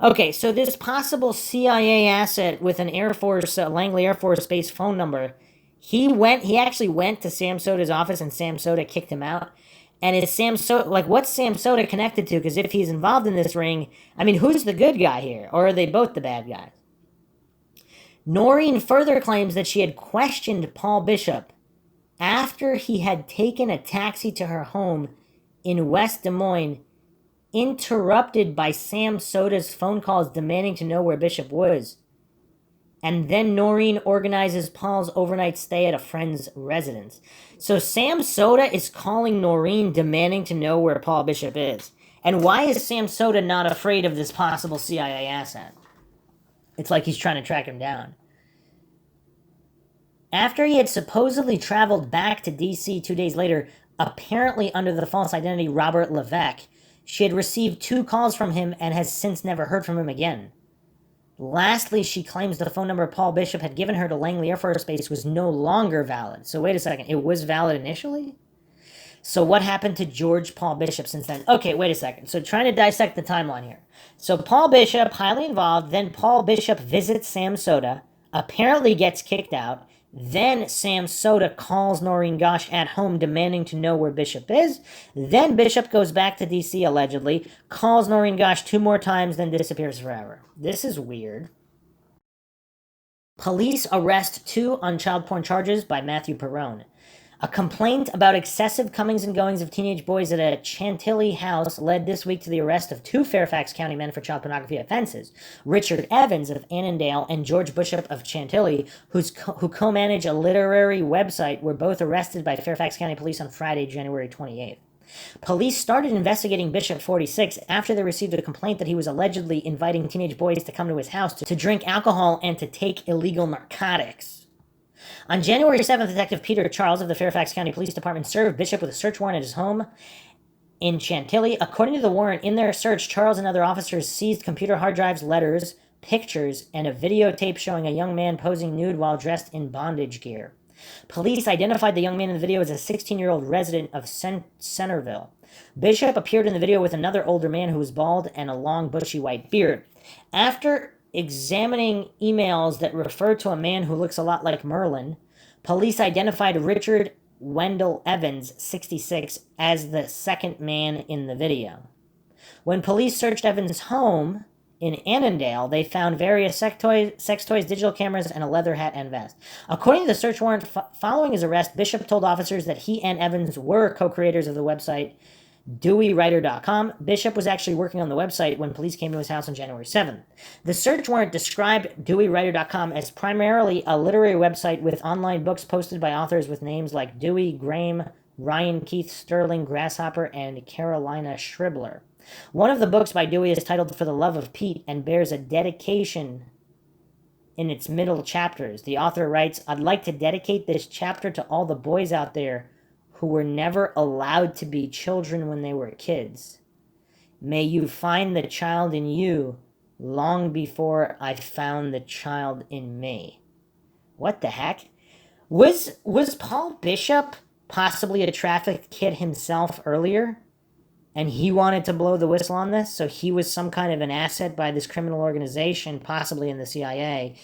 Okay, so this possible CIA asset with an Air Force, Langley Air Force Base phone number, he actually went to Sam Soda's office and Sam Soda kicked him out. And is Sam Soda, what's Sam Soda connected to? Because if he's involved in this ring, I mean, who's the good guy here? Or are they both the bad guys? Noreen further claims that she had questioned Paul Bishop after he had taken a taxi to her home in West Des Moines, interrupted by Sam Soda's phone calls demanding to know where Bishop was. And then Noreen organizes Paul's overnight stay at a friend's residence. So Sam Soda is calling Noreen demanding to know where Paul Bishop is. And why is Sam Soda not afraid of this possible CIA asset? It's like he's trying to track him down. After he had supposedly traveled back to D.C. 2 days later, apparently under the false identity Robert Levesque, she had received 2 calls from him and has since never heard from him again. Lastly, she claims the phone number Paul Bishop had given her to Langley Air Force Base was no longer valid. So wait a second, it was valid initially? So what happened to George Paul Bishop since then? Okay, wait a second. So trying to dissect the timeline here. So Paul Bishop, highly involved, then Paul Bishop visits Sam Soda, apparently gets kicked out, then Sam Soda calls Noreen Gosch at home demanding to know where Bishop is. Then Bishop goes back to D.C. allegedly, calls Noreen Gosch 2 more times, then disappears forever. This is weird. Police arrest 2 on child porn charges by Matthew Perrone. A complaint about excessive comings and goings of teenage boys at a Chantilly house led this week to the arrest of 2 Fairfax County men for child pornography offenses. Richard Evans of Annandale and George Bishop of Chantilly, who co-manage a literary website, were both arrested by Fairfax County Police on Friday, January 28th. Police started investigating Bishop 46 after they received a complaint that he was allegedly inviting teenage boys to come to his house to drink alcohol and to take illegal narcotics. On January 7th, Detective Peter Charles of the Fairfax County Police Department served Bishop with a search warrant at his home in Chantilly. According to the warrant, in their search, Charles and other officers seized computer hard drives, letters, pictures, and a videotape showing a young man posing nude while dressed in bondage gear. Police identified the young man in the video as a 16-year-old resident of Centerville. Bishop appeared in the video with another older man who was bald and a long, bushy white beard. After examining emails that refer to a man who looks a lot like Merlin, police identified Richard Wendell Evans, 66, as the second man in the video. When police searched Evans' home in Annandale, they found various sex toys, digital cameras, and a leather hat and vest. According to the search warrant following his arrest, Bishop told officers that he and Evans were co-creators of the website DeweyWriter.com. Bishop was actually working on the website when police came to his house on January 7th. The search warrant described DeweyWriter.com as primarily a literary website with online books posted by authors with names like Dewey, Graham, Ryan, Keith, Sterling, Grasshopper, and Carolina Scribbler. One of the books by Dewey is titled For the Love of Pete and bears a dedication in its middle chapters. The author writes, "I'd like to dedicate this chapter to all the boys out there who were never allowed to be children when they were kids. May you find the child in you long before I found the child in me." What the heck? Was Paul Bishop possibly a trafficked kid himself earlier? And he wanted to blow the whistle on this? So he was some kind of an asset by this criminal organization, possibly in the CIA.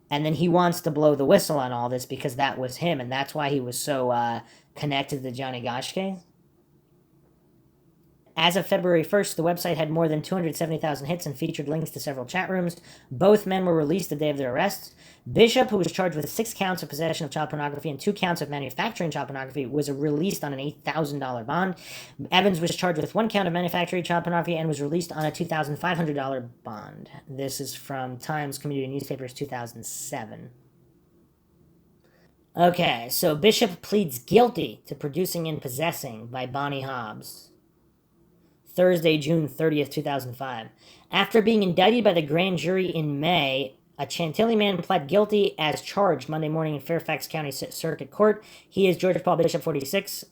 And then he wants to blow the whistle on all this because that was him. And that's why he was so connected to the Johnny Gosch case. As of February 1st, the website had more than 270,000 hits and featured links to several chat rooms. Both men were released the day of their arrests. Bishop, who was charged with 6 counts of possession of child pornography and 2 counts of manufacturing child pornography, was released on an $8,000 bond. Evans was charged with 1 count of manufacturing child pornography and was released on a $2,500 bond. This is from Times Community Newspapers, 2007. Okay, so Bishop pleads guilty to producing and possessing by Bonnie Hobbs. Thursday, June 30th, 2005. After being indicted by the grand jury in May, a Chantilly man pled guilty as charged Monday morning in Fairfax County Circuit Court. He is George Paul Bishop, 46.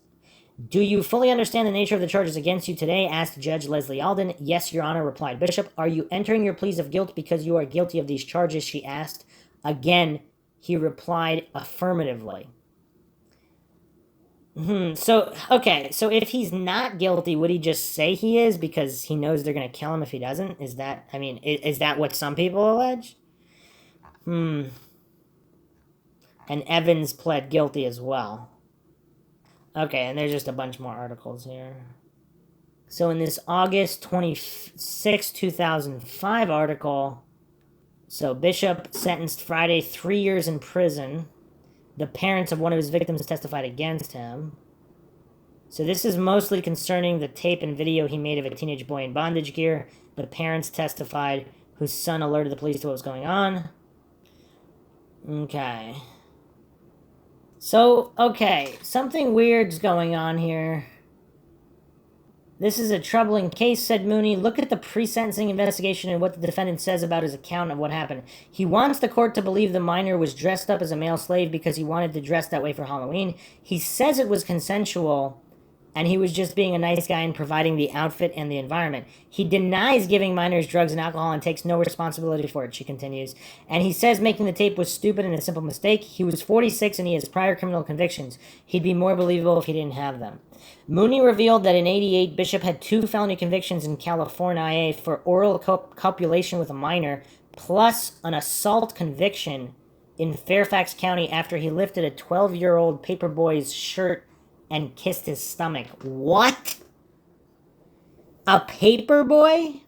"Do you fully understand the nature of the charges against you today?" asked Judge Leslie Alden. "Yes, Your Honor," replied Bishop. "Are you entering your pleas of guilt because you are guilty of these charges?" she asked. Again, he replied affirmatively. So if he's not guilty, would he just say he is because he knows they're going to kill him if he doesn't? Is that what some people allege? And Evans pled guilty as well. Okay, and there's just a bunch more articles here. So in this August 26, 2005 article, so Bishop sentenced Friday 3 years in prison. The parents of one of his victims testified against him. So this is mostly concerning the tape and video he made of a teenage boy in bondage gear. The parents testified, whose son alerted the police to what was going on. Okay. So, okay, something weird's going on here. This is a troubling case, said Mooney. Look at the pre-sentencing investigation and what the defendant says about his account of what happened. He wants the court to believe the minor was dressed up as a male slave because he wanted to dress that way for Halloween. He says it was consensual, and he was just being a nice guy and providing the outfit and the environment. He denies giving minors drugs and alcohol and takes no responsibility for it, she continues. And he says making the tape was stupid and a simple mistake. He was 46 and he has prior criminal convictions. He'd be more believable if he didn't have them. Mooney revealed that in '88, Bishop had 2 felony convictions in California for oral copulation with a minor, plus an assault conviction in Fairfax County after he lifted a 12-year-old paperboy's shirt and kissed his stomach. What? A paperboy?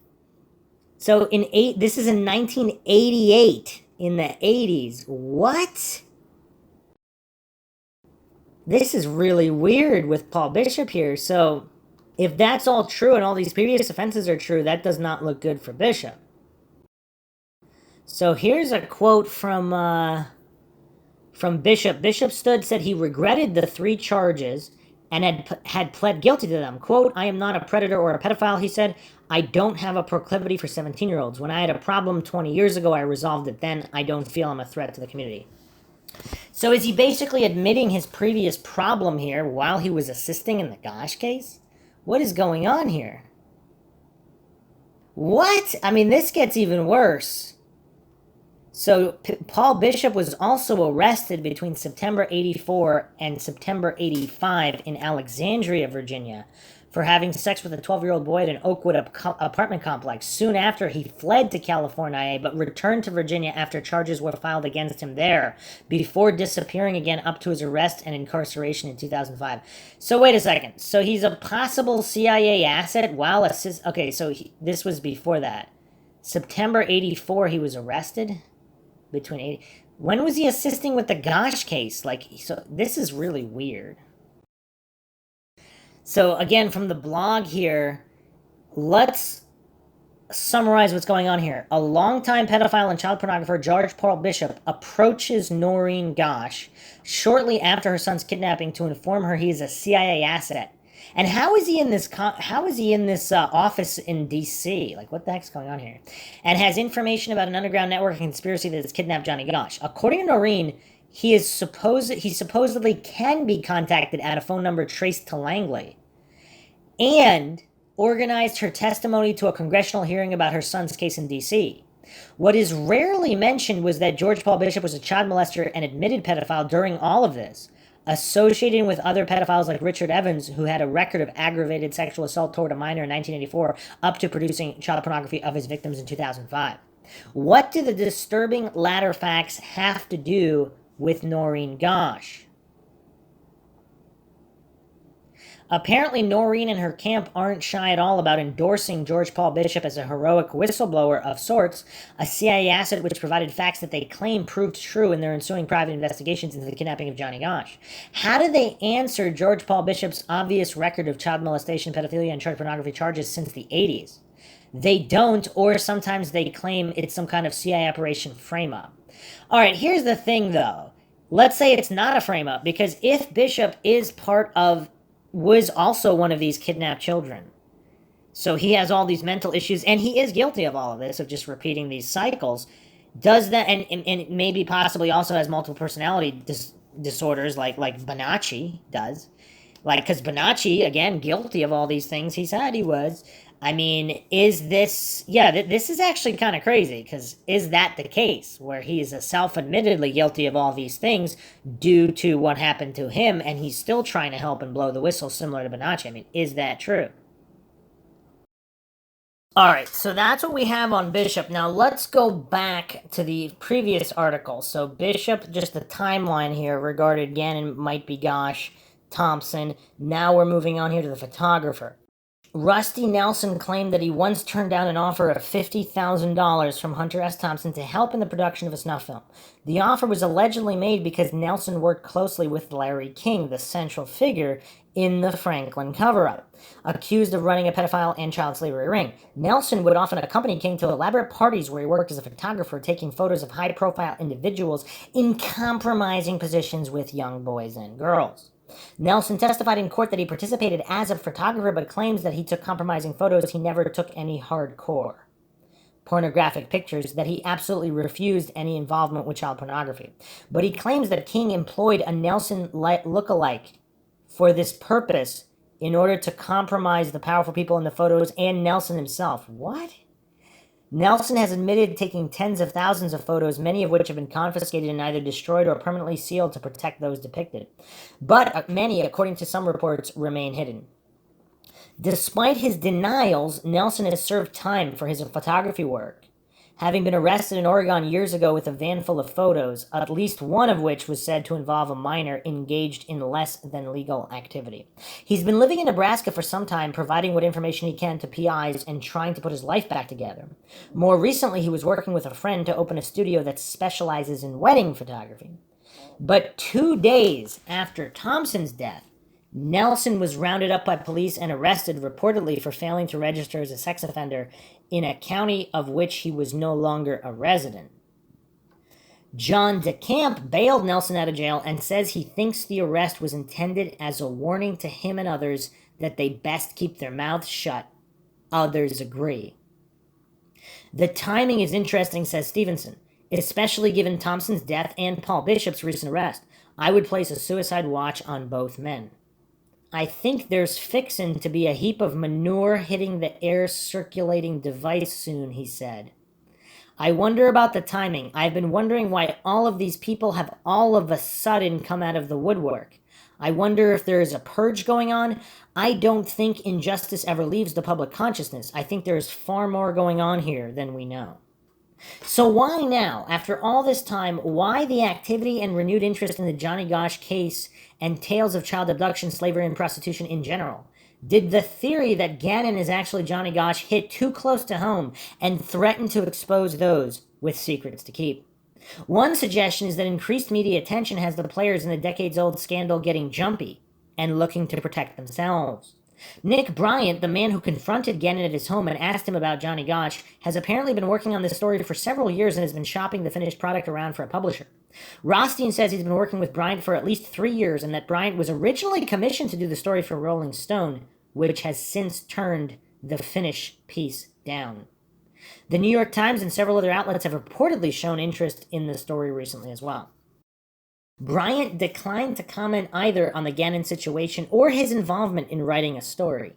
So this is in 1988, in the 80s. What? This is really weird with Paul Bishop here. So, if that's all true and all these previous offenses are true, that does not look good for Bishop. So here's a quote from Bishop. Bishop said he regretted the 3 charges and had pled guilty to them. Quote, I am not a predator or a pedophile, he said. I don't have a proclivity for 17-year-olds. When I had a problem 20 years ago, I resolved it then. I don't feel I'm a threat to the community. So is he basically admitting his previous problem here while he was assisting in the Gosch case? What is going on here? What? I mean, this gets even worse. So Paul Bishop was also arrested between September 84 and September 85 in Alexandria, Virginia, for having sex with a 12-year-old boy at an Oakwood apartment complex. Soon after, he fled to California, but returned to Virginia after charges were filed against him there, before disappearing again up to his arrest and incarceration in 2005. So wait a second. So he's a possible CIA asset while okay, so this was before that. September 84, he was arrested? Between 80... When was he assisting with the Gosch case? So this is really weird. So again, from the blog here, let's summarize what's going on here. A longtime pedophile and child pornographer, George Paul Bishop, approaches Noreen Gosch shortly after her son's kidnapping to inform her he is a CIA asset. And how is he in this office in D.C.? Like, what the heck's going on here? And has information about an underground network conspiracy that has kidnapped Johnny Gosch. According to Noreen, he supposedly can be contacted at a phone number traced to Langley, and organized her testimony to a congressional hearing about her son's case in D.C. What is rarely mentioned was that George Paul Bishop was a child molester and admitted pedophile during all of this, associating with other pedophiles like Richard Evans, who had a record of aggravated sexual assault toward a minor in 1984, up to producing child pornography of his victims in 2005. What do the disturbing latter facts have to do with Noreen Gosch? Apparently, Noreen and her camp aren't shy at all about endorsing George Paul Bishop as a heroic whistleblower of sorts, a CIA asset which provided facts that they claim proved true in their ensuing private investigations into the kidnapping of Johnny Gosch. How do they answer George Paul Bishop's obvious record of child molestation, pedophilia, and child pornography charges since the 80s? They don't, or sometimes they claim it's some kind of CIA operation frame-up. All right, here's the thing, though. Let's say it's not a frame-up, because if Bishop was also one of these kidnapped children, so he has all these mental issues, and he is guilty of all of this, of just repeating these cycles, does that, and maybe possibly also has multiple personality disorders like Bonacci does, because Bonacci, again, guilty of all these things he said he was. I mean, is this... Yeah, this is actually kind of crazy, because is that the case, where he is self-admittedly guilty of all these things due to what happened to him, and he's still trying to help and blow the whistle similar to Bonacci? I mean, is that true? Alright, so that's what we have on Bishop. Now, let's go back to the previous article. So, Bishop, just the timeline here regarding Gannon, might be Gosch, Thompson. Now we're moving on here to the photographer. Rusty Nelson claimed that he once turned down an offer of $50,000 from Hunter S. Thompson to help in the production of a snuff film. The offer was allegedly made because Nelson worked closely with Larry King, the central figure in the Franklin cover-up. Accused of running a pedophile and child slavery ring, Nelson would often accompany King to elaborate parties where he worked as a photographer, taking photos of high-profile individuals in compromising positions with young boys and girls. Nelson testified in court that he participated as a photographer, but claims that he took compromising photos. He never took any hardcore pornographic pictures, that he absolutely refused any involvement with child pornography. But he claims that King employed a Nelson lookalike for this purpose in order to compromise the powerful people in the photos and Nelson himself. What? Nelson has admitted taking tens of thousands of photos, many of which have been confiscated and either destroyed or permanently sealed to protect those depicted. But many, according to some reports, remain hidden. Despite his denials, Nelson has served time for his photography work, having been arrested in Oregon years ago with a van full of photos, at least one of which was said to involve a minor engaged in less than legal activity. He's been living in Nebraska for some time, providing what information he can to PIs and trying to put his life back together. More recently, he was working with a friend to open a studio that specializes in wedding photography. But 2 days after Thompson's death, Nelson was rounded up by police and arrested, reportedly for failing to register as a sex offender in a county of which he was no longer a resident. John DeCamp bailed Nelson out of jail and says he thinks the arrest was intended as a warning to him and others that they best keep their mouths shut. Others agree. The timing is interesting, says Stevenson, especially given Thompson's death and Paul Bishop's recent arrest. I would place a suicide watch on both men. I think there's fixin' to be a heap of manure hitting the air circulating device soon, he said. I wonder about the timing. I've been wondering why all of these people have all of a sudden come out of the woodwork. I wonder if there is a purge going on. I don't think injustice ever leaves the public consciousness. I think there is far more going on here than we know. So why now, after all this time, why the activity and renewed interest in the Johnny Gosch case and tales of child abduction, slavery, and prostitution in general? Did the theory that Gannon is actually Johnny Gosch hit too close to home and threaten to expose those with secrets to keep? One suggestion is that increased media attention has the players in the decades-old scandal getting jumpy and looking to protect themselves. Nick Bryant, the man who confronted Gannon at his home and asked him about Johnny Gosch, has apparently been working on this story for several years and has been shopping the finished product around for a publisher. Rothstein says he's been working with Bryant for at least 3 years and that Bryant was originally commissioned to do the story for Rolling Stone, which has since turned the finished piece down. The New York Times and several other outlets have reportedly shown interest in the story recently as well. Bryant declined to comment either on the Gannon situation or his involvement in writing a story.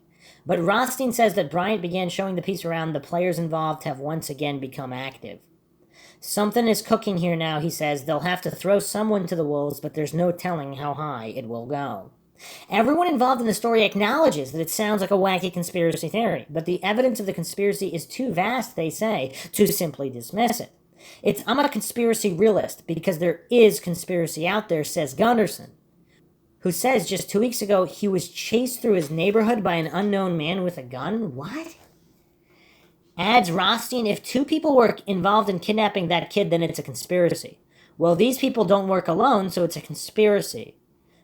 But Rothstein says that Bryant began showing the piece around. The players involved have once again become active. Something is cooking here now, he says. They'll have to throw someone to the wolves, but there's no telling how high it will go. Everyone involved in the story acknowledges that it sounds like a wacky conspiracy theory, but the evidence of the conspiracy is too vast, they say, to simply dismiss it. I'm a conspiracy realist because there is conspiracy out there, says Gunderson, who says just 2 weeks ago he was chased through his neighborhood by an unknown man with a gun. What? Adds Rothstein, if 2 people were involved in kidnapping that kid, then it's a conspiracy. Well, these people don't work alone, so it's a conspiracy.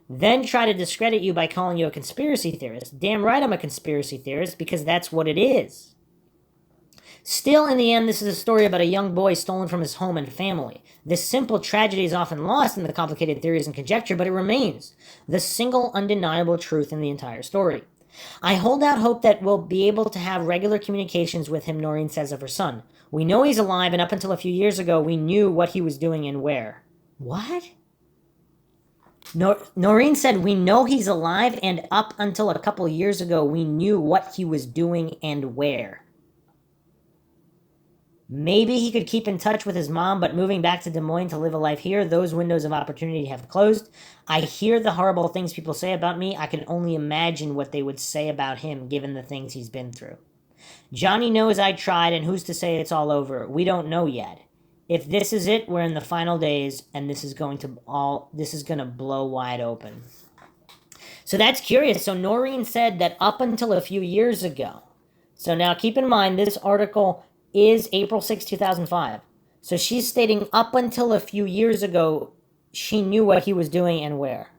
Then try to discredit you by calling you a conspiracy theorist. Damn right I'm a conspiracy theorist because that's what it is. Still, in the end, this is a story about a young boy stolen from his home and family. This simple tragedy is often lost in the complicated theories and conjecture, but it remains the single undeniable truth in the entire story. I hold out hope that we'll be able to have regular communications with him, Noreen says of her son. We know he's alive, and up until a few years ago, we knew what he was doing and where. What? Noreen said, we know he's alive, and up until a couple years ago, we knew what he was doing and where. Maybe he could keep in touch with his mom, but moving back to Des Moines to live a life here, those windows of opportunity have closed. I hear the horrible things people say about me. I can only imagine what they would say about him, given the things he's been through. Johnny knows I tried, and who's to say it's all over? We don't know yet. If this is it, we're in the final days, and this is going to blow wide open. So that's curious. So Noreen said that up until a few years ago. So now keep in mind, this article is April 6, 2005. So she's stating up until a few years ago, she knew what he was doing and where.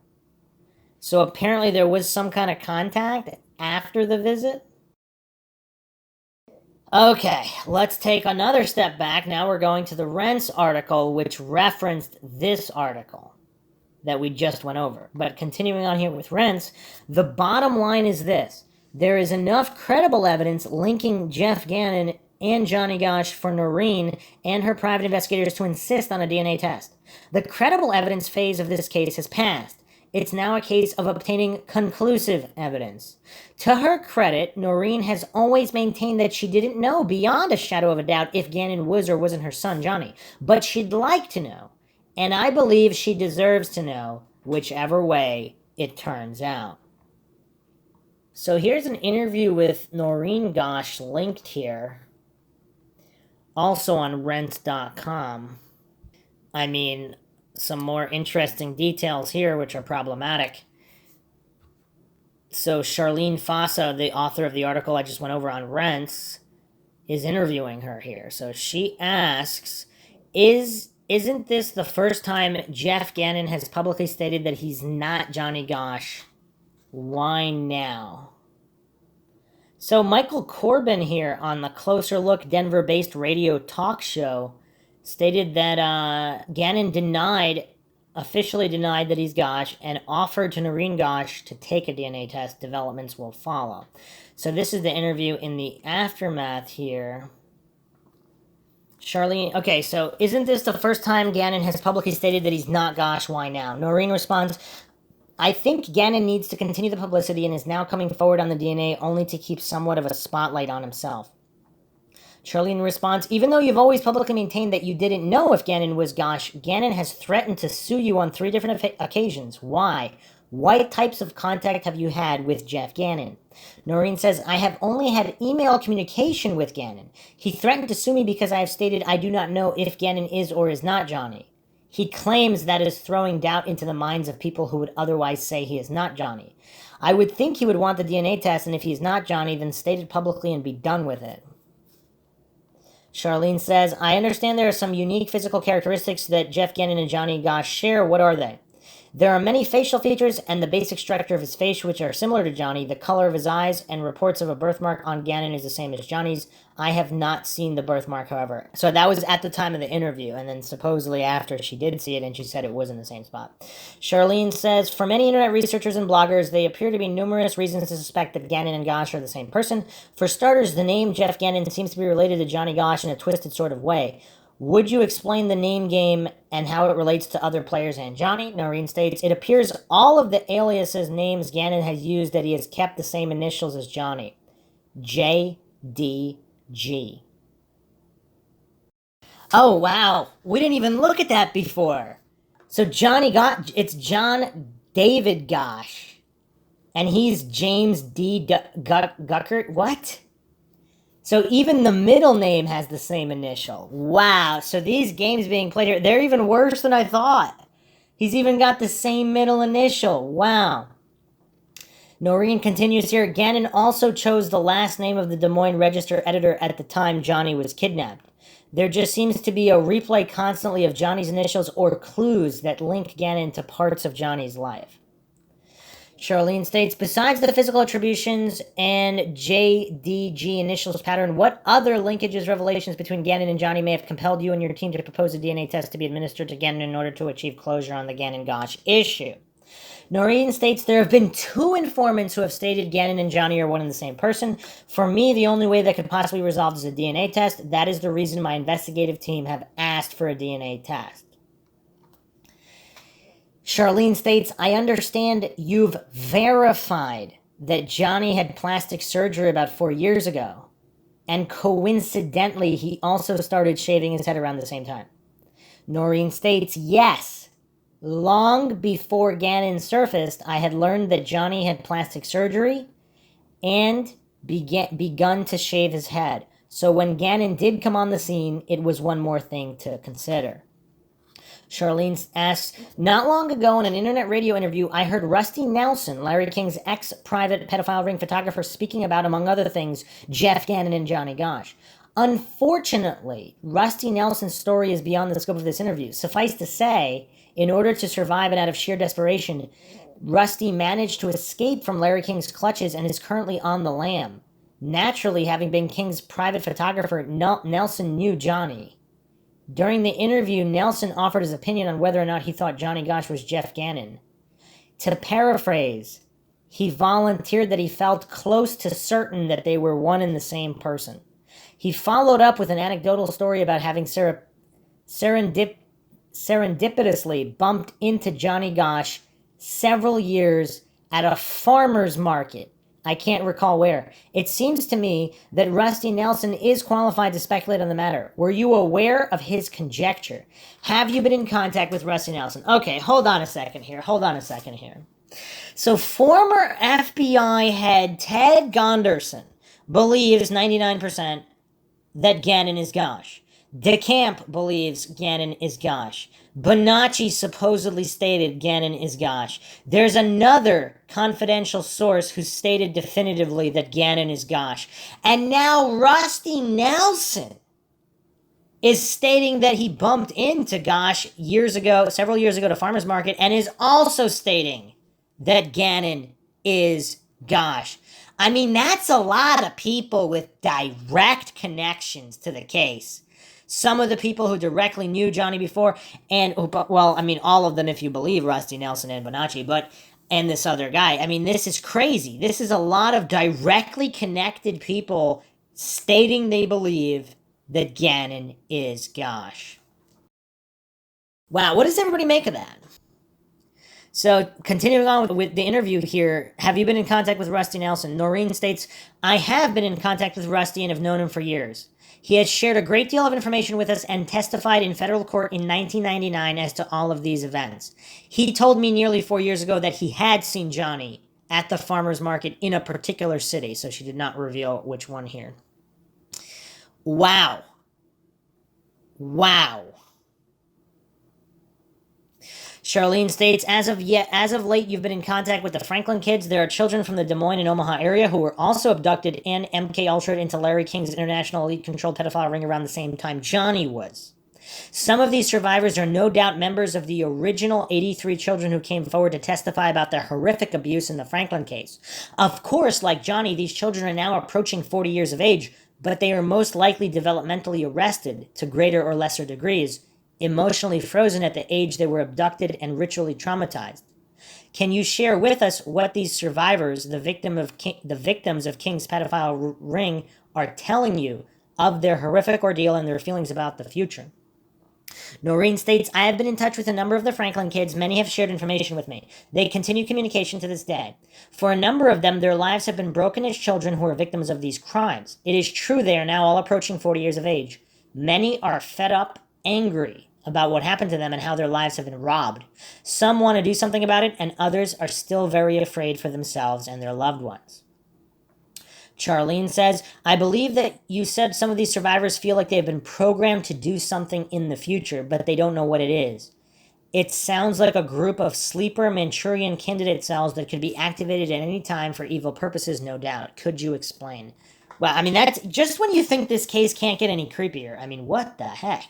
So apparently there was some kind of contact after the visit. Okay, let's take another step back. Now we're going to the Rents article, which referenced this article that we just went over. But continuing on here with Rents, the bottom line is this. There is enough credible evidence linking Jeff Gannon and Johnny Gosch for Noreen and her private investigators to insist on a DNA test. The credible evidence phase of this case has passed. It's now a case of obtaining conclusive evidence. To her credit, Noreen has always maintained that she didn't know beyond a shadow of a doubt if Gannon was or wasn't her son, Johnny. But she'd like to know. And I believe she deserves to know, whichever way it turns out. So here's an interview with Noreen Gosch linked here. Also on Rent.com. I mean, some more interesting details here which are problematic. So Charlene Fossa, the author of the article I just went over on Rents, is interviewing her here. So she asks, isn't this the first time Jeff Gannon has publicly stated that he's not Johnny Gosch? Why now? So Michael Corbin here on the Closer Look Denver-based radio talk show stated that Gannon officially denied that he's Gosch and offered to Noreen Gosch to take a DNA test. Developments will follow. So this is the interview in the aftermath here. Charlene, okay, so isn't this the first time Gannon has publicly stated that he's not Gosch? Why now? Noreen responds, I think Gannon needs to continue the publicity and is now coming forward on the DNA only to keep somewhat of a spotlight on himself. Charlene responds, even though you've always publicly maintained that you didn't know if Gannon was Gosch, Gannon has threatened to sue you on 3 different occasions. Why? What types of contact have you had with Jeff Gannon? Noreen says, I have only had email communication with Gannon. He threatened to sue me because I have stated I do not know if Gannon is or is not Johnny. He claims that is throwing doubt into the minds of people who would otherwise say he is not Johnny. I would think he would want the DNA test, and if he is not Johnny, then state it publicly and be done with it. Charlene says, I understand there are some unique physical characteristics that Jeff Gannon and Johnny Gosch share. What are they? There are many facial features and the basic structure of his face which are similar to Johnny. The color of his eyes and reports of a birthmark on Gannon is the same as Johnny's. I have not seen the birthmark, however. So that was at the time of the interview, and then supposedly after she did see it and she said it was in the same spot. Charlene says, for many internet researchers and bloggers, there appear to be numerous reasons to suspect that Gannon and Gosch are the same person. For starters, the name Jeff Gannon seems to be related to Johnny Gosch in a twisted sort of way. Would you explain the name game and how it relates to other players and Johnny? Noreen states, it appears all of the aliases names Gannon has used that he has kept the same initials as Johnny. JDG. Oh, wow. We didn't even look at that before. So it's John David Gosch. And he's James D. Guckert. What? So even the middle name has the same initial. Wow. So these games being played here, they're even worse than I thought. He's even got the same middle initial. Wow. Noreen continues here. Gannon also chose the last name of the Des Moines Register editor at the time Johnny was kidnapped. There just seems to be a replay constantly of Johnny's initials or clues that link Gannon to parts of Johnny's life. Charlene states, besides the physical attributions and JDG initials pattern, what other linkages, revelations between Gannon and Johnny may have compelled you and your team to propose a DNA test to be administered to Gannon in order to achieve closure on the Gannon-Gosch issue? Noreen states, there have been 2 informants who have stated Gannon and Johnny are one and the same person. For me, the only way that could possibly be resolved is a DNA test. That is the reason my investigative team have asked for a DNA test. Charlene states, I understand you've verified that Johnny had plastic surgery about 4 years ago. And coincidentally, he also started shaving his head around the same time. Noreen states, yes. Long before Gannon surfaced, I had learned that Johnny had plastic surgery and begun to shave his head. So when Gannon did come on the scene, it was one more thing to consider. Charlene asks, not long ago in an internet radio interview, I heard Rusty Nelson, Larry King's ex-private pedophile ring photographer, speaking about, among other things, Jeff Gannon and Johnny Gosch. Unfortunately, Rusty Nelson's story is beyond the scope of this interview. Suffice to say, in order to survive and out of sheer desperation, Rusty managed to escape from Larry King's clutches and is currently on the lam. Naturally, having been King's private photographer, Nelson knew Johnny. During the interview, Nelson offered his opinion on whether or not he thought Johnny Gosch was Jeff Gannon. To paraphrase, he volunteered that he felt close to certain that they were one and the same person. He followed up with an anecdotal story about having serendipitously bumped into Johnny Gosch several years at a farmer's market. I can't recall where. It seems to me that Rusty Nelson is qualified to speculate on the matter. Were you aware of his conjecture? Have you been in contact with Rusty Nelson? Okay, hold on a second here. So former FBI head Ted Gunderson believes 99% that Gannon is Gosch. DeCamp believes Gannon is Gosch. Bonacci supposedly stated Gannon is Gosch. There's another confidential source who stated definitively that Gannon is Gosch. And now Rusty Nelson is stating that he bumped into Gosch several years ago to Farmer's Market, and is also stating that Gannon is Gosch. I mean, that's a lot of people with direct connections to the case. Some of the people who directly knew Johnny before, all of them if you believe Rusty Nelson and Bonacci, and this other guy. I mean, this is crazy. This is a lot of directly connected people stating they believe that Gannon is Gosch. Wow, what does everybody make of that? So, continuing on with the interview here, have you been in contact with Rusty Nelson? Noreen states, I have been in contact with Rusty and have known him for years. He has shared a great deal of information with us and testified in federal court in 1999 as to all of these events. He told me nearly 4 years ago that he had seen Johnny at the farmer's market in a particular city, so she did not reveal which one here. Wow. Charlene states, as of late, you've been in contact with the Franklin kids. There are children from the Des Moines and Omaha area who were also abducted and MK-Ultra'd into Larry King's international elite-controlled pedophile ring around the same time Johnny was. Some of these survivors are no doubt members of the original 83 children who came forward to testify about their horrific abuse in the Franklin case. Of course, like Johnny, these children are now approaching 40 years of age, but they are most likely developmentally arrested to greater or lesser degrees, emotionally frozen at the age they were abducted and ritually traumatized. Can you share with us what these survivors, the victims of King's pedophile ring, are telling you of their horrific ordeal and their feelings about the future? Noreen states, I have been in touch with a number of the Franklin kids. Many have shared information with me. They continue communication to this day. For a number of them, their lives have been broken as children who are victims of these crimes. It is true they are now all approaching 40 years of age. Many are fed up, angry about what happened to them and how their lives have been robbed. Some want to do something about it, and others are still very afraid for themselves and their loved ones. Charlene says, I believe that you said some of these survivors feel like they have been programmed to do something in the future, but they don't know what it is. It sounds like a group of sleeper Manchurian candidate cells that could be activated at any time for evil purposes, no doubt. Could you explain? Well, I mean, that's just when you think this case can't get any creepier. I mean, what the heck?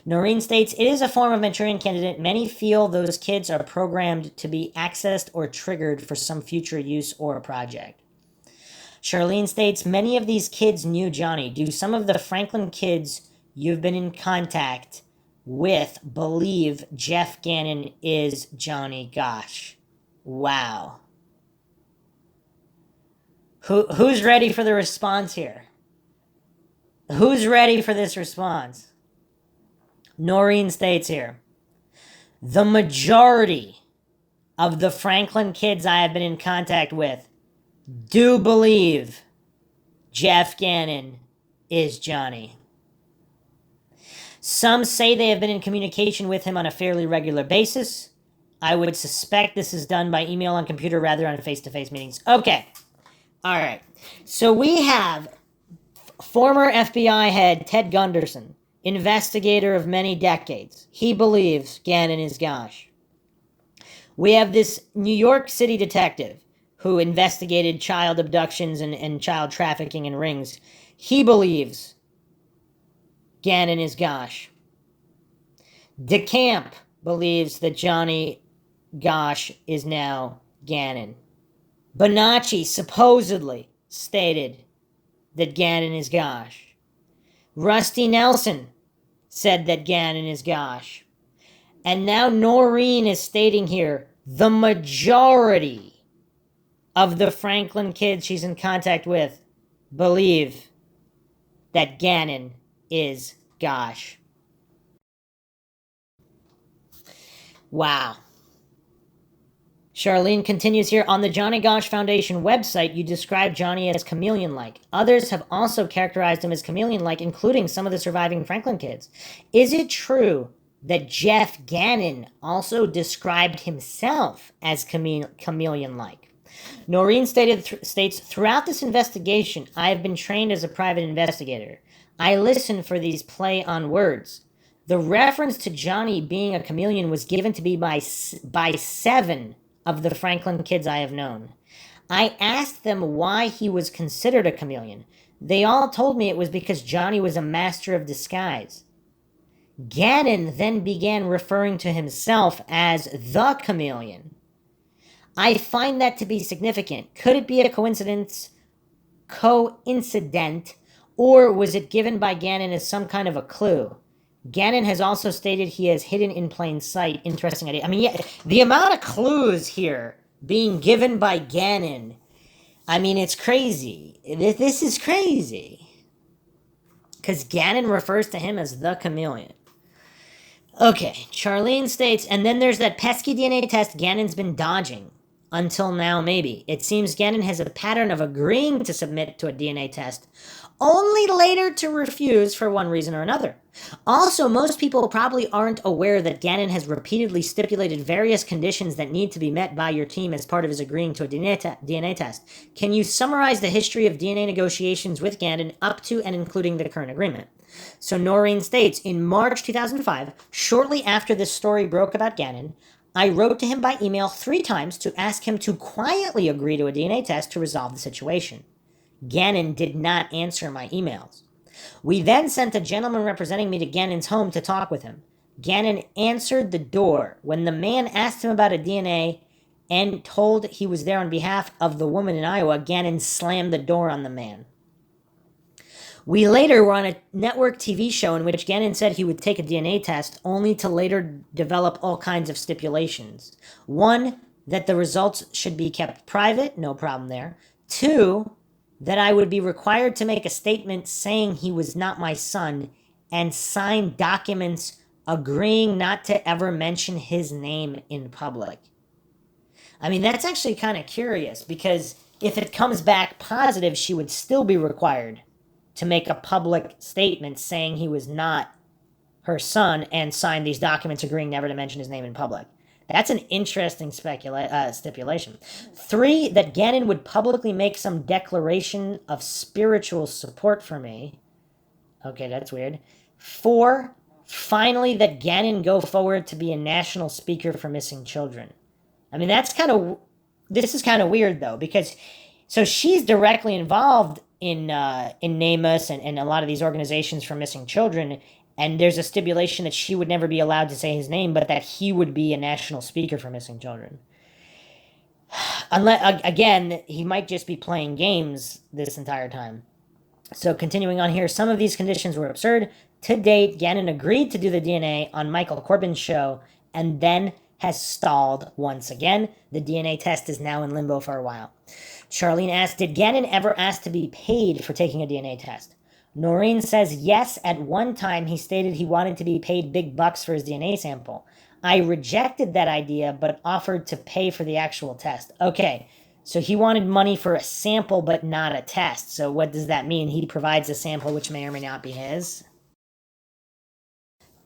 Noreen states, it is a form of Manchurian candidate. Many feel those kids are programmed to be accessed or triggered for some future use or project. Charlene states, many of these kids knew Johnny. Do some of the Franklin kids you've been in contact with believe Jeff Gannon is Johnny Gosch? Wow. Who's ready for the response here? Who's ready for this response? Noreen states here, the majority of the Franklin kids I have been in contact with do believe Jeff Gannon is Johnny. Some say they have been in communication with him on a fairly regular basis. I would suspect this is done by email and computer rather than face-to-face meetings. Okay. All right. So we have former FBI head Ted Gunderson investigator of many decades. He believes Gannon is Gosch. We have this New York City detective who investigated child abductions and child trafficking in rings. He believes Gannon is Gosch. DeCamp believes that Johnny Gosch is now Gannon. Bonacci supposedly stated that Gannon is Gosch. Rusty Nelson said that Gannon is Gosch. And now Noreen is stating here the majority of the Franklin kids she's in contact with believe that Gannon is Gosch. Wow. Charlene continues here, on the Johnny Gosch Foundation website, you describe Johnny as chameleon-like. Others have also characterized him as chameleon-like, including some of the surviving Franklin kids. Is it true that Jeff Gannon also described himself as chameleon-like? Noreen states, throughout this investigation, I have been trained as a private investigator. I listen for these play on words. The reference to Johnny being a chameleon was given to me by 7 of the Franklin kids I have known. I asked them why he was considered a chameleon. They all told me it was because Johnny was a master of disguise. Gannon then began referring to himself as the chameleon. I find that to be significant. Could it be a coincident, or was it given by Gannon as some kind of a clue? Gannon has also stated he has hidden in plain sight. Interesting idea. I mean, yeah, the amount of clues here being given by Gannon, I mean, it's crazy. This is crazy. Because Gannon refers to him as the chameleon. Okay, Charlene states, and then there's that pesky DNA test Gannon's been dodging. Until now, maybe. It seems Gannon has a pattern of agreeing to submit to a DNA test, only later to refuse for one reason or another. Also, most people probably aren't aware that Gannon has repeatedly stipulated various conditions that need to be met by your team as part of his agreeing to a DNA test. Can you summarize the history of DNA negotiations with Gannon up to and including the current agreement? So Noreen states, in March 2005, shortly after this story broke about Gannon, I wrote to him by email 3 times to ask him to quietly agree to a DNA test to resolve the situation. Gannon did not answer my emails. We then sent a gentleman representing me to Gannon's home to talk with him. Gannon answered the door. When the man asked him about a DNA and told he was there on behalf of the woman in Iowa, Gannon slammed the door on the man. We later were on a network TV show in which Gannon said he would take a DNA test, only to later develop all kinds of stipulations. 1, that the results should be kept private, no problem there. 2, that I would be required to make a statement saying he was not my son and sign documents agreeing not to ever mention his name in public. I mean, that's actually kind of curious, because if it comes back positive, she would still be required to make a public statement saying he was not her son and sign these documents agreeing never to mention his name in public. That's an interesting stipulation. 3, that Gannon would publicly make some declaration of spiritual support for me. Okay, that's weird. 4, finally, that Gannon go forward to be a national speaker for missing children. I mean, this is kind of weird, though, because so she's directly involved in NamUs and a lot of these organizations for missing children, and there's a stipulation that she would never be allowed to say his name, but that he would be a national speaker for missing children. Unless, again, he might just be playing games this entire time. So continuing on here, some of these conditions were absurd. To date, Gannon agreed to do the DNA on Michael Corbin's show and then has stalled once again. The DNA test is now in limbo for a while. Charlene asked, did Gannon ever ask to be paid for taking a DNA test? Noreen says yes, at one time he stated he wanted to be paid big bucks for his DNA sample. I rejected that idea, but offered to pay for the actual test. Okay, so he wanted money for a sample, but not a test. So what does that mean? He provides a sample which may or may not be his?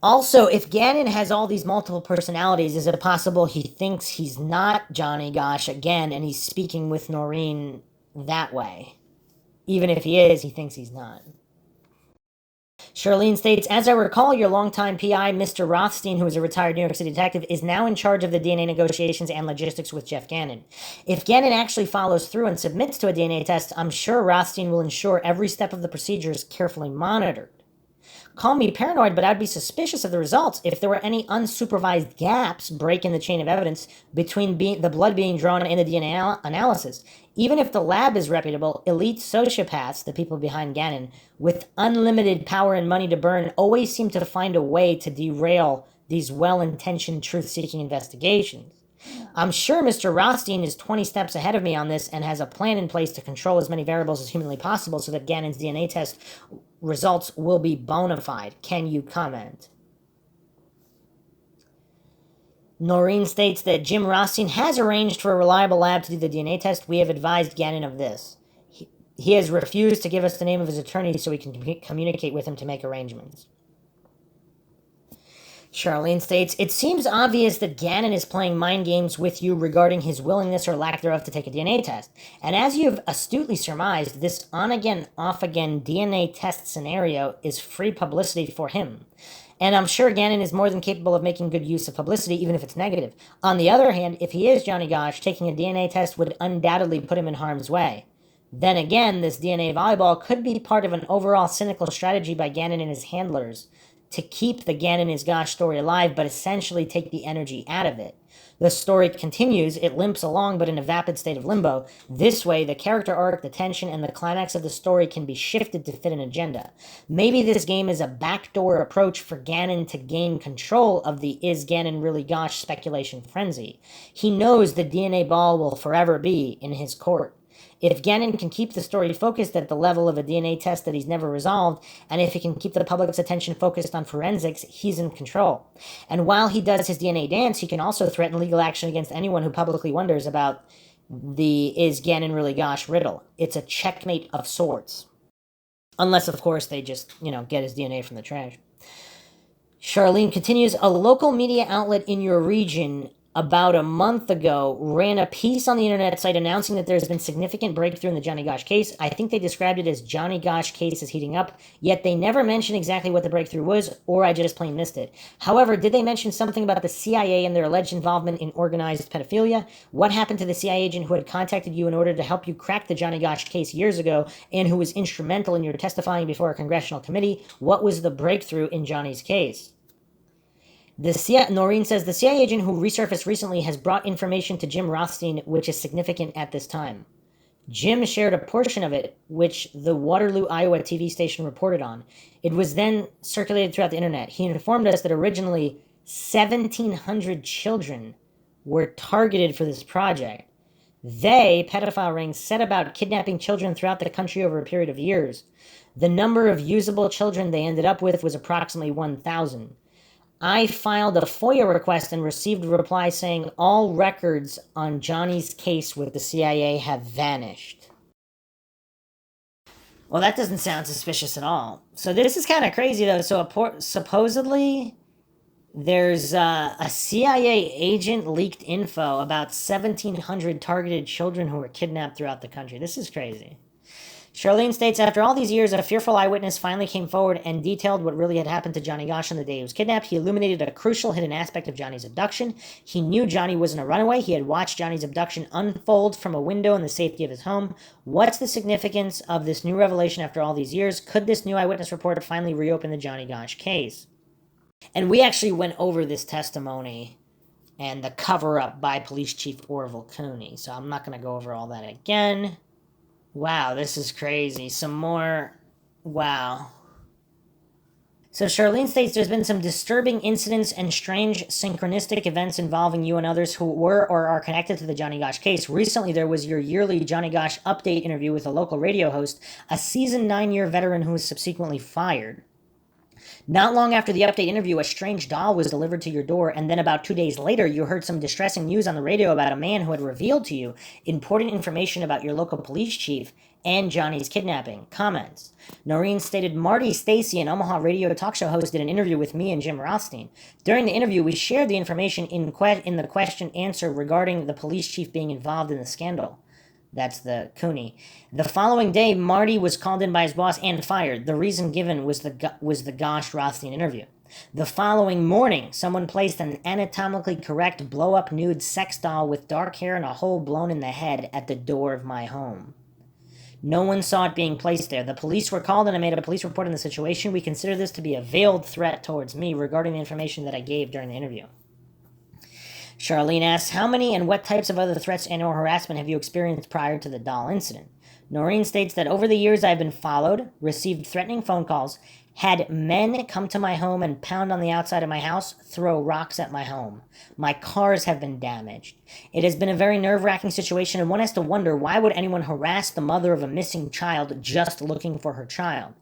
Also, if Gannon has all these multiple personalities, is it possible he thinks he's not Johnny Gosch again, and he's speaking with Noreen that way? Even if he is, he thinks he's not. Charlene states, as I recall, your longtime PI, Mr. Rothstein, who is a retired New York City detective, is now in charge of the DNA negotiations and logistics with Jeff Gannon. If Gannon actually follows through and submits to a DNA test, I'm sure Rothstein will ensure every step of the procedure is carefully monitored. Call me paranoid, but I'd be suspicious of the results if there were any unsupervised gaps breaking the chain of evidence between the blood being drawn and the DNA analysis. Even if the lab is reputable, elite sociopaths, the people behind Gannon, with unlimited power and money to burn, always seem to find a way to derail these well-intentioned truth-seeking investigations. I'm sure Mr. Rothstein is 20 steps ahead of me on this and has a plan in place to control as many variables as humanly possible so that Gannon's DNA test results will be bona fide. Can you comment? Noreen states that Jim Rothstein has arranged for a reliable lab to do the DNA test. We have advised Gannon of this. He has refused to give us the name of his attorney so we can communicate with him to make arrangements. Charlene states, it seems obvious that Gannon is playing mind games with you regarding his willingness or lack thereof to take a DNA test. And as you have astutely surmised, this on-again, off-again DNA test scenario is free publicity for him. And I'm sure Gannon is more than capable of making good use of publicity, even if it's negative. On the other hand, if he is Johnny Gosch, taking a DNA test would undoubtedly put him in harm's way. Then again, this DNA volleyball could be part of an overall cynical strategy by Gannon and his handlers to keep the Gannon is Gosh story alive, but essentially take the energy out of it. The story continues, it limps along, but in a vapid state of limbo. This way, the character arc, the tension, and the climax of the story can be shifted to fit an agenda. Maybe this game is a backdoor approach for Gannon to gain control of the is Gannon really Gosh speculation frenzy. He knows the DNA ball will forever be in his court. If Gannon can keep the story focused at the level of a DNA test that he's never resolved, and if he can keep the public's attention focused on forensics, he's in control. And while he does his DNA dance, he can also threaten legal action against anyone who publicly wonders about the is Gannon really Gosh riddle. It's a checkmate of sorts. Unless, of course, they just, get his DNA from the trash. Charlene continues, a local media outlet in your region about a month ago ran a piece on the internet site announcing that there's been significant breakthrough in the Johnny Gosch case. I think they described it as Johnny Gosch case is heating up, yet they never mentioned exactly what the breakthrough was, or I just plain missed it. However, did they mention something about the CIA and their alleged involvement in organized pedophilia? What happened to the CIA agent who had contacted you in order to help you crack the Johnny Gosch case years ago and who was instrumental in your testifying before a congressional committee? What was the breakthrough in Johnny's case? Noreen says, the CIA agent who resurfaced recently has brought information to Jim Rothstein, which is significant at this time. Jim shared a portion of it, which the Waterloo, Iowa TV station reported on. It was then circulated throughout the internet. He informed us that originally 1,700 children were targeted for this project. They, pedophile rings, set about kidnapping children throughout the country over a period of years. The number of usable children they ended up with was approximately 1,000. I filed a FOIA request and received a reply saying all records on Johnny's case with the CIA have vanished. Well, that doesn't sound suspicious at all. So this is kind of crazy, though. So supposedly there's a CIA agent leaked info about 1,700 targeted children who were kidnapped throughout the country. This is crazy. Charlene states, after all these years, a fearful eyewitness finally came forward and detailed what really had happened to Johnny Gosch on the day he was kidnapped. He illuminated a crucial hidden aspect of Johnny's abduction. He knew Johnny wasn't a runaway. He had watched Johnny's abduction unfold from a window in the safety of his home. What's the significance of this new revelation after all these years? Could this new eyewitness report finally reopen the Johnny Gosch case? And we actually went over this testimony and the cover-up by Police Chief Orville Cooney, so I'm not going to go over all that again. Wow, this is crazy. Some more. Wow. So Charlene states there's been some disturbing incidents and strange synchronistic events involving you and others who were or are connected to the Johnny Gosch case. Recently, there was your yearly Johnny Gosch update interview with a local radio host, a seasoned 9-year veteran who was subsequently fired. Not long after the update interview, a strange doll was delivered to your door, and then about 2 days later, you heard some distressing news on the radio about a man who had revealed to you important information about your local police chief and Johnny's kidnapping. Comments. Noreen stated, Marty Stacy, an Omaha radio talk show host, did an interview with me and Jim Rothstein. During the interview, we shared the information in the question answer regarding the police chief being involved in the scandal. That's the Cooney. The following day, Marty was called in by his boss and fired. The reason given was the Gosch Rothstein interview. The following morning, someone placed an anatomically correct blow-up nude sex doll with dark hair and a hole blown in the head at the door of my home. No one saw it being placed there. The police were called and I made a police report on the situation. We consider this to be a veiled threat towards me regarding the information that I gave during the interview. Charlene asks, how many and what types of other threats and or harassment have you experienced prior to the doll incident? Noreen states that over the years I've been followed, received threatening phone calls, had men come to my home and pound on the outside of my house, throw rocks at my home. My cars have been damaged. It has been a very nerve-wracking situation, and one has to wonder, why would anyone harass the mother of a missing child just looking for her child?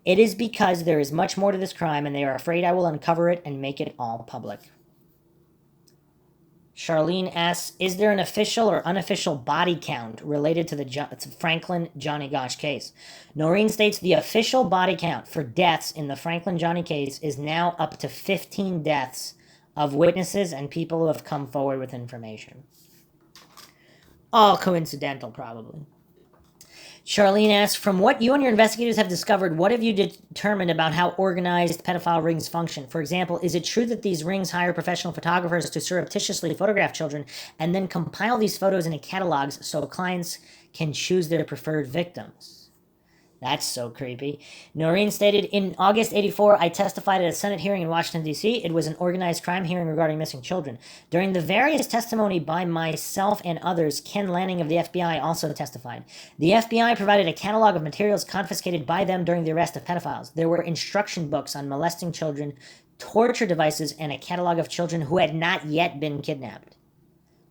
It is because there is much more to this crime, and they are afraid I will uncover it and make it all public. Charlene asks, is there an official or unofficial body count related to the Franklin Johnny Gosch case? Noreen states the official body count for deaths in the Franklin Johnny case is now up to 15 deaths of witnesses and people who have come forward with information. All coincidental, probably. Charlene asks, from what you and your investigators have discovered, what have you determined about how organized pedophile rings function? For example, is it true that these rings hire professional photographers to surreptitiously photograph children and then compile these photos into catalogs so clients can choose their preferred victims? That's so creepy. Noreen stated, in August 1984, I testified at a Senate hearing in Washington, D.C. It was an organized crime hearing regarding missing children. During the various testimony by myself and others, Ken Lanning of the FBI also testified. The FBI provided a catalog of materials confiscated by them during the arrest of pedophiles. There were instruction books on molesting children, torture devices, and a catalog of children who had not yet been kidnapped.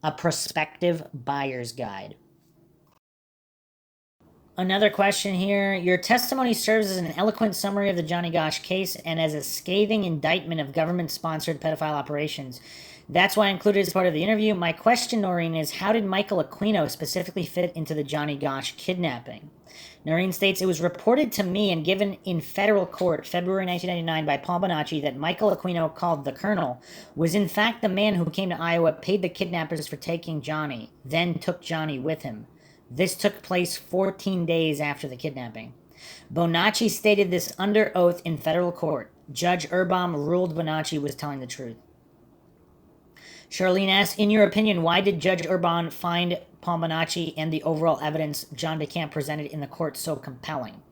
A prospective buyer's guide. Another question here. Your testimony serves as an eloquent summary of the Johnny Gosch case and as a scathing indictment of government-sponsored pedophile operations. That's why I included it as part of the interview. My question, Noreen, is how did Michael Aquino specifically fit into the Johnny Gosch kidnapping? Noreen states, it was reported to me and given in federal court February 1999 by Paul Bonacci that Michael Aquino, called the Colonel, was in fact the man who came to Iowa, paid the kidnappers for taking Johnny, then took Johnny with him. This took place 14 days after the kidnapping. Bonacci stated this under oath in federal court. Judge Urbaum ruled Bonacci was telling the truth. Charlene asks, in your opinion, why did Judge Urbaum find Paul Bonacci and the overall evidence John DeCamp presented in the court so compelling?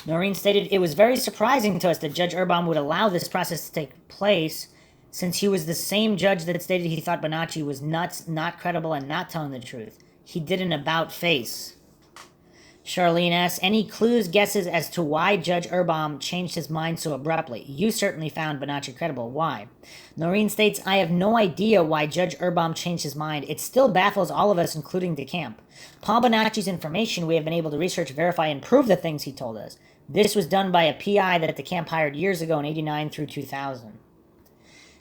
Noreen stated, it was very surprising to us that Judge Urbaum would allow this process to take place, since he was the same judge that stated he thought Bonacci was nuts, not credible, and not telling the truth. He did an about-face. Charlene asks, any clues, guesses as to why Judge Urbaum changed his mind so abruptly? You certainly found Bonacci credible. Why? Noreen states, I have no idea why Judge Urbaum changed his mind. It still baffles all of us, including DeCamp. Paul Bonacci's information we have been able to research, verify, and prove the things he told us. This was done by a PI that DeCamp hired years ago in 1989 through 2000.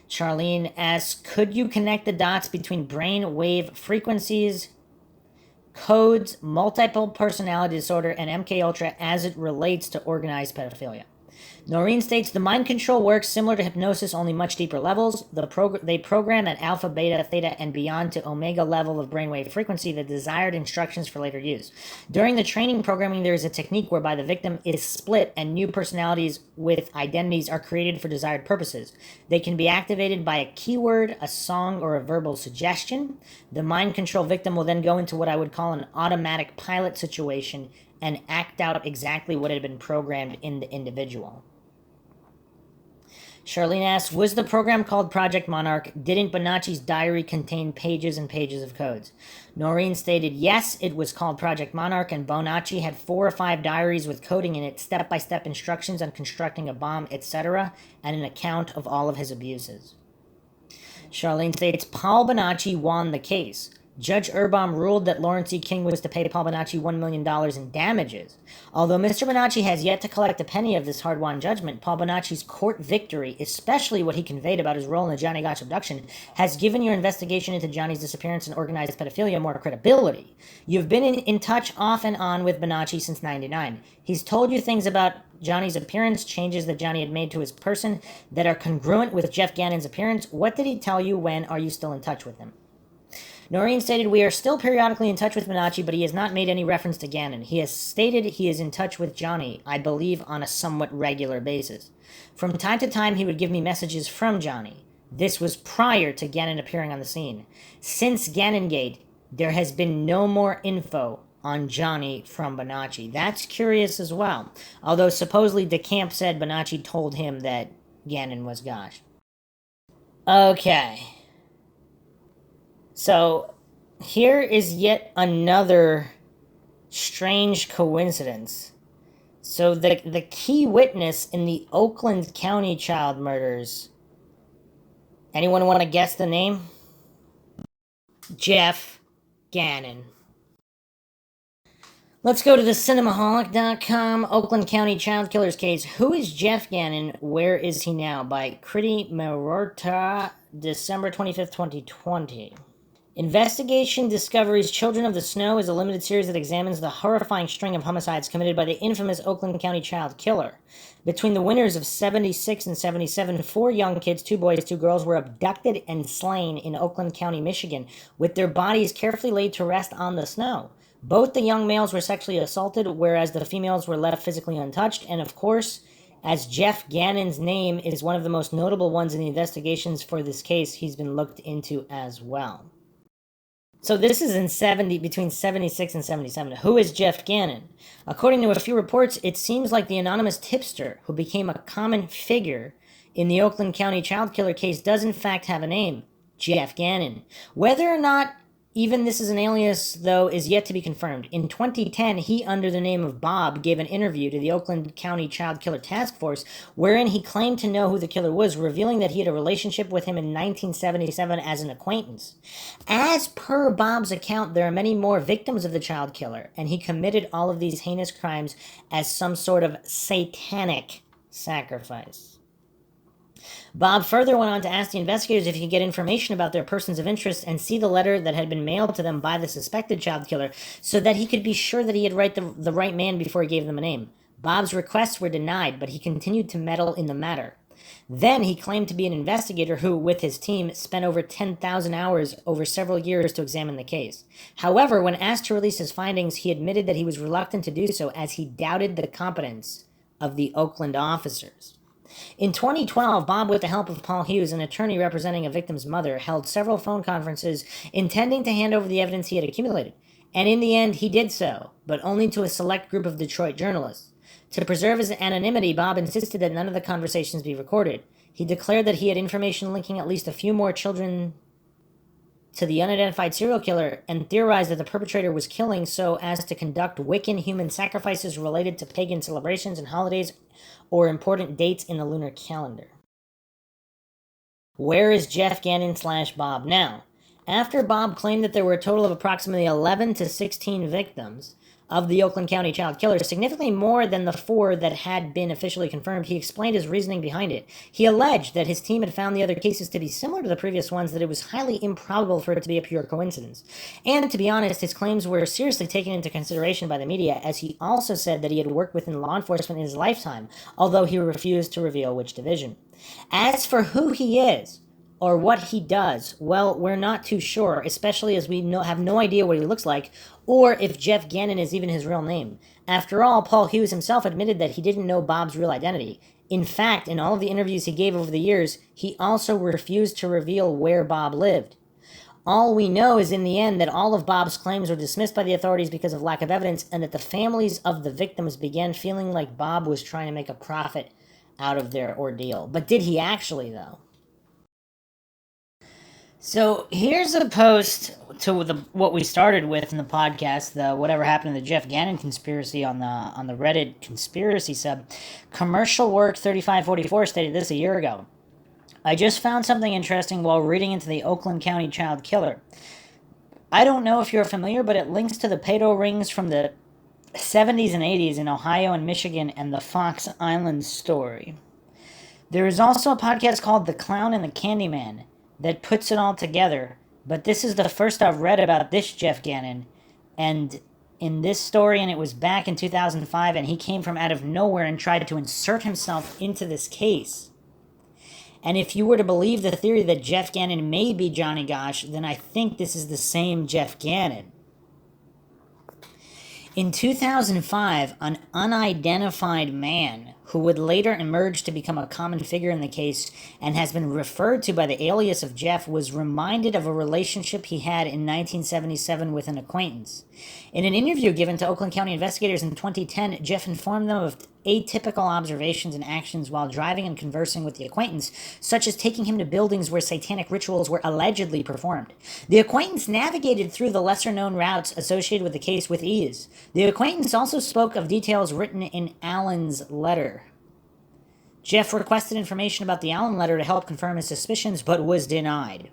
Charlene asks, could you connect the dots between brain wave frequencies, codes, multiple personality disorder, and MKUltra as it relates to organized pedophilia? Noreen states, the mind control works similar to hypnosis, only much deeper levels. They program at alpha, beta, theta, and beyond to omega level of brainwave frequency the desired instructions for later use. During the training programming, there is a technique whereby the victim is split and new personalities with identities are created for desired purposes. They can be activated by a keyword, a song, or a verbal suggestion. The mind control victim will then go into what I would call an automatic pilot situation and act out exactly what had been programmed in the individual. Charlene asks, was the program called Project Monarch? Didn't Bonacci's diary contain pages and pages of codes? Noreen stated, yes, it was called Project Monarch, and Bonacci had 4 or 5 diaries with coding in it, step-by-step instructions on constructing a bomb, etc., and an account of all of his abuses. Charlene states, Paul Bonacci won the case. Judge Urbaum ruled that Lawrence E. King was to pay Paul Bonacci $1 million in damages. Although Mr. Bonacci has yet to collect a penny of this hard-won judgment, Paul Bonacci's court victory, especially what he conveyed about his role in the Johnny Gosch abduction, has given your investigation into Johnny's disappearance and organized pedophilia more credibility. You've been in touch off and on with Bonacci since '99. He's told you things about Johnny's appearance, changes that Johnny had made to his person that are congruent with Jeff Gannon's appearance. What did he tell you? When are you still in touch with him? Noreen stated, "We are still periodically in touch with Bonacci, but he has not made any reference to Gannon. He has stated he is in touch with Johnny, I believe on a somewhat regular basis. From time to time, he would give me messages from Johnny. This was prior to Gannon appearing on the scene. Since Gannongate, there has been no more info on Johnny from Bonacci." That's curious as well. Although supposedly DeCamp said Bonacci told him that Gannon was Gosch. Okay. So, here is yet another strange coincidence. So, the key witness in the Oakland County child murders. Anyone want to guess the name? Jeff Gannon. Let's go to the cinemaholic.com Oakland County child killers case. Who is Jeff Gannon? Where is he now? By Kriti Mehrotra, December 25th, 2020. Investigation Discoveries Children of the Snow is a limited series that examines the horrifying string of homicides committed by the infamous Oakland County child killer. Between the winters of 76 and 77, 4 young kids, 2 boys, 2 girls, were abducted and slain in Oakland County, Michigan, with their bodies carefully laid to rest on the snow. Both the young males were sexually assaulted, whereas the females were left physically untouched. And of course, as Jeff Gannon's name is one of the most notable ones in the investigations for this case, he's been looked into as well. So this is between 76 and 77. Who is Jeff Gannon? According to a few reports, it seems like the anonymous tipster who became a common figure in the Oakland County child killer case does in fact have a name, Jeff Gannon. Whether or not even this is an alias, though, is yet to be confirmed. In 2010, he, under the name of Bob, gave an interview to the Oakland County Child Killer Task Force, wherein he claimed to know who the killer was, revealing that he had a relationship with him in 1977 as an acquaintance. As per Bob's account, there are many more victims of the child killer, and he committed all of these heinous crimes as some sort of satanic sacrifice. Bob further went on to ask the investigators if he could get information about their persons of interest and see the letter that had been mailed to them by the suspected child killer so that he could be sure that he had the right man before he gave them a name. Bob's requests were denied, but he continued to meddle in the matter. Then he claimed to be an investigator who, with his team, spent over 10,000 hours over several years to examine the case. However, when asked to release his findings, he admitted that he was reluctant to do so as he doubted the competence of the Oakland officers. In 2012, Bob, with the help of Paul Hughes, an attorney representing a victim's mother, held several phone conferences intending to hand over the evidence he had accumulated. And in the end, he did so, but only to a select group of Detroit journalists. To preserve his anonymity, Bob insisted that none of the conversations be recorded. He declared that he had information linking at least a few more children to the unidentified serial killer and theorized that the perpetrator was killing so as to conduct Wiccan human sacrifices related to pagan celebrations and holidays or important dates in the lunar calendar. Where is Jeff Gannon / Bob now? After Bob claimed that there were a total of approximately 11 to 16 victims of the Oakland County child killer, significantly more than the 4 that had been officially confirmed, he explained his reasoning behind it. He alleged that his team had found the other cases to be similar to the previous ones, that it was highly improbable for it to be a pure coincidence. And to be honest, his claims were seriously taken into consideration by the media, as he also said that he had worked within law enforcement in his lifetime, although he refused to reveal which division. As for who he is, or what he does, well, we're not too sure, especially as we have no idea what he looks like, or if Jeff Gannon is even his real name. After all, Paul Hughes himself admitted that he didn't know Bob's real identity. In fact, in all of the interviews he gave over the years, he also refused to reveal where Bob lived. All we know is in the end that all of Bob's claims were dismissed by the authorities because of lack of evidence, and that the families of the victims began feeling like Bob was trying to make a profit out of their ordeal. But did he actually, though? So here's a post to what we started with in the podcast, the whatever happened to the Jeff Gannon conspiracy on the Reddit conspiracy sub. Commercial Work 3544 stated this a year ago. I just found something interesting while reading into the Oakland County child killer. I don't know if you're familiar, but it links to the pedo rings from the 70s and 80s in Ohio and Michigan and the Fox Island story. There is also a podcast called The Clown and the Candyman that puts it all together, but this is the first I've read about this Jeff Gannon, and in this story, and it was back in 2005, and he came from out of nowhere and tried to insert himself into this case. And if you were to believe the theory that Jeff Gannon may be Johnny Gosch, then I think this is the same Jeff Gannon. In 2005, an unidentified man who would later emerge to become a common figure in the case and has been referred to by the alias of Jeff was reminded of a relationship he had in 1977 with an acquaintance. In an interview given to Oakland County investigators in 2010, Jeff informed them of atypical observations and actions while driving and conversing with the acquaintance, such as taking him to buildings where satanic rituals were allegedly performed. The acquaintance navigated through the lesser-known routes associated with the case with ease. The acquaintance also spoke of details written in Allen's letter. Jeff requested information about the Allen letter to help confirm his suspicions, but was denied.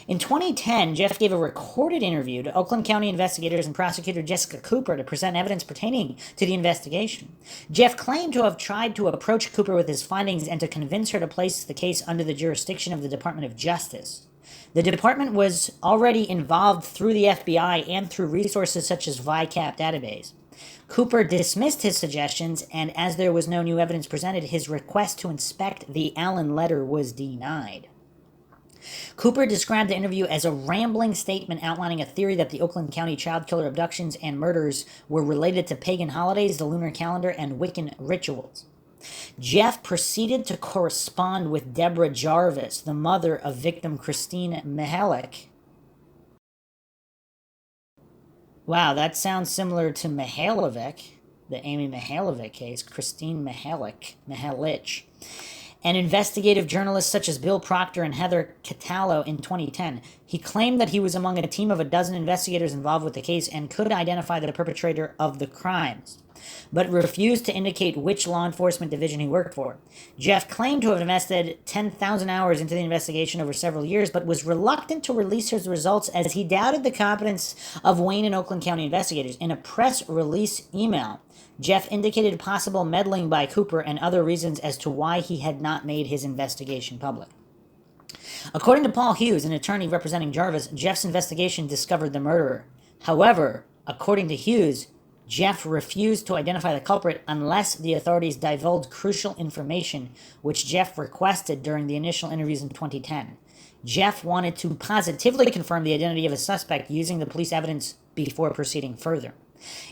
In 2010, Jeff gave a recorded interview to Oakland County investigators and prosecutor Jessica Cooper to present evidence pertaining to the investigation. Jeff claimed to have tried to approach Cooper with his findings and to convince her to place the case under the jurisdiction of the Department of Justice. The department was already involved through the FBI and through resources such as VICAP database. Cooper dismissed his suggestions, and as there was no new evidence presented, his request to inspect the Allen letter was denied. Cooper described the interview as a rambling statement outlining a theory that the Oakland County child killer abductions and murders were related to pagan holidays, the lunar calendar, and Wiccan rituals. Jeff proceeded to correspond with Deborah Jarvis, the mother of victim Christine Mihalik. Wow, that sounds similar to Mihalovic, the Amy Mihalovic case, Christine Mihalich, and investigative journalists such as Bill Proctor and Heather Catallo in 2010. He claimed that he was among a team of a dozen investigators involved with the case and could identify the perpetrator of the crimes, but refused to indicate which law enforcement division he worked for. Jeff claimed to have invested 10,000 hours into the investigation over several years, but was reluctant to release his results as he doubted the competence of Wayne and Oakland County investigators. In a press release email, Jeff indicated possible meddling by Cooper and other reasons as to why he had not made his investigation public. According to Paul Hughes, an attorney representing Jarvis, Jeff's investigation discovered the murderer. However, according to Hughes, Jeff refused to identify the culprit unless the authorities divulged crucial information, which Jeff requested during the initial interviews in 2010. Jeff wanted to positively confirm the identity of a suspect using the police evidence before proceeding further.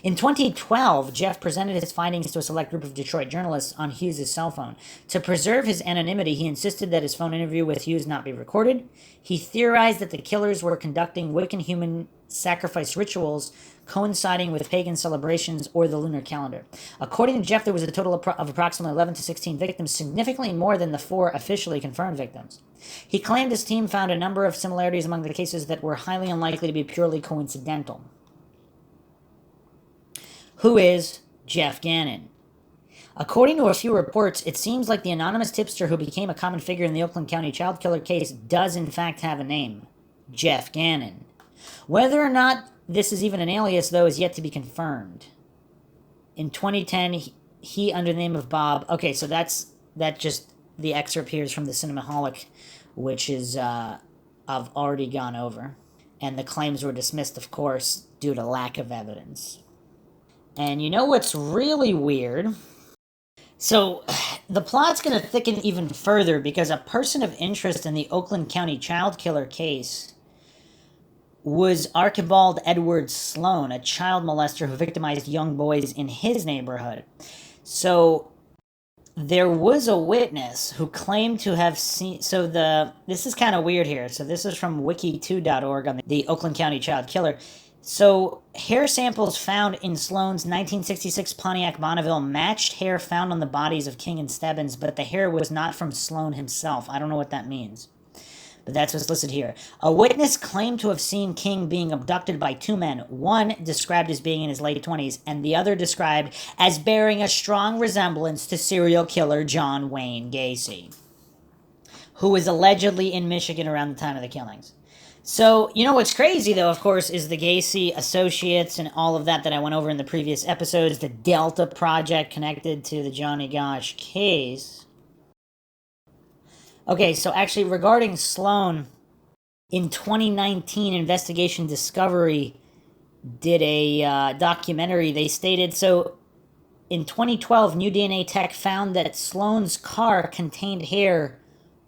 In 2012, Jeff presented his findings to a select group of Detroit journalists on Hughes' cell phone. To preserve his anonymity, he insisted that his phone interview with Hughes not be recorded. He theorized that the killers were conducting Wiccan human sacrifice rituals coinciding with pagan celebrations or the lunar calendar. According to Jeff, there was a total of approximately 11 to 16 victims, significantly more than the 4 officially confirmed victims. He claimed his team found a number of similarities among the cases that were highly unlikely to be purely coincidental. Who is Jeff Gannon? According to a few reports, it seems like the anonymous tipster who became a common figure in the Oakland County child killer case does in fact have a name: Jeff Gannon. Whether or not this is even an alias, though, is yet to be confirmed. In 2010, he under the name of Bob. Okay, so that just the excerpt here is from the Cinemaholic, which is I've already gone over, and the claims were dismissed, of course, due to lack of evidence. And you know what's really weird? So, the plot's going to thicken even further because a person of interest in the Oakland County child killer case was Archibald Edward Sloan, a child molester who victimized young boys in his neighborhood. So, there was a witness who claimed to have seen... this is kind of weird here. So, this is from wiki2.org on the Oakland County child killer. So, hair samples found in Sloan's 1966 Pontiac Bonneville matched hair found on the bodies of King and Stebbins, but the hair was not from Sloan himself. I don't know what that means, but that's what's listed here. A witness claimed to have seen King being abducted by 2 men, one described as being in his late 20s, and the other described as bearing a strong resemblance to serial killer John Wayne Gacy, who was allegedly in Michigan around the time of the killings. So, you know what's crazy, though, of course, is the Gacy associates and all of that I went over in the previous episodes, the Delta Project connected to the Johnny Gosch case. Okay, so actually, regarding Sloan, in 2019, Investigation Discovery did a documentary. They stated, so in 2012, New DNA Tech found that Sloan's car contained hair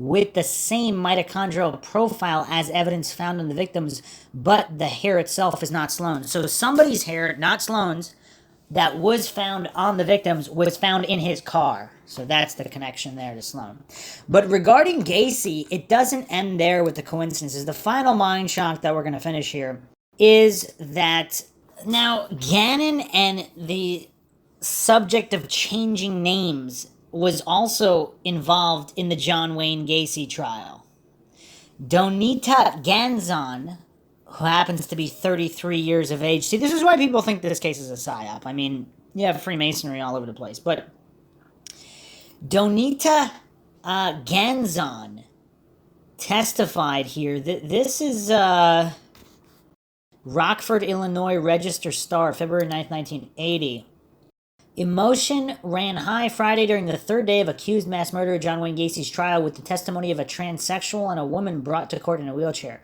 with the same mitochondrial profile as evidence found in the victims, but the hair itself is not Sloane's. So somebody's hair, not Sloane's, that was found on the victims was found in his car. So that's the connection there to Sloane. But regarding Gacy, it doesn't end there with the coincidences. The final mind shock that we're going to finish here is that now Gannon and the subject of changing names was also involved in the John Wayne Gacy trial. Donita Ganzon, who happens to be 33 years of age. See, this is why people think this case is a psyop. I mean, you have Freemasonry all over the place. But Donita Ganzon testified here that this is Rockford, Illinois Register Star, February 9th, 1980. Emotion ran high Friday during the third day of accused mass murderer John Wayne Gacy's trial with the testimony of a transsexual and a woman brought to court in a wheelchair.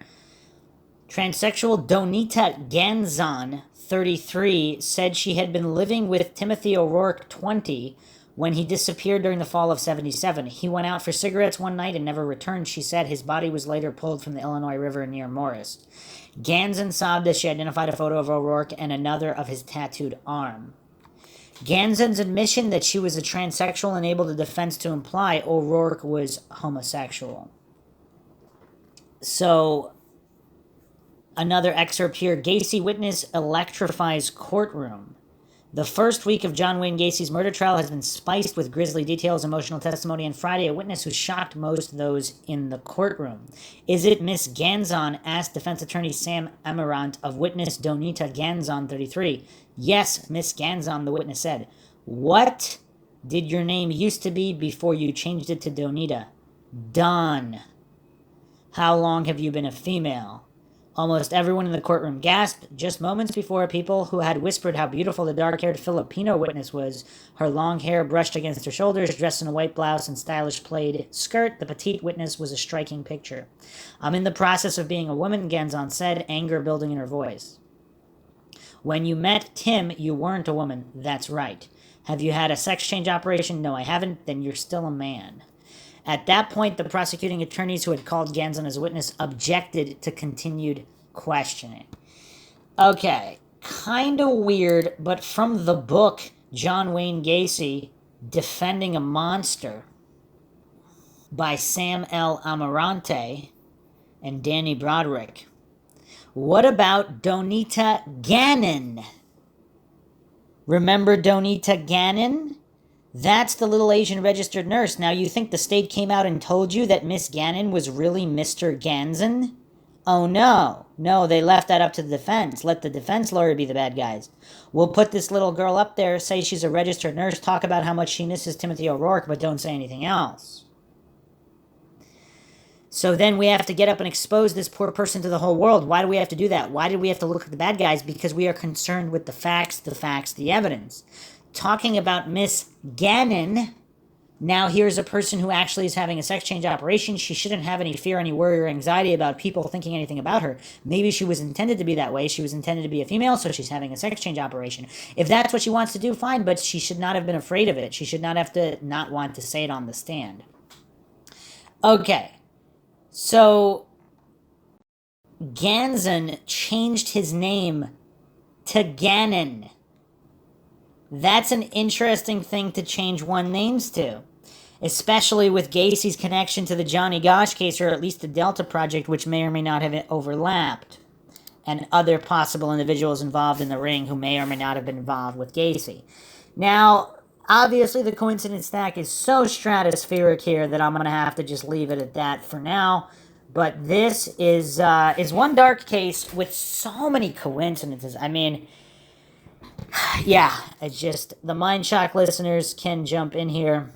Transsexual Donita Ganzon, 33, said she had been living with Timothy O'Rourke, 20, when he disappeared during the fall of 77. He went out for cigarettes one night and never returned, she said. His body was later pulled from the Illinois River near Morris. Ganzon sobbed as she identified a photo of O'Rourke and another of his tattooed arm. Ganzon's admission that she was a transsexual enabled the defense to imply O'Rourke was homosexual. So, another excerpt here. Gacy witness electrifies courtroom. The first week of John Wayne Gacy's murder trial has been spiced with grisly details, emotional testimony, and Friday, a witness who shocked most of those in the courtroom. Is it Miss Ganzon? Asked defense attorney Sam Amarant of witness Donita Ganzon, 33. Yes, Miss Ganzon, the witness said. What did your name used to be before you changed it to Donita? Dawn. How long have you been a female? Almost everyone in the courtroom gasped. Just moments before, people who had whispered how beautiful the dark-haired Filipino witness was, her long hair brushed against her shoulders, dressed in a white blouse and stylish plaid skirt, the petite witness was a striking picture. I'm in the process of being a woman, Ganzon said, anger building in her voice. When you met Tim, you weren't a woman. That's right. Have you had a sex change operation? No, I haven't. Then you're still a man. At that point, the prosecuting attorneys who had called Ganzon as a witness objected to continued questioning. Okay, kind of weird, but from the book John Wayne Gacy, Defending a Monster by Sam L. Amarante and Danny Broderick. What about Donita Gannon? Remember Donita Gannon? That's the little Asian registered nurse. Now, you think the state came out and told you that Miss Gannon was really Mr. Ganzon? Oh, no. No, they left that up to the defense. Let the defense lawyer be the bad guys. We'll put this little girl up there, say she's a registered nurse, talk about how much she misses Timothy O'Rourke, but don't say anything else. So then we have to get up and expose this poor person to the whole world. Why do we have to do that? Why did we have to look at the bad guys? Because we are concerned with the facts, the evidence. Talking about Miss Gannon, now here's a person who actually is having a sex change operation. She shouldn't have any fear, any worry, or anxiety about people thinking anything about her. Maybe she was intended to be that way. She was intended to be a female, so she's having a sex change operation. If that's what she wants to do, fine, but she should not have been afraid of it. She should not have to not want to say it on the stand. Okay, so Ganzon changed his name to Gannon. That's an interesting thing to change one's names to, especially with Gacy's connection to the Johnny Gosch case, or at least the Delta Project, which may or may not have overlapped, and other possible individuals involved in the ring who may or may not have been involved with Gacy. Now, obviously, the coincidence stack is so stratospheric here that I'm going to have to just leave it at that for now. But this is one dark case with so many coincidences. I mean, yeah, it's just the Mindshock listeners can jump in here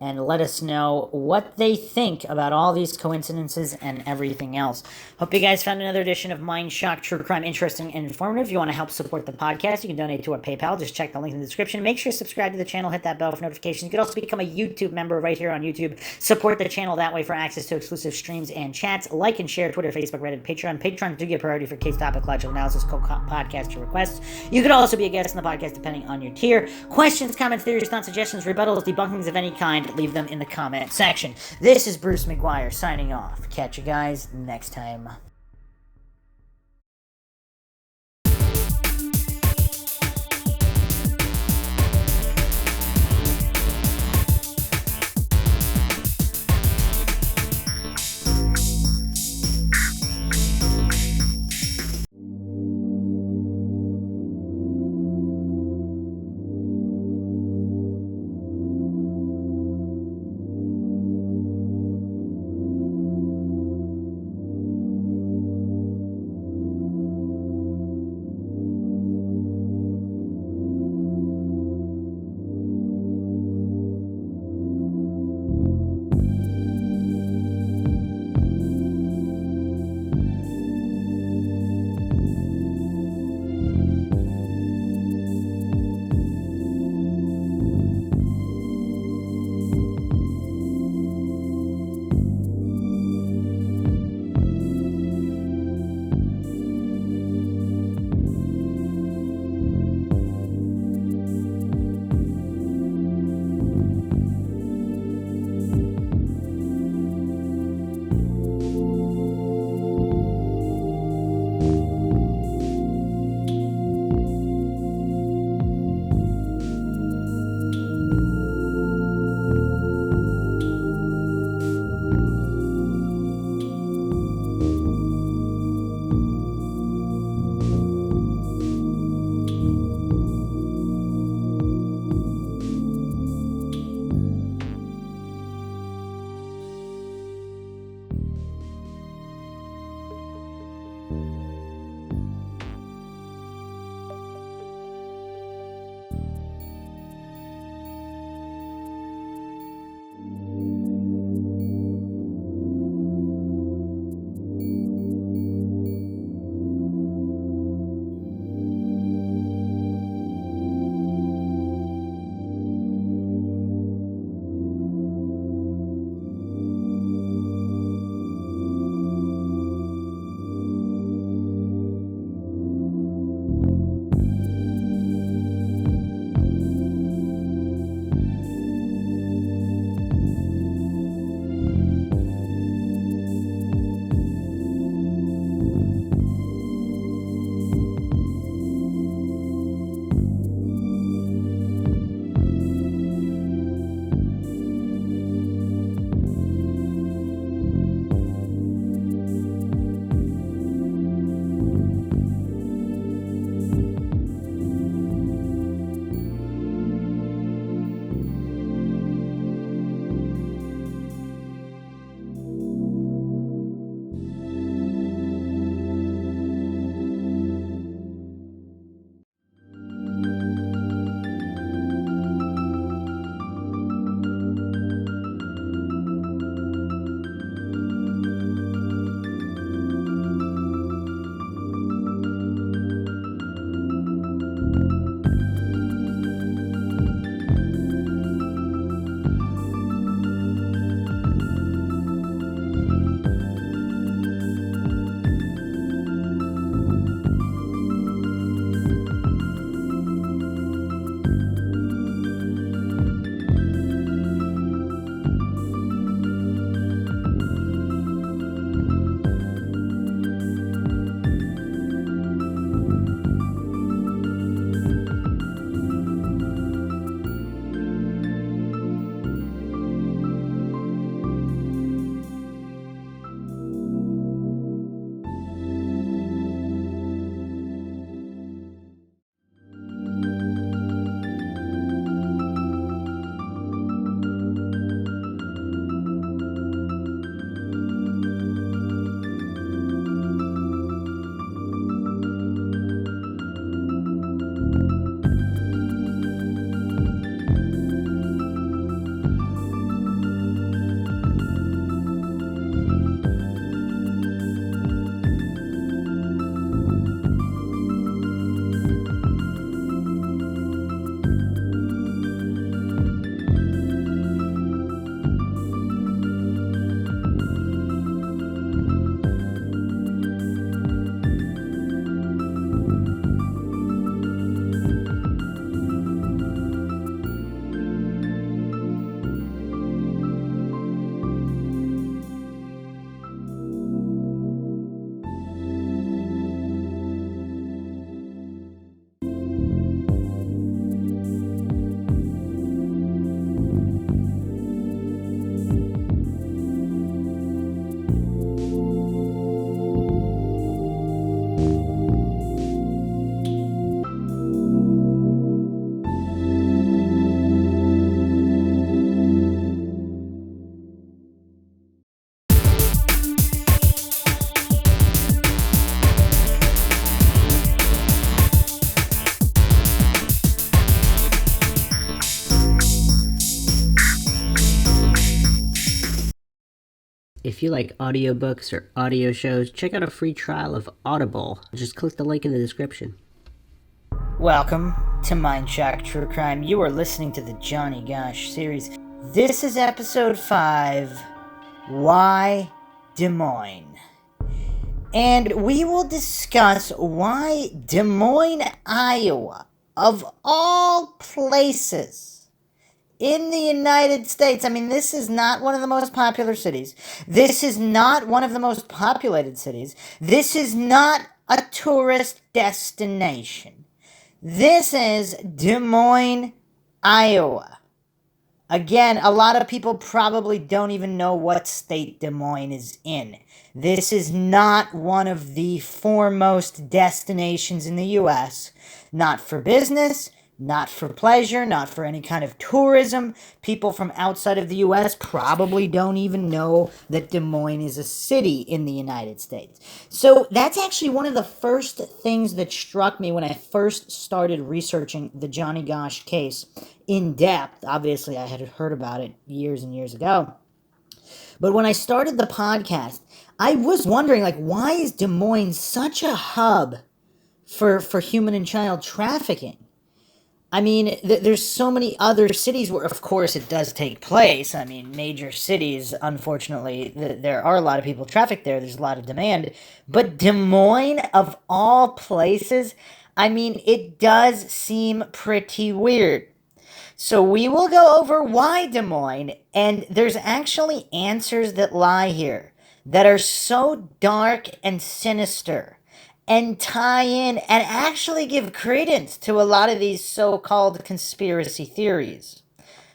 and let us know what they think about all these coincidences and everything else. Hope you guys found another edition of Mindshock True Crime interesting and informative. If you want to help support the podcast, you can donate to our PayPal. Just check the link in the description. Make sure to subscribe to the channel. Hit that bell for notifications. You can also become a YouTube member right here on YouTube. Support the channel that way for access to exclusive streams and chats. Like and share Twitter, Facebook, Reddit, Patreon. Patrons do get priority for case topic, logical analysis, podcast requests. You could also be a guest on the podcast depending on your tier. Questions, comments, theories, thoughts, suggestions, rebuttals, debunkings of any kind. mind, leave them in the comment section. This is Bruce McGuire signing off. Catch you guys next time. If you like audiobooks or audio shows, check out a free trial of Audible. Just click the link in the description. Welcome to Mindshock True Crime. You are listening to the Johnny Gosch series. This is episode 5, Why Des Moines? And we will discuss why Des Moines, Iowa, of all places in the United States. I mean, this is not one of the most popular cities. This is not one of the most populated cities. This is not a tourist destination. This is Des Moines, Iowa. Again, a lot of people probably don't even know what state Des Moines is in. This is not one of the foremost destinations in the U.S. Not for business, not for pleasure, not for any kind of tourism. People from outside of the U.S. probably don't even know that Des Moines is a city in the United States. So that's actually one of the first things that struck me when I first started researching the Johnny Gosch case in depth. Obviously, I had heard about it years and years ago. But when I started the podcast, I was wondering, why is Des Moines such a hub for human and child trafficking? I mean, there's so many other cities where, of course, it does take place. I mean, major cities, unfortunately, there are a lot of people trafficked there. There's a lot of demand. But Des Moines, of all places, I mean, it does seem pretty weird. So we will go over why Des Moines, and there's actually answers that lie here that are so dark and sinister and tie in and actually give credence to a lot of these so-called conspiracy theories.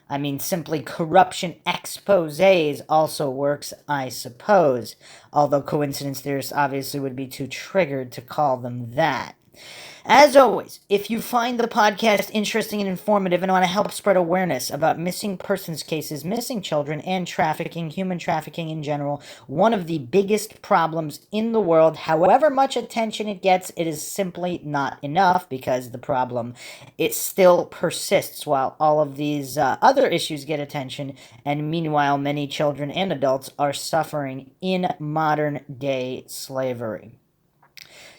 I mean, simply corruption exposés also works, I suppose, although coincidence theorists obviously would be too triggered to call them that. As always, if you find the podcast interesting and informative and want to help spread awareness about missing persons cases, missing children, and trafficking, human trafficking in general, one of the biggest problems in the world, however much attention it gets, it is simply not enough because the problem, it still persists while all of these other issues get attention, and meanwhile many children and adults are suffering in modern day slavery.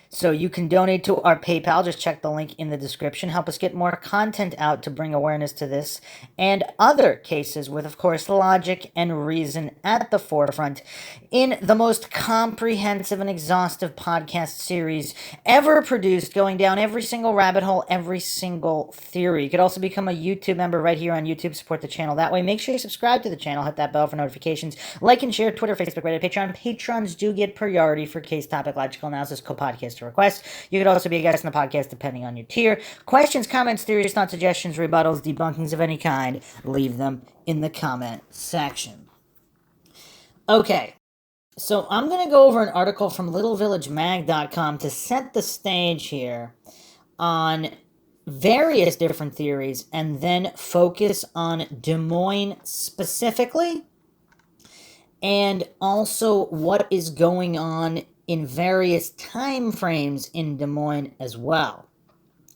So you can donate to our PayPal. Just check the link in the description. Help us get more content out to bring awareness to this and other cases with, of course, logic and reason at the forefront in the most comprehensive and exhaustive podcast series ever produced, going down every single rabbit hole, every single theory. You could also become a YouTube member right here on YouTube. Support the channel that way. Make sure you subscribe to the channel. Hit that bell for notifications. Like and share Twitter, Facebook, Reddit, Patreon. Patrons do get priority for case topic logical analysis, co-podcast request. You could also be a guest on the podcast depending on your tier. Questions, comments, theories, thoughts, suggestions, rebuttals, debunkings of any kind, leave them in the comment section. Okay, so I'm going to go over an article from littlevillagemag.com to set the stage here on various different theories and then focus on Des Moines specifically and also what is going on in various time frames in Des Moines as well.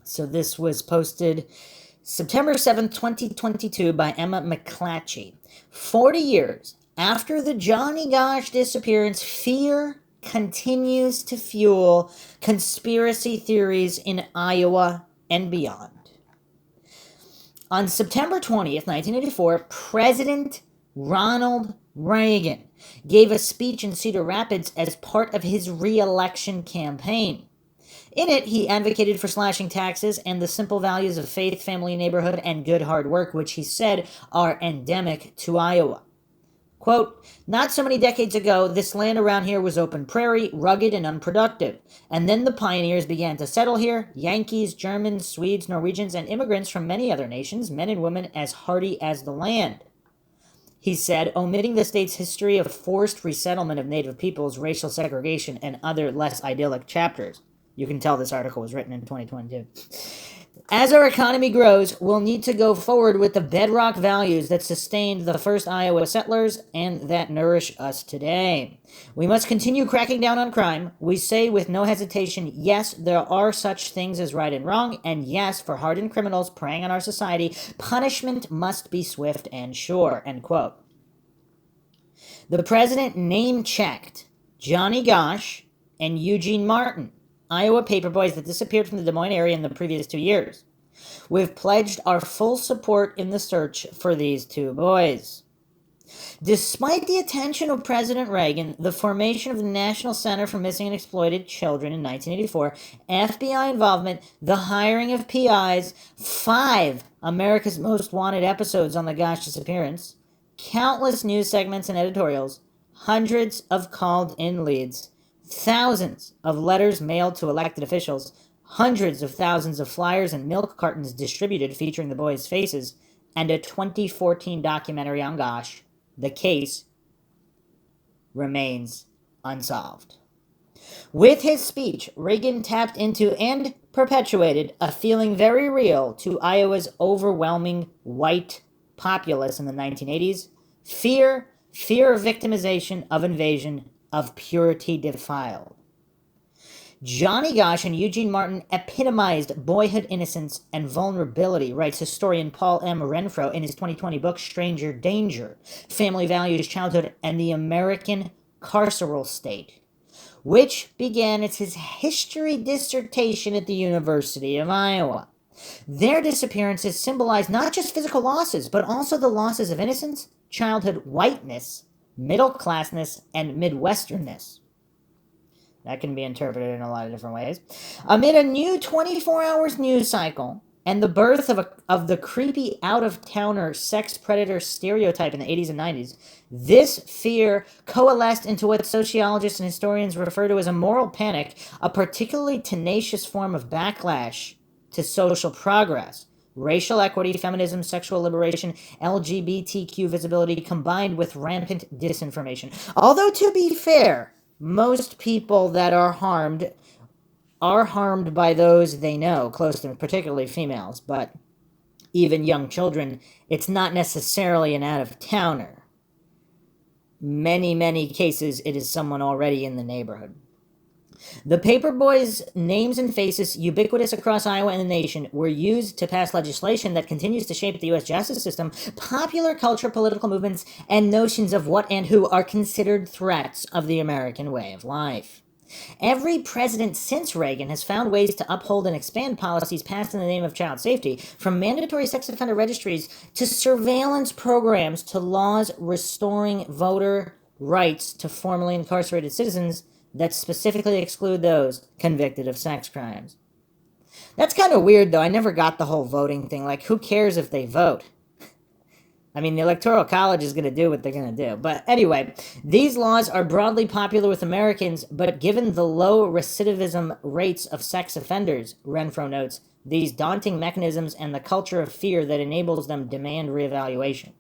So this was posted September 7th, 2022 by Emma McClatchy. 40 years after the Johnny Gosch disappearance, fear continues to fuel conspiracy theories in Iowa and beyond. On September 20th, 1984, President Ronald Reagan gave a speech in Cedar Rapids as part of his re-election campaign. In it, he advocated for slashing taxes and the simple values of faith, family, neighborhood, and good hard work, which he said are endemic to Iowa. Quote, "Not so many decades ago, this land around here was open prairie, rugged and unproductive. And then the pioneers began to settle here, Yankees, Germans, Swedes, Norwegians, and immigrants from many other nations, men and women as hardy as the land." He said, omitting the state's history of forced resettlement of native peoples, racial segregation, and other less idyllic chapters. You can tell this article was written in 2022. As our economy grows, we'll need to go forward with the bedrock values that sustained the first Iowa settlers and that nourish us today. We must continue cracking down on crime. We say with no hesitation, yes, there are such things as right and wrong, and yes, for hardened criminals preying on our society, punishment must be swift and sure, end quote. The president name-checked Johnny Gosch and Eugene Martin, Iowa paperboys that disappeared from the Des Moines area in the previous 2 years. We've pledged our full support in the search for these 2 boys. Despite the attention of President Reagan, the formation of the National Center for Missing and Exploited Children in 1984, FBI involvement, the hiring of PIs, 5 America's Most Wanted episodes on the Gosch disappearance, countless news segments and editorials, hundreds of called-in leads, thousands of letters mailed to elected officials, hundreds of thousands of flyers and milk cartons distributed featuring the boys' faces, and a 2014 documentary on Gosch, the case remains unsolved. With his speech, Reagan tapped into and perpetuated a feeling very real to Iowa's overwhelming white populace in the 1980s. Fear of victimization, of invasion, of purity defiled. Johnny Gosch and Eugene Martin epitomized boyhood innocence and vulnerability, writes historian Paul M. Renfro in his 2020 book, Stranger Danger, Family Values, Childhood, and the American Carceral State, which began as his history dissertation at the University of Iowa. Their disappearances symbolize not just physical losses, but also the losses of innocence, childhood whiteness, middle-classness, and Midwesternness. That can be interpreted in a lot of different ways. Amid a new 24 hours news cycle and the birth of the creepy out-of-towner sex predator stereotype in the 80s and 90s, this fear coalesced into what sociologists and historians refer to as a moral panic, a particularly tenacious form of backlash to social progress. Racial equity, feminism, sexual liberation, LGBTQ visibility combined with rampant disinformation. Although, to be fair, most people that are harmed by those they know, close to them, particularly females, but even young children, it's not necessarily an out-of-towner. Many cases, it is someone already in the neighborhood. The paperboys' names and faces, ubiquitous across Iowa and the nation, were used to pass legislation that continues to shape the U.S. justice system, popular culture, political movements, and notions of what and who are considered threats of the American way of life. Every president since Reagan has found ways to uphold and expand policies passed in the name of child safety, from mandatory sex offender registries to surveillance programs to laws restoring voter rights to formerly incarcerated citizens that specifically exclude those convicted of sex crimes. That's kind of weird, though. I never got the whole voting thing. Like, who cares if they vote? I mean, the Electoral College is going to do what they're going to do. But anyway, these laws are broadly popular with Americans, but given the low recidivism rates of sex offenders, Renfro notes, these daunting mechanisms and the culture of fear that enables them demand reevaluation.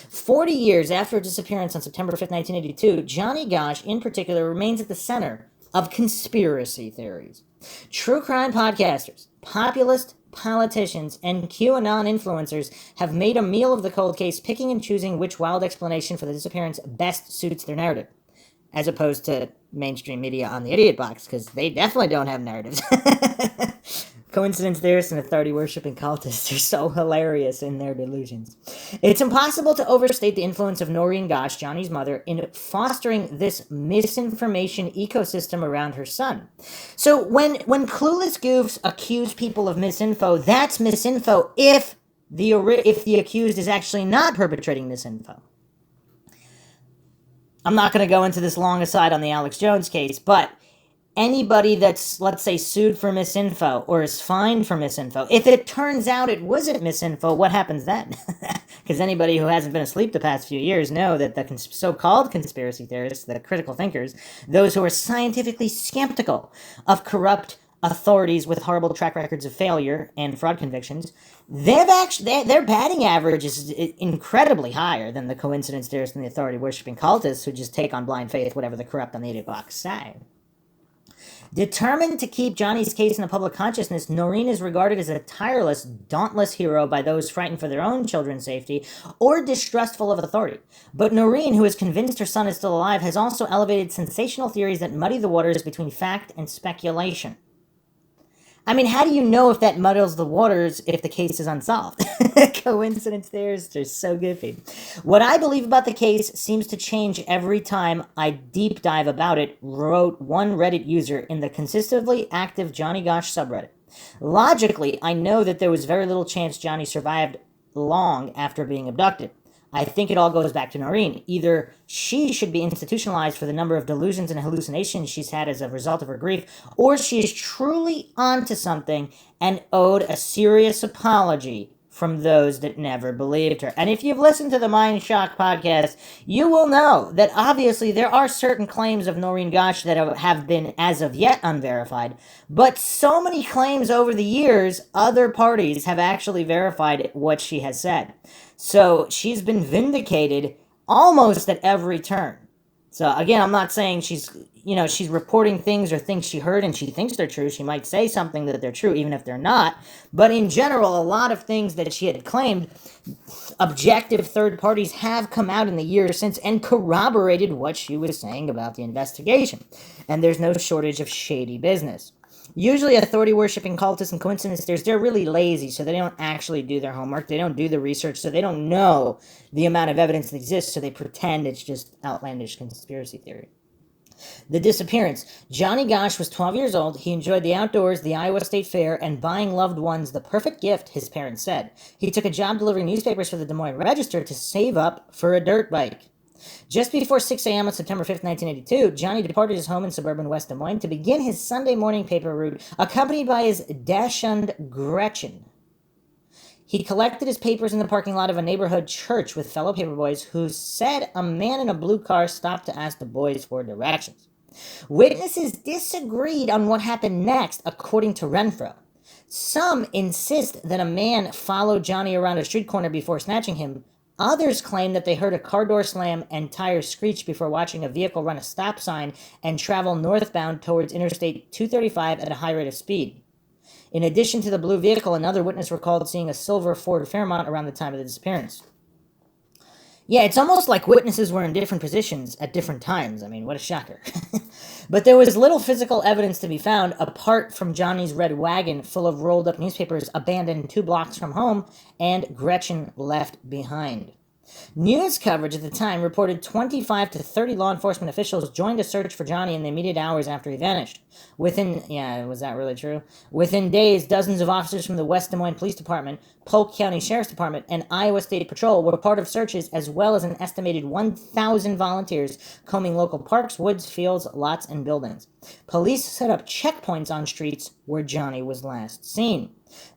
40 years after his disappearance on September 5th, 1982, Johnny Gosch, in particular, remains at the center of conspiracy theories. True crime podcasters, populist politicians, and QAnon influencers have made a meal of the cold case, picking and choosing which wild explanation for the disappearance best suits their narrative, as opposed to mainstream media on the idiot box, because they definitely don't have narratives. Coincidence theorists and authority-worshipping cultists are so hilarious in their delusions. It's impossible to overstate the influence of Noreen Gosch, Johnny's mother, in fostering this misinformation ecosystem around her son. So when clueless goofs accuse people of misinfo, that's misinfo if the accused is actually not perpetrating misinfo. I'm not going to go into this long aside on the Alex Jones case, but anybody that's, let's say, sued for misinfo or is fined for misinfo, if it turns out it wasn't misinfo, what happens then? Because anybody who hasn't been asleep the past few years know that the so-called conspiracy theorists, the critical thinkers, those who are scientifically skeptical of corrupt authorities with horrible track records of failure and fraud convictions, their batting average is incredibly higher than the coincidence theorists and the authority-worshipping cultists who just take on blind faith whatever the corrupt on the idiot box say. Determined to keep Johnny's case in the public consciousness, Noreen is regarded as a tireless, dauntless hero by those frightened for their own children's safety or distrustful of authority. But Noreen, who is convinced her son is still alive, has also elevated sensational theories that muddy the waters between fact and speculation. I mean, how do you know if that muddles the waters if the case is unsolved? Coincidence there is just so goofy. What I believe about the case seems to change every time I deep dive about it, wrote one Reddit user in the consistently active Johnny Gosch subreddit. Logically, I know that there was very little chance Johnny survived long after being abducted. I think it all goes back to Noreen. Either she should be institutionalized for the number of delusions and hallucinations she's had as a result of her grief, or she is truly onto something and owed a serious apology from those that never believed her. And if you've listened to the Mindshock podcast, you will know that obviously there are certain claims of Noreen Gosch that have been as of yet unverified, but so many claims over the years, other parties have actually verified what she has said. So she's been vindicated almost at every turn. So again, I'm not saying she's reporting things or things she heard and she thinks they're true. She might say something that they're true, even if they're not. But in general, a lot of things that she had claimed, objective third parties have come out in the years since and corroborated what she was saying about the investigation. And there's no shortage of shady business. Usually authority-worshipping cultists and coincidence, they're really lazy, so they don't actually do their homework. They don't do the research, so they don't know the amount of evidence that exists, so they pretend it's just outlandish conspiracy theory. The disappearance. Johnny Gosch was 12 years old. He enjoyed the outdoors, the Iowa State Fair, and buying loved ones the perfect gift, his parents said. He took a job delivering newspapers for the Des Moines Register to save up for a dirt bike. Just before 6 a.m. on September 5th, 1982, Johnny departed his home in suburban West Des Moines to begin his Sunday morning paper route, accompanied by his dachshund Gretchen. He collected his papers in the parking lot of a neighborhood church with fellow paperboys who said a man in a blue car stopped to ask the boys for directions. Witnesses disagreed on what happened next, according to Renfro. Some insist that a man followed Johnny around a street corner before snatching him. Others claim that they heard a car door slam and tires screech before watching a vehicle run a stop sign and travel northbound towards Interstate 235 at a high rate of speed. In addition to the blue vehicle, another witness recalled seeing a silver Ford Fairmont around the time of the disappearance. Yeah, it's almost like witnesses were in different positions at different times. I mean, what a shocker. But there was little physical evidence to be found apart from Johnny's red wagon full of rolled up newspapers abandoned 2 blocks from home and Gretchen left behind. News coverage at the time reported 25 to 30 law enforcement officials joined a search for Johnny in the immediate hours after he vanished. Was that really true? Within days, dozens of officers from the West Des Moines Police Department, Polk County Sheriff's Department, and Iowa State Patrol were part of searches, as well as an estimated 1,000 volunteers combing local parks, woods, fields, lots, and buildings. Police set up checkpoints on streets where Johnny was last seen.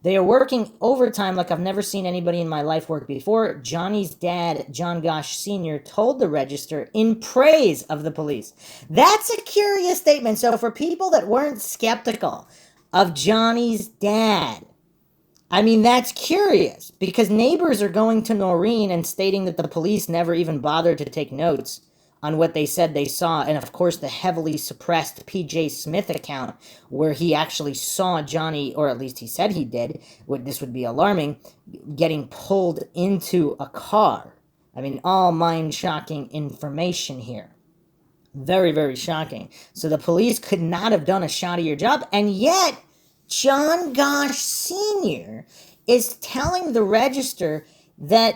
They are working overtime like I've never seen anybody in my life work before, Johnny's dad, John Gosch Sr., told the Register in praise of the police. That's a curious statement. So for people that weren't skeptical of Johnny's dad, I mean, that's curious, because neighbors are going to Noreen and stating that the police never even bothered to take notes on what they said they saw, and of course the heavily suppressed P.J. Smith account, where he actually saw Johnny, or at least he said he did, this would be alarming, getting pulled into a car. I mean, all mind-shocking information here. Very, very shocking. So the police could not have done a shoddier job, and yet John Gosch Sr. is telling the Register that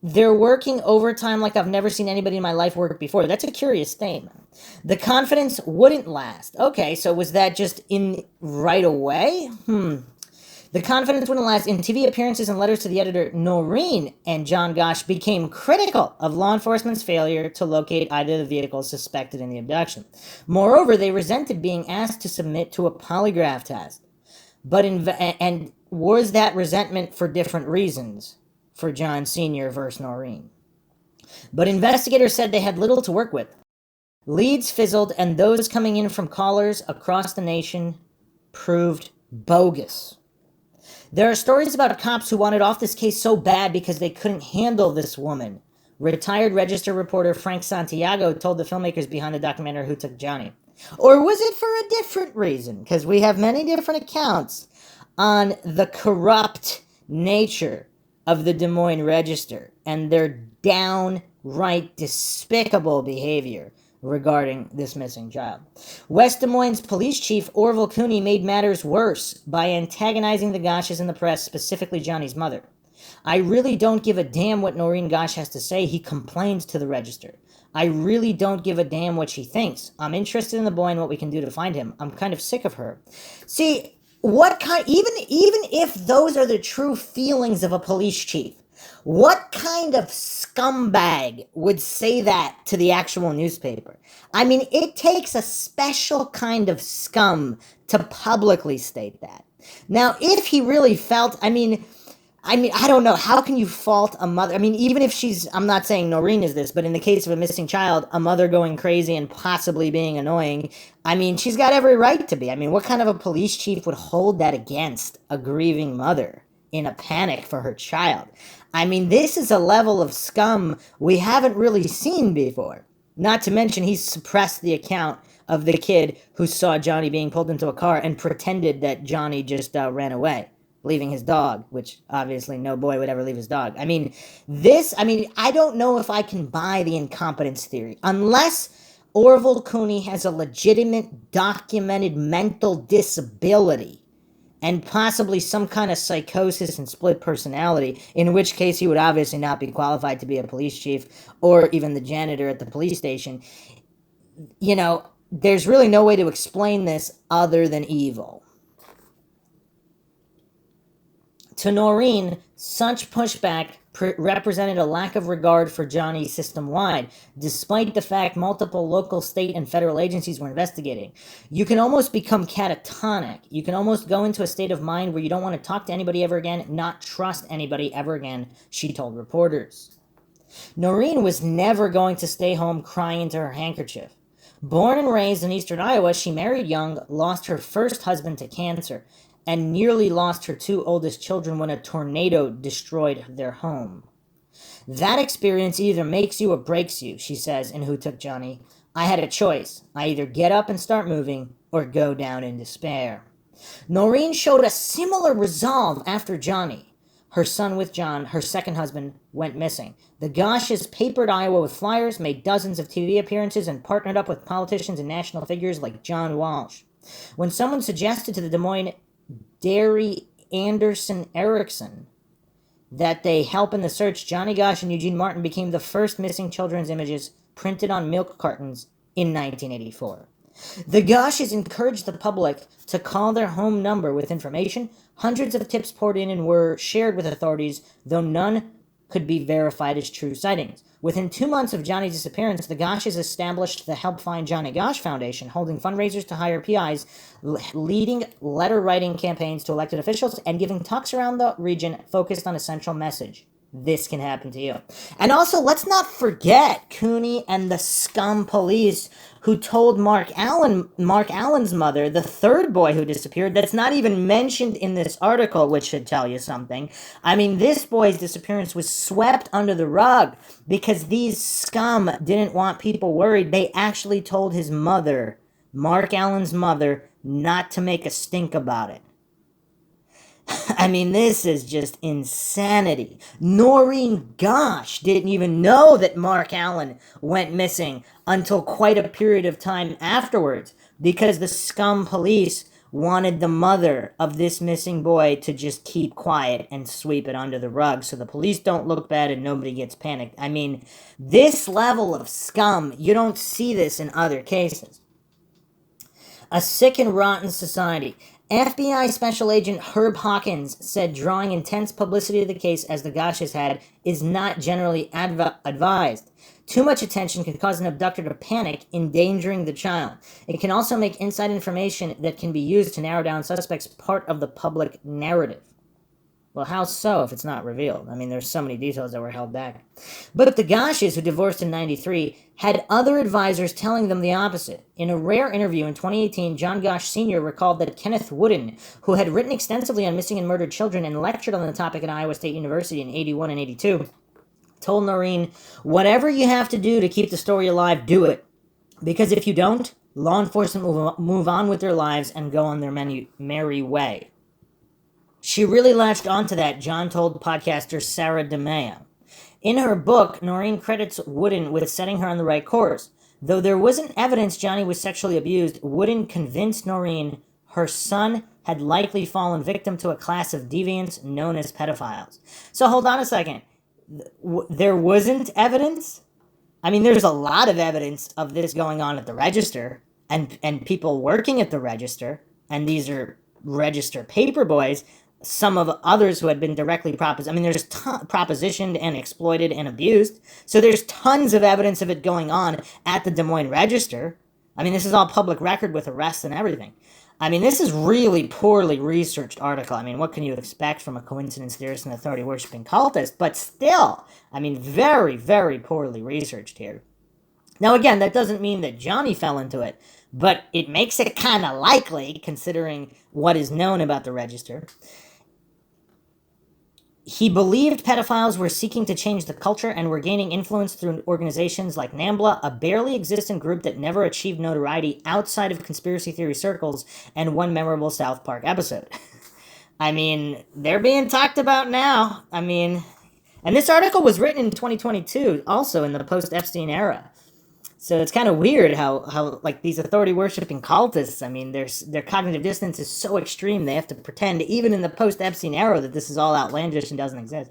they're working overtime like I've never seen anybody in my life work before. That's a curious statement. The confidence wouldn't last. Okay, so was that just in right away? The confidence wouldn't last. In TV appearances and letters to the editor, Noreen and John Gosch became critical of law enforcement's failure to locate either of the vehicles suspected in the abduction. Moreover, they resented being asked to submit to a polygraph test. And was that resentment for different reasons for John Sr. versus Noreen? But investigators said they had little to work with. Leads fizzled, and those coming in from callers across the nation proved bogus. There are stories about cops who wanted off this case so bad because they couldn't handle this woman. Retired Register reporter Frank Santiago told the filmmakers behind the documentary Who Took Johnny. Or was it for a different reason? Because we have many different accounts on the corrupt nature of the Des Moines Register and their downright despicable behavior regarding this missing child. West Des Moines Police Chief Orville Cooney made matters worse by antagonizing the Gosches in the press, specifically Johnny's mother. I really don't give a damn what Noreen Gosch has to say, he complained to the Register. I really don't give a damn what she thinks. I'm interested in the boy and what we can do to find him. I'm kind of sick of her. See, even if those are the true feelings of a police chief, what kind of scumbag would say that to the actual newspaper? I mean, it takes a special kind of scum to publicly state that. Now, if he really felt, I mean, I don't know. How can you fault a mother? I mean, even if I'm not saying Noreen is this, but in the case of a missing child, a mother going crazy and possibly being annoying, I mean, she's got every right to be. I mean, what kind of a police chief would hold that against a grieving mother in a panic for her child? I mean, this is a level of scum we haven't really seen before. Not to mention, he's suppressed the account of the kid who saw Johnny being pulled into a car and pretended that Johnny just ran away, leaving his dog, which obviously no boy would ever leave his dog. I mean, I don't know if I can buy the incompetence theory. Unless Orville Cooney has a legitimate, documented mental disability and possibly some kind of psychosis and split personality, in which case he would obviously not be qualified to be a police chief or even the janitor at the police station. You know, there's really no way to explain this other than evil. To Noreen, such pushback represented a lack of regard for Johnny system-wide, despite the fact multiple local, state, and federal agencies were investigating. You can almost become catatonic. You can almost go into a state of mind where you don't want to talk to anybody ever again, not trust anybody ever again, she told reporters. Noreen was never going to stay home crying into her handkerchief. Born and raised in eastern Iowa, she married young, lost her first husband to cancer, and nearly lost her two oldest children when a tornado destroyed their home. That experience either makes you or breaks you, she says in Who Took Johnny. I had a choice. I either get up and start moving or go down in despair. Noreen showed a similar resolve after Johnny. Her son with John, her second husband, went missing. The Gosches papered Iowa with flyers, made dozens of TV appearances, and partnered up with politicians and national figures like John Walsh. When someone suggested to the Des Moines Derry Anderson Erickson that they help in the search, Johnny Gosch and Eugene Martin became the first missing children's images printed on milk cartons in 1984. The Gosches encouraged the public to call their home number with information. Hundreds of tips poured in and were shared with authorities, though none could be verified as true sightings. Within 2 months of Johnny's disappearance, the Gosches established the Help Find Johnny Gosch Foundation, holding fundraisers to hire PIs, leading letter-writing campaigns to elected officials, and giving talks around the region focused on a central message. This can happen to you. And also, let's not forget Cooney and the scum police who told Mark Allen's mother, the third boy who disappeared, that's not even mentioned in this article, which should tell you something. I mean, this boy's disappearance was swept under the rug because these scum didn't want people worried. They actually told his mother, Mark Allen's mother, not to make a stink about it. I mean, this is just insanity. Noreen Gosch didn't even know that Mark Allen went missing until quite a period of time afterwards because the scum police wanted the mother of this missing boy to just keep quiet and sweep it under the rug so the police don't look bad and nobody gets panicked. I mean, this level of scum, you don't see this in other cases. A sick and rotten society. FBI Special Agent Herb Hawkins said drawing intense publicity of the case, as the Gosches had, is not generally advised. Too much attention can cause an abductor to panic, endangering the child. It can also make inside information that can be used to narrow down suspects part of the public narrative. Well, how so if it's not revealed? I mean, there's so many details that were held back. But the Gosches, who divorced in 1993, had other advisors telling them the opposite. In a rare interview in 2018, John Gosch Sr. recalled that Kenneth Wooden, who had written extensively on missing and murdered children and lectured on the topic at Iowa State University in 81 and 82, told Noreen, "Whatever you have to do to keep the story alive, do it. Because if you don't, law enforcement will move on with their lives and go on their merry way." She really latched onto that, John told podcaster Sarah DeMeo. In her book, Noreen credits Wooden with setting her on the right course. Though there wasn't evidence Johnny was sexually abused, Wooden convinced Noreen her son had likely fallen victim to a class of deviants known as pedophiles. So hold on a second. There wasn't evidence? I mean, there's a lot of evidence of this going on at the register and people working at the register, and these are register paper boys. Some of others who had been directly there's propositioned and exploited and abused. So there's tons of evidence of it going on at the Des Moines Register. I mean, this is all public record with arrests and everything. I mean, this is really poorly researched article. I mean, what can you expect from a coincidence theorist and authority worshipping cultist? But still, I mean, very, very poorly researched here. Now, again, that doesn't mean that Johnny fell into it, but it makes it kind of likely, considering what is known about the register. He believed pedophiles were seeking to change the culture and were gaining influence through organizations like NAMBLA, a barely existent group that never achieved notoriety outside of conspiracy theory circles, and one memorable South Park episode. I mean, they're being talked about now. I mean, and this article was written in 2022, also in the post-Epstein era. So it's kind of weird how like these authority worshipping cultists, I mean, their cognitive dissonance is so extreme they have to pretend, even in the post-Epstein era, that this is all outlandish and doesn't exist.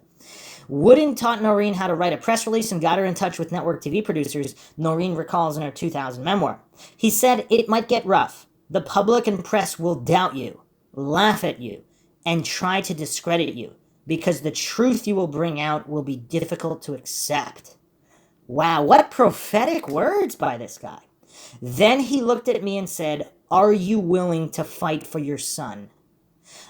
Wooden taught Noreen how to write a press release and got her in touch with network TV producers, Noreen recalls in her 2000 memoir. He said, "It might get rough. The public and press will doubt you, laugh at you, and try to discredit you, because the truth you will bring out will be difficult to accept." Wow, what prophetic words by this guy. Then he looked at me and said, "Are you willing to fight for your son?"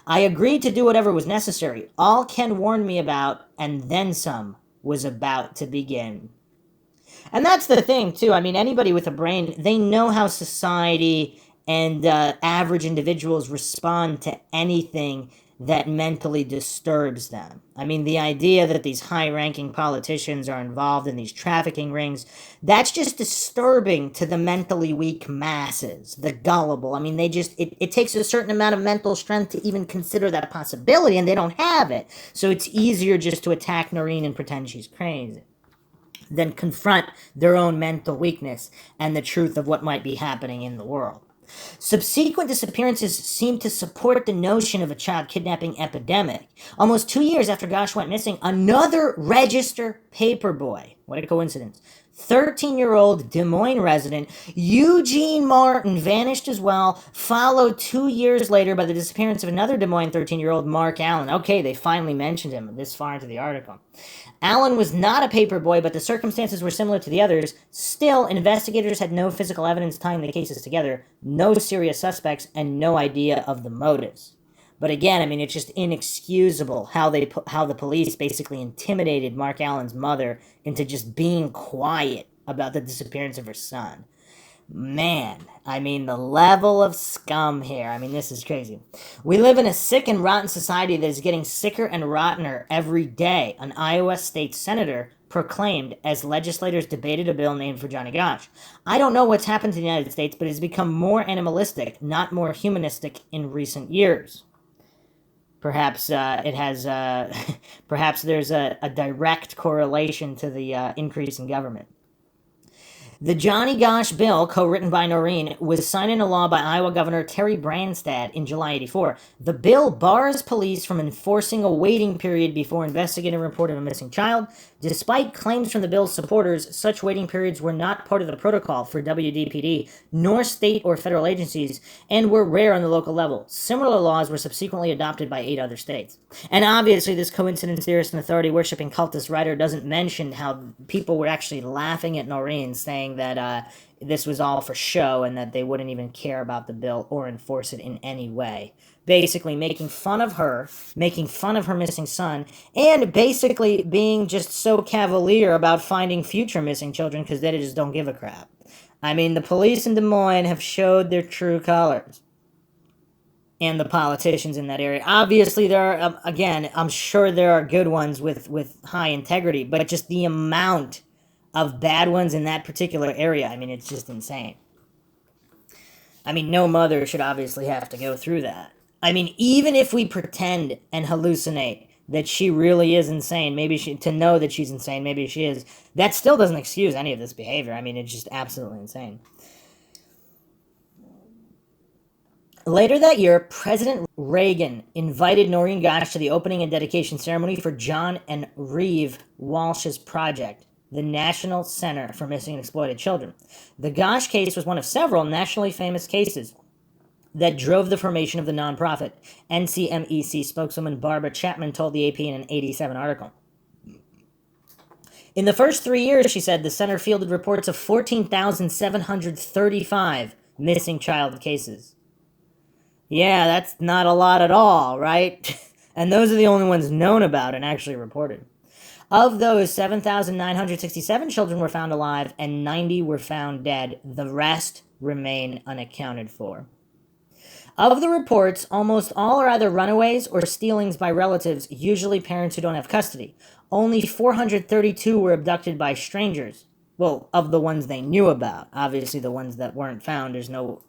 I agreed to do whatever was necessary. All Ken warned me about, and then some, was about to begin. And that's the thing, too. I mean, anybody with a brain, they know how society and average individuals respond to anything that mentally disturbs them. I mean, the idea that these high-ranking politicians are involved in these trafficking rings, that's just disturbing to the mentally weak masses, the gullible. I mean, it takes a certain amount of mental strength to even consider that possibility, and they don't have it. So it's easier just to attack Noreen and pretend she's crazy than confront their own mental weakness and the truth of what might be happening in the world. Subsequent disappearances seem to support the notion of a child kidnapping epidemic. Almost 2 years after Gosch went missing, another register paperboy, what a coincidence, 13-year-old Des Moines resident Eugene Martin vanished as well, followed 2 years later by the disappearance of another Des Moines 13-year-old Mark Allen. Okay, they finally mentioned him this far into the article. Allen was not a paperboy, but the circumstances were similar to the others. Still, investigators had no physical evidence tying the cases together, no serious suspects, and no idea of the motives. But again, I mean, it's just inexcusable how the police basically intimidated Mark Allen's mother into just being quiet about the disappearance of her son. Man, I mean, the level of scum here. I mean, this is crazy. We live in a sick and rotten society that is getting sicker and rottener every day, an Iowa state senator proclaimed as legislators debated a bill named for Johnny Gosch. I don't know what's happened to the United States, but it has become more animalistic, not more humanistic in recent years. Perhaps perhaps there's a direct correlation to the increase in government. The Johnny Gosch bill, co-written by Noreen, was signed into law by Iowa Governor Terry Branstad in July '84. The bill bars police from enforcing a waiting period before investigating a report of a missing child. Despite claims from the bill's supporters, such waiting periods were not part of the protocol for WDPD, nor state or federal agencies, and were rare on the local level. Similar laws were subsequently adopted by 8 other states. And obviously, this coincidence theorist and authority-worshipping cultist writer doesn't mention how people were actually laughing at Noreen, saying that this was all for show and that they wouldn't even care about the bill or enforce it in any way. Basically making fun of her missing son, and basically being just so cavalier about finding future missing children because they just don't give a crap. I mean, the police in Des Moines have showed their true colors. And the politicians in that area. Obviously, there are, again, I'm sure there are good ones with high integrity, but just the amount of bad ones in that particular area, I mean, it's just insane. I mean, no mother should obviously have to go through that. I mean, even if we pretend and hallucinate that she really is insane, to know that she's insane, maybe she is, that still doesn't excuse any of this behavior. I mean, it's just absolutely insane. Later that year, President Reagan invited Noreen Gosch to the opening and dedication ceremony for John and Reeve Walsh's project, the National Center for Missing and Exploited Children. The Gosch case was one of several nationally famous cases that drove the formation of the nonprofit. NCMEC spokeswoman Barbara Chapman told the AP in an 87 article. In the first 3 years, she said, the center fielded reports of 14,735 missing child cases. Yeah, that's not a lot at all, right? And those are the only ones known about and actually reported. Of those, 7,967 children were found alive and 90 were found dead. The rest remain unaccounted for. Of the reports, almost all are either runaways or stealings by relatives, usually parents who don't have custody. Only 432 were abducted by strangers. Well, of the ones they knew about. Obviously, the ones that weren't found, there's no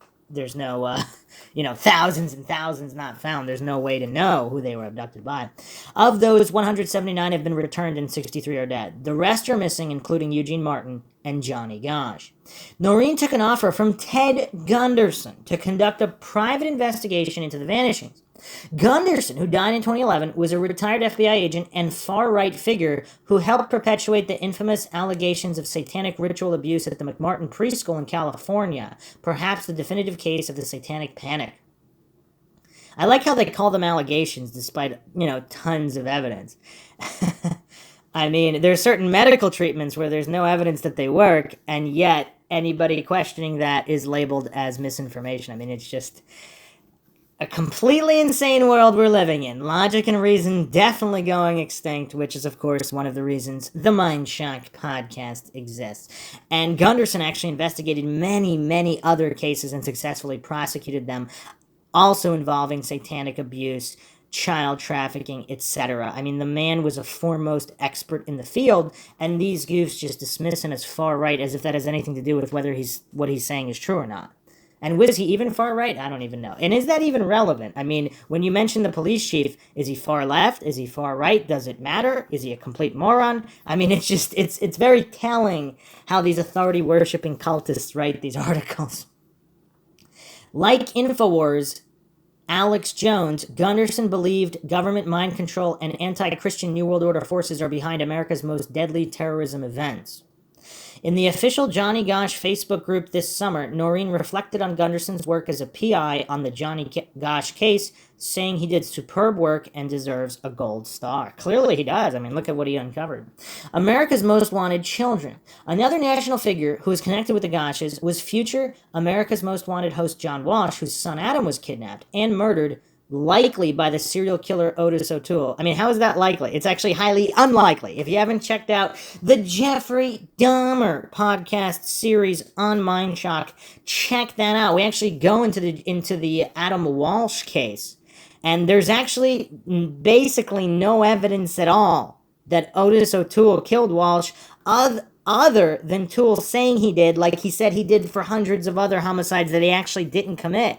thousands and thousands not found. There's no way to know who they were abducted by. Of those, 179 have been returned and 63 are dead. The rest are missing, including Eugene Martin and Johnny Gosch. Noreen took an offer from Ted Gunderson to conduct a private investigation into the vanishings. Gunderson, who died in 2011, was a retired FBI agent and far-right figure who helped perpetuate the infamous allegations of satanic ritual abuse at the McMartin Preschool in California, perhaps the definitive case of the satanic panic. I like how they call them allegations despite, tons of evidence. I mean, there's certain medical treatments where there's no evidence that they work, and yet anybody questioning that is labeled as misinformation. I mean, it's just a completely insane world we're living in. Logic and reason definitely going extinct, which is, of course, one of the reasons the Mindshock podcast exists. And Gunderson actually investigated many, many other cases and successfully prosecuted them, also involving satanic abuse, child trafficking, etc. I mean, the man was a foremost expert in the field, and these goofs just dismiss him as far right as if that has anything to do with whether what he's saying is true or not. And was he even far right? I don't even know. And is that even relevant? I mean, when you mention the police chief, is he far left? Is he far right? Does it matter? Is he a complete moron? I mean, it's very telling how these authority-worshipping cultists write these articles. Like InfoWars, Alex Jones, Gunderson believed government mind control and anti-Christian New World Order forces are behind America's most deadly terrorism events. In the official Johnny Gosch Facebook group this summer, Noreen reflected on Gunderson's work as a PI on the Johnny Gosch case, saying he did superb work and deserves a gold star. Clearly he does. I mean, look at what he uncovered. America's Most Wanted Children. Another national figure who is connected with the Gosches was future America's Most Wanted host John Walsh, whose son Adam was kidnapped and murdered, likely by the serial killer Otis O'Toole. I mean, how is that likely? It's actually highly unlikely. If you haven't checked out the Jeffrey Dahmer podcast series on Mindshock, check that out. We actually go into the Adam Walsh case, and there's actually basically no evidence at all that Otis O'Toole killed Walsh, other than Toole saying he did, like he said he did for hundreds of other homicides that he actually didn't commit,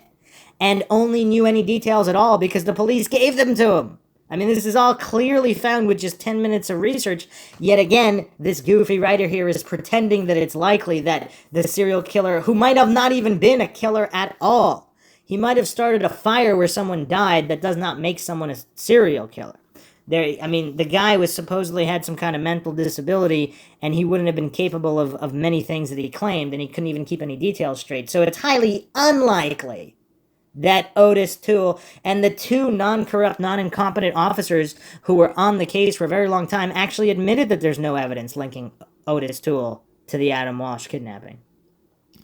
and only knew any details at all because the police gave them to him. I mean, this is all clearly found with just 10 minutes of research. Yet again, this goofy writer here is pretending that it's likely that the serial killer, who might have not even been a killer at all, he might have started a fire where someone died, that does not make someone a serial killer. The guy was supposedly had some kind of mental disability, and he wouldn't have been capable of many things that he claimed, and he couldn't even keep any details straight. So it's highly unlikely that Otis Toole and the two non-corrupt, non-incompetent officers who were on the case for a very long time actually admitted that there's no evidence linking Otis Toole to the Adam Walsh kidnapping.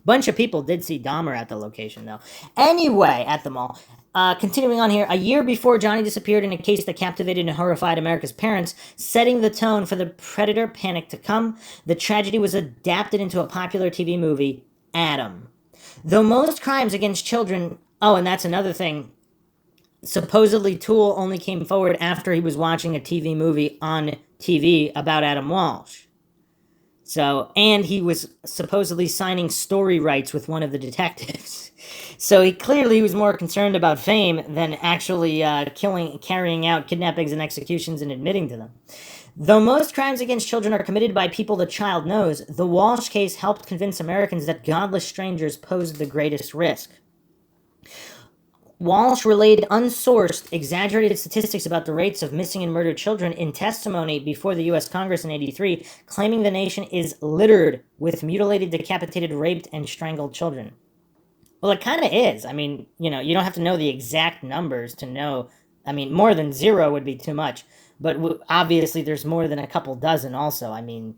Bunch of people did see Dahmer at the location, though. Anyway, at the mall. Continuing on here, a year before Johnny disappeared in a case that captivated and horrified America's parents, setting the tone for the predator panic to come, the tragedy was adapted into a popular TV movie, Adam. Though most crimes against children... Oh, and that's another thing. Supposedly, Toole only came forward after he was watching a TV movie on TV about Adam Walsh. So, and he was supposedly signing story rights with one of the detectives. So he clearly was more concerned about fame than actually carrying out kidnappings and executions and admitting to them. Though most crimes against children are committed by people the child knows, the Walsh case helped convince Americans that godless strangers posed the greatest risk. Walsh relayed unsourced, exaggerated statistics about the rates of missing and murdered children in testimony before the U.S. Congress in '83, claiming the nation is littered with mutilated, decapitated, raped, and strangled children. Well, it kind of is. I mean, you don't have to know the exact numbers to know. I mean, more than 0 would be too much. But obviously, there's more than a couple dozen also. I mean,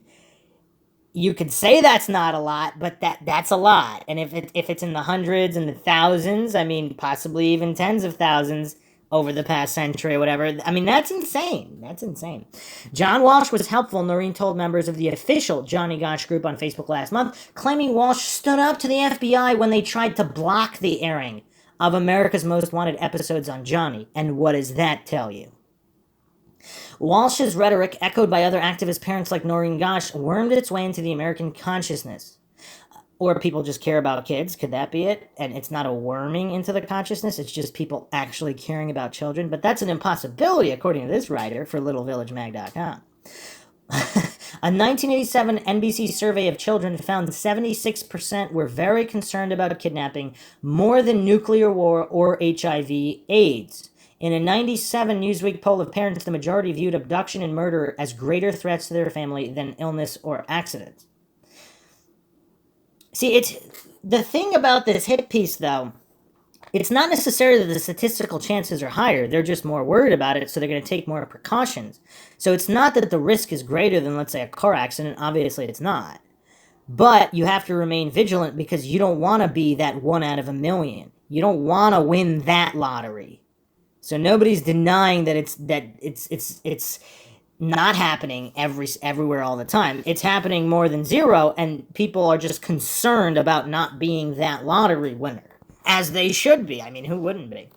you could say that's not a lot, but that's a lot. And if it's in the hundreds and the thousands, I mean, possibly even tens of thousands over the past century or whatever, I mean, that's insane. That's insane. John Walsh was helpful, Noreen told members of the official Johnny Gosch group on Facebook last month, claiming Walsh stood up to the FBI when they tried to block the airing of America's Most Wanted episodes on Johnny. And what does that tell you? Walsh's rhetoric, echoed by other activist parents like Noreen Gosch, wormed its way into the American consciousness. Or people just care about kids. Could that be it? And it's not a worming into the consciousness. It's just people actually caring about children. But that's an impossibility, according to this writer for LittleVillageMag.com. A 1987 NBC survey of children found 76% were very concerned about kidnapping, more than nuclear war or HIV/AIDS. In a 97 Newsweek poll of parents, the majority viewed abduction and murder as greater threats to their family than illness or accidents. See, it's the thing about this hit piece, though, it's not necessarily that the statistical chances are higher. They're just more worried about it, so they're going to take more precautions. So it's not that the risk is greater than, let's say, a car accident. Obviously, it's not. But you have to remain vigilant because you don't want to be that 1 out of a million. You don't want to win that lottery. So nobody's denying that it's not happening everywhere all the time. It's happening more than 0, and people are just concerned about not being that lottery winner, as they should be. I mean, who wouldn't be?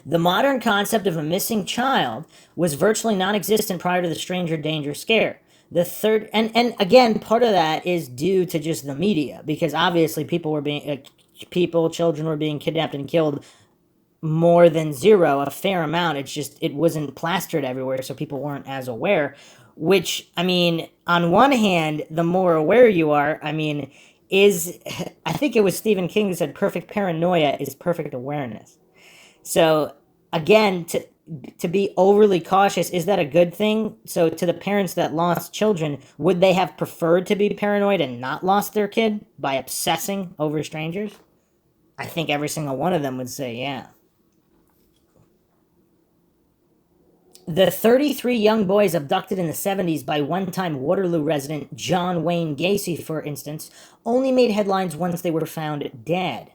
The modern concept of a missing child was virtually non-existent prior to the stranger danger scare. The third, and again, part of that is due to just the media, because obviously children were being kidnapped and killed more than 0, a fair amount. It's just, it wasn't plastered everywhere, so people weren't as aware, which, I mean, on one hand, the more aware you are, I mean, I think it was Stephen King who said perfect paranoia is perfect awareness. So, again, to be overly cautious, is that a good thing? So, to the parents that lost children, would they have preferred to be paranoid and not lost their kid by obsessing over strangers? I think every single one of them would say, yeah. The 33 young boys abducted in the 70s by one-time Waterloo resident John Wayne Gacy, for instance, only made headlines once they were found dead.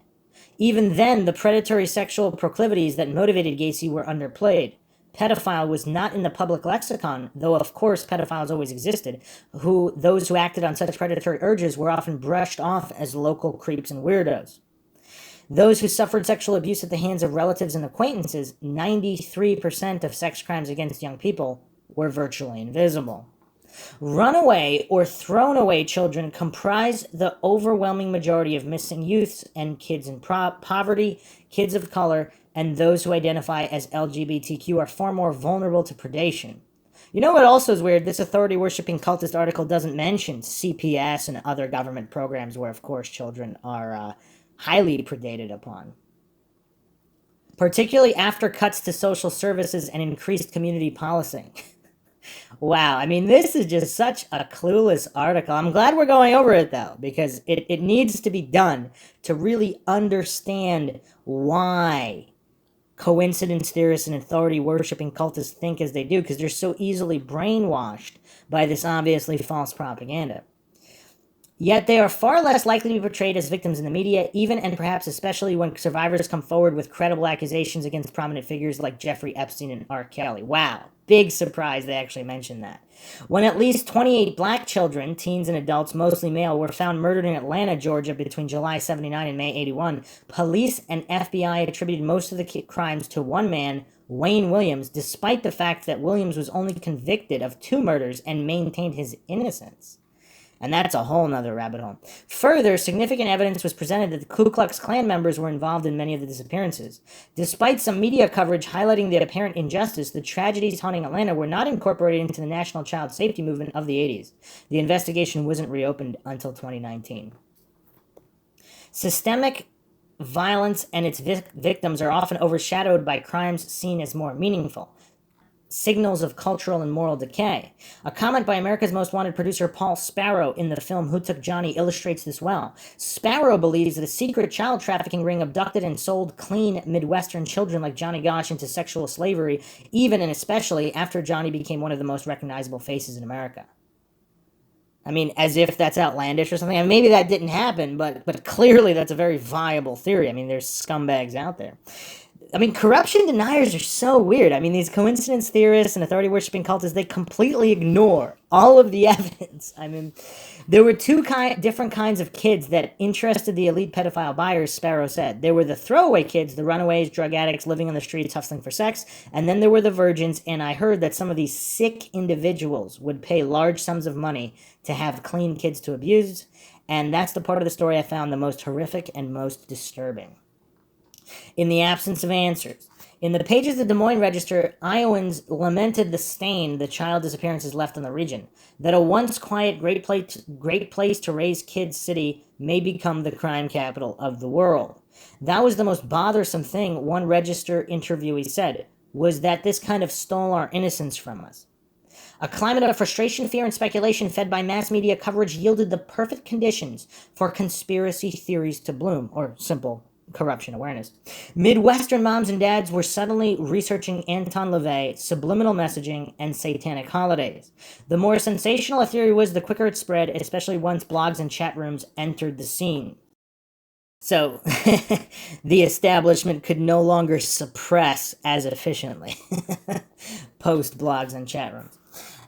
Even then, the predatory sexual proclivities that motivated Gacy were underplayed. Pedophile was not in the public lexicon, though of course pedophiles always existed. Those who acted on such predatory urges were often brushed off as local creeps and weirdos. Those who suffered sexual abuse at the hands of relatives and acquaintances, 93% of sex crimes against young people, were virtually invisible. Runaway or thrown away children comprise the overwhelming majority of missing youths and kids in poverty, kids of color, and those who identify as LGBTQ are far more vulnerable to predation. You know what also is weird? This authority-worshipping cultist article doesn't mention CPS and other government programs where, of course, children are highly predated upon. Particularly after cuts to social services and increased community policing. Wow, I mean, this is just such a clueless article. I'm glad we're going over it, though, because it needs to be done to really understand why coincidence theorists and authority-worshipping cultists think as they do, because they're so easily brainwashed by this obviously false propaganda. Yet they are far less likely to be portrayed as victims in the media, even and perhaps especially when survivors come forward with credible accusations against prominent figures like Jeffrey Epstein and R. Kelly. Wow, big surprise they actually mentioned that. When at least 28 black children, teens and adults, mostly male, were found murdered in Atlanta, Georgia between July 79 and May 81, police and FBI attributed most of the crimes to one man, Wayne Williams, despite the fact that Williams was only convicted of 2 murders and maintained his innocence. And that's a whole nother rabbit hole. Further, significant evidence was presented that the Ku Klux Klan members were involved in many of the disappearances. Despite some media coverage highlighting the apparent injustice, the tragedies haunting Atlanta were not incorporated into the national child safety movement of the 80s. The investigation wasn't reopened until 2019. Systemic violence and its victims are often overshadowed by crimes seen as more meaningful. Signals of cultural and moral decay. A comment by America's Most Wanted producer Paul Sparrow in the film Who Took Johnny illustrates this well. Sparrow believes that a secret child trafficking ring abducted and sold clean Midwestern children like Johnny Gosch into sexual slavery, even and especially after Johnny became one of the most recognizable faces in America. I mean, as if that's outlandish or something. I mean, maybe that didn't happen, but clearly that's a very viable theory. I mean, there's scumbags out there. I mean, corruption deniers are so weird. I mean, these coincidence theorists and authority-worshipping cultists, they completely ignore all of the evidence. I mean, there were two different kinds of kids that interested the elite pedophile buyers, Sparrow said. There were the throwaway kids, the runaways, drug addicts living on the streets hustling for sex, and then there were the virgins, and I heard that some of these sick individuals would pay large sums of money to have clean kids to abuse, and that's the part of the story I found the most horrific and most disturbing. In the absence of answers. In the pages of the Des Moines Register, Iowans lamented the stain the child disappearances left on the region, that a once quiet, great place to raise kids city may become the crime capital of the world. That was the most bothersome thing, one Register interviewee said, was that this kind of stole our innocence from us. A climate of frustration, fear, and speculation fed by mass media coverage yielded the perfect conditions for conspiracy theories to bloom, or simple corruption awareness. Midwestern moms and dads were suddenly researching Anton LaVey, subliminal messaging, and satanic holidays. The more sensational a theory was, the quicker it spread, especially once blogs and chat rooms entered the scene. So, the establishment could no longer suppress as efficiently. Post blogs and chat rooms.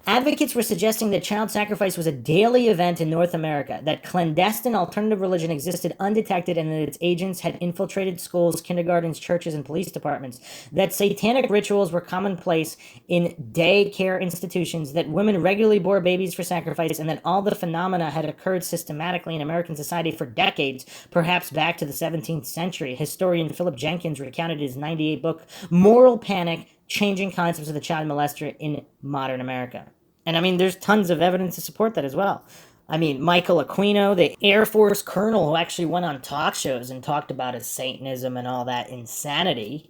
Advocates were suggesting that child sacrifice was a daily event in North America, that clandestine alternative religion existed undetected, and that its agents had infiltrated schools, kindergartens, churches, and police departments, that satanic rituals were commonplace in daycare institutions, that women regularly bore babies for sacrifice, and that all the phenomena had occurred systematically in American society for decades, perhaps back to the 17th century. Historian Philip Jenkins recounted his 98 book, Moral Panic, Changing Concepts of the Child Molester in Modern America. And I mean, there's tons of evidence to support that as well. I mean, Michael Aquino, the Air Force colonel who actually went on talk shows and talked about his Satanism and all that insanity,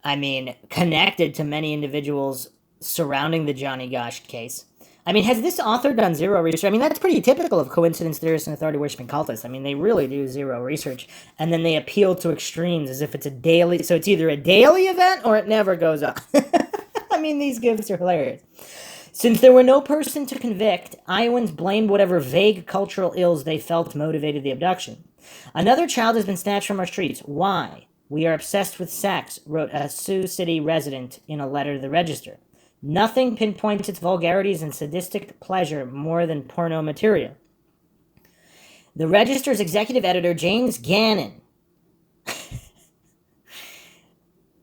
I mean, connected to many individuals surrounding the Johnny Gosch case. I mean, has this author done zero research? I mean, that's pretty typical of coincidence theorists and authority-worshipping cultists. I mean, they really do zero research, and then they appeal to extremes as if it's a daily... So it's either a daily event or it never goes on. I mean, these gifts are hilarious. Since there were no person to convict, Iowans blamed whatever vague cultural ills they felt motivated the abduction. Another child has been snatched from our streets. Why? We are obsessed with sex, wrote a Sioux City resident in a letter to the Register. Nothing pinpoints its vulgarities and sadistic pleasure more than porno material. The Register's executive editor, James Gannon,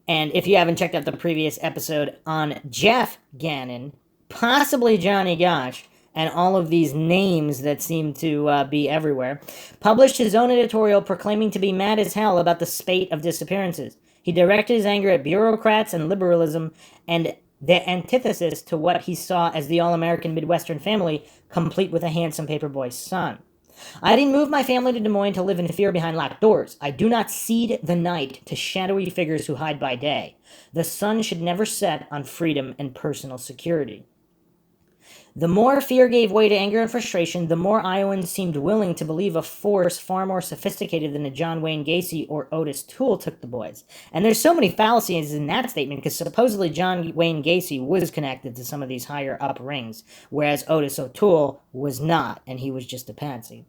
and if you haven't checked out the previous episode on Jeff Gannon, possibly Johnny Gosch, and all of these names that seem to be everywhere, published his own editorial proclaiming to be mad as hell about the spate of disappearances. He directed his anger at bureaucrats and liberalism and the antithesis to what he saw as the all-American Midwestern family, complete with a handsome paperboy son. I didn't move my family to Des Moines to live in fear behind locked doors. I do not cede the night to shadowy figures who hide by day. The sun should never set on freedom and personal security. The more fear gave way to anger and frustration, the more Iowans seemed willing to believe a force far more sophisticated than a John Wayne Gacy or Otis Toole took the boys. And there's so many fallacies in that statement, because supposedly John Wayne Gacy was connected to some of these higher up rings, whereas Otis O'Toole was not, and he was just a patsy.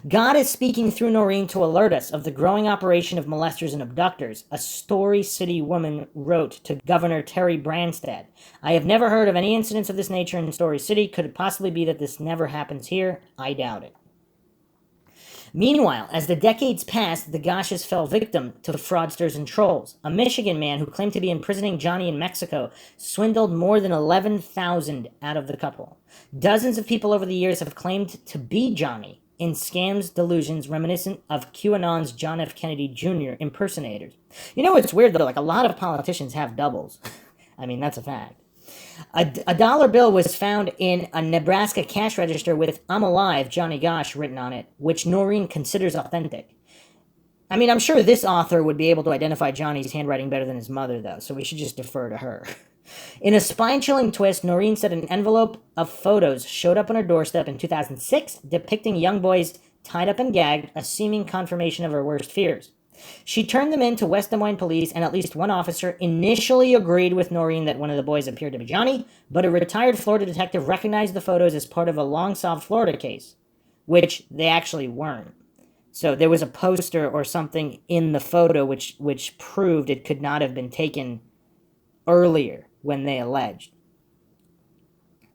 God is speaking through Noreen to alert us of the growing operation of molesters and abductors, a Story City woman wrote to Governor Terry Branstad. I have never heard of any incidents of this nature in Story City. Could it possibly be that this never happens here? I doubt it. Meanwhile, as the decades passed, the Gosches fell victim to fraudsters and trolls. A Michigan man who claimed to be imprisoning Johnny in Mexico swindled more than $11,000 out of the couple. Dozens of people over the years have claimed to be Johnny in scams, delusions reminiscent of QAnon's John F. Kennedy Jr. impersonators. You know what's weird, though? Like, a lot of politicians have doubles. I mean, that's a fact. A dollar bill was found in a Nebraska cash register with "I'm alive, Johnny Gosch" written on it, which Noreen considers authentic. I mean, I'm sure this author would be able to identify Johnny's handwriting better than his mother, though, so we should just defer to her. In a spine-chilling twist, Noreen said an envelope of photos showed up on her doorstep in 2006 depicting young boys tied up and gagged, a seeming confirmation of her worst fears. She turned them in to West Des Moines police, and at least one officer initially agreed with Noreen that one of the boys appeared to be Johnny, but a retired Florida detective recognized the photos as part of a long-solved Florida case, which they actually weren't. So there was a poster or something in the photo which proved it could not have been taken earlier when they alleged.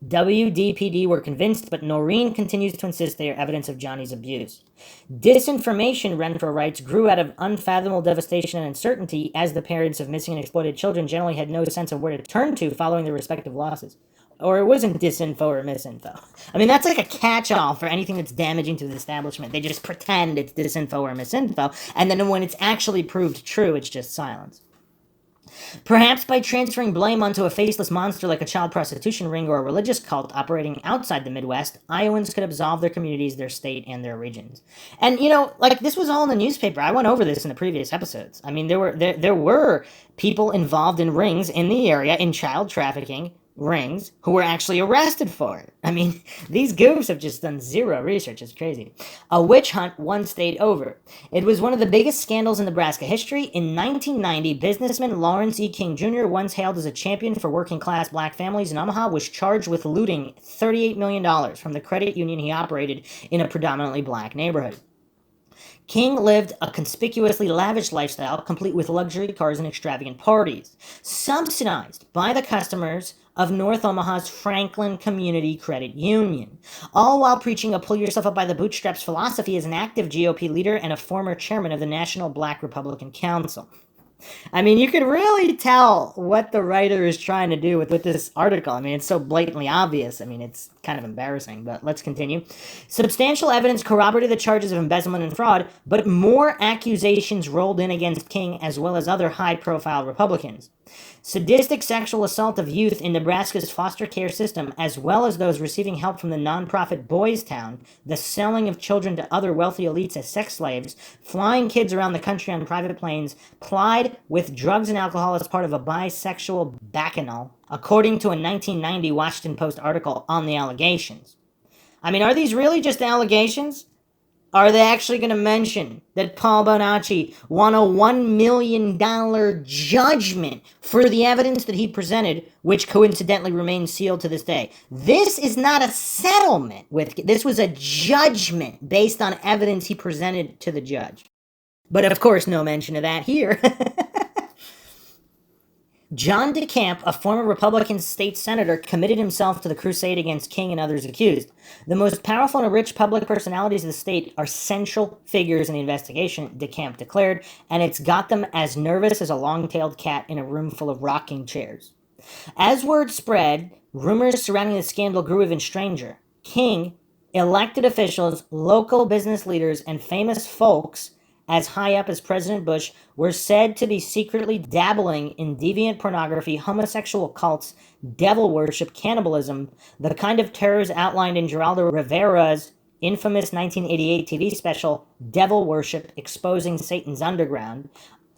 WDPD were convinced, but Noreen continues to insist they are evidence of Johnny's abuse. Disinformation, Renfro writes, grew out of unfathomable devastation and uncertainty as the parents of missing and exploited children generally had no sense of where to turn to following their respective losses. Or it wasn't disinfo or misinfo. I mean, that's like a catch-all for anything that's damaging to the establishment. They just pretend it's disinfo or misinfo, and then when it's actually proved true, it's just silence. Perhaps by transferring blame onto a faceless monster like a child prostitution ring or a religious cult operating outside the Midwest, Iowans could absolve their communities, their state, and their regions. And, you know, like, this was all in the newspaper. I went over this in the previous episodes. I mean, there were people involved in rings in the area, in child trafficking rings, who were actually arrested for it. I mean, these goofs have just done zero research. It's crazy. A witch hunt one state over. It was one of the biggest scandals in Nebraska history. In 1990, businessman Lawrence E. King Jr., once hailed as a champion for working-class black families in Omaha, was charged with looting $38 million from the credit union he operated in a predominantly black neighborhood. King lived a conspicuously lavish lifestyle, complete with luxury cars and extravagant parties, subsidized by the customers of North Omaha's Franklin Community Credit Union, all while preaching a pull-yourself-up-by-the-bootstraps philosophy as an active GOP leader and a former chairman of the National Black Republican Council. I mean, you can really tell what the writer is trying to do with this article. I mean, it's so blatantly obvious. I mean, it's kind of embarrassing, but let's continue. Substantial evidence corroborated the charges of embezzlement and fraud, but more accusations rolled in against King as well as other high-profile Republicans. Sadistic sexual assault of youth in Nebraska's foster care system, as well as those receiving help from the nonprofit Boys Town, the selling of children to other wealthy elites as sex slaves, flying kids around the country on private planes, plied with drugs and alcohol as part of a bisexual bacchanal, according to a 1990 Washington Post article on the allegations. I mean, are these really just allegations? Are they actually going to mention that Paul Bonacci won a $1 million judgment for the evidence that he presented, which coincidentally remains sealed to this day? This is not a settlement. This was a judgment based on evidence he presented to the judge. But of course, no mention of that here. John DeCamp, a former Republican state senator, committed himself to the crusade against King and others accused. The most powerful and rich public personalities of the state are central figures in the investigation, DeCamp declared, and it's got them as nervous as a long-tailed cat in a room full of rocking chairs. As word spread, rumors surrounding the scandal grew even stranger. King, elected officials, local business leaders, and famous folks as high up as President Bush were said to be secretly dabbling in deviant pornography, homosexual cults, devil worship, cannibalism, the kind of terrors outlined in Geraldo Rivera's infamous 1988 TV special, Devil Worship, Exposing Satan's Underground,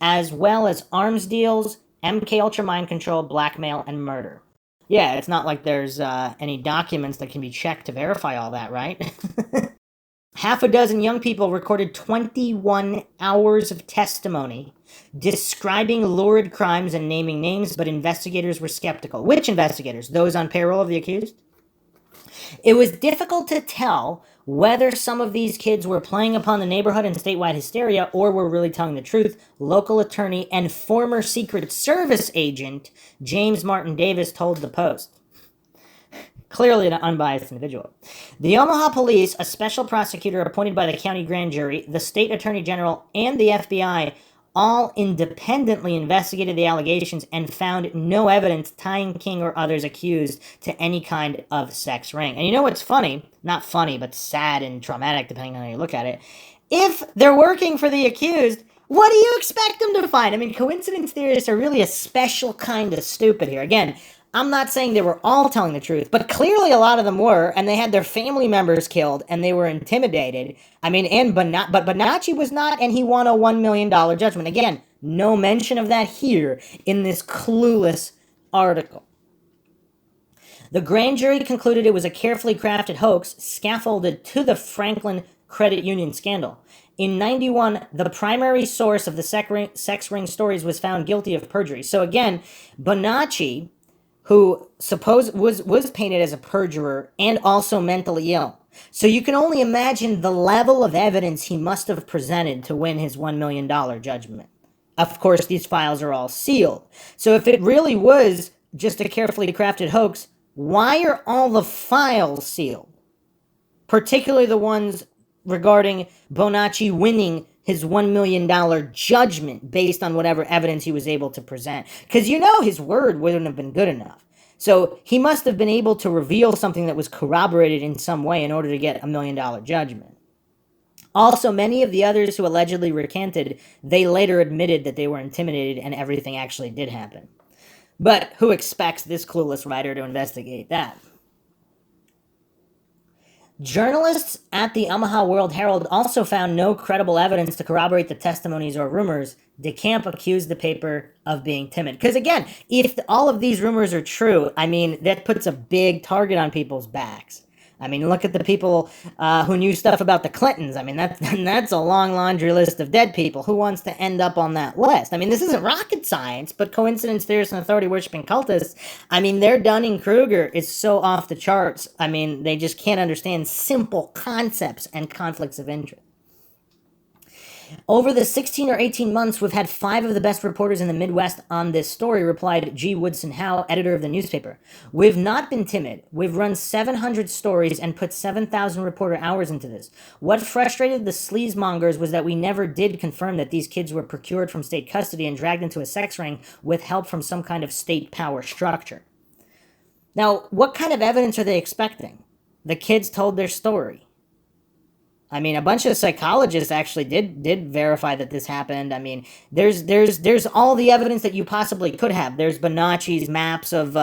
as well as arms deals, MK Ultra mind control, blackmail, and murder. Yeah, it's not like there's any documents that can be checked to verify all that, right? Half a dozen young people recorded 21 hours of testimony describing lurid crimes and naming names, but investigators were skeptical. Which investigators? Those on payroll of the accused? It was difficult to tell whether some of these kids were playing upon the neighborhood and statewide hysteria or were really telling the truth. Local attorney and former Secret Service agent James Martin Davis told the Post. Clearly an unbiased individual. The Omaha Police, a special prosecutor appointed by the county grand jury, the state attorney general, and the FBI all independently investigated the allegations and found no evidence tying King or others accused to any kind of sex ring. And you know what's funny? Not funny, but sad and traumatic, depending on how you look at it. If they're working for the accused, what do you expect them to find? I mean, coincidence theorists are really a special kind of stupid here. Again, I'm not saying they were all telling the truth, but clearly a lot of them were, and they had their family members killed, and they were intimidated. I mean, but Bonacci was not, and he won a $1 million judgment. Again, no mention of that here in this clueless article. The grand jury concluded it was a carefully crafted hoax scaffolded to the Franklin Credit Union scandal. In 91, the primary source of the sex ring stories was found guilty of perjury. So again, Bonacci, who was painted as a perjurer and also mentally ill. So you can only imagine the level of evidence he must have presented to win his $1 million judgment. Of course, these files are all sealed. So if it really was just a carefully crafted hoax, why are all the files sealed? Particularly the ones regarding Bonacci winning his $1 million judgment based on whatever evidence he was able to present. Because you know his word wouldn't have been good enough. So he must have been able to reveal something that was corroborated in some way in order to get a $1 million judgment. Also, many of the others who allegedly recanted, they later admitted that they were intimidated and everything actually did happen. But who expects this clueless writer to investigate that? Journalists at the Omaha World Herald also found no credible evidence to corroborate the testimonies or rumors. DeCamp accused the paper of being timid. Because again, if all of these rumors are true, I mean, that puts a big target on people's backs. I mean, look at the people who knew stuff about the Clintons. I mean, that's a long laundry list of dead people. Who wants to end up on that list? I mean, this isn't rocket science, but coincidence theorists and authority-worshipping cultists, I mean, their Dunning-Kruger is so off the charts. I mean, they just can't understand simple concepts and conflicts of interest. Over the 16 or 18 months, we've had 5 of the best reporters in the Midwest on this story, replied G. Woodson Howe, editor of the newspaper. We've not been timid. We've run 700 stories and put 7,000 reporter hours into this. What frustrated the sleazemongers was that we never did confirm that these kids were procured from state custody and dragged into a sex ring with help from some kind of state power structure. Now, what kind of evidence are they expecting? The kids told their story. I mean, a bunch of psychologists actually did verify that this happened. I mean, there's all the evidence that you possibly could have. There's Bonacci's maps of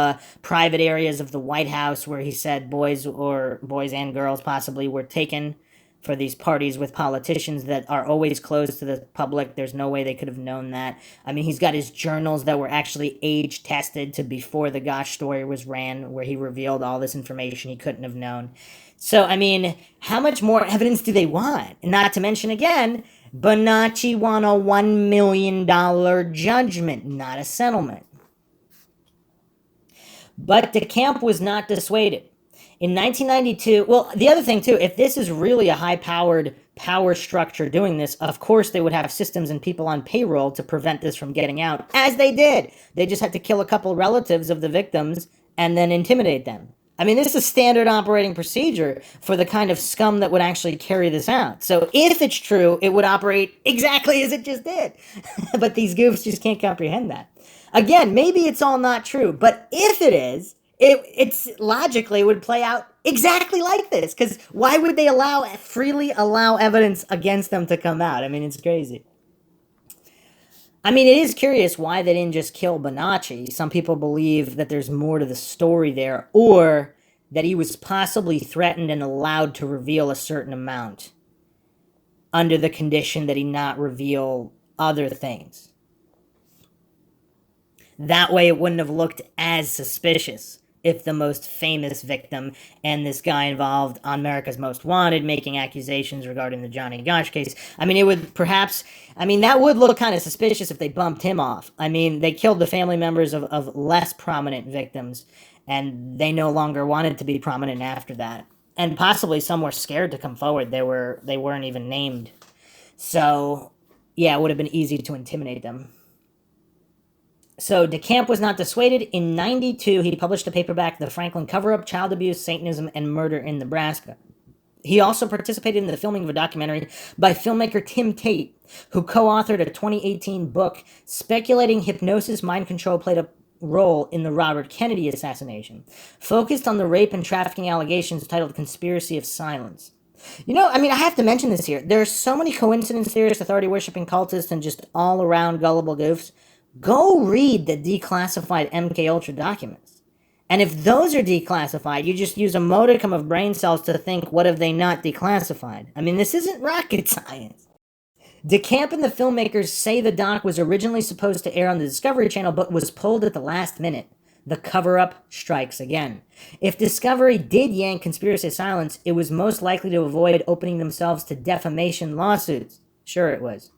private areas of the White House where he said boys and girls possibly were taken for these parties with politicians that are always closed to the public. There's no way they could have known that. I mean, he's got his journals that were actually age tested to before the Gosch story was ran, where he revealed all this information he couldn't have known. So, I mean, how much more evidence do they want? And not to mention, again, Bonacci won a $1 million judgment, not a settlement. But DeCamp was not dissuaded. In 1992, well, the other thing, too, if this is really a high-powered power structure doing this, of course they would have systems and people on payroll to prevent this from getting out, as they did. They just had to kill a couple relatives of the victims and then intimidate them. I mean, this is standard operating procedure for the kind of scum that would actually carry this out. So if it's true, it would operate exactly as it just did. But these goofs just can't comprehend that. Again, maybe it's all not true, but if it is, it's logically would play out exactly like this. Because why would they freely allow evidence against them to come out? I mean, it's crazy. I mean, it is curious why they didn't just kill Bonacci. Some people believe that there's more to the story there, or that he was possibly threatened and allowed to reveal a certain amount under the condition that he not reveal other things. That way it wouldn't have looked as suspicious if the most famous victim and this guy involved on America's Most Wanted making accusations regarding the Johnny Gosch case. I mean, it would perhaps, I mean, that would look kind of suspicious if they bumped him off. I mean, they killed the family members of less prominent victims, and they no longer wanted to be prominent after that. And possibly some were scared to come forward. They weren't even named. So, yeah, it would have been easy to intimidate them. So DeCamp was not dissuaded. In 92, he published a paperback, The Franklin Cover-Up, Child Abuse, Satanism, and Murder in Nebraska. He also participated in the filming of a documentary by filmmaker Tim Tate, who co-authored a 2018 book speculating hypnosis mind control played a role in the Robert Kennedy assassination, focused on the rape and trafficking allegations titled Conspiracy of Silence. You know, I mean, I have to mention this here. There are so many coincidence theorists, authority-worshipping cultists, and just all-around gullible goofs. Go read the declassified MKUltra documents. And if those are declassified, you just use a modicum of brain cells to think, what have they not declassified? I mean, this isn't rocket science. DeCamp and the filmmakers say the doc was originally supposed to air on the Discovery Channel, but was pulled at the last minute. The cover-up strikes again. If Discovery did yank Conspiracy of Silence, it was most likely to avoid opening themselves to defamation lawsuits. Sure it was.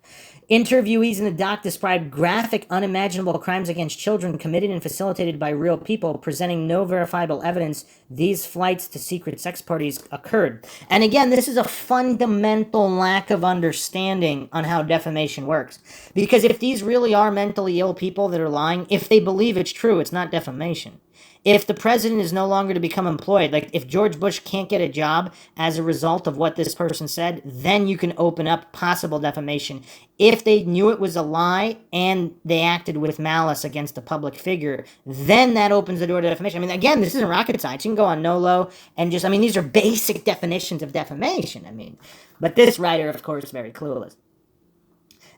Interviewees in the doc described graphic, unimaginable crimes against children committed and facilitated by real people, presenting no verifiable evidence these flights to secret sex parties occurred. And again, this is a fundamental lack of understanding on how defamation works. Because if these really are mentally ill people that are lying, if they believe it's true, it's not defamation. If the president is no longer to become employed, like if George Bush can't get a job as a result of what this person said, then you can open up possible defamation. If they knew it was a lie and they acted with malice against a public figure, then that opens the door to defamation. I mean, again, this isn't rocket science. You can go on Nolo and just, I mean, these are basic definitions of defamation. I mean, but this writer, of course, is very clueless.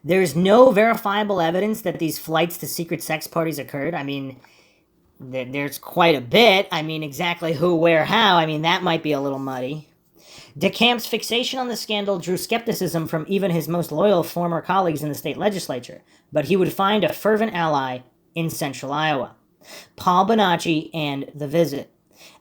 There's no verifiable evidence that these flights to secret sex parties occurred. I mean, there's quite a bit. I mean, exactly who, where, how. I mean, that might be a little muddy. DeCamp's fixation on the scandal drew skepticism from even his most loyal former colleagues in the state legislature, but he would find a fervent ally in central Iowa. Paul Bonacci and The Visit.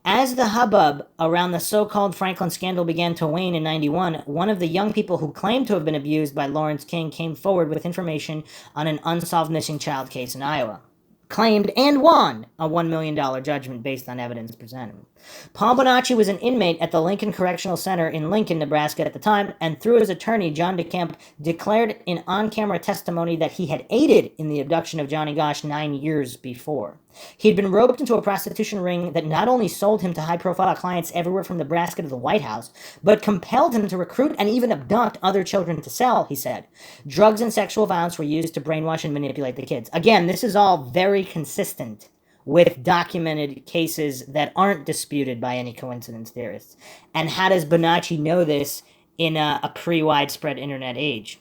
As the hubbub around the so-called Franklin scandal began to wane in 91, one of the young people who claimed to have been abused by Lawrence King came forward with information on an unsolved missing child case in Iowa. Claimed and won a $1 million judgment based on evidence presented. Paul Bonacci was an inmate at the Lincoln Correctional Center in Lincoln, Nebraska at the time, and through his attorney, John DeCamp, declared in on-camera testimony that he had aided in the abduction of Johnny Gosch 9 years before. He'd been roped into a prostitution ring that not only sold him to high-profile clients everywhere from Nebraska to the White House, but compelled him to recruit and even abduct other children to sell, he said. Drugs and sexual violence were used to brainwash and manipulate the kids. Again, this is all very consistent with documented cases that aren't disputed by any coincidence theorists. And how does Bonacci know this in a pre-widespread internet age?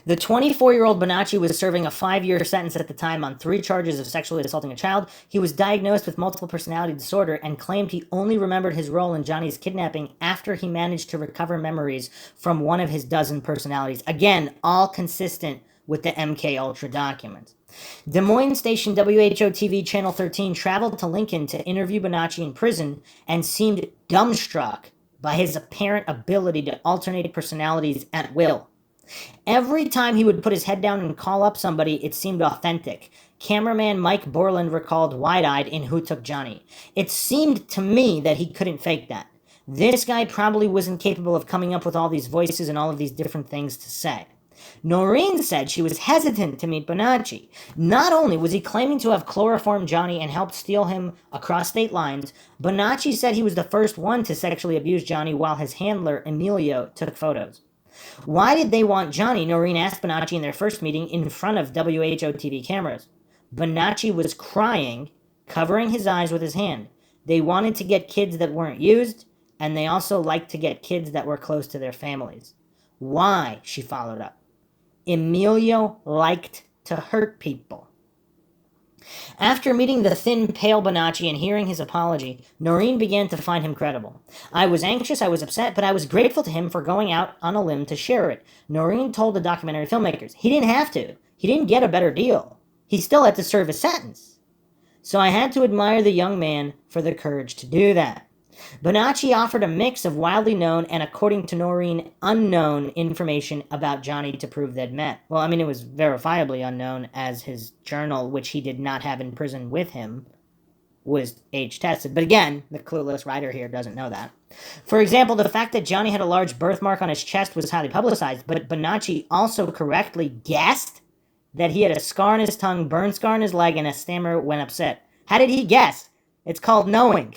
The 24-year-old Bonacci was serving a 5-year sentence at the time on 3 charges of sexually assaulting a child. He was diagnosed with multiple personality disorder and claimed he only remembered his role in Johnny's kidnapping after he managed to recover memories from one of his dozen personalities. Again, all consistent with the MKUltra documents. Des Moines station WHO-TV Channel 13 traveled to Lincoln to interview Bonacci in prison and seemed dumbstruck by his apparent ability to alternate personalities at will. Every time he would put his head down and call up somebody, it seemed authentic. Cameraman Mike Borland recalled wide-eyed in Who Took Johnny. It seemed to me that he couldn't fake that. This guy probably wasn't capable of coming up with all these voices and all of these different things to say. Noreen said she was hesitant to meet Bonacci. Not only was he claiming to have chloroformed Johnny and helped steal him across state lines, Bonacci said he was the first one to sexually abuse Johnny while his handler, Emilio, took photos. Why did they want Johnny? Noreen asked Bonacci in their first meeting in front of WHO-TV cameras. Bonacci was crying, covering his eyes with his hand. They wanted to get kids that weren't used, and they also liked to get kids that were close to their families. Why? She followed up. Emilio liked to hurt people. After meeting the thin, pale Bonacci and hearing his apology, Noreen began to find him credible. I was anxious, I was upset, but I was grateful to him for going out on a limb to share it. Noreen told the documentary filmmakers he didn't have to. He didn't get a better deal. He still had to serve his sentence. So I had to admire the young man for the courage to do that. Bonacci offered a mix of wildly known and, according to Noreen, unknown information about Johnny to prove they'd met. Well, I mean, it was verifiably unknown, as his journal, which he did not have in prison with him, was age-tested. But again, the clueless writer here doesn't know that. For example, the fact that Johnny had a large birthmark on his chest was highly publicized, but Bonacci also correctly guessed that he had a scar on his tongue, burn scar on his leg, and a stammer when upset. How did he guess? It's called knowing.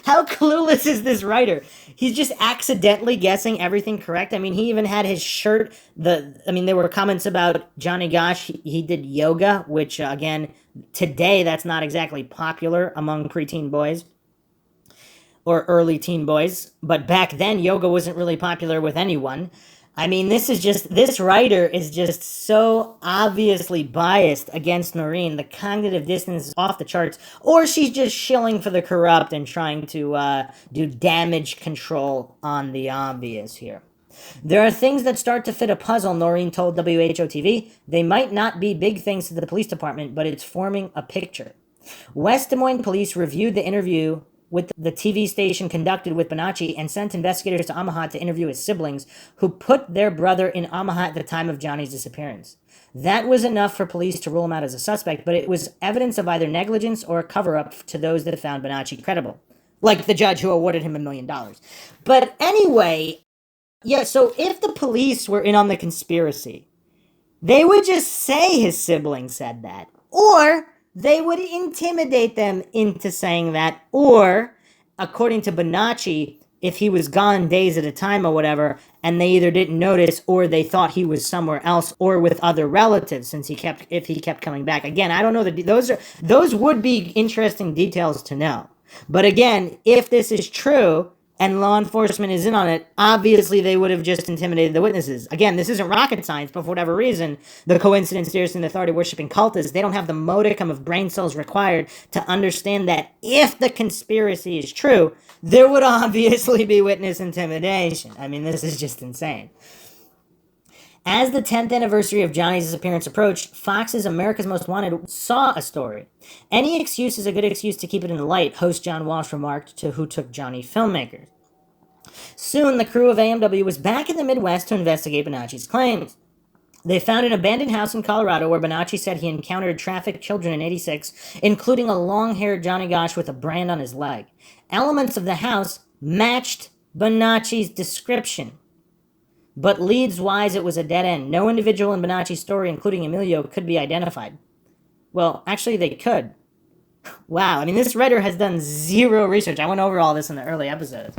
How clueless is this writer? He's just accidentally guessing everything correct. I mean, he even had his shirt. There were comments about Johnny Gosch. He did yoga, which, again, today that's not exactly popular among preteen boys or early teen boys. But back then, yoga wasn't really popular with anyone. I mean, this writer is just so obviously biased against Noreen. The cognitive dissonance is off the charts. Or she's just shilling for the corrupt and trying to do damage control on the obvious here. There are things that start to fit a puzzle, Noreen told WHO-TV. They might not be big things to the police department, but it's forming a picture. West Des Moines police reviewed the interview with the TV station conducted with Bonacci and sent investigators to Omaha to interview his siblings, who put their brother in Omaha at the time of Johnny's disappearance. That was enough for police to rule him out as a suspect, but it was evidence of either negligence or a cover-up to those that found Bonacci credible, like the judge who awarded him $1 million. But anyway, yeah, so if the police were in on the conspiracy, they would just say his siblings said that, or they would intimidate them into saying that, or, according to Bonacci, if he was gone days at a time or whatever, and they either didn't notice or they thought he was somewhere else or with other relatives, if he kept coming back. Again, I don't know those would be interesting details to know. But again, if this is true and law enforcement is in on it, obviously they would have just intimidated the witnesses. Again, this isn't rocket science, but for whatever reason, the coincidence theorists and the authority-worshipping cultists, they don't have the modicum of brain cells required to understand that if the conspiracy is true, there would obviously be witness intimidation. I mean, this is just insane. As the 10th anniversary of Johnny's disappearance approached, Fox's America's Most Wanted saw a story. Any excuse is a good excuse to keep it in the light, host John Walsh remarked to Who Took Johnny filmmakers. Soon, the crew of AMW was back in the Midwest to investigate Bonacci's claims. They found an abandoned house in Colorado where Bonacci said he encountered trafficked children in '86, including a long-haired Johnny Gosch with a brand on his leg. Elements of the house matched Bonacci's description. But leads-wise, it was a dead end. No individual in Bonacci's story, including Emilio, could be identified. Well, actually, they could. Wow, I mean, this writer has done zero research. I went over all this in the early episodes.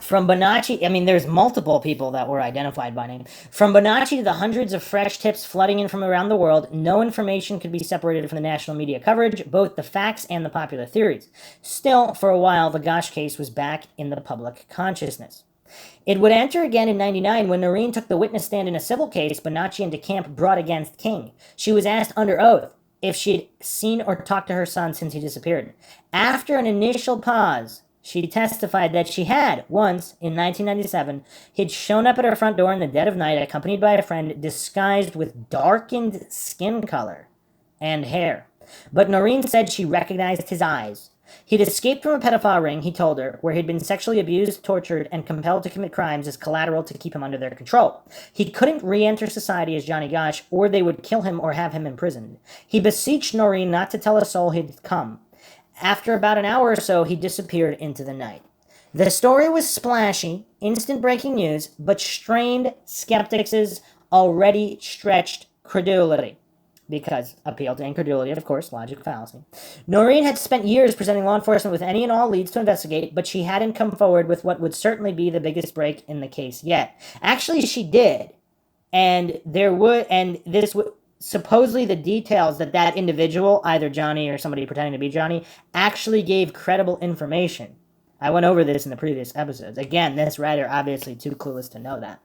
From Bonacci, I mean, there's multiple people that were identified by name. From Bonacci to the hundreds of fresh tips flooding in from around the world, no information could be separated from the national media coverage, both the facts and the popular theories. Still, for a while, the Gosch case was back in the public consciousness. It would enter again in '99 when Noreen took the witness stand in a civil case Bonacci and DeCamp brought against King. She was asked under oath if she'd seen or talked to her son since he disappeared. After an initial pause, she testified that she had, once, in 1997, he'd shown up at her front door in the dead of night, accompanied by a friend, disguised with darkened skin color and hair. But Noreen said she recognized his eyes. He'd escaped from a pedophile ring, he told her, where he'd been sexually abused, tortured, and compelled to commit crimes as collateral to keep him under their control. He couldn't re-enter society as Johnny Gosch, or they would kill him or have him imprisoned. He beseeched Noreen not to tell a soul he'd come. After about an hour or so, he disappeared into the night. The story was splashy, instant breaking news, but strained skeptics' already stretched credulity. Because appeal to incredulity, of course, logic fallacy. Noreen had spent years presenting law enforcement with any and all leads to investigate, but she hadn't come forward with what would certainly be the biggest break in the case yet. Actually, she did. Supposedly the details that individual, either Johnny or somebody pretending to be Johnny, actually gave credible information. I went over this in the previous episodes. Again, this writer obviously too clueless to know that.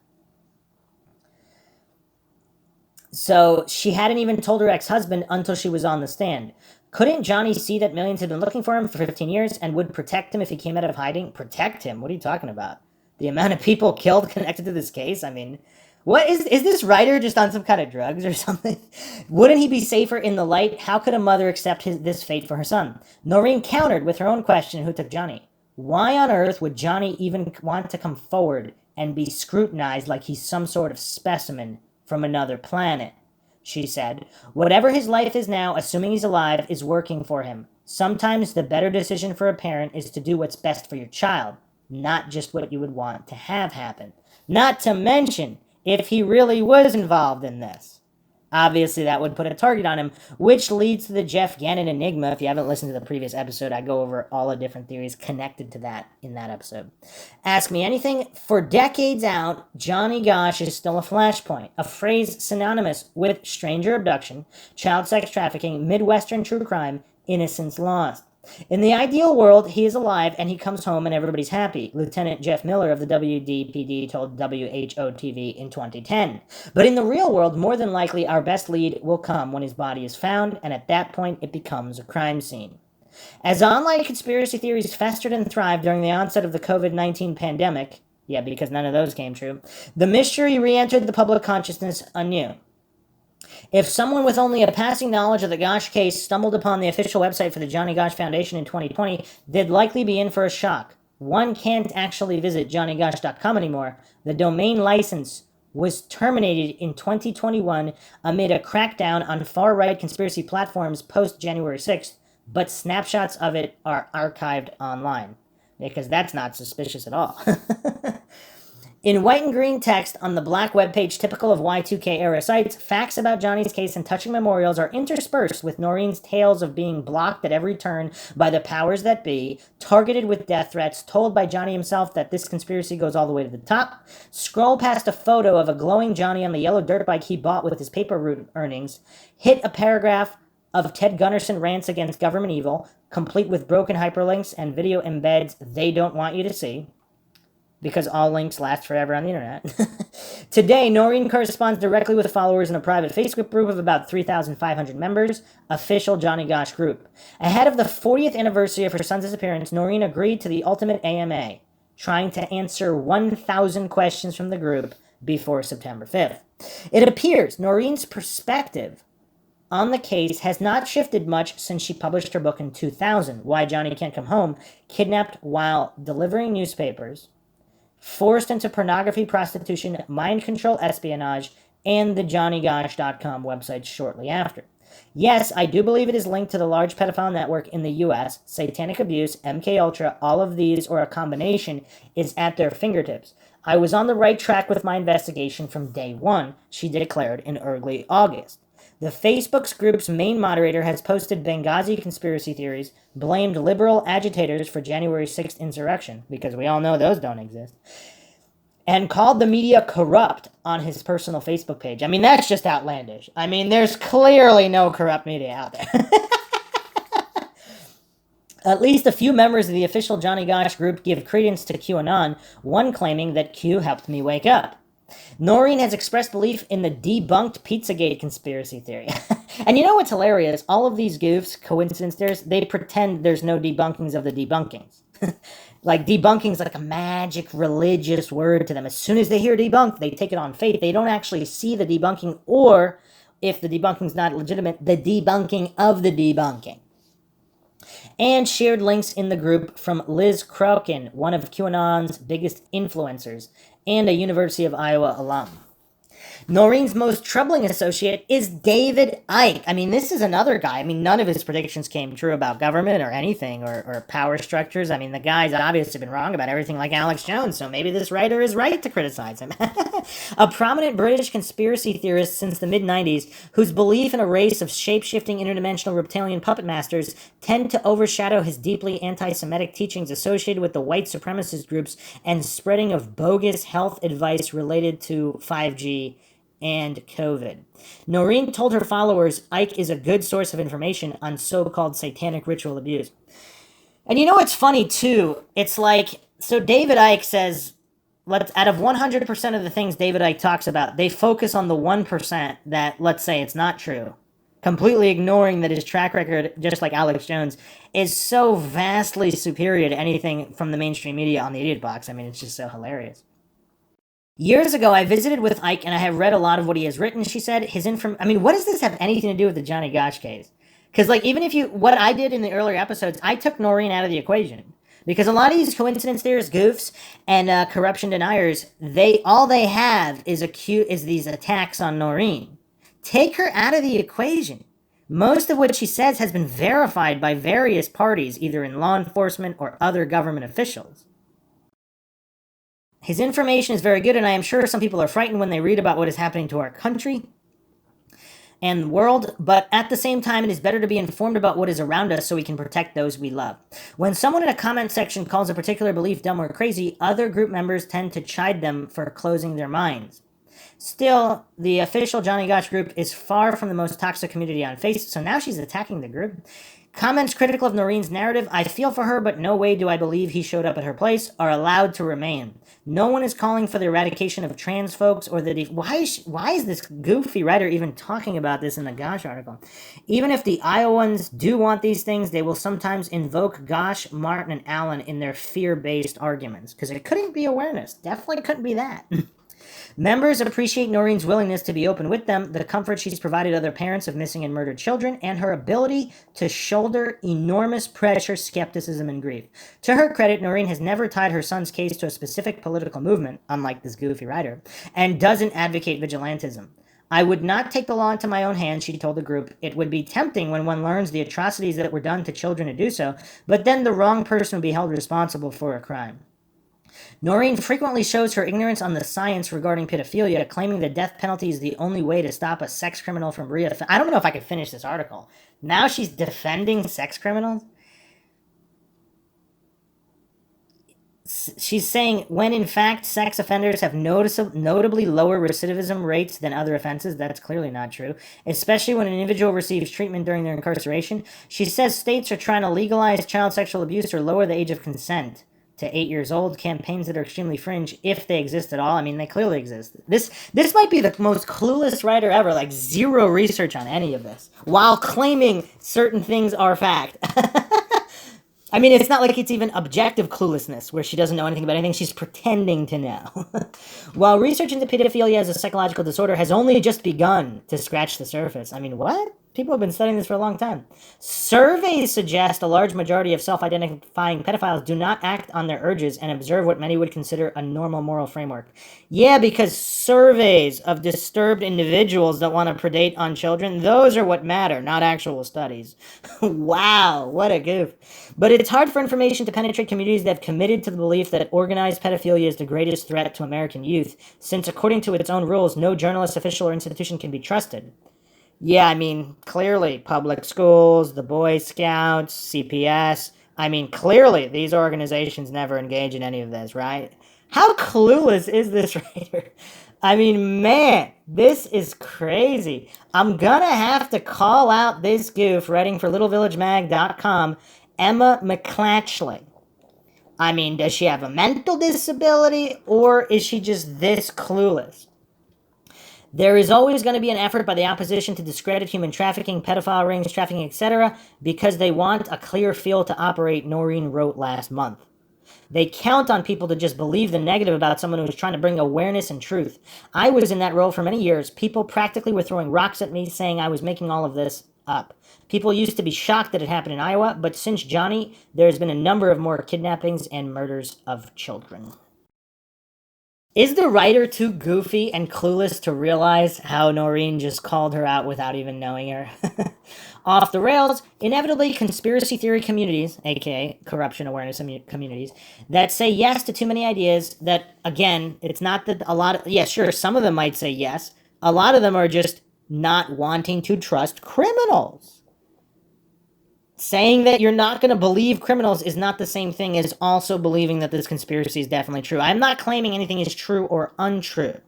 So she hadn't even told her ex-husband until she was on the stand. Couldn't Johnny see that millions had been looking for him for 15 years and would protect him if he came out of hiding? Protect him? What are you talking about? The amount of people killed connected to this case? I mean, what is this writer just on some kind of drugs or something? Wouldn't he be safer in the light? How could a mother accept this fate for her son? Noreen countered with her own question, who took Johnny? Why on earth would Johnny even want to come forward and be scrutinized like he's some sort of specimen from another planet? She said, whatever his life is now, assuming he's alive, is working for him. Sometimes the better decision for a parent is to do what's best for your child, not just what you would want to have happen. Not to mention, if he really was involved in this. Obviously, that would put a target on him, which leads to the Jeff Gannon enigma. If you haven't listened to the previous episode, I go over all the different theories connected to that in that episode. Ask me anything. For decades out, Johnny Gosch is still a flashpoint, a phrase synonymous with stranger abduction, child sex trafficking, Midwestern true crime, innocence lost. In the ideal world, he is alive and he comes home and everybody's happy, Lieutenant Jeff Miller of the WDPD told WHO-TV in 2010. But in the real world, more than likely, our best lead will come when his body is found, and at that point, it becomes a crime scene. As online conspiracy theories festered and thrived during the onset of the COVID-19 pandemic, yeah, because none of those came true, the mystery re-entered the public consciousness anew. If someone with only a passing knowledge of the Gosch case stumbled upon the official website for the Johnny Gosch Foundation in 2020, they'd likely be in for a shock. One can't actually visit johnnygosch.com anymore. The domain license was terminated in 2021 amid a crackdown on far-right conspiracy platforms post-January 6th, but snapshots of it are archived online, because that's not suspicious at all. In white and green text on the black webpage typical of Y2K era sites, facts about Johnny's case and touching memorials are interspersed with Noreen's tales of being blocked at every turn by the powers that be, targeted with death threats, told by Johnny himself that this conspiracy goes all the way to the top. Scroll past a photo of a glowing Johnny on the yellow dirt bike he bought with his paper route earnings. Hit a paragraph of Ted Gunderson rants against government evil, complete with broken hyperlinks and video embeds they don't want you to see, because all links last forever on the internet. Today, Noreen corresponds directly with followers in a private Facebook group of about 3,500 members, official Johnny Gosch group. Ahead of the 40th anniversary of her son's disappearance, Noreen agreed to the ultimate AMA, trying to answer 1,000 questions from the group before September 5th. It appears Noreen's perspective on the case has not shifted much since she published her book in 2000, Why Johnny Can't Come Home, Kidnapped While Delivering Newspapers, Forced into Pornography, Prostitution, Mind Control, Espionage, and the JohnnyGosch.com website shortly after. Yes, I do believe it is linked to the large pedophile network in the U.S., satanic abuse, MKUltra, all of these, or a combination, is at their fingertips. I was on the right track with my investigation from day one, she declared in early August. The Facebook's group's main moderator has posted Benghazi conspiracy theories, blamed liberal agitators for January 6th insurrection, because we all know those don't exist, and called the media corrupt on his personal Facebook page. I mean, that's just outlandish. I mean, there's clearly no corrupt media out there. At least a few members of the official Johnny Gosch group give credence to QAnon, one claiming that Q helped me wake up. Noreen has expressed belief in the debunked Pizzagate conspiracy theory. And you know what's hilarious? All of these goofs, coincidence, they pretend there's no debunkings of the debunkings. Like, debunking's like a magic religious word to them. As soon as they hear debunk, they take it on faith. They don't actually see the debunking, or, if the debunking's not legitimate, the debunking of the debunking. And shared links in the group from Liz Crokin, one of QAnon's biggest influencers, and a University of Iowa alum. Noreen's most troubling associate is David Icke. I mean, this is another guy. I mean, none of his predictions came true about government or anything, or power structures. I mean, the guy's obviously been wrong about everything like Alex Jones, so maybe this writer is right to criticize him. A prominent British conspiracy theorist since the mid-90s, whose belief in a race of shape-shifting interdimensional reptilian puppet masters tend to overshadow his deeply anti-Semitic teachings associated with the white supremacist groups and spreading of bogus health advice related to 5G and COVID. Noreen told her followers Icke is a good source of information on so-called satanic ritual abuse. And you know what's funny, too? It's like, so David Icke says, out of 100% of the things David Icke talks about, they focus on the 1% that, let's say, it's not true, completely ignoring that his track record, just like Alex Jones, is so vastly superior to anything from the mainstream media on the Idiot Box. I mean, it's just so hilarious. Years ago, I visited with Icke, and I have read a lot of what he has written. She said what does this have anything to do with the Johnny Gosch case? Because, like, what I did in the earlier episodes, I took Noreen out of the equation. Because a lot of these coincidence theorists, goofs, and corruption deniers, all they have is these attacks on Noreen. Take her out of the equation. Most of what she says has been verified by various parties, either in law enforcement or other government officials. His information is very good, and I am sure some people are frightened when they read about what is happening to our country. and the world, but at the same time, it is better to be informed about what is around us so we can protect those we love. When someone in a comment section calls a particular belief dumb or crazy, other group members tend to chide them for closing their minds. Still, the official Johnny Gosch group is far from the most toxic community on Facebook, so now she's attacking the group. Comments critical of Noreen's narrative, I feel for her, but no way do I believe he showed up at her place, are allowed to remain. No one is calling for the eradication of trans folks or the... Why is this goofy writer even talking about this in the Gosch article? Even if the Iowans do want these things, they will sometimes invoke Gosch, Martin, and Allen in their fear-based arguments. Because it couldn't be awareness. Definitely couldn't be that. Members appreciate Noreen's willingness to be open with them, the comfort she's provided other parents of missing and murdered children, and her ability to shoulder enormous pressure, skepticism, and grief. To her credit, Noreen has never tied her son's case to a specific political movement, unlike this goofy writer, and doesn't advocate vigilantism. I would not take the law into my own hands, she told the group. It would be tempting when one learns the atrocities that were done to children to do so, but then the wrong person would be held responsible for a crime. Noreen frequently shows her ignorance on the science regarding pedophilia, claiming the death penalty is the only way to stop a sex criminal from I don't know if I could finish this article. Now she's defending sex criminals? She's saying, when in fact sex offenders have notably lower recidivism rates than other offenses. That's clearly not true, especially when an individual receives treatment during their incarceration. She says states are trying to legalize child sexual abuse or lower the age of consent to 8 years old, campaigns that are extremely fringe, if they exist at all. I mean, they clearly exist. This might be the most clueless writer ever, like zero research on any of this, while claiming certain things are fact. I mean, it's not like it's even objective cluelessness, where she doesn't know anything about anything. She's pretending to know. While research into pedophilia as a psychological disorder has only just begun to scratch the surface. I mean, what? People have been studying this for a long time. Surveys suggest a large majority of self-identifying pedophiles do not act on their urges and observe what many would consider a normal moral framework. Yeah, because surveys of disturbed individuals that want to predate on children, those are what matter, not actual studies. Wow, what a goof. But it's hard for information to penetrate communities that have committed to the belief that organized pedophilia is the greatest threat to American youth, since according to its own rules, no journalist, official, or institution can be trusted. Yeah, I mean, clearly, public schools, the Boy Scouts, CPS, I mean, clearly, these organizations never engage in any of this, right? How clueless is this writer? I mean, man, this is crazy. I'm gonna have to call out this goof writing for littlevillagemag.com, Emma McClatchley. I mean, does she have a mental disability, or is she just this clueless? There is always going to be an effort by the opposition to discredit human trafficking, pedophile rings, trafficking, etc., because they want a clear field to operate, Noreen wrote last month. They count on people to just believe the negative about someone who is trying to bring awareness and truth. I was in that role for many years. People practically were throwing rocks at me, saying I was making all of this up. People used to be shocked that it happened in Iowa, but since Johnny, there's been a number of more kidnappings and murders of children. Is the writer too goofy and clueless to realize how Noreen just called her out without even knowing her? Off the rails, inevitably conspiracy theory communities, aka corruption awareness communities, that say yes to too many ideas that, again, it's not that a lot of, yeah, sure, some of them might say yes. A lot of them are just not wanting to trust criminals. Saying that you're not going to believe criminals is not the same thing as also believing that this conspiracy is definitely true. I'm not claiming anything is true or untrue.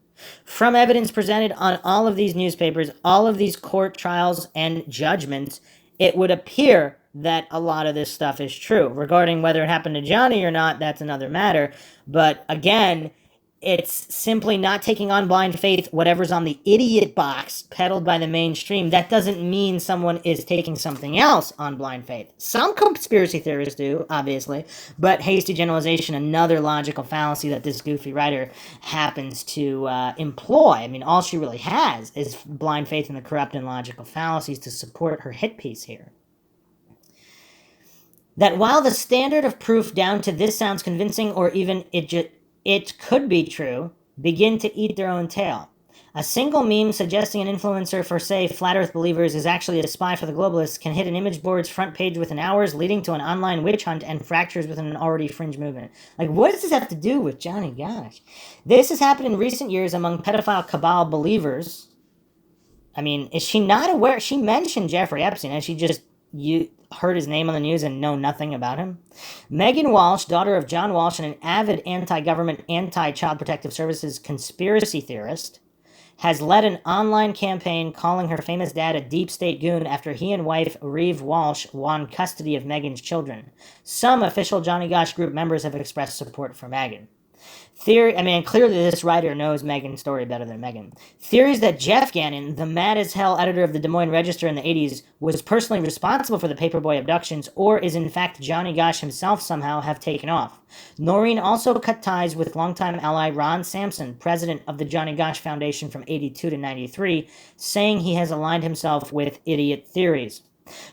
From evidence presented on all of these newspapers, all of these court trials and judgments, it would appear that a lot of this stuff is true. Regarding whether it happened to Johnny or not, that's another matter. But again, it's simply not taking on blind faith whatever's on the idiot box peddled by the mainstream. That doesn't mean someone is taking something else on blind faith. Some conspiracy theorists do, obviously, but hasty generalization, another logical fallacy that this goofy writer happens to employ. I mean, all she really has is blind faith in the corrupt and logical fallacies to support her hit piece here. That while the standard of proof down to this sounds convincing, or even it could be true, begin to eat their own tail. A single meme suggesting an influencer for, say, flat earth believers is actually a spy for the globalists can hit an image board's front page within hours, leading to an online witch hunt and fractures within an already fringe movement. Like, what does this have to do with Johnny Gosch? This has happened in recent years among pedophile cabal believers. I mean, is she not aware? She mentioned Jeffrey Epstein. Has she just heard his name on the news and know nothing about him? Megan Walsh, daughter of John Walsh and an avid anti-government, anti-child protective services conspiracy theorist, has led an online campaign calling her famous dad a deep state goon after he and wife Reeve Walsh won custody of Megan's children. Some official Johnny Gosch group members have expressed support for Megan. Clearly this writer knows Megan's story better than Megan. Theories that Jeff Gannon, the mad-as-hell editor of the Des Moines Register in the 80s, was personally responsible for the Paperboy abductions, or is in fact Johnny Gosch himself somehow, have taken off. Noreen also cut ties with longtime ally Ron Sampson, president of the Johnny Gosch Foundation from 82 to 93, saying he has aligned himself with idiot theories.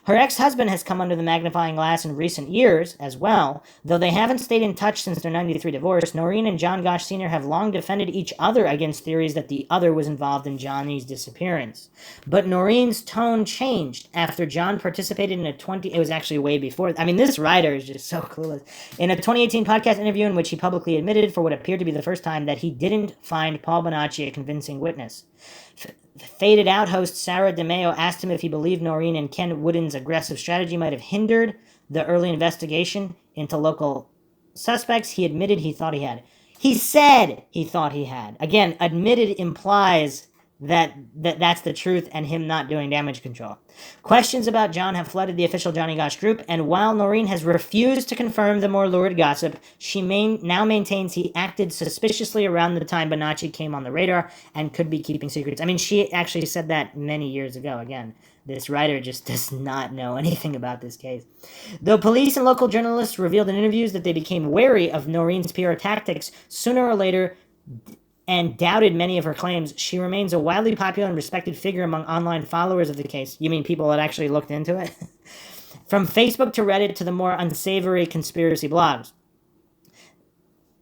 Her ex-husband has come under the magnifying glass in recent years as well. Though they haven't stayed in touch since their 93 divorce, Noreen and John Gosch Sr. have long defended each other against theories that the other was involved in Johnny's disappearance. But Noreen's tone changed after John participated in it was actually way before. This writer is just so clueless. In a 2018 podcast interview in which he publicly admitted for what appeared to be the first time that he didn't find Paul Bonacci a convincing witness. Faded Out host Sarah DeMeo asked him if he believed Noreen and Ken Wooden's aggressive strategy might have hindered the early investigation into local suspects. He admitted he thought he had. He said he thought he had. Again, admitted implies that's the truth and him not doing damage control. Questions about John have flooded the official Johnny Gosch group, and while Noreen has refused to confirm the more lurid gossip, she now maintains he acted suspiciously around the time Bonacci came on the radar and could be keeping secrets. She actually said that many years ago. Again, this writer just does not know anything about this case. Though police and local journalists revealed in interviews that they became wary of Noreen's PR tactics sooner or later and doubted many of her claims, she remains a wildly popular and respected figure among online followers of the case. You mean people that actually looked into it? From Facebook to Reddit to the more unsavory conspiracy blogs.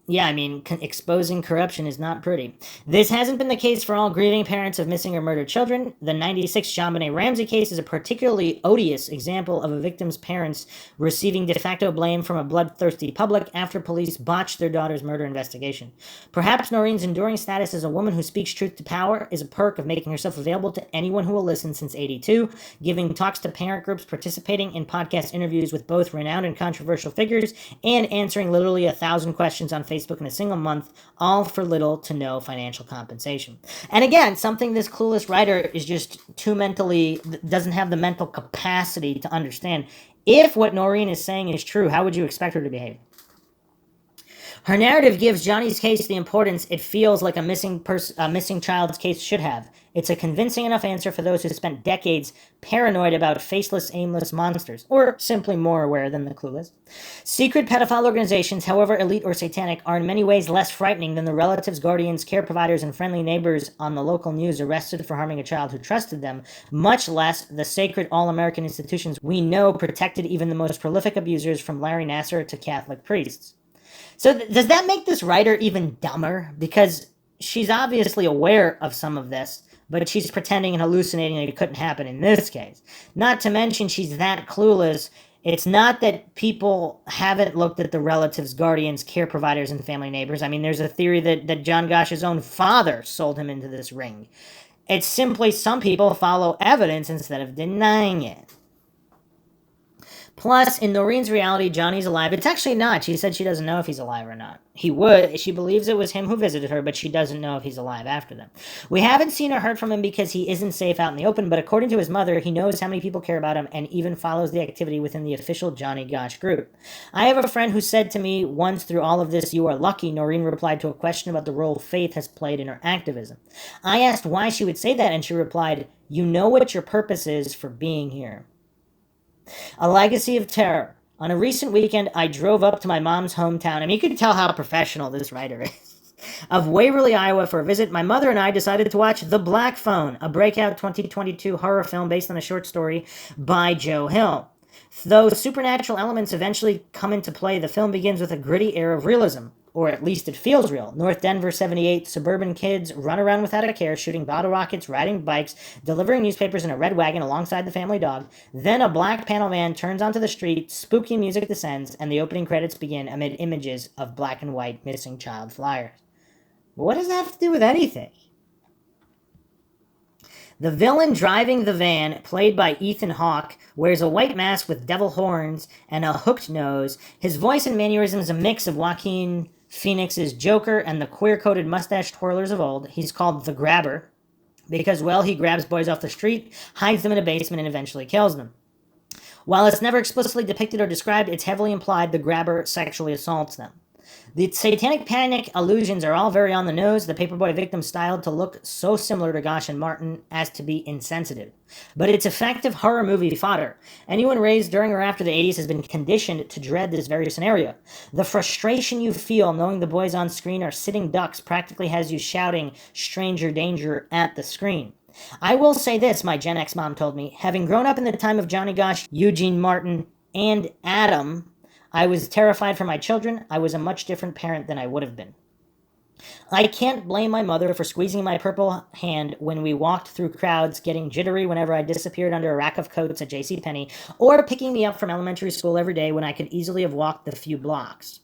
Yeah, exposing corruption is not pretty. This hasn't been the case for all grieving parents of missing or murdered children. The 96 JonBenet Ramsey case is a particularly odious example of a victim's parents receiving de facto blame from a bloodthirsty public after police botched their daughter's murder investigation. Perhaps Noreen's enduring status as a woman who speaks truth to power is a perk of making herself available to anyone who will listen since 82, giving talks to parent groups, participating in podcast interviews with both renowned and controversial figures, and answering literally 1,000 questions on Facebook in a single month, all for little to no financial compensation. And again, something this clueless writer is just doesn't have the mental capacity to understand. If what Noreen is saying is true, how would you expect her to behave? Her narrative gives Johnny's case the importance it feels like a missing child's case should have. It's a convincing enough answer for those who spent decades paranoid about faceless, aimless monsters, or simply more aware than the clueless. Secret pedophile organizations, however elite or satanic, are in many ways less frightening than the relatives, guardians, care providers, and friendly neighbors on the local news arrested for harming a child who trusted them, much less the sacred all-American institutions we know protected even the most prolific abusers, from Larry Nassar to Catholic priests. So does that make this writer even dumber? Because she's obviously aware of some of this, but she's pretending and hallucinating that it couldn't happen in this case. Not to mention she's that clueless. It's not that people haven't looked at the relatives, guardians, care providers, and family neighbors. There's a theory that John Gosch's own father sold him into this ring. It's simply some people follow evidence instead of denying it. Plus, in Noreen's reality, Johnny's alive. It's actually not. She said she doesn't know if he's alive or not. He would. She believes it was him who visited her, but she doesn't know if he's alive after them. We haven't seen or heard from him because he isn't safe out in the open, but according to his mother, he knows how many people care about him and even follows the activity within the official Johnny Gosch group. I have a friend who said to me once, through all of this, "You are lucky," Noreen replied to a question about the role faith has played in her activism. I asked why she would say that, and she replied, "You know what your purpose is for being here." A legacy of terror. On a recent weekend, I drove up to my mom's hometown, you can tell how professional this writer is, of Waverly, Iowa for a visit. My mother and I decided to watch The Black Phone, a breakout 2022 horror film based on a short story by Joe Hill. Though supernatural elements eventually come into play, the film begins with a gritty air of realism. Or at least it feels real. North Denver, 78, suburban kids run around without a care, shooting bottle rockets, riding bikes, delivering newspapers in a red wagon alongside the family dog. Then a black panel van turns onto the street, spooky music descends, and the opening credits begin amid images of black and white missing child flyers. What does that have to do with anything? The villain driving the van, played by Ethan Hawke, wears a white mask with devil horns and a hooked nose. His voice and mannerisms a mix of Joaquin Phoenix's Joker and the queer-coated mustache twirlers of old. He's called the Grabber because, well, he grabs boys off the street, hides them in a basement, and eventually kills them. While it's never explicitly depicted or described, it's heavily implied the Grabber sexually assaults them. The satanic panic allusions are all very on the nose, the Paperboy victim styled to look so similar to Gosch and Martin as to be insensitive. But it's effective horror movie fodder. Anyone raised during or after the 80s has been conditioned to dread this very scenario. The frustration you feel knowing the boys on screen are sitting ducks practically has you shouting stranger danger at the screen. I will say this, my Gen X mom told me, having grown up in the time of Johnny Gosch, Eugene Martin, and Adam, I was terrified for my children. I was a much different parent than I would have been. I can't blame my mother for squeezing my purple hand when we walked through crowds, getting jittery whenever I disappeared under a rack of coats at JCPenney, or picking me up from elementary school every day when I could easily have walked the few blocks.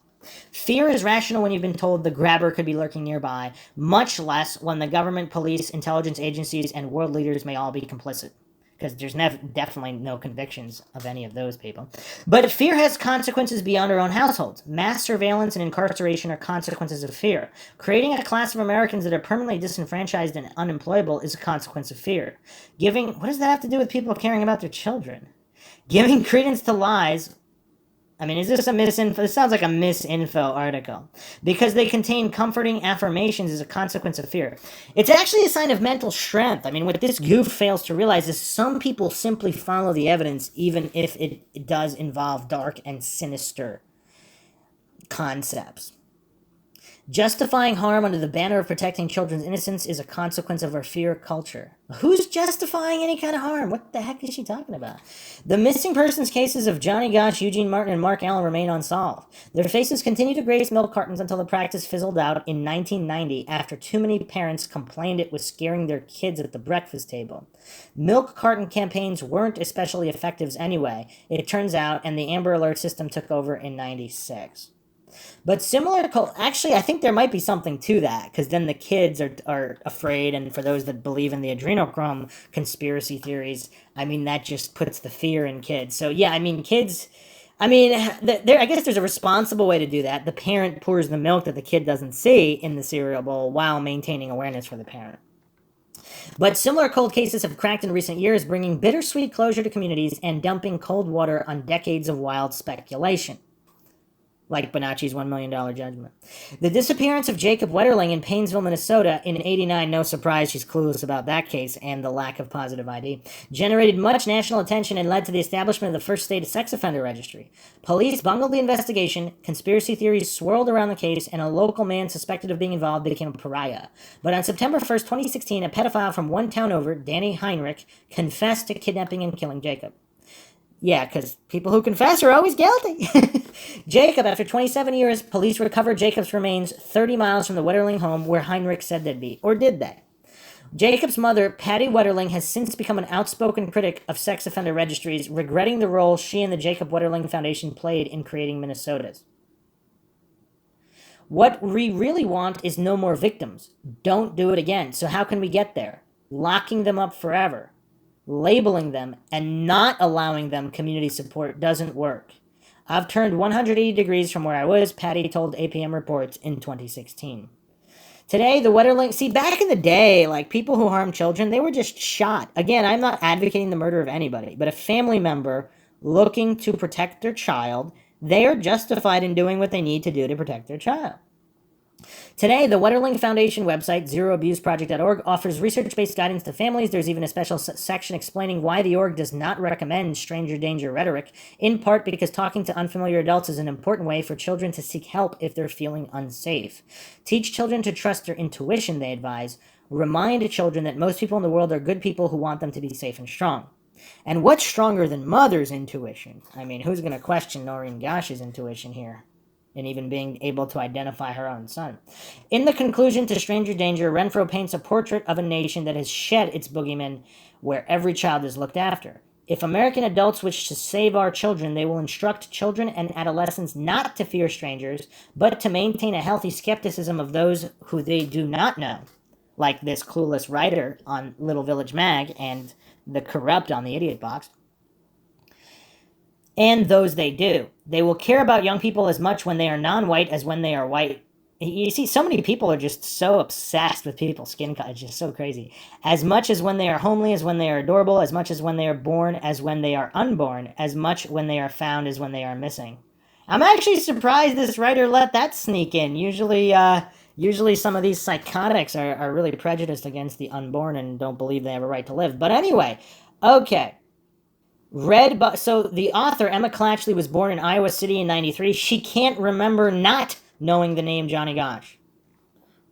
Fear is rational when you've been told the Grabber could be lurking nearby, much less when the government, police, intelligence agencies, and world leaders may all be complicit. Because there's definitely no convictions of any of those people. But fear has consequences beyond our own households. Mass surveillance and incarceration are consequences of fear. Creating a class of Americans that are permanently disenfranchised and unemployable is a consequence of fear. What does that have to do with people caring about their children? Giving credence to lies. I mean, is this a misinfo? This sounds like a misinfo article. Because they contain comforting affirmations is a consequence of fear. It's actually a sign of mental strength. I mean, what this goof fails to realize is some people simply follow the evidence even if it does involve dark and sinister concepts. Justifying harm under the banner of protecting children's innocence is a consequence of our fear culture. Who's justifying any kind of harm? What the heck is she talking about? The missing persons cases of Johnny Gosch, Eugene Martin, and Mark Allen remain unsolved. Their faces continue to grace milk cartons until the practice fizzled out in 1990 after too many parents complained it was scaring their kids at the breakfast table. Milk carton campaigns weren't especially effective anyway, it turns out, and the Amber Alert system took over in 96. But actually, I think there might be something to that, because then the kids are afraid, and for those that believe in the adrenochrome conspiracy theories, I mean, that just puts the fear in kids. So, yeah, I mean, kids, I guess there's a responsible way to do that. The parent pours the milk that the kid doesn't see in the cereal bowl while maintaining awareness for the parent. But similar cold cases have cracked in recent years, bringing bittersweet closure to communities and dumping cold water on decades of wild speculation. Like Bonacci's $1 million judgment. The disappearance of Jacob Wetterling in Paynesville, Minnesota in '89, no surprise she's clueless about that case and the lack of positive ID, generated much national attention and led to the establishment of the first state sex offender registry. Police bungled the investigation, conspiracy theories swirled around the case, and a local man suspected of being involved became a pariah. But on September 1st, 2016, a pedophile from one town over, Danny Heinrich, confessed to kidnapping and killing Jacob. Yeah, because people who confess are always guilty. Jacob, after 27 years, police recovered Jacob's remains 30 miles from the Wetterling home where Heinrich said they'd be. Or did they? Jacob's mother, Patty Wetterling, has since become an outspoken critic of sex offender registries, regretting the role she and the Jacob Wetterling Foundation played in creating Minnesota's. What we really want is no more victims. Don't do it again. So how can we get there? Locking them up forever. Labeling them and not allowing them community support doesn't work. I've turned 180 degrees from where I was, Patty told APM Reports in 2016. Today, the Wetterling... See, back in the day, like, people who harmed children, they were just shot. Again, I'm not advocating the murder of anybody, but a family member looking to protect their child, they are justified in doing what they need to do to protect their child. Today, the Wetterling Foundation website, zeroabuseproject.org, offers research-based guidance to families. There's even a special section explaining why the org does not recommend stranger danger rhetoric, in part because talking to unfamiliar adults is an important way for children to seek help if they're feeling unsafe. Teach children to trust their intuition, they advise. Remind children that most people in the world are good people who want them to be safe and strong. And what's stronger than mother's intuition? I mean, who's going to question Noreen Gosch's intuition here? And even being able to identify her own son. In the conclusion to Stranger Danger, Renfro paints a portrait of a nation that has shed its boogeyman where every child is looked after. If American adults wish to save our children, they will instruct children and adolescents not to fear strangers, but to maintain a healthy skepticism of those who they do not know. like this clueless writer on Little Village Mag and the corrupt on the Idiot Box. And those they do. They will care about young people as much when they are non-white as when they are white. You see, so many people are just so obsessed with people's skin color. It's just so crazy. As much as when they are homely, as when they are adorable, as much as when they are born, as when they are unborn, as much when they are found as when they are missing. I'm actually surprised this writer let that sneak in. Usually some of these psychotics are really prejudiced against the unborn and don't believe they have a right to live. But anyway, okay. So the author, Emma Clatchley, was born in Iowa City in 93. She can't remember not knowing the name Johnny Gosch.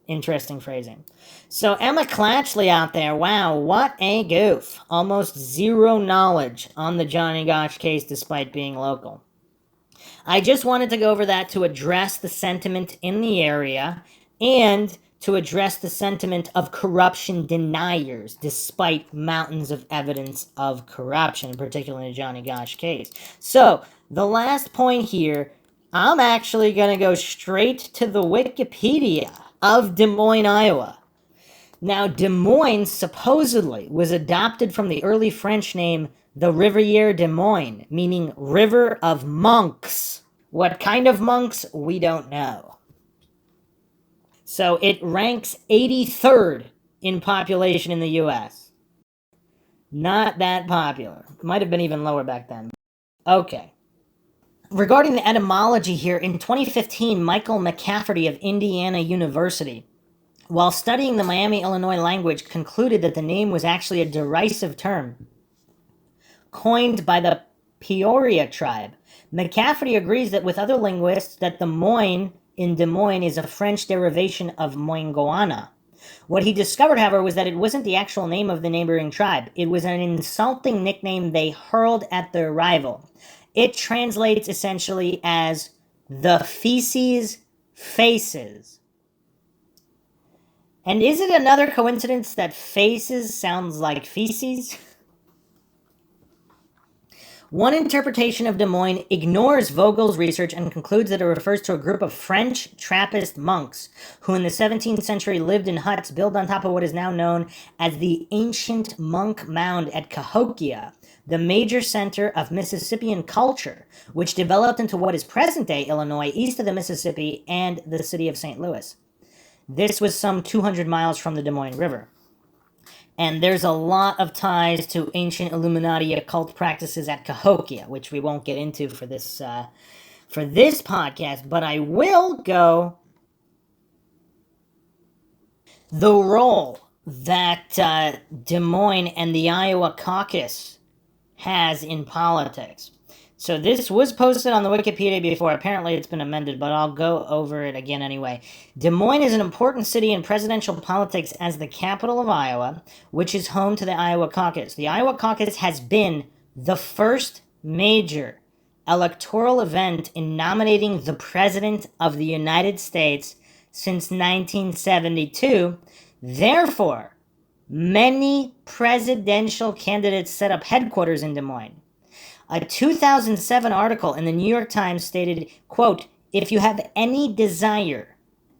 Interesting phrasing. So Emma Clatchley out there, wow, what a goof. Almost zero knowledge on the Johnny Gosch case despite being local. I just wanted to go over that to address the sentiment in the area and to address the sentiment of corruption deniers despite mountains of evidence of corruption, particularly in the Johnny Gosch case. So, the last point here, I'm actually going to go straight to the Wikipedia of Des Moines, Iowa. Now, Des Moines supposedly was adopted from the early French name the Rivière des Moines, meaning river of monks. What kind of monks? We don't know. So it ranks 83rd in population in the U.S. Not that popular. Might have been even lower back then. Okay. Regarding the etymology here, in 2015, Michael McCafferty of Indiana University, while studying the Miami, Illinois language, concluded that the name was actually a derisive term coined by the Peoria tribe. McCafferty agrees that with other linguists that the Moine in Des Moines is a French derivation of Moingoana. What he discovered, however, was that it wasn't the actual name of the neighboring tribe. It was an insulting nickname they hurled at their rival. It translates essentially as the feces faces. And is it another coincidence that faces sounds like feces? One interpretation of Des Moines ignores Vogel's research and concludes that it refers to a group of French Trappist monks who in the 17th century lived in huts built on top of what is now known as the ancient monk mound at Cahokia, the major center of Mississippian culture, which developed into what is present-day Illinois east of the Mississippi and the city of St. Louis. This was some 200 miles from the Des Moines River. And there's a lot of ties to ancient Illuminati occult practices at Cahokia, which we won't get into for this podcast, but I will go the role that Des Moines and the Iowa caucus has in politics. So this was posted on the Wikipedia before. Apparently it's been amended, but I'll go over it again anyway. Des Moines is an important city in presidential politics as the capital of Iowa, which is home to the Iowa caucus. The Iowa caucus has been the first major electoral event in nominating the President of the United States since 1972. Therefore, many presidential candidates set up headquarters in Des Moines. A 2007 article in the New York Times stated, quote, "If you have any desire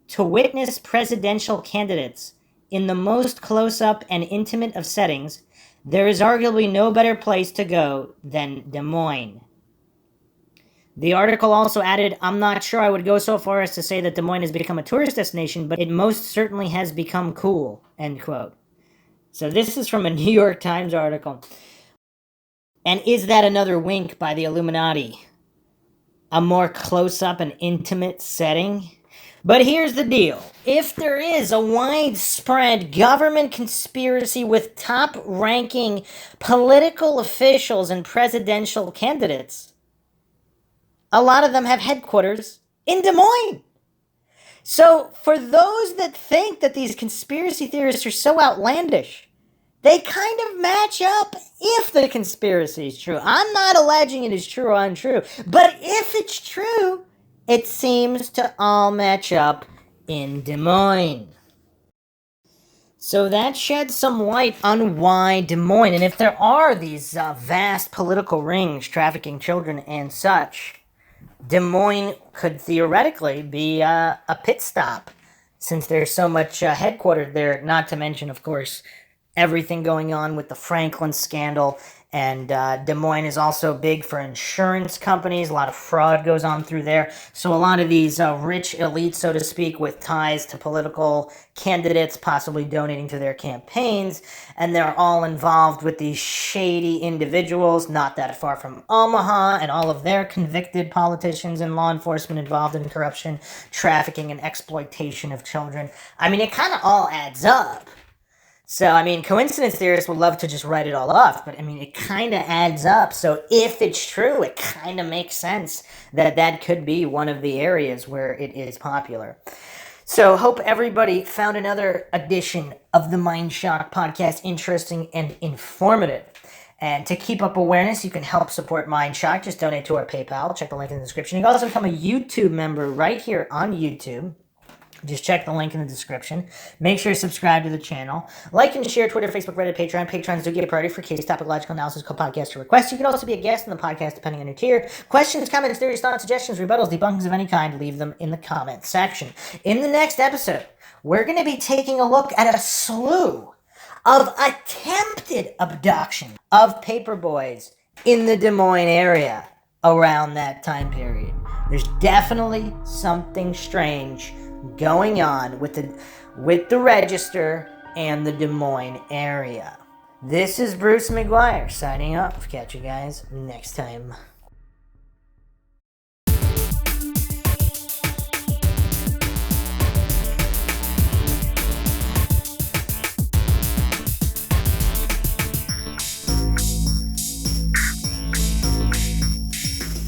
to witness presidential candidates in the most close-up and intimate of settings, there is arguably no better place to go than Des Moines." The article also added, "I'm not sure I would go so far as to say that Des Moines has become a tourist destination, but it most certainly has become cool," end quote. So this is from a New York Times article. And is that another wink by the Illuminati? A more close-up and intimate setting? But here's the deal. If there is a widespread government conspiracy with top-ranking political officials and presidential candidates, a lot of them have headquarters in Des Moines. So for those that think that these conspiracy theorists are so outlandish, they kind of match up if the conspiracy is true. I'm not alleging it is true or untrue, but if it's true, it seems to all match up in Des Moines. So that sheds some light on why Des Moines, and if there are these vast political rings trafficking children and such, Des Moines could theoretically be a pit stop since there's so much headquartered there, not to mention, of course, everything going on with the Franklin scandal. And Des Moines is also big for insurance companies. A lot of fraud goes on through there. So a lot of these rich elites, so to speak, with ties to political candidates, possibly donating to their campaigns, and they're all involved with these shady individuals not that far from Omaha, and all of their convicted politicians and law enforcement involved in corruption, trafficking, and exploitation of children. I mean, it kind of all adds up. So, I mean, coincidence theorists would love to just write it all off, but I mean, it kind of adds up. So, if it's true, it kind of makes sense that that could be one of the areas where it is popular. So, hope everybody found another edition of the Mindshock podcast interesting and informative. And to keep up awareness, you can help support Mindshock. Just donate to our PayPal. Check the link in the description. You can also become a YouTube member right here on YouTube. Just check the link in the description. Make sure to subscribe to the channel. Like and share Twitter, Facebook, Reddit, Patreon. Patrons do get a priority for case topic, logical analysis, co-podcast, or requests. You can also be a guest in the podcast depending on your tier. Questions, comments, theories, thoughts, suggestions, rebuttals, debunkings of any kind, leave them in the comment section. In the next episode, we're going to be taking a look at a slew of attempted abduction of paperboys in the Des Moines area around that time period. There's definitely something strange going on with the Register and the Des Moines area. This is Bruce McGuire signing off. Catch you guys next time.